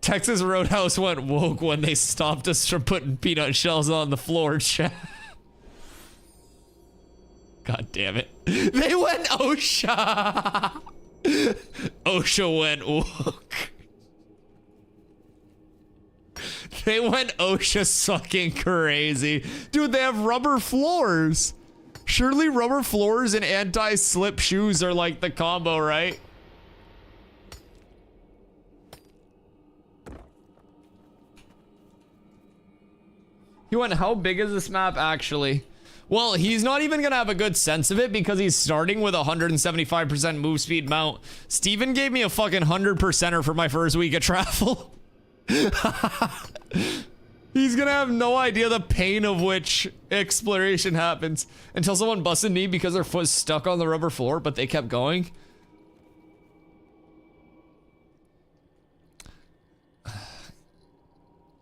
Texas Roadhouse went woke when they stopped us from putting peanut shells on the floor, chat. God damn it. They went OSHA. OSHA went woke. They went OSHA fucking crazy. Dude, they have rubber floors. Surely rubber floors and anti-slip shoes are like the combo, right? He went, how big is this map actually? Well, he's not even gonna have a good sense of it because he's starting with a 175% move speed mount. Steven gave me a fucking 100%er for my first week of travel. He's gonna have no idea the pain of which exploration happens until someone busts a knee because their foot's stuck on the rubber floor, but they kept going.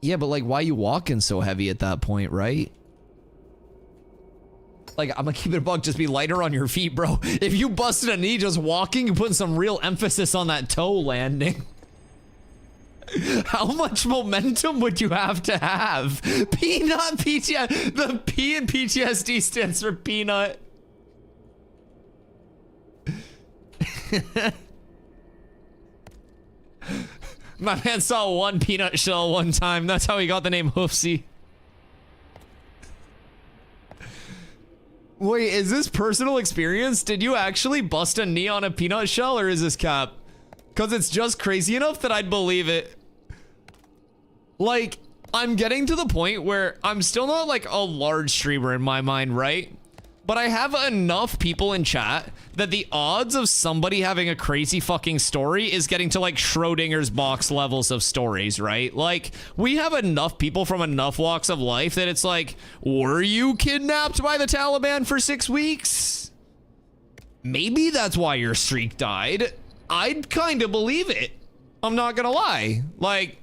Yeah, but like, why you walking so heavy at that point, right? Like, I'm gonna keep it a buck, just be lighter on your feet, bro. If you busted a knee just walking, you're putting some real emphasis on that toe landing. How much momentum would you have to have? Peanut PTSD. The P in PTSD stands for peanut. My man saw one peanut shell one time. That's how he got the name Hoofsy. Wait, is this personal experience? Did you actually bust a knee on a peanut shell, or is this cap? Because it's just crazy enough that I'd believe it. Like, I'm getting to the point where I'm still not like a large streamer in my mind, right? But I have enough people in chat that the odds of somebody having a crazy fucking story is getting to like Schrodinger's box levels of stories, right? Like, we have enough people from enough walks of life that it's like, were you kidnapped by the Taliban for 6 weeks? Maybe that's why your streak died. I'd kind of believe it. I'm not gonna lie. Like,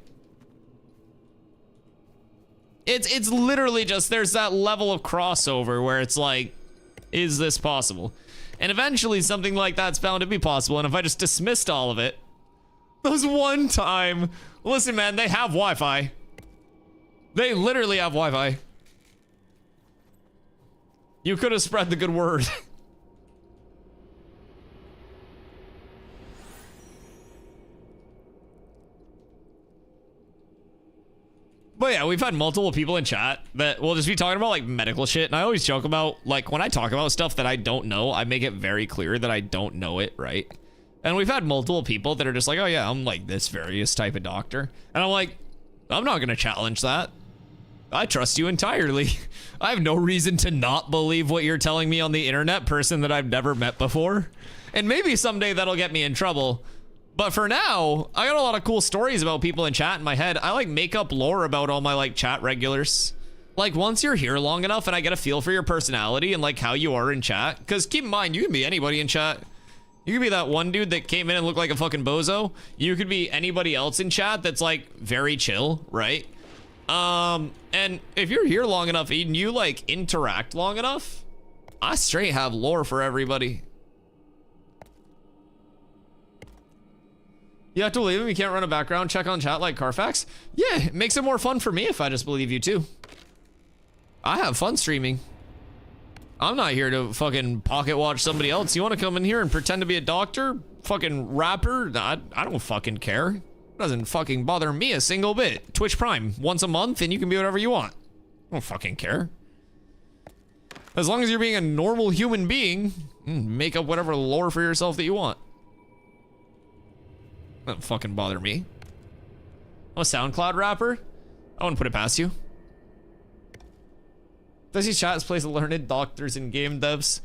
it's literally just, there's that level of crossover where it's like, is this possible? And eventually something like that's bound to be possible. And if I just dismissed all of it, those one time, listen, man, they have Wi-Fi. They literally have Wi-Fi. You could have spread the good word. But yeah, we've had multiple people in chat that will just be talking about like medical shit. And I always joke about, like, when I talk about stuff that I don't know, I make it very clear that I don't know it, right? And we've had multiple people that are just like, oh yeah, I'm like this various type of doctor. And I'm like, I'm not gonna challenge that. I trust you entirely. I have no reason to not believe what you're telling me on the internet, person that I've never met before. And maybe someday that'll get me in trouble. But for now, I got a lot of cool stories about people in chat in my head. I like make up lore about all my like chat regulars. Like, once you're here long enough and I get a feel for your personality and like how you are in chat, because keep in mind, you can be anybody in chat. You could be that one dude that came in and looked like a fucking bozo. You could be anybody else in chat that's like very chill, right? And if you're here long enough and you like interact long enough, I straight have lore for everybody. You have to believe him. You can't run a background check on chat like Carfax. Yeah, it makes it more fun for me if I just believe you too. I have fun streaming. I'm not here to fucking pocket watch somebody else. You want to come in here and pretend to be a doctor? Fucking rapper? I don't fucking care. It doesn't fucking bother me a single bit. Twitch Prime, once a month and you can be whatever you want. I don't fucking care. As long as you're being a normal human being, make up whatever lore for yourself that you want. Don't fucking bother me. I'm a SoundCloud rapper? I wouldn't put it past you. Does he chat plays learned doctors and game devs?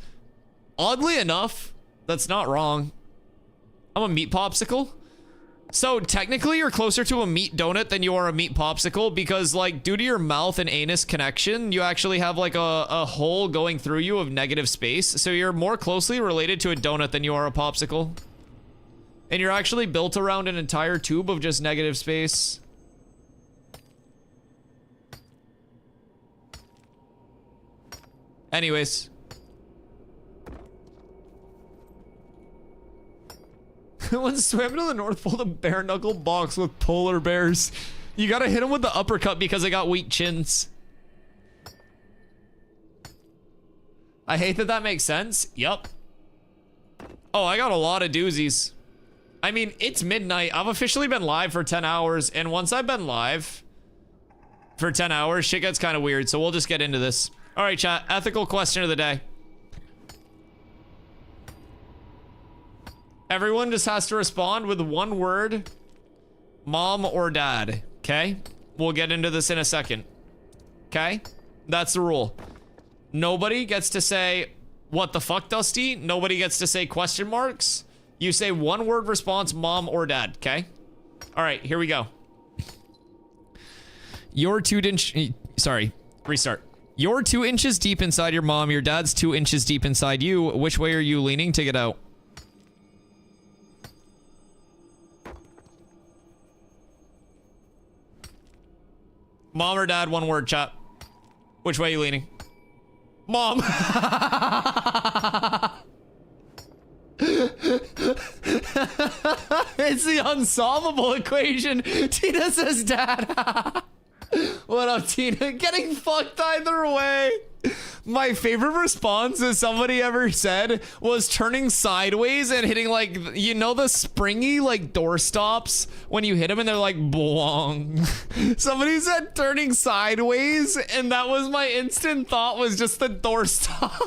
Oddly enough, that's not wrong. I'm a meat popsicle. So technically you're closer to a meat donut than you are a meat popsicle because like due to your mouth and anus connection, you actually have like a hole going through you of negative space. So you're more closely related to a donut than you are a popsicle. And you're actually built around an entire tube of just negative space. Anyways. Once swam to the North Pole to bare knuckle box with polar bears. You gotta hit them with the uppercut because they got weak chins. I hate that makes sense. Yup. Oh, I got a lot of doozies. I mean, it's midnight. I've officially been live for 10 hours. And once I've been live for 10 hours, shit gets kind of weird. So we'll just get into this. All right, chat. Ethical question of the day. Everyone just has to respond with one word. Mom or dad. Okay? We'll get into this in a second. Okay? That's the rule. Nobody gets to say, what the fuck, Dusty? Nobody gets to say question marks. You say one word response, mom or dad, okay? All right, here we go. You're 2 inch, sorry, restart. You're 2 inches deep inside your mom, your dad's 2 inches deep inside you. Which way are you leaning to get out? Mom or dad, one word, chat. Which way are you leaning? Mom. It's the unsolvable equation. Tina says dad. What up, Tina? Getting fucked either way. My favorite response that somebody ever said was turning sideways and hitting, like, you know, the springy, like, door stops when you hit them and they're like, blong. Somebody said turning sideways, and that was my instant thought, was just the door stop.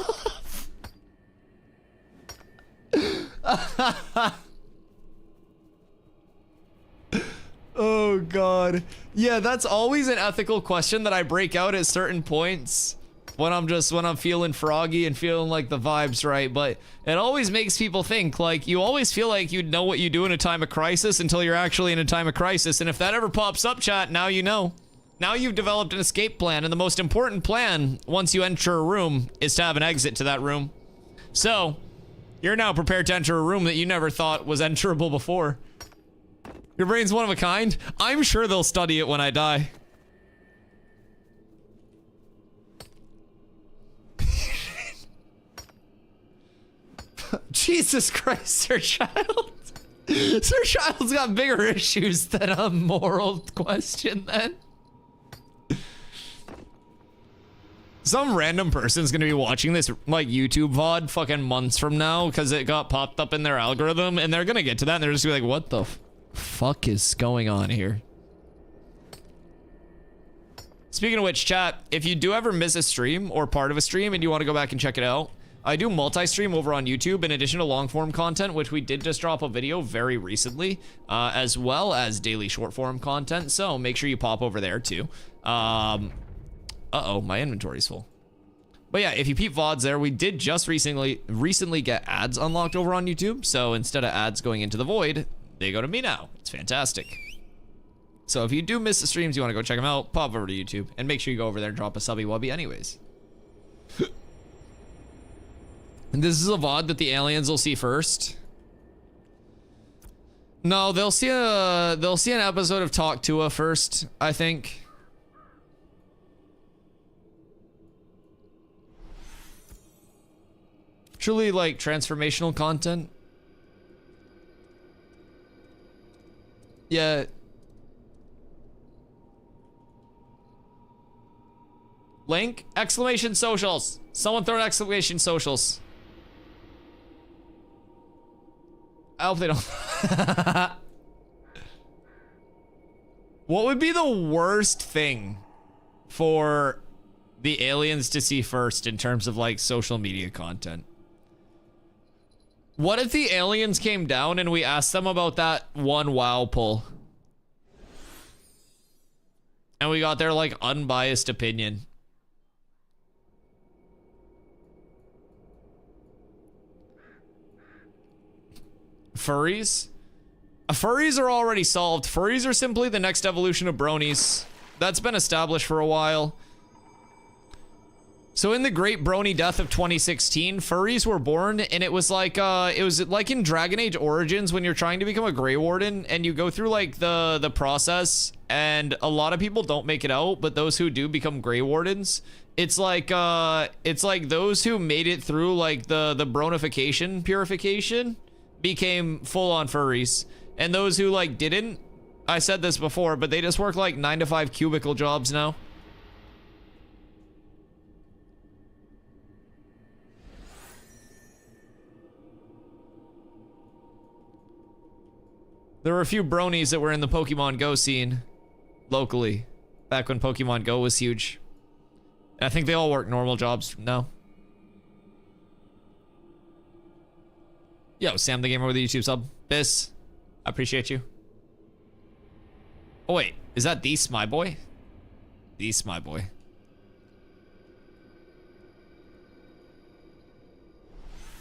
Oh God. Yeah, that's always an ethical question that I break out at certain points when I'm feeling froggy and feeling like the vibe's right. But it always makes people think, like, you always feel like you'd know what you do in a time of crisis until you're actually in a time of crisis. And if that ever pops up, chat, now you know. Now you've developed an escape plan, and the most important plan once you enter a room is to have an exit to that room. So you're now prepared to enter a room that you never thought was enterable before. Your brain's one of a kind. I'm sure they'll study it when I die. Jesus Christ, Sir Child. Sir Child's got bigger issues than a moral question then. Some random person's gonna be watching this, like, YouTube VOD fucking months from now because it got popped up in their algorithm, and they're gonna get to that and they're just gonna be like, what the fuck is going on here? Speaking of which, chat, if you do ever miss a stream or part of a stream and you want to go back and check it out, I do multi-stream over on YouTube in addition to long-form content, which we did just drop a video very recently, as well as daily short-form content, so make sure you pop over there too. Uh-oh, my inventory's full. But yeah, if you peep VODs there, we did just recently get ads unlocked over on YouTube, so instead of ads going into the void, they go to me now. It's fantastic. So if you do miss the streams, you want to go check them out, pop over to YouTube, and make sure you go over there and drop a subby wubby anyways. And this is a VOD that the aliens will see first. No, they'll see an episode of Talk Tua first, I think. Truly, like, transformational content. Yeah. Link? Exclamation socials. Someone throw an exclamation socials. I hope they don't. What would be the worst thing for the aliens to see first in terms of, like, social media content? What if the aliens came down and we asked them about that one WoW pull? And we got their, like, unbiased opinion. Furries? Furries are already solved. Furries are simply the next evolution of bronies. That's been established for a while. So in the Great Brony Death of 2016, furries were born, and it was like in Dragon Age Origins when you're trying to become a Grey Warden and you go through, like, the process, and a lot of people don't make it out, but those who do become Grey Wardens. It's like those who made it through, like, the bronification purification became full-on furries, and those who, like, didn't, I said this before, but they just work like 9 to 5 cubicle jobs now. There were a few bronies that were in the Pokemon Go scene locally back when Pokemon Go was huge. And I think they all work normal jobs now. Yo, Sam the Gamer with the YouTube sub. Biss, I appreciate you. Oh wait, is that the Smy Boy? The Smy Boy.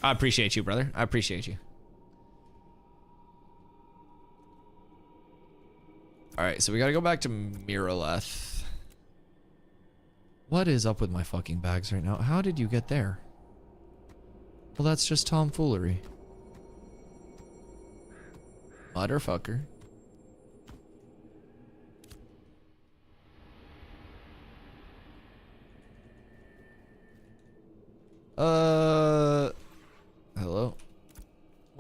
I appreciate you, brother. I appreciate you. Alright, so we gotta go back to Miraleth. What is up with my fucking bags right now? How did you get there? Well, that's just tomfoolery. Motherfucker.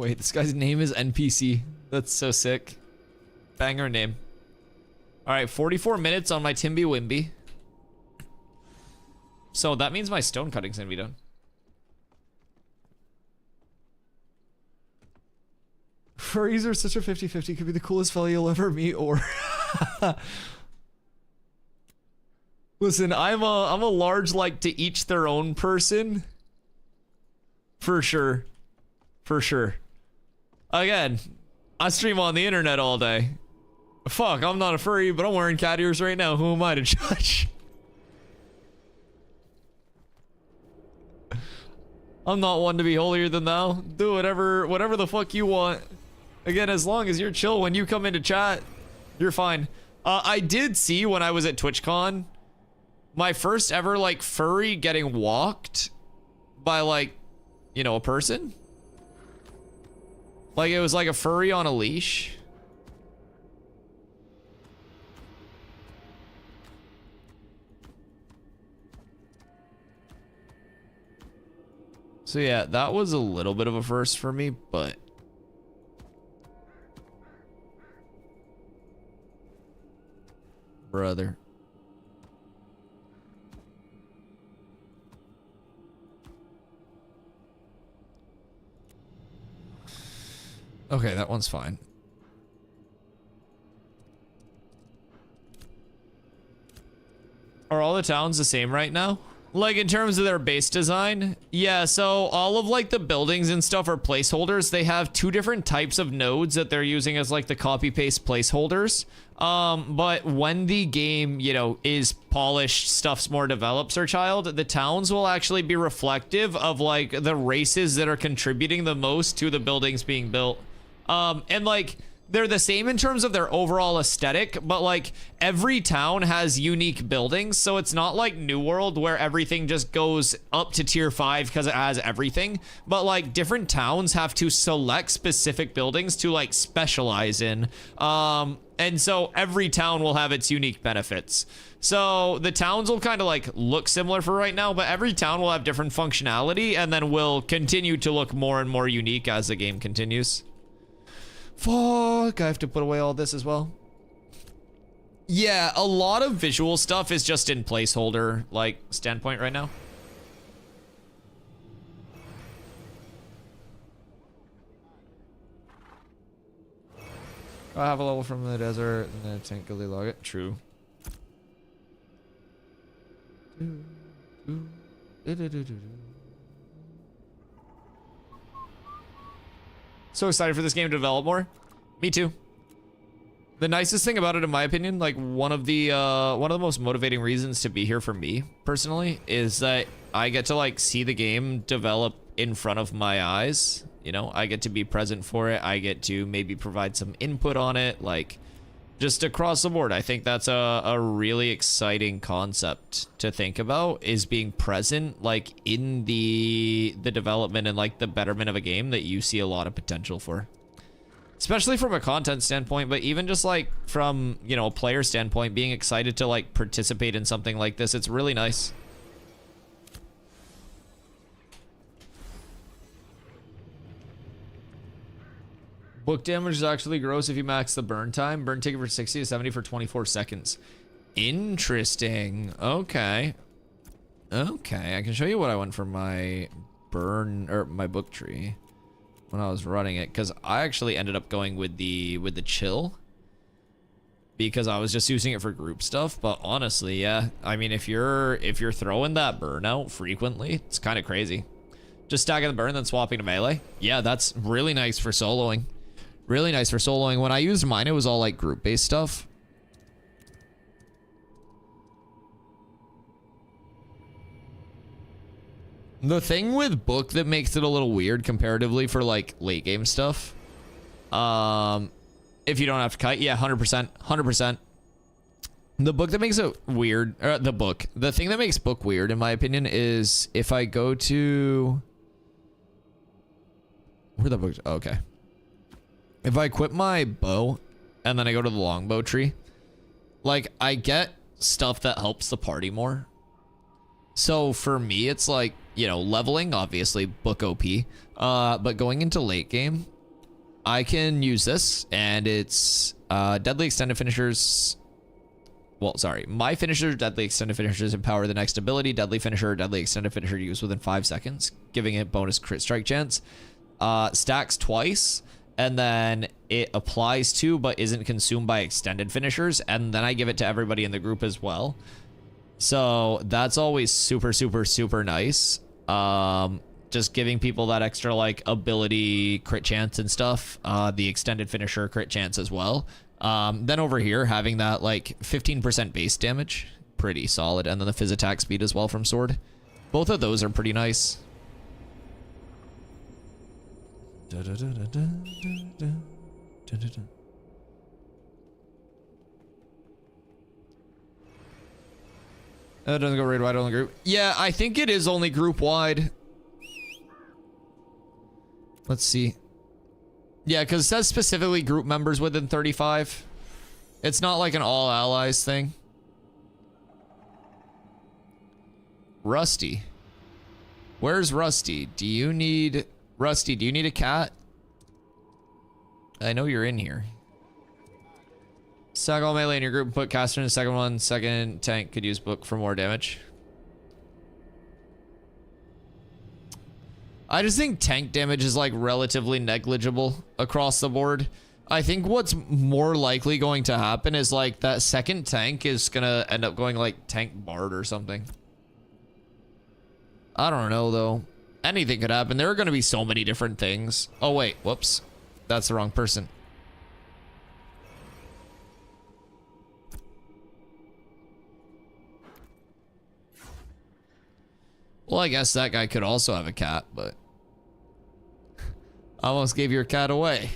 Wait, this guy's name is NPC. That's so sick. Banger name. All right, 44 minutes on my Timby Wimby. So that means my stone cutting's gonna be done. Furries are such a 50-50. Could be the coolest fella you'll ever meet, or... Listen, I'm a large, like, to each their own person. For sure. For sure. Again, I stream on the internet all day. Fuck, I'm not a furry, but I'm wearing cat ears right now. Who am I to judge? I'm not one to be holier than thou. Do whatever the fuck you want. Again, as long as you're chill when you come into chat, you're fine. I did see when I was at TwitchCon, my first ever, like, furry getting walked by, like, you know, a person. Like, it was like a furry on a leash. So yeah, that was a little bit of a first for me, but... Brother. Okay, that one's fine. Are all the towns the same right now? Like, in terms of their base design? Yeah, so all of, like, the buildings and stuff are placeholders. They have two different types of nodes that they're using as, like, the copy-paste placeholders. But when the game, you know, is polished, stuff's more developed, Sir Child, the towns will actually be reflective of, like, the races that are contributing the most to the buildings being built. And, like... They're the same in terms of their overall aesthetic, but like every town has unique buildings, so it's not like New World where everything just goes up to tier 5 because it has everything, but like different towns have to select specific buildings to like specialize in. And so every town will have its unique benefits. So the towns will kind of like look similar for right now, but every town will have different functionality and then will continue to look more and more unique as the game continues. Fuck, I have to put away all this as well. Yeah, a lot of visual stuff is just in placeholder, like, standpoint right now. I have a level from the desert and then a tank gully log it. True. So excited for this game to develop more. Me too. The nicest thing about it, in my opinion, like one of the most motivating reasons to be here for me personally is that I get to like see the game develop in front of my eyes. You know, I get to be present for it. I get to maybe provide some input on it, like just across the board. I think that's a really exciting concept to think about, is being present like in the development and like the betterment of a game that you see a lot of potential for, especially from a content standpoint, but even just like from, you know, a player standpoint, being excited to like participate in something like this. It's really nice. Book damage is actually gross if you max the burn time. Burn ticket for 60 to 70 for 24 seconds. Interesting. Okay. Okay, I can show you what I went for my burn, or my book tree when I was running it, because I actually ended up going with the chill because I was just using it for group stuff. But honestly, yeah, I mean, if you're throwing that burnout frequently, it's kind of crazy. Just stacking the burn, then swapping to melee. Yeah, that's really nice for soloing. Really nice for soloing. When I used mine, it was all like group-based stuff. The thing with book that makes it a little weird comparatively for like late game stuff, if you don't have to kite, yeah, 100%, 100%. The book that makes it weird, the thing that makes book weird in my opinion is if I go to, where the book, oh, okay. If I equip my bow and then I go to the longbow tree, like I get stuff that helps the party more. So for me, it's like, you know, leveling, obviously, book OP. But going into late game, I can use this, and it's deadly extended finishers. Well, sorry, my finisher, deadly extended finishers empower the next ability. Deadly finisher, deadly extended finisher used within 5 seconds, giving it bonus crit strike chance. Stacks twice, and then it applies to but isn't consumed by extended finishers, and then I give it to everybody in the group as well. So that's always super, super, super nice. Just giving people that extra like ability crit chance and stuff. The extended finisher crit chance as well. Then over here, having that like 15% base damage, pretty solid. And then the phys attack speed as well from sword. Both of those are pretty nice. It doesn't go raid wide, only group. Yeah, I think it is only group wide. Let's see. Yeah, because it says specifically group members within 35. It's not like an all allies thing. Rusty. Where's Rusty? Do you need... Rusty, do you need a cat? I know you're in here. Sack all melee in your group and put caster in the second one. Second tank could use book for more damage. I just think tank damage is like relatively negligible across the board. I think what's more likely going to happen is like that second tank is gonna end up going like tank bard or something. I don't know though. Anything could happen. There are gonna be so many different things. Oh wait, whoops. That's the wrong person. Well, I guess that guy could also have a cat, but I almost gave your cat away.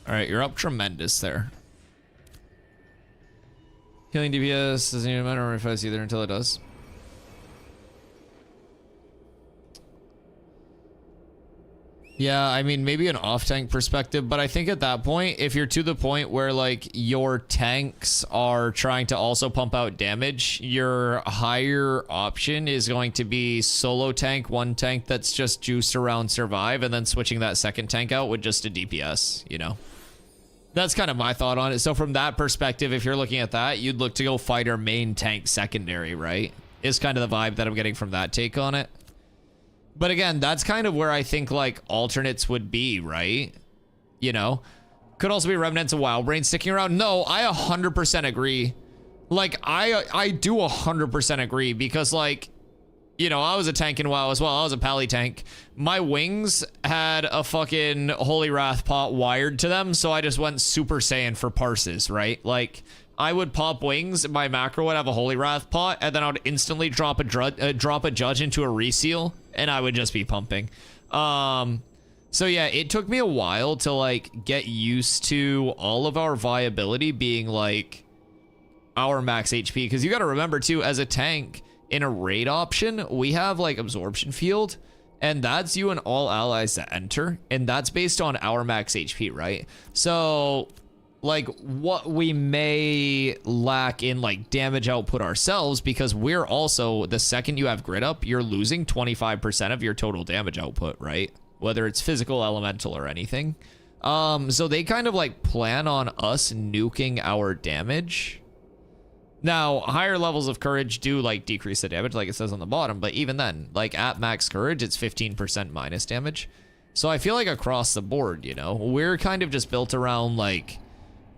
All right, you're up tremendous there. Healing DPS doesn't even matter if it's either until it does. Yeah, I mean, maybe an off-tank perspective, but I think at that point, if you're to the point where, like, your tanks are trying to also pump out damage, your higher option is going to be solo tank, one tank that's just juiced around survive, and then switching that second tank out with just a DPS, you know? That's kind of my thought on it. So from that perspective, if you're looking at that, you'd look to go fighter main tank secondary, right? Is kind of the vibe that I'm getting from that take on it. But again, that's kind of where I think like alternates would be, right? You know, could also be remnants of WoW Brain sticking around. No, I 100% agree. Like I do 100% agree because like, you know, I was a tank in WoW as well. I was a pally tank. My wings had a fucking Holy Wrath pot wired to them, so I just went Super Saiyan for parses, right? Like I would pop wings, my macro would have a Holy Wrath pot, and then I would instantly drop a judge into a reseal, and I would just be pumping. So yeah, it took me a while to like get used to all of our viability being like our max HP, because you got to remember too, as a tank in a raid option, we have like absorption field, and that's you and all allies that enter, and that's based on our max HP, right? So like what we may lack in like damage output ourselves, because we're also, the second you have grid up, you're losing 25% of your total damage output, right? Whether it's physical, elemental, or anything. So they kind of like plan on us nuking our damage. Now, higher levels of courage do like decrease the damage, like it says on the bottom, but even then, like at max courage, it's 15% minus damage. So I feel like across the board, you know, we're kind of just built around like,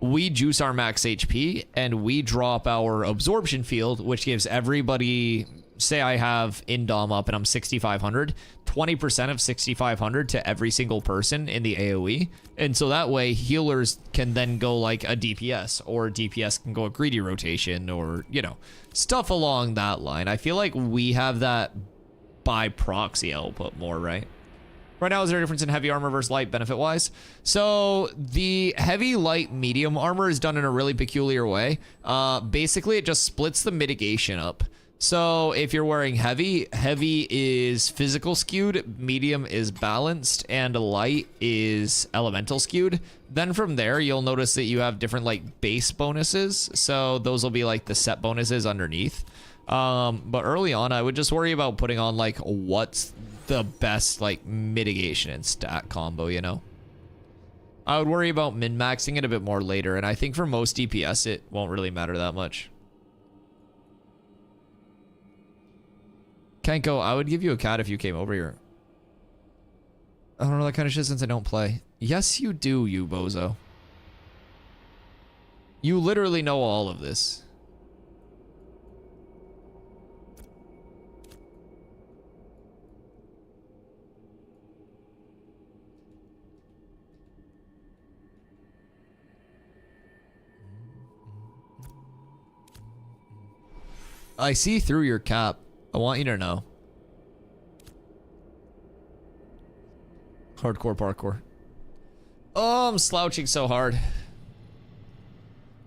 we juice our max HP and we drop our absorption field, which gives everybody, say I have Indom up and I'm 6,500, 20% of 6,500 to every single person in the AoE. And so that way healers can then go like a DPS, or DPS can go a greedy rotation, or, you know, stuff along that line. I feel like we have that by proxy output more, right? Right now, is there a difference in heavy armor versus light benefit-wise? So the heavy, light, medium armor is done in a really peculiar way. Basically, it just splits the mitigation up. So if you're wearing heavy, heavy is physical skewed, medium is balanced, and light is elemental skewed. Then from there, you'll notice that you have different like base bonuses. So those will be like the set bonuses underneath. But early on, I would just worry about putting on like what's the best like mitigation and stat combo, you know? I would worry about min-maxing it a bit more later, and I think for most DPS, it won't really matter that much. Kenko, I would give you a cat if you came over here. I don't know that kind of shit since I don't play. Yes, you do, you bozo. You literally know all of this. I see through your cap. I want you to know. Hardcore parkour. Oh, I'm slouching so hard.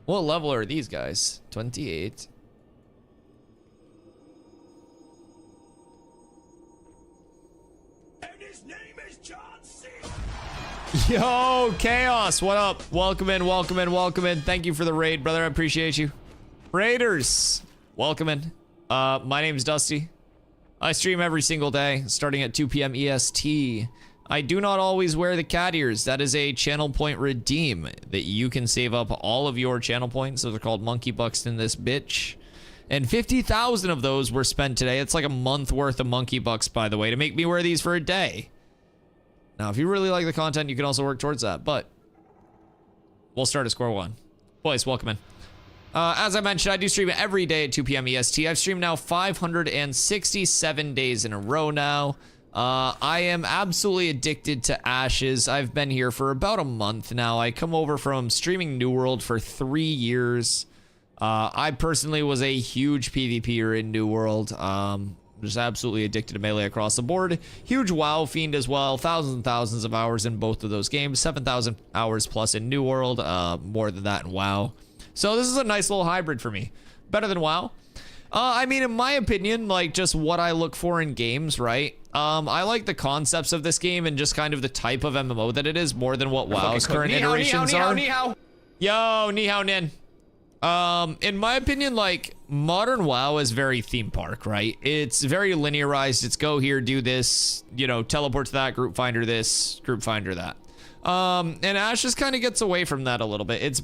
What level are these guys? 28. And his name is John C. Yo, Chaos, what up? Welcome in, welcome in, welcome in. Thank you for the raid, brother. I appreciate you. Raiders, welcome in. My name's Dusty. I stream every single day, starting at 2 p.m. EST. I do not always wear the cat ears. That is a channel point redeem that you can save up all of your channel points. Those are called monkey bucks in this bitch. And 50,000 of those were spent today. It's like a month worth of monkey bucks, by the way, to make me wear these for a day. Now, if you really like the content, you can also work towards that, but we'll start at square one. Boys, welcome in. As I mentioned, I do stream every day at 2 p.m. EST. I've streamed now 567 days in a row now. I am absolutely addicted to Ashes. I've been here for about a month now. I come over from streaming New World for 3 years. I personally was a huge PvPer in New World. Just absolutely addicted to Melee across the board. Huge WoW fiend as well. Thousands and thousands of hours in both of those games. 7,000 hours plus in New World. More than that in WoW. So this is a nice little hybrid for me. Better than WoW. I mean, in my opinion, like just what I look for in games, right? I like the concepts of this game and just kind of the type of MMO that it is more than what WoW's current iterations are. Yo, ni hao nin. In my opinion, like modern WoW is very theme park, right? It's very linearized. It's go here, do this, you know, teleport to that, group finder this, group finder that. And Ash just kind of gets away from that a little bit. It's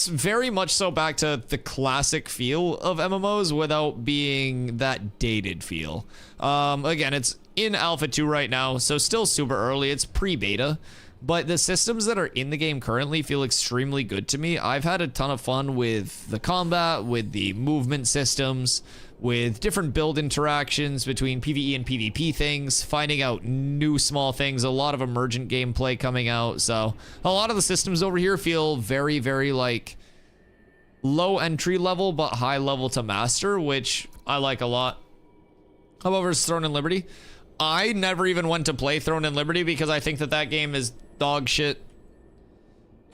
very much so back to the classic feel of MMOs without being that dated feel. Again, it's in Alpha 2 right now, so still super early. It's pre-beta, but the systems that are in the game currently feel extremely good to me. I've had a ton of fun with the combat, with the movement systems, with different build interactions between PvE and PvP things, finding out new small things, a lot of emergent gameplay coming out. So a lot of the systems over here feel very, very like low entry level, but high level to master, which I like a lot. However, it's Throne and Liberty. I never even went to play Throne and Liberty because I think that that game is dog shit.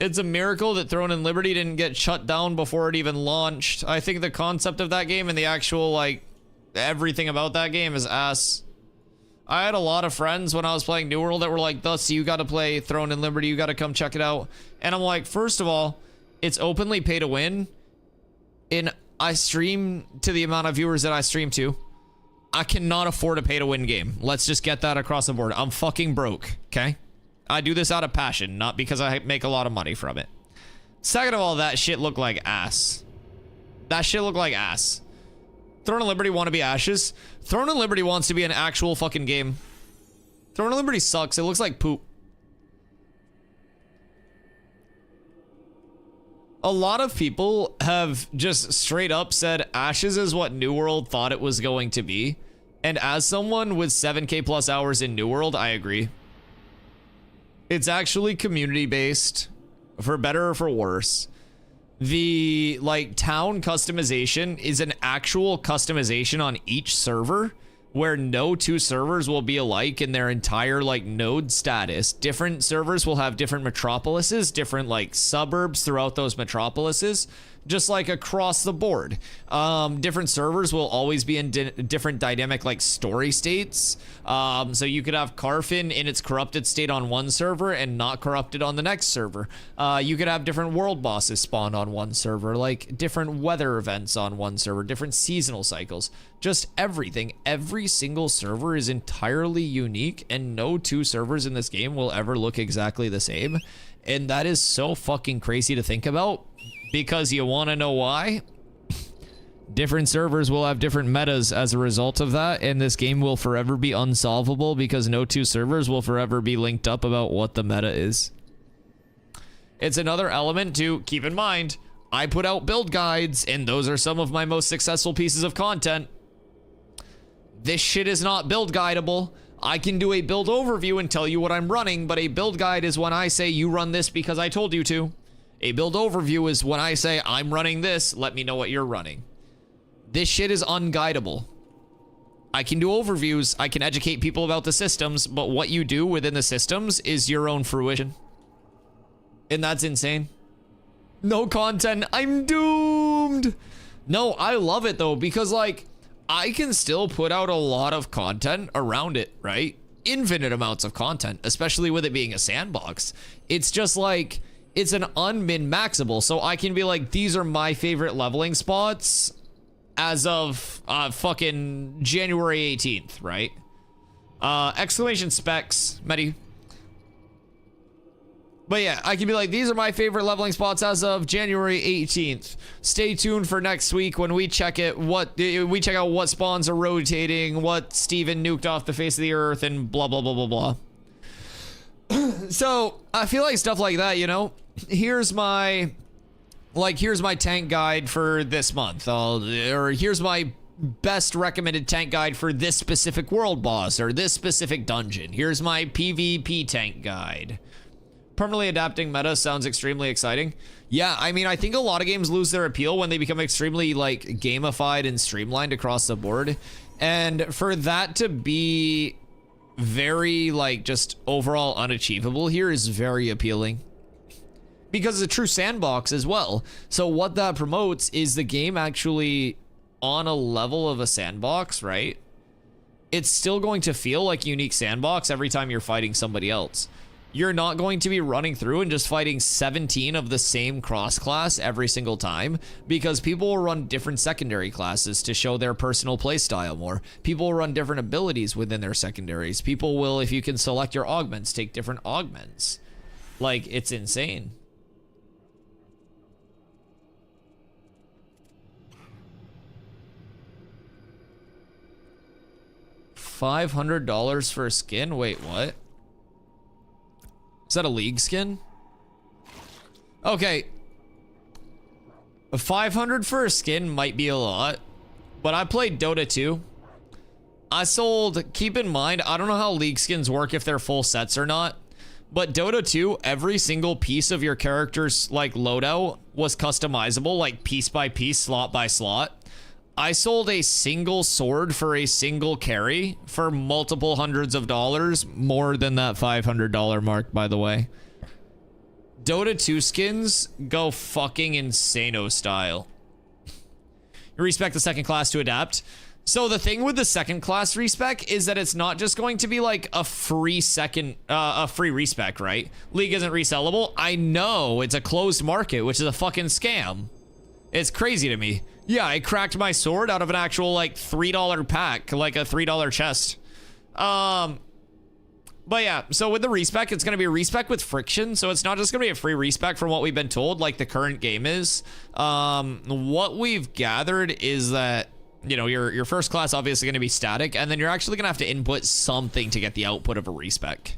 It's a miracle that Throne and Liberty didn't get shut down before it even launched. I think the concept of that game and the actual, like, everything about that game is ass. I had a lot of friends when I was playing New World that were like, Dusty, you gotta play Throne and Liberty, you gotta come check it out. And I'm like, first of all, it's openly pay to win. And I stream to the amount of viewers that I stream to. I cannot afford a pay to win game. Let's just get that across the board. I'm fucking broke, okay? I do this out of passion, not because I make a lot of money from it. Second of all, that shit looked like ass. That shit looked like ass. Throne of Liberty want to be Ashes. Throne of Liberty wants to be an actual fucking game. Throne of Liberty sucks. It looks like poop. A lot of people have just straight up said Ashes is what New World thought it was going to be. And as someone with 7K plus hours in New World, I agree. It's actually community based, for better or for worse. The like town customization is an actual customization on each server, where no two servers will be alike in their entire like node status. Different servers will have different metropolises, different like suburbs throughout those metropolises. just like across the board. Different servers will always be in different dynamic like story states. So you could have Carfin in its corrupted state on one server and not corrupted on the next server. You could have different world bosses spawned on one server, like different weather events on one server, different seasonal cycles, just everything. Every single server is entirely unique, and no two servers in this game will ever look exactly the same. And that is so fucking crazy to think about, because you want to know why? Different servers will have different metas as a result of that, and this game will forever be unsolvable because no two servers will forever be linked up about what the meta is. It's another element to keep in mind. I put out build guides, and those are some of my most successful pieces of content. This shit is not build guideable. I can do a build overview and tell you what I'm running, but a build guide is when I say you run this because I told you to. A build overview is when I say I'm running this, let me know what you're running. This shit is unguidable. I can do overviews, I can educate people about the systems, but what you do within the systems is your own fruition. And that's insane. No content, I'm doomed. No, I love it though, because like, I can still put out a lot of content around it, right? Infinite amounts of content, especially with it being a sandbox. It's just like, it's an unmin-maxable, so I can be like, these are my favorite leveling spots as of fucking January 18th, right? Exclamation specs, Medi. But yeah, I can be like, these are my favorite leveling spots as of January 18th. Stay tuned for next week when we check out what spawns are rotating, what Steven nuked off the face of the earth, and blah, blah, blah, blah, blah. So I feel like stuff like that, you know, here's my tank guide for this month, or here's my best recommended tank guide for this specific world boss or this specific dungeon. Here's my PvP tank guide. Permanently adapting meta sounds extremely exciting. Yeah, I mean, I think a lot of games lose their appeal when they become extremely like gamified and streamlined across the board. And for that to be very like just overall unachievable here is very appealing. Because it's a true sandbox as well. So what that promotes is the game actually on a level of a sandbox, right? It's still going to feel like unique sandbox every time you're fighting somebody else. You're not going to be running through and just fighting 17 of the same cross class every single time, because people will run different secondary classes to show their personal playstyle more. People will run different abilities within their secondaries. People will, if you can select your augments, take different augments. Like, it's insane. $500 for a skin? Wait, what? Is that a league skin? Okay. 500 for a skin might be a lot, but I played Dota 2. I sold, keep in mind, I don't know how league skins work if they're full sets or not, but Dota 2, every single piece of your character's like loadout was customizable, like piece by piece, slot by slot. I sold a single sword for a single carry for multiple hundreds of dollars, more than that $500 mark, by the way. Dota 2 skins go fucking insano style. You respec the second class to adapt. So the thing with the second class respec is that it's not just going to be like a free respec, right? League isn't resellable. I know, it's a closed market, which is a fucking scam. It's crazy to me. Yeah, I cracked my sword out of an actual like $3 pack, like a $3 chest. But yeah, so with the respec, it's going to be a respec with friction. So it's not just going to be a free respec from what we've been told, like the current game is. What we've gathered is that, you know, your first class obviously going to be static, and then you're actually going to have to input something to get the output of a respec,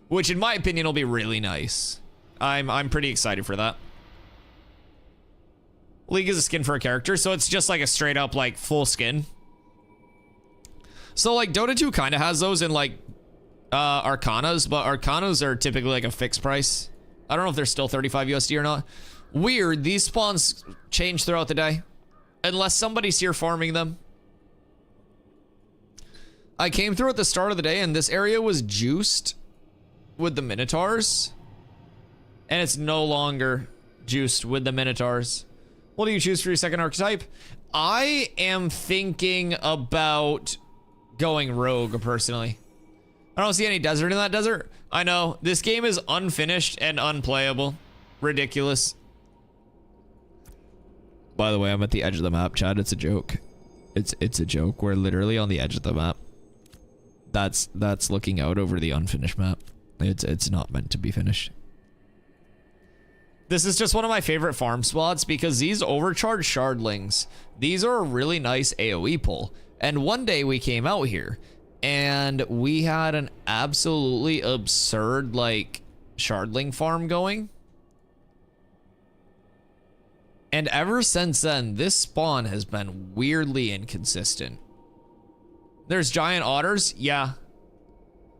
which in my opinion will be really nice. I'm pretty excited for that. League is a skin for a character, so it's just like a straight up like full skin. So like Dota 2 kind of has those in like Arcanas, but Arcanas are typically like a fixed price. I don't know if they're still 35 USD or not. Weird, these spawns change throughout the day, unless somebody's here farming them. I came through at the start of the day and this area was juiced with the Minotaurs, and it's no longer juiced with the Minotaurs. What do you choose for your second archetype? I am thinking about going rogue, personally. I don't see any desert in that desert. I know, this game is unfinished and unplayable. Ridiculous. By the way, I'm at the edge of the map, Chad. It's a joke. It's a joke. We're literally on the edge of the map. That's looking out over the unfinished map. It's not meant to be finished. This is just one of my favorite farm spots because these overcharged shardlings, these are a really nice AoE pull. And one day we came out here and we had an absolutely absurd like shardling farm going. And ever since then, this spawn has been weirdly inconsistent. There's giant otters, yeah.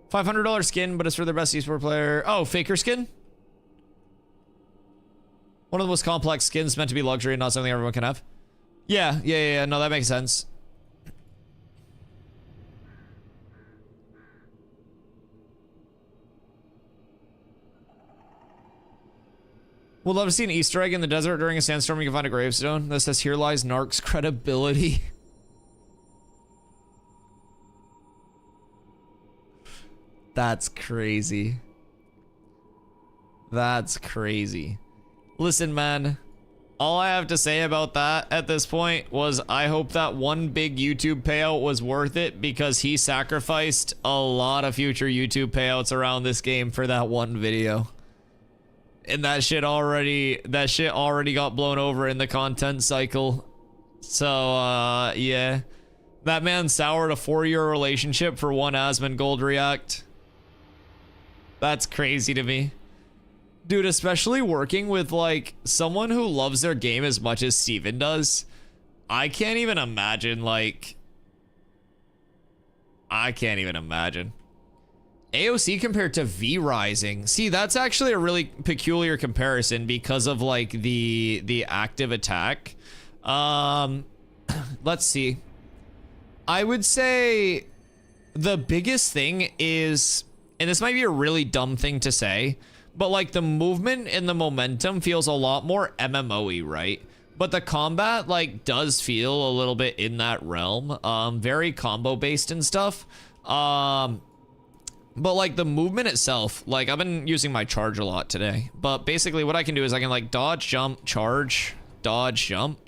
$500 skin, but it's for the best esports player. Oh, faker skin? One of the most complex skins meant to be luxury and not something everyone can have. Yeah, no, that makes sense. Would love to see an Easter egg in the desert during a sandstorm. You can find a gravestone that says, "Here lies Narc's credibility." That's crazy. That's crazy. Listen, man. All I have to say about that at this point was I hope that one big YouTube payout was worth it because he sacrificed a lot of future YouTube payouts around this game for that one video. And that shit already got blown over in the content cycle. So, yeah. That man soured a 4-year relationship for one Asmon gold react. That's crazy to me. Dude, especially working with, like, someone who loves their game as much as Steven does. I can't even imagine, like... I can't even imagine. AOC compared to V Rising. See, that's actually a really peculiar comparison because of like the active attack. Let's see. I would say the biggest thing is, and this might be a really dumb thing to say, but like the movement and the momentum feels a lot more MMO-y, right? But the combat like does feel a little bit in that realm. Very combo based and stuff. But like the movement itself, like I've been using my charge a lot today, but basically what I can do is I can like dodge, jump, charge, dodge, jump.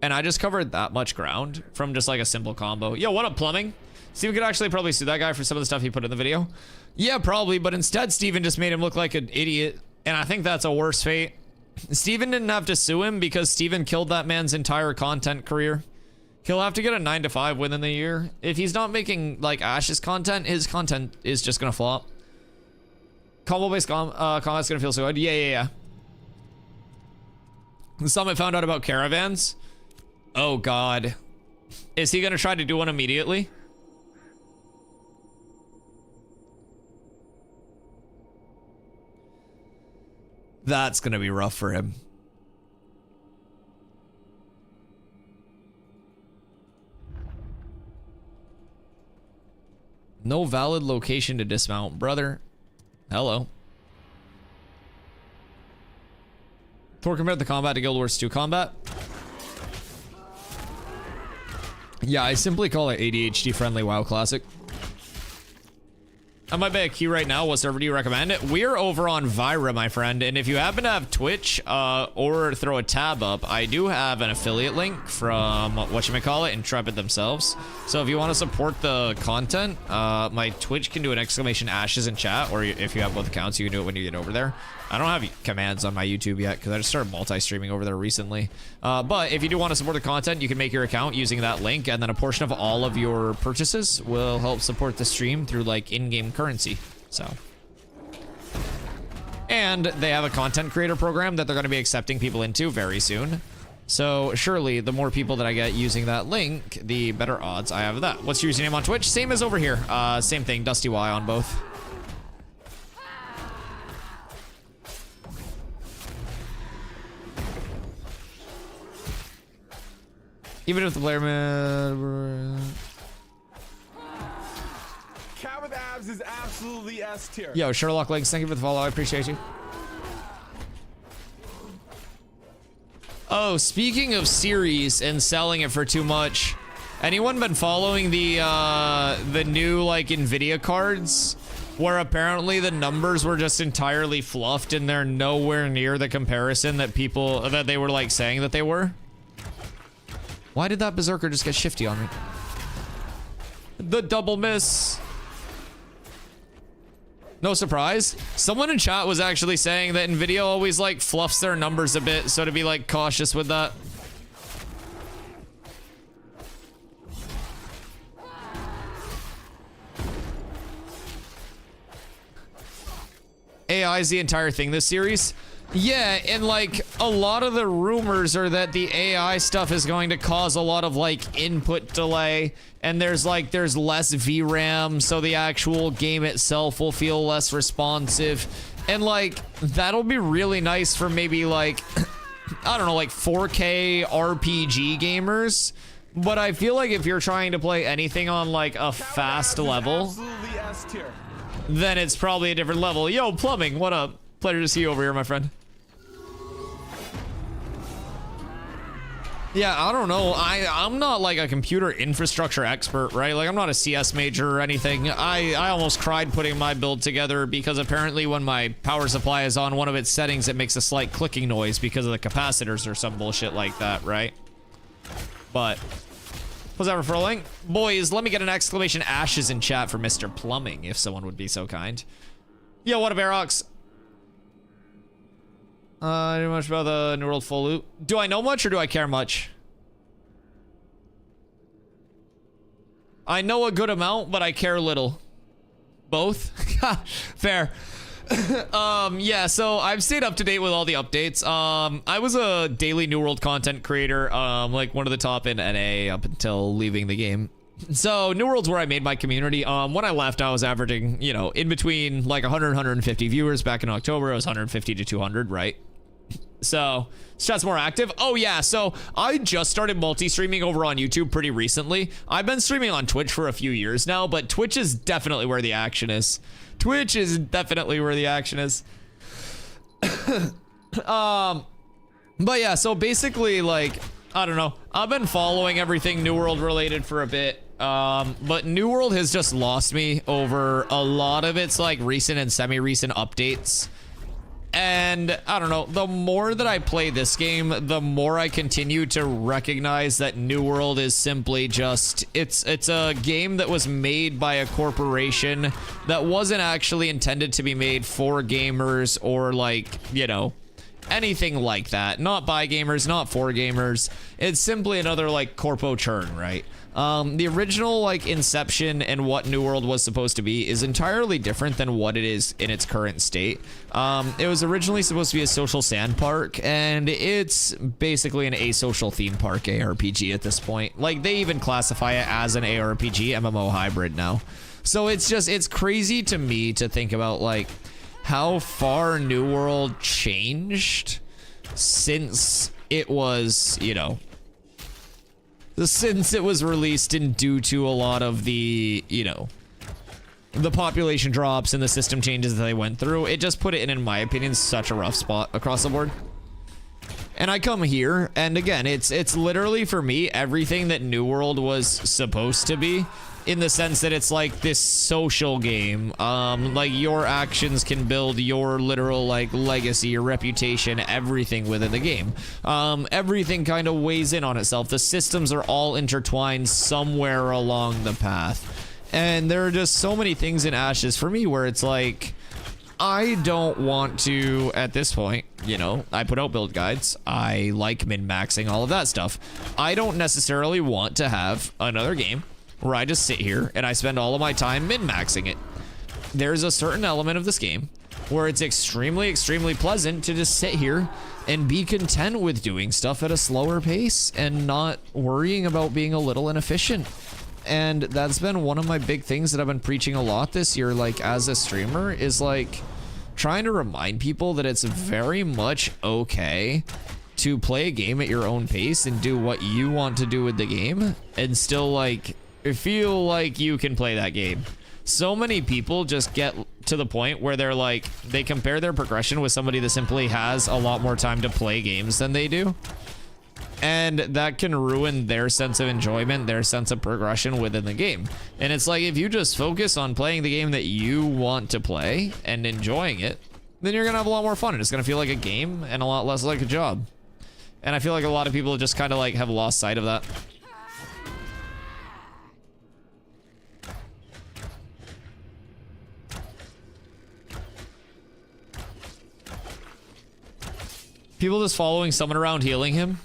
And I just covered that much ground from just like a simple combo. Yo, what up, plumbing? Steven could actually probably sue that guy for some of the stuff he put in the video. Yeah, probably, but instead Steven just made him look like an idiot. And I think that's a worse fate. Steven didn't have to sue him because Steven killed that man's entire content career. He'll have to get a 9 to 5 within the year. If he's not making like Ash's content, his content is just gonna flop. Combo-based combat's gonna feel so good. Yeah. The Summit found out about caravans. Oh God. Is he gonna try to do one immediately? That's gonna be rough for him. No valid location to dismount, brother. Hello. Thor compared the combat to Guild Wars 2 combat. Yeah, I simply call it ADHD friendly WoW Classic. I might buy a key right now. What server do you recommend? We're over on Vira, my friend. And if you happen to have Twitch or throw a tab up, I do have an affiliate link from whatchamacallit, Intrepid themselves. So if you want to support the content, my Twitch can do an exclamation ashes in chat, or if you have both accounts, you can do it when you get over there. I don't have commands on my YouTube yet because I just started multi-streaming over there recently. But if you do want to support the content, you can make your account using that link, and then a portion of all of your purchases will help support the stream through like in-game currency. So, and they have a content creator program that they're going to be accepting people into very soon. So surely the more people that I get using that link, the better odds I have of that. What's your username on Twitch? Same as over here. Same thing, Dusty Y on both. Even if the player Cat with abs is absolutely S tier. Yo, Sherlock Legs, thank you for the follow. I appreciate you. Oh, speaking of series and selling it for too much, anyone been following the new like Nvidia cards, where apparently the numbers were just entirely fluffed and they're nowhere near the comparison that they were like saying that they were? Why did that berserker just get shifty on me? The double miss. No surprise. Someone in chat was actually saying that Nvidia always like fluffs their numbers a bit, so to be like cautious with that. AI is the entire thing this series. Yeah, and like a lot of the rumors are that the AI stuff is going to cause a lot of like input delay, and there's less VRAM, so the actual game itself will feel less responsive, and like that'll be really nice for maybe like I don't know, like 4K RPG gamers. But I feel like if you're trying to play anything on like a fast level, Absolutely S tier. then it's probably a different level. Yo, Plumbing, what up? Pleasure to see you over here, my friend. Yeah, I don't know. I'm not like a computer infrastructure expert, right? Like I'm not a CS major or anything. I almost cried putting my build together because apparently when my power supply is on one of its settings, it makes a slight clicking noise because of the capacitors or some bullshit like that, right? But was that referring? Boys, let me get an exclamation ashes in chat for Mr. Plumbing, if someone would be so kind. Yo, what up, Aerox? I don't know much about the New World full loot. Do I know much or do I care much? I know a good amount, but I care little. Both? Fair. Yeah, so I've stayed up to date with all the updates. I was a daily New World content creator, like one of the top in NA up until leaving the game. So New World's where I made my community. When I left, I was averaging, you know, in between like 100, 150 viewers. Back in October, I was 150 to 200, right? So chat's more active. Oh yeah, so I just started multi-streaming over on YouTube pretty recently. I've been streaming on Twitch for a few years now, but Twitch is definitely where the action is. Twitch is definitely where the action is. But yeah, so basically, like, I don't know. I've been following everything New World related for a bit. But New World has just lost me over a lot of its like recent and semi-recent updates. And I don't know, the more that I play this game, the more I continue to recognize that New World is simply just, it's a game that was made by a corporation that wasn't actually intended to be made for gamers or like, you know, anything like that. Not by gamers, not for gamers. It's simply another like corpo churn, right? The original like inception and what New World was supposed to be is entirely different than what it is in its current state. It was originally supposed to be a social sand park, and it's basically an asocial theme park ARPG at this point. Like they even classify it as an ARPG MMO hybrid now. So it's crazy to me to think about like how far New World changed since it was, you know, since it was released and due to a lot of the, you know, the population drops and the system changes that they went through. It just put it in my opinion, such a rough spot across the board. And I come here, and again, it's literally for me everything that New World was supposed to be, in the sense that it's like this social game. Like your actions can build your literal like legacy, your reputation, everything within the game. Everything kind of weighs in on itself. The systems are all intertwined somewhere along the path. And there are just so many things in Ashes for me where it's like, I don't want to, at this point, you know, I put out build guides. I like min-maxing, all of that stuff. I don't necessarily want to have another game where I just sit here and I spend all of my time min-maxing it. There's a certain element of this game where it's extremely, extremely pleasant to just sit here and be content with doing stuff at a slower pace and not worrying about being a little inefficient. And that's been one of my big things that I've been preaching a lot this year, like as a streamer, is like trying to remind people that it's very much okay to play a game at your own pace and do what you want to do with the game and still like feel like you can play that game. So many people just get to the point where they're like, they compare their progression with somebody that simply has a lot more time to play games than they do. And that can ruin their sense of enjoyment, their sense of progression within the game. And it's like, if you just focus on playing the game that you want to play and enjoying it, then you're gonna have a lot more fun. And it's gonna feel like a game and a lot less like a job. And I feel like a lot of people just kind of like have lost sight of that. People just following someone around healing him.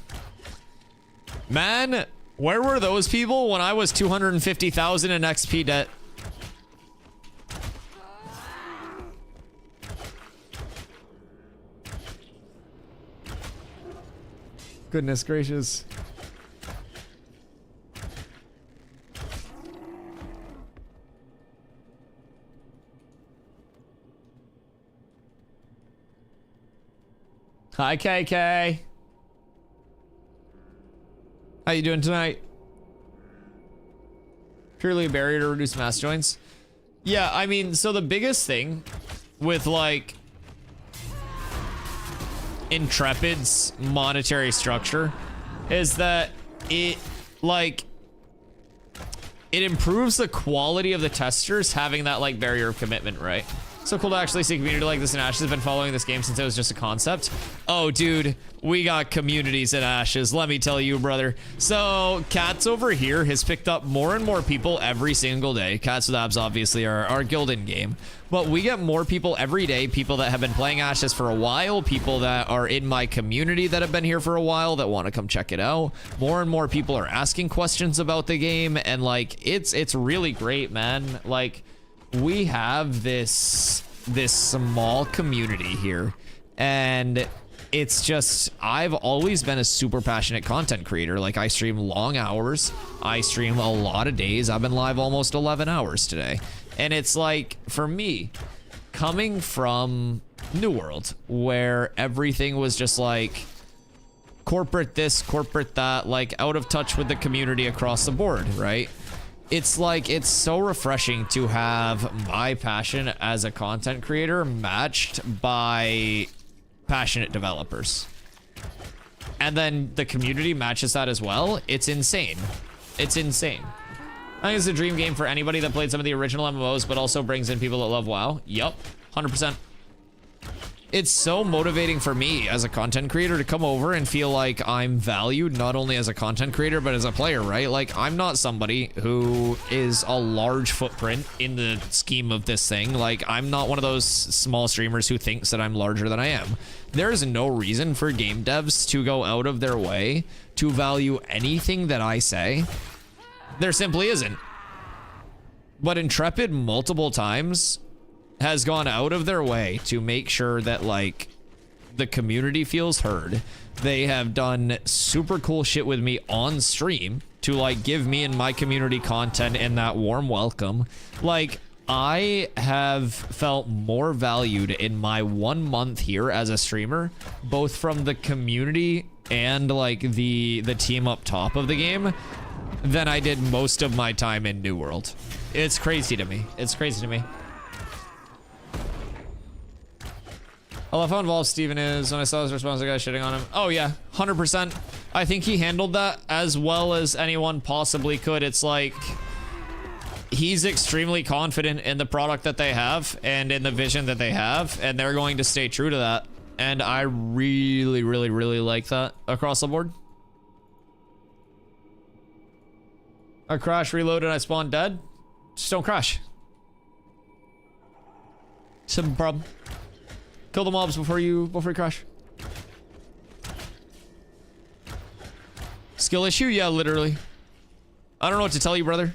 Man, where were those people when I was 250,000 in XP debt? Goodness gracious. Hi, KK. How you doing tonight? Purely a barrier to reduce mass joins. Yeah, I mean, so the biggest thing with like Intrepid's monetary structure is that it improves the quality of the testers having that like barrier of commitment, right? So cool to actually see a community like this in Ashes. I've been following this game since it was just a concept. Oh, dude, we got communities in Ashes. Let me tell you, brother. So Cats over here has picked up more and more people every single day. Cats with Abs obviously are our guild in game, but we get more people every day. People that have been playing Ashes for a while, people that are in my community that have been here for a while that want to come check it out. More and more people are asking questions about the game, and like it's really great, man. Like, we have this small community here, and it's just, I've always been a super passionate content creator. Like, I stream long hours, I stream a lot of days. I've been live almost 11 hours today, and it's like, for me, coming from New World, where everything was just like corporate this, corporate that, like out of touch with the community across the board, right? It's like, it's so refreshing to have my passion as a content creator matched by passionate developers. And then the community matches that as well. It's insane. It's insane. I think it's a dream game for anybody that played some of the original MMOs, but also brings in people that love WoW. Yup, 100%. It's so motivating for me as a content creator to come over and feel like I'm valued not only as a content creator but as a player, right? Like, I'm not somebody who is a large footprint in the scheme of this thing. Like, I'm not one of those small streamers who thinks that I'm larger than I am. There is no reason for game devs to go out of their way to value anything that I say. There simply isn't. But Intrepid multiple times has gone out of their way to make sure that like the community feels heard. They have done super cool shit with me on stream to like give me and my community content and that warm welcome. Like, I have felt more valued in my 1 month here as a streamer, both from the community and like the team up top of the game, than I did most of my time in New World. It's crazy to me. It's crazy to me. I love how involved Steven is. When I saw his response, the guy shitting on him. Oh yeah, 100%. I think he handled that as well as anyone possibly could. It's like, he's extremely confident in the product that they have and in the vision that they have, and they're going to stay true to that. And I really, really, really like that across the board. I crash, reload, and I spawn dead. Just don't crash. Simple problem. Kill the mobs before you crash. Skill issue? Yeah, literally. I don't know what to tell you, brother.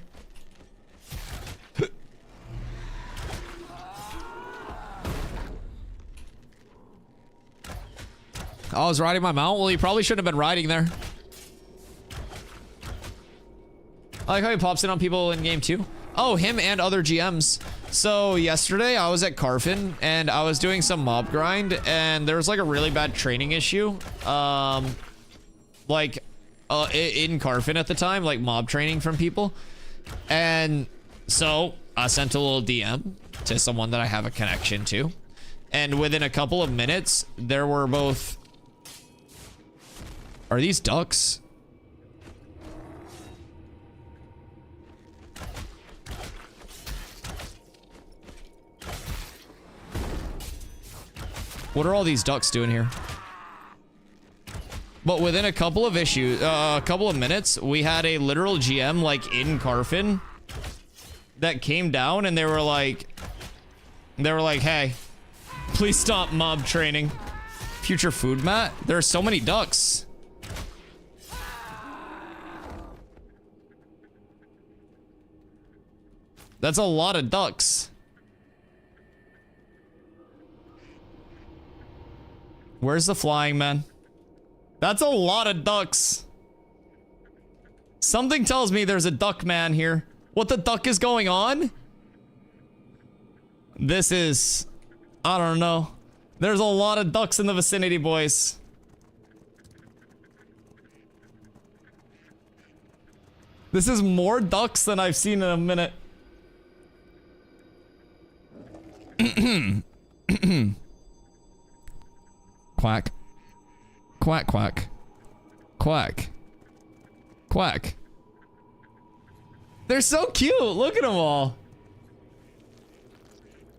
I was riding my mount. Well, you probably shouldn't have been riding there. I like how he pops in on people in game too. Oh, him and other GMs. So yesterday I was at Carfin and I was doing some mob grind, and there was like a really bad training issue. In Carfin at the time, like mob training from people. And so I sent a little DM to someone that I have a connection to. And within a couple of minutes, there were both Are these ducks? What are all these ducks doing here? But within a couple of a couple of minutes, we had a literal GM like in Carfin that came down and they were like, hey, please stop mob training. Future food mat? There are so many ducks. That's a lot of ducks. Where's the flying man? That's a lot of ducks. Something tells me there's a duck man here. What the duck is going on? This is... I don't know. There's a lot of ducks in the vicinity, boys. This is more ducks than I've seen in a minute. Quack. Quack, quack. Quack. Quack. They're so cute. Look at them all.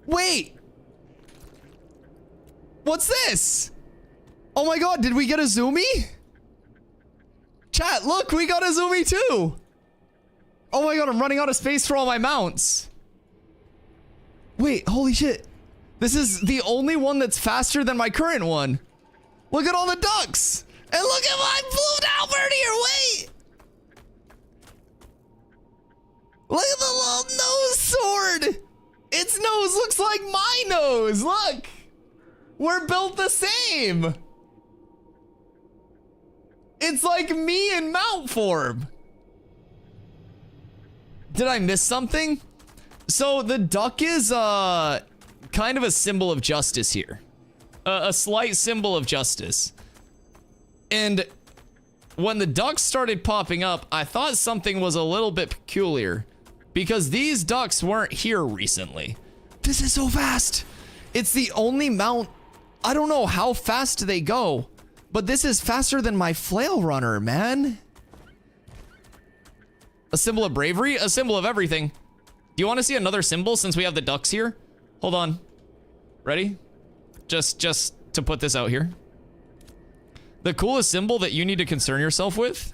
Wait. What's this? Oh my god, did we get a zoomie? Chat, look, we got a zoomie too. Oh my god, I'm running out of space for all my mounts. Wait, holy shit. This is the only one that's faster than my current one. Look at all the ducks. And look at my blue Albert here, wait. Look at the little nose sword. Its nose looks like my nose, look. We're built the same. It's like me in mount form. Did I miss something? So the duck is kind of a symbol of justice here. A slight symbol of justice. And when the ducks started popping up, I thought something was a little bit peculiar. Because these ducks weren't here recently. This is so fast. It's the only mount. I don't know how fast they go, but this is faster than my flail runner, man. A symbol of bravery, a symbol of everything. Do you want to see another symbol since we have the ducks here? Hold on. Ready? Just to put this out here. The coolest symbol that you need to concern yourself with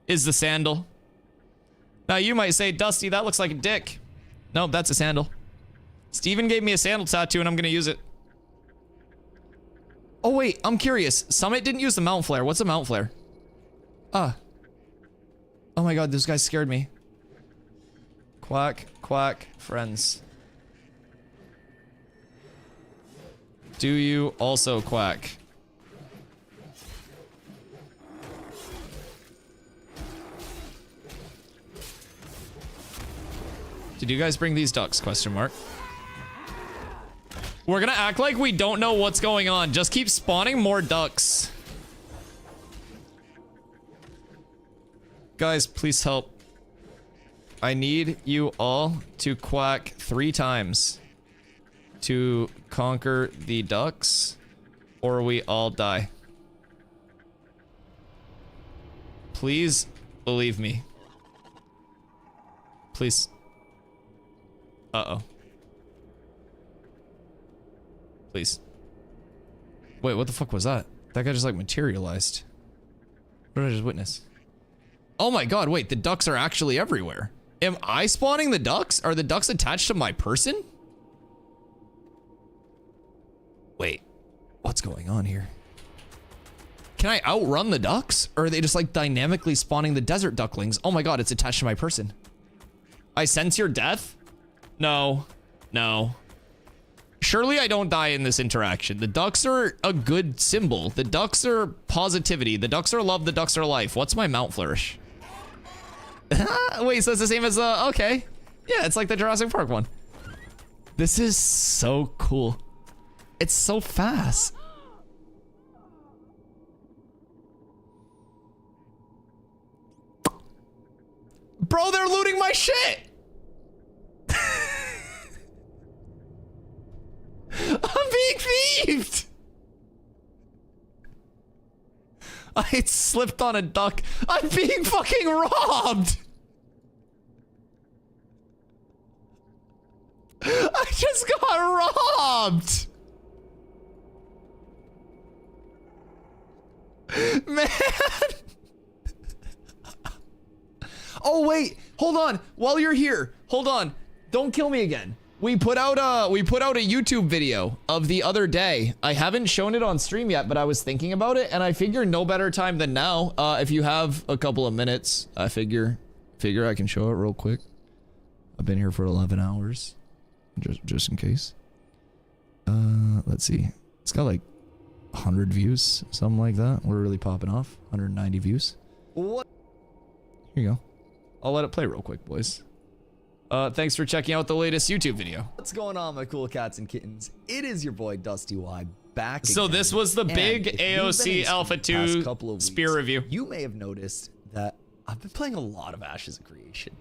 is the sandal. Now you might say, Dusty, that looks like a dick. Nope, that's a sandal. Steven gave me a sandal tattoo and I'm gonna use it. Oh wait, I'm curious. Summit didn't use the mount flare. What's a mount flare? Oh my god, those guys scared me. Quack, quack, friends. Do you also quack? Did you guys bring these ducks? Question mark. We're gonna act like we don't know what's going on. Just keep spawning more ducks. Guys, please help. I need you all to quack 3 times to conquer the ducks, or we all die. Please believe me. Please. Uh-oh. Please. Wait, what the fuck was that? That guy just like materialized. What did I just witness? Oh my god, wait, the ducks are actually everywhere. Am I spawning the ducks? Are the ducks attached to my person? Wait, what's going on here? Can I outrun the ducks? Or are they just like dynamically spawning the desert ducklings? Oh my god, it's attached to my person. I sense your death? No, no. Surely I don't die in this interaction. The ducks are a good symbol. The ducks are positivity. The ducks are love. The ducks are life. What's my mount flourish? Wait, so it's the same as, okay. Yeah, it's like the Jurassic Park one. This is so cool. It's so fast. Bro, they're looting my shit. I'm being thieved. I slipped on a duck. I'm being fucking robbed. I just got robbed. Man. Oh wait, hold on. While you're here, hold on. Don't kill me again. We put out a YouTube video of the other day. I haven't shown it on stream yet, but I was thinking about it, and I figure no better time than now. If you have a couple of minutes, I figure I can show it real quick. I've been here for 11 hours, just in case. Let's see. It's got like 100 views, something like that. We're really popping off. 190 views. What? Here you go. I'll let it play real quick, boys. Thanks for checking out the latest YouTube video. What's going on, my cool cats and kittens? It is your boy Dusty Y back So again. this was the And big if you've been AOC in Alpha the past 2 couple of spear weeks, review. You may have noticed that I've been playing a lot of Ashes of Creation.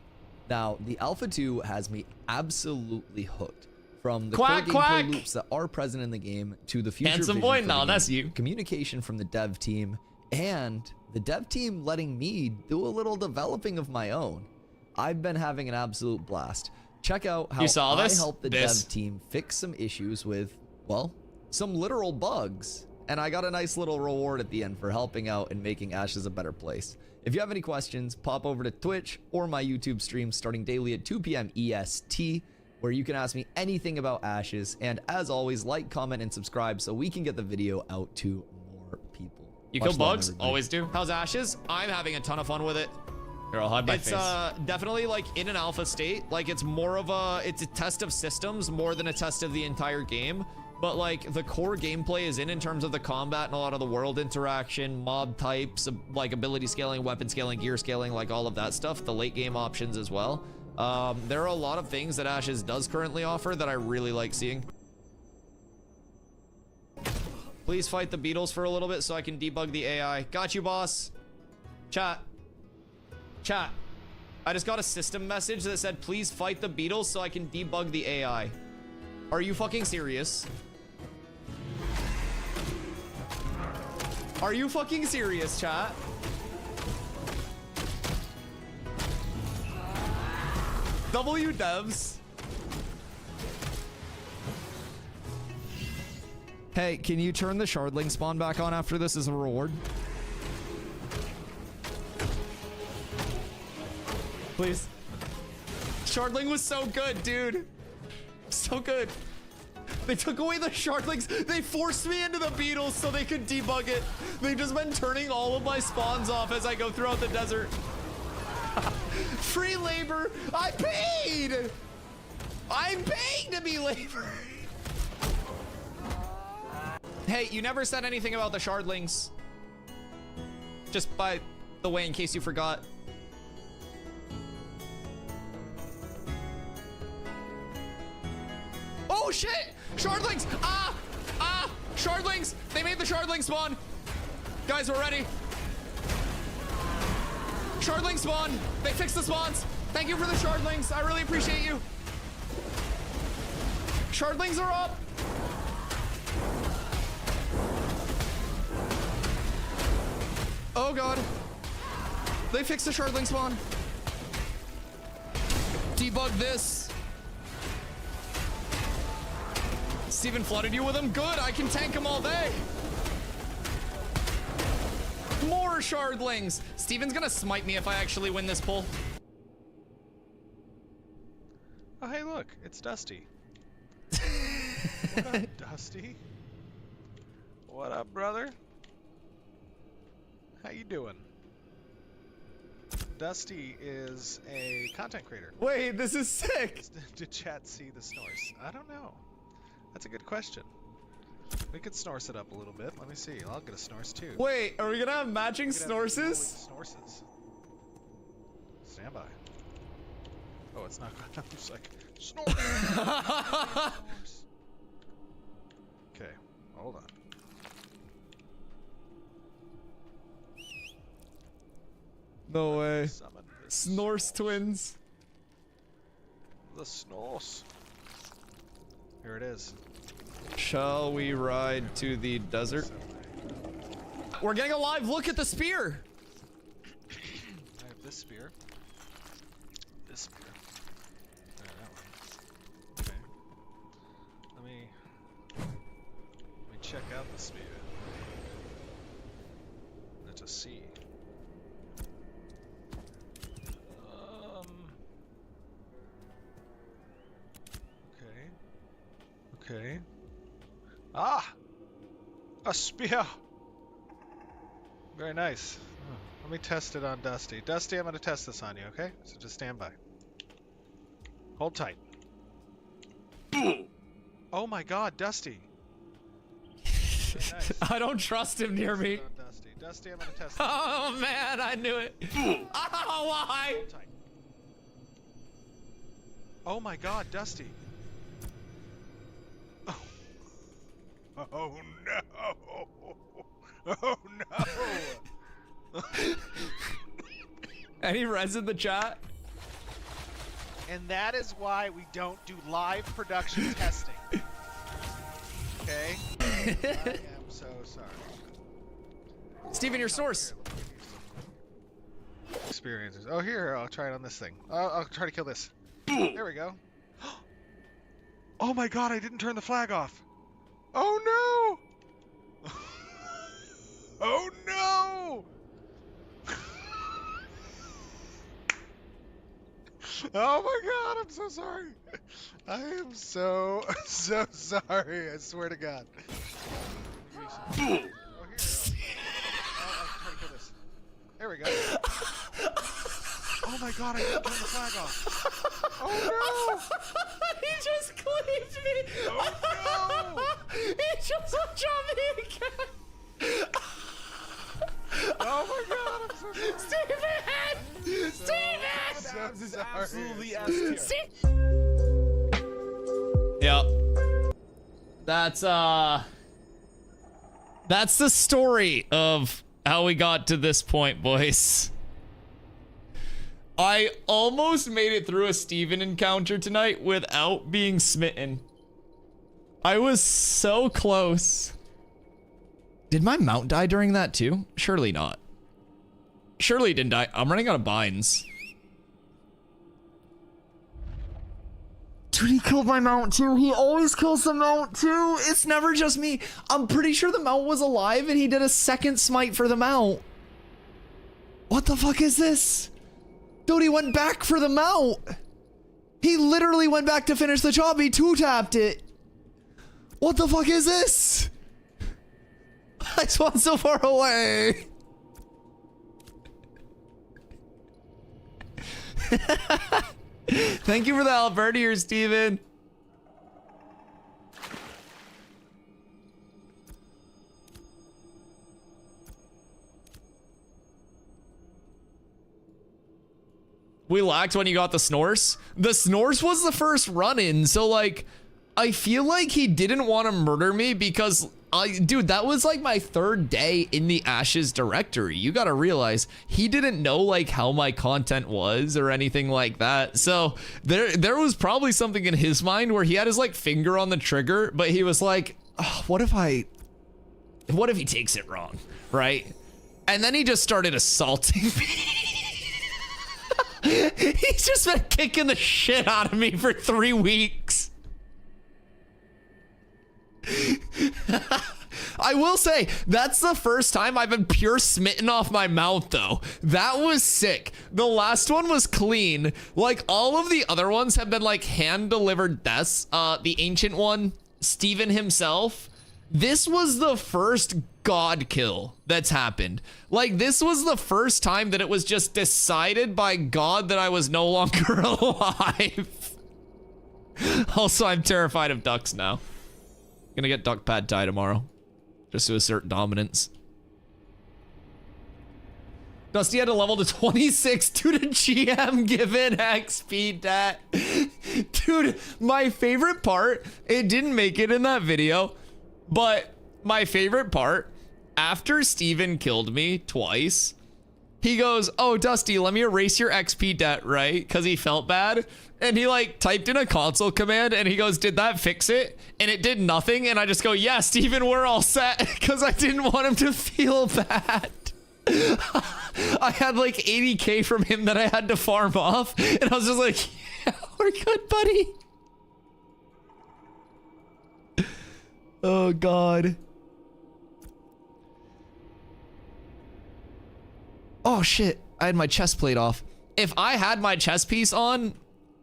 Now, the Alpha 2 has me absolutely hooked. From the Quack, core quack. gameplay loops that are present in the game to the future Handsome vision boy? for the No, game, that's you. communication from the dev team, and the dev team letting me do a little developing of my own. I've been having an absolute blast. Check out how You saw I this? helped the This? dev team fix some issues with, well, some literal bugs. And I got a nice little reward at the end for helping out and making Ashes a better place. If you have any questions, pop over to Twitch or my YouTube stream starting daily at 2 p.m. EST, where you can ask me anything about Ashes. And as always, like, comment, and subscribe so we can get the video out to more people. You Much kill love, bugs? everybody. Always do. How's Ashes? I'm having a ton of fun with it. Here, I'll hide my face. It's definitely like in an alpha state. Like it's more of it's a test of systems more than a test of the entire game. But like the core gameplay is in terms of the combat and a lot of the world interaction, mob types, like ability scaling, weapon scaling, gear scaling, like all of that stuff. The late game options as well. There are a lot of things that Ashes does currently offer that I really like seeing. Please fight the beetles for a little bit so I can debug the AI. Got you, boss. Chat. Chat. I just got a system message that said, please fight the beetles so I can debug the AI. Are you fucking serious? Are you fucking serious, chat? W devs. Hey, can you turn the shardling spawn back on after this as a reward? Please. Shardling was so good, dude. So good. They took away the shardlings. They forced me into the beetles so they could debug it. They've just been turning all of my spawns off as I go throughout the desert. Free labor. I paid. I'm paying to be labor. Hey, you never said anything about the shardlings. Just by the way, in case you forgot. Oh shit! Shardlings! Ah! Ah! Shardlings! They made the shardling spawn! Guys, we're ready. Shardling spawn! They fixed the spawns! Thank you for the shardlings! I really appreciate you! Shardlings are up! Oh god. They fixed the shardling spawn. Debug this. Steven flooded you with them? Good, I can tank them all day. More shardlings. Steven's gonna smite me if I actually win this pull. Oh, hey, look, it's Dusty. What up, Dusty? What up, brother? How you doing? Dusty is a content creator. Wait, this is sick. Did chat see the snores? I don't know. That's a good question. We could snorse it up a little bit. Let me see. I'll get a snorse too. Wait, are we gonna have matching We could have snorses? Snorses. Stand by. Oh, it's not good. I'm just like, snore! Snores. Okay, hold on. No way. Summon the Snorse twins. The snores. Here it is. Shall we ride to the desert? We're getting a live look at the spear. I have this spear. This spear. That one. Okay. Let me check out the spear. That's a C. Okay. Ah! A spear! Very nice. Let me test it on Dusty. Dusty, I'm gonna test this on you, okay? So just stand by. Hold tight. Oh my god, Dusty! Very nice. I don't trust him near me. Dusty. Dusty, I'm gonna test this. Oh man, I knew it. Oh, why? Hold tight. Oh my god, Dusty! Oh no! Oh no! Any res in the chat? And that is why we don't do live production testing. Okay? I am so sorry. Steven, your source. Experiences. Oh, here, I'll try it on this thing. I'll try to kill this. There we go. Oh my god, I didn't turn the flag off. Oh no! Oh no! Oh my god, I'm so sorry. I am so sorry. I swear to God. Oh, here. I'll try to kill this. There we go. Oh my god, I didn't turn the flag off. Oh no! He just cleaved me. Oh no! He just shot me again. Oh my god, I'm so sorry. Steven! Steven! So This is sorry. absolutely S tier. Yep. That's the story of how we got to this point, boys. I almost made it through a Steven encounter tonight without being smitten. I was so close. Did my mount die during that too? Surely not. Surely it didn't die. I'm running out of binds. Dude, he killed my mount too. He always kills the mount too. It's never just me. I'm pretty sure the mount was alive and he did a second smite for the mount. What the fuck is this? Dude, he went back for the mount. He literally went back to finish the job. He two-tapped it. What the fuck is this? I spawned so far away. Thank you for the Alberta here, Steven. We lacked when you got the snores. The snores was the first run-in, so like, I feel like he didn't want to murder me because dude, that was like my third day in the Ashes directory. You gotta realize he didn't know like how my content was or anything like that. So there was probably something in his mind where he had his like finger on the trigger, but he was like, oh, what if he takes it wrong, right? And then he just started assaulting me. He's just been kicking the shit out of me for 3 weeks. I will say, that's the first time I've been pure smitten off my mount, though. That was sick. The last one was clean. Like, all of the other ones have been, like, hand-delivered deaths. The ancient one, Steven himself. This was the first god kill that's happened. Like, this was the first time that it was just decided by God that I was no longer alive. Also, I'm terrified of ducks now. Gonna get duck pad tie tomorrow, just to assert dominance. Dusty had to level to 26 due to GM given XP dat. Dude, my favorite part, it didn't make it in that video, but my favorite part, after Steven killed me twice, He goes, oh, Dusty, let me erase your XP debt, right? Because he felt bad. And he like typed in a console command and he goes, did that fix it? And it did nothing. And I just go, yeah, Steven, we're all set. Because I didn't want him to feel bad. I had like 80K from him that I had to farm off. And I was just like, yeah, we're good, buddy. Oh, God. Oh, shit. I had my chest plate off. If I had my chest piece on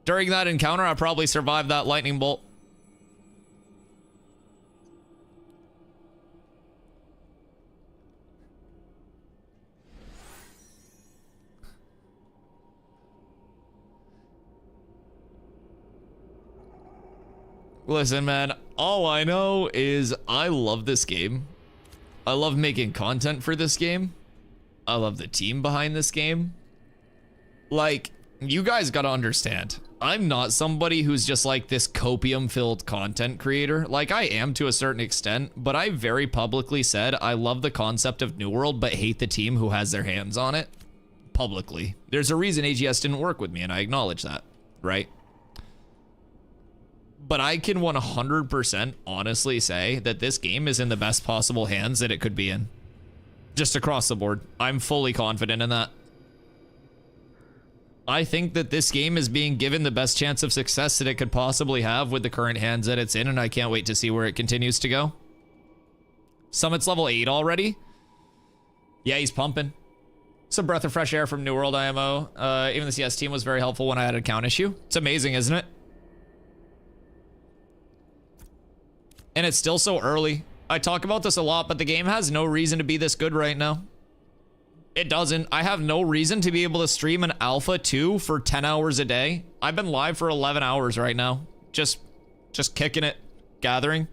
during that encounter, I probably survived that lightning bolt. Listen, man, all I know is I love this game. I love making content for this game. I love the team behind this game. Like, you guys gotta understand, I'm not somebody who's just like this copium-filled content creator. Like, I am to a certain extent, but I very publicly said I love the concept of New World, but hate the team who has their hands on it. Publicly. There's a reason AGS didn't work with me, and I acknowledge that, right? But I can 100% honestly say that this game is in the best possible hands that it could be in. Just across the board. I'm fully confident in that. I think that this game is being given the best chance of success that it could possibly have with the current hands that it's in, and I can't wait to see where it continues to go. Summit's level 8 already? Yeah, he's pumping. Some breath of fresh air from New World IMO. Even the CS team was very helpful when I had an account issue. It's amazing, isn't it? And it's still so early. I talk about this a lot, but the game has no reason to be this good right now. It doesn't. I have no reason to be able to stream an Alpha 2 for 10 hours a day. I've been live for 11 hours right now. Just kicking it, gathering,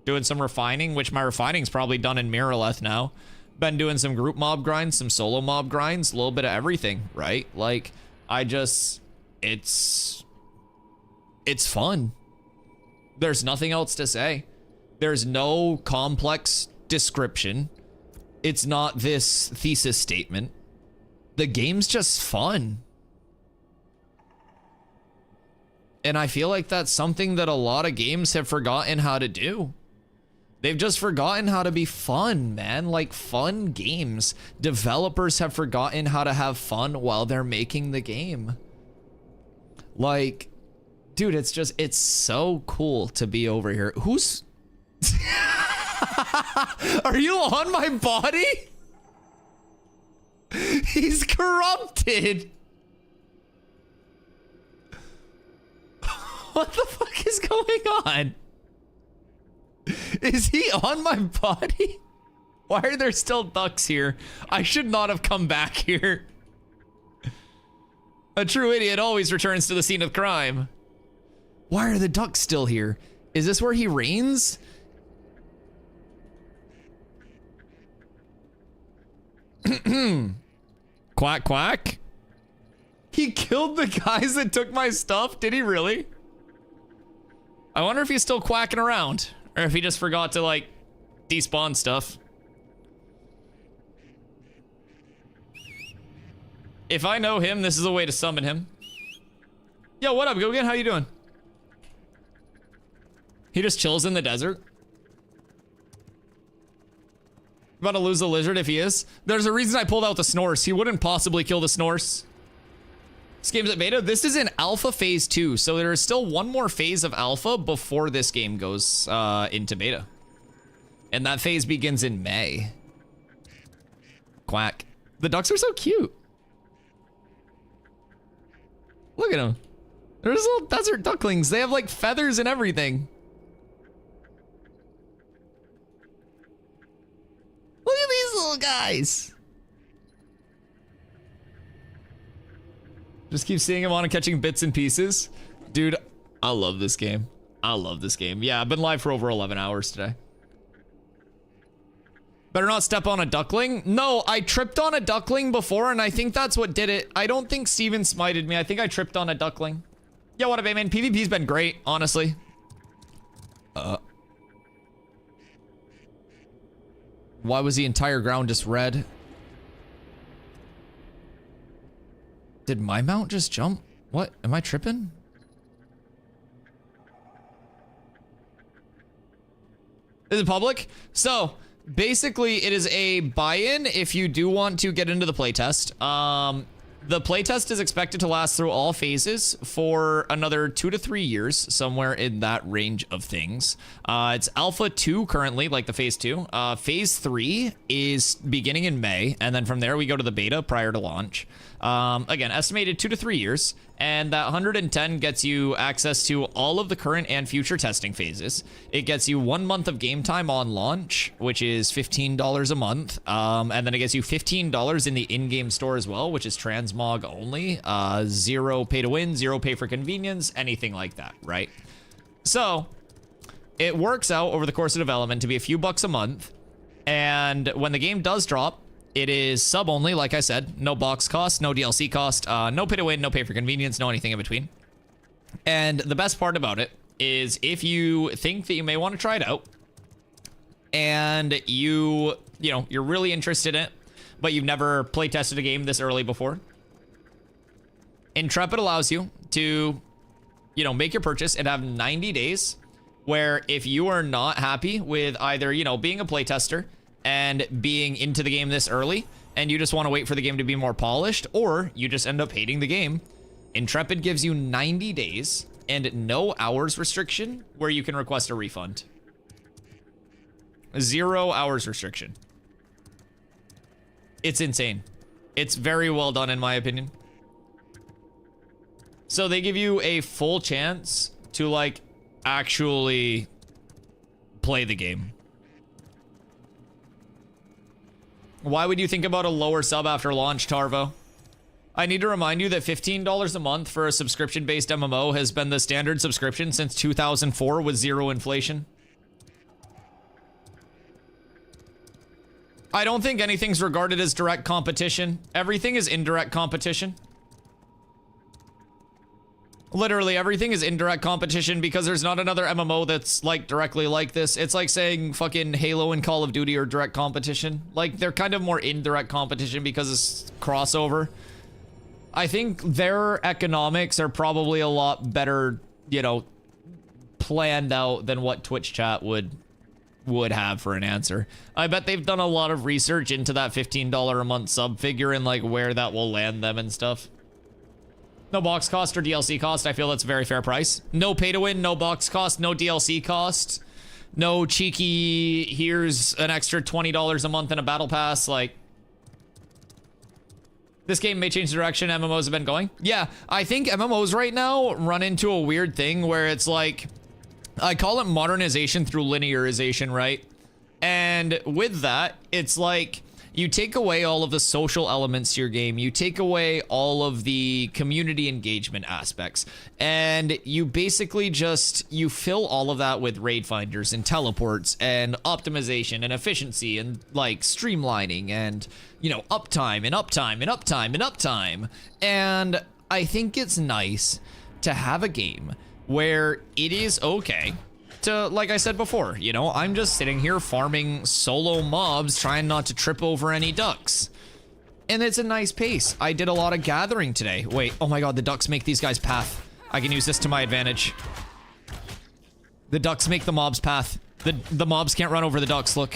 doing some refining, which my refining's probably done in Mirrorleth now. Been doing some group mob grinds, some solo mob grinds, a little bit of everything, right? Like, it's fun. There's nothing else to say. There's no complex description. It's not this thesis statement. The game's just fun. And I feel like that's something that a lot of games have forgotten how to do. They've just forgotten how to be fun, man. Like, fun games. Developers have forgotten how to have fun while they're making the game. Like, dude, it's so cool to be over here. Who's... Are you on my body? He's corrupted. What the fuck is going on? Is he on my body? Why are there still ducks here? I should not have come back here. A true idiot always returns to the scene of crime. Why are the ducks still here? Is this where he reigns? Quack, quack. He killed the guys that took my stuff? Did he really? I wonder if he's still quacking around, or if he just forgot to, like, despawn stuff. If I know him, this is a way to summon him. Yo, what up, Gogan? How you doing? He just chills in the desert. About to lose the lizard if he is. There's a reason I pulled out the Snorse. He wouldn't possibly kill the Snorse. This game's at beta. This is in alpha phase 2, so there is still one more phase of alpha before this game goes into beta. And that phase begins in May. Quack. The ducks are so cute. Look at them. They're just little desert ducklings. They have like feathers and everything. Look at these little guys. Just keep seeing him on and catching bits and pieces. Dude, I love this game. I love this game. Yeah, I've been live for over 11 hours today. Better not step on a duckling. No, I tripped on a duckling before, and I think that's what did it. I don't think Steven smited me. I think I tripped on a duckling. Yeah, what up, man? PvP's been great, honestly. Why was the entire ground just red? Did my mount just jump? What? Am I tripping? Is it public? So, basically, it is a buy-in if you do want to get into the playtest. The playtest is expected to last through all phases for another 2 to 3 years, somewhere in that range of things. It's Alpha 2 currently, like the Phase 2. Phase 3 is beginning in May, and then from there we go to the beta prior to launch. Again, estimated 2 to 3 years, and that 110 gets you access to all of the current and future testing phases. It gets you 1 month of game time on launch, which is $15 a month, and then it gets you $15 in the in-game store as well, which is transmog only. 0 pay to win, 0 pay for convenience, anything like that, right? So it works out over the course of development to be a few bucks a month, and when the game does drop, it is sub only, like I said. No box cost, no DLC cost, no pay to win, no pay for convenience, no anything in between. And the best part about it is if you think that you may want to try it out and you're really interested in it, but you've never play tested a game this early before, Intrepid allows you to, make your purchase and have 90 days where if you are not happy with either, being a playtester and being into the game this early, and you just want to wait for the game to be more polished, or you just end up hating the game, Intrepid gives you 90 days and no hours restriction where you can request a refund. 0 hours restriction. It's insane. It's very well done in my opinion. So they give you a full chance to actually play the game. Why would you think about a lower sub after launch, Tarvo? I need to remind you that $15 a month for a subscription-based MMO has been the standard subscription since 2004 with 0 inflation. I don't think anything's regarded as direct competition. Everything is indirect competition. Literally, everything is indirect competition because there's not another MMO that's directly like this. It's like saying fucking Halo and Call of Duty are direct competition. They're kind of more indirect competition because it's crossover. I think their economics are probably a lot better, planned out than what Twitch chat would have for an answer. I bet they've done a lot of research into that $15 a month sub figure and where that will land them and stuff. No box cost or DLC cost. I feel that's a very fair price. No pay to win, no box cost, no DLC cost. No cheeky, here's an extra $20 a month in a battle pass. This game may change the direction MMOs have been going. Yeah, I think MMOs right now run into a weird thing where it's I call it modernization through linearization, right? And with that, it's you take away all of the social elements to your game. You take away all of the community engagement aspects. And you basically you fill all of that with raid finders and teleports and optimization and efficiency and streamlining and, uptime and uptime and uptime and uptime. And I think it's nice to have a game where it is okay to, like I said before, I'm just sitting here farming solo mobs, trying not to trip over any ducks. And it's a nice pace. I did a lot of gathering today. Wait, oh my god, the ducks make these guys path. I can use this to my advantage. The ducks make the mobs path. The mobs can't run over the ducks, look.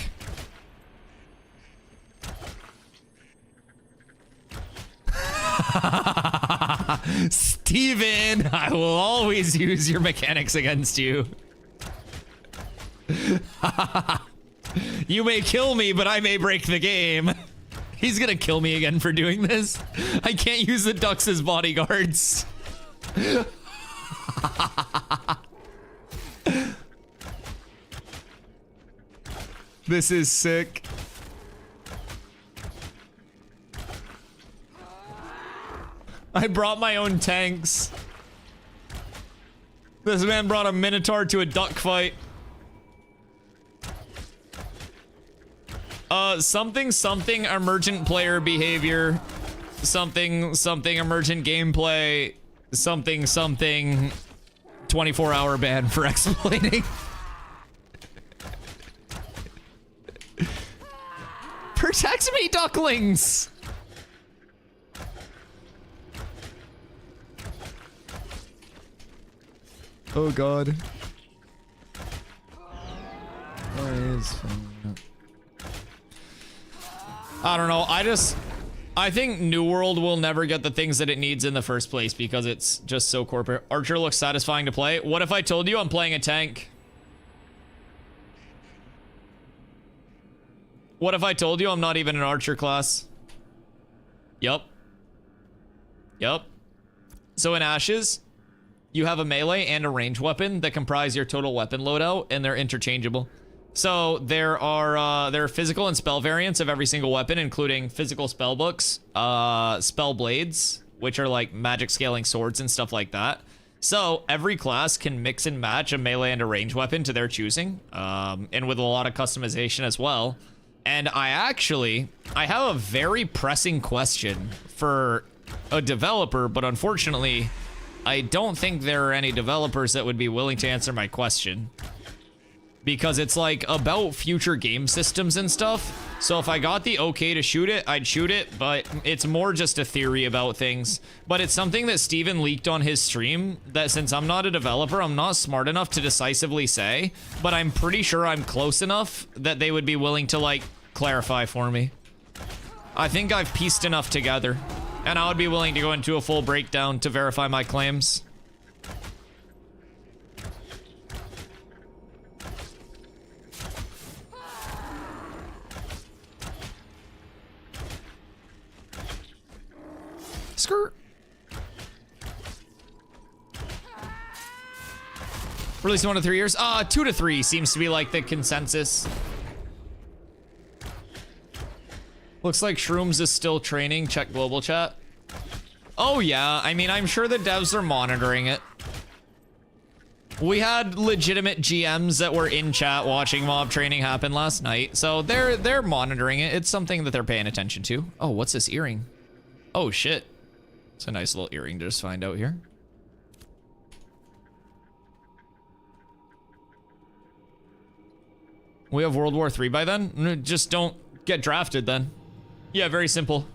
Steven, I will always use your mechanics against you. You may kill me, but I may break the game. He's gonna kill me again for doing this. I can't use the ducks as bodyguards. This is sick. I brought my own tanks. This man brought a minotaur to a duck fight. Something emergent player behavior, something emergent gameplay, something 24-hour ban for exploiting. Protect me, ducklings! Oh god. I don't know. I think New World will never get the things that it needs in the first place because it's just so corporate. Archer looks satisfying to play. What if I told you I'm playing a tank? What if I told you I'm not even an Archer class? Yup. Yup. So in Ashes, you have a melee and a ranged weapon that comprise your total weapon loadout, and they're interchangeable. So there are physical and spell variants of every single weapon, including physical spell books, spell blades, which are like magic scaling swords and stuff like that. So every class can mix and match a melee and a ranged weapon to their choosing, and with a lot of customization as well. And I have a very pressing question for a developer, but unfortunately, I don't think there are any developers that would be willing to answer my question. Because it's like about future game systems and stuff. So if I got the okay to shoot it, I'd shoot it, but it's more just a theory about things. But it's something that Steven leaked on his stream that since I'm not a developer, I'm not smart enough to decisively say, but I'm pretty sure I'm close enough that they would be willing to like clarify for me. I think I've pieced enough together, and I would be willing to go into a full breakdown to verify my claims. Skirt. Release 1 to 3 years. 2 to 3 seems to be like the consensus. Looks like Shrooms is still training. Check global chat. Oh yeah, I mean, I'm sure the devs are monitoring it. We had legitimate GMs that were in chat watching mob training happen last night, so they're monitoring it. It's something that they're paying attention to. Oh, what's this earring? Oh shit. It's a nice little earring to just find out here. We have World War III by then? Just don't get drafted then. Yeah, very simple.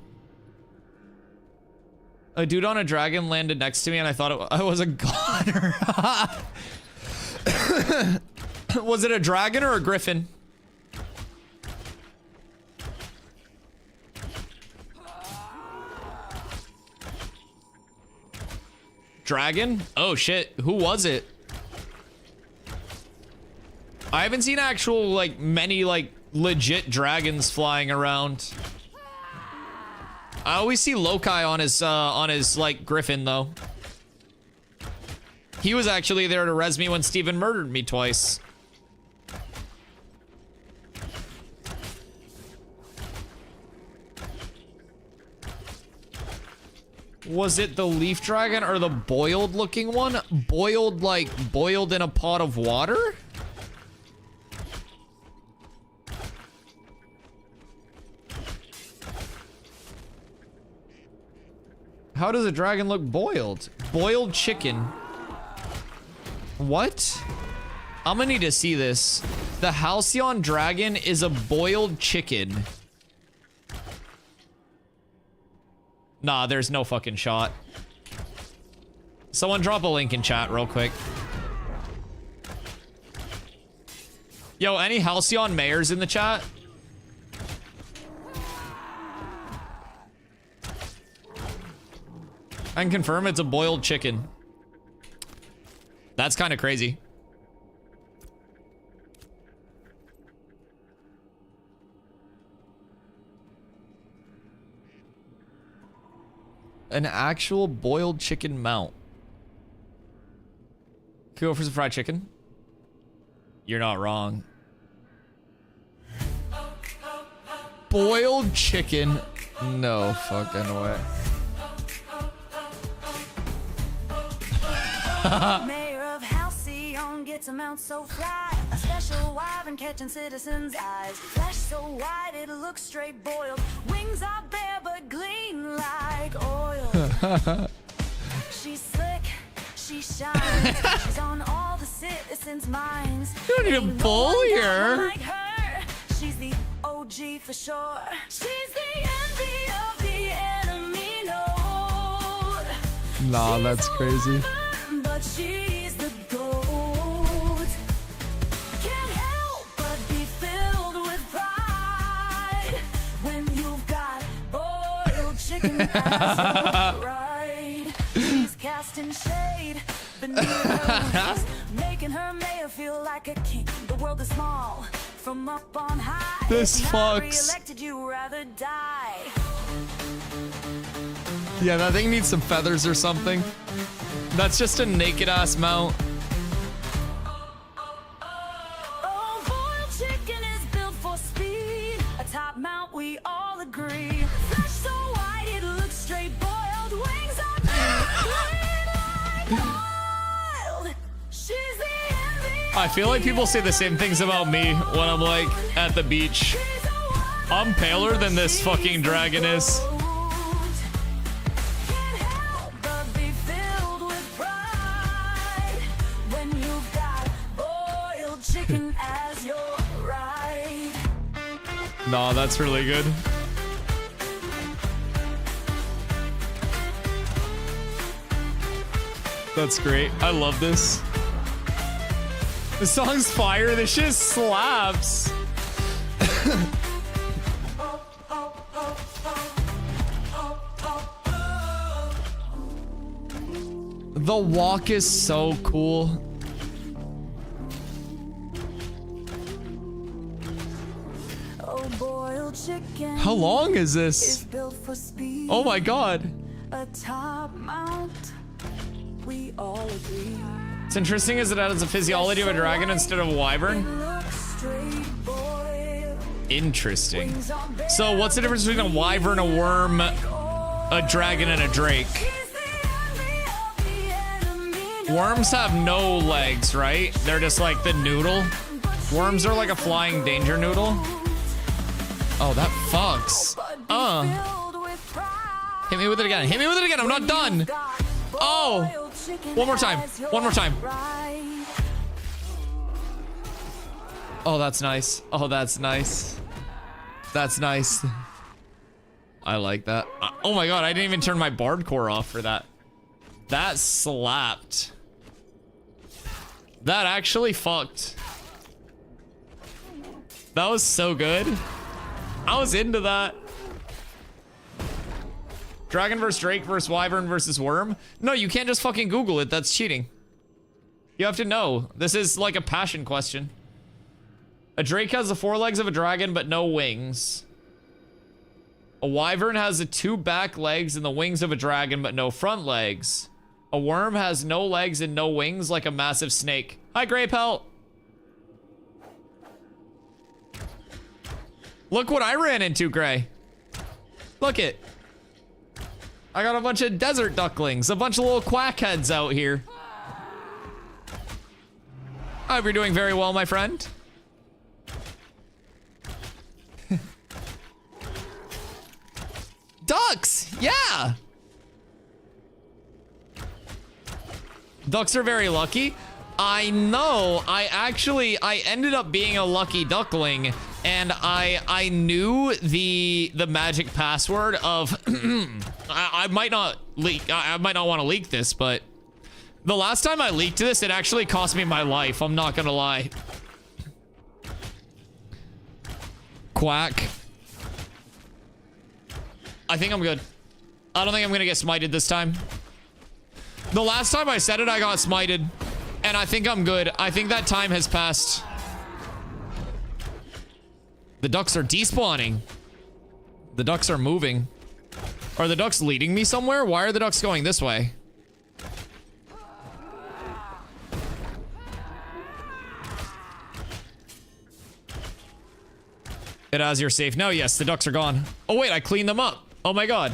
A dude on a dragon landed next to me and I thought I was a goner. Was it a dragon or a griffin? Dragon? Oh shit, who was it? I haven't seen actual, like, many, like, legit dragons flying around. I always see Lokai on his, like, griffin, though. He was actually there to res me when Steven murdered me twice. Was it the leaf dragon or the boiled looking one? Boiled, like, boiled in a pot of water? How does a dragon look boiled? Boiled chicken. What? I'm gonna need to see this. The Halcyon dragon is a boiled chicken. Nah, there's no fucking shot. Someone drop a link in chat real quick. Yo, any Halcyon mayors in the chat? I can confirm it's a boiled chicken. That's kind of crazy. An actual boiled chicken mount. Can you go for some fried chicken? You're not wrong. Boiled chicken. No fucking way. Mayor of Halcyon gets a mount so fly, a special wyvern catching citizens' eyes. Flesh so white it looks straight boiled. Wings are bare but gleam like oil. She's slick, she shines. She's on all the citizens' minds. You don't need a bull here. Like her. She's the OG for sure. She's the envy of the enemy node. Nah, that's crazy. But she's the gold. chicken as your bride. She's casting shade beneath her wings, making her mayor feel like a king. The world is small from up on high. This If not fucks. reelected, you rather die. Yeah, that thing needs some feathers or something. That's just a naked ass mount. Oh, boiled chicken is built for speed. A top mount, we all agree. Flesh so white it looks straight boiled. Wings are clean like oil. She's the envy. I feel like people say the same things about me when I'm like at the beach. I'm paler than this fucking dragon is. Can't help but be filled with pride when you've got boiled chicken as your ride. Nah, that's really good. That's great. I love this. The song's fire. This shit slaps. The walk is so cool. Oh, boiled chicken How long is is this? built for speed. Oh my god. A top mount, we all agree. It's interesting is it has a physiology of a dragon instead of a wyvern. Looks straight boiled. Interesting. Wings are bare, So what's the difference between a wyvern, a worm, a dragon, and a drake? she's the envy of the enemy. Worms have no legs, right? They're just like the noodle. Worms are like a flying danger noodle. Oh, that fucks. Filled with pride. Hit me with it again. Hit me with it again. I'm not done. Oh. Boiled chicken One more time. as your One more time. ride. Oh, that's nice. Oh, that's nice. That's nice. I like that. Oh my god, I didn't even turn my bard core off for that. That slapped. That actually fucked. That was so good. I was into that. Dragon versus Drake versus Wyvern versus Worm? No, you can't just fucking Google it. That's cheating. You have to know. This is like a passion question. A Drake has the forelegs of a dragon, but no wings. A Wyvern has the 2 back legs and the wings of a dragon, but no front legs. A Worm has no legs and no wings like a massive snake. Hi, Grey Pelt. Look what I ran into, Gray. Look it. I got a bunch of desert ducklings, a bunch of little quackheads out here. I hope you're doing very well, my friend. Ducks, yeah. Ducks are very lucky. I know. I ended up being a lucky duckling, and I knew the magic password of I might not leak. I might not want to leak this, but the last time I leaked this, it actually cost me my life. I'm not gonna lie. Quack. I think I'm good. I don't think I'm gonna get smited this time. The last time I said it, I got smited. And I think I'm good. I think that time has passed. The ducks are despawning. The ducks are moving. Are the ducks leading me somewhere? Why are the ducks going this way? It has your safe now. Yes, the ducks are gone. Oh wait, I cleaned them up. Oh my god.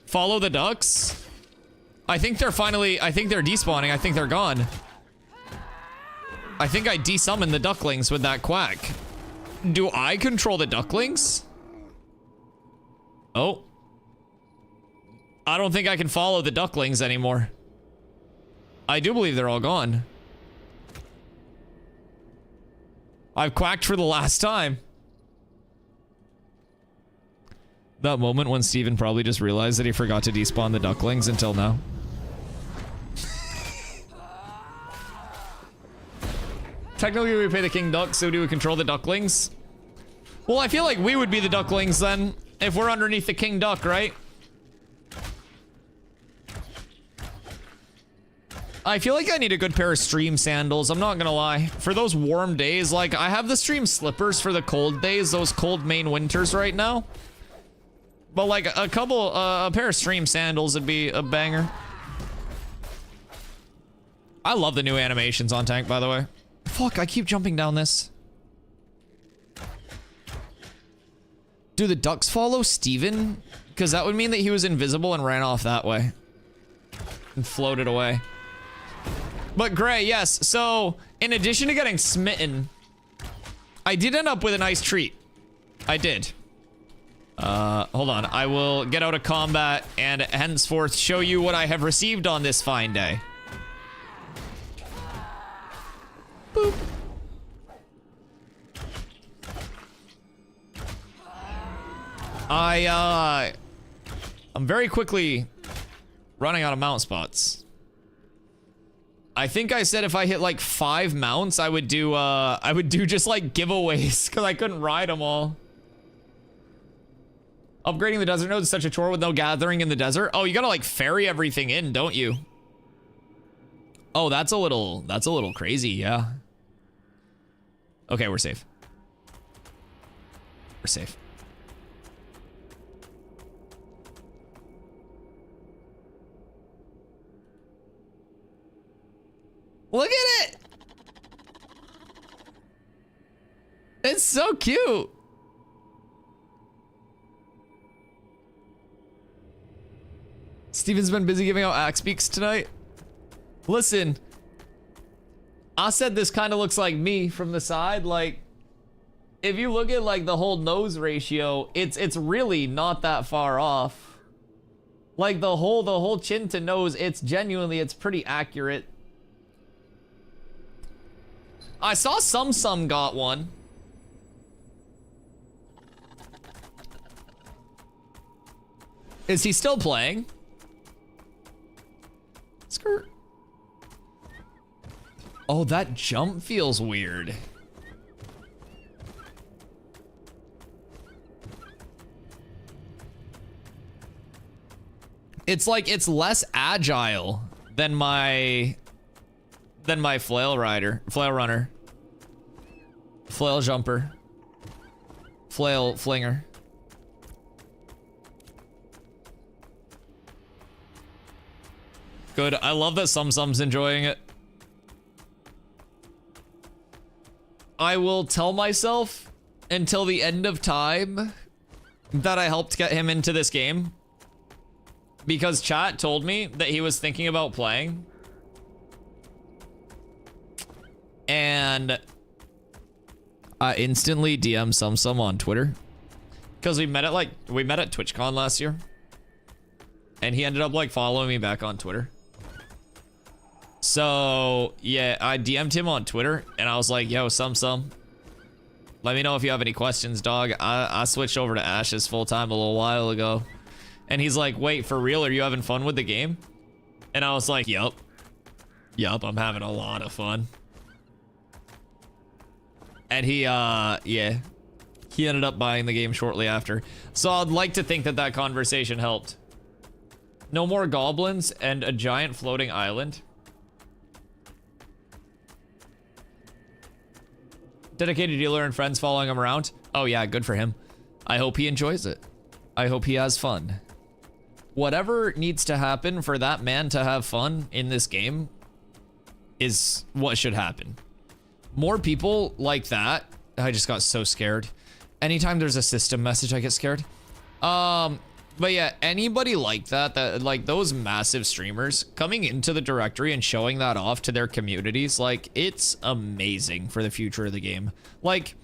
Follow the ducks. I think they're despawning. I think they're gone. I think I desummoned the ducklings with that quack. Do I control the ducklings? Oh. I don't think I can follow the ducklings anymore. I do believe they're all gone. I've quacked for the last time. That moment when Steven probably just realized that he forgot to despawn the ducklings until now. Technically, we pay the king duck, so do we control the ducklings? Well, I feel like we would be the ducklings then, if we're underneath the king duck, right? I feel like I need a good pair of stream sandals. I'm not gonna lie. For those warm days, like I have the stream slippers for the cold days, those cold Maine winters right now. But like a pair of stream sandals would be a banger. I love the new animations on tank, by the way. Fuck, I keep jumping down this. Do the ducks follow Steven? Because that would mean that he was invisible and ran off that way. And floated away. But Gray, yes. So, in addition to getting smitten, I did end up with a nice treat. I did. Hold on. I will get out of combat and henceforth show you what I have received on this fine day. Boop. I'm very quickly running out of mount spots. I think I said if I hit like 5 mounts, I would do just like giveaways because I couldn't ride them all. Upgrading the desert node is such a chore with no gathering in the desert. Oh, you gotta like ferry everything in, don't you? Oh, that's a little crazy, yeah. Okay, we're safe. We're safe. Look at it! It's so cute. Steven's been busy giving out axe beaks tonight. Listen, I said this kind of looks like me from the side. Like, if you look at like the whole nose ratio, it's really not that far off. Like the whole chin to nose, it's pretty accurate. I saw some got one. Is he still playing? Skirt. Oh, that jump feels weird. It's like it's less agile than my flail runner, flail jumper, flail flinger. Good. I love that Sum's enjoying it. I will tell myself until the end of time that I helped get him into this game, because chat told me that he was thinking about playing. And I instantly DM Sum on Twitter because we met at TwitchCon last year, and he ended up like following me back on Twitter. So yeah, I DM'd him on Twitter and I was like, yo, Sum, let me know if you have any questions, dog. I switched over to Ashes full time a little while ago. And he's like, wait, for real, are you having fun with the game? And I was like, yup, I'm having a lot of fun. And he ended up buying the game shortly after. So I'd like to think that conversation helped. No more goblins and a giant floating island. Dedicated dealer and friends following him around. Oh yeah, good for him. I hope he enjoys it. I hope he has fun. Whatever needs to happen for that man to have fun in this game is what should happen. More people like that. I just got so scared. Anytime there's a system message, I get scared. But yeah, anybody like that like those massive streamers coming into the directory and showing that off to their communities, like it's amazing for the future of the game. Like,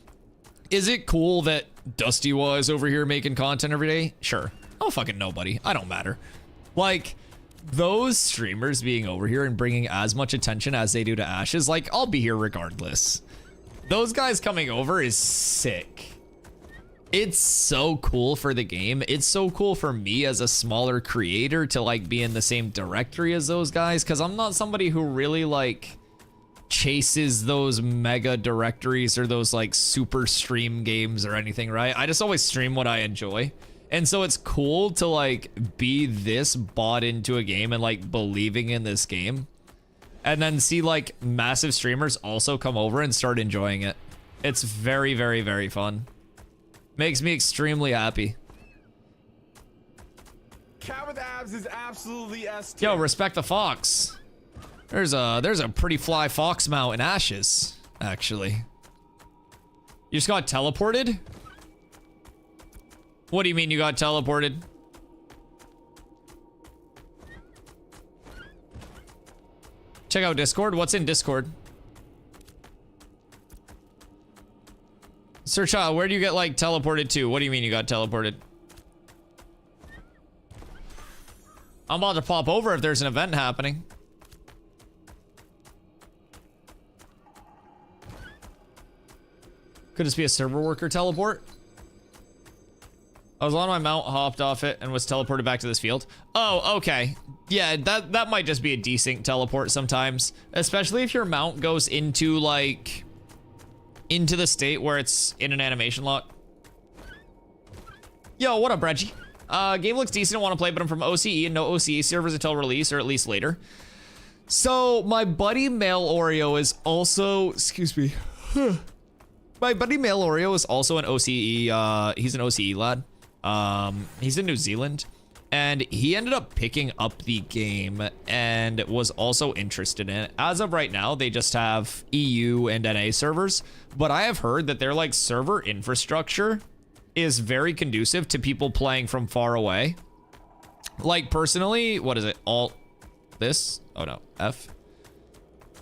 is it cool that Dusty was over here making content every day? Sure. Oh, fucking nobody. I don't matter. Like, those streamers being over here and bringing as much attention as they do to Ashes, like, I'll be here regardless. Those guys coming over is sick. It's so cool for the game. It's so cool for me as a smaller creator to like be in the same directory as those guys, because I'm not somebody who really like chases those mega directories or those like super stream games or anything, right? I just always stream what I enjoy. And so it's cool to like be this bought into a game and like believing in this game. and then see like massive streamers also come over and start enjoying it. It's very, very, very fun. Makes me extremely happy. Cat with abs is absolutely S Yo, respect the fox. There's a pretty fly fox mount in Ashes, actually. You just got teleported? What do you mean you got teleported? Check out Discord. What's in Discord? Sir Child, where do you get like teleported to? What do you mean you got teleported? I'm about to pop over if there's an event happening. Could this be a server worker teleport? I was on my mount, hopped off it, and was teleported back to this field. Oh, okay. Yeah, that might just be a desync teleport sometimes. Especially if your mount goes into, like, into the state where it's in an animation lock. Yo, what up, Reggie? Game looks decent, I want to play, but I'm from OCE and no OCE servers until release, or at least later. So, my buddy Male Oreo is also... Excuse me. My buddy Male Oreo is also an OCE, he's an OCE lad. He's in New Zealand, and he ended up picking up the game and was also interested in it. As of right now, they just have EU and NA servers, but I have heard that their like server infrastructure is very conducive to people playing from far away. Like personally, what is it? Alt this? Oh no, F.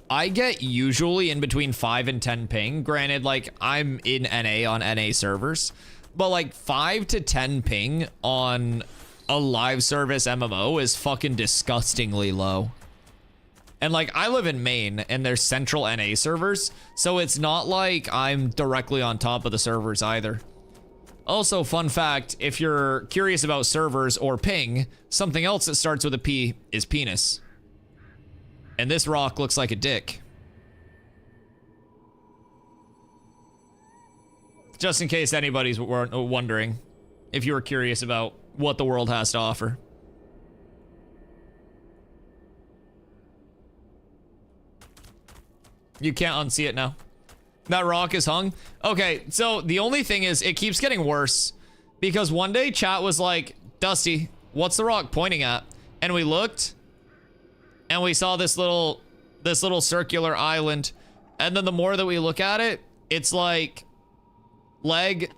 I get usually in between 5 and 10 ping. Granted, like I'm in NA on NA servers, but like 5 to 10 ping on a live service MMO is fucking disgustingly low. And like I live in Maine and there's central NA servers, so it's not like I'm directly on top of the servers either. Also, fun fact, if you're curious about servers or ping, something else that starts with a P is penis. And this rock looks like a dick. Just in case anybody's wondering, if you were curious about what the world has to offer. You can't unsee it now. That rock is hung. Okay, so the only thing is it keeps getting worse because one day chat was like, Dusty, what's the rock pointing at? And we looked and we saw this little circular island. And then the more that we look at it, it's like leg.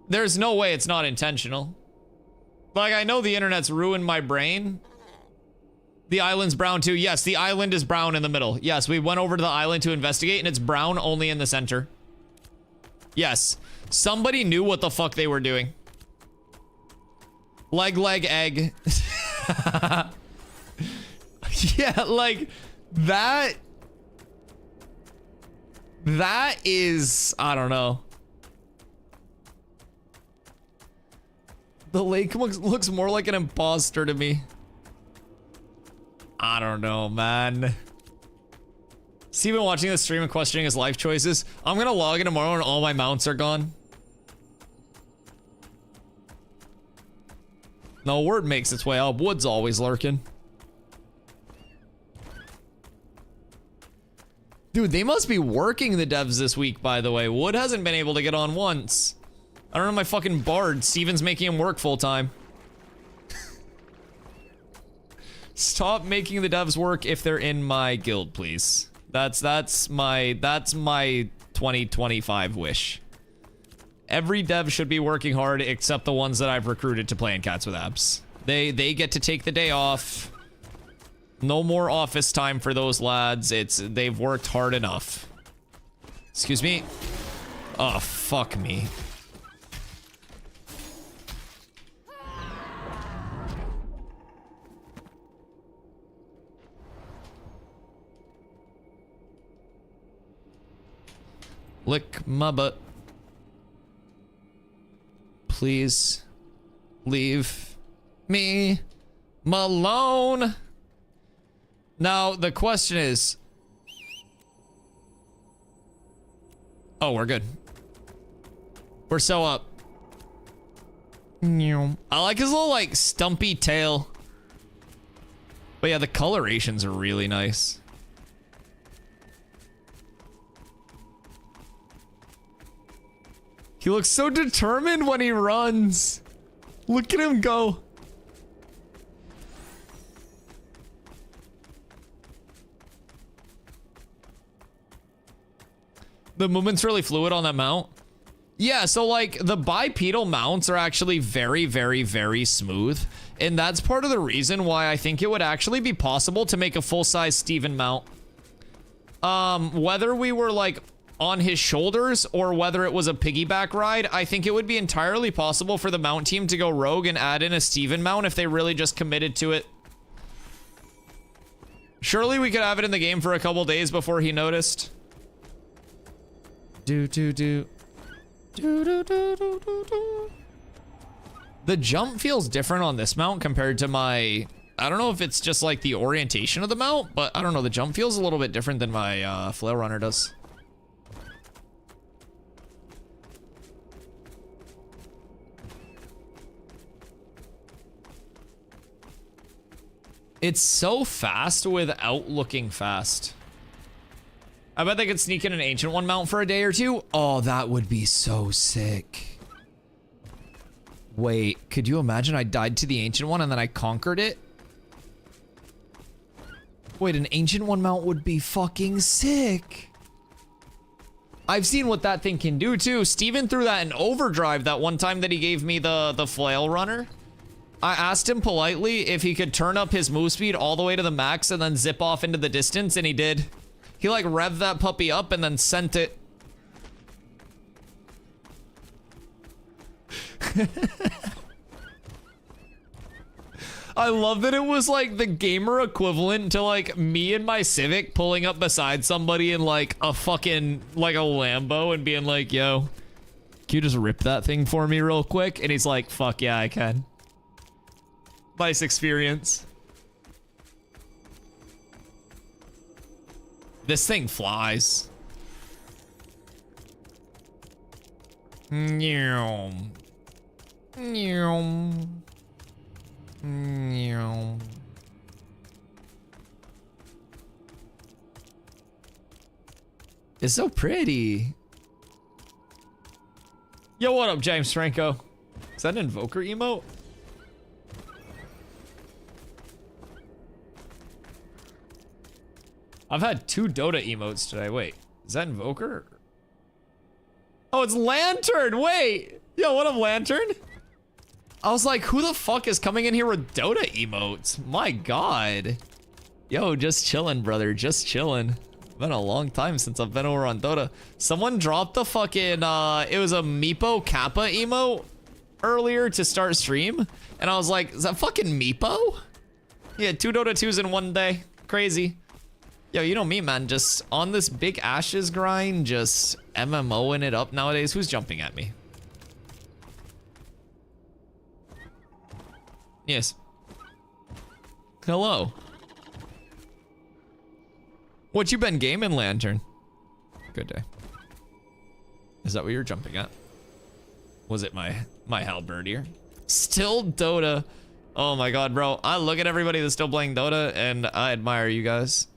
There's no way it's not intentional. Like, I know the internet's ruined my brain. The island's brown too. Yes, the island is brown in the middle. Yes, we went over to the island to investigate and it's brown only in the center. Yes, somebody knew what the fuck they were doing. Leg, egg. Yeah, like, that is, I don't know. The lake looks more like an imposter to me. I don't know, man. Steven watching the stream and questioning his life choices. I'm gonna log in tomorrow and all my mounts are gone. No, word makes its way up. Wood's always lurking. Dude, they must be working the devs this week, by the way. Wood hasn't been able to get on once. I don't know my fucking bard. Steven's making him work full time. Stop making the devs work if they're in my guild, please. That's my 2025 wish. Every dev should be working hard except the ones that I've recruited to play in Cats with Abs. They get to take the day off. No more office time for those lads. They've worked hard enough. Excuse me. Oh, fuck me. Lick my butt. Please leave me alone. Now, the question is... Oh, we're good. We're so up. I like his little like stumpy tail. But yeah, the colorations are really nice. He looks so determined when he runs. Look at him go. The movement's really fluid on that mount. Yeah, so like the bipedal mounts are actually very, very, very smooth. And that's part of the reason why I think it would actually be possible to make a full-size Steven mount. Whether we were like on his shoulders or whether it was a piggyback ride, I think it would be entirely possible for the mount team to go rogue and add in a Steven mount if they really just committed to it. Surely we could have it in the game for a couple days before he noticed. The jump feels different on this mount compared to my... I don't know if it's just like the orientation of the mount, but I don't know. The jump feels a little bit different than my flail runner does. It's so fast without looking fast. I bet they could sneak in an Ancient One mount for a day or two. Oh, that would be so sick. Wait, could you imagine I died to the Ancient One and then I conquered it? Wait, an Ancient One mount would be fucking sick. I've seen what that thing can do too. Steven threw that in overdrive that one time that he gave me the flail runner. I asked him politely if he could turn up his move speed all the way to the max and then zip off into the distance, and he did. He like revved that puppy up and then sent it. I love that it was like the gamer equivalent to like me and my Civic pulling up beside somebody in like a fucking like a Lambo and being like, yo, can you just rip that thing for me real quick? And he's like, fuck yeah, I can. Nice experience. This thing flies. Nyom. Nyom. Nyom. It's so pretty. Yo, what up, James Franco? Is that an Invoker emote? I've had 2 Dota emotes today. Wait, is that Invoker? Oh, it's Lantern. Wait. Yo, what up, Lantern? I was like, who the fuck is coming in here with Dota emotes? My God. Yo, just chilling, brother. Just chilling. Been a long time since I've been over on Dota. Someone dropped the fucking, it was a Meepo Kappa emote earlier to start stream. And I was like, is that fucking Meepo? Yeah, 2 Dota 2s in one day. Crazy. Yo, you know me, man. Just on this big Ashes grind, just MMOing it up nowadays. Who's jumping at me? Yes. Hello. What you been gaming, Lantern? Good day. Is that what you're jumping at? Was it my halberdier? Still Dota. Oh my God, bro. I look at everybody that's still playing Dota and I admire you guys.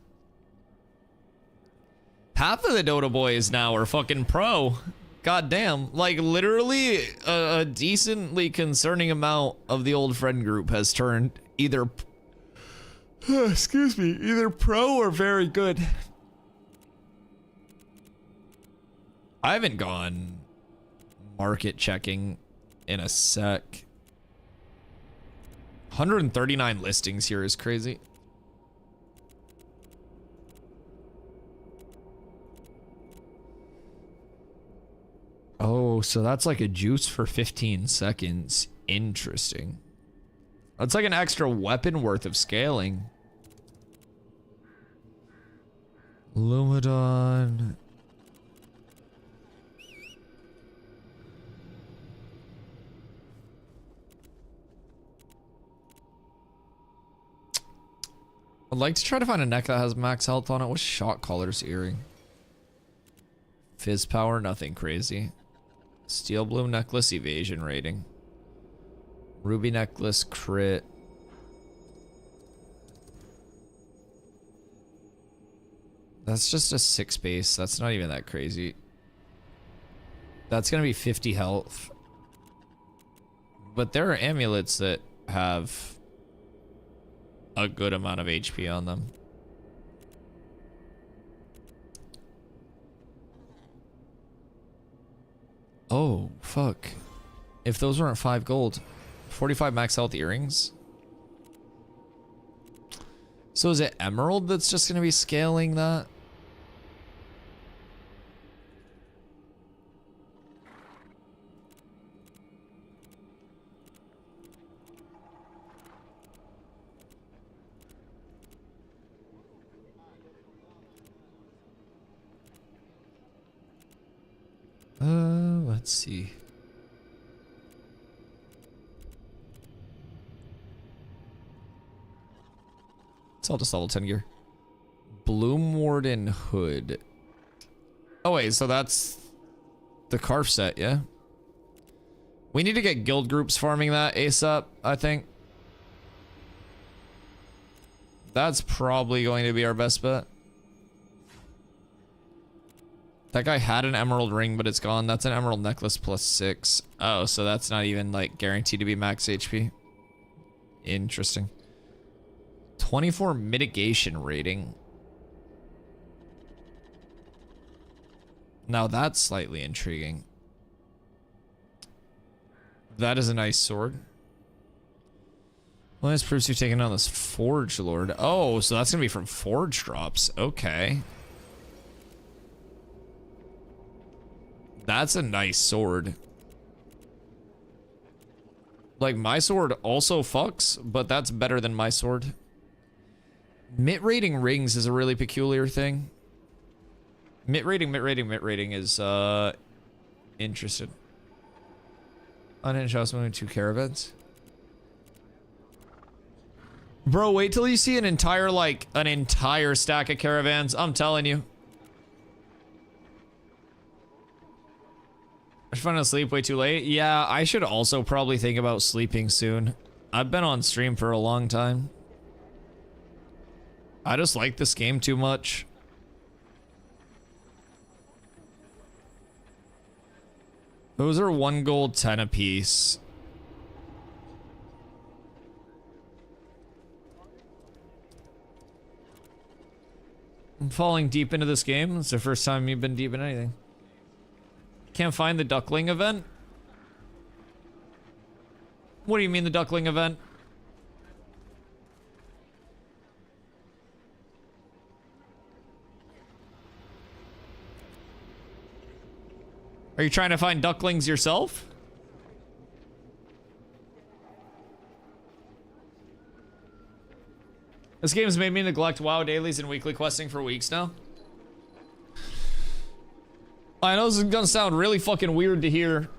Half of the Dota boys now are fucking pro. God damn. Like, literally, a decently concerning amount of the old friend group has turned either... excuse me. Either pro or very good. I haven't gone market checking in a sec. 139 listings here is crazy. Oh, so that's like a juice for 15 seconds. Interesting. That's like an extra weapon worth of scaling. Lumadon. I'd like to try to find a neck that has max health on it. What's Shot Caller's earring? Fizz power, nothing crazy. Steel blue necklace evasion rating. Ruby necklace crit. That's just a 6 base. That's not even that crazy. That's gonna be 50 health. But there are amulets that have a good amount of HP on them. Oh, fuck. If those weren't 5 gold. 45 max health earrings. So is it emerald that's just gonna be scaling that? Let's see. It's all just level 10 gear. Bloom Warden Hood. Oh wait, so that's the Carf set, yeah? We need to get guild groups farming that ASAP, I think. That's probably going to be our best bet. That guy had an emerald ring, but it's gone. That's an emerald necklace plus 6. Oh, so that's not even like guaranteed to be max HP. Interesting. 24 mitigation rating. Now that's slightly intriguing. That is a nice sword. Well, this proves you've taken on this Forge Lord. Oh, so that's gonna be from Forge drops. Okay. That's a nice sword. Like, my sword also fucks, but that's better than my sword. Mit rating rings is a really peculiar thing. Mit rating is, interested. Unhinged house moving 2 caravans. Bro, wait till you see an entire, like, an entire stack of caravans. I'm telling you. I should find sleep way too late. Yeah, I should also probably think about sleeping soon. I've been on stream for a long time. I just like this game too much. Those are 1 gold, 10 apiece. I'm falling deep into this game. It's the first time you've been deep in anything. Can't find the duckling event? What do you mean the duckling event? Are you trying to find ducklings yourself? This game's made me neglect WoW dailies and weekly questing for weeks now. I know this is gonna sound really fucking weird to hear,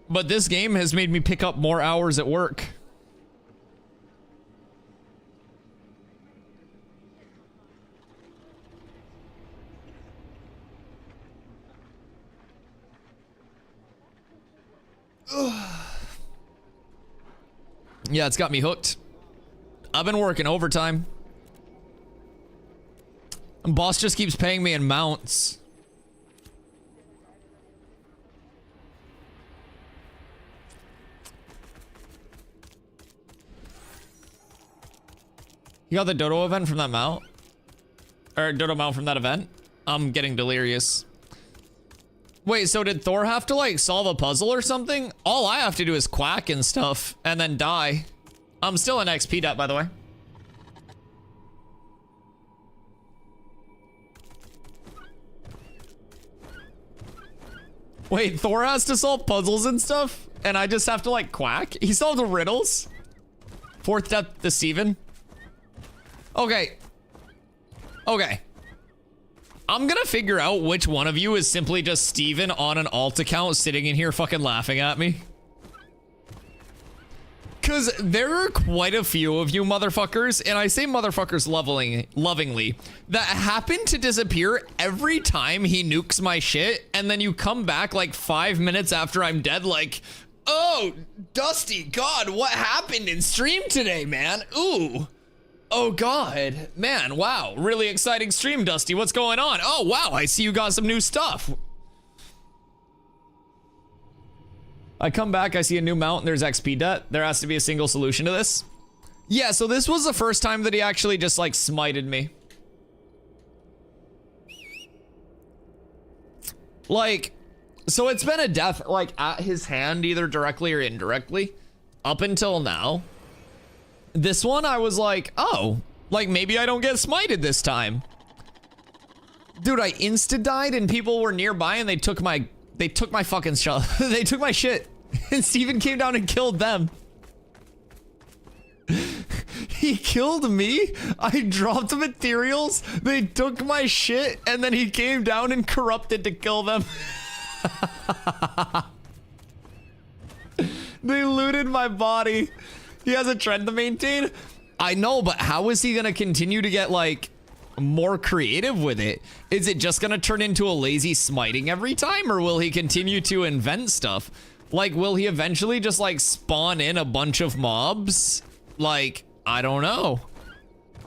but this game has made me pick up more hours at work. Yeah, it's got me hooked. I've been working overtime. And boss just keeps paying me in mounts. You got the Dodo event from that mount? Or Dodo mount from that event? I'm getting delirious. Wait, so did Thor have to, like, solve a puzzle or something? All I have to do is quack and stuff, and then die. I'm still in XP debt, by the way. Wait, Thor has to solve puzzles and stuff? And I just have to, like, quack? He solved the riddles? 4th death to Steven? Okay. Okay. I'm gonna figure out which one of you is simply just Steven on an alt account sitting in here fucking laughing at me. Cause there are quite a few of you motherfuckers, and I say motherfuckers lovingly, that happen to disappear every time he nukes my shit, and then you come back like 5 minutes after I'm dead like, Oh, Dusty, God, what happened in stream today, man? Ooh. Oh, God. Man, wow. Really exciting stream, Dusty. What's going on? Oh, wow. I see you got some new stuff. I come back, I see a new mount, and there's XP debt. There has to be a single solution to this. Yeah, so this was the first time that he actually just, like, smited me. Like, so it's been a death, like, at his hand, either directly or indirectly, up until now. This one, I was like, oh, like, maybe I don't get smited this time. Dude, I insta-died, and people were nearby, and they took my fucking shot. They took my shit. And Steven came down and killed them. He killed me. I dropped materials. They took my shit. And then he came down and corrupted to kill them. They looted my body. He has a trend to maintain. I know, but how is he going to continue to get, like, more creative with it? Is it just going to turn into a lazy smiting every time? Or will he continue to invent stuff? Like, will he eventually just, like, spawn in a bunch of mobs? Like, I don't know.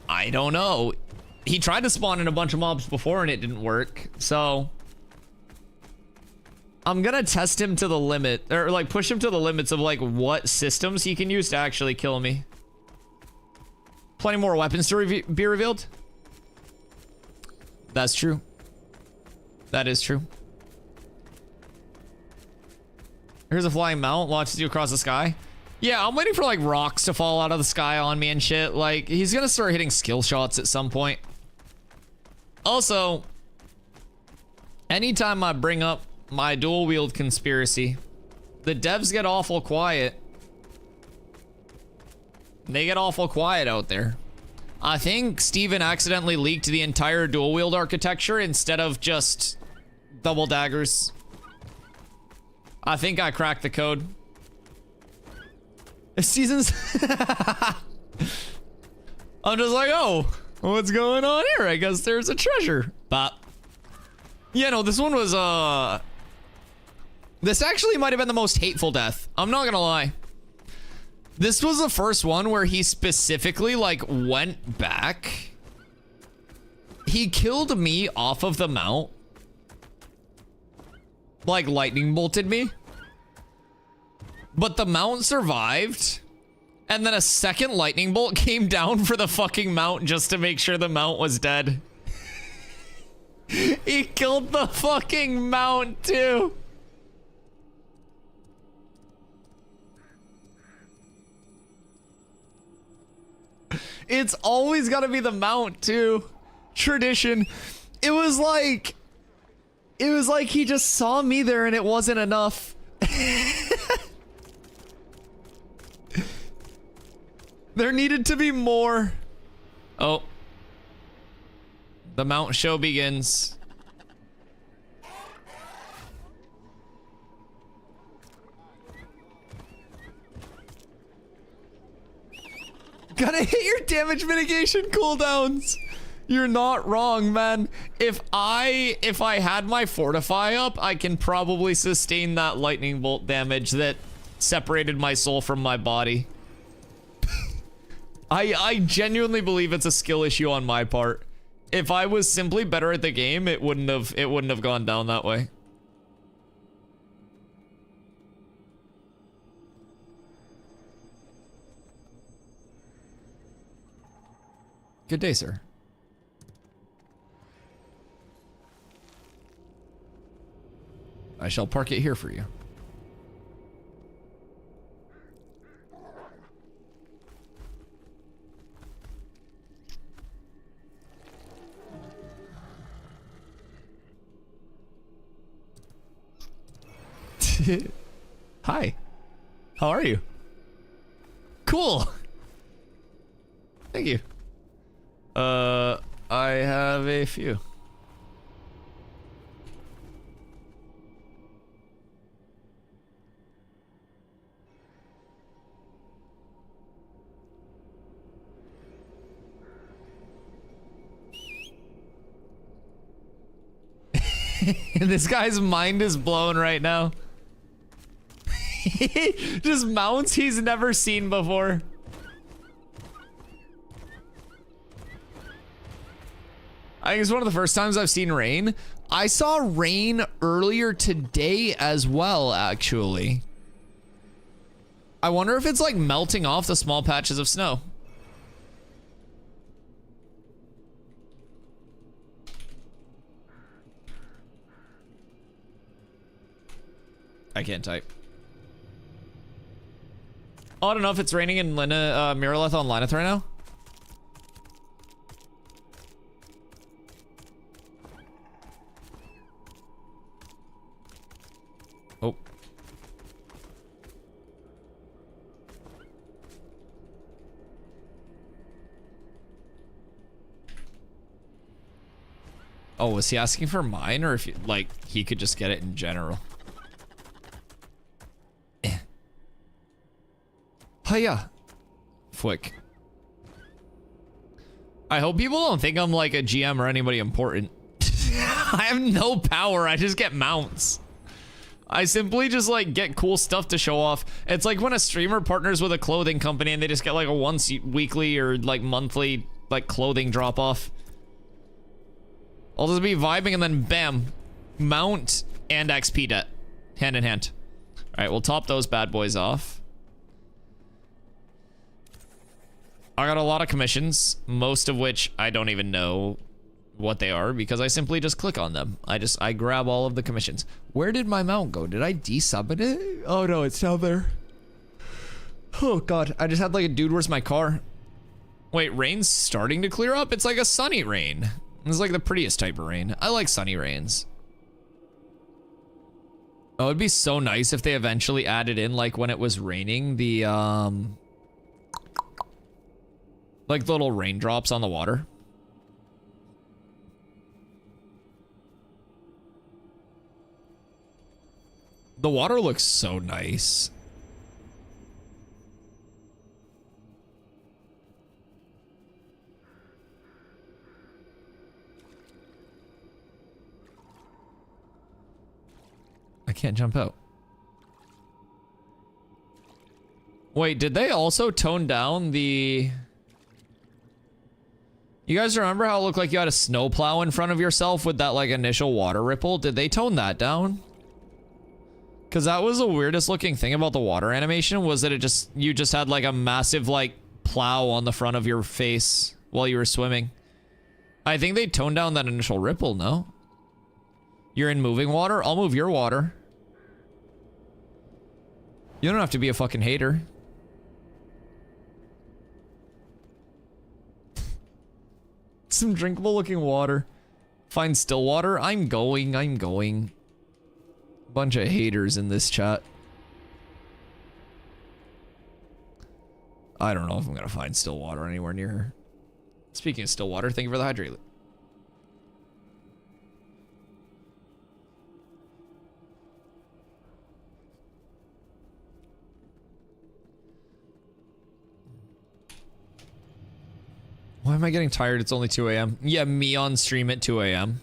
I don't know. He tried to spawn in a bunch of mobs before and it didn't work. So I'm gonna test him to the limit, or like push him to the limits of like what systems he can use to actually kill me. Plenty more weapons to be revealed. That's true. That is true. Here's a flying mount, launches you across the sky. Yeah, I'm waiting for like rocks to fall out of the sky on me and shit. Like, he's gonna start hitting skill shots at some point. Also, anytime I bring up my dual wield conspiracy, the devs get awful quiet. They get awful quiet out there. I think Steven accidentally leaked the entire dual wield architecture instead of just double daggers. I think I cracked the code. Seasons. I'm just like, oh, what's going on here? I guess there's a treasure. But yeah, no, this one was this actually might have been the most hateful death. I'm not gonna lie. This was the first one where he specifically like went back. He killed me off of the mount. Like lightning bolted me. But the mount survived. And then a second lightning bolt came down for the fucking mount just to make sure the mount was dead. He killed the fucking mount too. It's always gotta be the mount too. Tradition. It was like he just saw me there and it wasn't enough. There needed to be more. Oh. The mount show begins. Gotta hit your damage mitigation cooldowns. You're not wrong, man. If I had my fortify up, I can probably sustain that lightning bolt damage that separated my soul from my body. I genuinely believe it's a skill issue on my part. If I was simply better at the game, it wouldn't have gone down that way. Good day, sir. I shall park it here for you. Hi. How are you? Cool. Thank you. I have a few. This guy's mind is blown right now. Just mounts he's never seen before. I think it's one of the first times I've seen rain. I saw rain earlier today as well, actually. I wonder if it's like melting off the small patches of snow. I can't type. Oh, I don't know if it's raining in Miraleth on Lyneth right now. Oh. Oh, was he asking for mine, or if like he could just get it in general? Hiya. Flick. I hope people don't think I'm like a GM or anybody important. I have no power, I just get mounts. I simply just like get cool stuff to show off. It's like when a streamer partners with a clothing company and they just get like a once weekly or like monthly like clothing drop off. I'll just be vibing and then bam, mount and XP debt, hand in hand. All right, we'll top those bad boys off. I got a lot of commissions, most of which I don't even know what they are because I simply just click on them. I grab all of the commissions. Where did my mount go? Did I desub it? Oh no, it's down there. Oh god, I just had like a dude, where's my car? Wait, rain's starting to clear up? It's like a sunny rain. It's like the prettiest type of rain. I like sunny rains. Oh, it'd be so nice if they eventually added in like when it was raining, the like the little raindrops on the water. The water looks so nice. I can't jump out. Wait, did they also tone down the... You guys remember how it looked like you had a snowplow in front of yourself with that like initial water ripple? Did they tone that down? Because that was the weirdest looking thing about the water animation, was that you just had like a massive like plow on the front of your face while you were swimming. I think they toned down that initial ripple, no? You're in moving water? I'll move your water. You don't have to be a fucking hater. Some drinkable looking water. Find still water? I'm going. Bunch of haters in this chat. I don't know if I'm gonna find still water anywhere near her. Speaking of still water, thank you for the hydrate. Why am I getting tired? It's only 2 a.m. Yeah, me on stream at 2 a.m.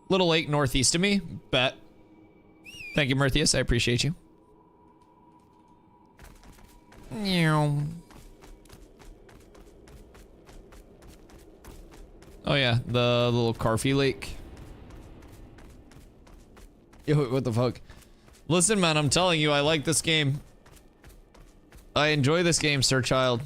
Little lake northeast of me. Bet. Thank you, Murthius. I appreciate you. Oh yeah, the little Carfy lake. Yo, what the fuck? Listen, man, I'm telling you, I like this game. I enjoy this game, Sir Child.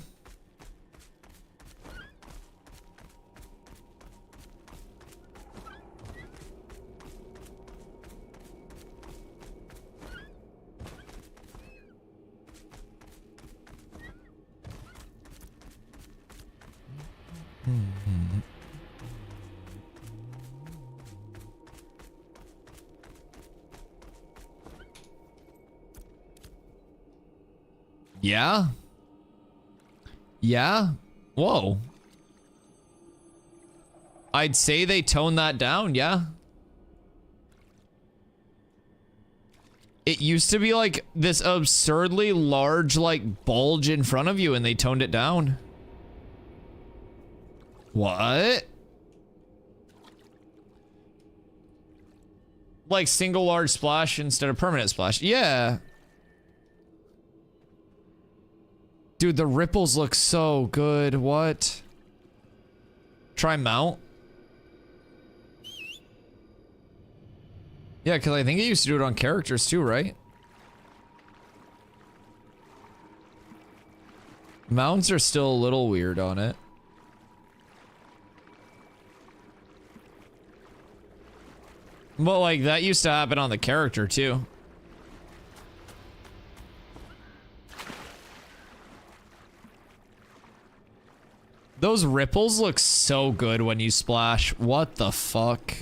Yeah? Yeah? Whoa. I'd say they toned that down, yeah. It used to be like this absurdly large like bulge in front of you and they toned it down. What? like single large splash instead of permanent splash. Yeah. Dude, the ripples look so good. What? Try mount. Yeah, because I think it used to do it on characters too, right? Mounts are still a little weird on it. But like that used to happen on the character too. Those ripples look so good when you splash. What the fuck?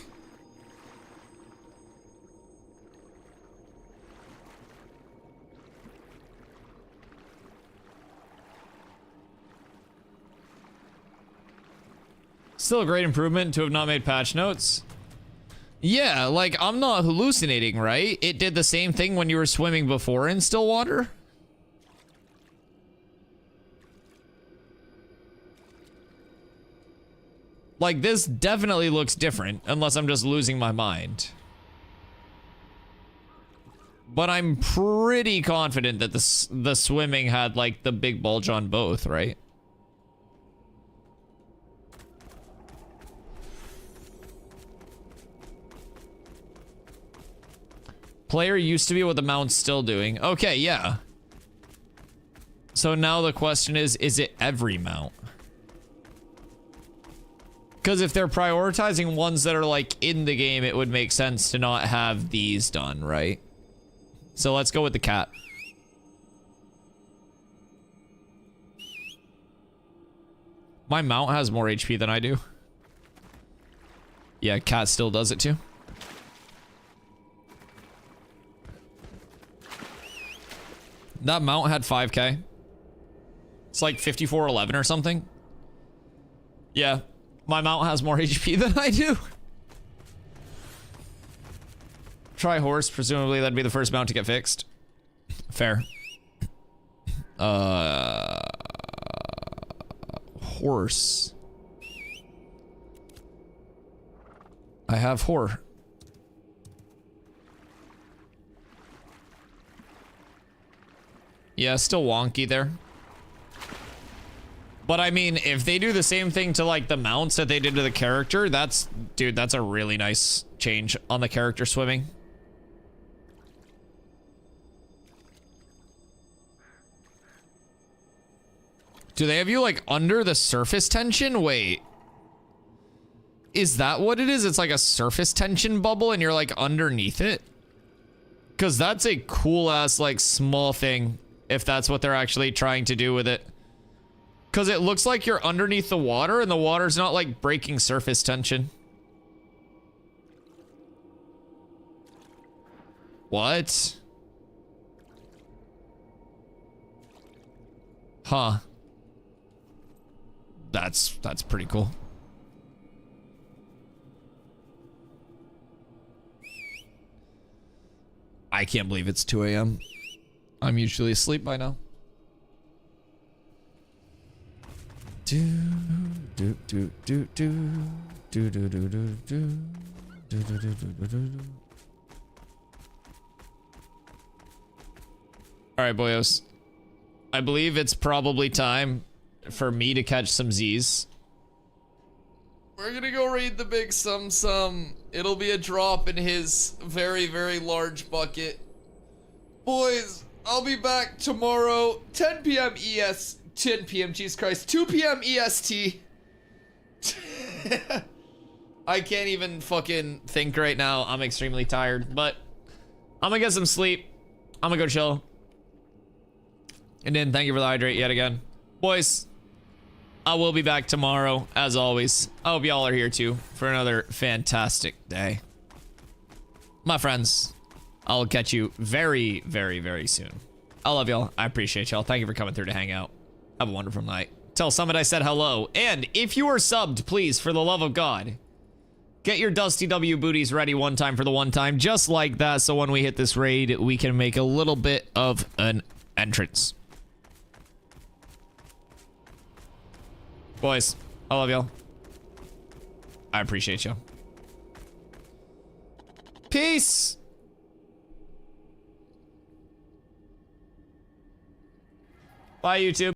Still a great improvement to have not made patch notes. Yeah, like, I'm not hallucinating, right? It did the same thing when you were swimming before in still water. Like, this definitely looks different, unless I'm just losing my mind. But I'm pretty confident that the swimming had, like, the big bulge on both, right? Player used to be what the mount's still doing. Okay, yeah. So now the question is it every mount? Because if they're prioritizing ones that are like in the game, it would make sense to not have these done, right? So let's go with the cat. My mount has more HP than I do. Yeah, cat still does it too. That mount had 5k. It's like 5411 or something. Yeah, my mount has more HP than I do. Try horse, presumably that'd be the first mount to get fixed. Fair. Horse. I have whore. Yeah, still wonky there. But I mean, if they do the same thing to like the mounts that they did to the character, that's, dude, that's a really nice change on the character swimming. Do they have you like under the surface tension? Wait. Is that what it is? It's like a surface tension bubble and you're like underneath it? Because that's a cool ass like small thing. If that's what they're actually trying to do with it. Because it looks like you're underneath the water and the water's not like breaking surface tension. What? Huh. That's pretty cool. I can't believe it's 2 a.m. I'm usually asleep by now. Alright, boyos. I believe it's probably time for me to catch some Z's. We're gonna go raid the big sum. It'll be a drop in his very, very large bucket. Boys, I'll be back tomorrow, 10 p.m. 10 p.m. Jesus Christ, 2 p.m. EST. I can't even fucking think right now. I'm extremely tired, but I'm gonna get some sleep. I'm gonna go chill. And then thank you for the hydrate yet again. Boys, I will be back tomorrow, as always. I hope y'all are here too for another fantastic day. My friends, I'll catch you very, very, very soon. I love y'all. I appreciate y'all. Thank you for coming through to hang out. Have a wonderful night. Tell Summit I said hello. And if you are subbed, please, for the love of God, get your Dusty W booties ready one time for the one time, just like that, so when we hit this raid, we can make a little bit of an entrance. Boys, I love y'all. I appreciate y'all. Peace. Bye, YouTube.